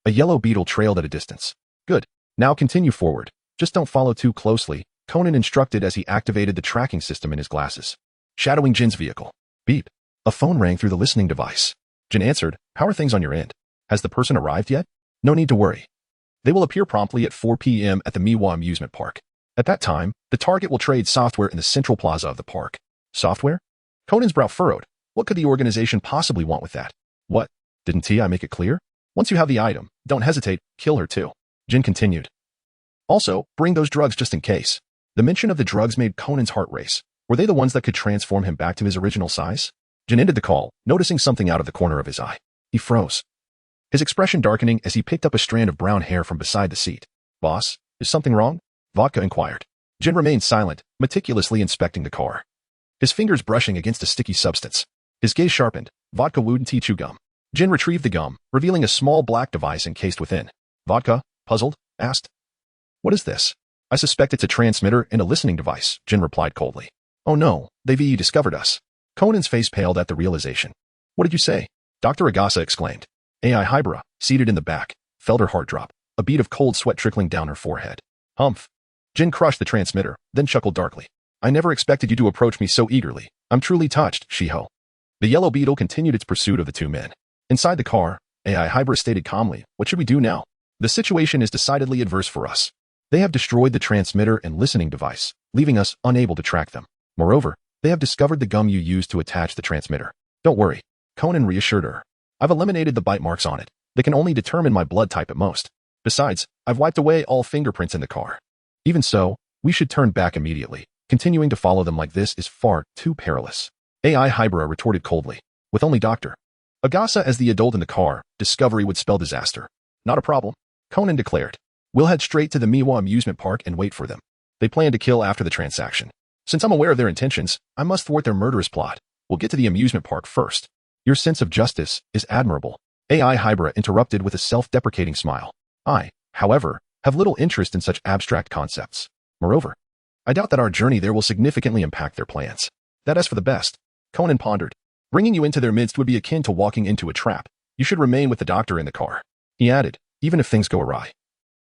A yellow Beetle trailed at a distance. "Good. Now continue forward. Just don't follow too closely," Conan instructed as he activated the tracking system in his glasses. Shadowing Jin's vehicle. Beep. A phone rang through the listening device. Jin answered, "How are things on your end? Has the person arrived yet?" "No need to worry. They will appear promptly at 4 p.m. at the Miwa amusement park. At that time, the target will trade software in the central plaza of the park." "Software?" Conan's brow furrowed. What could the organization possibly want with that? "What? Didn't I make it clear? Once you have the item, don't hesitate, kill her too." Jin continued. "Also, bring those drugs just in case." The mention of the drugs made Conan's heart race. Were they the ones that could transform him back to his original size? Jin ended the call, noticing something out of the corner of his eye. He froze, his expression darkening as he picked up a strand of brown hair from beside the seat. "Boss, is something wrong?" Vodka inquired. Jin remained silent, meticulously inspecting the car, his fingers brushing against a sticky substance. His gaze sharpened. Vodka wouldn't chew gum. Jin retrieved the gum, revealing a small black device encased within. Vodka, puzzled, asked, "What is this?" "I suspect it's a transmitter and a listening device," Jin replied coldly. "Oh no, they've discovered us." Conan's face paled at the realization. "What did you say?" Dr. Agasa exclaimed. AI Hybra, seated in the back, felt her heart drop, a bead of cold sweat trickling down her forehead. "Humph." Jin crushed the transmitter, then chuckled darkly. "I never expected you to approach me so eagerly. I'm truly touched, Shiho." The yellow beetle continued its pursuit of the two men. Inside the car, AI Hybra stated calmly, "What should we do now? The situation is decidedly adverse for us. They have destroyed the transmitter and listening device, leaving us unable to track them. Moreover, they have discovered the gum you used to attach the transmitter." "Don't worry," Conan reassured her. "I've eliminated the bite marks on it. They can only determine my blood type at most. Besides, I've wiped away all fingerprints in the car. Even so, we should turn back immediately. Continuing to follow them like this is far too perilous." AI Hybra retorted coldly. With only Dr. Agasa as the adult in the car, discovery would spell disaster. "Not a problem," Conan declared. "We'll head straight to the Miwa amusement park and wait for them. They plan to kill after the transaction. Since I'm aware of their intentions, I must thwart their murderous plot. We'll get to the amusement park first." "Your sense of justice is admirable," AI Hybra interrupted with a self-deprecating smile. "I, however, have little interest in such abstract concepts. Moreover, I doubt that our journey there will significantly impact their plans." "That is for the best," Conan pondered. "Bringing you into their midst would be akin to walking into a trap. You should remain with the doctor in the car." He added, "Even if things go awry,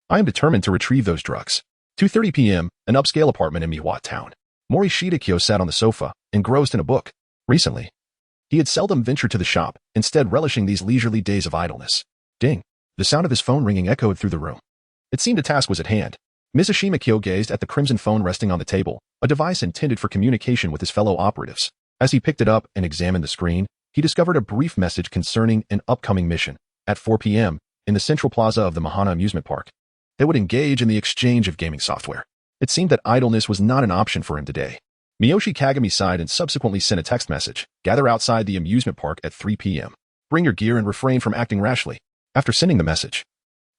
I am determined to retrieve those drugs." 2:30 p.m., an upscale apartment in Miwa Town. Morishita Kyo sat on the sofa, engrossed in a book. Recently, he had seldom ventured to the shop, instead relishing these leisurely days of idleness. Ding. The sound of his phone ringing echoed through the room. It seemed a task was at hand. Mizushima Kyo gazed at the crimson phone resting on the table, a device intended for communication with his fellow operatives. As he picked it up and examined the screen, he discovered a brief message concerning an upcoming mission. At 4 p.m., in the central plaza of the Mahana amusement park, they would engage in the exchange of gaming software. It seemed that idleness was not an option for him today. Miyoshi Kagami sighed and subsequently sent a text message. "Gather outside the amusement park at 3 p.m. Bring your gear and refrain from acting rashly." After sending the message,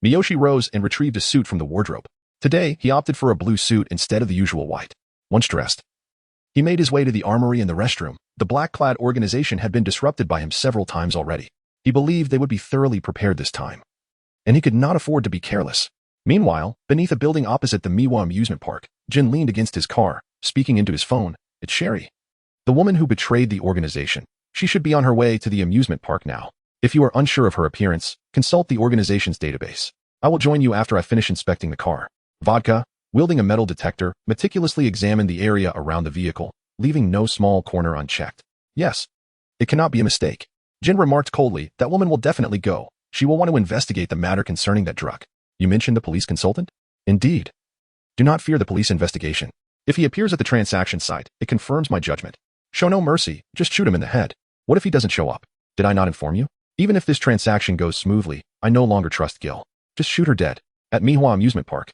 Miyoshi rose and retrieved a suit from the wardrobe. Today, he opted for a blue suit instead of the usual white. Once dressed, he made his way to the armory and the restroom. The black-clad organization had been disrupted by him several times already. He believed they would be thoroughly prepared this time. and he could not afford to be careless. Meanwhile, beneath a building opposite the Miwa amusement park, Jin leaned against his car, speaking into his phone. It's Sherry. The woman who betrayed the organization. She should be on her way to the amusement park now. If you are unsure of her appearance, consult the organization's database. I will join you after I finish inspecting the car. Vodka, wielding a metal detector, meticulously examined the area around the vehicle, leaving no small corner unchecked. Yes. It cannot be a mistake. Jin remarked coldly, that woman will definitely go. She will want to investigate the matter concerning that drug. You mentioned the police consultant? Indeed. Do not fear the police investigation. If he appears at the transaction site, it confirms my judgment. Show no mercy, just shoot him in the head. What if he doesn't show up? Did I not inform you? Even if this transaction goes smoothly, I no longer trust Gil. Just shoot her dead. At Mihua Amusement Park.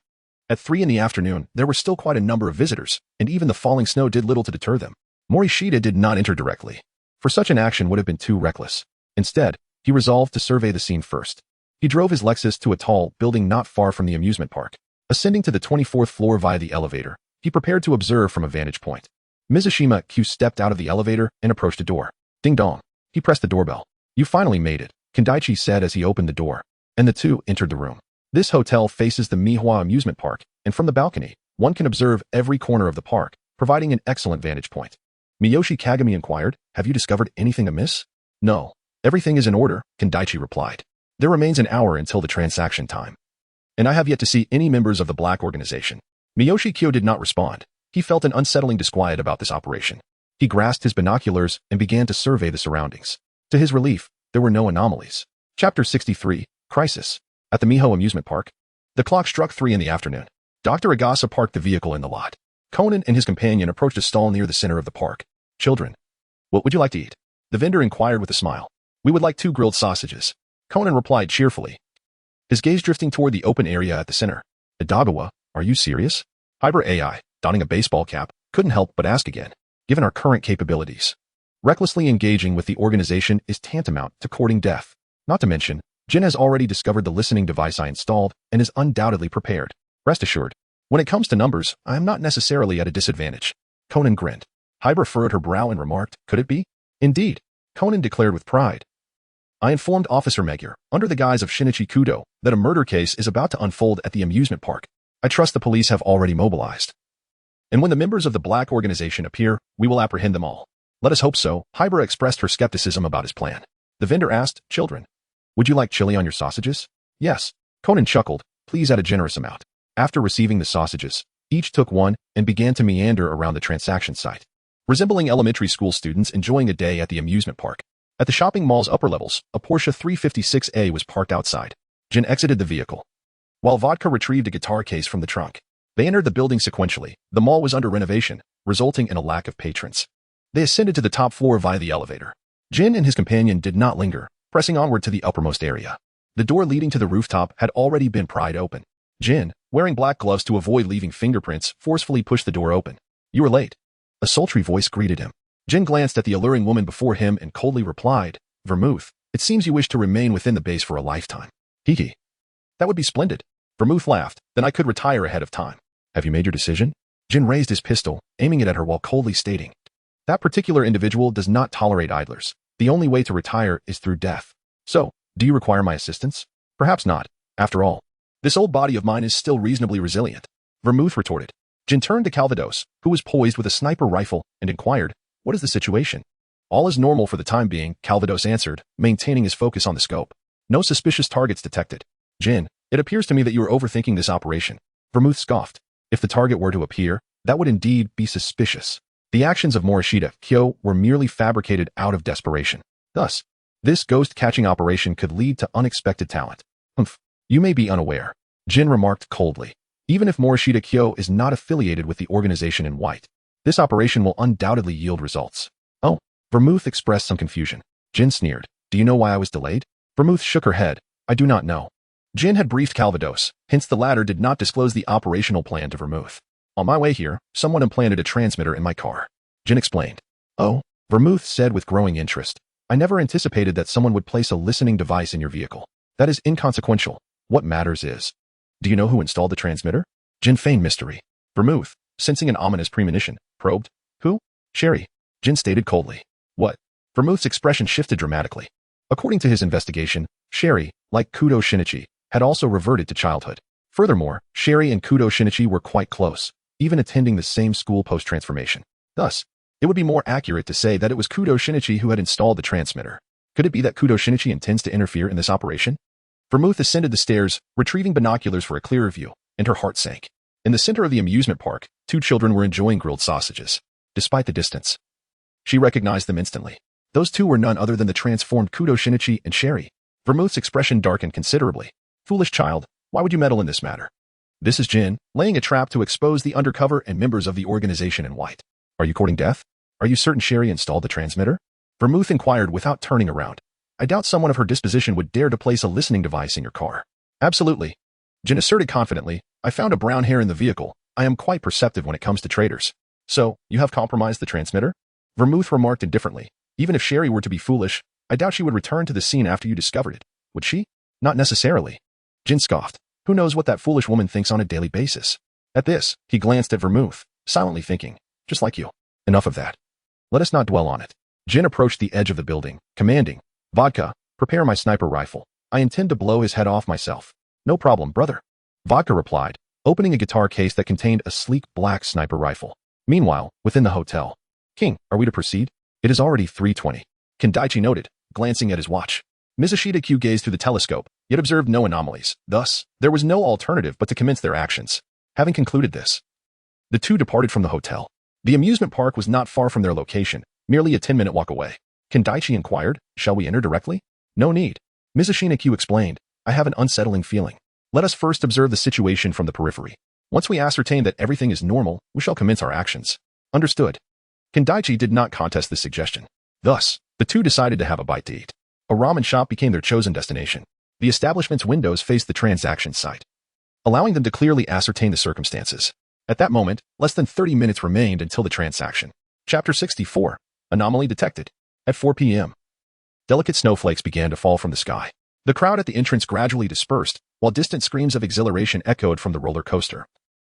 At 3 in the afternoon, there were still quite a number of visitors, and even the falling snow did little to deter them. Morishita did not enter directly, for such an action would have been too reckless. Instead, he resolved to survey the scene first. He drove his Lexus to a tall building not far from the amusement park. Ascending to the 24th floor via the elevator, he prepared to observe from a vantage point. Morishita Kyo stepped out of the elevator and approached a door. Ding dong. He pressed the doorbell. You finally made it, Kandaichi said as he opened the door, and the two entered the room. This hotel faces the Mihua amusement park, and from the balcony, one can observe every corner of the park, providing an excellent vantage point. Miyoshi Kagami inquired, have you discovered anything amiss? No. Everything is in order, Kandaichi replied. There remains an hour until the transaction time. And I have yet to see any members of the Black Organization. Miyoshi Kyo did not respond. He felt an unsettling disquiet about this operation. He grasped his binoculars and began to survey the surroundings. To his relief, there were no anomalies. Chapter 63, Crisis. At the Miho amusement park, the clock struck 3 in the afternoon. Dr. Agasa parked the vehicle in the lot. Conan and his companion approached a stall near the center of the park. Children, what would you like to eat? The vendor inquired with a smile. We would like 2 grilled sausages. Conan replied cheerfully, his gaze drifting toward the open area at the center. Idagawa, are you serious? Hyper AI, donning a baseball cap, couldn't help but ask again. Given our current capabilities, recklessly engaging with the organization is tantamount to courting death. Not to mention, Jin has already discovered the listening device I installed and is undoubtedly prepared. Rest assured, when it comes to numbers, I am not necessarily at a disadvantage. Conan grinned. Hyber furrowed her brow and remarked, could it be? Indeed, Conan declared with pride. I informed Officer Magyar, under the guise of Shinichi Kudo, that a murder case is about to unfold at the amusement park. I trust the police have already mobilized. And when the members of the Black Organization appear, we will apprehend them all. Let us hope so. Hyber expressed her skepticism about his plan. The vendor asked, children, would you like chili on your sausages? Yes. Conan chuckled, please add a generous amount. After receiving the sausages, each took one and began to meander around the transaction site, resembling elementary school students enjoying a day at the amusement park. At the shopping mall's upper levels, a Porsche 356A was parked outside. Jin exited the vehicle, while Vodka retrieved a guitar case from the trunk. They entered the building sequentially. The mall was under renovation, resulting in a lack of patrons. They ascended to the top floor via the elevator. Jin and his companion did not linger, pressing onward to the uppermost area. The door leading to the rooftop had already been pried open. Jin, wearing black gloves to avoid leaving fingerprints, forcefully pushed the door open. You were late. A sultry voice greeted him. Jin glanced at the alluring woman before him and coldly replied, Vermouth, it seems you wish to remain within the base for a lifetime. Hee. That would be splendid. Vermouth laughed, then I could retire ahead of time. Have you made your decision? Jin raised his pistol, aiming it at her while coldly stating, that particular individual does not tolerate idlers. The only way to retire is through death. So, do you require my assistance? Perhaps not. After all, this old body of mine is still reasonably resilient. Vermouth retorted. Jin turned to Calvados, who was poised with a sniper rifle, and inquired, what is the situation? All is normal for the time being, Calvados answered, maintaining his focus on the scope. No suspicious targets detected. Jin, it appears to me that you are overthinking this operation. Vermouth scoffed. If the target were to appear, that would indeed be suspicious. The actions of Morishita Kyo were merely fabricated out of desperation. Thus, this ghost-catching operation could lead to unexpected talent. You may be unaware, Jin remarked coldly. Even if Morishita Kyo is not affiliated with the organization in white, this operation will undoubtedly yield results. Oh, Vermouth expressed some confusion. Jin sneered. Do you know why I was delayed? Vermouth shook her head. I do not know. Jin had briefed Calvados, hence the latter did not disclose the operational plan to Vermouth. On my way here, someone implanted a transmitter in my car. Jin explained. Oh, Vermouth said with growing interest. I never anticipated that someone would place a listening device in your vehicle. That is inconsequential. What matters is, do you know who installed the transmitter? Jin feigned mystery. Vermouth, sensing an ominous premonition, probed. Who? Sherry. Jin stated coldly. What? Vermouth's expression shifted dramatically. According to his investigation, Sherry, like Kudo Shinichi, had also reverted to childhood. Furthermore, Sherry and Kudo Shinichi were quite close, even attending the same school post-transformation. Thus, it would be more accurate to say that it was Kudo Shinichi who had installed the transmitter. Could it be that Kudo Shinichi intends to interfere in this operation? Vermouth ascended the stairs, retrieving binoculars for a clearer view, and her heart sank. In the center of the amusement park, two children were enjoying grilled sausages. Despite the distance, she recognized them instantly. Those two were none other than the transformed Kudo Shinichi and Sherry. Vermouth's expression darkened considerably. Foolish child, why would you meddle in this matter? This is Jin, laying a trap to expose the undercover and members of the organization in white. Are you courting death? Are you certain Sherry installed the transmitter? Vermouth inquired without turning around. I doubt someone of her disposition would dare to place a listening device in your car. Absolutely. Jin asserted confidently, I found a brown hair in the vehicle. I am quite perceptive when it comes to traitors. So, you have compromised the transmitter? Vermouth remarked indifferently. Even if Sherry were to be foolish, I doubt she would return to the scene after you discovered it. Would she? Not necessarily. Jin scoffed. Who knows what that foolish woman thinks on a daily basis? At this, he glanced at Vermouth, silently thinking, just like you. Enough of that. Let us not dwell on it. Jin approached the edge of the building, commanding, Vodka, prepare my sniper rifle. I intend to blow his head off myself. No problem, brother. Vodka replied, opening a guitar case that contained a sleek black sniper rifle. Meanwhile, within the hotel. King, are we to proceed? It is already 3:20. Kendaichi noted, glancing at his watch. Morishita Kyo gazed through the telescope, yet observed no anomalies. Thus, there was no alternative but to commence their actions. Having concluded this, the two departed from the hotel. The amusement park was not far from their location, merely a 10-minute walk away. Kendaichi inquired, shall we enter directly? No need. Morishita Kyo explained, I have an unsettling feeling. Let us first observe the situation from the periphery. Once we ascertain that everything is normal, we shall commence our actions. Understood. Kendaichi did not contest this suggestion. Thus, the two decided to have a bite to eat. A ramen shop became their chosen destination. The establishment's windows faced the transaction site, allowing them to clearly ascertain the circumstances. At that moment, less than 30 minutes remained until the transaction. Chapter 64. Anomaly detected. At 4 p.m. Delicate snowflakes began to fall from the sky. The crowd at the entrance gradually dispersed, while distant screams of exhilaration echoed from the roller coaster.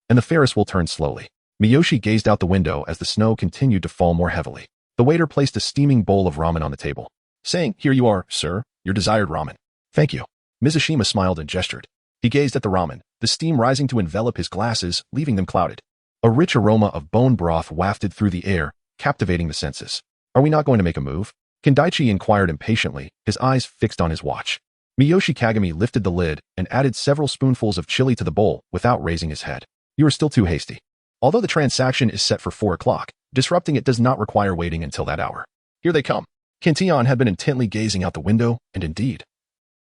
And the Ferris wheel turned slowly. Miyoshi gazed out the window as the snow continued to fall more heavily. The waiter placed a steaming bowl of ramen on the table, saying, Here you are, sir, your desired ramen. Thank you. Mizushima smiled and gestured. He gazed at the ramen, the steam rising to envelop his glasses, leaving them clouded. A rich aroma of bone broth wafted through the air, captivating the senses. Are we not going to make a move? Kendaichi inquired impatiently, his eyes fixed on his watch. Miyoshi Kagami lifted the lid and added several spoonfuls of chili to the bowl without raising his head. You are still too hasty. Although the transaction is set for 4 o'clock, disrupting it does not require waiting until that hour. Here they come. Kintion had been intently gazing out the window, and indeed,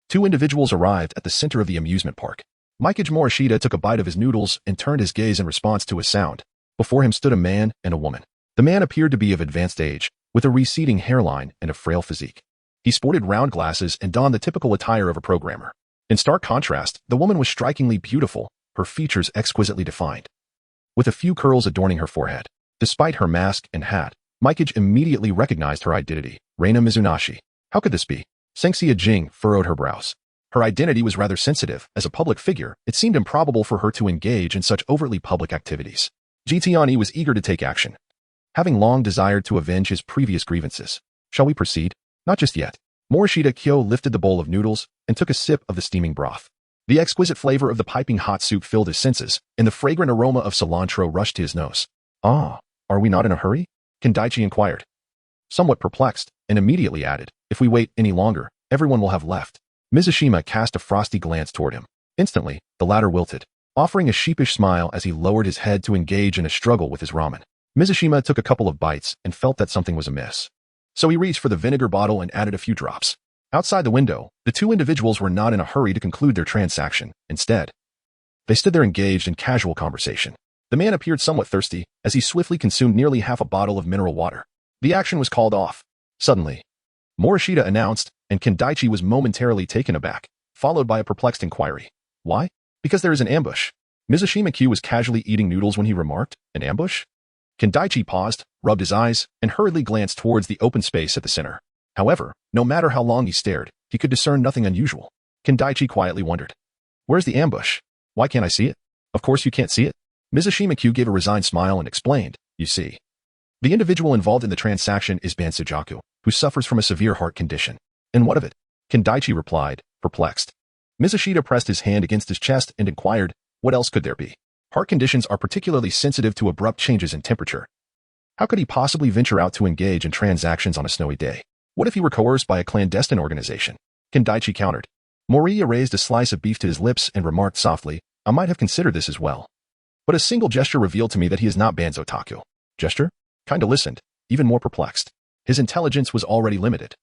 two individuals arrived at the center of the amusement park. Mikage Morishita took a bite of his noodles and turned his gaze in response to a sound. Before him stood a man and a woman. The man appeared to be of advanced age, with a receding hairline and a frail physique. He sported round glasses and donned the typical attire of a programmer. In stark contrast, the woman was strikingly beautiful, her features exquisitely defined, with a few curls adorning her forehead. Despite her mask and hat, Mikage immediately recognized her identity, Reina Mizunashi. How could this be? Sengxia Jing furrowed her brows. Her identity was rather sensitive. As a public figure, it seemed improbable for her to engage in such overtly public activities. Jitiani was eager to take action, having long desired to avenge his previous grievances. Shall we proceed? Not just yet. Morishita Kyo lifted the bowl of noodles and took a sip of the steaming broth. The exquisite flavor of the piping hot soup filled his senses, and the fragrant aroma of cilantro rushed to his nose. Ah, are we not in a hurry? Kendaichi inquired, somewhat perplexed, and immediately added, if we wait any longer, everyone will have left. Mizushima cast a frosty glance toward him. Instantly, the latter wilted, offering a sheepish smile as he lowered his head to engage in a struggle with his ramen. Mizushima took a couple of bites and felt that something was amiss. So he reached for the vinegar bottle and added a few drops. Outside the window, the two individuals were not in a hurry to conclude their transaction. Instead, they stood there engaged in casual conversation. The man appeared somewhat thirsty as he swiftly consumed nearly half a bottle of mineral water. The action was called off. Suddenly, Morishita announced, and Kendaichi was momentarily taken aback, followed by a perplexed inquiry. Why? Because there is an ambush. Mizushima Kyo was casually eating noodles when he remarked, an ambush? Kendaichi paused, rubbed his eyes, and hurriedly glanced towards the open space at the center. However, no matter how long he stared, he could discern nothing unusual. Kendaichi quietly wondered, where's the ambush? Why can't I see it? Of course you can't see it. Mizushima Kyo gave a resigned smile and explained, you see. The individual involved in the transaction is Bansujaku, who suffers from a severe heart condition. And what of it? Kendaichi replied, perplexed. Mizushita pressed his hand against his chest and inquired, what else could there be? Heart conditions are particularly sensitive to abrupt changes in temperature. How could he possibly venture out to engage in transactions on a snowy day? What if he were coerced by a clandestine organization? Kendaichi countered. Mouri raised a slice of beef to his lips and remarked softly, I might have considered this as well. But a single gesture revealed to me that he is not Banzo Takyo. Gesture? Kinda listened, even more perplexed. His intelligence was already limited.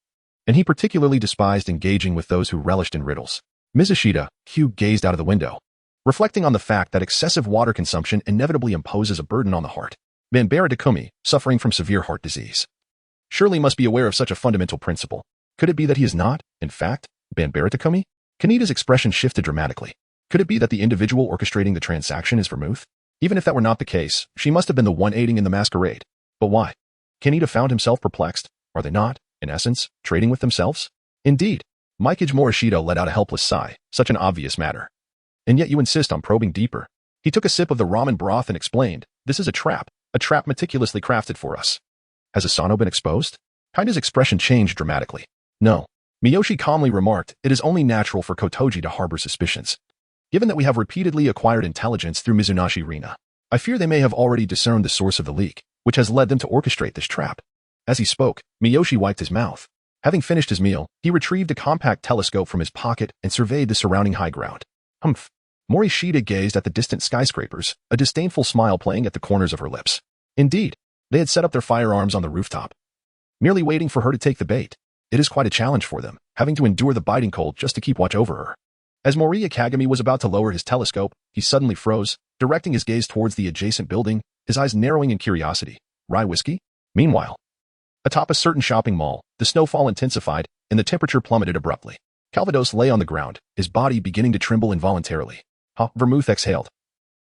And he particularly despised engaging with those who relished in riddles. Mizushita Kyo gazed out of the window, reflecting on the fact that excessive water consumption inevitably imposes a burden on the heart. Banbara Takumi, suffering from severe heart disease, surely must be aware of such a fundamental principle. Could it be that he is not, in fact, Banbara Takumi? Kanita's expression shifted dramatically. Could it be that the individual orchestrating the transaction is Vermouth? Even if that were not the case, she must have been the one aiding in the masquerade. But why? Kanita found himself perplexed. Are they not, in essence, trading with themselves? Indeed. Mikage Morishita let out a helpless sigh, such an obvious matter. And yet you insist on probing deeper. He took a sip of the ramen broth and explained, this is a trap meticulously crafted for us. Has Asano been exposed? Kanita's expression changed dramatically. No. Miyoshi calmly remarked, it is only natural for Kotoji to harbor suspicions. Given that we have repeatedly acquired intelligence through Mizunashi Rina, I fear they may have already discerned the source of the leak, which has led them to orchestrate this trap. As he spoke, Miyoshi wiped his mouth. Having finished his meal, he retrieved a compact telescope from his pocket and surveyed the surrounding high ground. Humph. Morishita gazed at the distant skyscrapers, a disdainful smile playing at the corners of her lips. Indeed, they had set up their firearms on the rooftop, merely waiting for her to take the bait. It is quite a challenge for them, having to endure the biting cold just to keep watch over her. As Mouri Ran was about to lower his telescope, he suddenly froze, directing his gaze towards the adjacent building, his eyes narrowing in curiosity. Rye whiskey? Meanwhile, atop a certain shopping mall, the snowfall intensified, and the temperature plummeted abruptly. Calvados lay on the ground, his body beginning to tremble involuntarily. Vermouth exhaled,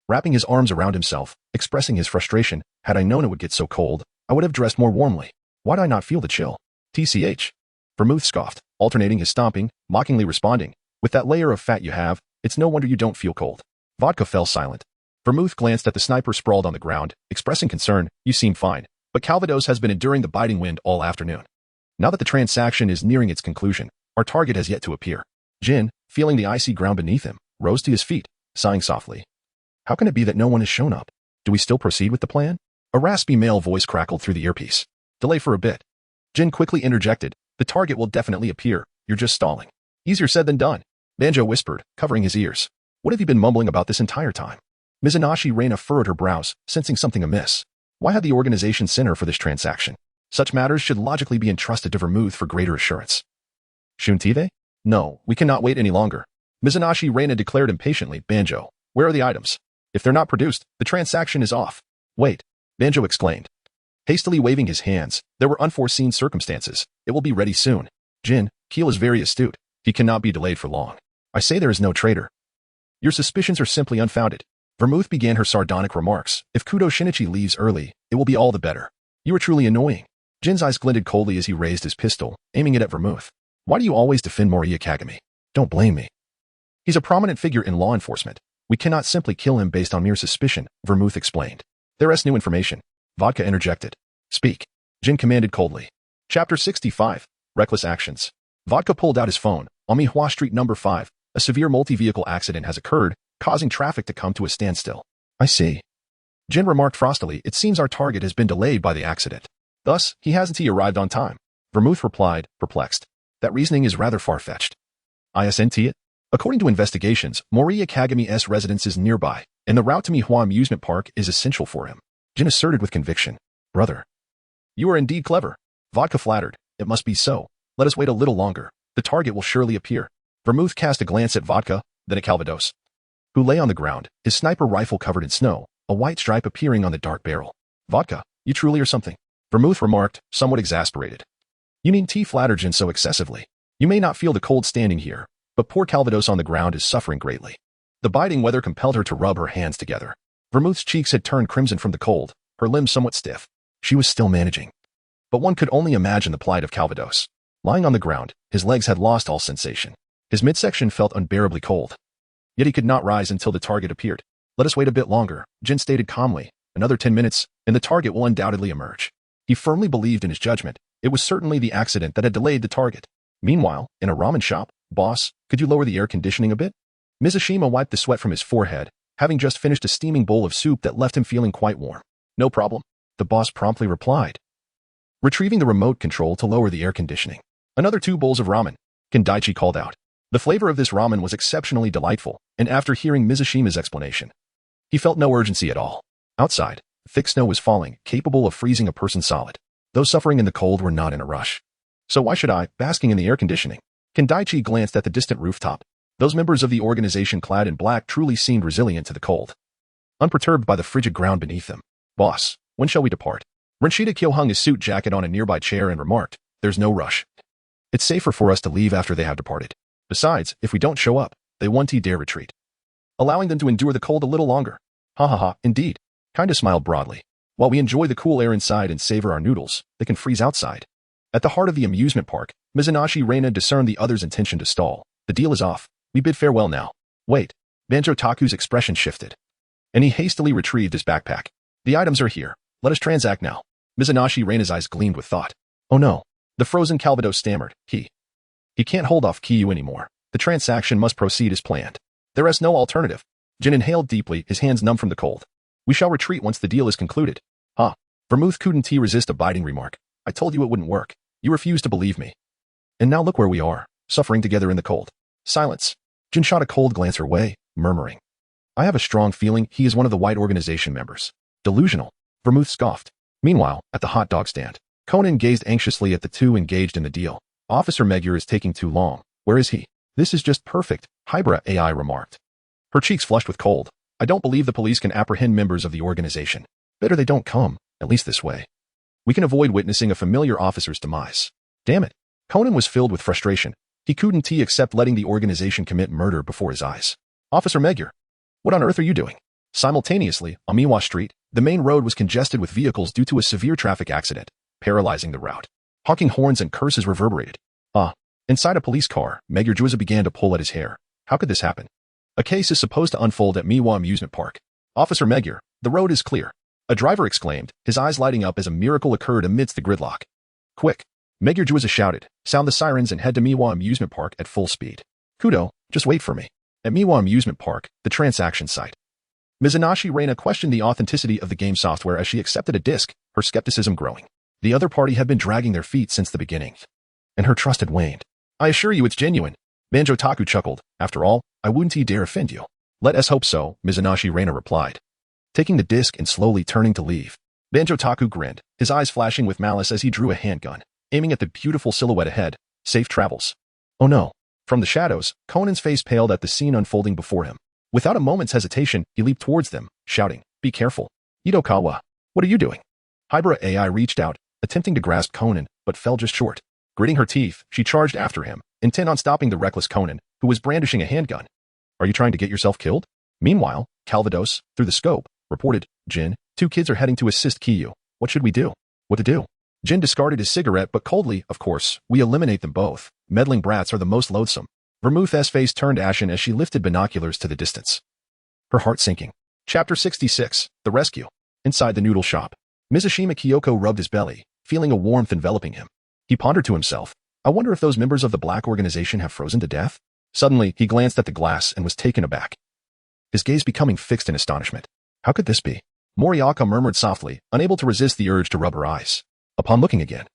wrapping his arms around himself, expressing his frustration. Had I known it would get so cold, I would have dressed more warmly. Why'd I not feel the chill? TCH. Vermouth scoffed, alternating his stomping, mockingly responding, with that layer of fat you have, it's no wonder you don't feel cold. Vodka fell silent. Vermouth glanced at the sniper sprawled on the ground, expressing concern, you seem fine, but Calvados has been enduring the biting wind all afternoon. Now that the transaction is nearing its conclusion, our target has yet to appear. Jin, feeling the icy ground beneath him, rose to his feet, sighing softly. How can it be that no one has shown up? Do we still proceed with the plan? A raspy male voice crackled through the earpiece. Delay for a bit. Jin quickly interjected, the target will definitely appear, you're just stalling. Easier said than done. Banjo whispered, covering his ears. What have you been mumbling about this entire time? Mizunashi Rina furrowed her brows, sensing something amiss. Why had the organization sent her for this transaction? Such matters should logically be entrusted to Vermouth for greater assurance. Shuntive? No, we cannot wait any longer. Mizunashi Rina declared impatiently, Banjo, where are the items? If they're not produced, the transaction is off. Wait, Banjo exclaimed, hastily waving his hands. There were unforeseen circumstances. It will be ready soon. Jin, Keel is very astute. He cannot be delayed for long. I say there is no traitor. Your suspicions are simply unfounded. Vermouth began her sardonic remarks. If Kudo Shinichi leaves early, it will be all the better. You are truly annoying. Jin's eyes glinted coldly as he raised his pistol, aiming it at Vermouth. Why do you always defend Mouri Ran? Don't blame me. He's a prominent figure in law enforcement. We cannot simply kill him based on mere suspicion, Vermouth explained. There is new information. Vodka interjected. Speak. Jin commanded coldly. Chapter 65. Reckless Actions. Vodka pulled out his phone. On Mihua Street number 5, a severe multi-vehicle accident has occurred, causing traffic to come to a standstill. I see. Jin remarked frostily, it seems our target has been delayed by the accident. Thus, he hasn't arrived on time. Vermouth replied, perplexed. That reasoning is rather far-fetched. Isn't it? According to investigations, Mouri Ran's residence is nearby, and the route to Mihua Amusement Park is essential for him. Jin asserted with conviction. Brother. You are indeed clever. Vodka flattered. It must be so. Let us wait a little longer. The target will surely appear. Vermouth cast a glance at Vodka, then at Calvados, who lay on the ground, his sniper rifle covered in snow, a white stripe appearing on the dark barrel. Vodka, you truly are something. Vermouth remarked, somewhat exasperated. You mean T flattered Jin so excessively. You may not feel the cold standing here, but poor Calvados on the ground is suffering greatly. The biting weather compelled her to rub her hands together. Vermouth's cheeks had turned crimson from the cold, her limbs somewhat stiff. She was still managing. But one could only imagine the plight of Calvados. Lying on the ground, his legs had lost all sensation. His midsection felt unbearably cold. Yet he could not rise until the target appeared. Let us wait a bit longer, Jin stated calmly. Another 10 minutes, and the target will undoubtedly emerge. He firmly believed in his judgment. It was certainly the accident that had delayed the target. Meanwhile, in a ramen shop, Boss, could you lower the air conditioning a bit? Mizushima wiped the sweat from his forehead, having just finished a steaming bowl of soup that left him feeling quite warm. No problem, the boss promptly replied, retrieving the remote control to lower the air conditioning. Another 2 bowls of ramen, Kendaichi called out. The flavor of this ramen was exceptionally delightful, and after hearing Mizushima's explanation, he felt no urgency at all. Outside, thick snow was falling, capable of freezing a person solid. Those suffering in the cold were not in a rush. So why should I, basking in the air conditioning? Kendaichi glanced at the distant rooftop. Those members of the organization clad in black truly seemed resilient to the cold, unperturbed by the frigid ground beneath them. Boss, when shall we depart? Morishita Kyo hung his suit jacket on a nearby chair and remarked, there's no rush. It's safer for us to leave after they have departed. Besides, if we don't show up, they won't dare retreat, allowing them to endure the cold a little longer. Ha ha ha, indeed. Kinda smiled broadly. While we enjoy the cool air inside and savor our noodles, they can freeze outside. At the heart of the amusement park, Mizunashi Reina discerned the other's intention to stall. The deal is off. We bid farewell now. Wait. Banjo Taku's expression shifted, and he hastily retrieved his backpack. The items are here. Let us transact now. Mizunashi Reina's eyes gleamed with thought. Oh no. The frozen Calvados stammered. He can't hold off Kiyu anymore. The transaction must proceed as planned. There is no alternative. Jin inhaled deeply, his hands numb from the cold. We shall retreat once the deal is concluded. Ah. Vermouth couldn't resist a biting remark. I told you it wouldn't work. You refused to believe me. And now look where we are, suffering together in the cold. Silence. Jin shot a cold glance her way, murmuring, I have a strong feeling he is one of the white organization members. Delusional. Vermouth scoffed. Meanwhile, at the hot dog stand, Conan gazed anxiously at the two engaged in the deal. Officer Magyar is taking too long. Where is he? This is just perfect, Hybra AI remarked. Her cheeks flushed with cold. I don't believe the police can apprehend members of the organization. Better they don't come, at least this way. We can avoid witnessing a familiar officer's demise. Damn it. Conan was filled with frustration. He couldn't accept letting the organization commit murder before his eyes. Officer Magyar, what on earth are you doing? Simultaneously, on Miwa Street, the main road was congested with vehicles due to a severe traffic accident, paralyzing the route. Honking horns and curses reverberated. Inside a police car, Magyar Juiza began to pull at his hair. How could this happen? A case is supposed to unfold at Miwa Amusement Park. Officer Magyar, the road is clear. A driver exclaimed, his eyes lighting up as a miracle occurred amidst the gridlock. Quick! Magyar Juiza shouted, sound the sirens and head to Miwa Amusement Park at full speed. Kudo, just wait for me. At Miwa Amusement Park, the transaction site. Mizunashi Reina questioned the authenticity of the game software as she accepted a disc, her skepticism growing. The other party had been dragging their feet since the beginning, and her trust had waned. I assure you it's genuine. Banjo Taku chuckled. After all, I wouldn't dare offend you. Let us hope so, Mizunashi Reina replied, taking the disc and slowly turning to leave. Banjo Taku grinned, his eyes flashing with malice as he drew a handgun, aiming at the beautiful silhouette ahead. Safe travels. Oh no. From the shadows, Conan's face paled at the scene unfolding before him. Without a moment's hesitation, he leaped towards them, shouting, be careful. Itokawa, what are you doing? Hybra AI reached out, attempting to grasp Conan, but fell just short. Gritting her teeth, she charged after him, intent on stopping the reckless Conan, who was brandishing a handgun. Are you trying to get yourself killed? Meanwhile, Calvados, through the scope, reported, Jin, 2 kids are heading to assist Kiyu. What should we do? What to do? Jin discarded his cigarette but coldly, of course, we eliminate them both. Meddling brats are the most loathsome. Vermouth's face turned ashen as she lifted binoculars to the distance, her heart sinking. Chapter 66, The Rescue. Inside the noodle shop, Mizushima Kyoko rubbed his belly, feeling a warmth enveloping him. He pondered to himself, I wonder if those members of the black organization have frozen to death? Suddenly, he glanced at the glass and was taken aback, his gaze becoming fixed in astonishment. How could this be? Moriyaka murmured softly, unable to resist the urge to rub her eyes. Upon looking again,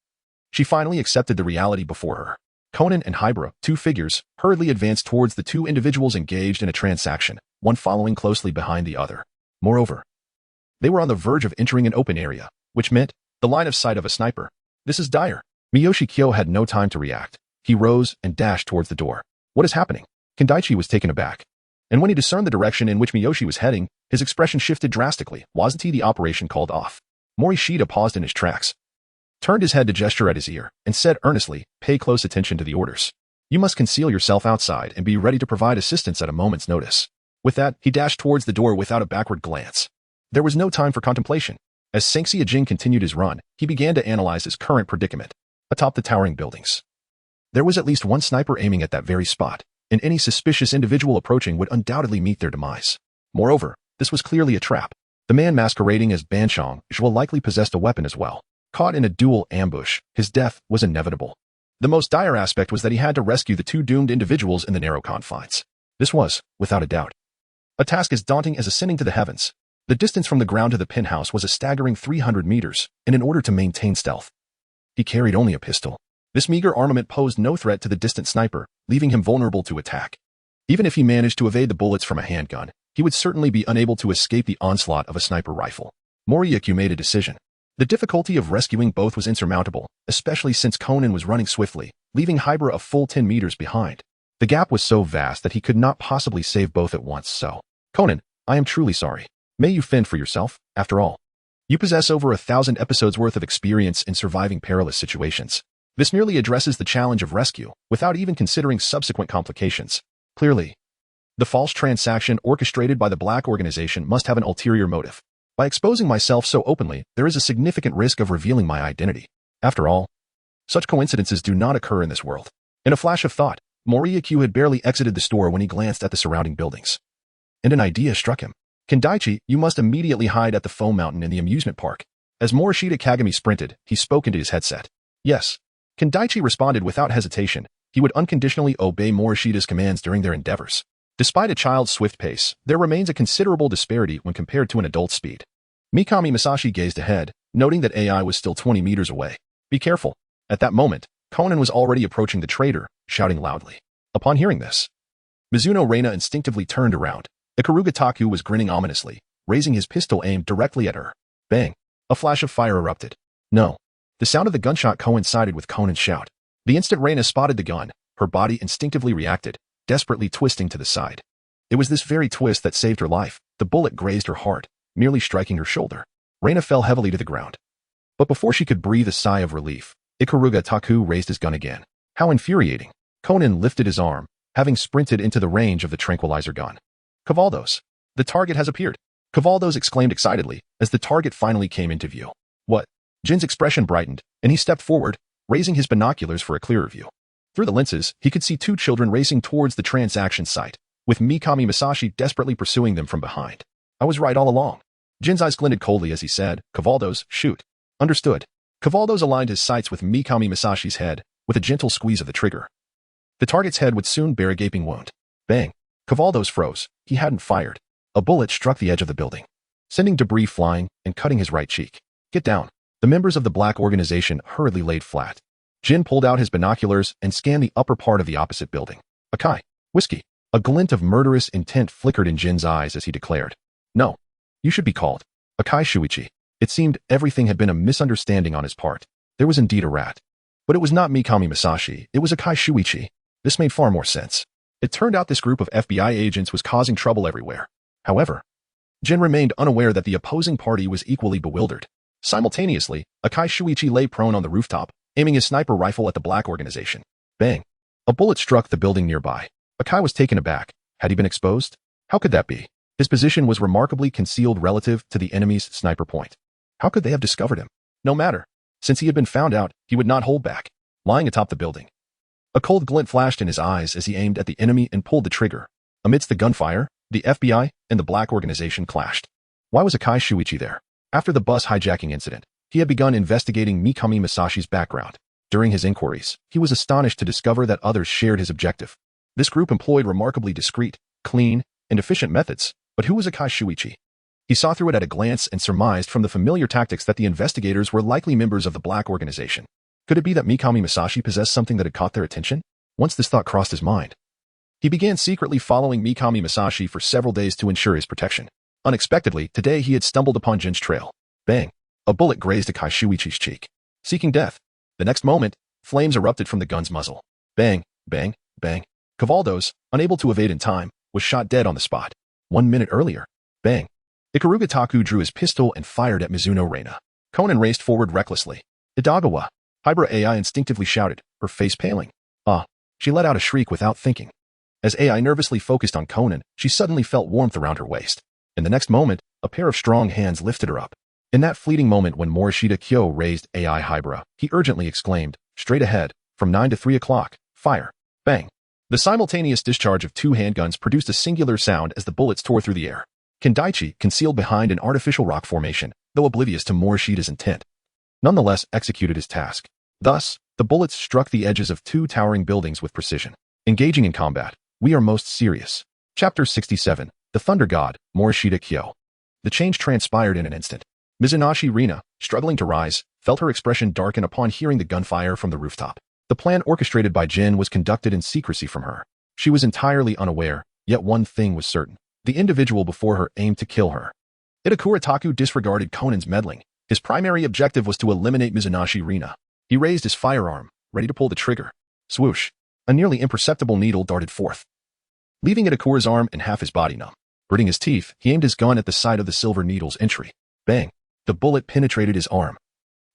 she finally accepted the reality before her. Conan and Hybra, 2 figures, hurriedly advanced towards the 2 individuals engaged in a transaction, one following closely behind the other. Moreover, they were on the verge of entering an open area, which meant the line of sight of a sniper. This is dire. Miyoshi Kyo had no time to react. He rose and dashed towards the door. What is happening? Kendaichi was taken aback. And when he discerned the direction in which Miyoshi was heading, his expression shifted drastically. Wasn't he the operation called off? Morishita paused in his tracks, turned his head to gesture at his ear, and said earnestly, pay close attention to the orders. You must conceal yourself outside and be ready to provide assistance at a moment's notice. With that, he dashed towards the door without a backward glance. There was no time for contemplation. As Sanxia Jin continued his run, he began to analyze his current predicament. Atop the towering buildings, there was at least one sniper aiming at that very spot, and any suspicious individual approaching would undoubtedly meet their demise. Moreover, this was clearly a trap. The man masquerading as Banchong Zhuo likely possessed a weapon as well. Caught in a dual ambush, his death was inevitable. The most dire aspect was that he had to rescue the two doomed individuals in the narrow confines. This was, without a doubt, a task as daunting as ascending to the heavens. The distance from the ground to the penthouse was a staggering 300 meters, and in order to maintain stealth, he carried only a pistol. This meager armament posed no threat to the distant sniper, leaving him vulnerable to attack. Even if he managed to evade the bullets from a handgun, he would certainly be unable to escape the onslaught of a sniper rifle. Mouri Ran made a decision. The difficulty of rescuing both was insurmountable, especially since Conan was running swiftly, leaving Hybra a full 10 meters behind. The gap was so vast that he could not possibly save both at once, so, Conan, I am truly sorry. May you fend for yourself, after all. You possess over 1,000 episodes worth of experience in surviving perilous situations. This merely addresses the challenge of rescue, without even considering subsequent complications. Clearly, the false transaction orchestrated by the Black Organization must have an ulterior motive. By exposing myself so openly, there is a significant risk of revealing my identity. After all, such coincidences do not occur in this world. In a flash of thought, Mouri Ran had barely exited the store when he glanced at the surrounding buildings. And an idea struck him. Kendaichi, you must immediately hide at the foam mountain in the amusement park. As Morishita Kyo sprinted, he spoke into his headset. Yes. Kendaichi responded without hesitation. He would unconditionally obey Morishita's commands during their endeavors. Despite a child's swift pace, there remains a considerable disparity when compared to an adult's speed. Mikami Masashi gazed ahead, noting that AI was still 20 meters away. Be careful. At that moment, Conan was already approaching the trader, shouting loudly. Upon hearing this, Mizuno Reina instinctively turned around. Ikaruga Taku was grinning ominously, raising his pistol aimed directly at her. Bang! A flash of fire erupted. No. The sound of the gunshot coincided with Conan's shout. The instant Reina spotted the gun, her body instinctively reacted, desperately twisting to the side. It was this very twist that saved her life. The bullet grazed her heart, merely striking her shoulder. Reina fell heavily to the ground. But before she could breathe a sigh of relief, Ikaruga Taku raised his gun again. How infuriating. Conan lifted his arm, having sprinted into the range of the tranquilizer gun. Cavaldos. The target has appeared. Cavaldos exclaimed excitedly as the target finally came into view. What? Jin's expression brightened, and he stepped forward, raising his binoculars for a clearer view. Through the lenses, he could see two children racing towards the transaction site, with Mikami Masashi desperately pursuing them from behind. I was right all along. Jin's eyes glinted coldly as he said, Cavaldos, shoot. Understood. Cavaldos aligned his sights with Mikami Masashi's head, with a gentle squeeze of the trigger. The target's head would soon bear a gaping wound. Bang. Cavaldos froze. He hadn't fired. A bullet struck the edge of the building, sending debris flying and cutting his right cheek. Get down. The members of the Black Organization hurriedly laid flat. Jin pulled out his binoculars and scanned the upper part of the opposite building. Akai. Whiskey. A glint of murderous intent flickered in Jin's eyes as he declared. No. You should be called Akai Shuichi. It seemed everything had been a misunderstanding on his part. There was indeed a rat. But it was not Mikami Masashi, it was Akai Shuichi. This made far more sense. It turned out this group of FBI agents was causing trouble everywhere. However, Jin remained unaware that the opposing party was equally bewildered. Simultaneously, Akai Shuichi lay prone on the rooftop, aiming his sniper rifle at the Black Organization. Bang! A bullet struck the building nearby. Akai was taken aback. Had he been exposed? How could that be? His position was remarkably concealed relative to the enemy's sniper point. How could they have discovered him? No matter. Since he had been found out, he would not hold back. Lying atop the building, a cold glint flashed in his eyes as he aimed at the enemy and pulled the trigger. Amidst the gunfire, the FBI and the Black Organization clashed. Why was Akai Shuichi there? After the bus hijacking incident, he had begun investigating Mikami Masashi's background. During his inquiries, he was astonished to discover that others shared his objective. This group employed remarkably discreet, clean, and efficient methods, but who was Akai Shuichi? He saw through it at a glance and surmised from the familiar tactics that the investigators were likely members of the Black Organization. Could it be that Mikami Masashi possessed something that had caught their attention? Once this thought crossed his mind, he began secretly following Mikami Masashi for several days to ensure his protection. Unexpectedly, today he had stumbled upon Jin's trail. Bang! A bullet grazed Akai Shuichi's cheek, seeking death. The next moment, flames erupted from the gun's muzzle. Bang! Bang! Bang! Cavaldos, unable to evade in time, was shot dead on the spot. 1 minute earlier. Bang! Ikaruga Taku drew his pistol and fired at Mizuno Reina. Conan raced forward recklessly. Idagawa! Hybra AI instinctively shouted, her face paling. She let out a shriek without thinking. As AI nervously focused on Conan, she suddenly felt warmth around her waist. In the next moment, a pair of strong hands lifted her up. In that fleeting moment when Morishita Kyo raised AI Hybra, he urgently exclaimed, straight ahead, from 9 to 3 o'clock, fire. Bang. The simultaneous discharge of two handguns produced a singular sound as the bullets tore through the air. Kendaichi, concealed behind an artificial rock formation, though oblivious to Morishita's intent, nonetheless executed his task. Thus, the bullets struck the edges of two towering buildings with precision. Engaging in combat, we are most serious. Chapter 67, The Thunder God, Morishita Kyo. The change transpired in an instant. Mizunashi Rina, struggling to rise, felt her expression darken upon hearing the gunfire from the rooftop. The plan orchestrated by Jin was conducted in secrecy from her. She was entirely unaware, yet one thing was certain. The individual before her aimed to kill her. Itakura Taku disregarded Conan's meddling. His primary objective was to eliminate Mizunashi Rina. He raised his firearm, ready to pull the trigger. Swoosh! A nearly imperceptible needle darted forth, leaving Itakura's arm and half his body numb. Gritting his teeth, he aimed his gun at the side of the silver needle's entry. Bang! The bullet penetrated his arm,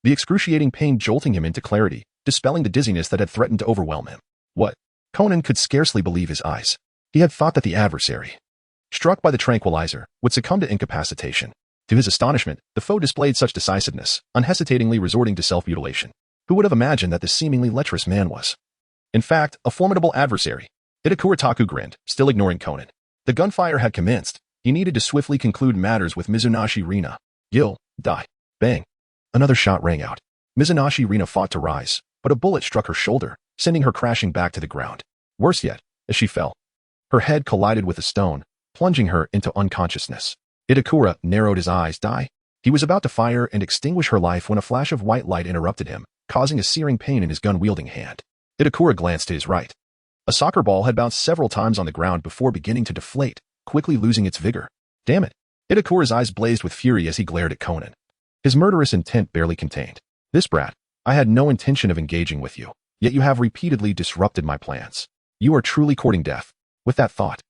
the excruciating pain jolting him into clarity, dispelling the dizziness that had threatened to overwhelm him. What? Conan could scarcely believe his eyes. He had thought that the adversary, struck by the tranquilizer, would succumb to incapacitation. To his astonishment, the foe displayed such decisiveness, unhesitatingly resorting to self-mutilation. Who would have imagined that this seemingly lecherous man was, in fact, a formidable adversary? Itakura Taku grinned, still ignoring Conan. The gunfire had commenced. He needed to swiftly conclude matters with Mizunashi Rina. Gil, die. Bang. Another shot rang out. Mizunashi Rina fought to rise, but a bullet struck her shoulder, sending her crashing back to the ground. Worse yet, as she fell, her head collided with a stone, plunging her into unconsciousness. Itakura narrowed his eyes. Die? He was about to fire and extinguish her life when a flash of white light interrupted him, causing a searing pain in his gun-wielding hand. Itakura glanced to his right. A soccer ball had bounced several times on the ground before beginning to deflate, quickly losing its vigor. Damn it! Itakura's eyes blazed with fury as he glared at Conan. His murderous intent barely contained. This brat, I had no intention of engaging with you, yet you have repeatedly disrupted my plans. You are truly courting death. With that thought,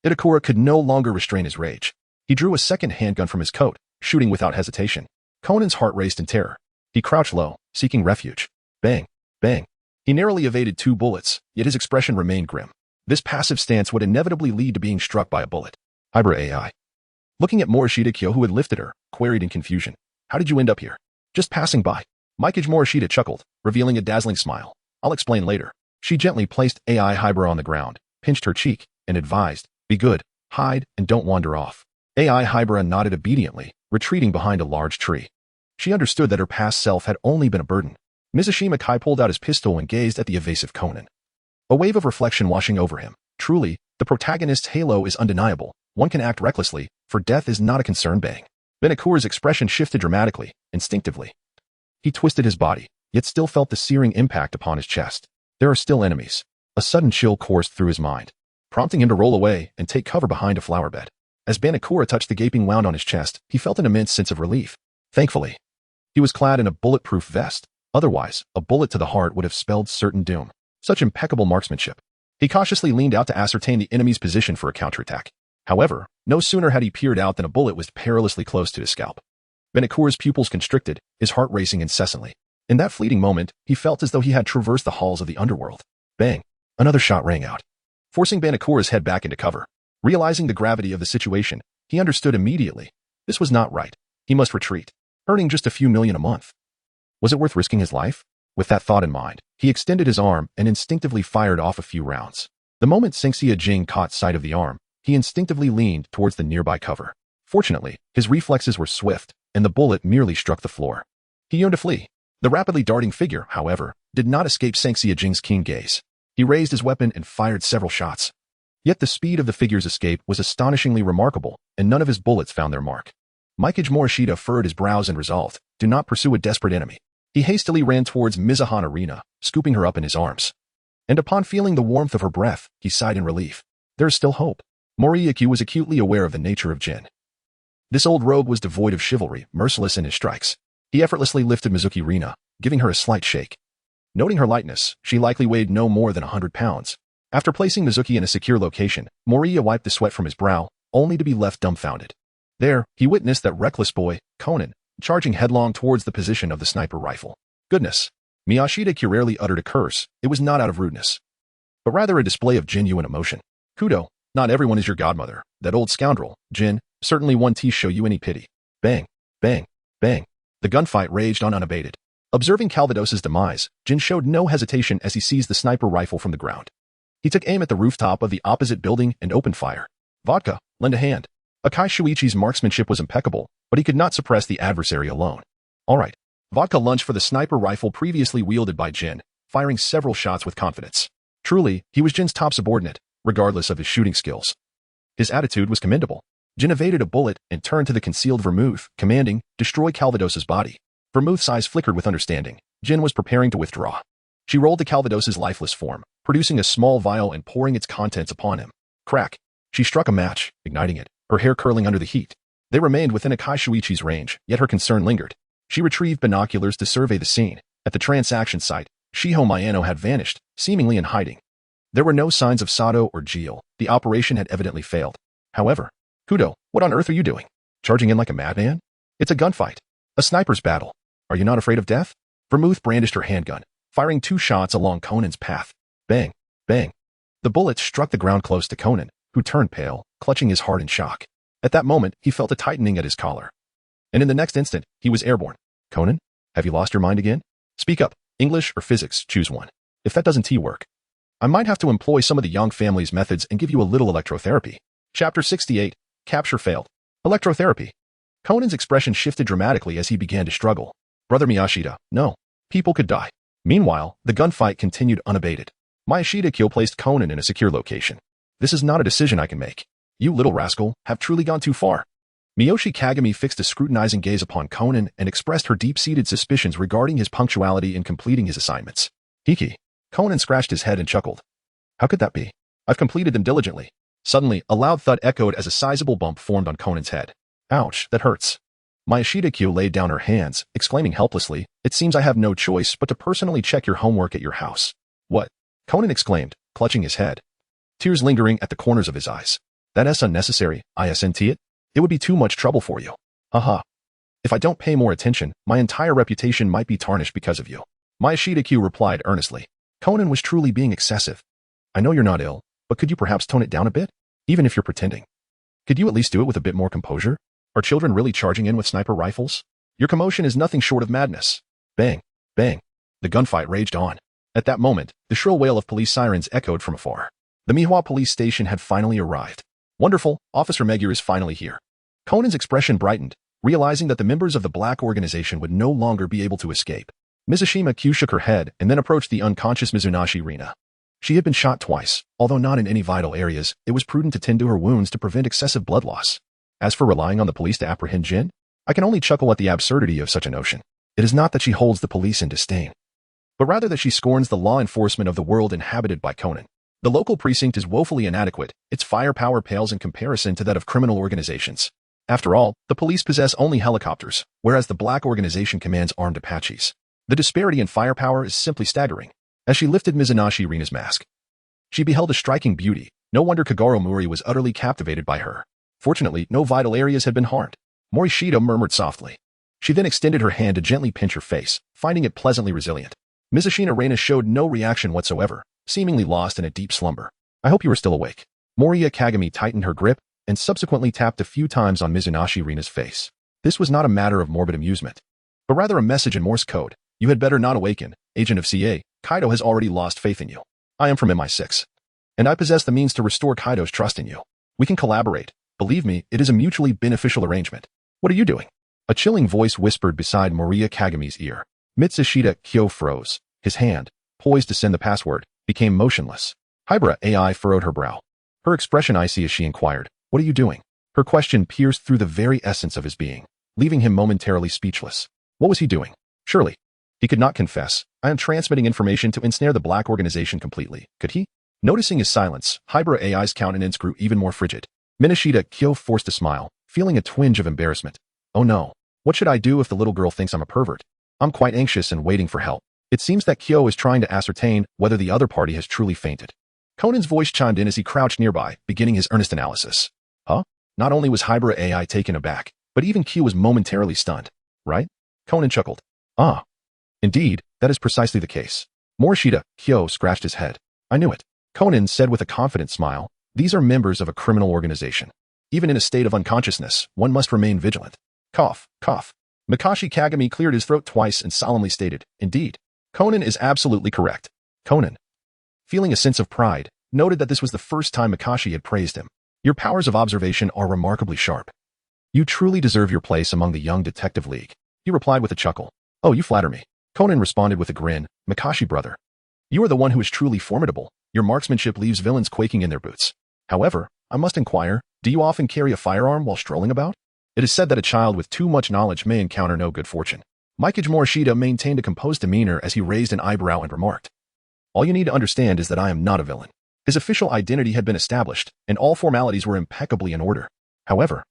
Itakura could no longer restrain his rage. He drew a second handgun from his coat, shooting without hesitation. Conan's heart raced in terror. He crouched low, seeking refuge. Bang! Bang! He narrowly evaded 2 bullets, yet his expression remained grim. This passive stance would inevitably lead to being struck by a bullet. Hybrid AI. Looking at Morishita Kyo, who had lifted her, queried in confusion. How did you end up here? Just passing by. Mikage Morishita chuckled, revealing a dazzling smile. I'll explain later. She gently placed AI Hybrid on the ground, pinched her cheek, and advised, be good, hide, and don't wander off. AI Hybrid nodded obediently, retreating behind a large tree. She understood that her past self had only been a burden. Mizushima Kai pulled out his pistol and gazed at the evasive Conan. A wave of reflection washing over him. Truly, the protagonist's halo is undeniable. One can act recklessly, for death is not a concern. Bang. Benakura's expression shifted dramatically, instinctively. He twisted his body, yet still felt the searing impact upon his chest. There are still enemies. A sudden chill coursed through his mind, prompting him to roll away and take cover behind a flower bed. As Banakura touched the gaping wound on his chest, he felt an immense sense of relief. Thankfully, he was clad in a bulletproof vest. Otherwise, a bullet to the heart would have spelled certain doom. Such impeccable marksmanship. He cautiously leaned out to ascertain the enemy's position for a counterattack. However, no sooner had he peered out than a bullet was perilously close to his scalp. Benakura's pupils constricted, his heart racing incessantly. In that fleeting moment, he felt as though he had traversed the halls of the underworld. Bang! Another shot rang out, forcing Banakura's head back into cover. Realizing the gravity of the situation, he understood immediately. This was not right. He must retreat, earning just a few million a month. Was it worth risking his life? With that thought in mind, he extended his arm and instinctively fired off a few rounds. The moment Sengxia Jing caught sight of the arm, he instinctively leaned towards the nearby cover. Fortunately, his reflexes were swift, and the bullet merely struck the floor. He yearned to flee. The rapidly darting figure, however, did not escape Sengxia Jing's keen gaze. He raised his weapon and fired several shots. Yet the speed of the figure's escape was astonishingly remarkable, and none of his bullets found their mark. Mikage Morishita furrowed his brows and resolved, do not pursue a desperate enemy. He hastily ran towards Mizuhana Rina, scooping her up in his arms. And upon feeling the warmth of her breath, he sighed in relief. There is still hope. Mouri Ran was acutely aware of the nature of Jin. This old rogue was devoid of chivalry, merciless in his strikes. He effortlessly lifted Mizuki Rina, giving her a slight shake. Noting her lightness, she likely weighed no more than 100 pounds. After placing Mizuki in a secure location, Mouri Ran wiped the sweat from his brow, only to be left dumbfounded. There, he witnessed that reckless boy, Conan, charging headlong towards the position of the sniper rifle. Goodness! Miyashita Kyo rarely uttered a curse. It was not out of rudeness, but rather a display of genuine emotion. Kudo, not everyone is your godmother. That old scoundrel, Jin, certainly won't show you any pity. Bang! Bang! Bang! The gunfight raged on unabated. Observing Calvados's demise, Jin showed no hesitation as he seized the sniper rifle from the ground. He took aim at the rooftop of the opposite building and opened fire. Vodka, lend a hand. Akai Shuichi's marksmanship was impeccable, but he could not suppress the adversary alone. All right, Vodka lunch for the sniper rifle previously wielded by Jin, firing several shots with confidence. Truly, he was Jin's top subordinate, regardless of his shooting skills. His attitude was commendable. Jin evaded a bullet and turned to the concealed Vermouth, commanding, "Destroy Calvados's body." Vermouth's eyes flickered with understanding. Jin was preparing to withdraw. She rolled to Calvados's lifeless form, producing a small vial and pouring its contents upon him. Crack. She struck a match, igniting it, her hair curling under the heat. They remained within Akai Shuichi's range, yet her concern lingered. She retrieved binoculars to survey the scene. At the transaction site, Shiho Mayano had vanished, seemingly in hiding. There were no signs of Sato or Gio. The operation had evidently failed. However, Kudo, what on earth are you doing? Charging in like a madman? It's a gunfight. A sniper's battle. Are you not afraid of death? Vermouth brandished her handgun, firing 2 shots along Conan's path. Bang, bang. The bullets struck the ground close to Conan, who turned pale, clutching his heart in shock. At that moment, he felt a tightening at his collar. And in the next instant, he was airborne. Conan, have you lost your mind again? Speak up. English or physics, choose one. If that doesn't work, I might have to employ some of the Yang family's methods and give you a little electrotherapy. Chapter 68, Capture Failed. Electrotherapy. Conan's expression shifted dramatically as he began to struggle. Brother Miyashita, no. People could die. Meanwhile, the gunfight continued unabated. Morishita Kyo placed Conan in a secure location. This is not a decision I can make. You little rascal have truly gone too far. Miyoshi Kagami fixed a scrutinizing gaze upon Conan and expressed her deep-seated suspicions regarding his punctuality in completing his assignments. Hiki. Conan scratched his head and chuckled. How could that be? I've completed them diligently. Suddenly, a loud thud echoed as a sizable bump formed on Conan's head. Ouch, that hurts. Morishita Kyo laid down her hands, exclaiming helplessly, "It seems I have no choice but to personally check your homework at your house." What? Conan exclaimed, clutching his head. Tears lingering at the corners of his eyes. That's unnecessary, isn't it? It would be too much trouble for you. Haha. If I don't pay more attention, my entire reputation might be tarnished because of you. Morishita Kyo replied earnestly. Conan was truly being excessive. I know you're not ill, but could you perhaps tone it down a bit? Even if you're pretending. Could you at least do it with a bit more composure? Are children really charging in with sniper rifles? Your commotion is nothing short of madness. Bang, bang. The gunfight raged on. At that moment, the shrill wail of police sirens echoed from afar. The Mihua police station had finally arrived. Wonderful, Officer Megure is finally here. Conan's expression brightened, realizing that the members of the Black Organization would no longer be able to escape. Mizushima Kyo shook her head and then approached the unconscious Mizunashi Rina. She had been shot twice, although not in any vital areas. It was prudent to tend to her wounds to prevent excessive blood loss. As for relying on the police to apprehend Jin, I can only chuckle at the absurdity of such a notion. It is not that she holds the police in disdain, but rather that she scorns the law enforcement of the world inhabited by Conan. The local precinct is woefully inadequate. Its firepower pales in comparison to that of criminal organizations. After all, the police possess only helicopters, whereas the Black Organization commands armed Apaches. The disparity in firepower is simply staggering. As she lifted Mizunashi Rina's mask, she beheld a striking beauty. No wonder Kagoro Mouri was utterly captivated by her. Fortunately, no vital areas had been harmed. Morishita murmured softly. She then extended her hand to gently pinch her face, finding it pleasantly resilient. Mizushina Reina showed no reaction whatsoever, seemingly lost in a deep slumber. I hope you are still awake. Moria Kagami tightened her grip and subsequently tapped a few times on Mizunashi Rina's face. This was not a matter of morbid amusement, but rather a message in Morse code. You had better not awaken, agent of CA. Kaido has already lost faith in you. I am from MI6, and I possess the means to restore Kaido's trust in you. We can collaborate. Believe me, it is a mutually beneficial arrangement. What are you doing? A chilling voice whispered beside Moria Kagami's ear. Mitsushita Kyo froze. His hand, poised to send the password, became motionless. Hybra AI furrowed her brow. Her expression icy as she inquired, "What are you doing?" Her question pierced through the very essence of his being, leaving him momentarily speechless. What was he doing? Surely, he could not confess. I am transmitting information to ensnare the Black Organization completely. Could he? Noticing his silence, Hybra AI's countenance grew even more frigid. Morishita Kyo forced a smile, feeling a twinge of embarrassment. Oh no. What should I do if the little girl thinks I'm a pervert? I'm quite anxious and waiting for help. It seems that Kyo is trying to ascertain whether the other party has truly fainted. Conan's voice chimed in as he crouched nearby, beginning his earnest analysis. Huh? Not only was Hybra AI taken aback, but even Kyo was momentarily stunned. Right? Conan chuckled. Ah. Indeed, that is precisely the case. Morishita Kyo scratched his head. I knew it. Conan said with a confident smile, these are members of a criminal organization. Even in a state of unconsciousness, one must remain vigilant. Cough, cough. Makashi Kagami cleared his throat twice and solemnly stated, indeed. Conan is absolutely correct. Conan, feeling a sense of pride, noted that this was the first time Makashi had praised him. Your powers of observation are remarkably sharp. You truly deserve your place among the young detective league. He replied with a chuckle. Oh, you flatter me. Conan responded with a grin. Makashi brother. You are the one who is truly formidable. Your marksmanship leaves villains quaking in their boots. However, I must inquire, do you often carry a firearm while strolling about? It is said that a child with too much knowledge may encounter no good fortune. Mikage Morishita maintained a composed demeanor as he raised an eyebrow and remarked, all you need to understand is that I am not a villain. His official identity had been established, and all formalities were impeccably in order. However,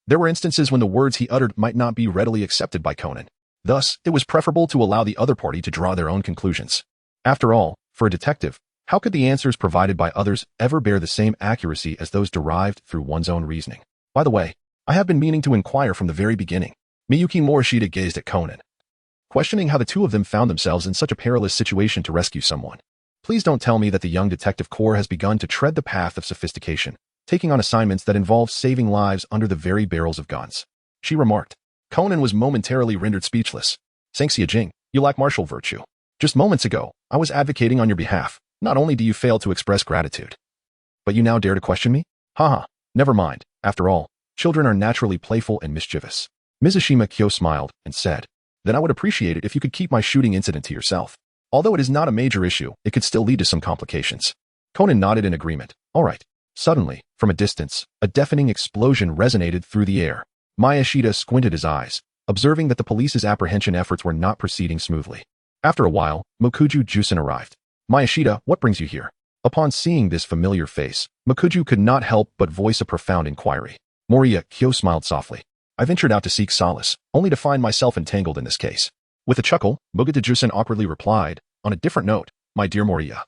there were instances when the words he uttered might not be readily accepted by Conan. Thus, it was preferable to allow the other party to draw their own conclusions. After all, for a detective, how could the answers provided by others ever bear the same accuracy as those derived through one's own reasoning? By the way, I have been meaning to inquire from the very beginning. Miyuki Morishita gazed at Conan, questioning how the two of them found themselves in such a perilous situation to rescue someone. Please don't tell me that the young detective corps has begun to tread the path of sophistication, taking on assignments that involve saving lives under the very barrels of guns. She remarked. Conan was momentarily rendered speechless. Sangxia Jing, you lack martial virtue. Just moments ago, I was advocating on your behalf. Not only do you fail to express gratitude, but you now dare to question me? Haha, never mind. After all, children are naturally playful and mischievous. Mizushima Kyo smiled and said, then I would appreciate it if you could keep my shooting incident to yourself. Although it is not a major issue, it could still lead to some complications. Conan nodded in agreement. All right. Suddenly, from a distance, a deafening explosion resonated through the air. Miyashita squinted his eyes, observing that the police's apprehension efforts were not proceeding smoothly. After a while, Mokuju Jusen arrived. Miyashita, what brings you here? Upon seeing this familiar face, Mokuju could not help but voice a profound inquiry. Morishita Kyo smiled softly. I ventured out to seek solace, only to find myself entangled in this case. With a chuckle, Mokuju Jusen awkwardly replied, on a different note, my dear Morishita,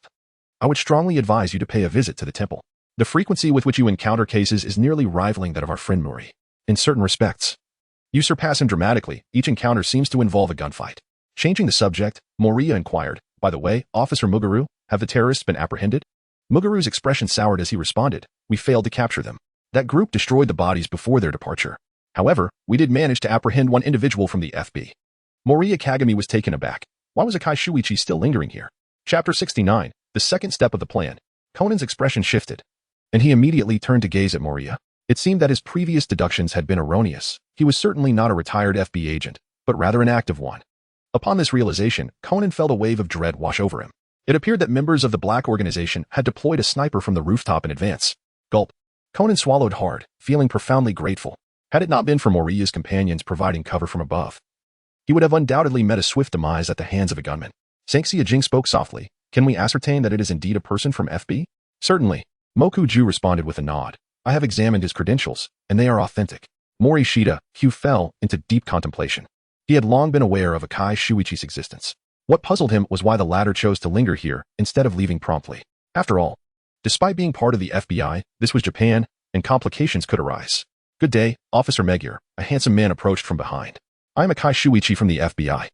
I would strongly advise you to pay a visit to the temple. The frequency with which you encounter cases is nearly rivaling that of our friend Mouri. In certain respects, you surpass him dramatically. Each encounter seems to involve a gunfight. Changing the subject, Morishita inquired, by the way, Officer Muguru, have the terrorists been apprehended? Muguru's expression soured as he responded, we failed to capture them. That group destroyed the bodies before their departure. However, we did manage to apprehend one individual from the FB. Morishita Kagami was taken aback. Why was Akai Shuichi still lingering here? Chapter 69, the second step of the plan. Conan's expression shifted, and he immediately turned to gaze at Morishita. It seemed that his previous deductions had been erroneous. He was certainly not a retired FB agent, but rather an active one. Upon this realization, Conan felt a wave of dread wash over him. It appeared that members of the Black Organization had deployed a sniper from the rooftop in advance. Gulp. Conan swallowed hard, feeling profoundly grateful. Had it not been for Morishita's companions providing cover from above, he would have undoubtedly met a swift demise at the hands of a gunman. Sangxia Jing spoke softly. Can we ascertain that it is indeed a person from FB? Certainly. Mokuju responded with a nod. I have examined his credentials, and they are authentic. Morishita Kyo fell into deep contemplation. He had long been aware of Akai Shuichi's existence. What puzzled him was why the latter chose to linger here instead of leaving promptly. After all, despite being part of the FBI, this was Japan, and complications could arise. Good day, Officer Magyar, a handsome man approached from behind. I am Akai Shuichi from the FBI.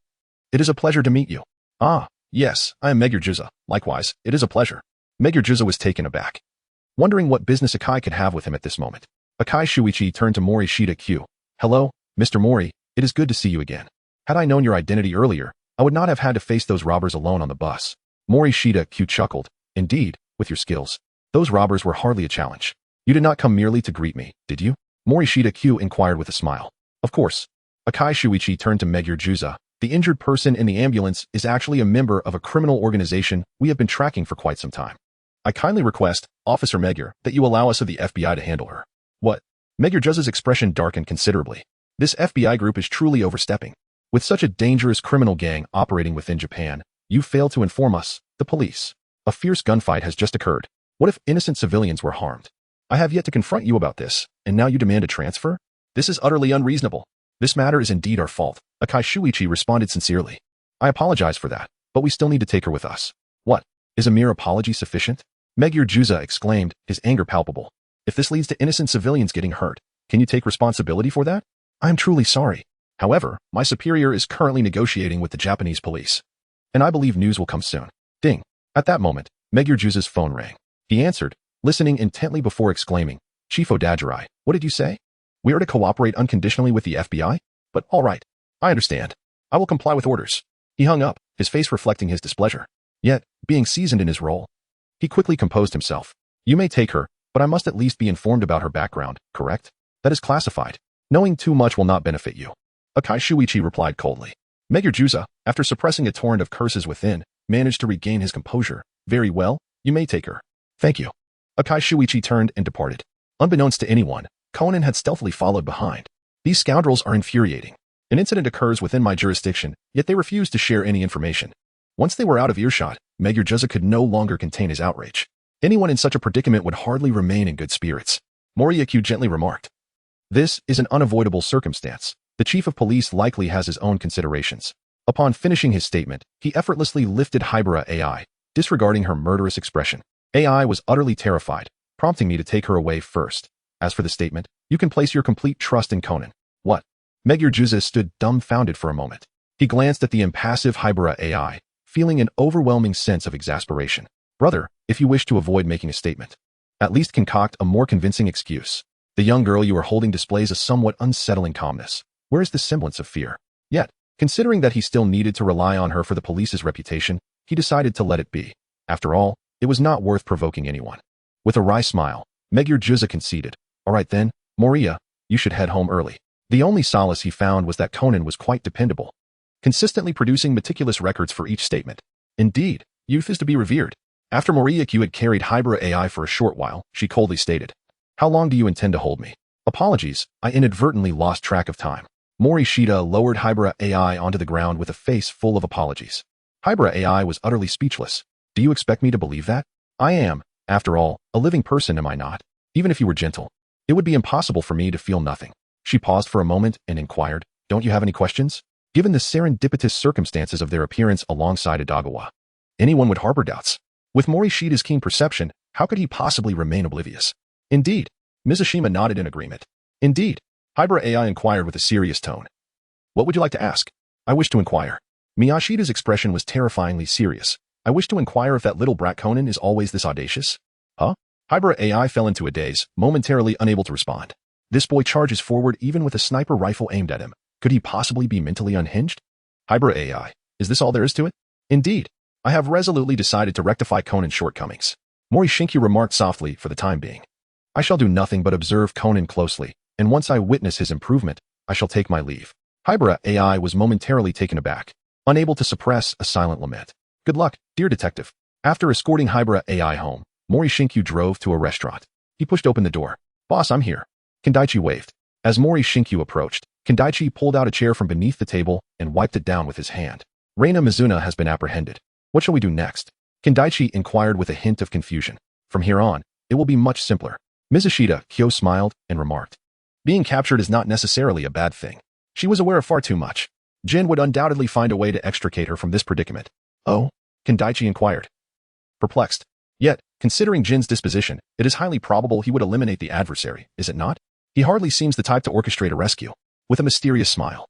It is a pleasure to meet you. Ah, yes, I am Magyar Juza. Likewise, it is a pleasure. Magyar Juza was taken aback, wondering what business Akai could have with him at this moment. Akai Shuichi turned to Morishita Kyo. Hello, Mr. Mouri, it is good to see you again. Had I known your identity earlier, I would not have had to face those robbers alone on the bus. Morishita Kyo chuckled. Indeed, with your skills, those robbers were hardly a challenge. You did not come merely to greet me, did you? Morishita Kyo inquired with a smile. Of course. Akai Shuichi turned to Magyar Juza. The injured person in the ambulance is actually a member of a criminal organization we have been tracking for quite some time. I kindly request, Officer Magyar, that you allow us of the FBI to handle her. What? Magyar Juza's expression darkened considerably. This FBI group is truly overstepping. With such a dangerous criminal gang operating within Japan, you fail to inform us, the police. A fierce gunfight has just occurred. What if innocent civilians were harmed? I have yet to confront you about this, and now you demand a transfer? This is utterly unreasonable. This matter is indeed our fault. Akai Shuichi responded sincerely. I apologize for that, but we still need to take her with us. What? Is a mere apology sufficient? Magyar Juza exclaimed, his anger palpable. If this leads to innocent civilians getting hurt, can you take responsibility for that? I am truly sorry. However, my superior is currently negotiating with the Japanese police, and I believe news will come soon. Ding. At that moment, Magyar Juza's phone rang. He answered, listening intently before exclaiming, Chief Odajirai, what did you say? We are to cooperate unconditionally with the FBI? But all right. I understand. I will comply with orders. He hung up, his face reflecting his displeasure. Yet, being seasoned in his role, he quickly composed himself. You may take her, but I must at least be informed about her background, correct? That is classified. Knowing too much will not benefit you. Akai Shuichi replied coldly. Juza, after suppressing a torrent of curses within, managed to regain his composure. Very well, you may take her. Thank you. Akai Shuichi turned and departed. Unbeknownst to anyone, Conan had stealthily followed behind. These scoundrels are infuriating. An incident occurs within my jurisdiction, yet they refuse to share any information. Once they were out of earshot, Juza could no longer contain his outrage. Anyone in such a predicament would hardly remain in good spirits. Mouri Ran gently remarked. This is an unavoidable circumstance. The chief of police likely has his own considerations. Upon finishing his statement, he effortlessly lifted Hybera AI, disregarding her murderous expression. AI was utterly terrified, prompting me to take her away first. As for the statement, you can place your complete trust in Conan. What? Juza stood dumbfounded for a moment. He glanced at the impassive Hybera AI, feeling an overwhelming sense of exasperation. Brother, if you wish to avoid making a statement, at least concoct a more convincing excuse. The young girl you are holding displays a somewhat unsettling calmness. Where is the semblance of fear? Yet, considering that he still needed to rely on her for the police's reputation, he decided to let it be. After all, it was not worth provoking anyone. With a wry smile, Juza conceded. All right then, Moria, you should head home early. The only solace he found was that Conan was quite dependable, consistently producing meticulous records for each statement. Indeed, youth is to be revered. After Mouri Ran had carried Hybera AI for a short while, she coldly stated, How long do you intend to hold me? Apologies, I inadvertently lost track of time. Morishita lowered Hybera AI onto the ground with a face full of apologies. Hybera AI was utterly speechless. Do you expect me to believe that? I am, after all, a living person, am I not? Even if you were gentle, it would be impossible for me to feel nothing. She paused for a moment and inquired, Don't you have any questions? Given the serendipitous circumstances of their appearance alongside Adagawa, anyone would harbor doubts. With Morishita's keen perception, how could he possibly remain oblivious? Indeed. Mizushima nodded in agreement. Indeed. Hybera AI inquired with a serious tone. What would you like to ask? I wish to inquire. Miyashita's expression was terrifyingly serious. I wish to inquire if that little brat Conan is always this audacious? Huh? Hybera AI fell into a daze, momentarily unable to respond. This boy charges forward even with a sniper rifle aimed at him. Could he possibly be mentally unhinged? Hybera AI, is this all there is to it? Indeed. I have resolutely decided to rectify Conan's shortcomings. Morishinkyu remarked softly for the time being. I shall do nothing but observe Conan closely, and once I witness his improvement, I shall take my leave. Hybera AI was momentarily taken aback, unable to suppress a silent lament. Good luck, dear detective. After escorting Hybera AI home, Morishinkyu drove to a restaurant. He pushed open the door. Boss, I'm here. Kendaichi waved. As Morishinkyu approached, Kendaichi pulled out a chair from beneath the table and wiped it down with his hand. Reina Mizuna has been apprehended. What shall we do next? Kendaichi inquired with a hint of confusion. From here on, it will be much simpler. Morishita Kyo smiled and remarked. Being captured is not necessarily a bad thing. She was aware of far too much. Jin would undoubtedly find a way to extricate her from this predicament. Oh? Kendaichi inquired. Perplexed. Yet, considering Jin's disposition, it is highly probable he would eliminate the adversary, is it not? He hardly seems the type to orchestrate a rescue. With a mysterious smile.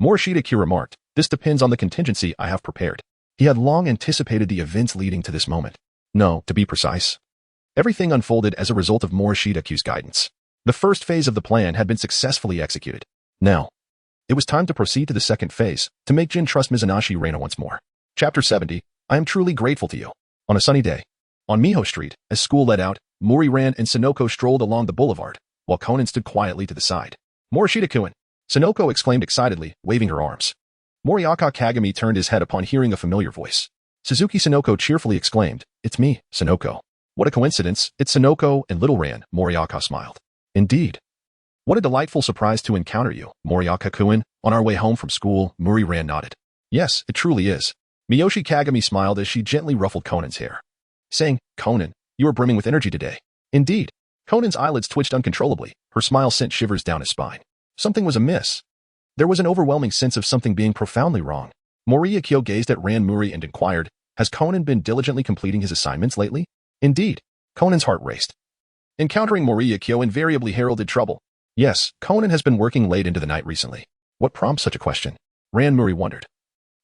Morishita Kyo remarked, This depends on the contingency I have prepared. He had long anticipated the events leading to this moment. No, to be precise. Everything unfolded as a result of Morishita Kyo's guidance. The first phase of the plan had been successfully executed. Now, it was time to proceed to the second phase, to make Jin trust Mizunashii Reina once more. Chapter 70, I am truly grateful to you. On a sunny day, on Miho Street, as school let out, Mouri Ran and Sonoko strolled along the boulevard, while Conan stood quietly to the side. Morishita-kun! Sonoko exclaimed excitedly, waving her arms. Moriaka Kagami turned his head upon hearing a familiar voice. Suzuki Sonoko cheerfully exclaimed, It's me, Sonoko. What a coincidence, it's Sonoko and Little Ran, Moriaka smiled. Indeed. What a delightful surprise to encounter you, Moriaka-kun. On our way home from school, Mouri Ran nodded. Yes, it truly is. Miyoshi Kagami smiled as she gently ruffled Conan's hair, saying, Conan, you are brimming with energy today. Indeed. Conan's eyelids twitched uncontrollably. Her smile sent shivers down his spine. Something was amiss. There was an overwhelming sense of something being profoundly wrong. Mouri Ran gazed at Ran Mouri and inquired, Has Conan been diligently completing his assignments lately? Indeed. Conan's heart raced. Encountering Mouri Ran invariably heralded trouble. Yes, Conan has been working late into the night recently. What prompts such a question? Ran Mouri wondered.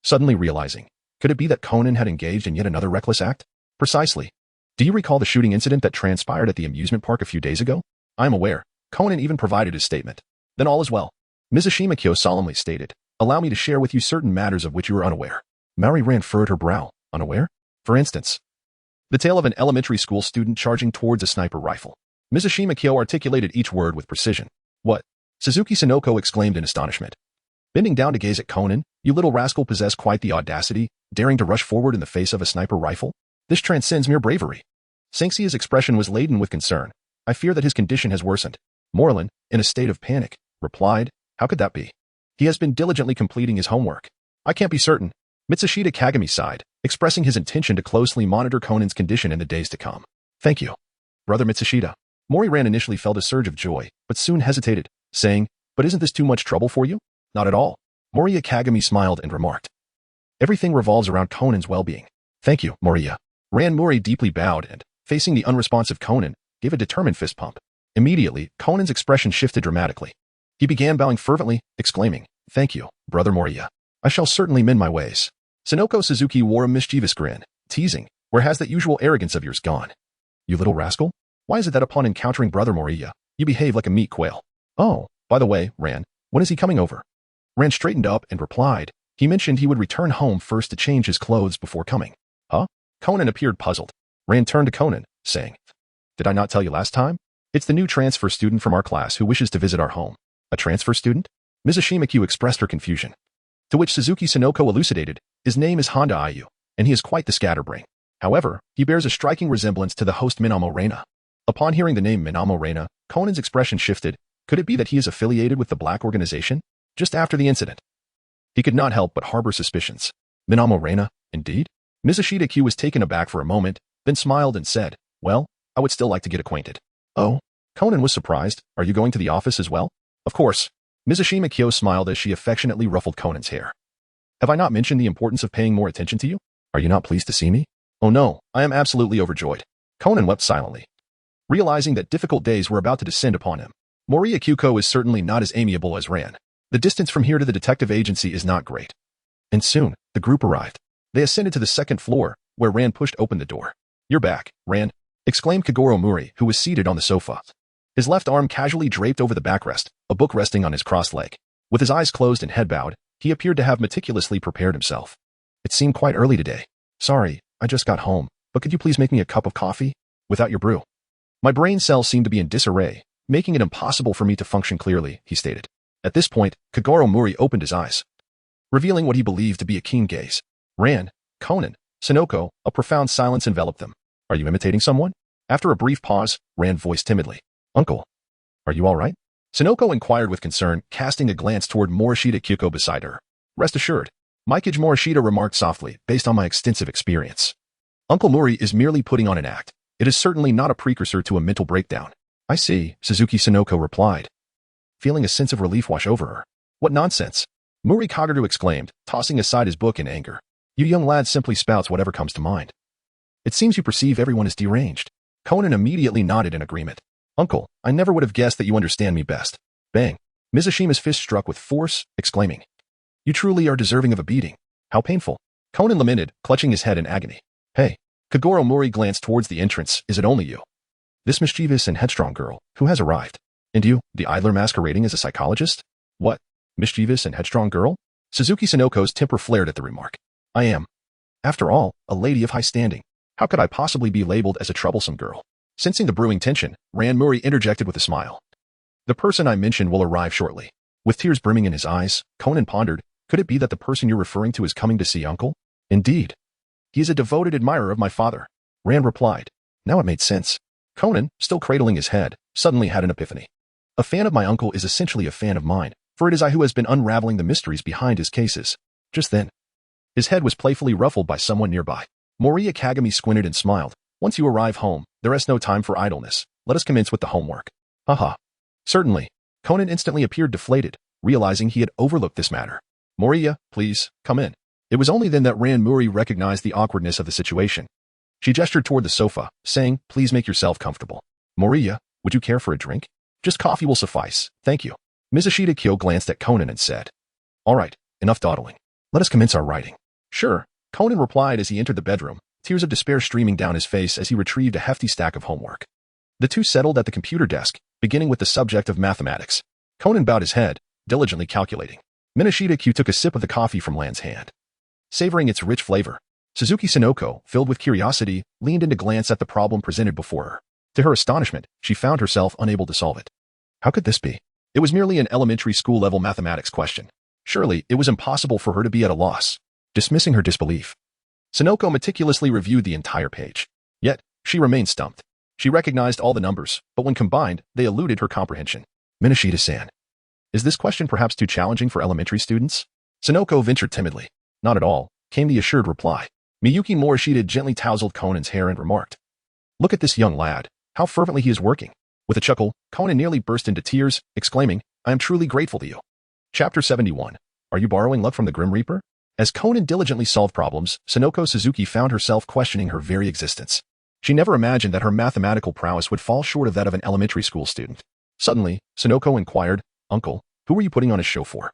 Suddenly realizing, could it be that Conan had engaged in yet another reckless act? Precisely. Do you recall the shooting incident that transpired at the amusement park a few days ago? I am aware. Conan even provided his statement. Then all is well. Mizushima Kyo solemnly stated, Allow me to share with you certain matters of which you are unaware. Mouri Ran furrowed her brow. Unaware? For instance, the tale of an elementary school student charging towards a sniper rifle. Mizushima Kyo articulated each word with precision. What? Suzuki Sonoko exclaimed in astonishment. Bending down to gaze at Conan, You little rascal possess quite the audacity, daring to rush forward in the face of a sniper rifle? This transcends mere bravery. Sanxia's expression was laden with concern. I fear that his condition has worsened. Mouri, in a state of panic, replied, how could that be? He has been diligently completing his homework. I can't be certain. Mitsushita Kagami sighed, expressing his intention to closely monitor Conan's condition in the days to come. Thank you, Brother Mitsushita. Mouri Ran initially felt a surge of joy, but soon hesitated, saying, but isn't this too much trouble for you? Not at all. Morishita Kagami smiled and remarked. Everything revolves around Conan's well-being. Thank you, Morishita. Ran Mouri deeply bowed and, facing the unresponsive Conan, gave a determined fist pump. Immediately, Conan's expression shifted dramatically. He began bowing fervently, exclaiming, thank you, Brother Morishita. I shall certainly mend my ways. Sonoko Suzuki wore a mischievous grin, teasing, where has that usual arrogance of yours gone? You little rascal? Why is it that upon encountering Brother Morishita, you behave like a meat quail? Oh, by the way, Ran, when is he coming over? Ran straightened up and replied, he mentioned he would return home first to change his clothes before coming. Huh? Conan appeared puzzled. Ran turned to Conan, saying, did I not tell you last time? It's the new transfer student from our class who wishes to visit our home. A transfer student? Mizashima Kyo expressed her confusion. To which Suzuki Sonoko elucidated, his name is Honda Ayu, and he is quite the scatterbrain. However, he bears a striking resemblance to the host Minamo Reina. Upon hearing the name Minamo Reina, Conan's expression shifted. Could it be that he is affiliated with the black organization? Just after the incident, he could not help but harbor suspicions. Minamo Reina, indeed? Mizashita Kyo was taken aback for a moment, then smiled and said, well, I would still like to get acquainted. Oh? Conan was surprised. Are you going to the office as well? Of course. Mizashima Kyo smiled as she affectionately ruffled Conan's hair. Have I not mentioned the importance of paying more attention to you? Are you not pleased to see me? Oh no, I am absolutely overjoyed. Conan wept silently, realizing that difficult days were about to descend upon him. Morishita Kyo is certainly not as amiable as Ran. The distance from here to the detective agency is not great. And soon, the group arrived. They ascended to the second floor, where Ran pushed open the door. You're back, Ran, exclaimed Kagoro Mouri, who was seated on the sofa. His left arm casually draped over the backrest, a book resting on his crossed leg. With his eyes closed and head bowed, he appeared to have meticulously prepared himself. It seemed quite early today. Sorry, I just got home, but could you please make me a cup of coffee? Without your brew. My brain cells seem to be in disarray, making it impossible for me to function clearly, he stated. At this point, Kagoro Mouri opened his eyes, revealing what he believed to be a keen gaze. Ran, Conan, Sonoko, a profound silence enveloped them. Are you imitating someone? After a brief pause, Ran voiced timidly. Uncle, are you all right? Sonoko inquired with concern, casting a glance toward Morishita Kyo beside her. Rest assured, Mikage Morishita remarked softly, based on my extensive experience. Uncle Mouri is merely putting on an act. It is certainly not a precursor to a mental breakdown. I see, Suzuki Sonoko replied, feeling a sense of relief wash over her. What nonsense! Mouri Kagero exclaimed, tossing aside his book in anger. You young lad simply spouts whatever comes to mind. It seems you perceive everyone as deranged. Conan immediately nodded in agreement. Uncle, I never would have guessed that you understand me best. Bang! Mizashima's fist struck with force, exclaiming. You truly are deserving of a beating. How painful. Conan lamented, clutching his head in agony. Hey! Kagoro Mouri glanced towards the entrance. Is it only you? This mischievous and headstrong girl, who has arrived. And you, the idler masquerading as a psychologist? What? Mischievous and headstrong girl? Suzuki Sonoko's temper flared at the remark. I am, after all, a lady of high standing. How could I possibly be labeled as a troublesome girl? Sensing the brewing tension, Ran Mouri interjected with a smile. The person I mentioned will arrive shortly. With tears brimming in his eyes, Conan pondered, could it be that the person you're referring to is coming to see Uncle? Indeed. He is a devoted admirer of my father. Ran replied. Now it made sense. Conan, still cradling his head, suddenly had an epiphany. A fan of my uncle is essentially a fan of mine, for it is I who has been unraveling the mysteries behind his cases. Just then, his head was playfully ruffled by someone nearby. Mouri Kagami squinted and smiled. Once you arrive home, there is no time for idleness. Let us commence with the homework. Haha. Certainly. Conan instantly appeared deflated, realizing he had overlooked this matter. Mouri, please, come in. It was only then that Ran Mouri recognized the awkwardness of the situation. She gestured toward the sofa, saying, please make yourself comfortable. Mouri, would you care for a drink? Just coffee will suffice, thank you. Mizashita Kyo glanced at Conan and said, all right, enough dawdling. Let us commence our writing. Sure, Conan replied as he entered the bedroom, tears of despair streaming down his face as he retrieved a hefty stack of homework. The two settled at the computer desk, beginning with the subject of mathematics. Conan bowed his head, diligently calculating. Morishita Kyo took a sip of the coffee from Lan's hand. Savoring its rich flavor, Suzuki Sonoko, filled with curiosity, leaned in to glance at the problem presented before her. To her astonishment, she found herself unable to solve it. How could this be? It was merely an elementary school-level mathematics question. Surely, it was impossible for her to be at a loss. Dismissing her disbelief, Sonoko meticulously reviewed the entire page. Yet, she remained stumped. She recognized all the numbers, but when combined, they eluded her comprehension. Morishita-san. Is this question perhaps too challenging for elementary students? Sonoko ventured timidly. Not at all, came the assured reply. Miyuki Morishita gently tousled Conan's hair and remarked, "Look at this young lad, how fervently he is working." With a chuckle, Conan nearly burst into tears, exclaiming, "I am truly grateful to you." Chapter 71. Are you borrowing luck from the Grim Reaper? As Conan diligently solved problems, Sonoko Suzuki found herself questioning her very existence. She never imagined that her mathematical prowess would fall short of that of an elementary school student. Suddenly, Sonoko inquired, "Uncle, who were you putting on a show for?"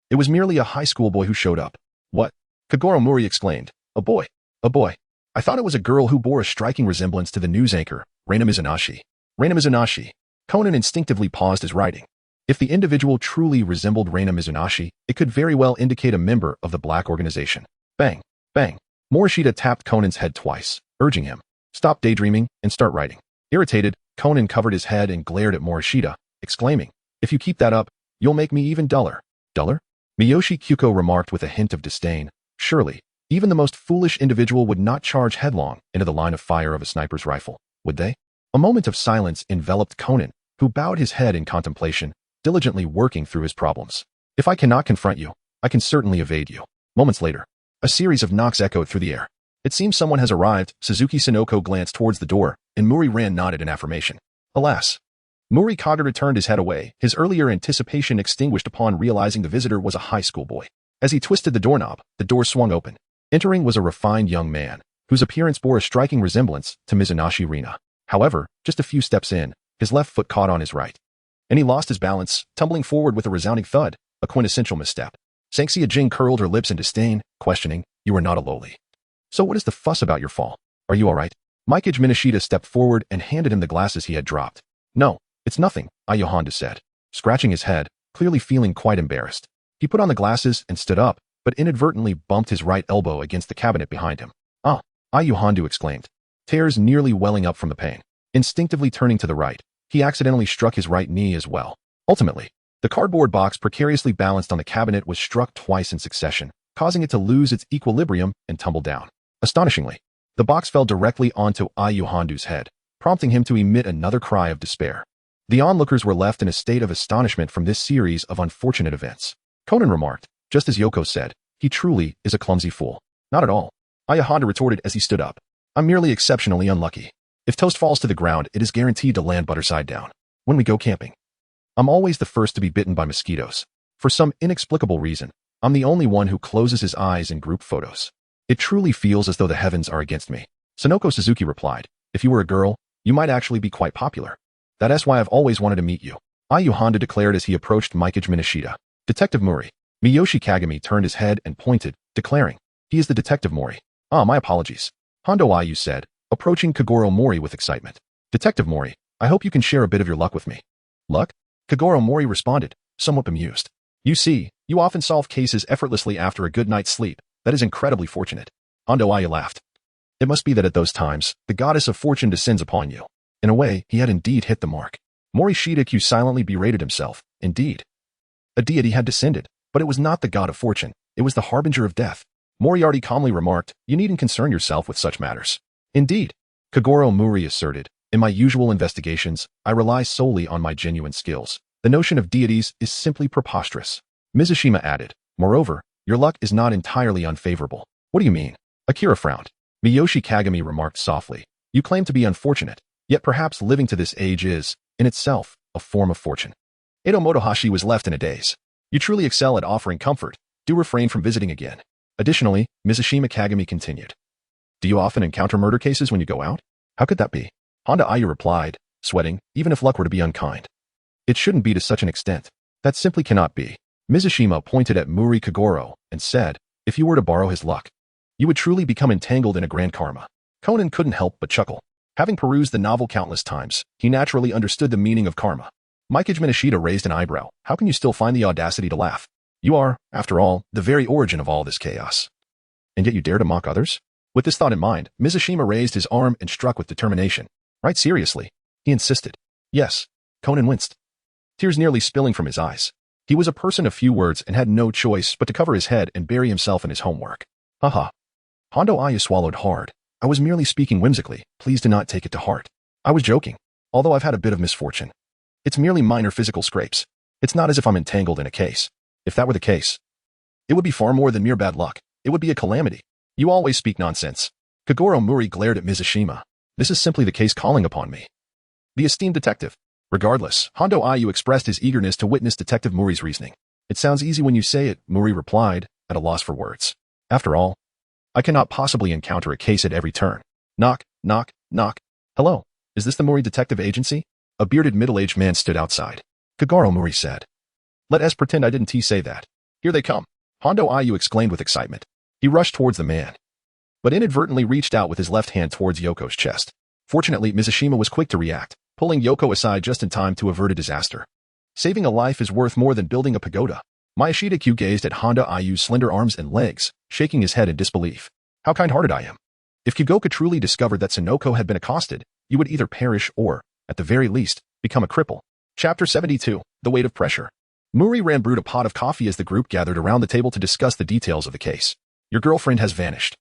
It was merely a high school boy who showed up. What? Kagoro Mouri exclaimed. A boy. A boy. I thought it was a girl who bore a striking resemblance to the news anchor, Reina Mizunashi. Reina Mizunashi. Conan instinctively paused his writing. If the individual truly resembled Reina Mizunashi, it could very well indicate a member of the black organization. Bang. Bang. Morishita tapped Conan's head twice, urging him, "Stop daydreaming and start writing." Irritated, Conan covered his head and glared at Morishita, exclaiming, "If you keep that up, you'll make me even duller." Duller? Miyoshi Kyuko remarked with a hint of disdain. Surely, even the most foolish individual would not charge headlong into the line of fire of a sniper's rifle, would they? A moment of silence enveloped Conan, who bowed his head in contemplation, diligently working through his problems. If I cannot confront you, I can certainly evade you. Moments later, a series of knocks echoed through the air. It seems someone has arrived. Suzuki Sonoko glanced towards the door, and Mouri Ran nodded in affirmation. Alas! Mouri Kagura turned his head away, his earlier anticipation extinguished upon realizing the visitor was a high school boy. As he twisted the doorknob, the door swung open. Entering was a refined young man, whose appearance bore a striking resemblance to Mizunashi Rina. However, just a few steps in, his left foot caught on his right, and he lost his balance, tumbling forward with a resounding thud, a quintessential misstep. Sangxia Jing curled her lips in disdain, questioning, "You are not a lowly. So what is the fuss about your fall? Are you all right?" Mikage Minashita stepped forward and handed him the glasses he had dropped. "No, it's nothing," Ayohanda said, scratching his head, clearly feeling quite embarrassed. He put on the glasses and stood up, but inadvertently bumped his right elbow against the cabinet behind him. "Ah!" Ayohanda exclaimed, tears nearly welling up from the pain. Instinctively turning to the right, he accidentally struck his right knee as well. Ultimately, the cardboard box precariously balanced on the cabinet was struck twice in succession, causing it to lose its equilibrium and tumble down. Astonishingly, the box fell directly onto Ayohandu's head, prompting him to emit another cry of despair. The onlookers were left in a state of astonishment from this series of unfortunate events. Conan remarked, just as Yoko said, "He truly is a clumsy fool." "Not at all," Ayohanda retorted as he stood up. "I'm merely exceptionally unlucky. If toast falls to the ground, it is guaranteed to land butter side down. When we go camping, I'm always the first to be bitten by mosquitoes. For some inexplicable reason, I'm the only one who closes his eyes in group photos. It truly feels as though the heavens are against me." Sonoko Suzuki replied, "If you were a girl, you might actually be quite popular. That's why I've always wanted to meet you," Ayohanda declared as he approached Mikage Minashita. "Detective Mouri." Miyoshi Kagami turned his head and pointed, declaring, "He is the Detective Mouri." "Ah, my apologies," Hondo Ayu said, approaching Kagoro Mouri with excitement. "Detective Mouri, I hope you can share a bit of your luck with me." "Luck?" Kagoro Mouri responded, somewhat bemused. "You see, you often solve cases effortlessly after a good night's sleep. That is incredibly fortunate." Hondo Ayu laughed. "It must be that at those times, the goddess of fortune descends upon you." In a way, he had indeed hit the mark. Morishita Kyo silently berated himself. Indeed, a deity had descended, but it was not the god of fortune. It was the harbinger of death. Moriarty calmly remarked, "You needn't concern yourself with such matters." "Indeed," Kagoro Mouri asserted, "in my usual investigations, I rely solely on my genuine skills. The notion of deities is simply preposterous." Mizushima added, "Moreover, your luck is not entirely unfavorable." "What do you mean?" Akira frowned. Miyoshi Kagami remarked softly, "You claim to be unfortunate, yet perhaps living to this age is, in itself, a form of fortune." Edo Motohashi was left in a daze. "You truly excel at offering comfort. Do refrain from visiting again." Additionally, Mizushima Kagami continued, "Do you often encounter murder cases when you go out?" "How could that be?" Honda Ayu replied, sweating, "Even if luck were to be unkind, it shouldn't be to such an extent. That simply cannot be." Mizushima pointed at Mouri Kagoro and said, "If you were to borrow his luck, you would truly become entangled in a grand karma." Conan couldn't help but chuckle. Having perused the novel countless times, he naturally understood the meaning of karma. Mikage Minashita raised an eyebrow. "How can you still find the audacity to laugh? You are, after all, the very origin of all this chaos. And yet you dare to mock others?" With this thought in mind, Mizushima raised his arm and struck with determination. "Right seriously," he insisted. "Yes." Conan winced, tears nearly spilling from his eyes. He was a person of few words and had no choice but to cover his head and bury himself in his homework. Haha. Hondo Aya swallowed hard. I was merely speaking whimsically. Please do not take it to heart. I was joking, although I've had a bit of misfortune. It's merely minor physical scrapes. It's not as if I'm entangled in a case. If that were the case, it would be far more than mere bad luck. It would be a calamity. You always speak nonsense. Kagoro Mouri glared at Mizushima. This is simply the case calling upon me. The esteemed detective. Regardless, Hondo Ayu expressed his eagerness to witness Detective Mouri's reasoning. It sounds easy when you say it, Mouri replied, at a loss for words. After all, I cannot possibly encounter a case at every turn. Knock, knock, knock. Hello, is this the Mouri Detective Agency? A bearded middle-aged man stood outside. Kagoro Mouri said. Let us pretend I didn't say that. Here they come. Hondo Ayu exclaimed with excitement. He rushed towards the man, but inadvertently reached out with his left hand towards Yoko's chest. Fortunately, Mizushima was quick to react, pulling Yoko aside just in time to avert a disaster. Saving a life is worth more than building a pagoda. Morishita Kyo gazed at Hondo Ayu's slender arms and legs, shaking his head in disbelief. How kind-hearted I am. If Kyugoka truly discovered that Sonoko had been accosted, you would either perish or, at the very least, become a cripple. Chapter 72, The Weight of Pressure. Mouri Ran brewed a pot of coffee as the group gathered around the table to discuss the details of the case. Your girlfriend has vanished.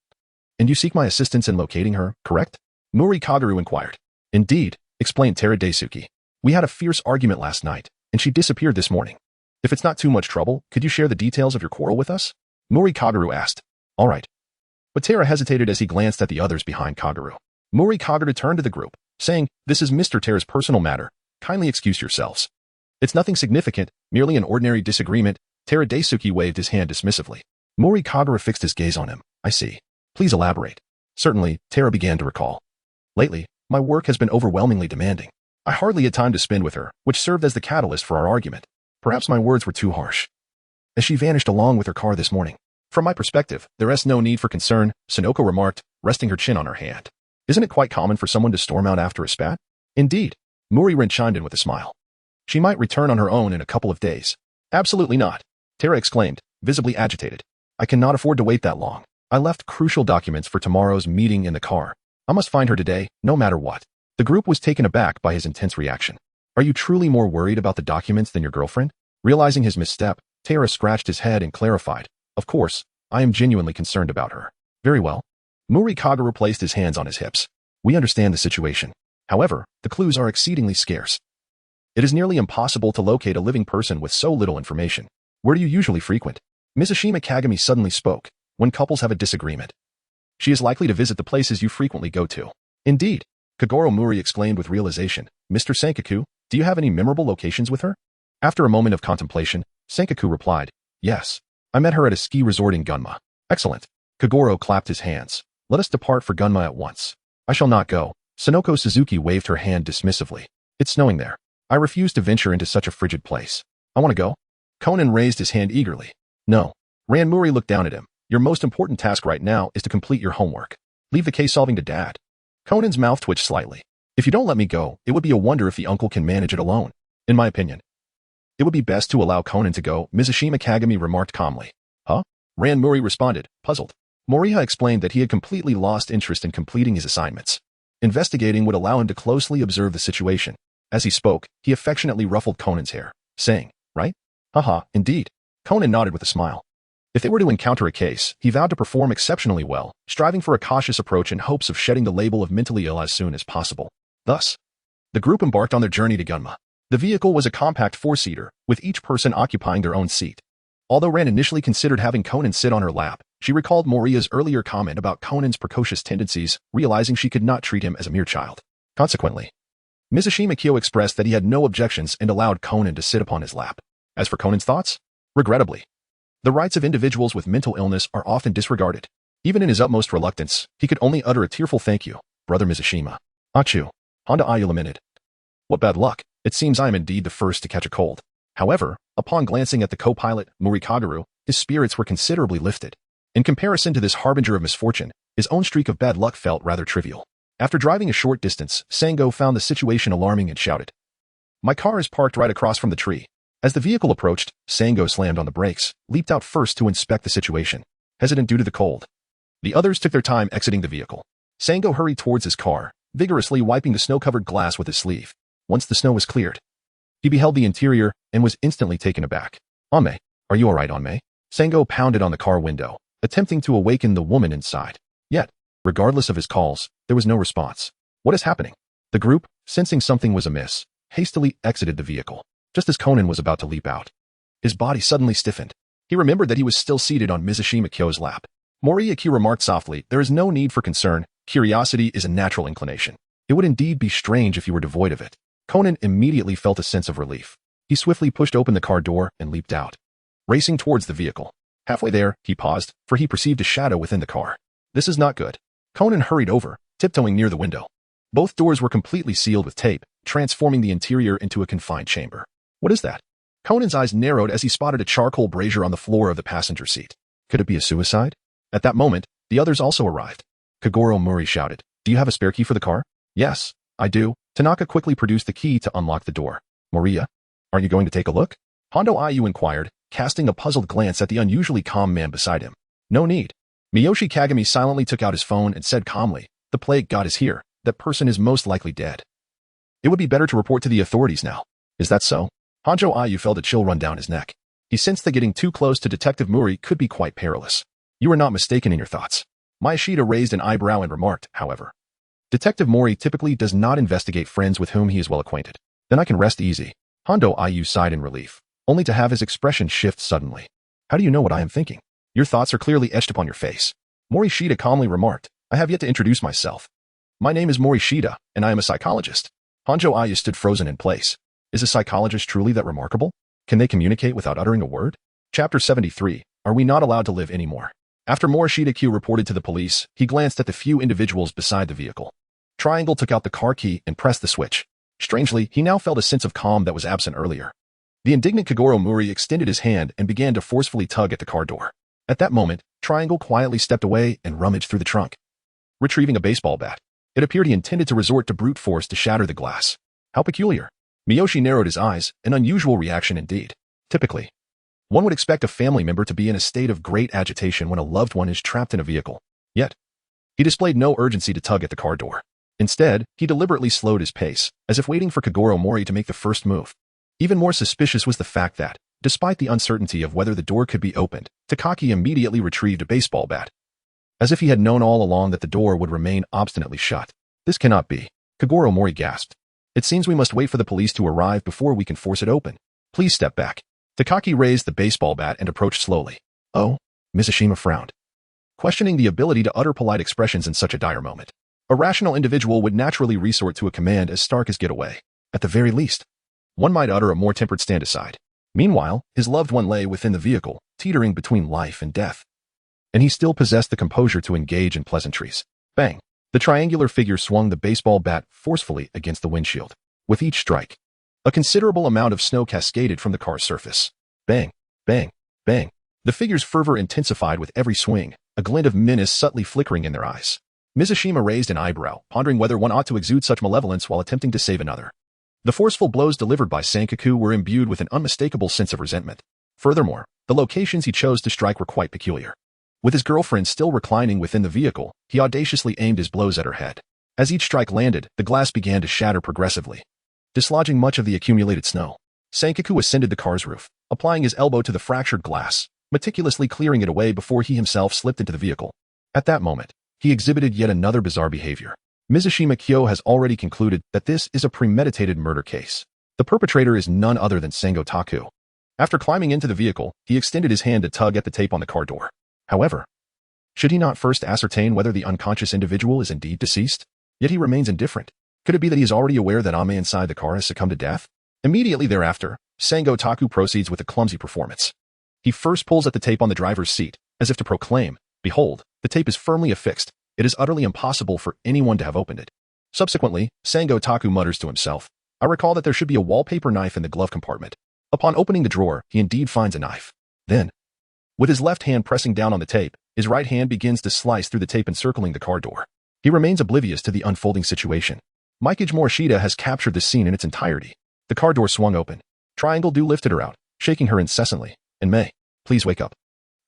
And you seek my assistance in locating her, correct? Mouri Kaguru inquired. Indeed, explained Tera Daisuke. We had a fierce argument last night, and she disappeared this morning. If it's not too much trouble, could you share the details of your quarrel with us? Mouri Kaguru asked. All right. But Tera hesitated as he glanced at the others behind Kaguru. Mouri Kaguru turned to the group, saying, This is Mr. Tera's personal matter. Kindly excuse yourselves. It's nothing significant, merely an ordinary disagreement. Tera Daisuke waved his hand dismissively. Mouri Kaguru fixed his gaze on him. I see. Please elaborate. Certainly, Tera began to recall. Lately, my work has been overwhelmingly demanding. I hardly had time to spend with her, which served as the catalyst for our argument. Perhaps my words were too harsh. As she vanished along with her car this morning. From my perspective, there is no need for concern, Sonoko remarked, resting her chin on her hand. Isn't it quite common for someone to storm out after a spat? Indeed. Mouri Ran chimed in with a smile. She might return on her own in a couple of days. Absolutely not. Tera exclaimed, visibly agitated. I cannot afford to wait that long. I left crucial documents for tomorrow's meeting in the car. I must find her today, no matter what. The group was taken aback by his intense reaction. Are you truly more worried about the documents than your girlfriend? Realizing his misstep, Tera scratched his head and clarified. Of course, I am genuinely concerned about her. Very well. Mouri Kaguru placed his hands on his hips. We understand the situation. However, the clues are exceedingly scarce. It is nearly impossible to locate a living person with so little information. Where do you usually frequent? Mizushima Kagami suddenly spoke. When couples have a disagreement, she is likely to visit the places you frequently go to. Indeed. Kagoro Mouri exclaimed with realization. Mr. Sankaku, do you have any memorable locations with her? After a moment of contemplation, Sankaku replied, Yes. I met her at a ski resort in Gunma. Excellent. Kagoro clapped his hands. Let us depart for Gunma at once. I shall not go. Sonoko Suzuki waved her hand dismissively. It's snowing there. I refuse to venture into such a frigid place. I want to go. Conan raised his hand eagerly. No. Ran Mouri looked down at him. Your most important task right now is to complete your homework. Leave the case solving to Dad. Conan's mouth twitched slightly. If you don't let me go, it would be a wonder if the uncle can manage it alone. In my opinion, it would be best to allow Conan to go, Mizushima Kagami remarked calmly. Huh? Ran Mouri responded, puzzled. Moriha explained that he had completely lost interest in completing his assignments. Investigating would allow him to closely observe the situation. As he spoke, he affectionately ruffled Conan's hair, saying, Right? Haha, indeed. Conan nodded with a smile. If they were to encounter a case, he vowed to perform exceptionally well, striving for a cautious approach in hopes of shedding the label of mentally ill as soon as possible. Thus, the group embarked on their journey to Gunma. The vehicle was a compact four-seater, with each person occupying their own seat. Although Ran initially considered having Conan sit on her lap, she recalled Moria's earlier comment about Conan's precocious tendencies, realizing she could not treat him as a mere child. Consequently, Mizushima Kyo expressed that he had no objections and allowed Conan to sit upon his lap. As for Conan's thoughts, regrettably, the rights of individuals with mental illness are often disregarded. Even in his utmost reluctance, he could only utter a tearful thank you, Brother Mizushima. Achu. Honda Ayu lamented. What bad luck. It seems I am indeed the first to catch a cold. However, upon glancing at the co-pilot, Mouri Kaguru, his spirits were considerably lifted. In comparison to this harbinger of misfortune, his own streak of bad luck felt rather trivial. After driving a short distance, Sango found the situation alarming and shouted. My car is parked right across from the tree. As the vehicle approached, Sango slammed on the brakes, leaped out first to inspect the situation, hesitant due to the cold. The others took their time exiting the vehicle. Sango hurried towards his car, vigorously wiping the snow-covered glass with his sleeve. Once the snow was cleared, he beheld the interior and was instantly taken aback. Ame, are you alright, Ame? Sango pounded on the car window, attempting to awaken the woman inside. Yet, regardless of his calls, there was no response. What is happening? The group, sensing something was amiss, hastily exited the vehicle, just as Conan was about to leap out. His body suddenly stiffened. He remembered that he was still seated on Morishita Kyo's lap. Morishita Kyo remarked softly, "There is no need for concern. Curiosity is a natural inclination. It would indeed be strange if you were devoid of it." Conan immediately felt a sense of relief. He swiftly pushed open the car door and leaped out, racing towards the vehicle. Halfway there, he paused, for he perceived a shadow within the car. This is not good. Conan hurried over, tiptoeing near the window. Both doors were completely sealed with tape, transforming the interior into a confined chamber. What is that? Conan's eyes narrowed as he spotted a charcoal brazier on the floor of the passenger seat. Could it be a suicide? At that moment, the others also arrived. Kogoro Mouri shouted, "Do you have a spare key for the car?" "Yes, I do." Tanaka quickly produced the key to unlock the door. "Moria, are you going to take a look?" Hondo Ayu inquired, casting a puzzled glance at the unusually calm man beside him. "No need." Miyoshi Kagami silently took out his phone and said calmly, "The plague god is here. That person is most likely dead. It would be better to report to the authorities now." "Is that so?" Honjo Ayu felt a chill run down his neck. He sensed that getting too close to Detective Mouri could be quite perilous. "You are not mistaken in your thoughts." Miyashita raised an eyebrow and remarked, however, "Detective Mouri typically does not investigate friends with whom he is well acquainted." "Then I can rest easy." Hondo Ayu sighed in relief, only to have his expression shift suddenly. "How do you know what I am thinking?" "Your thoughts are clearly etched upon your face." Morishita calmly remarked, "I have yet to introduce myself. My name is Morishita, and I am a psychologist." Honjo Ayu stood frozen in place. Is a psychologist truly that remarkable? Can they communicate without uttering a word? Chapter 73. Are we not allowed to live anymore? After Morishita Kyo reported to the police, he glanced at the few individuals beside the vehicle. Triangle took out the car key and pressed the switch. Strangely, he now felt a sense of calm that was absent earlier. The indignant Kogoro Mouri extended his hand and began to forcefully tug at the car door. At that moment, Triangle quietly stepped away and rummaged through the trunk, retrieving a baseball bat. It appeared he intended to resort to brute force to shatter the glass. How peculiar. Miyoshi narrowed his eyes, an unusual reaction indeed. Typically, one would expect a family member to be in a state of great agitation when a loved one is trapped in a vehicle. Yet, he displayed no urgency to tug at the car door. Instead, he deliberately slowed his pace, as if waiting for Kogoro Mouri to make the first move. Even more suspicious was the fact that, despite the uncertainty of whether the door could be opened, Takaki immediately retrieved a baseball bat, as if he had known all along that the door would remain obstinately shut. "This cannot be." Kogoro Mouri gasped. "It seems we must wait for the police to arrive before we can force it open. Please step back." Takaki raised the baseball bat and approached slowly. "Oh?" Mizashima frowned, questioning the ability to utter polite expressions in such a dire moment. A rational individual would naturally resort to a command as stark as "get away." At the very least, one might utter a more tempered stand aside. Meanwhile, his loved one lay within the vehicle, teetering between life and death. And he still possessed the composure to engage in pleasantries. Bang! The triangular figure swung the baseball bat forcefully against the windshield. With each strike, a considerable amount of snow cascaded from the car's surface. Bang! Bang! Bang! The figure's fervor intensified with every swing, a glint of menace subtly flickering in their eyes. Mizashima raised an eyebrow, pondering whether one ought to exude such malevolence while attempting to save another. The forceful blows delivered by Sankaku were imbued with an unmistakable sense of resentment. Furthermore, the locations he chose to strike were quite peculiar. With his girlfriend still reclining within the vehicle, he audaciously aimed his blows at her head. As each strike landed, the glass began to shatter progressively, dislodging much of the accumulated snow. Sankaku ascended the car's roof, applying his elbow to the fractured glass, meticulously clearing it away before he himself slipped into the vehicle. At that moment, he exhibited yet another bizarre behavior. Mizashima Kyo has already concluded that this is a premeditated murder case. The perpetrator is none other than Sango Taku. After climbing into the vehicle, he extended his hand to tug at the tape on the car door. However, should he not first ascertain whether the unconscious individual is indeed deceased? Yet he remains indifferent. Could it be that he is already aware that Ame inside the car has succumbed to death? Immediately thereafter, Sango Taku proceeds with a clumsy performance. He first pulls at the tape on the driver's seat, as if to proclaim, "Behold, the tape is firmly affixed. It is utterly impossible for anyone to have opened it." Subsequently, Sango Taku mutters to himself, "I recall that there should be a wallpaper knife in the glove compartment." Upon opening the drawer, he indeed finds a knife. Then, with his left hand pressing down on the tape, his right hand begins to slice through the tape encircling the car door. He remains oblivious to the unfolding situation. Mikage Morishita has captured the scene in its entirety. The car door swung open. Triangle Do lifted her out, shaking her incessantly. "And May, please wake up."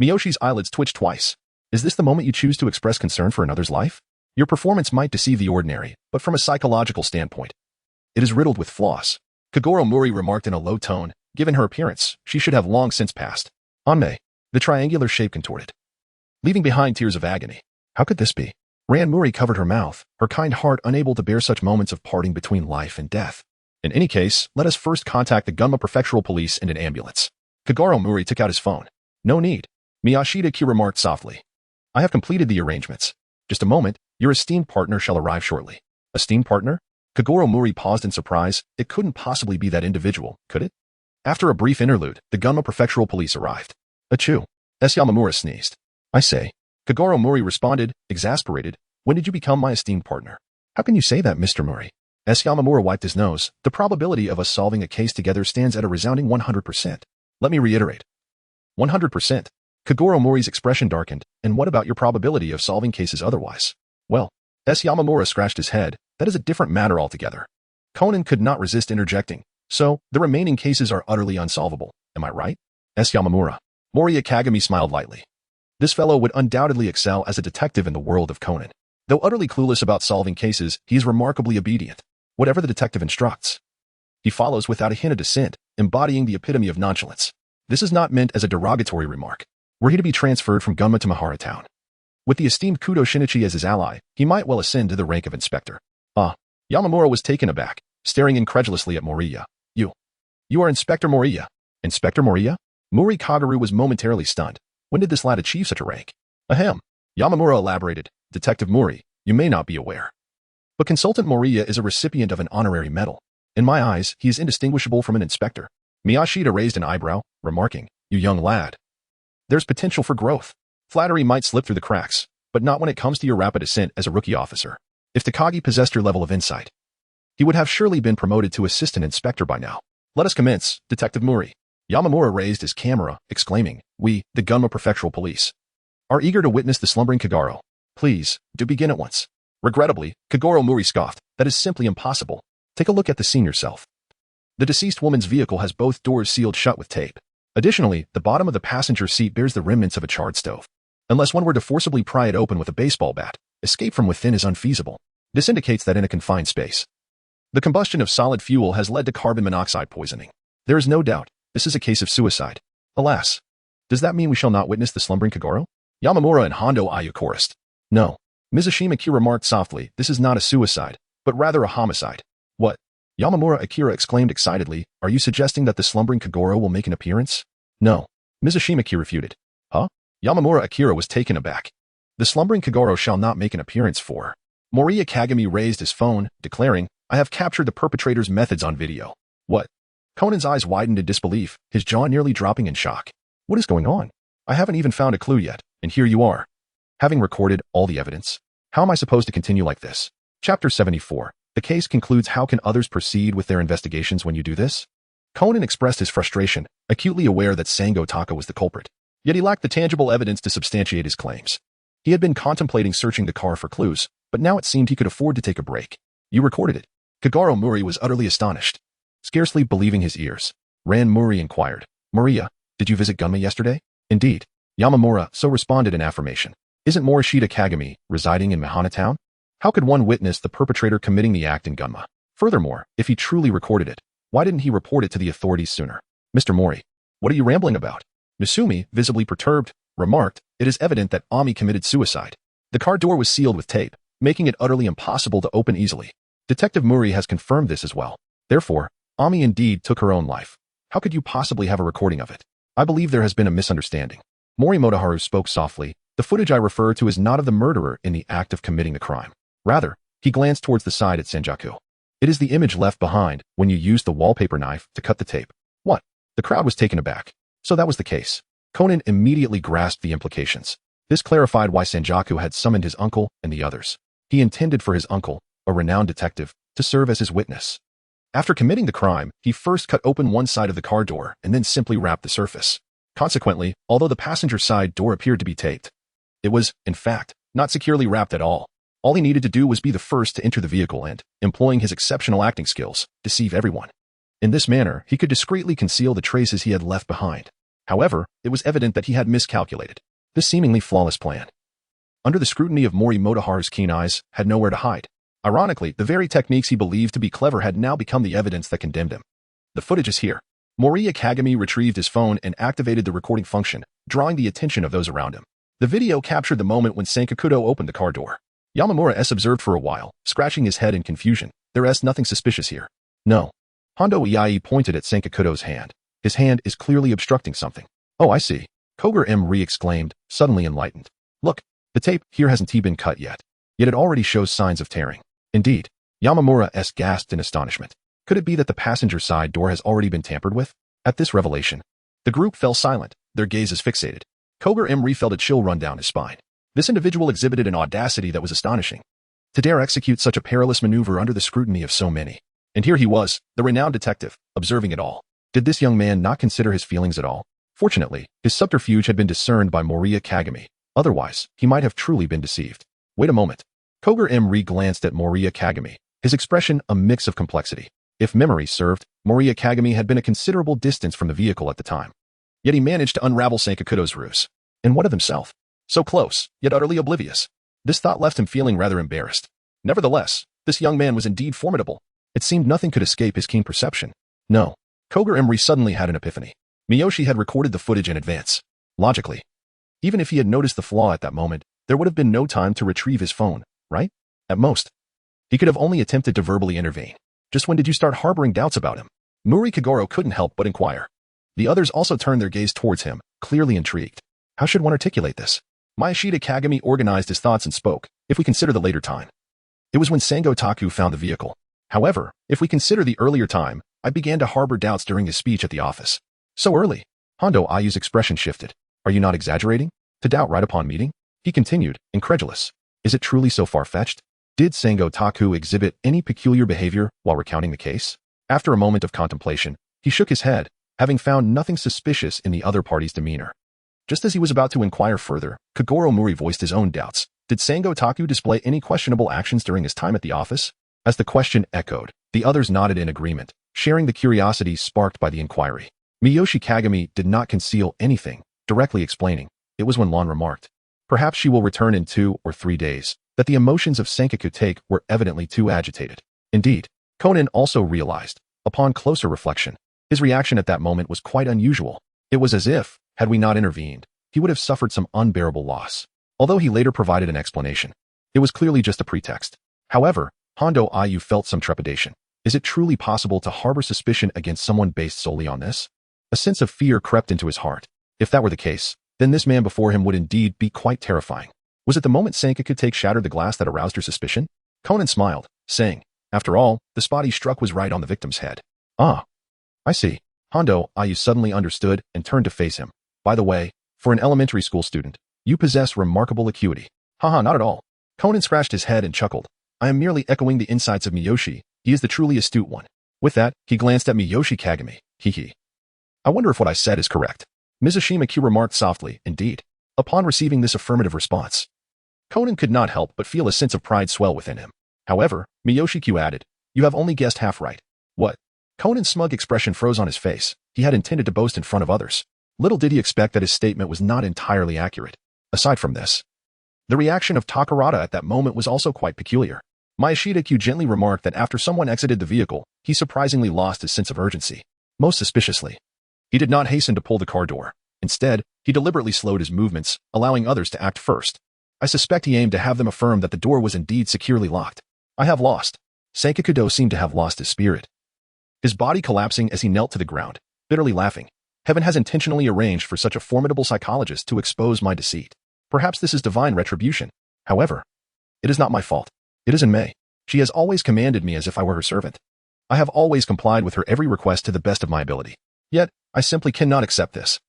Miyoshi's eyelids twitched twice. Is this the moment you choose to express concern for another's life? Your performance might deceive the ordinary, but from a psychological standpoint, it is riddled with flaws. Kogoro Mouri remarked in a low tone, Given her appearance, she should have long since passed. Anme. The triangular shape contorted, leaving behind tears of agony. How could this be? Ran Mouri covered her mouth, her kind heart unable to bear such moments of parting between life and death. In any case, let us first contact the Gunma Prefectural Police and an ambulance. Kagoro Mouri took out his phone. No need. Morishita Kyo remarked softly. I have completed the arrangements. Just a moment, your esteemed partner shall arrive shortly. Esteemed partner? Kagoro Mouri paused in surprise. It couldn't possibly be that individual, could it? After a brief interlude, the Gunma Prefectural Police arrived. Achoo. S. Yamamura sneezed. I say. Kagoro Mouri responded, exasperated. When did you become my esteemed partner? How can you say that, Mr. Mouri? S. Yamamura wiped his nose. The probability of us solving a case together stands at a resounding 100%. Let me reiterate. 100%. Kagoro Mouri's expression darkened. And what about your probability of solving cases otherwise? Well, S. Yamamura scratched his head. That is a different matter altogether. Conan could not resist interjecting. So, the remaining cases are utterly unsolvable. Am I right? S. Yamamura. Mouri Kagami smiled lightly. This fellow would undoubtedly excel as a detective in the world of Conan. Though utterly clueless about solving cases, he is remarkably obedient. Whatever the detective instructs, he follows without a hint of dissent, embodying the epitome of nonchalance. This is not meant as a derogatory remark. Were he to be transferred from Gunma to Mahara Town, with the esteemed Kudo Shinichi as his ally, he might well ascend to the rank of inspector. Ah, Yamamura was taken aback, staring incredulously at Moriya. You are Inspector Moriya. Inspector Moriya? Mouri Kagaru was momentarily stunned. When did this lad achieve such a rank? Ahem. Yamamura elaborated. Detective Mouri, you may not be aware, but Consultant Moriya is a recipient of an honorary medal. In my eyes, he is indistinguishable from an inspector. Morishita raised an eyebrow, remarking, you young lad. There's potential for growth. Flattery might slip through the cracks, but not when it comes to your rapid ascent as a rookie officer. If Takagi possessed your level of insight, he would have surely been promoted to assistant inspector by now. Let us commence, Detective Mouri. Yamamura raised his camera, exclaiming, we, the Gunma Prefectural Police, are eager to witness the slumbering Kagoro. Please, do begin at once. Regrettably, Kagoro Mouri scoffed. That is simply impossible. Take a look at the scene yourself. The deceased woman's vehicle has both doors sealed shut with tape. Additionally, the bottom of the passenger seat bears the remnants of a charred stove. Unless one were to forcibly pry it open with a baseball bat, escape from within is unfeasible. This indicates that in a confined space, the combustion of solid fuel has led to carbon monoxide poisoning. There is no doubt, this is a case of suicide. Alas. Does that mean we shall not witness the slumbering Kagoro? Yamamura and Hondo Ayu chorused. No. Mizushima Kyo remarked softly, this is not a suicide, but rather a homicide. What? Yamamura Akira exclaimed excitedly, are you suggesting that the slumbering Kagoro will make an appearance? No. Mizushima Kyo refuted. Huh? Yamamura Akira was taken aback. The slumbering Kagoro shall not make an appearance for. Mouri Kagami raised his phone, declaring, I have captured the perpetrator's methods on video. What? Conan's eyes widened in disbelief, his jaw nearly dropping in shock. What is going on? I haven't even found a clue yet, and here you are. Having recorded all the evidence, how am I supposed to continue like this? Chapter 74. The case concludes. How can others proceed with their investigations when you do this? Conan expressed his frustration, acutely aware that Sango Taka was the culprit. Yet he lacked the tangible evidence to substantiate his claims. He had been contemplating searching the car for clues, but now it seemed he could afford to take a break. You recorded it. Kagoro Mouri was utterly astonished. Scarcely believing his ears, Ran Mouri inquired, Moriya, did you visit Gunma yesterday? Indeed. Yamamura so responded in affirmation. Isn't Morishita Kagami residing in Mahana Town? How could one witness the perpetrator committing the act in Gunma? Furthermore, if he truly recorded it, why didn't he report it to the authorities sooner? Mr. Mouri, what are you rambling about? Misumi, visibly perturbed, remarked, it is evident that Ami committed suicide. The car door was sealed with tape, making it utterly impossible to open easily. Detective Mouri has confirmed this as well. Therefore, Ami indeed took her own life. How could you possibly have a recording of it? I believe there has been a misunderstanding. Mouri Motoharu spoke softly. The footage I refer to is not of the murderer in the act of committing the crime. Rather, he glanced towards the side at Senjaku. It is the image left behind when you used the wallpaper knife to cut the tape. What? The crowd was taken aback. So that was the case. Conan immediately grasped the implications. This clarified why Senjaku had summoned his uncle and the others. He intended for his uncle, a renowned detective, to serve as his witness. After committing the crime, he first cut open one side of the car door and then simply wrapped the surface. Consequently, although the passenger side door appeared to be taped, it was, in fact, not securely wrapped at all. All he needed to do was be the first to enter the vehicle and, employing his exceptional acting skills, deceive everyone. In this manner, he could discreetly conceal the traces he had left behind. However, it was evident that he had miscalculated. This seemingly flawless plan, under the scrutiny of Mouri Motoharu's keen eyes, had nowhere to hide. Ironically, the very techniques he believed to be clever had now become the evidence that condemned him. The footage is here. Mouri Ran retrieved his phone and activated the recording function, drawing the attention of those around him. The video captured the moment when Sankakudo opened the car door. Yamamura observed for a while, scratching his head in confusion. There's nothing suspicious here. No. Hondo Iai pointed at Sankakudo's hand. His hand is clearly obstructing something. Oh, I see. Koger exclaimed, suddenly enlightened. Look, the tape here hasn't been cut yet. Yet it already shows signs of tearing. Indeed. Yamamura gasped in astonishment. Could it be that the passenger side door has already been tampered with? At this revelation, the group fell silent, their gazes fixated. Koger felt a chill run down his spine. This individual exhibited an audacity that was astonishing. To dare execute such a perilous maneuver under the scrutiny of so many. And here he was, the renowned detective, observing it all. Did this young man not consider his feelings at all? Fortunately, his subterfuge had been discerned by Mouri Ran. Otherwise, he might have truly been deceived. Wait a moment. Koger glanced at Mouri Ran, his expression a mix of complexity. If memory served, Mouri Ran had been a considerable distance from the vehicle at the time. Yet he managed to unravel Sankakudo's ruse. And what of himself? So close, yet utterly oblivious. This thought left him feeling rather embarrassed. Nevertheless, this young man was indeed formidable. It seemed nothing could escape his keen perception. No. Koger suddenly had an epiphany. Miyoshi had recorded the footage in advance. Logically. Even if he had noticed the flaw at that moment, there would have been no time to retrieve his phone, right? At most. He could have only attempted to verbally intervene. Just when did you start harboring doubts about him? Mouri Kagoro couldn't help but inquire. The others also turned their gaze towards him, clearly intrigued. How should one articulate this? Morishita Kyo organized his thoughts and spoke, if we consider the later time. It was when Sango Taku found the vehicle. However, if we consider the earlier time, I began to harbor doubts during his speech at the office. So early. Hondo Ayu's expression shifted. Are you not exaggerating? To doubt right upon meeting? He continued, incredulous. Is it truly so far-fetched? Did Sango Taku exhibit any peculiar behavior while recounting the case? After a moment of contemplation, he shook his head, having found nothing suspicious in the other party's demeanor. Just as he was about to inquire further, Kagoro Mouri voiced his own doubts. Did Sango Taku display any questionable actions during his time at the office? As the question echoed, the others nodded in agreement, sharing the curiosity sparked by the inquiry. Miyoshi Kagami did not conceal anything, directly explaining. It was when Lan remarked, perhaps she will return in 2 or 3 days, that the emotions of Sankaku were evidently too agitated. Indeed, Conan also realized, upon closer reflection, his reaction at that moment was quite unusual. It was as if, had we not intervened, he would have suffered some unbearable loss. Although he later provided an explanation, it was clearly just a pretext. However, Hondo Ayu felt some trepidation. Is it truly possible to harbor suspicion against someone based solely on this? A sense of fear crept into his heart. If that were the case, then this man before him would indeed be quite terrifying. Was it the moment Sankaku shattered the glass that aroused her suspicion? Conan smiled, saying, after all, the spot he struck was right on the victim's head. Ah. I see. Hondo Ayu suddenly understood and turned to face him. By the way, for an elementary school student, you possess remarkable acuity. Haha, not at all. Conan scratched his head and chuckled. I am merely echoing the insights of Miyoshi. He is the truly astute one. With that, he glanced at Miyoshi Kagami. Hee. I wonder if what I said is correct. Mizushima Q remarked softly, indeed. Upon receiving this affirmative response, Conan could not help but feel a sense of pride swell within him. However, Miyoshi Q added, you have only guessed half right. What? Conan's smug expression froze on his face. He had intended to boast in front of others. Little did he expect that his statement was not entirely accurate. Aside from this, the reaction of Takarada at that moment was also quite peculiar. Morishita Kyo gently remarked that after someone exited the vehicle, he surprisingly lost his sense of urgency. Most suspiciously, he did not hasten to pull the car door. Instead, he deliberately slowed his movements, allowing others to act first. I suspect he aimed to have them affirm that the door was indeed securely locked. I have lost. Sankakudo seemed to have lost his spirit. His body collapsing as he knelt to the ground, bitterly laughing. Heaven has intentionally arranged for such a formidable psychologist to expose my deceit. Perhaps this is divine retribution. However, it is not my fault. It is in May. She has always commanded me as if I were her servant. I have always complied with her every request to the best of my ability. Yet, I simply cannot accept this.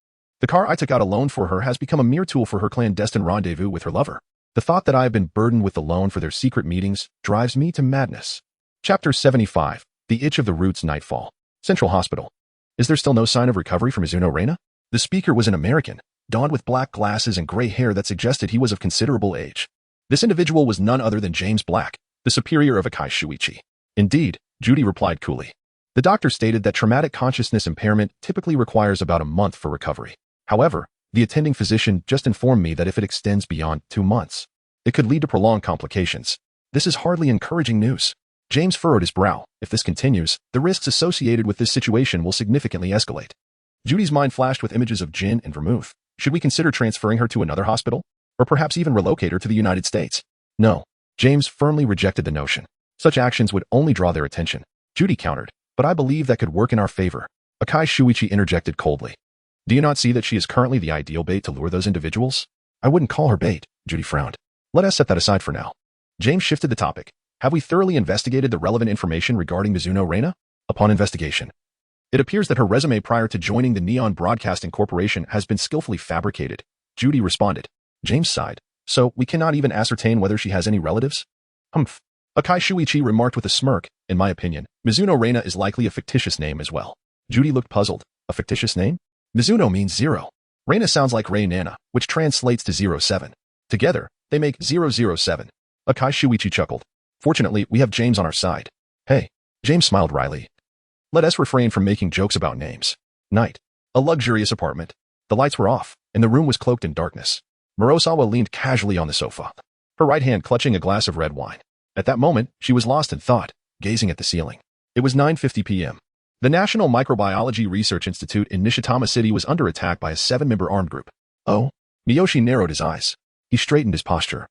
The car I took out alone for her has become a mere tool for her clandestine rendezvous with her lover. The thought that I have been burdened with the loan for their secret meetings drives me to madness. Chapter 75. The Itch of the Roots Nightfall. Central Hospital. Is there still no sign of recovery from Mizuno Reina? The speaker was an American, donned with black glasses and gray hair that suggested he was of considerable age. This individual was none other than James Black, the superior of Akai Shuichi. Indeed, Judy replied coolly. The doctor stated that traumatic consciousness impairment typically requires about a month for recovery. However, the attending physician just informed me that if it extends beyond 2 months, it could lead to prolonged complications. This is hardly encouraging news. James furrowed his brow. If this continues, the risks associated with this situation will significantly escalate. Judy's mind flashed with images of gin and vermouth. Should we consider transferring her to another hospital? Or perhaps even relocate her to the United States? No. James firmly rejected the notion. Such actions would only draw their attention. Judy countered, but I believe that could work in our favor. Akai Shuichi interjected coldly. Do you not see that she is currently the ideal bait to lure those individuals? I wouldn't call her bait, Judy frowned. Let us set that aside for now. James shifted the topic. Have we thoroughly investigated the relevant information regarding Mizuno Reina? Upon investigation, it appears that her resume prior to joining the Neon Broadcasting Corporation has been skillfully fabricated. Judy responded. James sighed. So, we cannot even ascertain whether she has any relatives? Humph. Akai Shuichi remarked with a smirk. In my opinion, Mizuno Reina is likely a fictitious name as well. Judy looked puzzled. A fictitious name? Mizuno means 0. Reina sounds like Rei Nana, which translates to 07. Together, they make 007. Akai Shuichi chuckled. Fortunately, we have James on our side. Hey. James smiled wryly. Let us refrain from making jokes about names. Night. A luxurious apartment. The lights were off, and the room was cloaked in darkness. Morosawa leaned casually on the sofa, her right hand clutching a glass of red wine. At that moment, she was lost in thought, gazing at the ceiling. It was 9:50 p.m. The National Microbiology Research Institute in Nishitama City was under attack by a 7-member armed group. Oh? Miyoshi narrowed his eyes. He straightened his posture.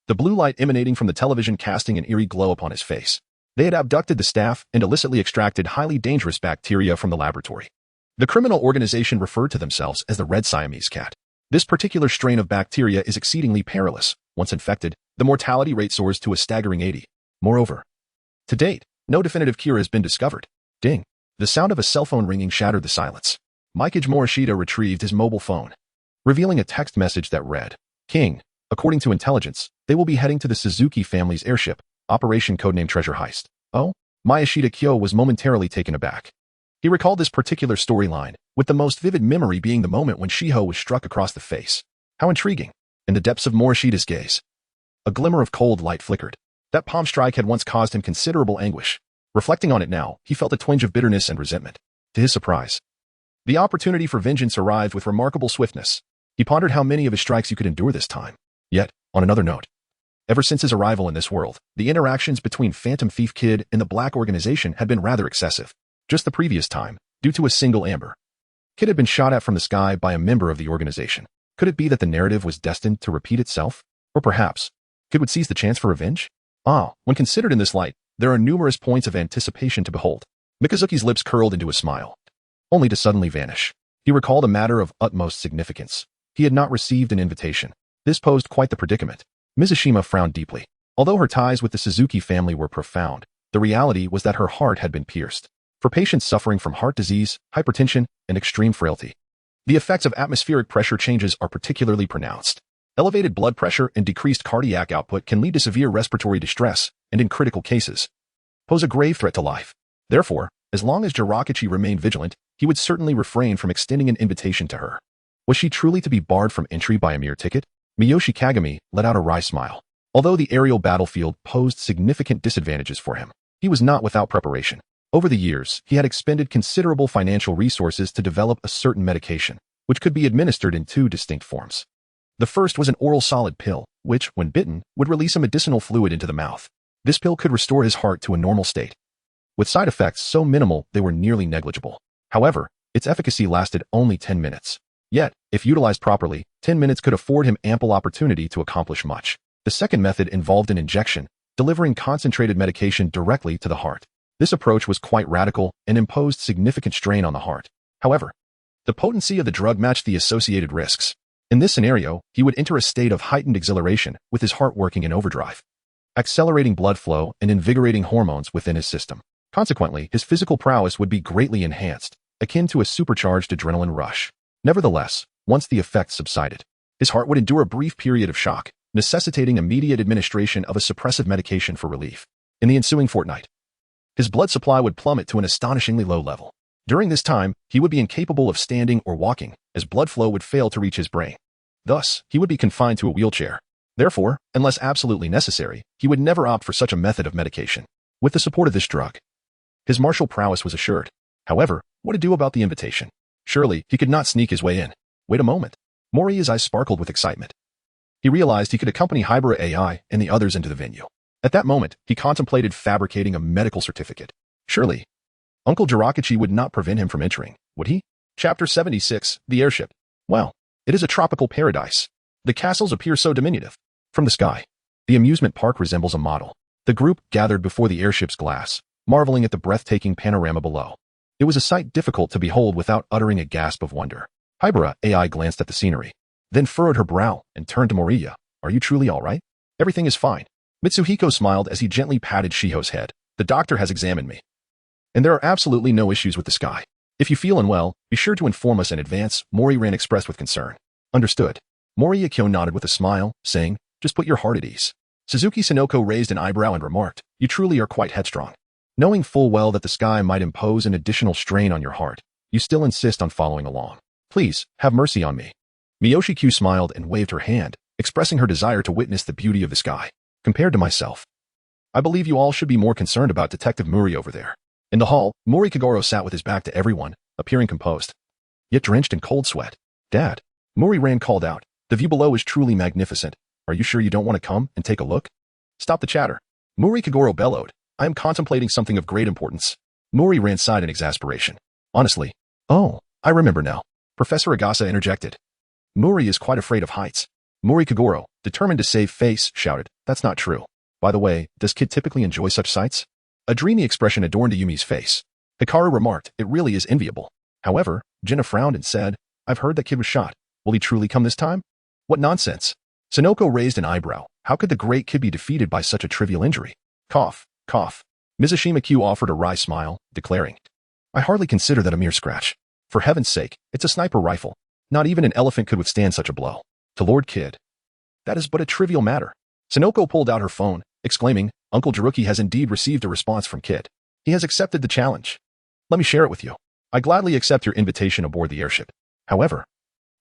The blue light emanating from the television casting an eerie glow upon his face. They had abducted the staff and illicitly extracted highly dangerous bacteria from the laboratory. The criminal organization referred to themselves as the Red Siamese Cat. This particular strain of bacteria is exceedingly perilous. Once infected, the mortality rate soars to a staggering 80. Moreover, to date, no definitive cure has been discovered. Ding. The sound of a cell phone ringing shattered the silence. Mikage Morishita retrieved his mobile phone, revealing a text message that read, King, according to intelligence, they will be heading to the Suzuki family's airship, Operation Codename Treasure Heist. Oh? Morishita Kyo was momentarily taken aback. He recalled this particular storyline, with the most vivid memory being the moment when Shiho was struck across the face. How intriguing. In the depths of Morishita's gaze, a glimmer of cold light flickered. That palm strike had once caused him considerable anguish. Reflecting on it now, he felt a twinge of bitterness and resentment. To his surprise, the opportunity for vengeance arrived with remarkable swiftness. He pondered how many of his strikes he could endure this time. Yet, on another note, ever since his arrival in this world, the interactions between Phantom Thief Kid and the Black Organization had been rather excessive. Just the previous time, due to a single amber, Kid had been shot at from the sky by a member of the organization. Could it be that the narrative was destined to repeat itself? Or perhaps, Kid would seize the chance for revenge? When considered in this light, there are numerous points of anticipation to behold. Mikazuki's lips curled into a smile, only to suddenly vanish. He recalled a matter of utmost significance. He had not received an invitation. This posed quite the predicament. Mizushima frowned deeply. Although her ties with the Suzuki family were profound, the reality was that her heart had been pierced. For patients suffering from heart disease, hypertension, and extreme frailty, the effects of atmospheric pressure changes are particularly pronounced. Elevated blood pressure and decreased cardiac output can lead to severe respiratory distress, and in critical cases, pose a grave threat to life. Therefore, as long as Jirakichi remained vigilant, he would certainly refrain from extending an invitation to her. Was she truly to be barred from entry by a mere ticket? Miyoshi Kagami let out a wry smile. Although the aerial battlefield posed significant disadvantages for him, he was not without preparation. Over the years, he had expended considerable financial resources to develop a certain medication, which could be administered in 2 distinct forms. The first was an oral solid pill, which, when bitten, would release a medicinal fluid into the mouth. This pill could restore his heart to a normal state, with side effects so minimal they were nearly negligible. However, its efficacy lasted only 10 minutes. Yet, if utilized properly, 10 minutes could afford him ample opportunity to accomplish much. The second method involved an injection, delivering concentrated medication directly to the heart. This approach was quite radical and imposed significant strain on the heart. However, the potency of the drug matched the associated risks. In this scenario, he would enter a state of heightened exhilaration with his heart working in overdrive, accelerating blood flow and invigorating hormones within his system. Consequently, his physical prowess would be greatly enhanced, akin to a supercharged adrenaline rush. Nevertheless, once the effects subsided, his heart would endure a brief period of shock, necessitating immediate administration of a suppressive medication for relief. In the ensuing fortnight, his blood supply would plummet to an astonishingly low level. During this time, he would be incapable of standing or walking, as blood flow would fail to reach his brain. Thus, he would be confined to a wheelchair. Therefore, unless absolutely necessary, he would never opt for such a method of medication. With the support of this drug, his martial prowess was assured. However, what to do about the invitation? Surely, he could not sneak his way in. Wait a moment. Mori's eyes sparkled with excitement. He realized he could accompany Hybrid AI and the others into the venue. At that moment, he contemplated fabricating a medical certificate. Surely, Uncle Jirakichi would not prevent him from entering, would he? Chapter 76, The Airship. Wow, it is a tropical paradise. The castles appear so diminutive. From the sky, the amusement park resembles a model. The group gathered before the airship's glass, marveling at the breathtaking panorama below. It was a sight difficult to behold without uttering a gasp of wonder. Hybera AI glanced at the scenery, then furrowed her brow and turned to Moriya. Are you truly all right? Everything is fine. Mitsuhiko smiled as he gently patted Shiho's head. The doctor has examined me, and there are absolutely no issues with the sky. If you feel unwell, be sure to inform us in advance, Mouri Ran expressed with concern. Understood. Morishita Kyo nodded with a smile, saying, just put your heart at ease. Suzuki Sonoko raised an eyebrow and remarked, you truly are quite headstrong. Knowing full well that the sky might impose an additional strain on your heart, you still insist on following along. Please, have mercy on me. Miyoshi Q smiled and waved her hand, expressing her desire to witness the beauty of the sky. Compared to myself, I believe you all should be more concerned about Detective Mouri over there. In the hall, Mouri Kagoro sat with his back to everyone, appearing composed, yet drenched in cold sweat. Dad, Mouri Ran called out, the view below is truly magnificent. Are you sure you don't want to come and take a look? Stop the chatter. Mouri Kagoro bellowed, I am contemplating something of great importance. Mouri Ran sighed in exasperation. Honestly. Oh, I remember now. Professor Agasa interjected. Mouri is quite afraid of heights. Mouri Kagoro, determined to save face, shouted, that's not true. By the way, does Kid typically enjoy such sights? A dreamy expression adorned Yumi's face. Hikaru remarked, it really is enviable. However, Jenna frowned and said, I've heard that Kid was shot. Will he truly come this time? What nonsense. Sonoko raised an eyebrow. How could the great Kid be defeated by such a trivial injury? Cough, cough. Mizushima Q offered a wry smile, declaring, I hardly consider that a mere scratch. For heaven's sake, it's a sniper rifle. Not even an elephant could withstand such a blow. To Lord Kid, that is but a trivial matter. Sonoko pulled out her phone, exclaiming, Uncle Jiruki has indeed received a response from Kid. He has accepted the challenge. Let me share it with you. I gladly accept your invitation aboard the airship. However,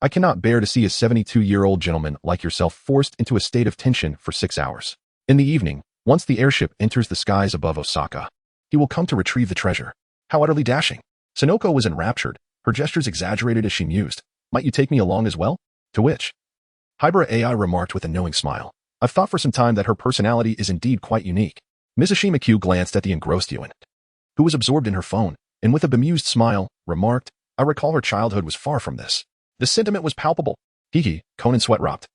I cannot bear to see a 72-year-old gentleman like yourself forced into a state of tension for 6 hours. In the evening, once the airship enters the skies above Osaka, he will come to retrieve the treasure. How utterly dashing. Sonoko was enraptured, her gestures exaggerated as she mused. Might you take me along as well? To which Hybera AI remarked with a knowing smile. I've thought for some time that her personality is indeed quite unique. Mizushima Q glanced at the engrossed Yuan, who was absorbed in her phone, and with a bemused smile, remarked, I recall her childhood was far from this. The sentiment was palpable. Hiki, Conan sweat-ropped.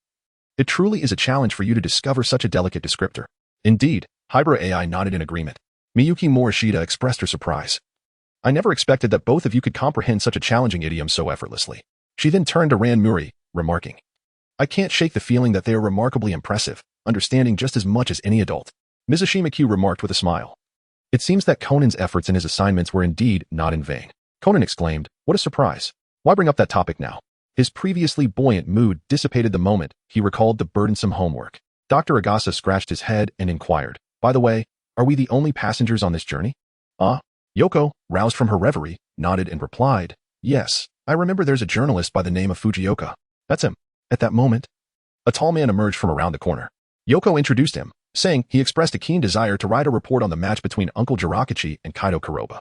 It truly is a challenge for you to discover such a delicate descriptor. Indeed, Hybera AI nodded in agreement. Miyuki Morishita expressed her surprise. I never expected that both of you could comprehend such a challenging idiom so effortlessly. She then turned to Ran Mouri, remarking, I can't shake the feeling that they are remarkably impressive, understanding just as much as any adult. Mizushima Q remarked with a smile. It seems that Conan's efforts in his assignments were indeed not in vain. Conan exclaimed, what a surprise. Why bring up that topic now? His previously buoyant mood dissipated the moment he recalled the burdensome homework. Dr. Agasa scratched his head and inquired, by the way, are we the only passengers on this journey? Yoko, roused from her reverie, nodded and replied, yes, I remember there's a journalist by the name of Fujioka. That's him. At that moment, a tall man emerged from around the corner. Yoko introduced him, saying he expressed a keen desire to write a report on the match between Uncle Jirakichi and Kaido Kuroba.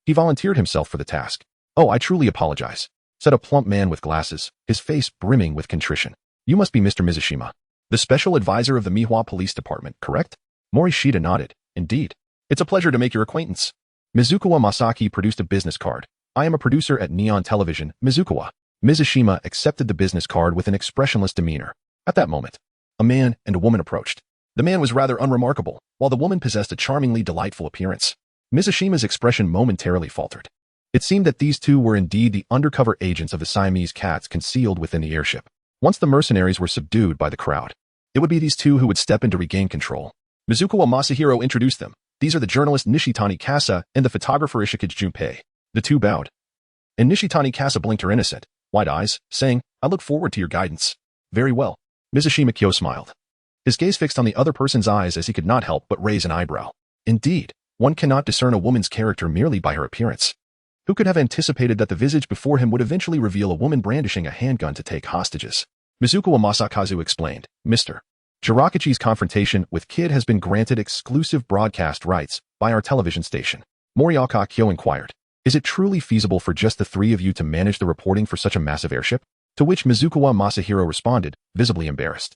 He volunteered himself for the task. Oh, I truly apologize, said a plump man with glasses, his face brimming with contrition. You must be Mr. Mizushima, the special advisor of the Mihwa Police Department, correct? Morishita nodded. Indeed. It's a pleasure to make your acquaintance. Mizukawa Masaki produced a business card. I am a producer at Neon Television, Mizukawa. Mizushima accepted the business card with an expressionless demeanor. At that moment, a man and a woman approached. The man was rather unremarkable, while the woman possessed a charmingly delightful appearance. Mizushima's expression momentarily faltered. It seemed that these two were indeed the undercover agents of the Siamese cats concealed within the airship. Once the mercenaries were subdued by the crowd, it would be these two who would step in to regain control. Mizukawa Masahiro introduced them. These are the journalist Nishitani Kasa and the photographer Ishikage Junpei. The two bowed, and Nishitani Kasa blinked her innocent, wide eyes, saying, I look forward to your guidance. Very well. Mizushima Kyo smiled. His gaze fixed on the other person's eyes as he could not help but raise an eyebrow. Indeed, one cannot discern a woman's character merely by her appearance. Who could have anticipated that the visage before him would eventually reveal a woman brandishing a handgun to take hostages? Mizukawa Masakazu explained, Mr. Jirakichi's confrontation with Kid has been granted exclusive broadcast rights by our television station. Morishita Kyo inquired, is it truly feasible for just the three of you to manage the reporting for such a massive airship? To which Mizukawa Masahiro responded, visibly embarrassed.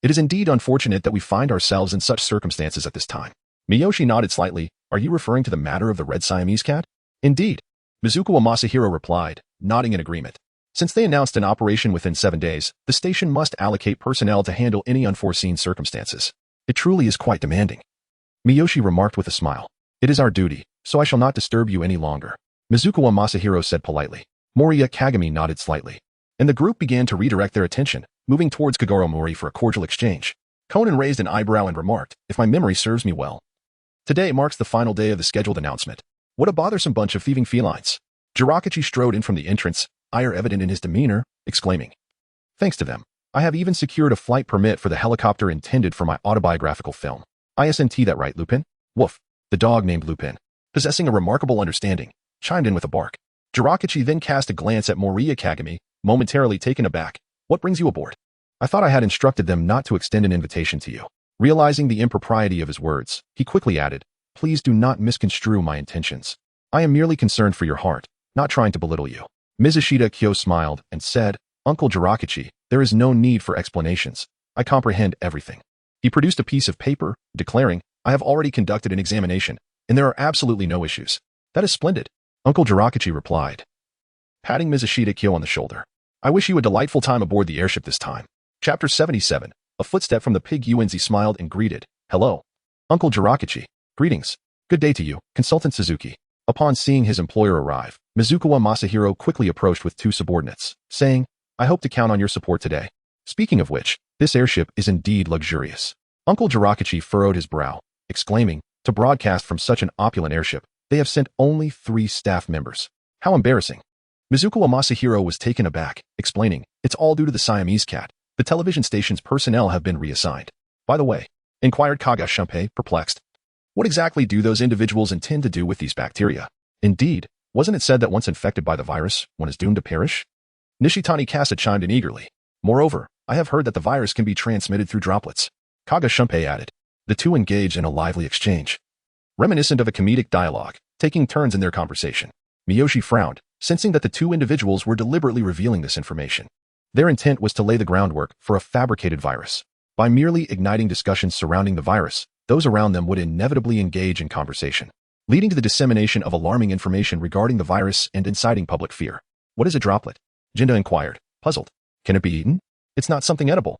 It is indeed unfortunate that we find ourselves in such circumstances at this time. Miyoshi nodded slightly. Are you referring to the matter of the red Siamese cat? Indeed. Mizukawa Masahiro replied, nodding in agreement. Since they announced an operation within 7 days, the station must allocate personnel to handle any unforeseen circumstances. It truly is quite demanding. Miyoshi remarked with a smile. It is our duty, so I shall not disturb you any longer. Mizukawa Masahiro said politely. Mouri Kagami nodded slightly. And the group began to redirect their attention, moving towards Kagoro Mori for a cordial exchange. Conan raised an eyebrow and remarked, if my memory serves me well. Today marks the final day of the scheduled announcement. What a bothersome bunch of thieving felines. Jiraiya strode in from the entrance, ire evident in his demeanor, exclaiming. Thanks to them, I have even secured a flight permit for the helicopter intended for my autobiographical film. Isn't that right, Lupin? Woof. The dog named Lupin, possessing a remarkable understanding, chimed in with a bark. Jiraiya then cast a glance at Mouri Kagami, momentarily taken aback. What brings you aboard? I thought I had instructed them not to extend an invitation to you. Realizing the impropriety of his words, he quickly added, please do not misconstrue my intentions. I am merely concerned for your heart, not trying to belittle you. Morishita Kyo smiled and said, Uncle Jiraiya, there is no need for explanations. I comprehend everything. He produced a piece of paper, declaring, I have already conducted an examination, and there are absolutely no issues. That is splendid. Uncle Jiraiya replied, patting Morishita Kyo on the shoulder. I wish you a delightful time aboard the airship this time. Chapter 77. A footstep from the pig Unz smiled and greeted, hello. Uncle Jiraiya. Greetings. Good day to you, Consultant Suzuki. Upon seeing his employer arrive, Mizukawa Masahiro quickly approached with 2 subordinates, saying, I hope to count on your support today. Speaking of which, this airship is indeed luxurious. Uncle Jiraiya furrowed his brow, exclaiming, to broadcast from such an opulent airship, they have sent only 3 staff members. How embarrassing. Mizukawa Masahiro was taken aback, explaining, it's all due to the Siamese cat. The television station's personnel have been reassigned. By the way, inquired Kaga Shunpei, perplexed. What exactly do those individuals intend to do with these bacteria? Indeed, wasn't it said that once infected by the virus, one is doomed to perish? Nishitani Kasa chimed in eagerly. Moreover, I have heard that the virus can be transmitted through droplets. Kaga Shunpei added. The two engaged in a lively exchange, reminiscent of a comedic dialogue, taking turns in their conversation. Miyoshi frowned, sensing that the 2 individuals were deliberately revealing this information. Their intent was to lay the groundwork for a fabricated virus. By merely igniting discussions surrounding the virus, those around them would inevitably engage in conversation, leading to the dissemination of alarming information regarding the virus and inciting public fear. What is a droplet? Jinda inquired, puzzled. Can it be eaten? It's not something edible.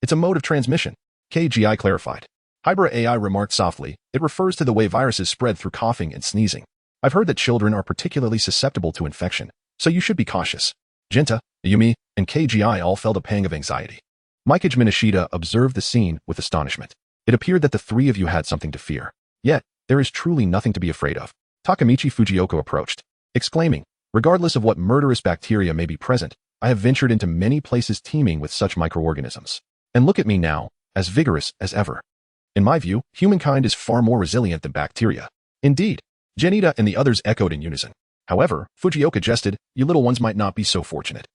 It's a mode of transmission, KGI clarified. Hybra AI remarked softly, it refers to the way viruses spread through coughing and sneezing. I've heard that children are particularly susceptible to infection, so you should be cautious. Jinta, Yumi, and KGI all felt a pang of anxiety. Mikage Minishita observed the scene with astonishment. It appeared that the 3 of you had something to fear. Yet, there is truly nothing to be afraid of. Takamichi Fujioka approached, exclaiming, regardless of what murderous bacteria may be present, I have ventured into many places teeming with such microorganisms. And look at me now, as vigorous as ever. In my view, humankind is far more resilient than bacteria. Indeed. Genita and the others echoed in unison. However, Fujioka jested, you little ones might not be so fortunate.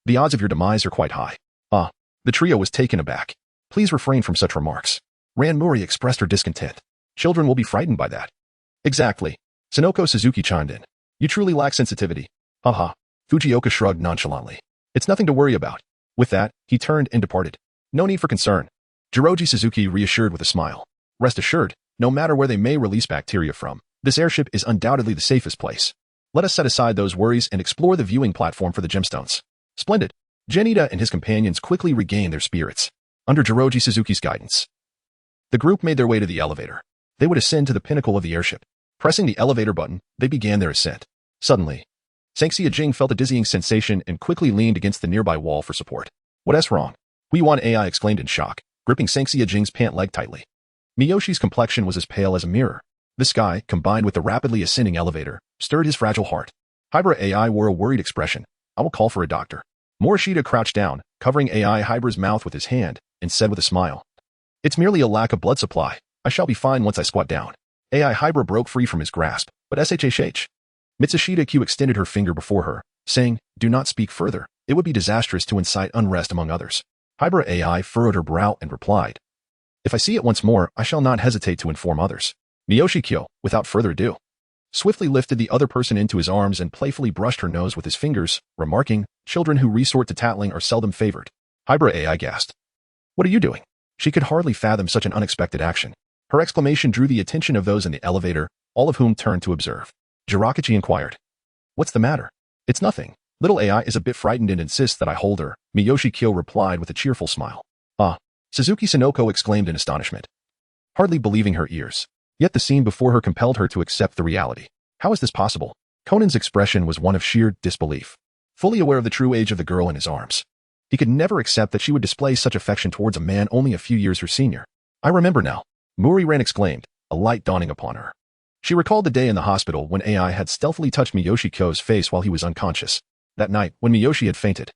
The odds of your demise are quite high. The trio was taken aback. Please refrain from such remarks. Ran Mouri expressed her discontent. Children will be frightened by that. Exactly. Sonoko Suzuki chimed in. You truly lack sensitivity. Haha. Fujioka shrugged nonchalantly. It's nothing to worry about. With that, he turned and departed. No need for concern. Jiroji Suzuki reassured with a smile. Rest assured, no matter where they may release bacteria from, this airship is undoubtedly the safest place. Let us set aside those worries and explore the viewing platform for the gemstones. Splendid. Genita and his companions quickly regained their spirits. Under Jiroji Suzuki's guidance, the group made their way to the elevator. They would ascend to the pinnacle of the airship. Pressing the elevator button, they began their ascent. Suddenly, Sangxia Jing felt a dizzying sensation and quickly leaned against the nearby wall for support. What's wrong? Huiyuan AI exclaimed in shock, gripping Sangxia Jing's pant leg tightly. Miyoshi's complexion was as pale as a mirror. The sky, combined with the rapidly ascending elevator, stirred his fragile heart. Hybra AI wore a worried expression. I will call for a doctor. Morishita crouched down, covering AI Hybra's mouth with his hand, and said with a smile. It's merely a lack of blood supply. I shall be fine once I squat down. AI Hybra broke free from his grasp, but SHHH. Mitsushita Q extended her finger before her, saying, do not speak further. It would be disastrous to incite unrest among others. Hybra AI furrowed her brow and replied. If I see it once more, I shall not hesitate to inform others. Miyoshi Kyo, without further ado, swiftly lifted the other person into his arms and playfully brushed her nose with his fingers, remarking, children who resort to tattling are seldom favored. Hybra AI gasped. What are you doing? She could hardly fathom such an unexpected action. Her exclamation drew the attention of those in the elevator, all of whom turned to observe. Jiraiya inquired. What's the matter? It's nothing. Little AI is a bit frightened and insists that I hold her, Miyoshi Kyo replied with a cheerful smile. Ah, Suzuki Sonoko exclaimed in astonishment, hardly believing her ears. Yet the scene before her compelled her to accept the reality. How is this possible? Conan's expression was one of sheer disbelief, fully aware of the true age of the girl in his arms. He could never accept that she would display such affection towards a man only a few years her senior. I remember now, Mouri Ran exclaimed, a light dawning upon her. She recalled the day in the hospital when AI had stealthily touched Miyoshi Kyo's face while he was unconscious. That night, when Miyoshi had fainted,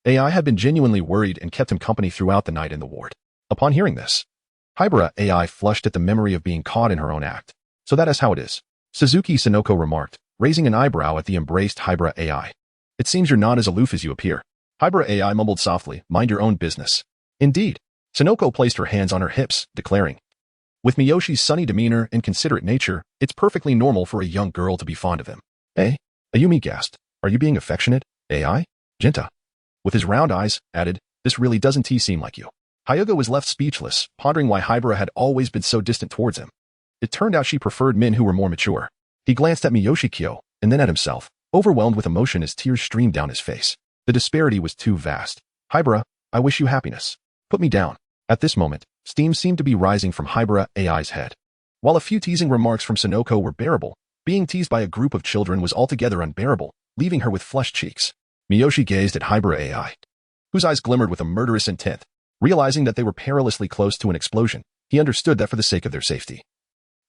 AI had been genuinely worried and kept him company throughout the night in the ward. Upon hearing this, Hibara AI flushed at the memory of being caught in her own act. So that is how it is. Suzuki Sonoko remarked, raising an eyebrow at the embraced Hibara AI. It seems you're not as aloof as you appear. Hibara AI mumbled softly, mind your own business. Indeed. Sonoko placed her hands on her hips, declaring, with Miyoshi's sunny demeanor and considerate nature, it's perfectly normal for a young girl to be fond of him. Eh? Ayumi gasped. Are you being affectionate, AI? Jinta, with his round eyes, added, this really doesn't seem like you. Hyuga was left speechless, pondering why Hibara had always been so distant towards him. It turned out she preferred men who were more mature. He glanced at Miyoshi Kyo, and then at himself, overwhelmed with emotion as tears streamed down his face. The disparity was too vast. Hibara, I wish you happiness. Put me down. At this moment, steam seemed to be rising from Hibara AI's head. While a few teasing remarks from Sonoko were bearable, being teased by a group of children was altogether unbearable, leaving her with flushed cheeks. Miyoshi gazed at Hibara AI, whose eyes glimmered with a murderous intent. Realizing that they were perilously close to an explosion, he understood that for the sake of their safety,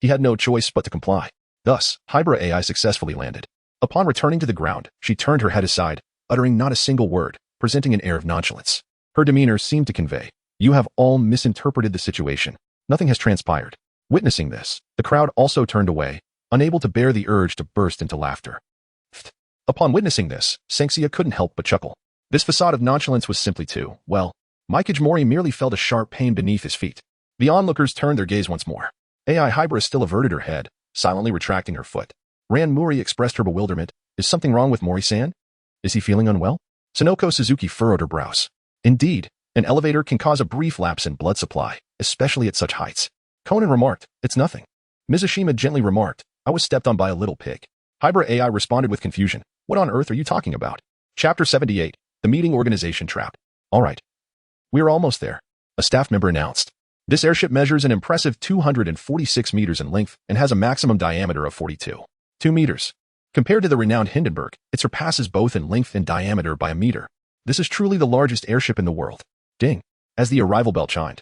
he had no choice but to comply. Thus, Hibara AI successfully landed. Upon returning to the ground, she turned her head aside, uttering not a single word, presenting an air of nonchalance. Her demeanor seemed to convey, you have all misinterpreted the situation. Nothing has transpired. Witnessing this, the crowd also turned away, unable to bear the urge to burst into laughter. Upon witnessing this, Sanxia couldn't help but chuckle. This facade of nonchalance was simply too, well, Mikage merely felt a sharp pain beneath his feet. The onlookers turned their gaze once more. AI Hibara still averted her head, silently retracting her foot. Ran Mouri expressed her bewilderment. Is something wrong with Mori-san? Is he feeling unwell? Sonoko Suzuki furrowed her brows. Indeed, an elevator can cause a brief lapse in blood supply, especially at such heights. Conan remarked, it's nothing. Mizushima gently remarked, I was stepped on by a little pig. Hibara AI responded with confusion. What on earth are you talking about? Chapter 78, The Meeting Organization Trap. All right. We're almost there, a staff member announced. This airship measures an impressive 246 meters in length and has a maximum diameter of 42 meters. Compared to the renowned Hindenburg, it surpasses both in length and diameter by a meter. This is truly the largest airship in the world. Ding. As the arrival bell chimed,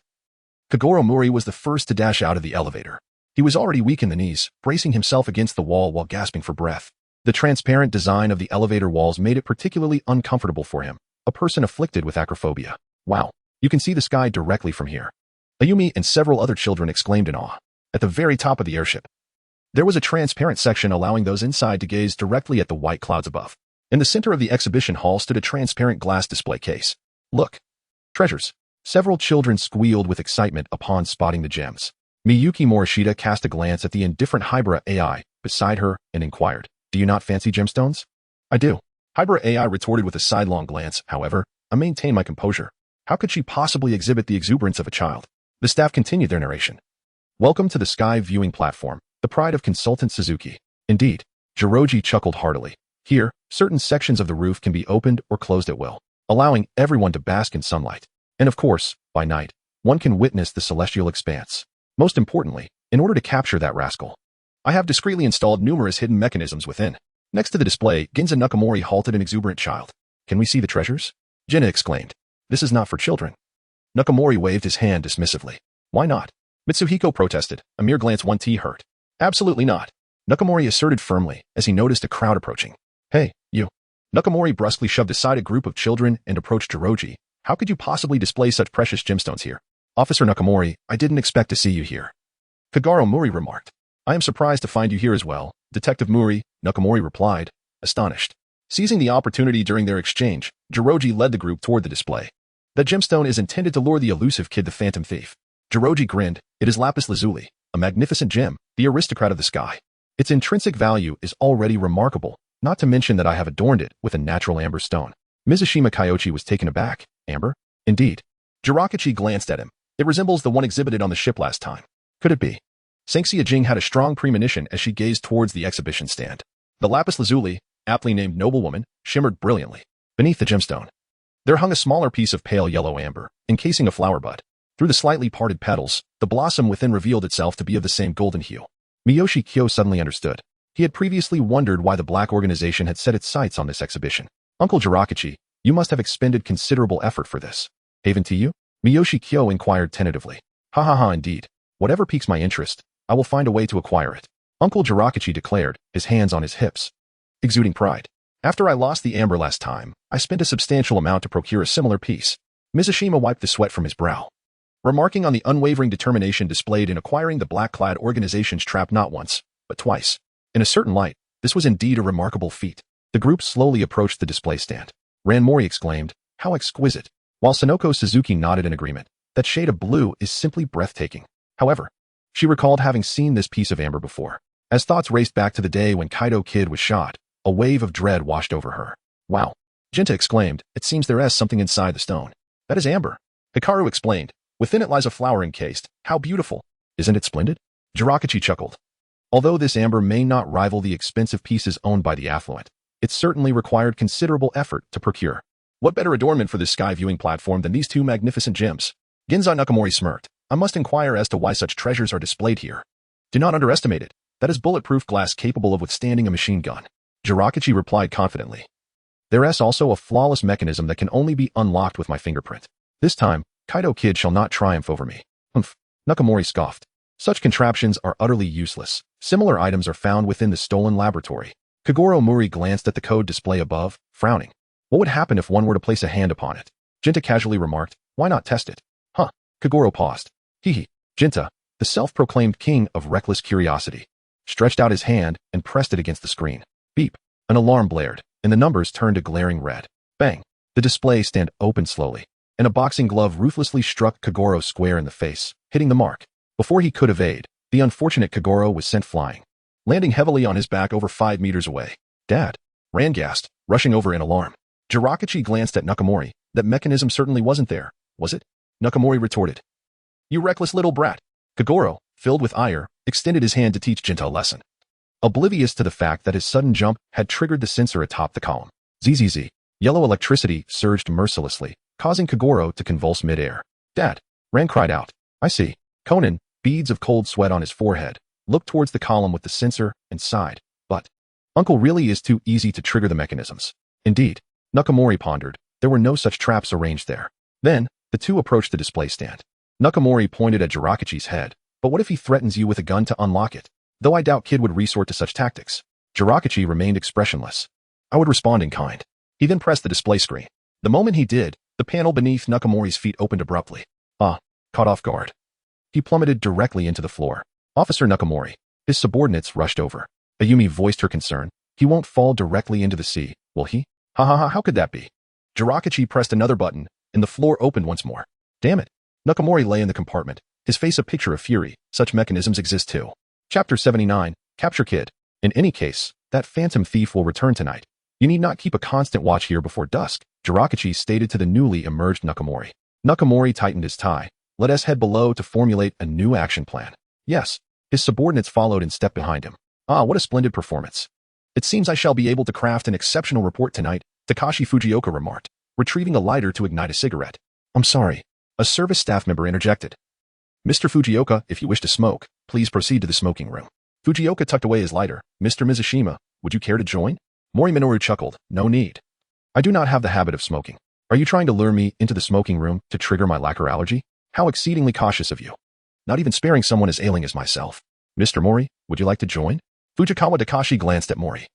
Kagoro Mouri was the first to dash out of the elevator. He was already weak in the knees, bracing himself against the wall while gasping for breath. The transparent design of the elevator walls made it particularly uncomfortable for him, a person afflicted with acrophobia. Wow, you can see the sky directly from here. Ayumi and several other children exclaimed in awe. At the very top of the airship, there was a transparent section allowing those inside to gaze directly at the white clouds above. In the center of the exhibition hall stood a transparent glass display case. Look. Treasures. Several children squealed with excitement upon spotting the gems. Miyuki Morishita cast a glance at the indifferent Hibara AI beside her and inquired, do you not fancy gemstones? I do. Hibara AI retorted with a sidelong glance. However, I maintained my composure. How could she possibly exhibit the exuberance of a child? The staff continued their narration. Welcome to the Sky viewing platform, the pride of consultant Suzuki. Indeed, Jiroji chuckled heartily. Here, certain sections of the roof can be opened or closed at will, allowing everyone to bask in sunlight. And of course, by night, one can witness the celestial expanse. Most importantly, in order to capture that rascal, I have discreetly installed numerous hidden mechanisms within. Next to the display, Ginza Nakamori halted an exuberant child. Can we see the treasures? Jinna exclaimed. This is not for children. Nakamori waved his hand dismissively. Why not? Mitsuhiko protested. A mere glance won't hurt. Absolutely not. Nakamori asserted firmly as he noticed a crowd approaching. Hey, you. Nakamori brusquely shoved aside a group of children and approached Jiroji. How could you possibly display such precious gemstones here? Officer Nakamori, I didn't expect to see you here. Kagaro Mouri remarked. I am surprised to find you here as well. Detective Mouri, Nakamori replied, astonished. Seizing the opportunity during their exchange, Jiroji led the group toward the display. The gemstone is intended to lure the elusive kid the Phantom Thief. Jiroji grinned. It is lapis lazuli, a magnificent gem, the aristocrat of the sky. Its intrinsic value is already remarkable, not to mention that I have adorned it with a natural amber stone. Mizushima Kyochi was taken aback. Amber? Indeed. Jiraiya glanced at him. It resembles the one exhibited on the ship last time. Could it be? Sanxia Jing had a strong premonition as she gazed towards the exhibition stand. The lapis lazuli, aptly named noblewoman, shimmered brilliantly. Beneath the gemstone, there hung a smaller piece of pale yellow amber, encasing a flower bud. Through the slightly parted petals, the blossom within revealed itself to be of the same golden hue. Morishita Kyo suddenly understood. He had previously wondered why the Black Organization had set its sights on this exhibition. Uncle Jiraiya, you must have expended considerable effort for this. Haven to you? Morishita Kyo inquired tentatively. Ha ha ha, indeed. Whatever piques my interest, I will find a way to acquire it. Uncle Jiraiya declared, his hands on his hips, exuding pride. After I lost the amber last time, I spent a substantial amount to procure a similar piece. Mizushima wiped the sweat from his brow, remarking on the unwavering determination displayed in acquiring the black-clad organization's trap not once, but twice. In a certain light, this was indeed a remarkable feat. The group slowly approached the display stand. Mouri exclaimed, how exquisite, while Sonoko Suzuki nodded in agreement. That shade of blue is simply breathtaking. However, she recalled having seen this piece of amber before. As thoughts raced back to the day when Kaido Kid was shot, a wave of dread washed over her. Wow. Jinta exclaimed, it seems there is something inside the stone. That is amber. Hikaru explained, within it lies a flower encased. How beautiful. Isn't it splendid? Jiraiya chuckled. Although this amber may not rival the expensive pieces owned by the affluent, it certainly required considerable effort to procure. What better adornment for this sky viewing platform than these two magnificent gems? Ginza Nakamori smirked. I must inquire as to why such treasures are displayed here. Do not underestimate it. That is bulletproof glass capable of withstanding a machine gun. Jiraiya replied confidently. There is also a flawless mechanism that can only be unlocked with my fingerprint. This time, Kaido Kid shall not triumph over me. Humph. Nakamori scoffed. Such contraptions are utterly useless. Similar items are found within the stolen laboratory. Kogoro Mouri glanced at the code display above, frowning. What would happen if one were to place a hand upon it? Jinta casually remarked, why not test it? Huh. Kogoro paused. Hee. Jinta, the self-proclaimed king of reckless curiosity, stretched out his hand and pressed it against the screen. Beep. An alarm blared, and the numbers turned a glaring red. Bang. The display stand opened slowly, and a boxing glove ruthlessly struck Kogoro square in the face, hitting the mark. Before he could evade, the unfortunate Kogoro was sent flying, landing heavily on his back over 5 meters away. Dad. Ran gasped, rushing over in alarm. Jiraiya glanced at Nakamori. That mechanism certainly wasn't there, was it? Nakamori retorted. You reckless little brat. Kogoro, filled with ire, extended his hand to teach Jinta a lesson, oblivious to the fact that his sudden jump had triggered the sensor atop the column. Zzz. Yellow electricity surged mercilessly, causing Kogoro to convulse midair. Dad. Ran cried out. I see. Conan, beads of cold sweat on his forehead, looked towards the column with the sensor and sighed. But Uncle really is too easy to trigger the mechanisms. Indeed. Nakamori pondered. There were no such traps arranged there. Then, the two approached the display stand. Nakamori pointed at Jiraiya's head. But what if he threatens you with a gun to unlock it? Though I doubt Kid would resort to such tactics. Jiraiya remained expressionless. I would respond in kind. He then pressed the display screen. The moment he did, the panel beneath Nakamori's feet opened abruptly. Caught off guard. He plummeted directly into the floor. Officer Nakamori. His subordinates rushed over. Ayumi voiced her concern. He won't fall directly into the sea, will he? Ha ha ha, how could that be? Jiraiya pressed another button, and the floor opened once more. Damn it. Nakamori lay in the compartment, his face a picture of fury. Such mechanisms exist too. Chapter 79, Capture Kid. In any case, that phantom thief will return tonight. You need not keep a constant watch here before dusk, Jiraiya stated to the newly emerged Nakamori. Nakamori tightened his tie. Let us head below to formulate a new action plan. Yes. His subordinates followed and stepped behind him. What a splendid performance. It seems I shall be able to craft an exceptional report tonight, Takashi Fujioka remarked, retrieving a lighter to ignite a cigarette. I'm sorry. A service staff member interjected. Mr. Fujioka, if you wish to smoke, please proceed to the smoking room. Fujioka tucked away his lighter. Mr. Mizushima, would you care to join? Mouri chuckled. No need. I do not have the habit of smoking. Are you trying to lure me into the smoking room to trigger my lacquer allergy? How exceedingly cautious of you. Not even sparing someone as ailing as myself. Mr. Mouri, would you like to join? Fujikawa Takashi glanced at Mouri,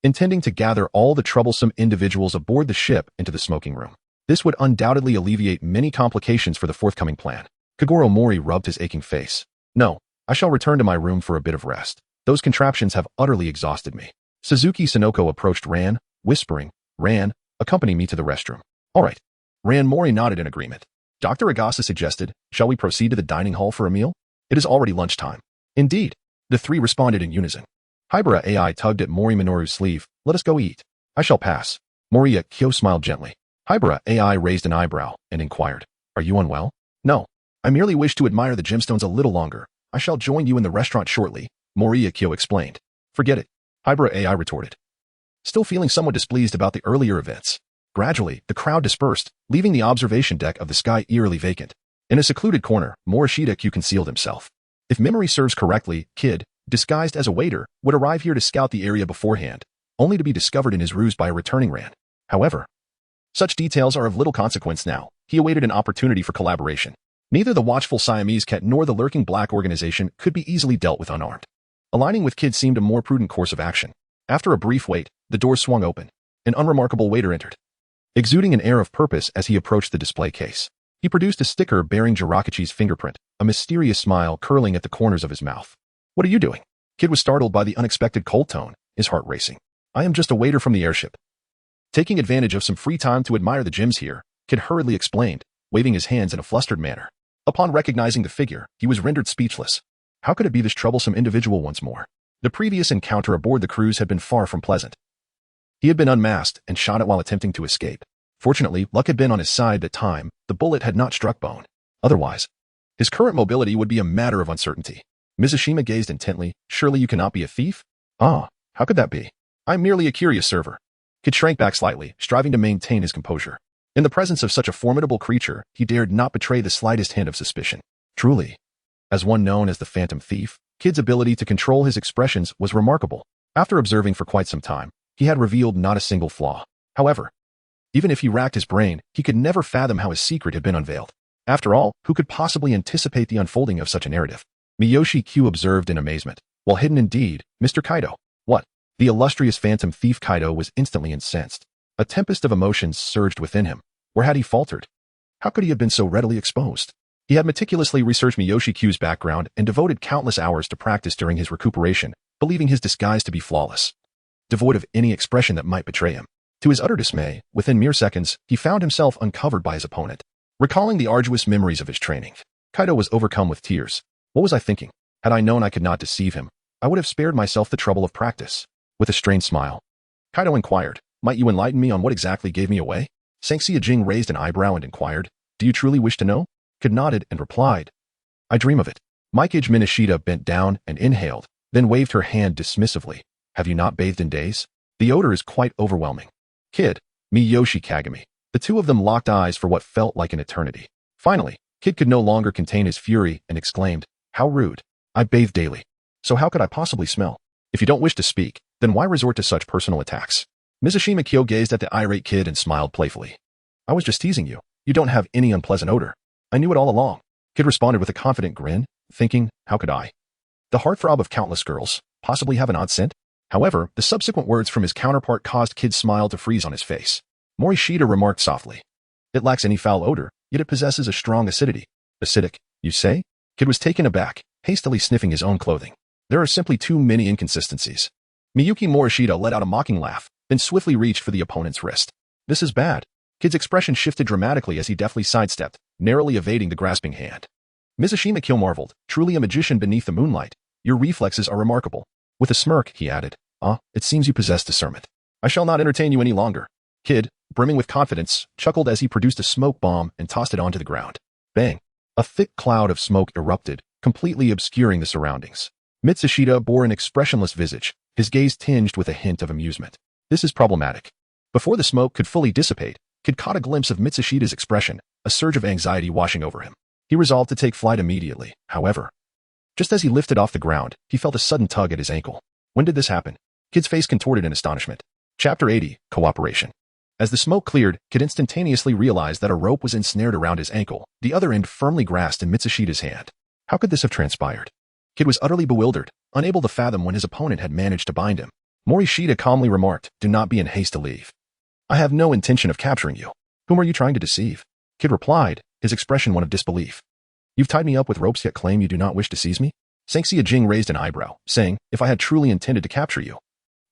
intending to gather all the troublesome individuals aboard the ship into the smoking room. This would undoubtedly alleviate many complications for the forthcoming plan. Kogoro Mouri rubbed his aching face. No, I shall return to my room for a bit of rest. Those contraptions have utterly exhausted me. Suzuki Sonoko approached Ran, whispering, Ran, accompany me to the restroom. All right. Ran Mouri nodded in agreement. Dr. Agasa suggested, shall we proceed to the dining hall for a meal? It is already lunchtime. Indeed. The three responded in unison. Hibara AI tugged at Mouri Minoru's sleeve. Let us go eat. I shall pass. Morishita Kyo smiled gently. Hibara AI raised an eyebrow and inquired. Are you unwell? No. I merely wish to admire the gemstones a little longer. I shall join you in the restaurant shortly, Morishita Kyo explained. Forget it. Hybrid AI retorted. Still feeling somewhat displeased about the earlier events. Gradually, the crowd dispersed, leaving the observation deck of the sky eerily vacant. In a secluded corner, Morishita Kyo concealed himself. If memory serves correctly, Kid, disguised as a waiter, would arrive here to scout the area beforehand, only to be discovered in his ruse by a returning Ran. However, such details are of little consequence now. He awaited an opportunity for collaboration. Neither the watchful Siamese cat nor the lurking black organization could be easily dealt with unarmed. Aligning with Kid seemed a more prudent course of action. After a brief wait, the door swung open. An unremarkable waiter entered. Exuding an air of purpose as he approached the display case, he produced a sticker bearing Jirakichi's fingerprint, a mysterious smile curling at the corners of his mouth. What are you doing? Kid was startled by the unexpected cold tone, his heart racing. I am just a waiter from the airship. Taking advantage of some free time to admire the gems here, Kid hurriedly explained, waving his hands in a flustered manner. Upon recognizing the figure, he was rendered speechless. How could it be this troublesome individual once more? The previous encounter aboard the cruise had been far from pleasant. He had been unmasked and shot at while attempting to escape. Fortunately, luck had been on his side that time. The bullet had not struck bone. Otherwise, his current mobility would be a matter of uncertainty. Mizushima gazed intently. Surely you cannot be a thief? Ah, how could that be? I'm merely a curious server. Kid shrank back slightly, striving to maintain his composure. In the presence of such a formidable creature, he dared not betray the slightest hint of suspicion. Truly, as one known as the Phantom Thief, Kid's ability to control his expressions was remarkable. After observing for quite some time, he had revealed not a single flaw. However, even if he racked his brain, he could never fathom how his secret had been unveiled. After all, who could possibly anticipate the unfolding of such a narrative? Miyoshi Q observed in amazement. While hidden indeed, Mr. Kaido. What? The illustrious Phantom Thief Kaido was instantly incensed. A tempest of emotions surged within him. Where had he faltered? How could he have been so readily exposed? He had meticulously researched Miyoshi Q's background and devoted countless hours to practice during his recuperation, believing his disguise to be flawless, devoid of any expression that might betray him. To his utter dismay, within mere seconds, he found himself uncovered by his opponent. Recalling the arduous memories of his training, Kaido was overcome with tears. What was I thinking? Had I known I could not deceive him, I would have spared myself the trouble of practice. With a strained smile, Kaido inquired, might you enlighten me on what exactly gave me away? Sanxia Jing raised an eyebrow and inquired, do you truly wish to know? Kid nodded and replied, I dream of it. Mikage Minishita bent down and inhaled, then waved her hand dismissively. Have you not bathed in days? The odor is quite overwhelming. Kid, Miyoshi Kagami. The two of them locked eyes for what felt like an eternity. Finally, Kid could no longer contain his fury and exclaimed, how rude. I bathe daily. So how could I possibly smell? If you don't wish to speak, then why resort to such personal attacks? Mizushima Kyo gazed at the irate Kid and smiled playfully. I was just teasing you. You don't have any unpleasant odor. I knew it all along. Kid responded with a confident grin, thinking, how could I? The heartthrob of countless girls possibly have an odd scent? However, the subsequent words from his counterpart caused Kid's smile to freeze on his face. Morishita remarked softly. It lacks any foul odor, yet it possesses a strong acidity. Acidic, you say? Kid was taken aback, hastily sniffing his own clothing. There are simply too many inconsistencies. Miyuki Morishita let out a mocking laugh, then swiftly reached for the opponent's wrist. This is bad. Kid's expression shifted dramatically as he deftly sidestepped, narrowly evading the grasping hand. Mizushima Kyo marveled, truly a magician beneath the moonlight. Your reflexes are remarkable. With a smirk, he added, it seems you possess discernment. I shall not entertain you any longer. Kid, brimming with confidence, chuckled as he produced a smoke bomb and tossed it onto the ground. Bang! A thick cloud of smoke erupted, completely obscuring the surroundings. Mitsushita bore an expressionless visage, his gaze tinged with a hint of amusement. This is problematic. Before the smoke could fully dissipate, Kid caught a glimpse of Mitsushita's expression, a surge of anxiety washing over him. He resolved to take flight immediately. However, just as he lifted off the ground, he felt a sudden tug at his ankle. When did this happen? Kid's face contorted in astonishment. Chapter 80, Cooperation. As the smoke cleared, Kid instantaneously realized that a rope was ensnared around his ankle, the other end firmly grasped in Mitsushita's hand. How could this have transpired? Kid was utterly bewildered, unable to fathom when his opponent had managed to bind him. Morishita calmly remarked, do not be in haste to leave. I have no intention of capturing you. Whom are you trying to deceive? Kid replied, his expression one of disbelief. You've tied me up with ropes yet claim you do not wish to seize me? Sanxia Jing raised an eyebrow, saying, if I had truly intended to capture you,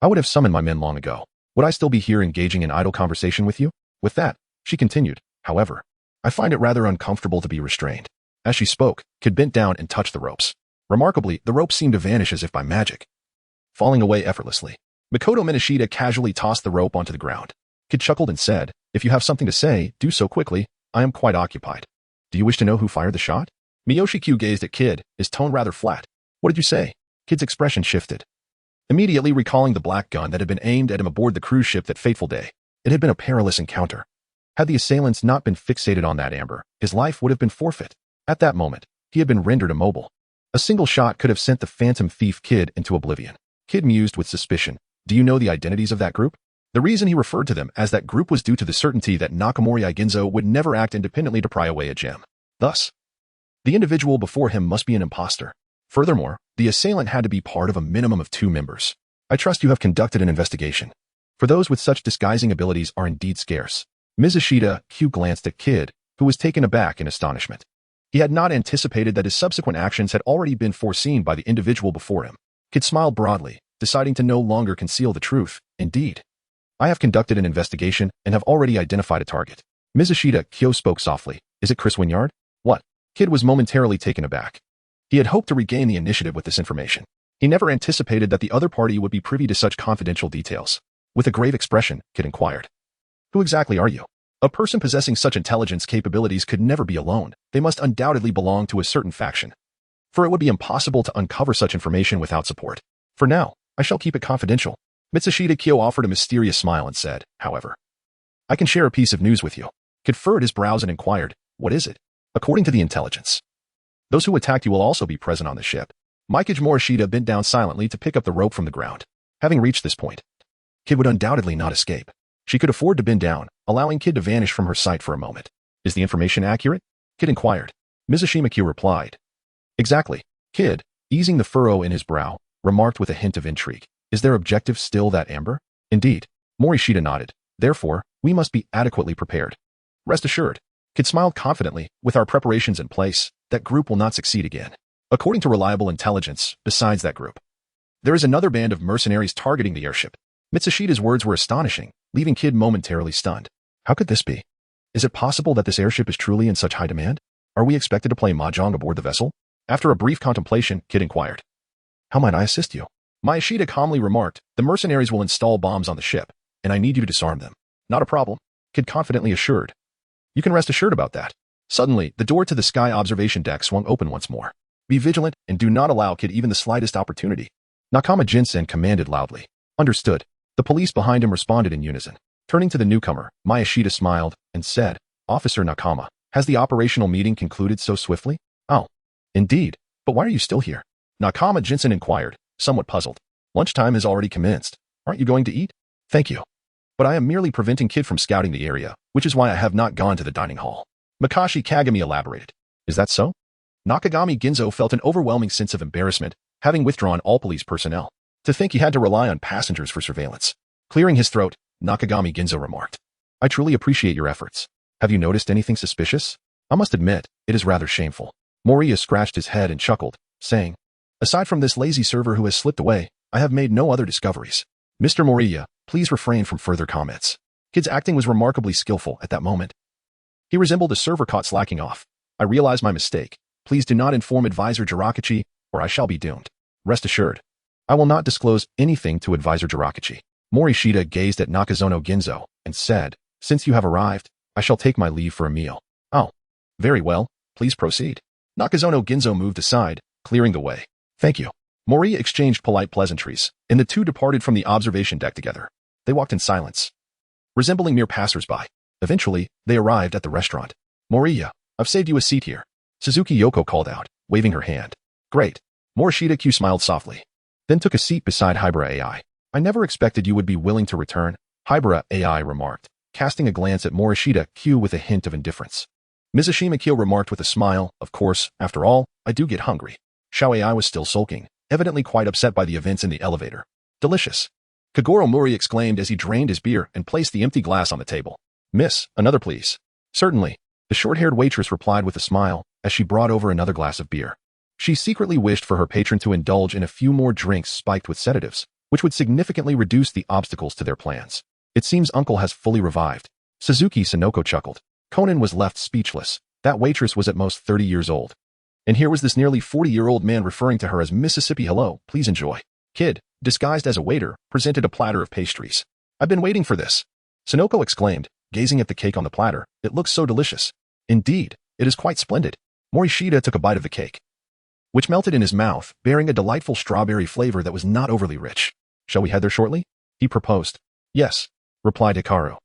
I would have summoned my men long ago. Would I still be here engaging in idle conversation with you? With that, she continued, however, I find it rather uncomfortable to be restrained. As she spoke, Kid bent down and touched the ropes. Remarkably, the ropes seemed to vanish as if by magic, falling away effortlessly. Mikoto Minishita casually tossed the rope onto the ground. Kid chuckled and said, if you have something to say, do so quickly. I am quite occupied. Do you wish to know who fired the shot? Miyoshi Kyo gazed at Kid, his tone rather flat. What did you say? Kid's expression shifted. Immediately recalling the black gun that had been aimed at him aboard the cruise ship that fateful day. It had been a perilous encounter. Had the assailants not been fixated on that amber, his life would have been forfeit. At that moment, he had been rendered immobile. A single shot could have sent the phantom thief Kid into oblivion. Kid mused with suspicion. Do you know the identities of that group? The reason he referred to them as that group was due to the certainty that Nakamori Ginzo would never act independently to pry away a gem. Thus, the individual before him must be an imposter. Furthermore, the assailant had to be part of a minimum of 2 members. I trust you have conducted an investigation. For those with such disguising abilities are indeed scarce. Morishita Kyo glanced at Kid, who was taken aback in astonishment. He had not anticipated that his subsequent actions had already been foreseen by the individual before him. Kid smiled broadly, deciding to no longer conceal the truth. Indeed. I have conducted an investigation and have already identified a target. Morishita Kyo spoke softly. Is it Chris Wynyard? What? Kid was momentarily taken aback. He had hoped to regain the initiative with this information. He never anticipated that the other party would be privy to such confidential details. With a grave expression, Kid inquired. Who exactly are you? A person possessing such intelligence capabilities could never be alone. They must undoubtedly belong to a certain faction. For it would be impossible to uncover such information without support. For now, I shall keep it confidential. Morishita Kyo offered a mysterious smile and said, however, I can share a piece of news with you. Kid furrowed his brows and inquired, what is it? According to the intelligence, those who attacked you will also be present on the ship. Mikage Morishita bent down silently to pick up the rope from the ground. Having reached this point, Kid would undoubtedly not escape. She could afford to bend down, allowing Kid to vanish from her sight for a moment. Is the information accurate? Kid inquired. Morishita Kyo replied. Exactly. Kid, easing the furrow in his brow, remarked with a hint of intrigue. Is their objective still that amber? Indeed. Morishita nodded. Therefore, we must be adequately prepared. Rest assured. Kid smiled confidently. With our preparations in place, that group will not succeed again. According to reliable intelligence, besides that group, there is another band of mercenaries targeting the airship. Mitsushita's words were astonishing, leaving Kid momentarily stunned. How could this be? Is it possible that this airship is truly in such high demand? Are we expected to play mahjong aboard the vessel? After a brief contemplation, Kid inquired. How might I assist you? Morishita calmly remarked, the mercenaries will install bombs on the ship, and I need you to disarm them. Not a problem, Kid confidently assured. You can rest assured about that. Suddenly, the door to the Sky observation deck swung open once more. Be vigilant and do not allow Kid even the slightest opportunity. Nakama Jinsen commanded loudly. Understood. The police behind him responded in unison. Turning to the newcomer, Morishita smiled and said, Officer Nakama, has the operational meeting concluded so swiftly? Oh, indeed. But why are you still here? Nakama Jinsen inquired, somewhat puzzled. Lunchtime has already commenced. Aren't you going to eat? Thank you. But I am merely preventing Kid from scouting the area, which is why I have not gone to the dining hall. Makashi Kagami elaborated. Is that so? Nakagami Ginzo felt an overwhelming sense of embarrassment, having withdrawn all police personnel. To think he had to rely on passengers for surveillance. Clearing his throat, Nakagami Ginzo remarked. I truly appreciate your efforts. Have you noticed anything suspicious? I must admit, it is rather shameful. Moriya scratched his head and chuckled, saying, aside from this lazy server who has slipped away, I have made no other discoveries. Mr. Moriya, please refrain from further comments. Kid's acting was remarkably skillful at that moment. He resembled a server caught slacking off. I realize my mistake. Please do not inform Advisor Jirakachi, or I shall be doomed. Rest assured. I will not disclose anything to Advisor Jirakachi. Morishita gazed at Nakazono Ginzo and said, since you have arrived, I shall take my leave for a meal. Oh, very well. Please proceed. Nakazono Ginzo moved aside, clearing the way. Thank you. Moriya exchanged polite pleasantries, and the two departed from the observation deck together. They walked in silence, resembling mere passers-by. Eventually, they arrived at the restaurant. Moriya, I've saved you a seat here. Suzuki Yoko called out, waving her hand. Great. Morishita Kyo smiled softly, then took a seat beside Hibara AI. I never expected you would be willing to return, Hibara AI remarked, casting a glance at Morishita Kyo with a hint of indifference. Morishita Kyo remarked with a smile, of course, after all, I do get hungry. Xiao AI was still sulking, evidently quite upset by the events in the elevator. Delicious. Kagoro Mori exclaimed as he drained his beer and placed the empty glass on the table. Miss, another please. Certainly. The short-haired waitress replied with a smile as she brought over another glass of beer. She secretly wished for her patron to indulge in a few more drinks spiked with sedatives, which would significantly reduce the obstacles to their plans. It seems Uncle has fully revived. Suzuki Sonoko chuckled. Conan was left speechless. That waitress was at most 30 years old. And here was this nearly 40-year-old man referring to her as Mississippi Hello, please enjoy. Kid, disguised as a waiter, presented a platter of pastries. I've been waiting for this. Sonoko exclaimed, gazing at the cake on the platter. It looks so delicious. Indeed, It is quite splendid. Morishita took a bite of the cake, which melted in his mouth, bearing a delightful strawberry flavor that was not overly rich. Shall we head there shortly? He proposed. Yes, replied Hikaru.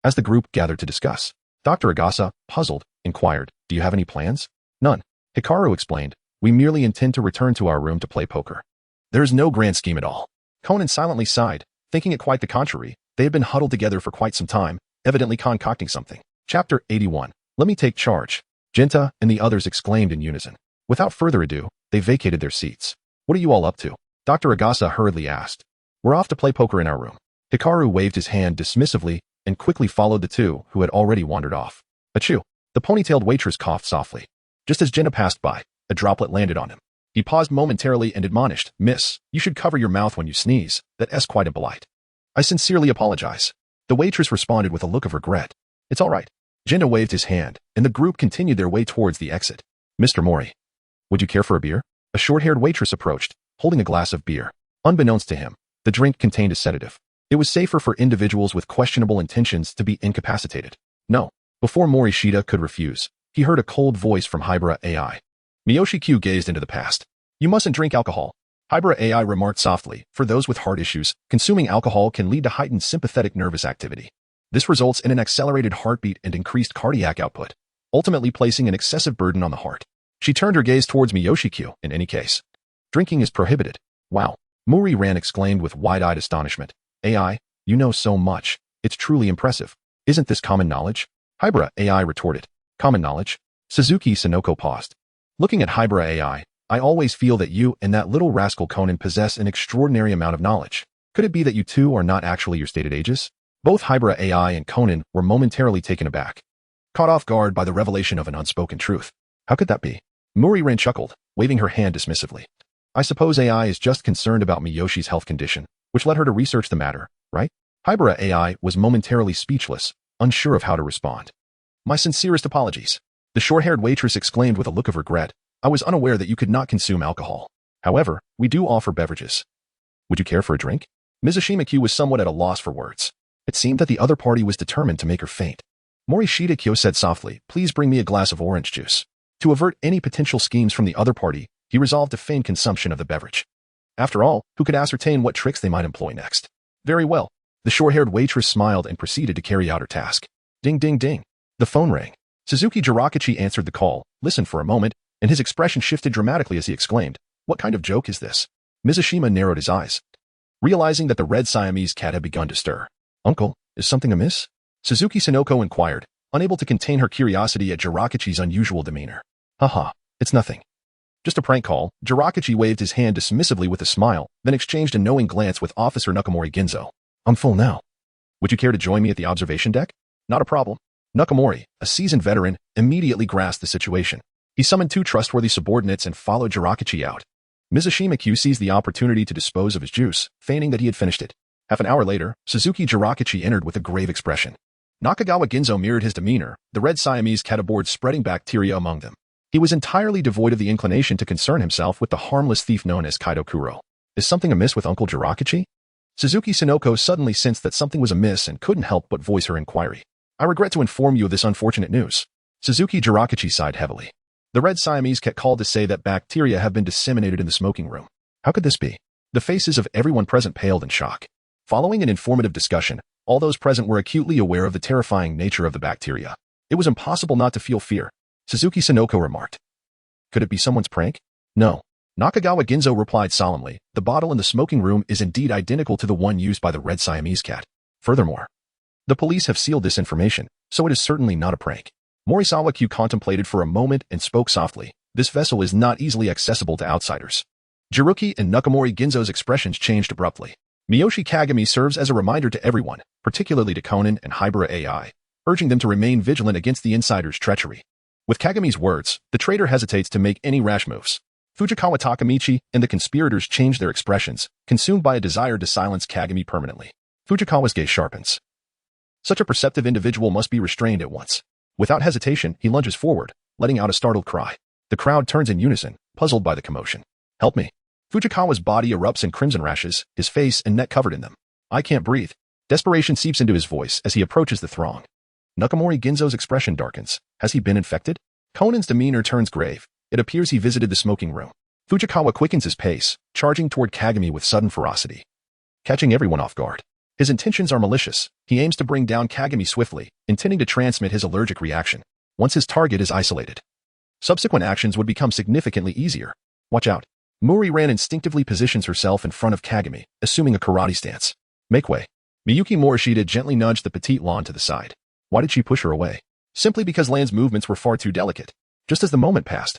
As the group gathered to discuss, Dr. Agasa, puzzled, inquired, do you have any plans? None. Hikaru explained, we merely intend to return to our room to play poker. There is no grand scheme at all. Conan silently sighed, thinking it quite the contrary. They had been huddled together for quite some time, evidently concocting something. Chapter 81. Let me take charge. Jinta and the others exclaimed in unison. Without further ado, they vacated their seats. What are you all up to? Dr. Agasa hurriedly asked. We're off to play poker in our room. Hikaru waved his hand dismissively and quickly followed the two who had already wandered off. Achoo! The ponytailed waitress coughed softly. Just as Jinta passed by, a droplet landed on him. He paused momentarily and admonished, Miss, you should cover your mouth when you sneeze. That's quite impolite. I sincerely apologize. The waitress responded with a look of regret. It's all right. Jinta waved his hand, and the group continued their way towards the exit. Mr. Mouri, would you care for a beer? A short-haired waitress approached, holding a glass of beer. Unbeknownst to him, the drink contained a sedative. It was safer for individuals with questionable intentions to be incapacitated. No. Before Morishita could refuse, he heard a cold voice from Hybera AI. Miyoshi Q gazed into the past. You mustn't drink alcohol. Hybera AI remarked softly, for those with heart issues, consuming alcohol can lead to heightened sympathetic nervous activity. This results in an accelerated heartbeat and increased cardiac output, ultimately placing an excessive burden on the heart. She turned her gaze towards Miyoshi Q. In any case, drinking is prohibited. Wow. Mouri Ran exclaimed with wide-eyed astonishment. AI, you know so much. It's truly impressive. Isn't this common knowledge? Hybera AI retorted. Common knowledge? Suzuki Sonoko paused. Looking at Hybera AI, I always feel that you and that little rascal Conan possess an extraordinary amount of knowledge. Could it be that you two are not actually your stated ages? Both Hybera AI and Conan were momentarily taken aback, caught off guard by the revelation of an unspoken truth. How could that be? Mouri Ran chuckled, waving her hand dismissively. I suppose AI is just concerned about Miyoshi's health condition, which led her to research the matter, right? Hybera AI was momentarily speechless, unsure of how to respond. My sincerest apologies. The short-haired waitress exclaimed with a look of regret. I was unaware that you could not consume alcohol. However, we do offer beverages. Would you care for a drink? Mizushima Q was somewhat at a loss for words. It seemed that the other party was determined to make her faint. Morishita Kyo said softly, please bring me a glass of orange juice. To avert any potential schemes from the other party, he resolved to feign consumption of the beverage. After all, who could ascertain what tricks they might employ next? Very well. The short-haired waitress smiled and proceeded to carry out her task. Ding ding ding. The phone rang. Suzuki Jirakachi answered the call, listened for a moment, and his expression shifted dramatically as he exclaimed, what kind of joke is this? Mizushima narrowed his eyes, realizing that the red Siamese cat had begun to stir. Uncle, is something amiss? Suzuki Sonoko inquired, unable to contain her curiosity at Jirakachi's unusual demeanor. Haha, it's nothing. Just a prank call. Jirakachi waved his hand dismissively with a smile, then exchanged a knowing glance with Officer Nakamori Ginzo. I'm full now. Would you care to join me at the observation deck? Not a problem. Nakamori, a seasoned veteran, immediately grasped the situation. He summoned two trustworthy subordinates and followed Jirakachi out. Mizushima Q seized the opportunity to dispose of his juice, feigning that he had finished it. Half an hour later, Suzuki Jirakachi entered with a grave expression. Nakagawa Ginzo mirrored his demeanor, the red Siamese cat aboard spreading bacteria among them. He was entirely devoid of the inclination to concern himself with the harmless thief known as Kaido Kuro. Is something amiss with Uncle Jirakachi? Suzuki Sonoko suddenly sensed that something was amiss and couldn't help but voice her inquiry. I regret to inform you of this unfortunate news. Suzuki Jirakachi sighed heavily. The red Siamese cat called to say that bacteria have been disseminated in the smoking room. How could this be? The faces of everyone present paled in shock. Following an informative discussion, all those present were acutely aware of the terrifying nature of the bacteria. It was impossible not to feel fear. Suzuki Sonoko remarked. Could it be someone's prank? No. Nakagawa Ginzo replied solemnly, the bottle in the smoking room is indeed identical to the one used by the red Siamese cat. Furthermore, the police have sealed this information, so it is certainly not a prank. Morisawa Q contemplated for a moment and spoke softly. This vessel is not easily accessible to outsiders. Jiruki and Nakamori Ginzo's expressions changed abruptly. Miyoshi Kagami serves as a reminder to everyone, particularly to Conan and Hybera AI, urging them to remain vigilant against the insider's treachery. With Kagami's words, the traitor hesitates to make any rash moves. Fujikawa Takamichi and the conspirators change their expressions, consumed by a desire to silence Kagami permanently. Fujikawa's gaze sharpens. Such a perceptive individual must be restrained at once. Without hesitation, he lunges forward, letting out a startled cry. The crowd turns in unison, puzzled by the commotion. Help me. Fujikawa's body erupts in crimson rashes, his face and neck covered in them. I can't breathe. Desperation seeps into his voice as he approaches the throng. Nakamori Ginzo's expression darkens. Has he been infected? Conan's demeanor turns grave. It appears he visited the smoking room. Fujikawa quickens his pace, charging toward Kagami with sudden ferocity, catching everyone off guard. His intentions are malicious. He aims to bring down Kagami swiftly, intending to transmit his allergic reaction once his target is isolated. Subsequent actions would become significantly easier. Watch out. Mouri Ran instinctively positions herself in front of Kagami, assuming a karate stance. Make way. Miyuki Morishita gently nudged the petite Lan to the side. Why did she push her away? Simply because Lan's movements were far too delicate. Just as the moment passed,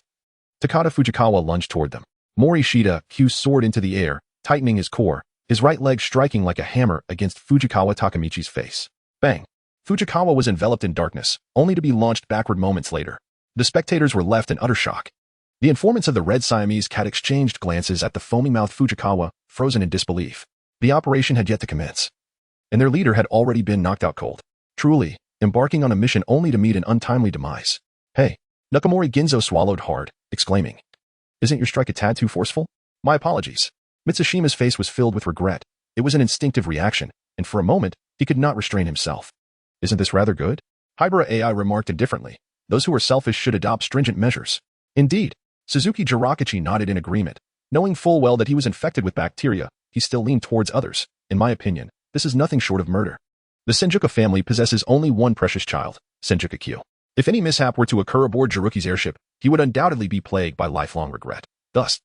Takada Fujikawa lunged toward them. Morishita Kyo's sword into the air, tightening his core, his right leg striking like a hammer against Fujikawa Takamichi's face. Bang! Fujikawa was enveloped in darkness, only to be launched backward moments later. The spectators were left in utter shock. The informants of the Red Siamese cat exchanged glances at the foaming-mouthed Fujikawa, frozen in disbelief. The operation had yet to commence, and their leader had already been knocked out cold. Truly, embarking on a mission only to meet an untimely demise. Hey! Nakamori Ginzo swallowed hard, exclaiming, Isn't your strike a tad too forceful? My apologies. Mitsushima's face was filled with regret. It was an instinctive reaction, and for a moment, he could not restrain himself. Isn't this rather good? Hibara AI remarked indifferently. Those who are selfish should adopt stringent measures. Indeed. Suzuki Jiraichi nodded in agreement. Knowing full well that he was infected with bacteria, he still leaned towards others. In my opinion, this is nothing short of murder. The Senjuka family possesses only one precious child, Senjuka Kyo. If any mishap were to occur aboard Jiruki's airship, he would undoubtedly be plagued by lifelong regret. Thus,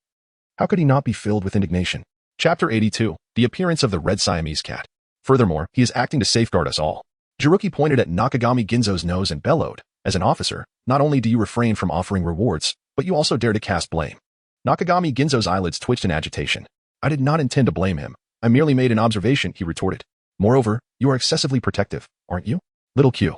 how could he not be filled with indignation? Chapter 82. The appearance of the Red Siamese cat. Furthermore, he is acting to safeguard us all. Jiruki pointed at Nakagami Ginzo's nose and bellowed, As an officer, not only do you refrain from offering rewards, but you also dare to cast blame. Nakagami Ginzo's eyelids twitched in agitation. I did not intend to blame him. I merely made an observation, he retorted. Moreover, you are excessively protective, aren't you? Little Q.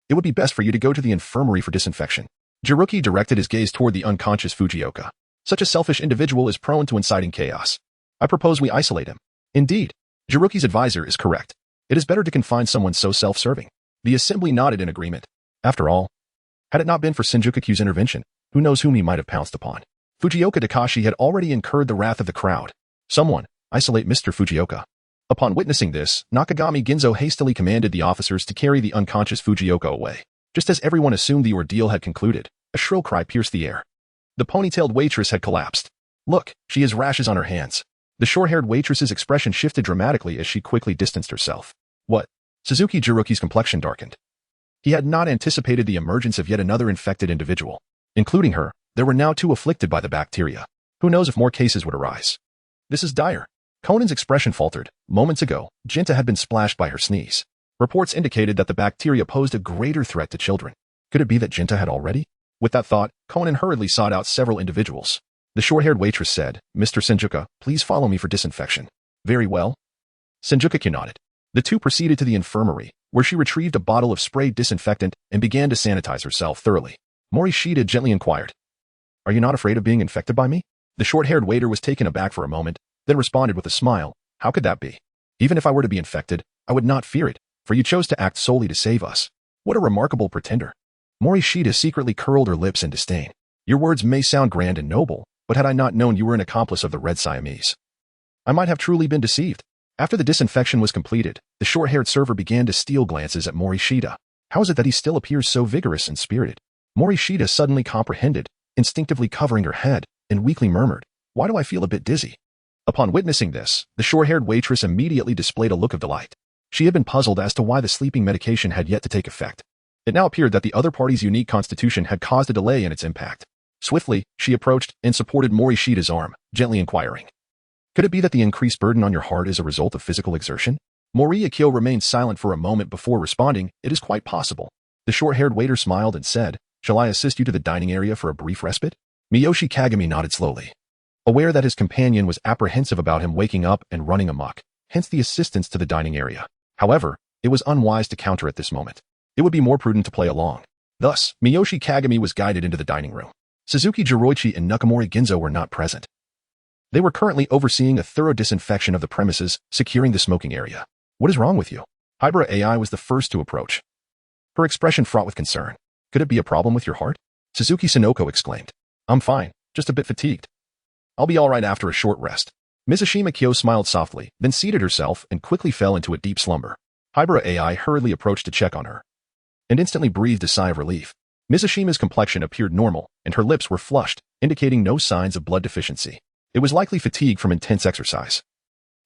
It would be best for you to go to the infirmary for disinfection. Jiruki directed his gaze toward the unconscious Fujioka. Such a selfish individual is prone to inciting chaos. I propose we isolate him. Indeed, Jiruki's advisor is correct. It is better to confine someone so self-serving. The assembly nodded in agreement. After all, had it not been for Senjuka Q's intervention, who knows whom he might have pounced upon. Fujioka Takashi had already incurred the wrath of the crowd. Someone, isolate Mr. Fujioka. Upon witnessing this, Nakagami Ginzo hastily commanded the officers to carry the unconscious Fujioka away. Just as everyone assumed the ordeal had concluded, a shrill cry pierced the air. The ponytailed waitress had collapsed. Look, she has rashes on her hands. The short-haired waitress's expression shifted dramatically as she quickly distanced herself. What? Suzuki Jiruki's complexion darkened. He had not anticipated the emergence of yet another infected individual. Including her, there were now 2 afflicted by the bacteria. Who knows if more cases would arise? This is dire. Conan's expression faltered. Moments ago, Jinta had been splashed by her sneeze. Reports indicated that the bacteria posed a greater threat to children. Could it be that Jinta had already? With that thought, Conan hurriedly sought out several individuals. The short-haired waitress said, Mr. Senjuka, please follow me for disinfection. Very well. Senjuka nodded. The 2 proceeded to the infirmary, where she retrieved a bottle of sprayed disinfectant and began to sanitize herself thoroughly. Morishita gently inquired, Are you not afraid of being infected by me? The short-haired waiter was taken aback for a moment, then responded with a smile, How could that be? Even if I were to be infected, I would not fear it, for you chose to act solely to save us. What a remarkable pretender. Morishita secretly curled her lips in disdain. Your words may sound grand and noble, but had I not known you were an accomplice of the Red Siamese, I might have truly been deceived. After the disinfection was completed, the short-haired server began to steal glances at Morishita. How is it that he still appears so vigorous and spirited? Morishita suddenly comprehended, instinctively covering her head, and weakly murmured, Why do I feel a bit dizzy? Upon witnessing this, the short-haired waitress immediately displayed a look of delight. She had been puzzled as to why the sleeping medication had yet to take effect. It now appeared that the other party's unique constitution had caused a delay in its impact. Swiftly, she approached and supported Morishita's arm, gently inquiring, Could it be that the increased burden on your heart is a result of physical exertion? Morishita Kyo remained silent for a moment before responding, It is quite possible. The short-haired waiter smiled and said, Shall I assist you to the dining area for a brief respite? Miyoshi Kagami nodded slowly, aware that his companion was apprehensive about him waking up and running amok, hence the assistance to the dining area. However, it was unwise to counter at this moment. It would be more prudent to play along. Thus, Miyoshi Kagami was guided into the dining room. Suzuki Jiroichi and Nakamori Ginzo were not present. They were currently overseeing a thorough disinfection of the premises, securing the smoking area. What is wrong with you? Hibara AI was the first to approach, her expression fraught with concern. Could it be a problem with your heart? Suzuki Sonoko exclaimed. I'm fine, just a bit fatigued. I'll be all right after a short rest. Mitsushima Kyo smiled softly, then seated herself and quickly fell into a deep slumber. Hibara AI hurriedly approached to check on her, and instantly breathed a sigh of relief. Mizushima's complexion appeared normal, and her lips were flushed, indicating no signs of blood deficiency. It was likely fatigue from intense exercise,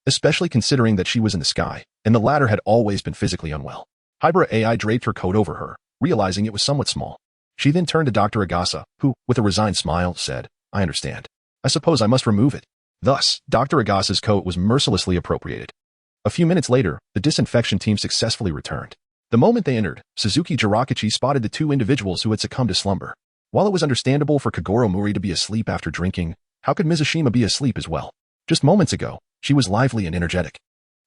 especially considering that she was in the sky, and the latter had always been physically unwell. Hybrid AI draped her coat over her, realizing it was somewhat small. She then turned to Dr. Agasa, who, with a resigned smile, said, "I understand. I suppose I must remove it." Thus, Dr. Agasa's coat was mercilessly appropriated. A few minutes later, the disinfection team successfully returned. The moment they entered, Suzuki Jiraichi spotted the two individuals who had succumbed to slumber. While it was understandable for Kagoro Mouri to be asleep after drinking, how could Mizushima be asleep as well? Just moments ago, she was lively and energetic.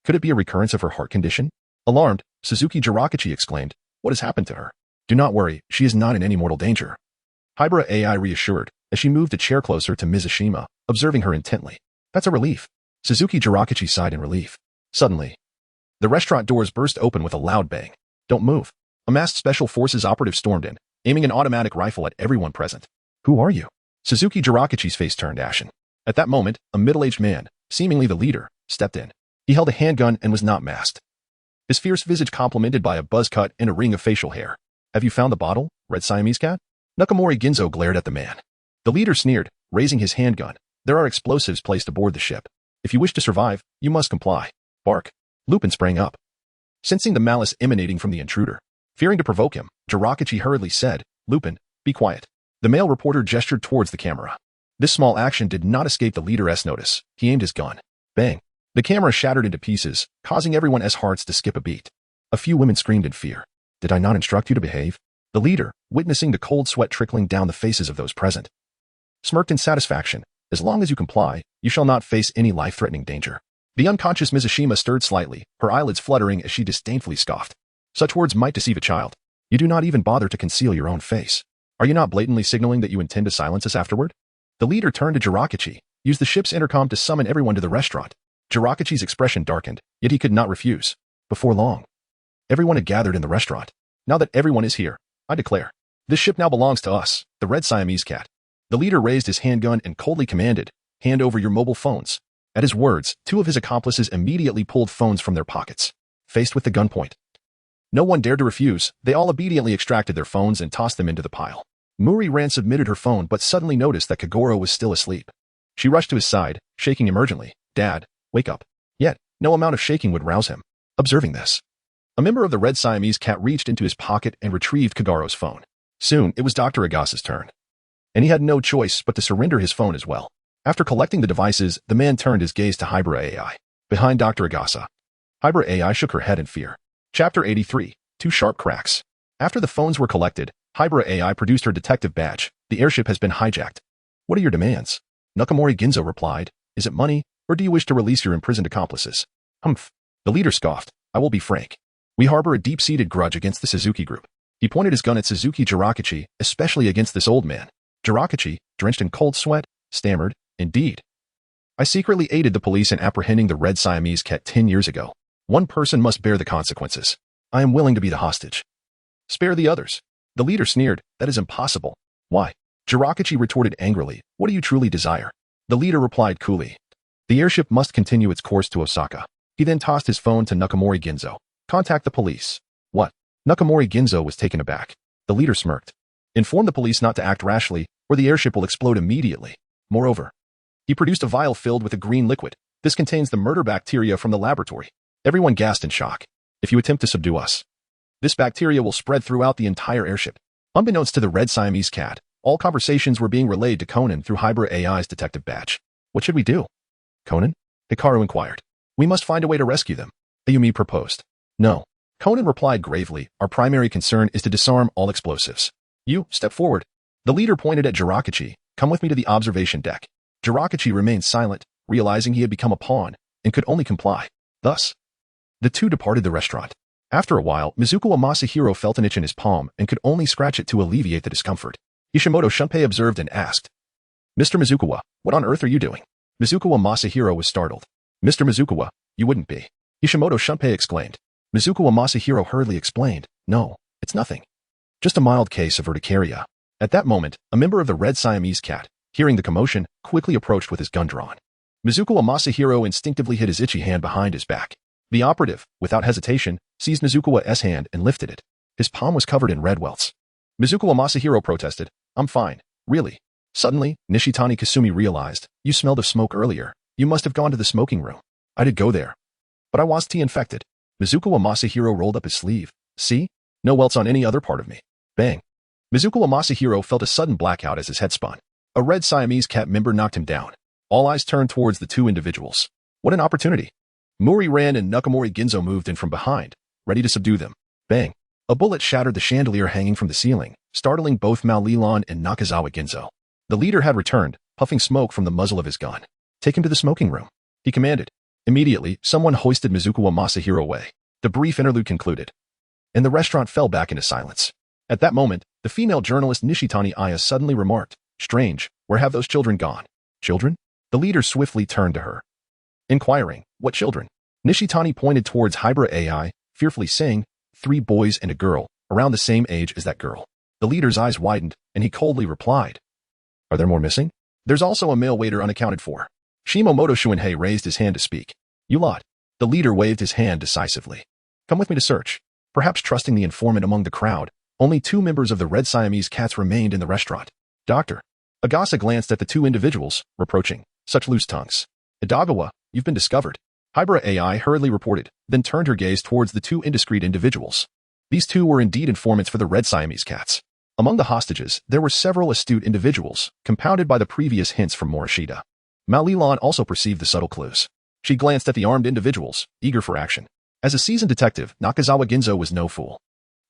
Could it be a recurrence of her heart condition? Alarmed, Suzuki Jiraichi exclaimed, "What has happened to her?" "Do not worry, she is not in any mortal danger." Hybrid AI reassured, as she moved a chair closer to Mizushima, observing her intently. "That's a relief." Suzuki Jiraichi sighed in relief. Suddenly, the restaurant doors burst open with a loud bang. "Don't move." A masked special forces operative stormed in, aiming an automatic rifle at everyone present. "Who are you?" Suzuki Jiraichi's face turned ashen. At that moment, a middle-aged man, seemingly the leader, stepped in. He held a handgun and was not masked. His fierce visage complemented by a buzz cut and a ring of facial hair. "Have you found the bottle, Red Siamese Cat?" Mouri Ginzo glared at the man. The leader sneered, raising his handgun. "There are explosives placed aboard the ship. If you wish to survive, you must comply." Bark. Lupin sprang up, sensing the malice emanating from the intruder. Fearing to provoke him, Jiraichi hurriedly said, "Lupin, be quiet." The male reporter gestured towards the camera. This small action did not escape the leader's notice. He aimed his gun. Bang. The camera shattered into pieces, causing everyone's hearts to skip a beat. A few women screamed in fear. "Did I not instruct you to behave?" The leader, witnessing the cold sweat trickling down the faces of those present, smirked in satisfaction. "As long as you comply, you shall not face any life-threatening danger." The unconscious Mizushima stirred slightly, her eyelids fluttering as she disdainfully scoffed. "Such words might deceive a child. You do not even bother to conceal your own face. Are you not blatantly signaling that you intend to silence us afterward?" The leader turned to Jiraichi, used the ship's intercom to summon everyone to the restaurant. Jiraichi's expression darkened, yet he could not refuse. Before long, everyone had gathered in the restaurant. "Now that everyone is here, I declare, this ship now belongs to us, the Red Siamese Cat." The leader raised his handgun and coldly commanded, "Hand over your mobile phones." At his words, two of his accomplices immediately pulled phones from their pockets. Faced with the gunpoint, no one dared to refuse. They all obediently extracted their phones and tossed them into the pile. Mouri Ran submitted her phone but suddenly noticed that Kagoro was still asleep. She rushed to his side, shaking him urgently. "Dad, wake up." Yet, no amount of shaking would rouse him. Observing this, a member of the Red Siamese Cat reached into his pocket and retrieved Kagoro's phone. Soon, it was Dr. Agasa's turn, and he had no choice but to surrender his phone as well. After collecting the devices, the man turned his gaze to Hybrid AI. Behind Dr. Agasa, Hybrid AI shook her head in fear. Chapter 83, Two Sharp Cracks. After the phones were collected, Hybrid AI produced her detective badge. "The airship has been hijacked. What are your demands?" Mouri Ginzo replied, "Is it money, or do you wish to release your imprisoned accomplices?" "Humph." The leader scoffed. "I will be frank. We harbor a deep-seated grudge against the Suzuki group." He pointed his gun at Suzuki Jiraichi, especially against this old man. Jiraichi, drenched in cold sweat, stammered, "Indeed. I secretly aided the police in apprehending the Red Siamese Cat 10 years ago. One person must bear the consequences. I am willing to be the hostage. Spare the others." The leader sneered, "That is impossible." "Why?" Jiraichi retorted angrily, "What do you truly desire?" The leader replied coolly, "The airship must continue its course to Osaka." He then tossed his phone to Mouri Ginzo. "Contact the police." "What?" Mouri Ginzo was taken aback. The leader smirked. "Inform the police not to act rashly, or the airship will explode immediately." Moreover, he produced a vial filled with a green liquid. "This contains the murder bacteria from the laboratory." Everyone gasped in shock. "If you attempt to subdue us, this bacteria will spread throughout the entire airship." Unbeknownst to the Red Siamese Cat, all conversations were being relayed to Conan through Hybrid AI's detective badge. "What should we do?" "Conan?" Hikaru inquired. "We must find a way to rescue them," Ayumi proposed. "No." Conan replied gravely, "Our primary concern is to disarm all explosives." "You, step forward." The leader pointed at Jiraichi. "Come with me to the observation deck." Jiraichi remained silent, realizing he had become a pawn, and could only comply. Thus, the two departed the restaurant. After a while, Mizukawa Masahiro felt an itch in his palm and could only scratch it to alleviate the discomfort. Ishimoto Shunpei observed and asked, "Mr. Mizukawa, what on earth are you doing?" Mizukawa Masahiro was startled. "Mr. Mizukawa, you wouldn't be." Ishimoto Shunpei exclaimed. Mizukawa Masahiro hurriedly explained, "No, it's nothing. Just a mild case of urticaria." At that moment, a member of the Red Siamese Cat, hearing the commotion, quickly approached with his gun drawn. Mizukawa Masahiro instinctively hid his itchy hand behind his back. The operative, without hesitation, seized Mizukawa's hand and lifted it. His palm was covered in red welts. Mizuko Masahiro protested. I'm fine. Really? Suddenly, Nishitani Kasumi realized, you smelled of smoke earlier. You must have gone to the smoking room. I did go there. But I was infected. Mizuko Masahiro rolled up his sleeve. See? No welts on any other part of me. Bang. Mizuko Masahiro felt a sudden blackout as his head spun. A red Siamese cat member knocked him down. All eyes turned towards the two individuals. What an opportunity. Mouri Ran and Nakamori Ginzo moved in from behind, ready to subdue them. Bang. A bullet shattered the chandelier hanging from the ceiling, startling both Mauli-lan and Nakazawa Ginzo. The leader had returned, puffing smoke from the muzzle of his gun. Take him to the smoking room, he commanded. Immediately, someone hoisted Mizuko Masahiro away. The brief interlude concluded, and the restaurant fell back into silence. At that moment, the female journalist Nishitani Aya suddenly remarked, strange, where have those children gone? Children? The leader swiftly turned to her, inquiring, what children? Nishitani pointed towards Hybrid AI, fearfully saying, 3 boys and a girl, around the same age as that girl. The leader's eyes widened, and he coldly replied, are there more missing? There's also a male waiter unaccounted for. Shimomoto Shuinhei raised his hand to speak. You lot. The leader waved his hand decisively. Come with me to search. Perhaps trusting the informant among the crowd, only 2 members of the Red Siamese cats remained in the restaurant. Doctor. Agasa glanced at the 2 individuals, reproaching, such loose tongues. Idagawa, you've been discovered. Hybrid AI hurriedly reported, then turned her gaze towards the 2 indiscreet individuals. These 2 were indeed informants for the Red Siamese cats. Among the hostages, there were several astute individuals, compounded by the previous hints from Morishita. Mauli-lan also perceived the subtle clues. She glanced at the armed individuals, eager for action. As a seasoned detective, Nakazawa Ginzo was no fool.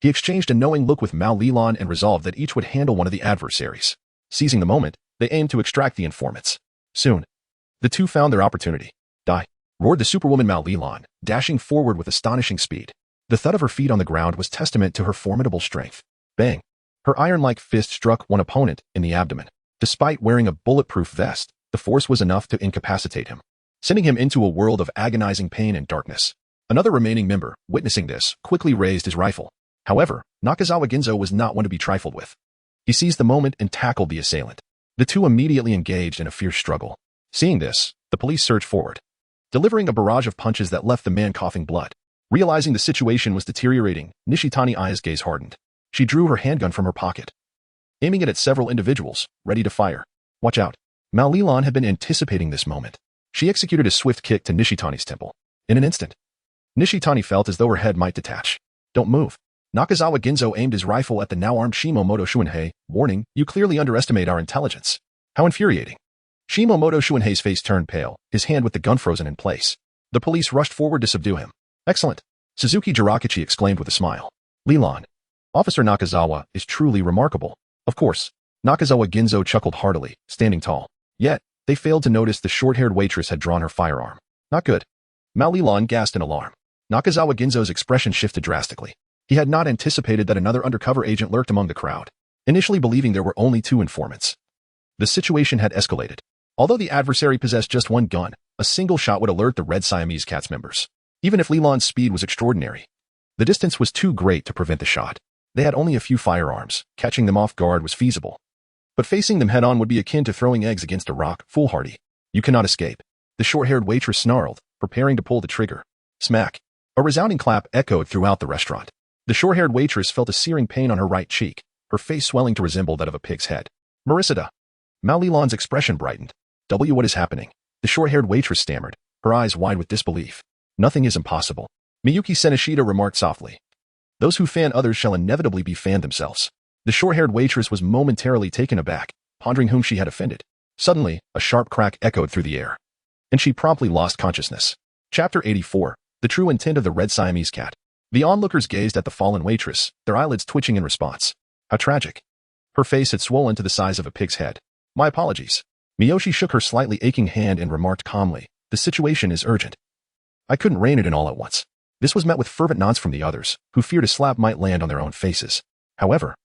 He exchanged a knowing look with Mauli-lan and resolved that each would handle one of the adversaries. Seizing the moment, they aimed to extract the informants. Soon, the 2 found their opportunity. Die, roared the superwoman Mauli-lan, dashing forward with astonishing speed. The thud of her feet on the ground was testament to her formidable strength. Bang! Her iron-like fist struck one opponent in the abdomen. Despite wearing a bulletproof vest, the force was enough to incapacitate him, sending him into a world of agonizing pain and darkness. Another remaining member, witnessing this, quickly raised his rifle. However, Nakazawa Ginzo was not one to be trifled with. He seized the moment and tackled the assailant. The 2 immediately engaged in a fierce struggle. Seeing this, the police surged forward, delivering a barrage of punches that left the man coughing blood. Realizing the situation was deteriorating, Nishitani Aya's gaze hardened. She drew her handgun from her pocket, aiming it at several individuals, ready to fire. Watch out. Mauli-lan had been anticipating this moment. She executed a swift kick to Nishitani's temple. In an instant, Nishitani felt as though her head might detach. Don't move. Nakazawa Ginzo aimed his rifle at the now-armed Shimomoto Shuinhei, warning, you clearly underestimate our intelligence. How infuriating. Shimomoto Shuinhei's face turned pale, his hand with the gun frozen in place. The police rushed forward to subdue him. Excellent. Suzuki Jirakichi exclaimed with a smile. Leland. Officer Nakazawa is truly remarkable. Of course. Nakazawa Ginzo chuckled heartily, standing tall. Yet, they failed to notice the short-haired waitress had drawn her firearm. Not good. Mauli-lan gasped in alarm. Nakazawa Ginzo's expression shifted drastically. He had not anticipated that another undercover agent lurked among the crowd, initially believing there were only 2 informants. The situation had escalated. Although the adversary possessed just 1 gun, a single shot would alert the Red Siamese Cats members. Even if Leland's speed was extraordinary, the distance was too great to prevent the shot. They had only a few firearms. Catching them off guard was feasible. But facing them head-on would be akin to throwing eggs against a rock, foolhardy. You cannot escape. The short-haired waitress snarled, preparing to pull the trigger. Smack. A resounding clap echoed throughout the restaurant. The short-haired waitress felt a searing pain on her right cheek, her face swelling to resemble that of a pig's head. Morishita. Mauli-lan's expression brightened. What is happening? The short-haired waitress stammered, her eyes wide with disbelief. Nothing is impossible. Miyuki Senishida remarked softly. Those who fan others shall inevitably be fanned themselves. The short-haired waitress was momentarily taken aback, pondering whom she had offended. Suddenly, a sharp crack echoed through the air, and she promptly lost consciousness. Chapter 84. The True Intent of the Red Siamese Cat. The onlookers gazed at the fallen waitress, their eyelids twitching in response. How tragic. Her face had swollen to the size of a pig's head. My apologies. Miyoshi shook her slightly aching hand and remarked calmly, the situation is urgent. I couldn't rein it in all at once. This was met with fervent nods from the others, who feared a slap might land on their own faces. However,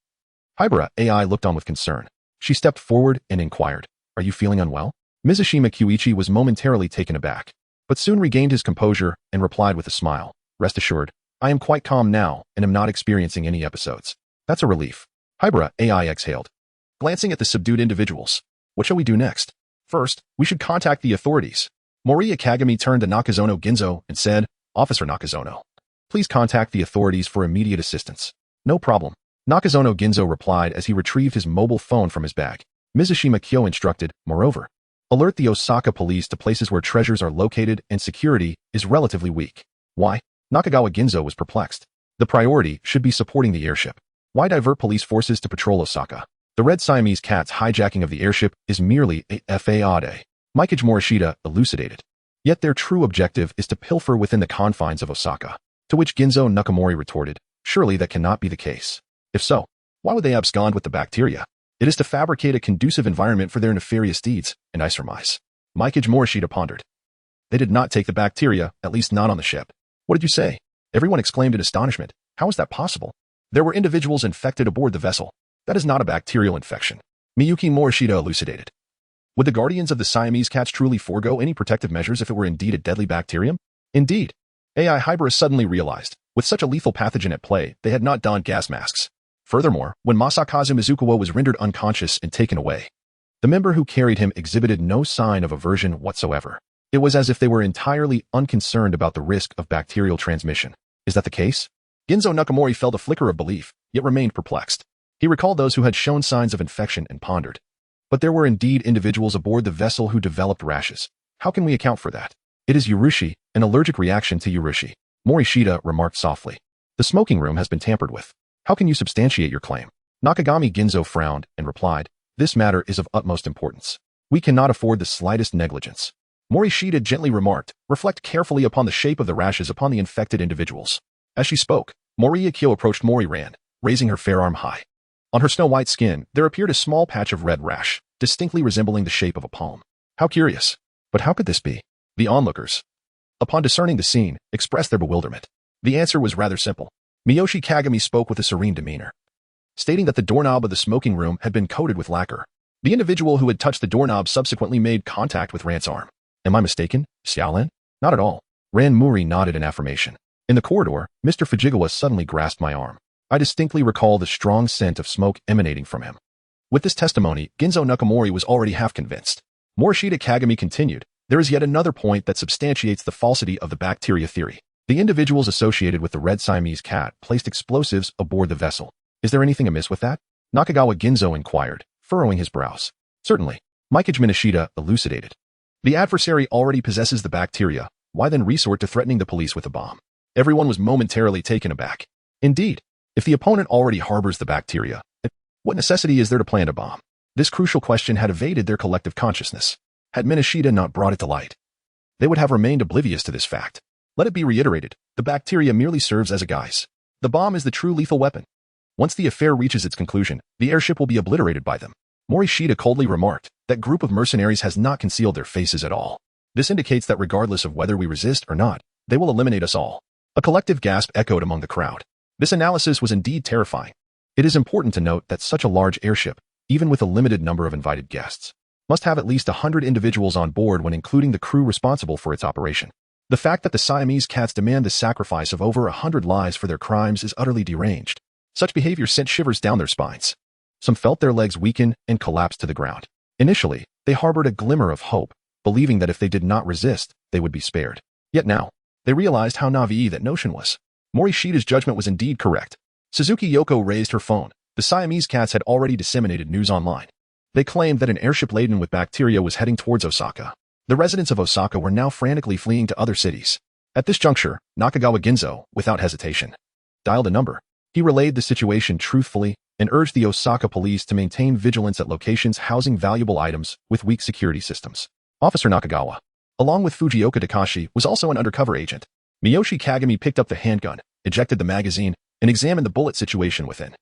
Hybrid AI looked on with concern. She stepped forward and inquired, are you feeling unwell? Mizushima Kyuichi was momentarily taken aback, but soon regained his composure and replied with a smile. Rest assured, I am quite calm now and am not experiencing any episodes. That's a relief. Hybrid AI exhaled, glancing at the subdued individuals. What shall we do next? First, we should contact the authorities. Mouri Kagami turned to Nakazono Ginzo and said, Officer Nakazono, please contact the authorities for immediate assistance. No problem. Nakazono Ginzo replied as he retrieved his mobile phone from his bag. Morishita Kyo instructed, moreover, alert the Osaka police to places where treasures are located and security is relatively weak. Why? Nakagawa Ginzo was perplexed. The priority should be supporting the airship. Why divert police forces to patrol Osaka? The Red Siamese Cat's hijacking of the airship is merely a fade. Mikage Morishita elucidated. Yet their true objective is to pilfer within the confines of Osaka. To which Ginzo Nakamori retorted, surely that cannot be the case. If so, why would they abscond with the bacteria? It is to fabricate a conducive environment for their nefarious deeds, and I surmise. Mikage Morishita pondered. They did not take the bacteria, at least not on the ship. What did you say? Everyone exclaimed in astonishment. How is that possible? There were individuals infected aboard the vessel. That is not a bacterial infection. Miyuki Morishita elucidated. Would the guardians of the Siamese Cats truly forego any protective measures if it were indeed a deadly bacterium? Indeed. AI Hybris suddenly realized, with such a lethal pathogen at play, they had not donned gas masks. Furthermore, when Masakazu Mizukawa was rendered unconscious and taken away, the member who carried him exhibited no sign of aversion whatsoever. It was as if they were entirely unconcerned about the risk of bacterial transmission. Is that the case? Ginzo Nakamori felt a flicker of belief, yet remained perplexed. He recalled those who had shown signs of infection and pondered. But there were indeed individuals aboard the vessel who developed rashes. How can we account for that? It is urushi, an allergic reaction to urushi. Morishita remarked softly. The smoking room has been tampered with. How can you substantiate your claim? Nakagami Ginzo frowned and replied, this matter is of utmost importance. We cannot afford the slightest negligence. Morishita gently remarked, reflect carefully upon the shape of the rashes upon the infected individuals. As she spoke, Morishita Kyo approached Mouri Ran, raising her fair arm high. On her snow-white skin, there appeared a small patch of red rash, distinctly resembling the shape of a palm. How curious. But how could this be? The onlookers, upon discerning the scene, expressed their bewilderment. The answer was rather simple. Miyoshi Kagami spoke with a serene demeanor, stating that the doorknob of the smoking room had been coated with lacquer. The individual who had touched the doorknob subsequently made contact with Ran's arm. Am I mistaken, Xiaolin? Not at all. Ran Mouri nodded in affirmation. In the corridor, Mr. Fujigawa suddenly grasped my arm. I distinctly recall the strong scent of smoke emanating from him. With this testimony, Ginzo Nakamori was already half convinced. Morishita Kagami continued, there is yet another point that substantiates the falsity of the bacteria theory. The individuals associated with the Red Siamese Cat placed explosives aboard the vessel. Is there anything amiss with that? Nakagawa Ginzo inquired, furrowing his brows. Certainly. Mikage Morishita elucidated. The adversary already possesses the bacteria. Why then resort to threatening the police with a bomb? Everyone was momentarily taken aback. Indeed, if the opponent already harbors the bacteria, what necessity is there to plant a bomb? This crucial question had evaded their collective consciousness. Had Morishita not brought it to light, they would have remained oblivious to this fact. Let it be reiterated, the bacteria merely serves as a guise. The bomb is the true lethal weapon. Once the affair reaches its conclusion, the airship will be obliterated by them. Morishita coldly remarked, that group of mercenaries has not concealed their faces at all. This indicates that regardless of whether we resist or not, they will eliminate us all. A collective gasp echoed among the crowd. This analysis was indeed terrifying. It is important to note that such a large airship, even with a limited number of invited guests, must have at least 100 individuals on board when including the crew responsible for its operation. The fact that the Siamese Cats demand the sacrifice of over 100 lives for their crimes is utterly deranged. Such behavior sent shivers down their spines. Some felt their legs weaken and collapse to the ground. Initially, they harbored a glimmer of hope, believing that if they did not resist, they would be spared. Yet now, they realized how naive that notion was. Morishita's judgment was indeed correct. Suzuki Yoko raised her phone. The Siamese Cats had already disseminated news online. They claimed that an airship laden with bacteria was heading towards Osaka. The residents of Osaka were now frantically fleeing to other cities. At this juncture, Nakagawa Ginzo, without hesitation, dialed a number. He relayed the situation truthfully and urged the Osaka police to maintain vigilance at locations housing valuable items with weak security systems. Officer Nakagawa, along with Fujioka Takashi, was also an undercover agent. Miyoshi Kagami picked up the handgun, ejected the magazine, and examined the bullet situation within.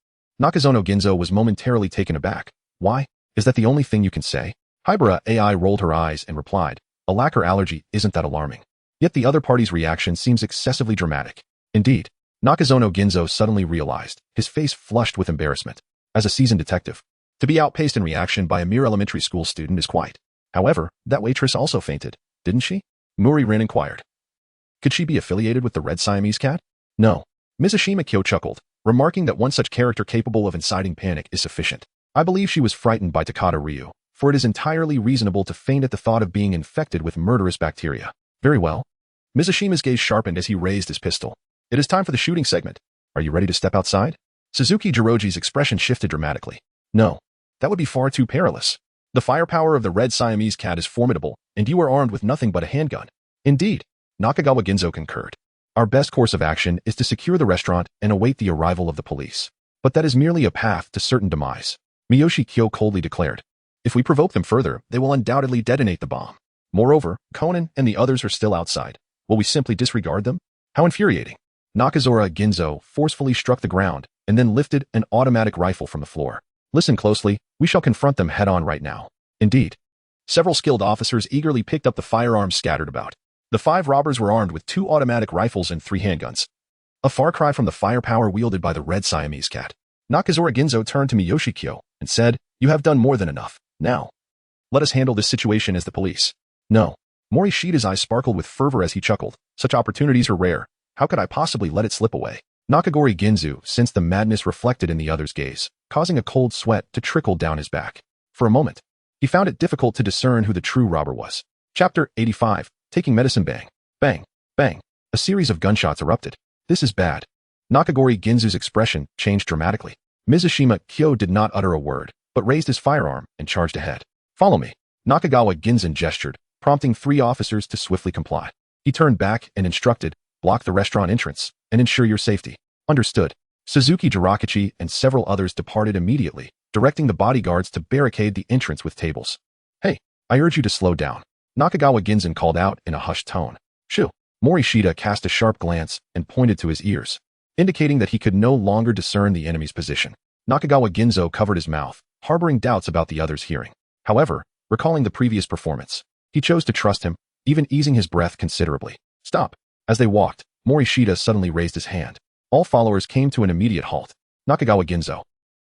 Nakazono Ginzo was momentarily taken aback. Why? Is that the only thing you can say? Hybera AI rolled her eyes and replied, a lacquer allergy isn't that alarming. Yet the other party's reaction seems excessively dramatic. Indeed, Nakazono Ginzo suddenly realized, his face flushed with embarrassment. As a seasoned detective, to be outpaced in reaction by a mere elementary school student is quite. However, that waitress also fainted, didn't she? Mouri Ran inquired. Could she be affiliated with the Red Siamese Cat? No. Morishita Kyo chuckled, remarking that one such character capable of inciting panic is sufficient. I believe she was frightened by Takada Ryu, for it is entirely reasonable to faint at the thought of being infected with murderous bacteria. Very well. Misashima's gaze sharpened as he raised his pistol. It is time for the shooting segment. Are you ready to step outside? Suzuki Jiroji's expression shifted dramatically. No, that would be far too perilous. The firepower of the Red Siamese Cat is formidable, and you are armed with nothing but a handgun. Indeed, Nakagawa Ginzo concurred. Our best course of action is to secure the restaurant and await the arrival of the police. But that is merely a path to certain demise. Miyoshi Kyo coldly declared. If we provoke them further, they will undoubtedly detonate the bomb. Moreover, Conan and the others are still outside. Will we simply disregard them? How infuriating. Nakazora Ginzo forcefully struck the ground and then lifted an automatic rifle from the floor. Listen closely, we shall confront them head-on right now. Indeed. Several skilled officers eagerly picked up the firearms scattered about. The 5 robbers were armed with 2 automatic rifles and 3 handguns. A far cry from the firepower wielded by the Red Siamese Cat. Nakazora Ginzo turned to Miyoshi Kyo and said, You have done more than enough. Now, let us handle this situation as the police. No. Morishita's eyes sparkled with fervor as he chuckled. Such opportunities are rare. How could I possibly let it slip away? Nakagori Ginzu sensed the madness reflected in the other's gaze, causing a cold sweat to trickle down his back. For a moment, he found it difficult to discern who the true robber was. Chapter 85, Taking Medicine. Bang, bang, bang. A series of gunshots erupted. This is bad. Nakagori Ginzu's expression changed dramatically. Mizushima Kyo did not utter a word, but raised his firearm and charged ahead. Follow me. Nakagawa Ginzen gestured, prompting 3 officers to swiftly comply. He turned back and instructed, block the restaurant entrance and ensure your safety. Understood. Suzuki Jirakichi and several others departed immediately, directing the bodyguards to barricade the entrance with tables. Hey, I urge you to slow down. Nakagawa Ginzen called out in a hushed tone. Shoo. Morishita cast a sharp glance and pointed to his ears, indicating that he could no longer discern the enemy's position. Nakagawa Ginzo covered his mouth, harboring doubts about the other's hearing. However, recalling the previous performance, he chose to trust him, even easing his breath considerably. Stop. As they walked, Morishita suddenly raised his hand. All followers came to an immediate halt. Nakagawa Ginzo,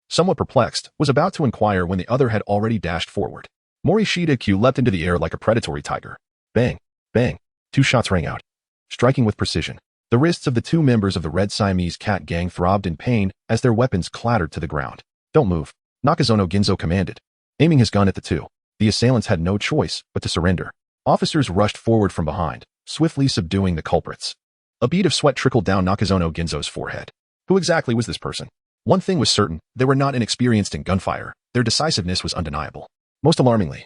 somewhat perplexed, was about to inquire when the other had already dashed forward. Morishita Kyo leapt into the air like a predatory tiger. Bang, bang. 2 shots rang out, striking with precision. The wrists of the 2 members of the Red Siamese Cat gang throbbed in pain as their weapons clattered to the ground. Don't move, Nakazono Ginzo commanded. Aiming his gun at the 2, the assailants had no choice but to surrender. Officers rushed forward from behind, swiftly subduing the culprits. A bead of sweat trickled down Nakazono Ginzo's forehead. Who exactly was this person? One thing was certain, they were not inexperienced in gunfire. Their decisiveness was undeniable. Most alarmingly,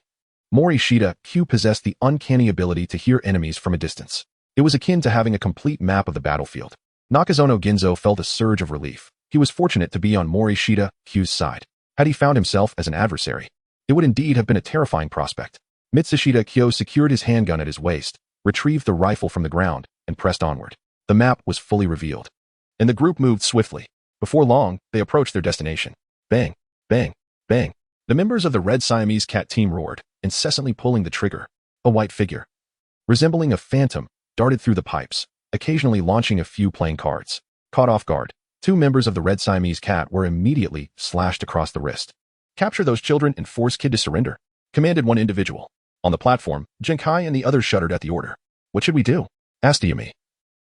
Morishita Kyo possessed the uncanny ability to hear enemies from a distance. It was akin to having a complete map of the battlefield. Nakazono Ginzo felt a surge of relief. He was fortunate to be on Morishita Kyo's side. Had he found himself as an adversary, it would indeed have been a terrifying prospect. Mitsushita Kyo secured his handgun at his waist, retrieved the rifle from the ground, and pressed onward. The map was fully revealed, and the group moved swiftly. Before long, they approached their destination. Bang, bang, bang. The members of the Red Siamese Cat team roared, incessantly pulling the trigger. A white figure, resembling a phantom, darted through the pipes, occasionally launching a few playing cards. Caught off guard, 2 members of the Red Siamese Cat were immediately slashed across the wrist. Capture those children and force Kid to surrender, commanded one individual. On the platform, Genkai and the others shuddered at the order. What should we do? Asked Yumi,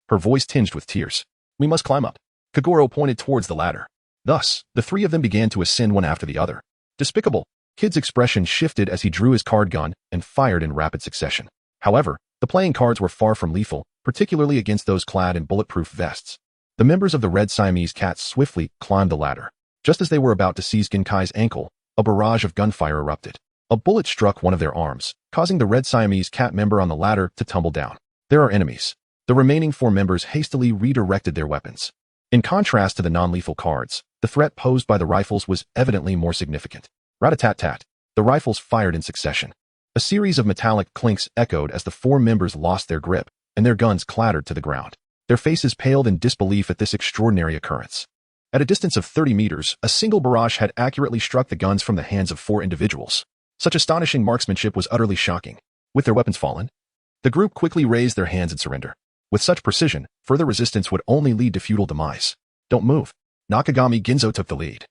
her voice tinged with tears. We must climb up. Kagoro pointed towards the ladder. Thus, the 3 of them began to ascend one after the other. Despicable. Kid's expression shifted as he drew his card gun and fired in rapid succession. However, the playing cards were far from lethal, particularly against those clad in bulletproof vests. The members of the Red Siamese Cat swiftly climbed the ladder. Just as they were about to seize Genkai's ankle, a barrage of gunfire erupted. A bullet struck one of their arms, causing the Red Siamese Cat member on the ladder to tumble down. There are enemies. The remaining 4 members hastily redirected their weapons. In contrast to the non-lethal cards, the threat posed by the rifles was evidently more significant. Rat-a-tat-tat. The rifles fired in succession. A series of metallic clinks echoed as the 4 members lost their grip, and their guns clattered to the ground. Their faces paled in disbelief at this extraordinary occurrence. At a distance of 30 meters, a single barrage had accurately struck the guns from the hands of 4 individuals. Such astonishing marksmanship was utterly shocking. With their weapons fallen, the group quickly raised their hands in surrender. With such precision, further resistance would only lead to futile demise. Don't move. Nakagami Ginzo took the lead,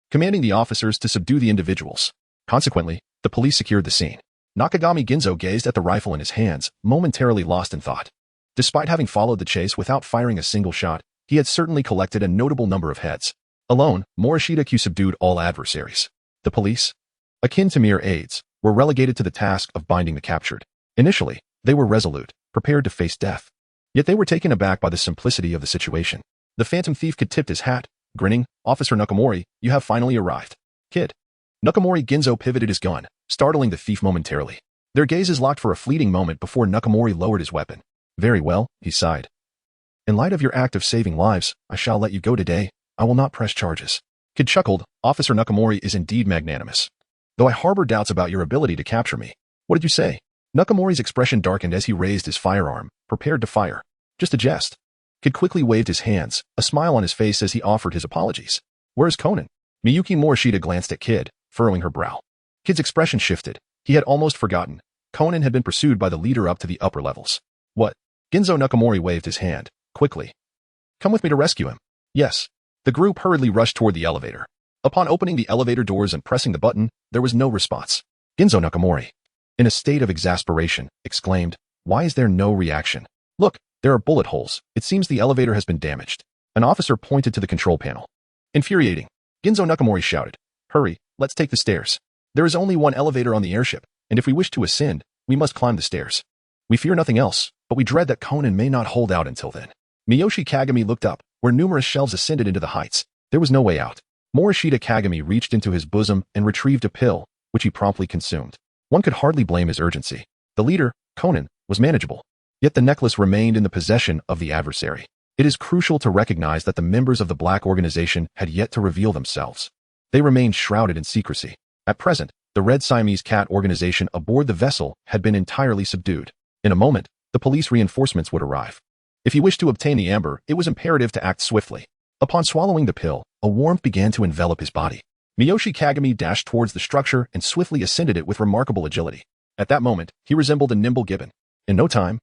commanding the officers to subdue the individuals. Consequently, the police secured the scene. Nakagami Ginzo gazed at the rifle in his hands, momentarily lost in thought. Despite having followed the chase without firing a single shot, he had certainly collected a notable number of heads. Alone, Morishita Kyo subdued all adversaries. The police, akin to mere aides, were relegated to the task of binding the captured. Initially, they were resolute, prepared to face death. Yet they were taken aback by the simplicity of the situation. The phantom thief could tip his hat, Grinning, Officer Nakamori, you have finally arrived. Kid. Nakamori Ginzo pivoted his gun, startling the thief momentarily. Their gazes locked for a fleeting moment before Nakamori lowered his weapon. Very well, he sighed. In light of your act of saving lives, I shall let you go today. I will not press charges. Kid chuckled, Officer Nakamori is indeed magnanimous. Though I harbor doubts about your ability to capture me. What did you say? Nakamori's expression darkened as he raised his firearm, prepared to fire. Just a jest. Kid quickly waved his hands, a smile on his face as he offered his apologies. Where's Conan? Miyuki Morishita glanced at Kid, furrowing her brow. Kid's expression shifted. He had almost forgotten. Conan had been pursued by the leader up to the upper levels. What? Ginzo Nakamori waved his hand, quickly. Come with me to rescue him. Yes. The group hurriedly rushed toward the elevator. Upon opening the elevator doors and pressing the button, there was no response. Ginzo Nakamori, in a state of exasperation, exclaimed, Why is there no reaction? Look, there are bullet holes. It seems the elevator has been damaged. An officer pointed to the control panel. Infuriating. Ginzo Nakamori shouted, Hurry, let's take the stairs. There is only one elevator on the airship, and if we wish to ascend, we must climb the stairs. We fear nothing else, but we dread that Conan may not hold out until then. Miyoshi Kagami looked up, where numerous shelves ascended into the heights. There was no way out. Morishita Kagami reached into his bosom and retrieved a pill, which he promptly consumed. One could hardly blame his urgency. The leader, Conan, was manageable. Yet the necklace remained in the possession of the adversary. It is crucial to recognize that the members of the Black Organization had yet to reveal themselves. They remained shrouded in secrecy. At present, the Red Siamese Cat organization aboard the vessel had been entirely subdued. In a moment, the police reinforcements would arrive. If he wished to obtain the amber, it was imperative to act swiftly. Upon swallowing the pill, a warmth began to envelop his body. Miyoshi Kagami dashed towards the structure and swiftly ascended it with remarkable agility. At that moment, he resembled a nimble gibbon. In no time,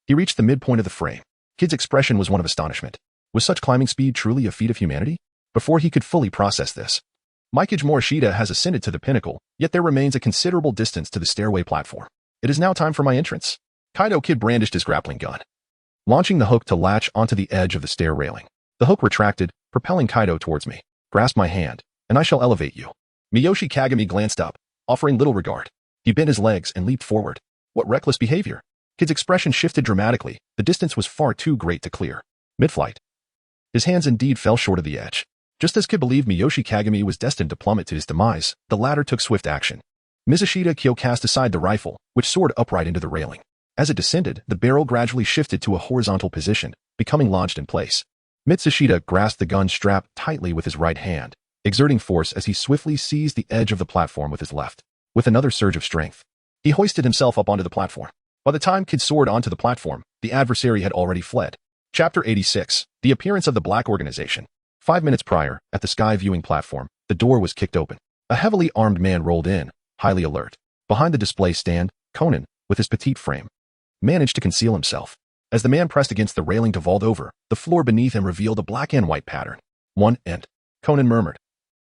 he reached the midpoint of the frame. Kid's expression was one of astonishment. Was such climbing speed truly a feat of humanity? Before he could fully process this, Mikage Morishita has ascended to the pinnacle, yet there remains a considerable distance to the stairway platform. It is now time for my entrance. Kaido Kid brandished his grappling gun, launching the hook to latch onto the edge of the stair railing. The hook retracted, propelling Kaido towards me. Grasp my hand, and I shall elevate you. Miyoshi Kagami glanced up, offering little regard. He bent his legs and leaped forward. What reckless behavior! Kid's expression shifted dramatically. The distance was far too great to clear. Mid-flight, his hands indeed fell short of the edge. Just as Kid believed Miyoshi Kagami was destined to plummet to his demise, the latter took swift action. Morishita Kyo cast aside the rifle, which soared upright into the railing. As it descended, the barrel gradually shifted to a horizontal position, becoming lodged in place. Mitsushita grasped the gun strap tightly with his right hand, exerting force as he swiftly seized the edge of the platform with his left. With another surge of strength, he hoisted himself up onto the platform. By the time Kid soared onto the platform, the adversary had already fled. Chapter 86, The Appearance of the Black Organization. 5 minutes prior, at the sky viewing platform, the door was kicked open. A heavily armed man rolled in, highly alert. Behind the display stand, Conan, with his petite frame, managed to conceal himself. As the man pressed against the railing to vault over, the floor beneath him revealed a black and white pattern. 1 end. Conan murmured,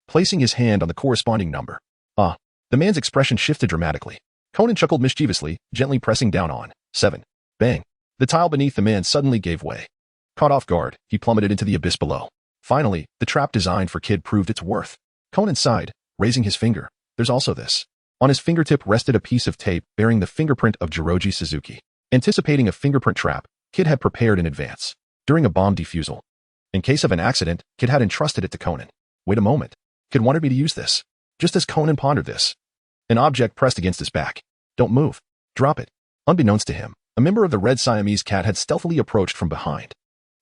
placing his hand on the corresponding number. Ah. The man's expression shifted dramatically. Conan chuckled mischievously, gently pressing down on 7. Bang. The tile beneath the man suddenly gave way. Caught off guard, he plummeted into the abyss below. Finally, the trap designed for Kid proved its worth. Conan sighed, raising his finger. There's also this. On his fingertip rested a piece of tape bearing the fingerprint of Jiroji Suzuki. Anticipating a fingerprint trap, Kid had prepared in advance. During a bomb defusal. In case of an accident, Kid had entrusted it to Conan. Wait a moment. Kid wanted me to use this. Just as Conan pondered this, an object pressed against his back. Don't move. Drop it. Unbeknownst to him, a member of the Red Siamese Cat had stealthily approached from behind.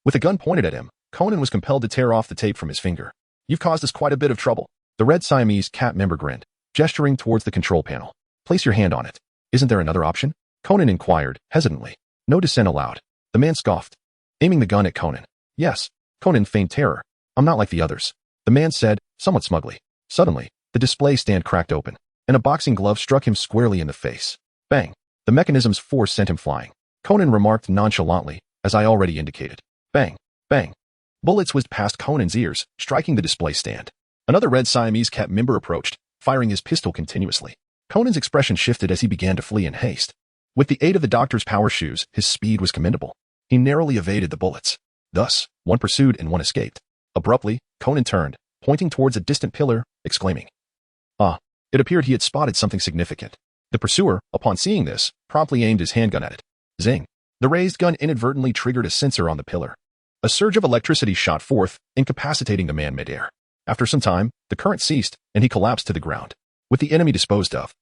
With a gun pointed at him, Conan was compelled to tear off the tape from his finger. You've caused us quite a bit of trouble. The Red Siamese Cat member grinned, gesturing towards the control panel. Place your hand on it. Isn't there another option? Conan inquired, hesitantly. No dissent allowed. The man scoffed, aiming the gun at Conan. Yes. Conan feigned terror. I'm not like the others. The man said, somewhat smugly. Suddenly, the display stand cracked open, and a boxing glove struck him squarely in the face. Bang! The mechanism's force sent him flying. Conan remarked nonchalantly, as I already indicated. Bang! Bang! Bullets whizzed past Conan's ears, striking the display stand. Another Red Siamese Cat member approached, firing his pistol continuously. Conan's expression shifted as he began to flee in haste. With the aid of the doctor's power shoes, his speed was commendable. He narrowly evaded the bullets. Thus, one pursued and one escaped. Abruptly, Conan turned, pointing towards a distant pillar, exclaiming, Ah! It appeared he had spotted something significant. The pursuer, upon seeing this, promptly aimed his handgun at it. Zing! The raised gun inadvertently triggered a sensor on the pillar. A surge of electricity shot forth, incapacitating the man midair. After some time, the current ceased, and he collapsed to the ground. With the enemy disposed of,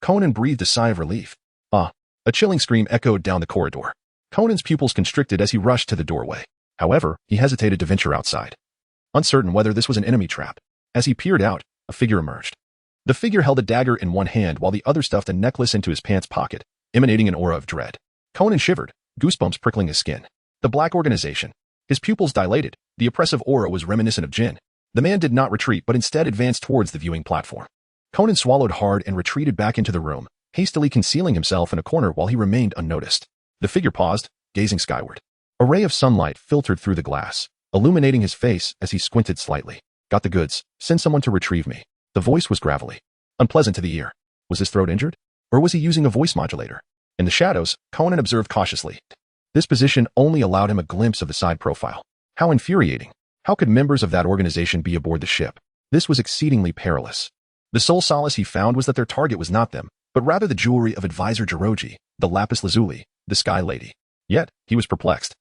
Conan breathed a sigh of relief. Ah! A chilling scream echoed down the corridor. Conan's pupils constricted as he rushed to the doorway. However, he hesitated to venture outside, uncertain whether this was an enemy trap. As he peered out, a figure emerged. The figure held a dagger in one hand while the other stuffed a necklace into his pants pocket, emanating an aura of dread. Conan shivered, goosebumps prickling his skin. The Black Organization. His pupils dilated. The oppressive aura was reminiscent of Jinn. The man did not retreat but instead advanced towards the viewing platform. Conan swallowed hard and retreated back into the room, hastily concealing himself in a corner while he remained unnoticed. The figure paused, gazing skyward. A ray of sunlight filtered through the glass, illuminating his face as he squinted slightly. Got the goods. Send someone to retrieve me. The voice was gravelly, unpleasant to the ear. Was his throat injured? Or was he using a voice modulator? In the shadows, Conan observed cautiously. This position only allowed him a glimpse of the side profile. How infuriating. How could members of that organization be aboard the ship? This was exceedingly perilous. The sole solace he found was that their target was not them, but rather the jewelry of Advisor Jiroji, the lapis lazuli, the Sky Lady. Yet, he was perplexed.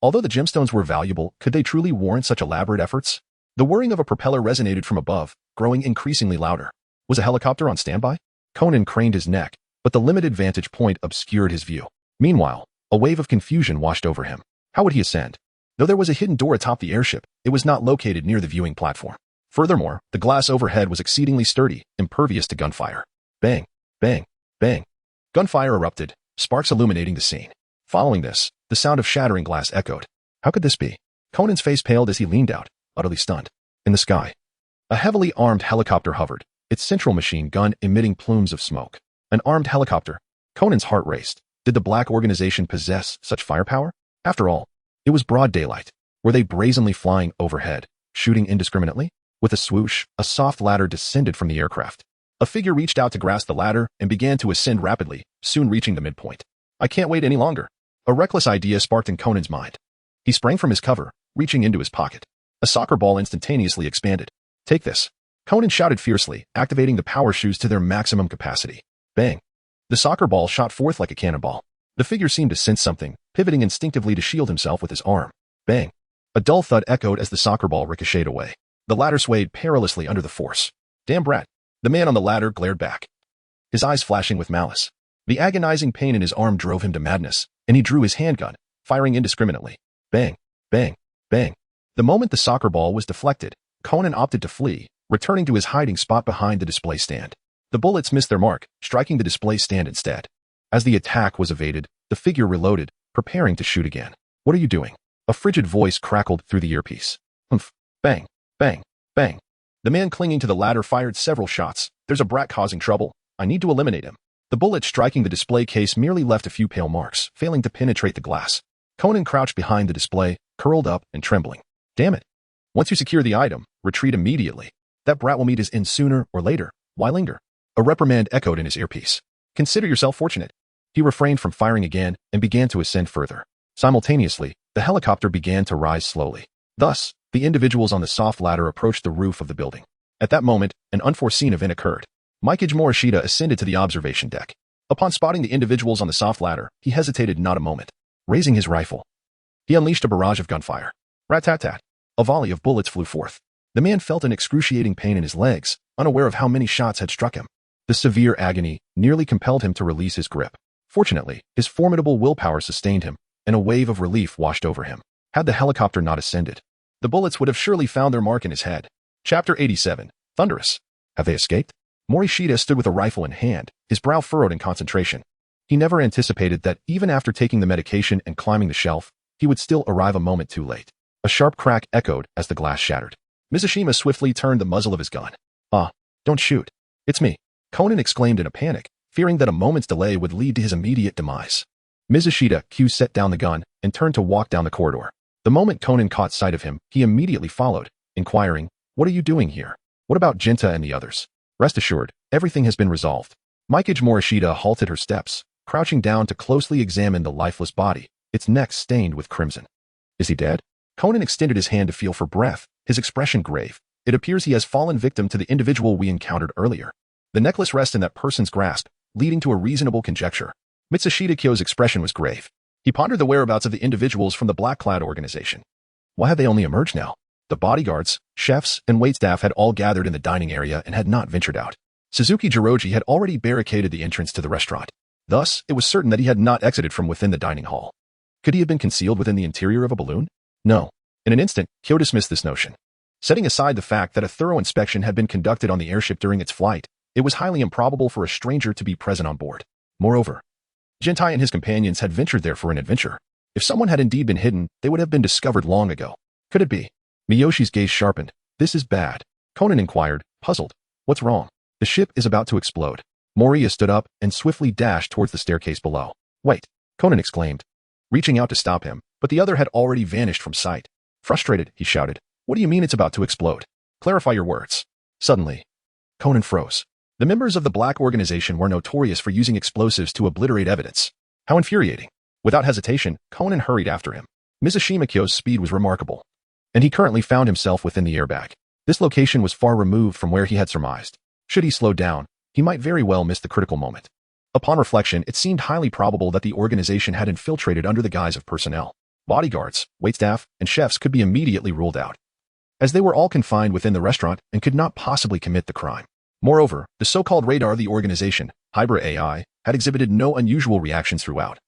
Although the gemstones were valuable, could they truly warrant such elaborate efforts? The whirring of a propeller resonated from above, growing increasingly louder. Was a helicopter on standby? Conan craned his neck, but the limited vantage point obscured his view. Meanwhile, a wave of confusion washed over him. How would he ascend? Though there was a hidden door atop the airship, it was not located near the viewing platform. Furthermore, the glass overhead was exceedingly sturdy, impervious to gunfire. Bang, bang, bang. Gunfire erupted, sparks illuminating the scene. Following this, the sound of shattering glass echoed. How could this be? Conan's face paled as he leaned out, utterly stunned. In the sky, a heavily armed helicopter hovered, its central machine gun emitting plumes of smoke. An armed helicopter. Conan's heart raced. Did the Black Organization possess such firepower? After all, it was broad daylight. Were they brazenly flying overhead, shooting indiscriminately? With a swoosh, a soft ladder descended from the aircraft. A figure reached out to grasp the ladder and began to ascend rapidly, soon reaching the midpoint. I can't wait any longer. A reckless idea sparked in Conan's mind. He sprang from his cover, reaching into his pocket. A soccer ball instantaneously expanded. Take this. Conan shouted fiercely, activating the power shoes to their maximum capacity. Bang. The soccer ball shot forth like a cannonball. The figure seemed to sense something, pivoting instinctively to shield himself with his arm. Bang. A dull thud echoed as the soccer ball ricocheted away. The ladder swayed perilously under the force. Damn brat. The man on the ladder glared back, his eyes flashing with malice. The agonizing pain in his arm drove him to madness, and he drew his handgun, firing indiscriminately. Bang, bang, bang. The moment the soccer ball was deflected, Conan opted to flee, returning to his hiding spot behind the display stand. The bullets missed their mark, striking the display stand instead. As the attack was evaded, the figure reloaded, preparing to shoot again. What are you doing? A frigid voice crackled through the earpiece. Humph. Bang, bang, bang. The man clinging to the ladder fired several shots. There's a brat causing trouble. I need to eliminate him. The bullet striking the display case merely left a few pale marks, failing to penetrate the glass. Conan crouched behind the display, curled up and trembling. Damn it. Once you secure the item, retreat immediately. That brat will meet his end sooner or later. Why linger? A reprimand echoed in his earpiece. Consider yourself fortunate. He refrained from firing again and began to ascend further. Simultaneously, the helicopter began to rise slowly. Thus, the individuals on the soft ladder approached the roof of the building. At that moment, an unforeseen event occurred. Morishita ascended to the observation deck. Upon spotting the individuals on the soft ladder, he hesitated not a moment. Raising his rifle, he unleashed a barrage of gunfire. Rat-tat-tat. A volley of bullets flew forth. The man felt an excruciating pain in his legs, unaware of how many shots had struck him. The severe agony nearly compelled him to release his grip. Fortunately, his formidable willpower sustained him, and a wave of relief washed over him. Had the helicopter not ascended, the bullets would have surely found their mark in his head. Chapter 87. Thunderous. Have they escaped? Morishita stood with a rifle in hand, his brow furrowed in concentration. He never anticipated that even after taking the medication and climbing the shelf, he would still arrive a moment too late. A sharp crack echoed as the glass shattered. Mizushima swiftly turned the muzzle of his gun. Ah, don't shoot. It's me. Conan exclaimed in a panic, fearing that a moment's delay would lead to his immediate demise. Morishita Kyo set down the gun and turned to walk down the corridor. The moment Conan caught sight of him, he immediately followed, inquiring, "What are you doing here? What about Jinta and the others?" Rest assured, everything has been resolved. Morishita halted her steps, crouching down to closely examine the lifeless body, its neck stained with crimson. Is he dead? Conan extended his hand to feel for breath, his expression grave. It appears he has fallen victim to the individual we encountered earlier. The necklace rests in that person's grasp, leading to a reasonable conjecture. Morishita Kyo's expression was grave. He pondered the whereabouts of the individuals from the Black Cloud organization. Why had they only emerged now? The bodyguards, chefs, and waitstaff had all gathered in the dining area and had not ventured out. Suzuki Jiroji had already barricaded the entrance to the restaurant. Thus, it was certain that he had not exited from within the dining hall. Could he have been concealed within the interior of a balloon? No. In an instant, Kyo dismissed this notion. Setting aside the fact that a thorough inspection had been conducted on the airship during its flight, it was highly improbable for a stranger to be present on board. Moreover, Gentai and his companions had ventured there for an adventure. If someone had indeed been hidden, they would have been discovered long ago. Could it be? Miyoshi's gaze sharpened. This is bad. Conan inquired, puzzled. What's wrong? The ship is about to explode. Moria stood up and swiftly dashed towards the staircase below. Wait, Conan exclaimed, reaching out to stop him, but the other had already vanished from sight. Frustrated, he shouted, what do you mean it's about to explode? Clarify your words. Suddenly, Conan froze. The members of the Black Organization were notorious for using explosives to obliterate evidence. How infuriating. Without hesitation, Conan hurried after him. Mizushima Kyo's speed was remarkable, and he currently found himself within the airbag. This location was far removed from where he had surmised. Should he slow down, he might very well miss the critical moment. Upon reflection, it seemed highly probable that the organization had infiltrated under the guise of personnel. Bodyguards, waitstaff, and chefs could be immediately ruled out, as they were all confined within the restaurant and could not possibly commit the crime. Moreover, the so-called radar of the organization, Hybrid AI, had exhibited no unusual reactions throughout,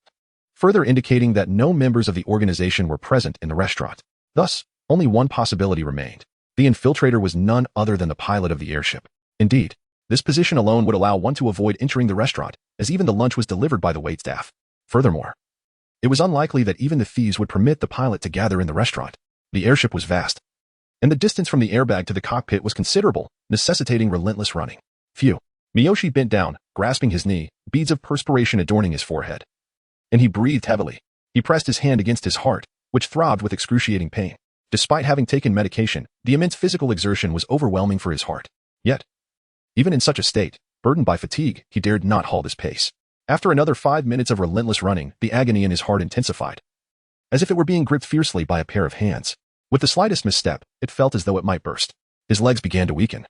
further indicating that no members of the organization were present in the restaurant. Thus, only one possibility remained. The infiltrator was none other than the pilot of the airship. Indeed, this position alone would allow one to avoid entering the restaurant, as even the lunch was delivered by the waitstaff. Furthermore, it was unlikely that even the thieves would permit the pilot to gather in the restaurant. The airship was vast, and the distance from the airbag to the cockpit was considerable, necessitating relentless running. Phew. Miyoshi bent down, grasping his knee, beads of perspiration adorning his forehead. And he breathed heavily. He pressed his hand against his heart, which throbbed with excruciating pain. Despite having taken medication, the immense physical exertion was overwhelming for his heart. Yet, even in such a state, burdened by fatigue, he dared not halt his pace. After another 5 minutes of relentless running, the agony in his heart intensified, as if it were being gripped fiercely by a pair of hands. With the slightest misstep, it felt as though it might burst. His legs began to weaken,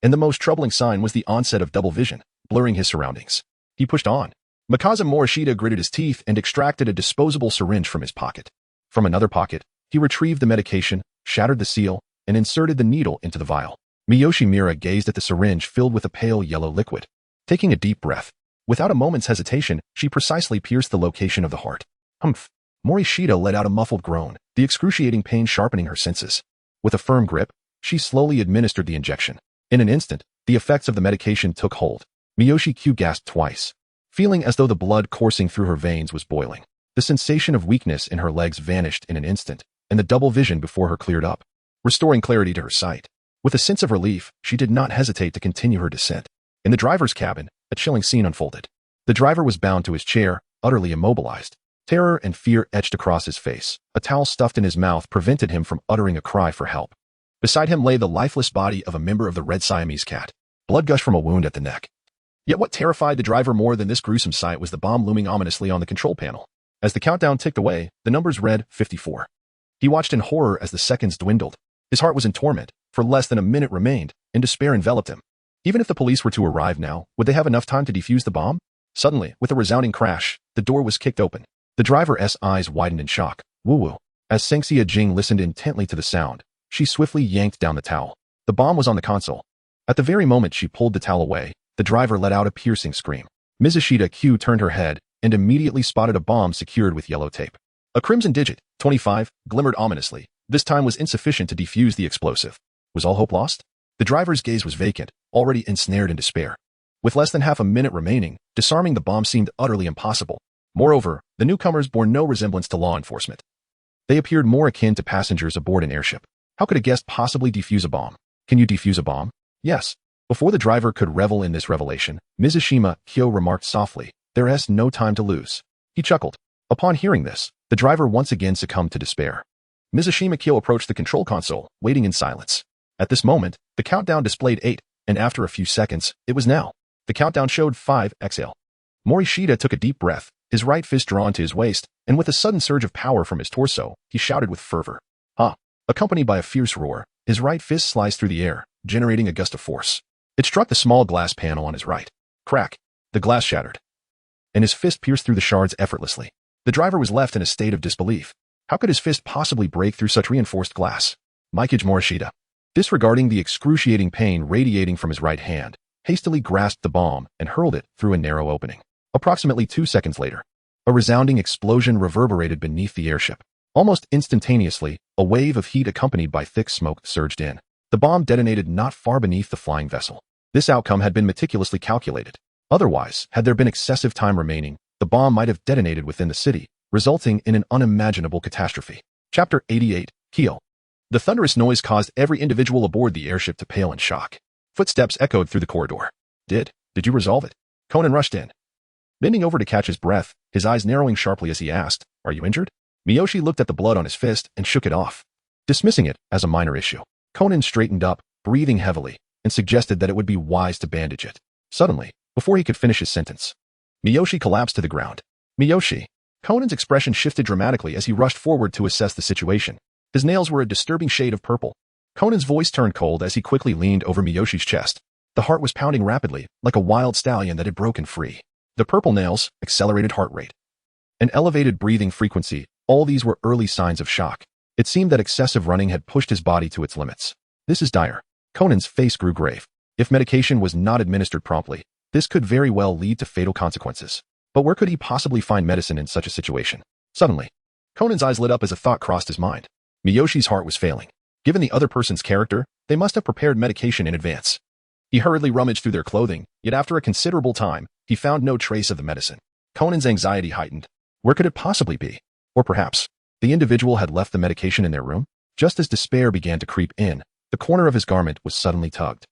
and the most troubling sign was the onset of double vision, blurring his surroundings. He pushed on. Mikaza Morishita gritted his teeth and extracted a disposable syringe from his pocket. From another pocket, he retrieved the medication, shattered the seal, and inserted the needle into the vial. Miyoshi Mira gazed at the syringe filled with a pale yellow liquid. Taking a deep breath, without a moment's hesitation, she precisely pierced the location of the heart. Humph. Morishita let out a muffled groan, the excruciating pain sharpening her senses. With a firm grip, she slowly administered the injection. In an instant, the effects of the medication took hold. Miyoshi Kyo gasped twice, feeling as though the blood coursing through her veins was boiling. The sensation of weakness in her legs vanished in an instant, and the double vision before her cleared up, restoring clarity to her sight. With a sense of relief, she did not hesitate to continue her descent. In the driver's cabin, a chilling scene unfolded. The driver was bound to his chair, utterly immobilized. Terror and fear etched across his face. A towel stuffed in his mouth prevented him from uttering a cry for help. Beside him lay the lifeless body of a member of the Red Siamese cat. Blood gushed from a wound at the neck. Yet what terrified the driver more than this gruesome sight was the bomb looming ominously on the control panel. As the countdown ticked away, the numbers read 54. He watched in horror as the seconds dwindled. His heart was in torment, for less than a minute remained, and despair enveloped him. Even if the police were to arrive now, would they have enough time to defuse the bomb? Suddenly, with a resounding crash, the door was kicked open. The driver's eyes widened in shock. Woo-woo. As Sengxia Jing listened intently to the sound, she swiftly yanked down the towel. The bomb was on the console. At the very moment she pulled the towel away, the driver let out a piercing scream. Mizushita Kyo turned her head and immediately spotted a bomb secured with yellow tape. A crimson digit, 25, glimmered ominously. This time was insufficient to defuse the explosive. Was all hope lost? The driver's gaze was vacant, already ensnared in despair. With less than half a minute remaining, disarming the bomb seemed utterly impossible. Moreover, the newcomers bore no resemblance to law enforcement. They appeared more akin to passengers aboard an airship. How could a guest possibly defuse a bomb? Can you defuse a bomb? Yes. Before the driver could revel in this revelation, Mizushima Kyo remarked softly, "There's no time to lose." He chuckled. Upon hearing this, the driver once again succumbed to despair. Mizushima Kyo approached the control console, waiting in silence. At this moment, the countdown displayed 8, and after a few seconds, it was now. The countdown showed 5, exhale. Morishita took a deep breath, his right fist drawn to his waist, and with a sudden surge of power from his torso, he shouted with fervor. Ha! Accompanied by a fierce roar, his right fist sliced through the air, generating a gust of force. It struck the small glass panel on his right. Crack! The glass shattered, and his fist pierced through the shards effortlessly. The driver was left in a state of disbelief. How could his fist possibly break through such reinforced glass? Mikage Morishita, disregarding the excruciating pain radiating from his right hand, hastily grasped the bomb and hurled it through a narrow opening. Approximately 2 seconds later, a resounding explosion reverberated beneath the airship. Almost instantaneously, a wave of heat accompanied by thick smoke surged in. The bomb detonated not far beneath the flying vessel. This outcome had been meticulously calculated. Otherwise, had there been excessive time remaining, the bomb might have detonated within the city, resulting in an unimaginable catastrophe. Chapter 88, Kyo. The thunderous noise caused every individual aboard the airship to pale in shock. Footsteps echoed through the corridor. Did you resolve it? Conan rushed in. Bending over to catch his breath, his eyes narrowing sharply as he asked, "Are you injured?" Miyoshi looked at the blood on his fist and shook it off. Dismissing it as a minor issue, Conan straightened up, breathing heavily, and suggested that it would be wise to bandage it. Suddenly, before he could finish his sentence, Miyoshi collapsed to the ground. Miyoshi. Conan's expression shifted dramatically as he rushed forward to assess the situation. His nails were a disturbing shade of purple. Conan's voice turned cold as he quickly leaned over Miyoshi's chest. The heart was pounding rapidly, like a wild stallion that had broken free. The purple nails, accelerated heart rate, an elevated breathing frequency, all these were early signs of shock. It seemed that excessive running had pushed his body to its limits. This is dire. Conan's face grew grave. If medication was not administered promptly, this could very well lead to fatal consequences. But where could he possibly find medicine in such a situation? Suddenly, Conan's eyes lit up as a thought crossed his mind. Miyoshi's heart was failing. Given the other person's character, they must have prepared medication in advance. He hurriedly rummaged through their clothing, yet after a considerable time, he found no trace of the medicine. Conan's anxiety heightened. Where could it possibly be? Or perhaps, the individual had left the medication in their room? Just as despair began to creep in, the corner of his garment was suddenly tugged.